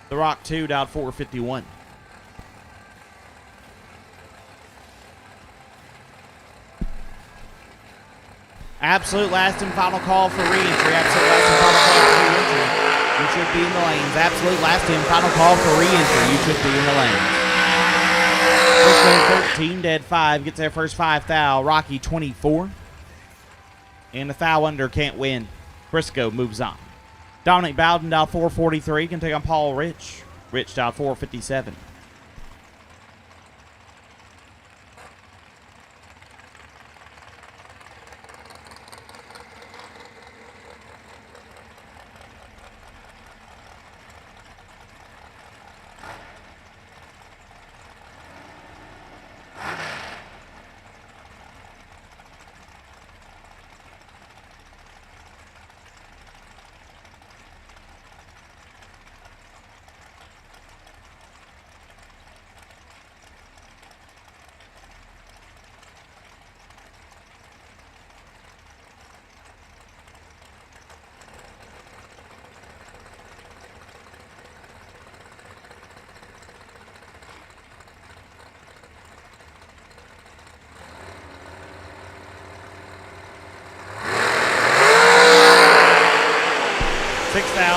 The Rock 2 down 451. Absolute last and final call for re-entry. Absolute last and final call for re-entry. You should be in the lanes. Absolute last and final call for re-entry. You should be in the lanes. Briscoe 13, dead 5. Gets their first 5 thou. Rocky 24. And the thou under can't win. Briscoe moves on. Dominic Bowden dial 443 can take on Paul Rich. Rich dial 457.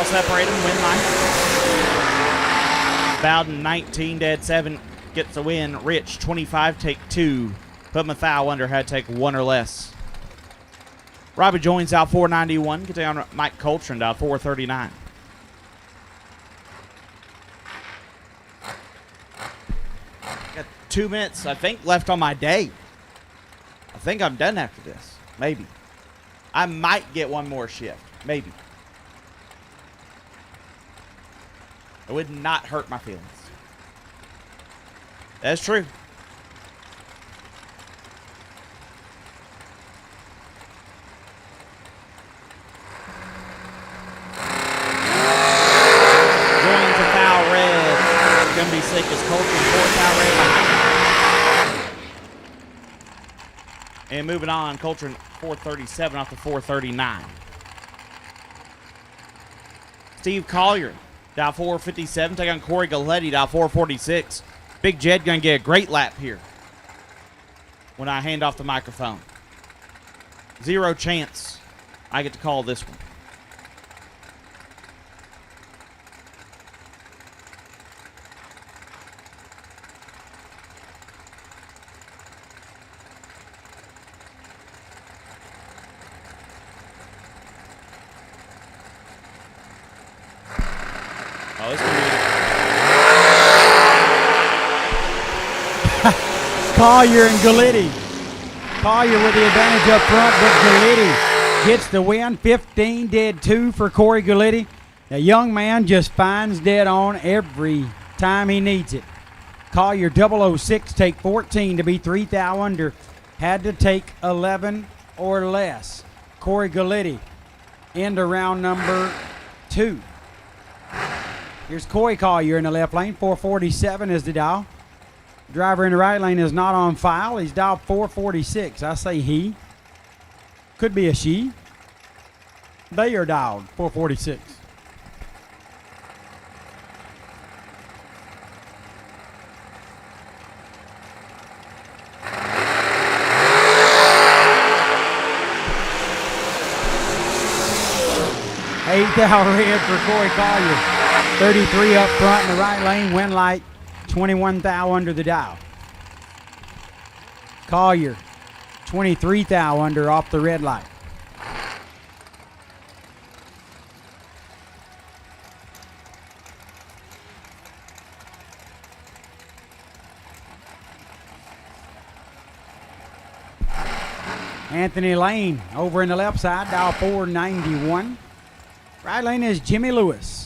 Separated, win line. Bowden 19, dead 7, gets the win. Rich 25, take 2. Put Mathau under, had to take 1 or less. Robbie joins out 491, gets down Mike Coltrane out 439. Got 2 minutes, I think, left on my day. I think I'm done after this. Maybe. I might get 1 more shift. Maybe. It would not hurt my feelings. That's true. Going to And moving on, Coltrane 437 off the 439. Steve Collier, dial 457, take on Corey Galletti, dial 446. Big Jed going to get a great lap here when I hand off the microphone. Zero chance I get to call this one. Oh, this could be Collier and Galletti. Collier with the advantage up front, but Galletti gets the win. 15 dead 2 for Corey Galletti. The young man just finds dead on every time he needs it. Collier 006 take 14 to be 3 thou under. Had to take 11 or less. Corey Galletti into round number 2. Here's Coy Collier in the left lane. 447 is the dial. Driver in the right lane is not on file. He's dialed 446. I say he. Could be a she. They are dialed 446. $8 red for Coy Collier. 33 up front in the right lane. Win light. 21 thou under the dial. Collier, 23 thou under off the red light. Anthony Lane over in the left side, dial 491. Right lane is Jimmy Lewis.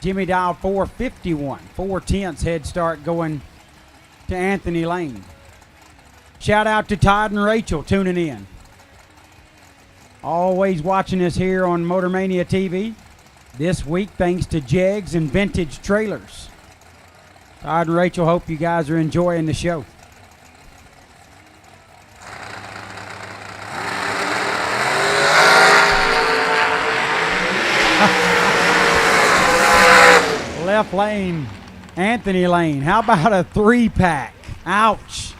Jimmy dial 451. 4/10 head start going to Anthony Lane. Shout out to Todd and Rachel tuning in. Always watching us here on Motormania TV. This week, thanks to Jegs and Vintage Trailers. Todd and Rachel, hope you guys are enjoying the show. Left lane, Anthony Lane. How about a 3-pack? Ouch.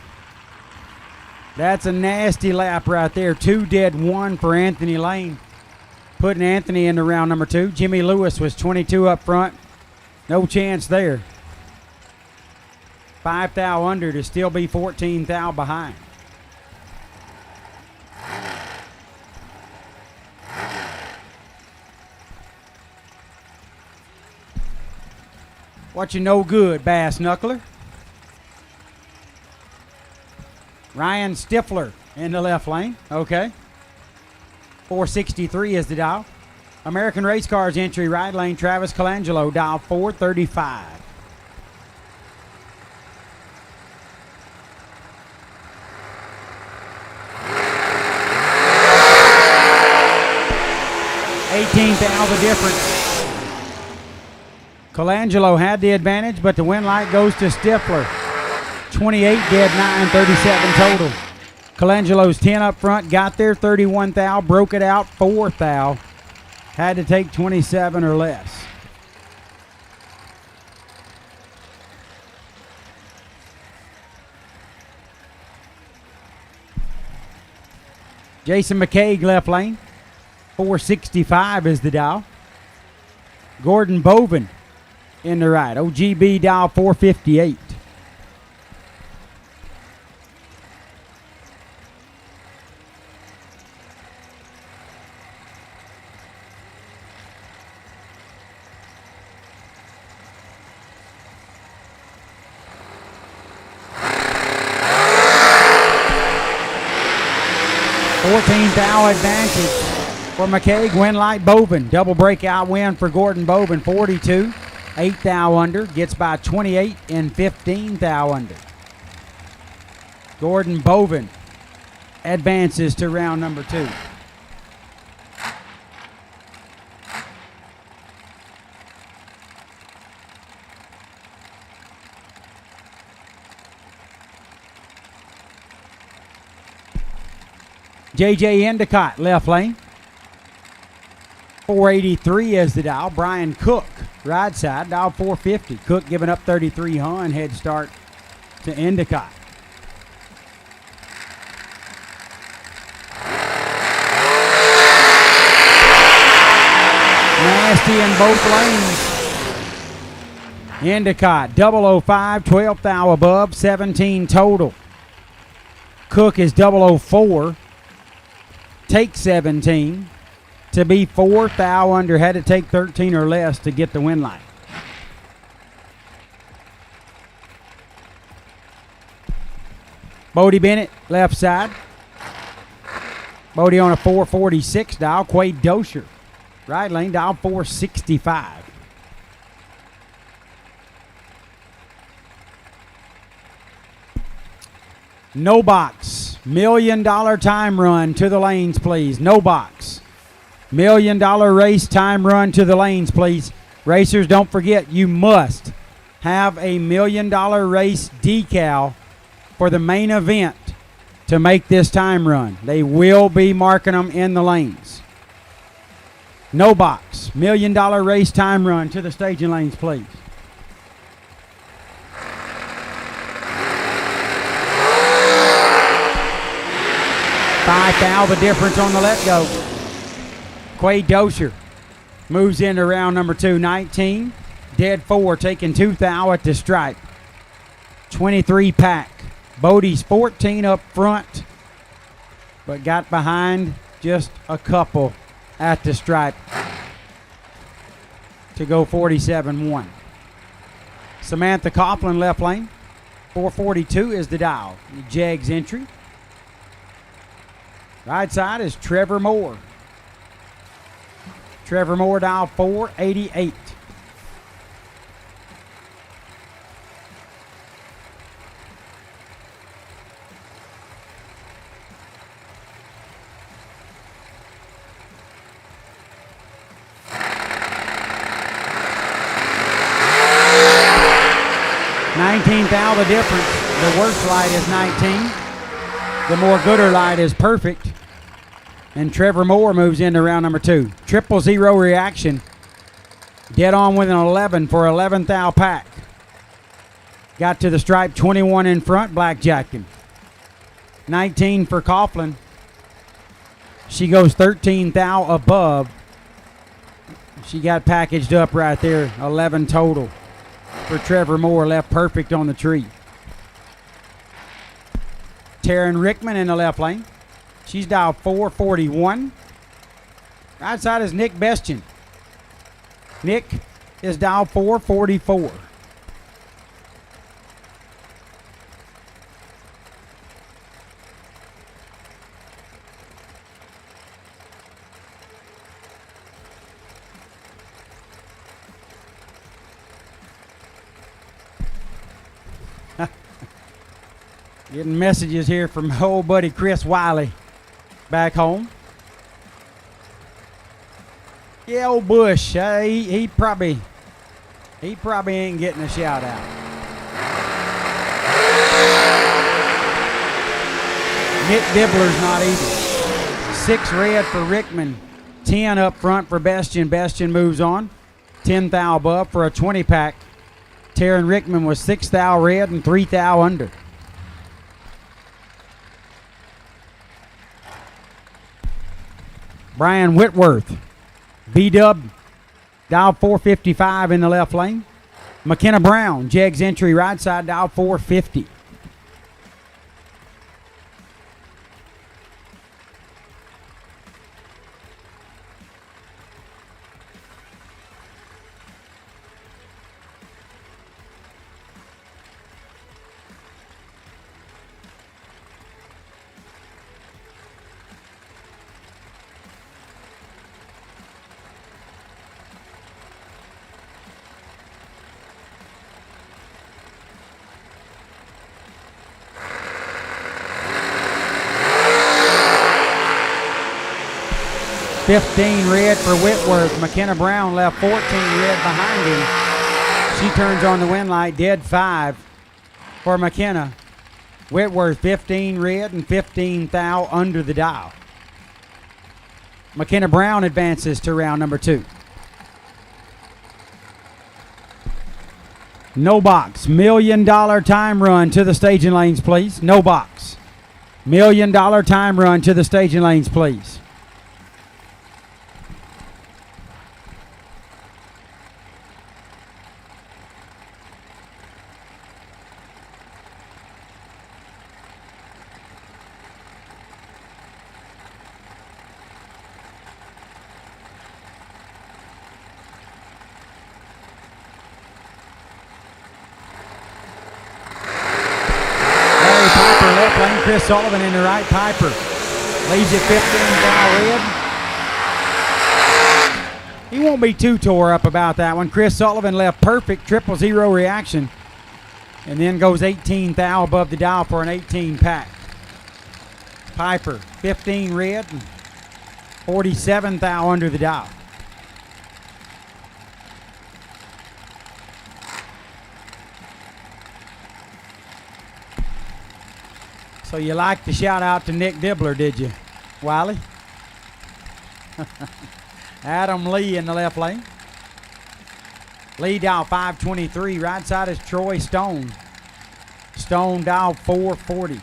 That's a nasty lap right there. 2 dead 1 for Anthony Lane. Putting Anthony into round number 2. Jimmy Lewis was 22 up front. No chance there. 5 thou under to still be 14 thou behind. What you no good, Bass Knuckler? Ryan Stifler in the left lane. Okay. 463 is the dial. American Race Cars entry right lane. Travis Colangelo, dial 435. $18,000 difference. Colangelo had the advantage, but the win light goes to Stifler. 28 dead 9, 37 total. Colangelo's 10 up front, got there 31 thou, broke it out 4 thou. Had to take 27 or less. Jason McCaig left lane. 465 is the dial. Gordon Bovin in the right. OGB dial 458. $14,000 advantage for McCaig. Win light Bovin. Double breakout win for Gordon Bovin. 42. 8 thou under. Gets by 28 and 15 thou under. Gordon Bovin advances to round number 2. JJ Endicott, left lane. 483 is the dial. Brian Cook, right side, dial 450. Cook giving up 33 hun, head start to Endicott. Nasty in both lanes. Endicott, 005, 12th thou above, 17 total. Cook is 004, take 17. To be 4th thou under, had to take 13 or less to get the win line. Bodie Bennett, left side. Bodie on a 446 dial. Quade Dosher, right lane, dial 465. No box. $1 million time run to the lanes, please. No box. $1 million race time run to the lanes, please. Racers, don't forget, you must have a $1 million race decal for the main event to make this time run. They will be marking them in the lanes. No box. $1 million race time run to the staging lanes, please. $5,000 the difference on the let go. Quade Dosher moves into round number 2. 19. Dead 4 taking $2,000 at the stripe. 23 pack. Bodie's 14 up front, but got behind just a couple at the stripe to go 47-1. Samantha Coughlin, left lane. 442 is the dial. Jag's entry. Right side is Trevor Moore. Trevor Moore, dial 488. $19,000 the difference. The worst light is 19. The more gooder light is perfect. And Trevor Moore moves into round number 2. 000 reaction. Dead on with an 11 for 11th pack. Got to the stripe, 21 in front, blackjacking. 19 for Coughlin. She goes 13 thou above. She got packaged up right there. 11 total for Trevor Moore, left perfect on the tree. Taryn Rickman in the left lane. She's dialed 441. Right side is Nick Bestian. Nick is dialed 444. Getting messages here from my old buddy Chris Wiley back home. Yeah, old Bush, he probably ain't getting a shout out. Nick Dibbler's not either. 6 red for Rickman, 10 up front for Bestian. Bestian moves on. 10 thou above for a 20 pack. Taryn Rickman was 6 thou red and 3 thou under. Brian Whitworth, B-Dub, dial 455 in the left lane. McKenna Brown, Jeg's entry, right side, dial 450. $15 red for Whitworth. McKenna Brown left 14 red behind him. She turns on the win light, dead 5 for McKenna. Whitworth 15 red and 15 thou under the dial. McKenna Brown advances to round number 2. No box. $1 million time run to the staging lanes, please. No box. $1 million time run to the staging lanes, please. Chris Sullivan in the right. Piper leads at 15 foul red. He won't be too tore up about that one. Chris Sullivan left perfect, 000 reaction, and then goes 18 thou above the dial for an 18 pack. Piper 15 red and 47 thou under the dial. So you liked the shout out to Nick Dibbler, did you, Wiley? Adam Lee in the left lane. Lee dial 523. Right side is Troy Stone. Stone dial 440.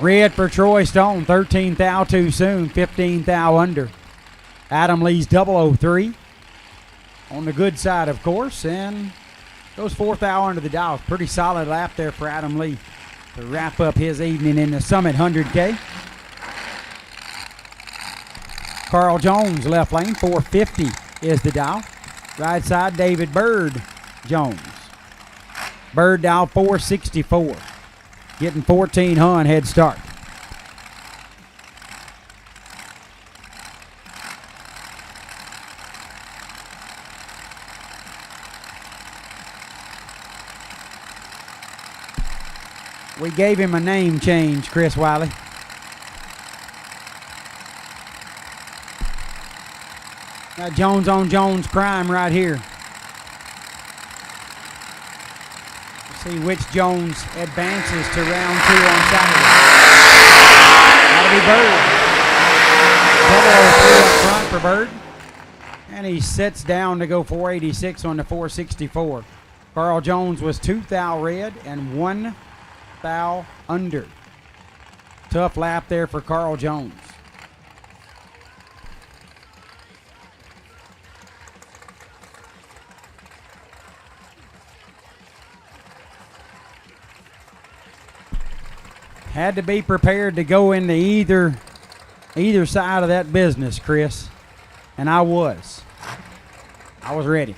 Red for Troy Stone, 13 thou too soon, 15 thou under. Adam Lee's 003 on the good side, of course, and goes 4 thou under the dial. Pretty solid lap there for Adam Lee to wrap up his evening in the Summit 100K. Carl Jones, left lane, 450 is the dial. Right side, David Bird Jones. Bird dial 464. Getting 14 hun head start. We gave him a name change, Chris Wiley. Got Jones on Jones crime right here. See which Jones advances to round 2 on Saturday. That'll be Bird. 003 up front for Bird. And he sits down to go 486 on the 464. Carl Jones was 2 thou red and 1 thou under. Tough lap there for Carl Jones. Had to be prepared to go into either side of that business, Chris. And I was ready.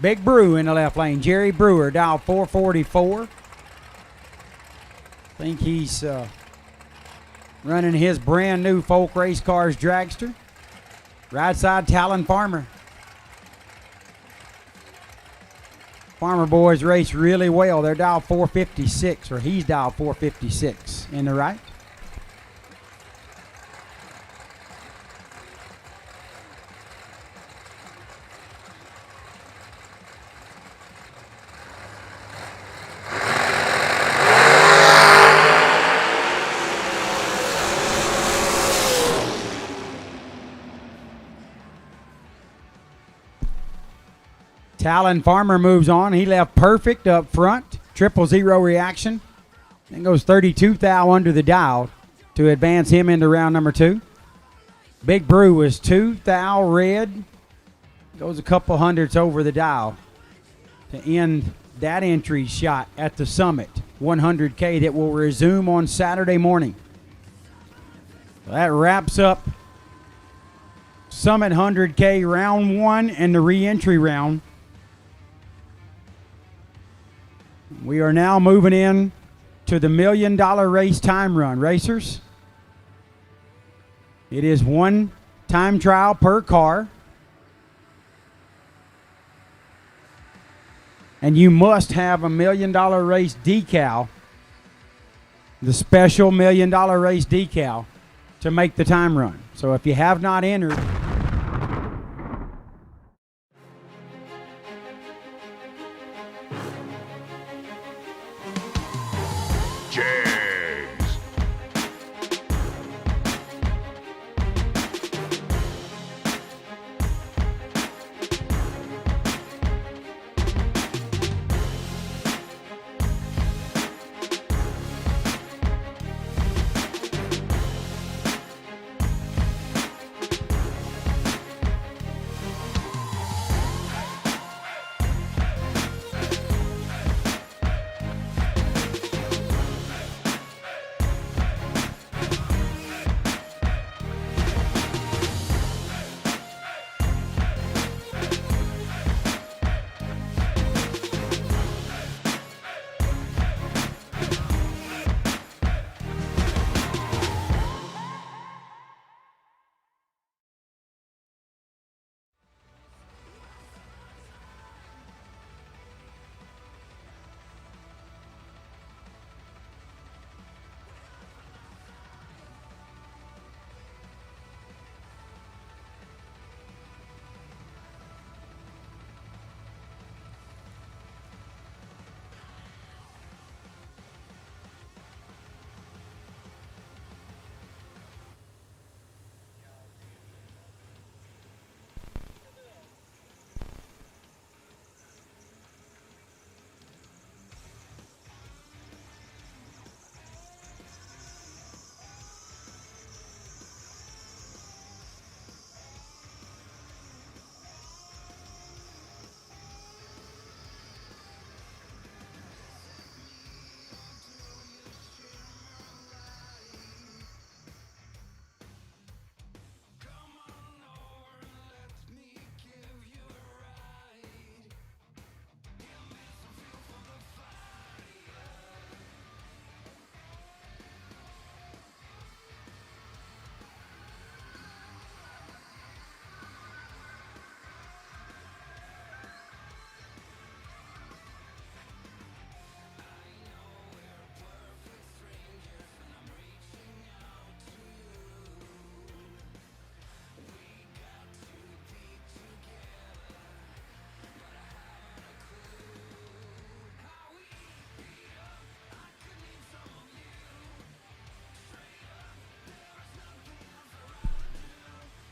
Big Brew in the left lane. Jerry Brewer, dial 444. I think he's running his brand new Folk Race Cars dragster. Right side, Talon Farmer. Farmer boys race really well. They're dial 456, or he's dial 456 in the right. Talon Farmer moves on. He left perfect up front. 000 reaction. Then goes 32 thou under the dial to advance him into round number 2. Big Brew was 2 thou red. Goes a couple hundredths over the dial to end that entry shot at the Summit 100K that will resume on Saturday morning. Well, that wraps up Summit 100K round 1 and the re-entry round. We are now moving in to the $1 million race time run. Racers, it is 1 time trial per car. And you must have a $1 million race decal, the special $1 million race decal, to make the time run. So if you have not entered,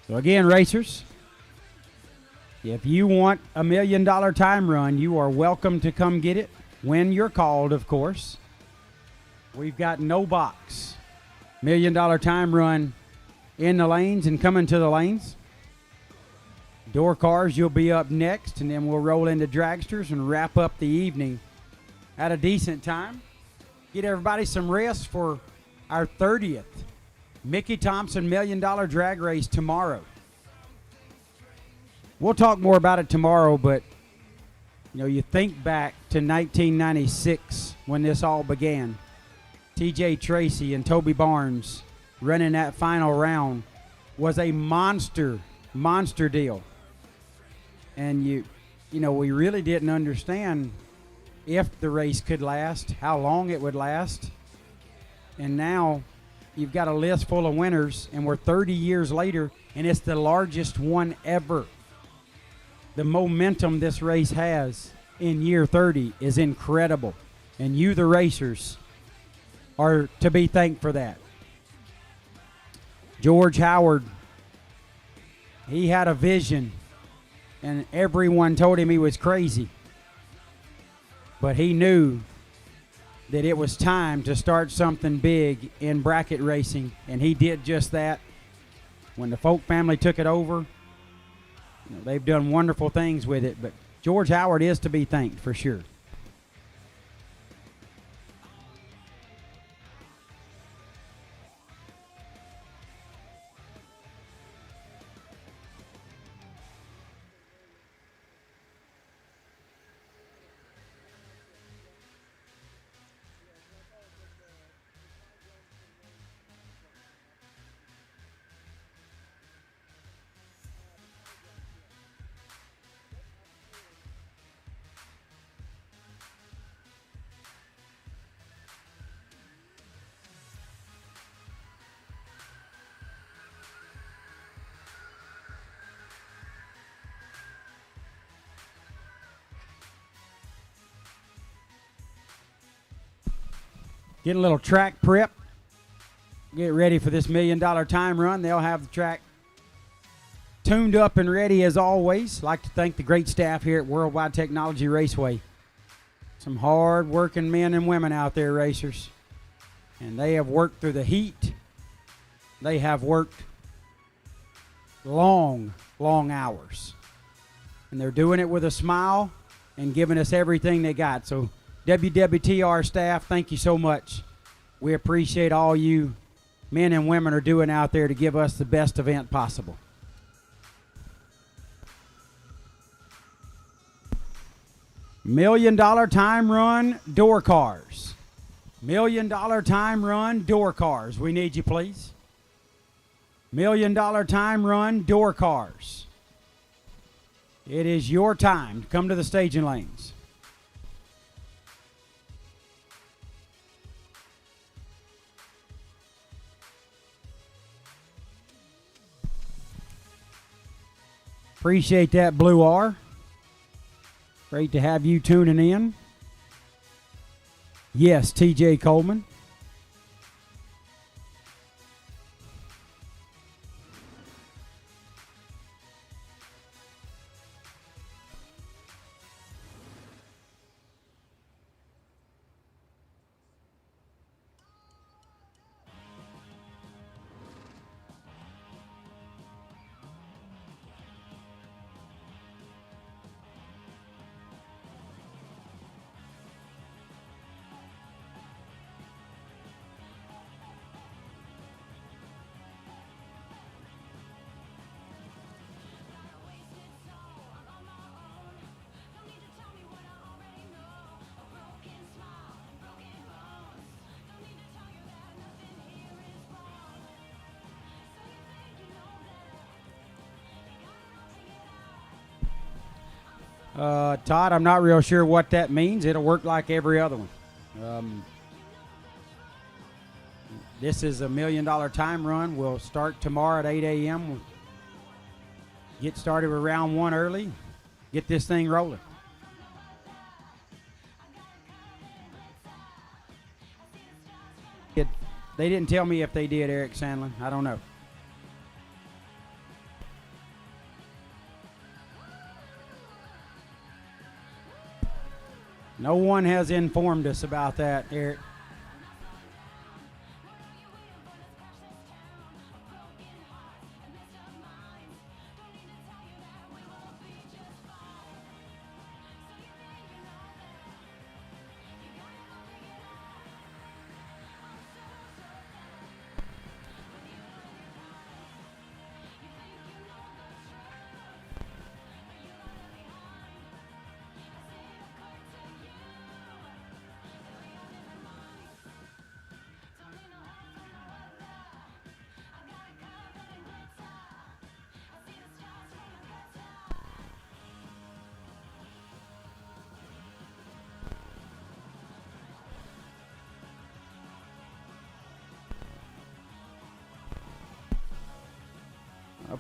so again, racers, if you want a $1 million time run, you are welcome to come get it when you're called, of course. We've got no box. $1 million time run in the lanes and coming to the lanes. Door cars, you'll be up next, and then we'll roll into dragsters and wrap up the evening at a decent time. Get everybody some rest for our 30th Mickey Thompson $1 Million drag race tomorrow. We'll talk more about it tomorrow, but you think back to 1996 when this all began. TJ Tracy and Toby Barnes running that final round was a monster deal. And we really didn't understand if the race could last, how long it would last. And now you've got a list full of winners, and we're 30 years later, and it's the largest one ever. The momentum this race has in year 30 is incredible, and you, the racers, are to be thanked for that. George Howard, he had a vision, and everyone told him he was crazy. But he knew that it was time to start something big in bracket racing, and he did just that. When the Folk family took it over, they've done wonderful things with it, but George Howard is to be thanked for sure. getting a little track prep. Get ready for this $1 million time run. They'll have the track tuned up and ready as always. Like to thank the great staff here at Worldwide Technology Raceway. Some hard-working men and women out there, racers. And they have worked through the heat. They have worked long, long hours. And they're doing it with a smile and giving us everything they got. So WWTR staff, thank you so much. We appreciate all you men and women are doing out there to give us the best event possible. $1 million time run door cars. $1 million time run door cars. We need you, please. $1 million time run door cars. It is your time to come to the staging lanes. Appreciate that, Blue R. Great to have you tuning in. Yes, TJ Coleman. Todd, I'm not real sure what that means. It'll work like every other one. This is a $1 million time run. We'll start tomorrow at 8 a.m. We'll get started with round one early. Get this thing rolling. They didn't tell me if they did, Eric Sandlin. I don't know. No one has informed us about that, Eric.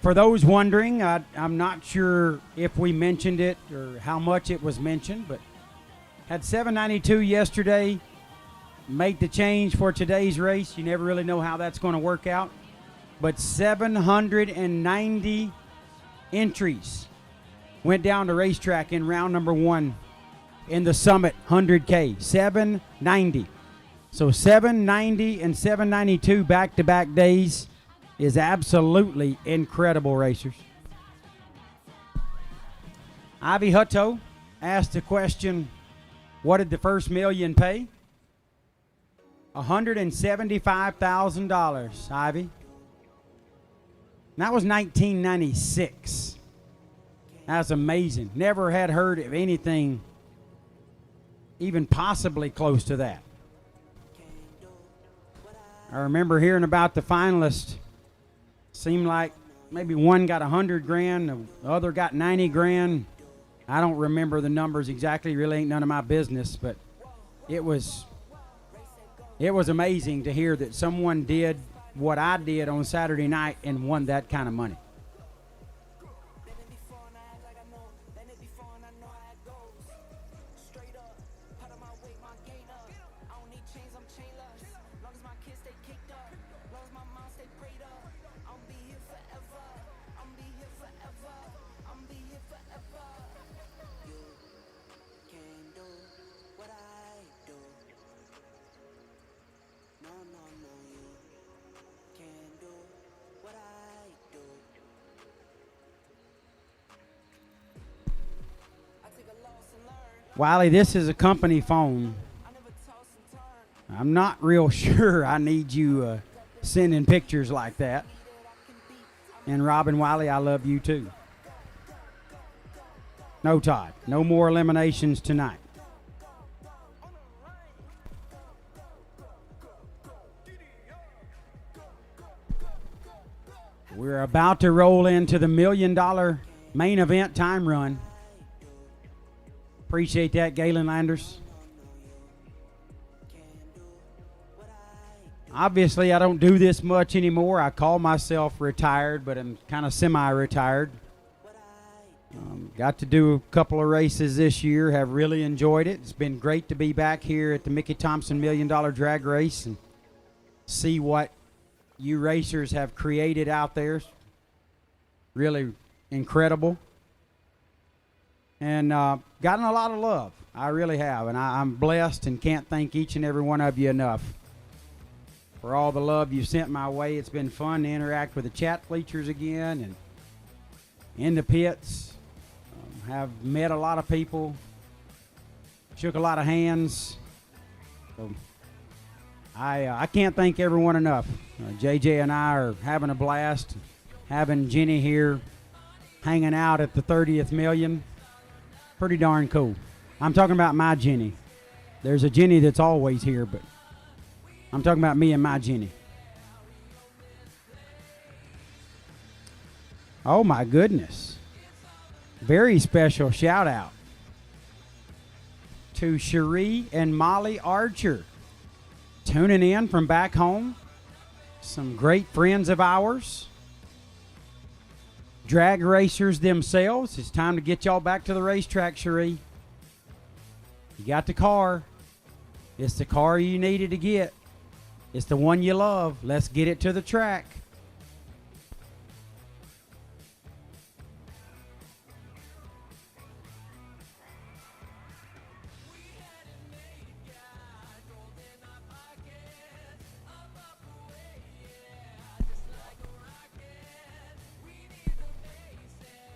For those wondering, I'm not sure if we mentioned it or how much it was mentioned, but had 792 yesterday. Make the change for today's race. You never really know how that's going to work out. But 790 entries went down the racetrack in round number one in the Summit 100K. 790. So 790 and 792 back-to-back days is absolutely incredible, racers. Ivy Hutto asked the question, what did the first million pay? $175,000, Ivy. And that was 1996. That's amazing. Never had heard of anything even possibly close to that. I remember hearing about the finalists. Seemed like maybe one got 100 grand, the other got 90 grand. I don't remember the numbers exactly. Really ain't none of my business, but it was amazing to hear that someone did what I did on Saturday night and won that kind of money. Wiley, this is a company phone. I'm not real sure I need you sending pictures like that. And Robin Wiley, I love you too. No, Todd. No more eliminations tonight. We're about to roll into the $1 million main event time run. Appreciate that, Galen Landers. Obviously, I don't do this much anymore. I call myself retired, but I'm kind of semi-retired. Got to do a couple of races this year. Have really enjoyed it. It's been great to be back here at the Mickey Thompson $1 Million Drag Race and see what you racers have created out there. Really incredible. And gotten a lot of love. I really have. And I'm blessed and can't thank each and every one of you enough for all the love you sent my way. It's been fun to interact with the chat bleachers again and in the pits. Have met a lot of people, shook a lot of hands. So I can't thank everyone enough. JJ and I are having a blast, having Jenny here, hanging out at the 30th million. Pretty darn cool. I'm talking about my Jenny. There's a Jenny that's always here, but I'm talking about me and my Jenny. Oh my goodness. Very special shout out to Cherie and Molly Archer tuning in from back home. Some great friends of ours. Drag racers themselves. It's time to get y'all back to the racetrack, Cherie. You got the car. It's the car you needed to get. It's the one you love. Let's get it to the track.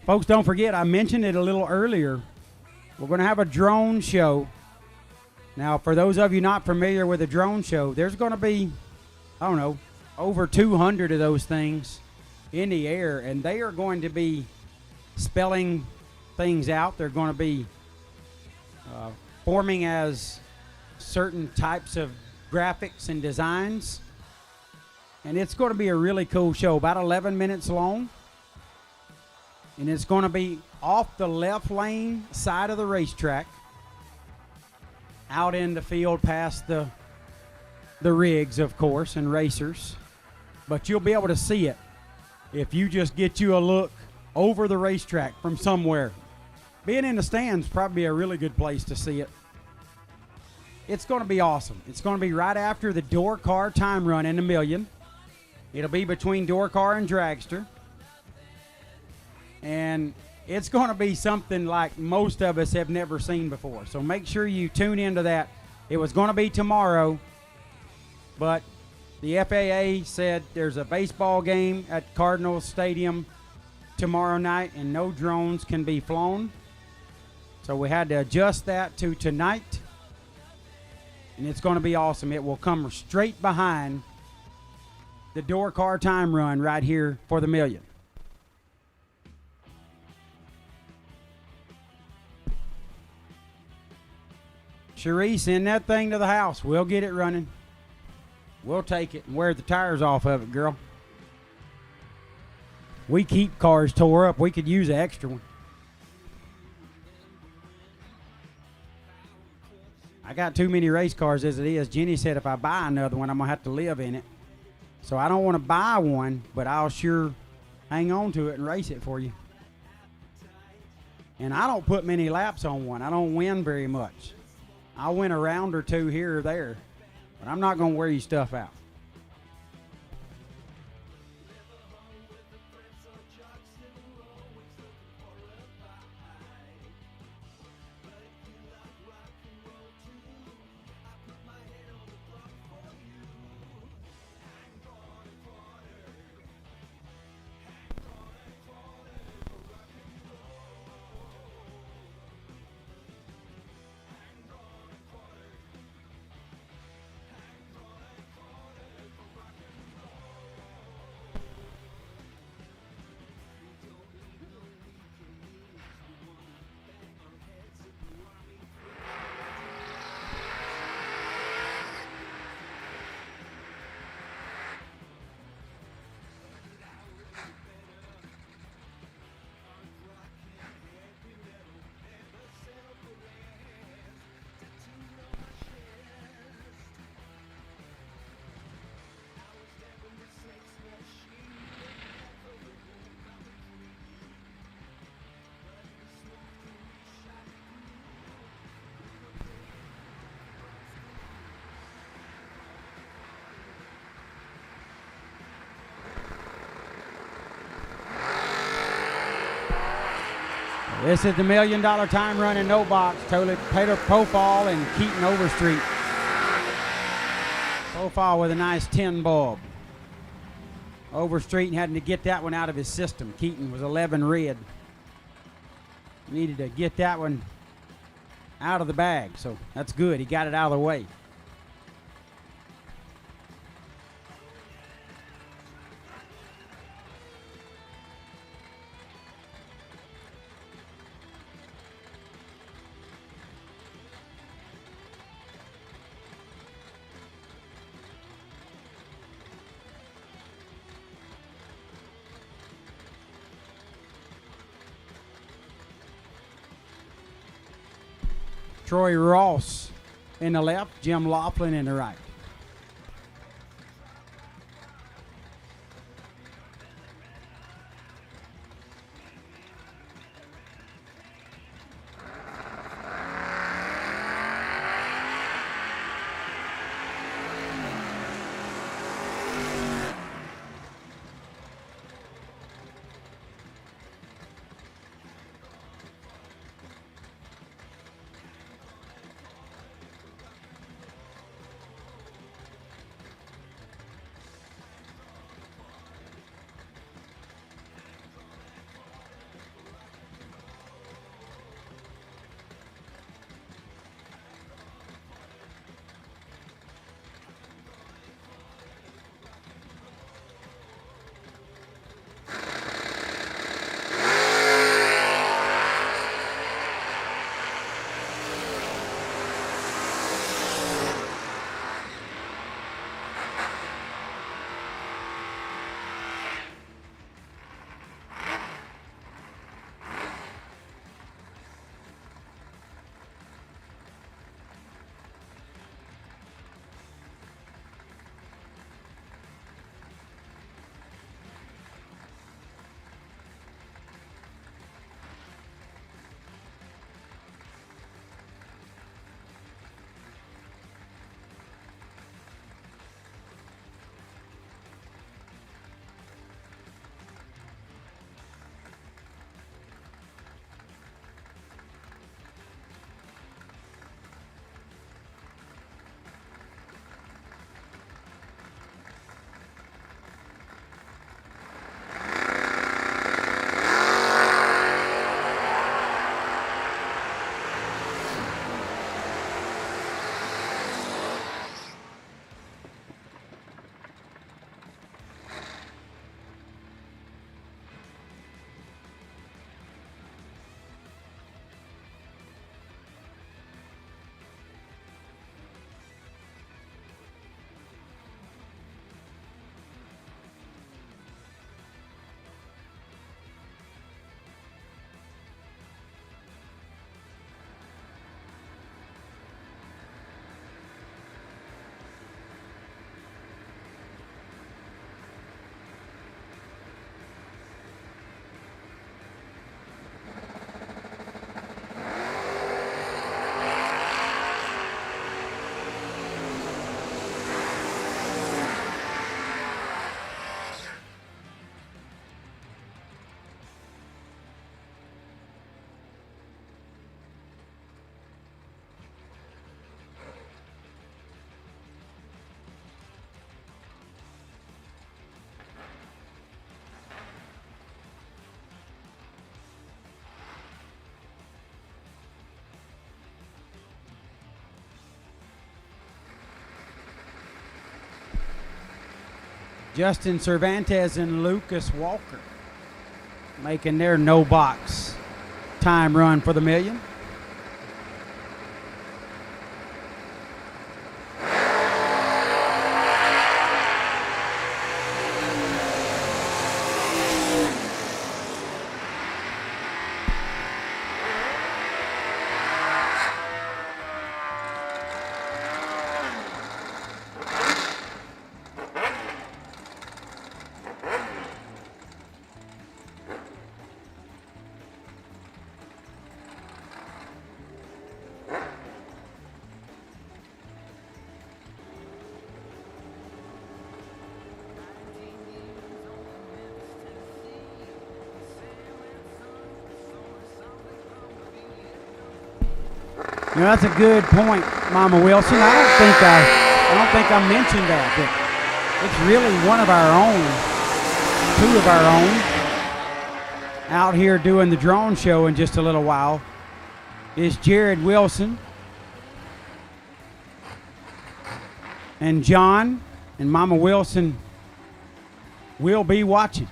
Folks, don't forget, I mentioned it a little earlier. We're going to have a drone show. Now, for those of you not familiar with a drone show, there's going to be, I don't know, over 200 of those things in the air, and they are going to be spelling things out. They're going to be forming as certain types of graphics and designs. And it's going to be a really cool show, about 11 minutes long. And it's going to be off the left lane side of the racetrack, out in the field past the rigs, of course, and racers. But you'll be able to see it if you just get you a look over the racetrack from somewhere. Being in the stands probably a really good place to see it. It's going to be awesome. It's going to be right after the door car time run in the million. It'll be between door car and dragster. And it's going to be something like most of us have never seen before. So make sure you tune into that. It was going to be tomorrow, but the FAA said there's a baseball game at Cardinals Stadium tomorrow night and no drones can be flown. So we had to adjust that to tonight. And it's going to be awesome. It will come straight behind the door car time run right here for the million. Cherie, send that thing to the house. We'll get it running. We'll take it and wear the tires off of it, girl. We keep cars tore up. We could use an extra one. I got too many race cars as it is. Jenny said if I buy another one, I'm going to have to live in it. So I don't want to buy one, but I'll sure hang on to it and race it for you. And I don't put many laps on one. I don't win very much. I'll win a round or two here or there, but I'm not going to wear you stuff out. This is the $1 million time run in no box. Taylor Profile and Keaton Overstreet. Profile with a nice 10 bulb. Overstreet had to get that one out of his system. Keaton was 11 red. Needed to get that one out of the bag, so that's good. He got it out of the way. Troy Ross in the left, Jim Laughlin in the right. Justin Cervantes and Lucas Walker making their no box time run for the $1 million. You know, that's a good point, Mama Wilson. I don't think I mentioned that. It's really one of our own, two of our own, out here doing the drone show in just a little while. Is Jared Wilson and John and Mama Wilson will be watching.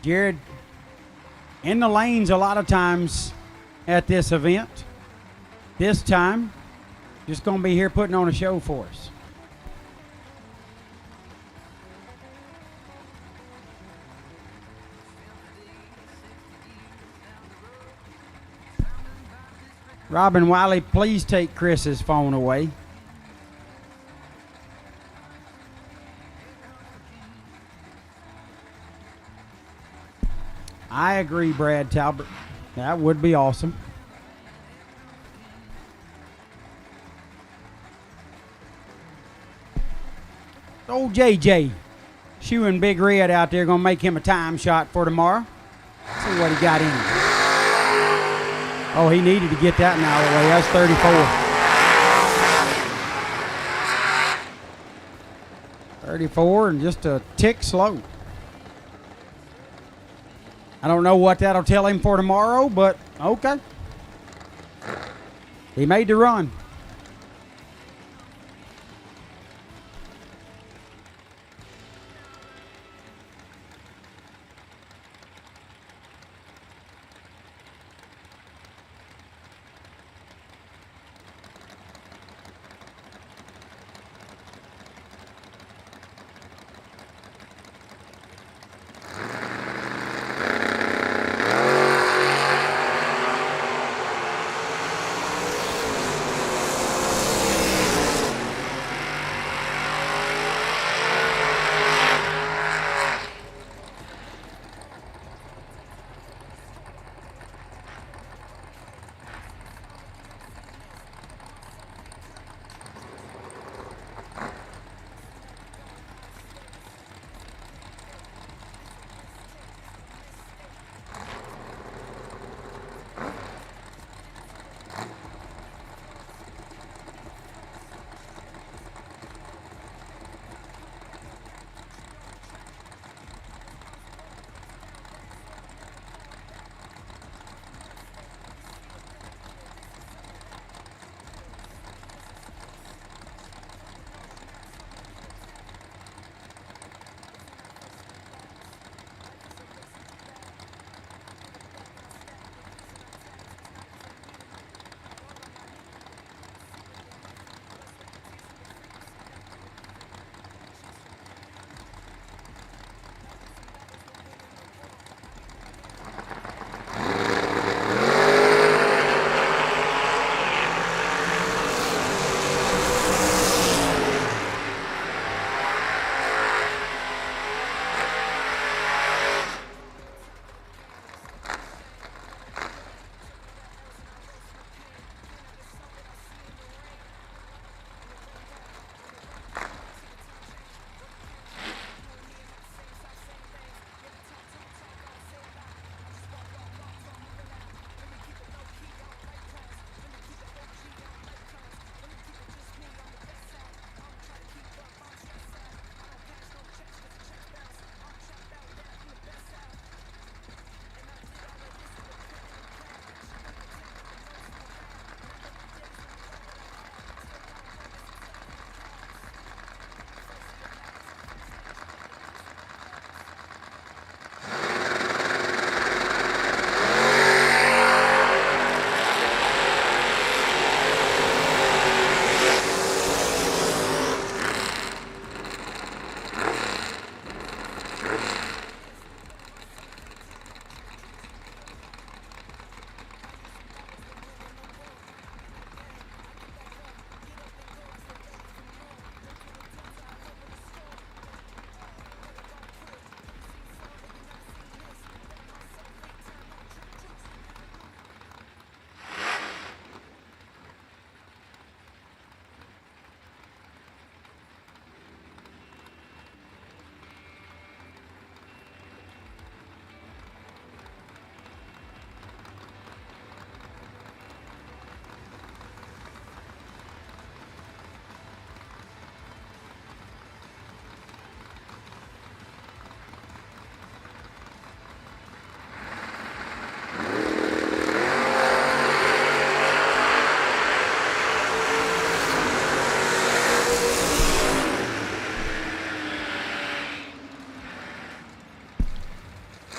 Jared in the lanes a lot of times at this event. This time, just going to be here putting on a show for us. Robin Wiley, please take Chris's phone away. I agree, Brad Talbot. That would be awesome. Old JJ shooing Big Red out there, going to make him a time shot for tomorrow. See what he got in him. Oh, he needed to get that one out of the way. That's 34. 34 and just a tick slow. I don't know what that'll tell him for tomorrow, but okay. He made the run.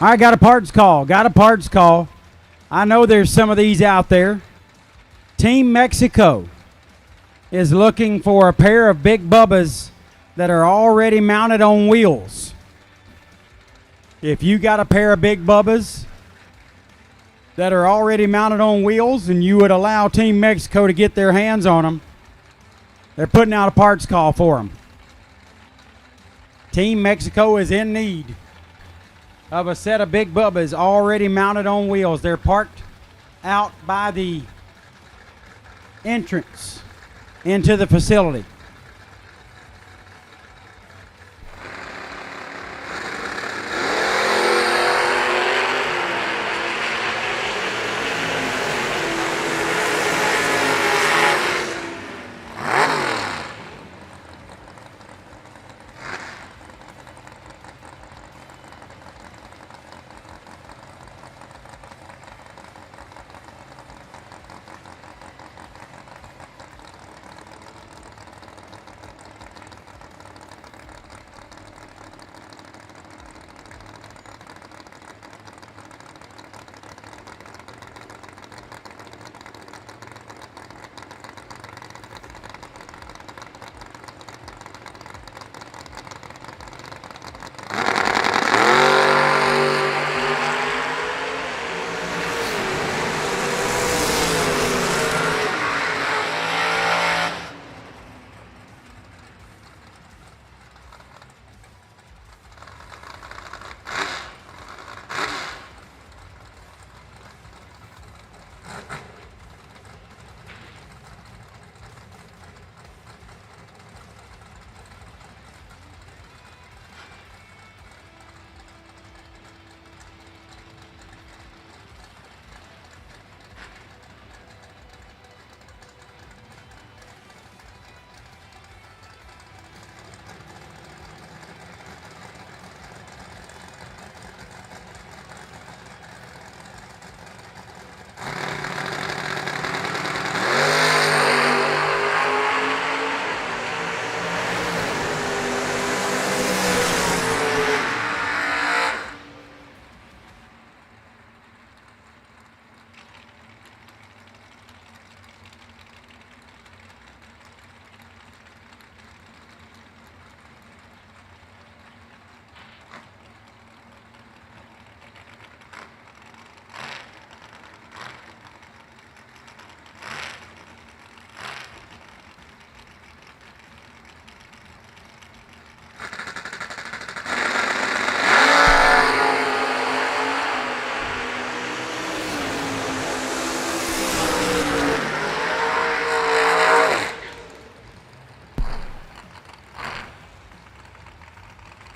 All right, got a parts call. Got a parts call. I know there's some of these out there. Team Mexico is looking for a pair of Big Bubbas that are already mounted on wheels. If you got a pair of Big Bubbas that are already mounted on wheels and you would allow Team Mexico to get their hands on them, they're putting out a parts call for them. Team Mexico is in need of a set of Big Bubbas already mounted on wheels. They're parked out by the entrance into the facility.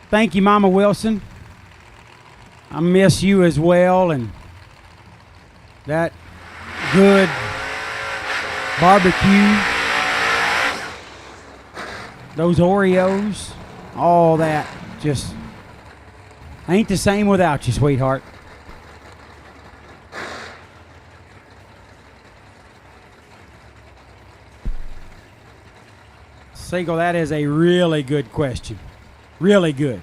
Thank you, Mama Wilson. I miss you as well, and that good barbecue, those Oreos, all that just ain't the same without you, sweetheart. Siegel, that is a really good question. Really good.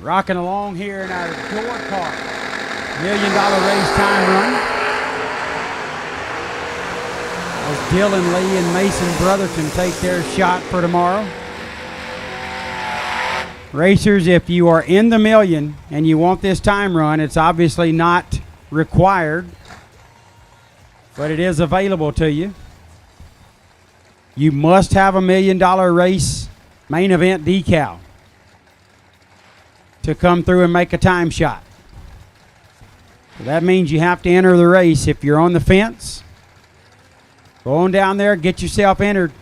Rocking along here in our door car. $1 million race time run. As Dylan Lee and Mason Brotherton take their shot for tomorrow. Racers, if you are in the million and you want this time run, it's obviously not required, but it is available to you. You must have a $1 million race main event decal to come through and make a time shot. So that means you have to enter the race. If you're on the fence, go on down there, get yourself entered.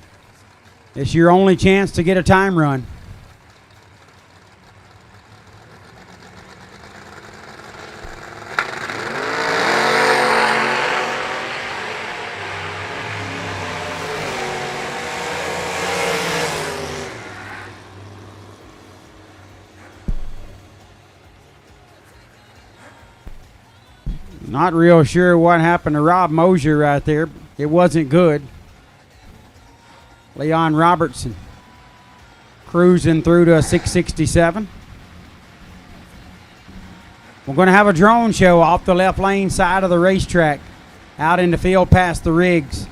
It's your only chance to get a time run. Not real sure what happened to Rob Mosier right there. It wasn't good. Leon Robertson cruising through to a 667. We're going to have a drone show off the left lane side of the racetrack out in the field past the rigs.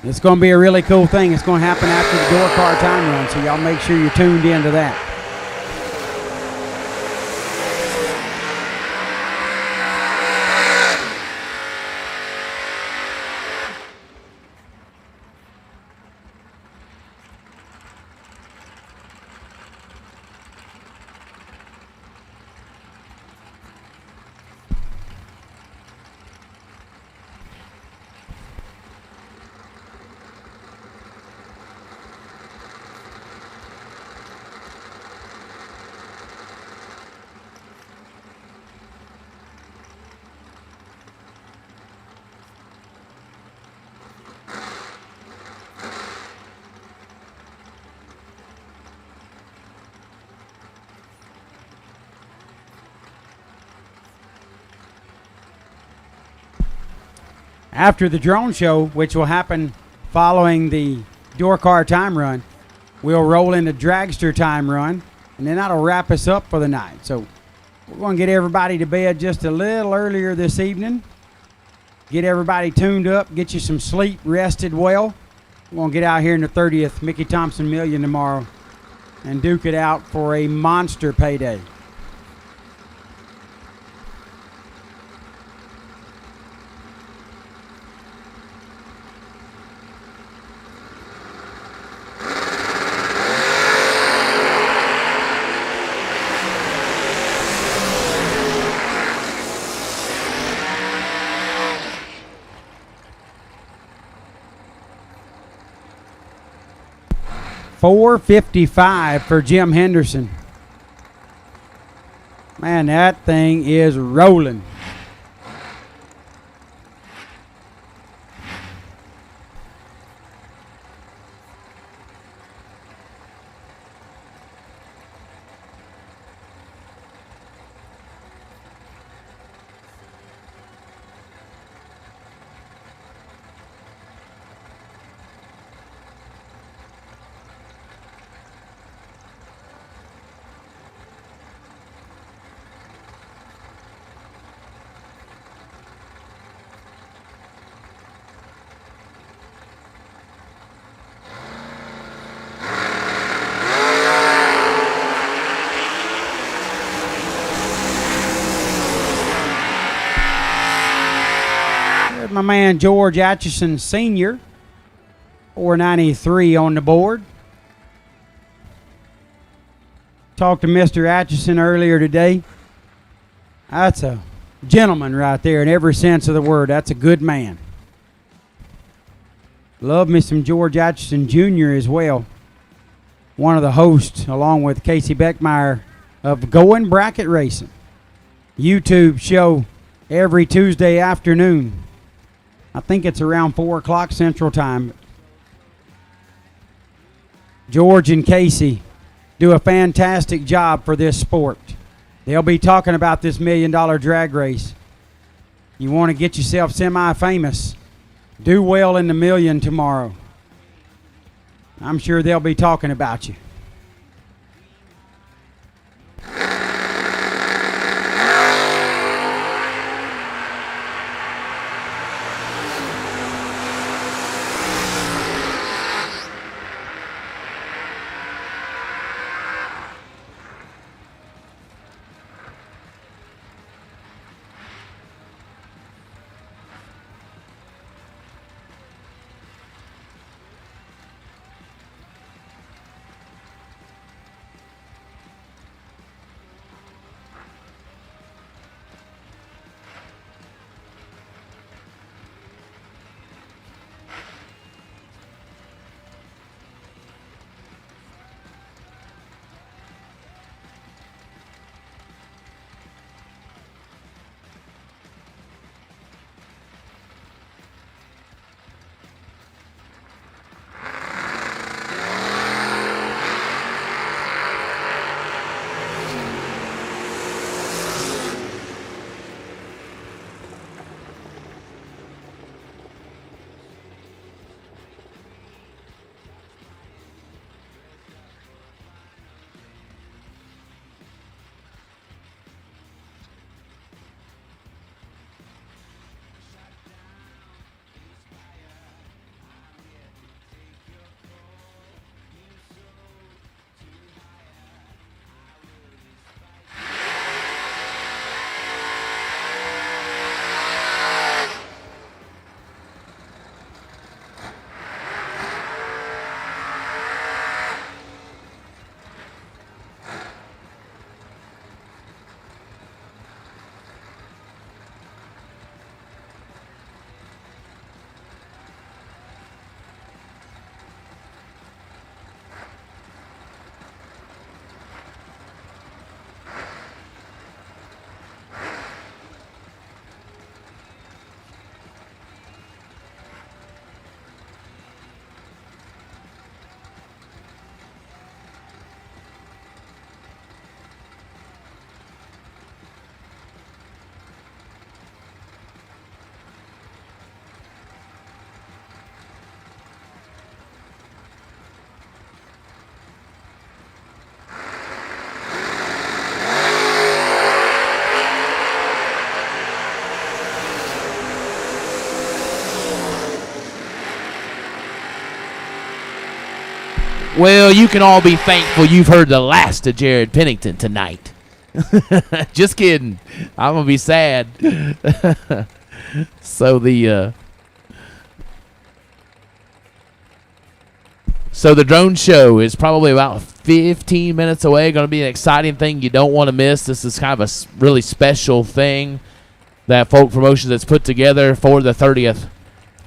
It's going to be a really cool thing. It's going to happen after the door car time run, so y'all make sure you're tuned into that. After the drone show, which will happen following the door car time run, we'll roll into dragster time run, and then that'll wrap us up for the night. So we're going to get everybody to bed just a little earlier this evening, get everybody tuned up, get you some sleep, rested well. We're going to get out here in the 30th Mickey Thompson Million tomorrow and duke it out for a monster payday. $455 for Jim Henderson. Man, that thing is rolling. My man George Atchison Sr., 493 on the board. Talked to Mr. Atchison earlier today. That's a gentleman right there in every sense of the word. That's a good man. Love me some George Atchison Jr. as well. One of the hosts, along with Casey Beckmeyer, of Going Bracket Racing. YouTube show every Tuesday afternoon. I think it's around 4 o'clock Central Time. George and Casey do a fantastic job for this sport. They'll be talking about this $1 million drag race. You want to get yourself semi-famous. Do well in the million tomorrow. I'm sure they'll be talking about you. Well, you can all be thankful you've heard the last of Jared Pennington tonight. Just kidding. I'm going to be sad. So the drone show is probably about 15 minutes away. Going to be an exciting thing you don't want to miss. This is kind of a really special thing that Folk Promotions has put together for the 30th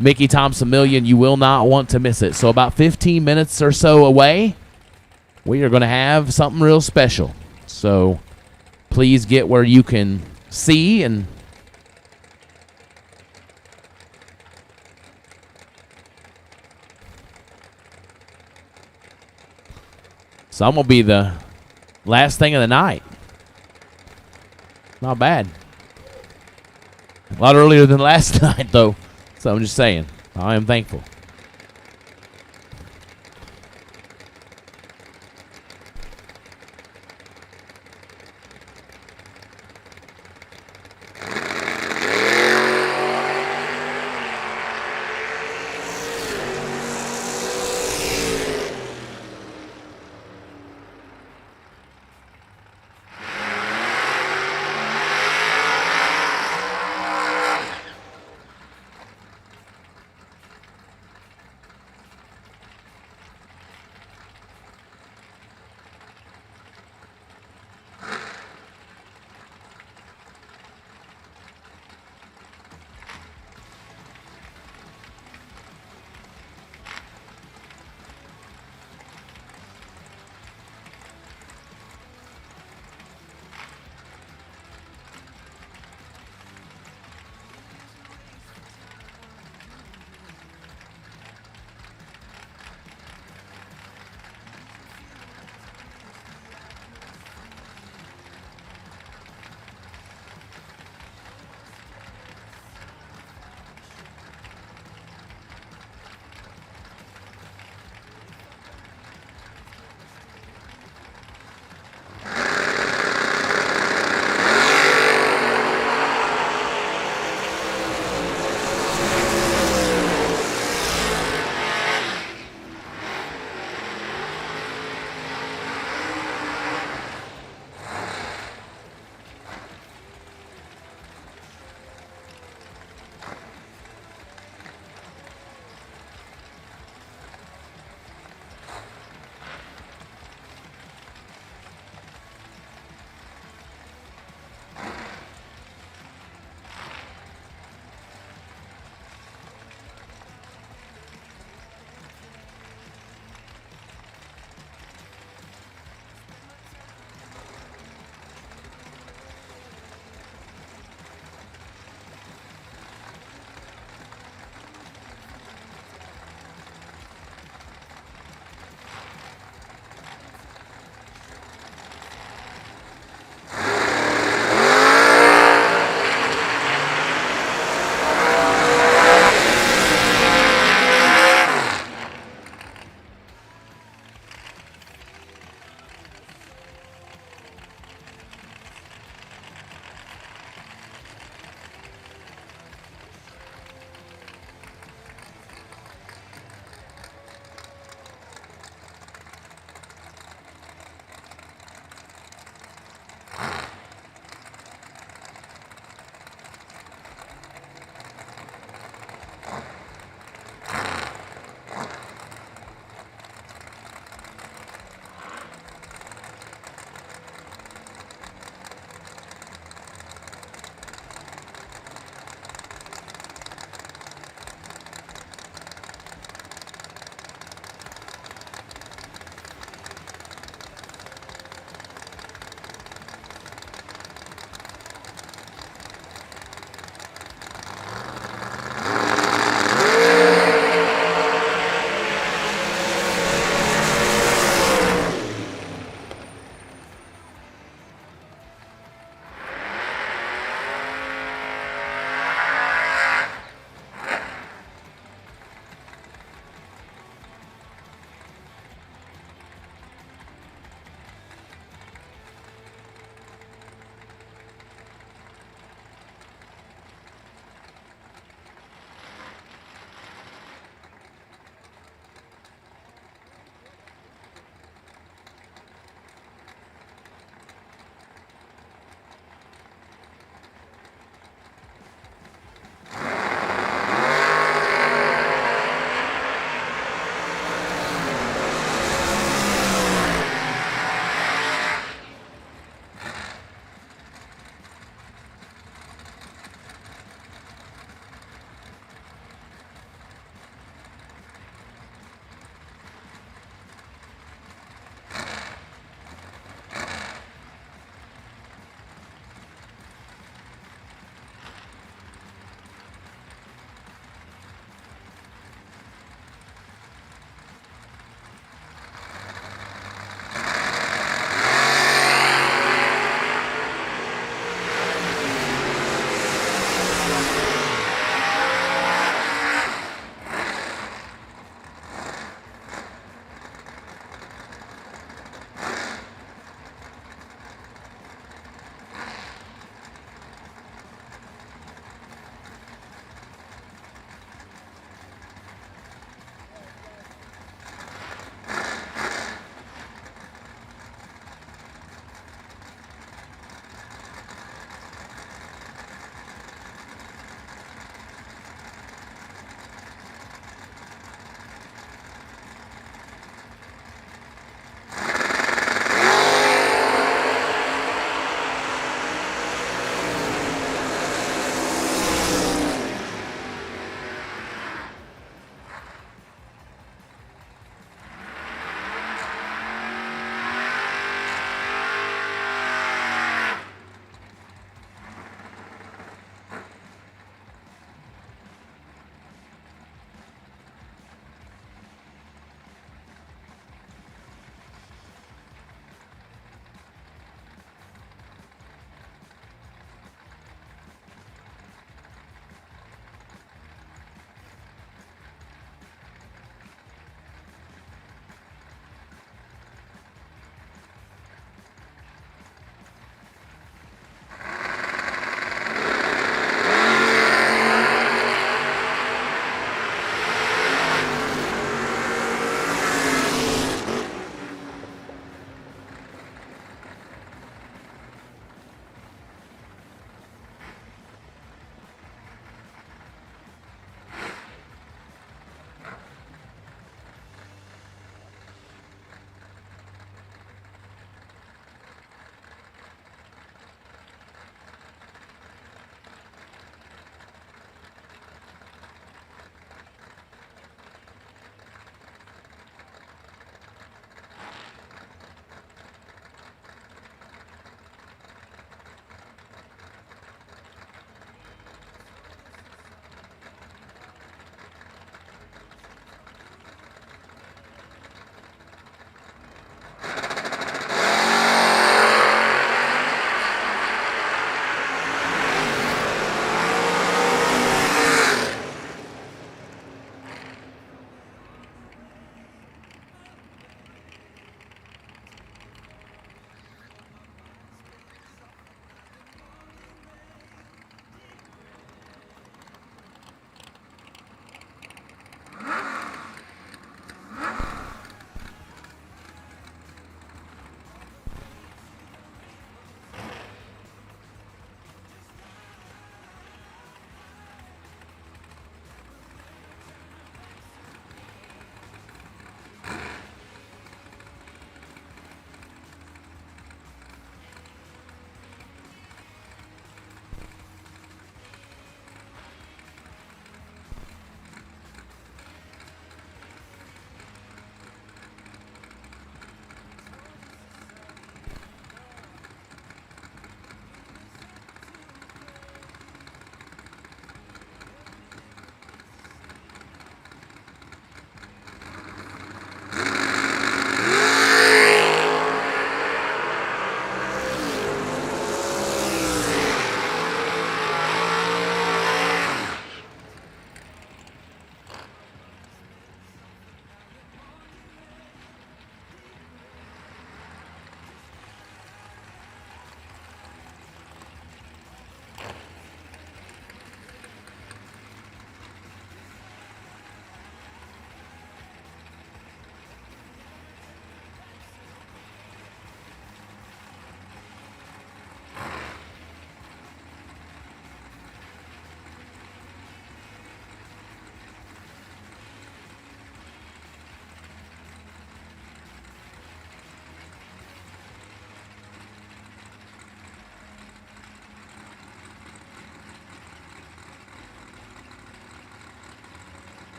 Mickey Thompson Million. You will not want to miss it. So about 15 minutes or so away, we are going to have something real special. So please get where you can see and so I'm going to be the last thing of the night. Not bad. A lot earlier than last night, though. So I'm just saying, I am thankful.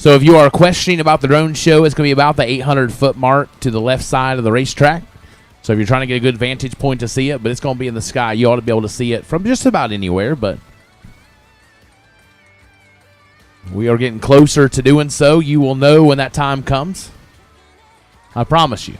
So if you are questioning about the drone show, it's going to be about the 800-foot mark to the left side of the racetrack. So if you're trying to get a good vantage point to see it, but it's going to be in the sky. You ought to be able to see it from just about anywhere, but we are getting closer to doing so. You will know when that time comes. I promise you.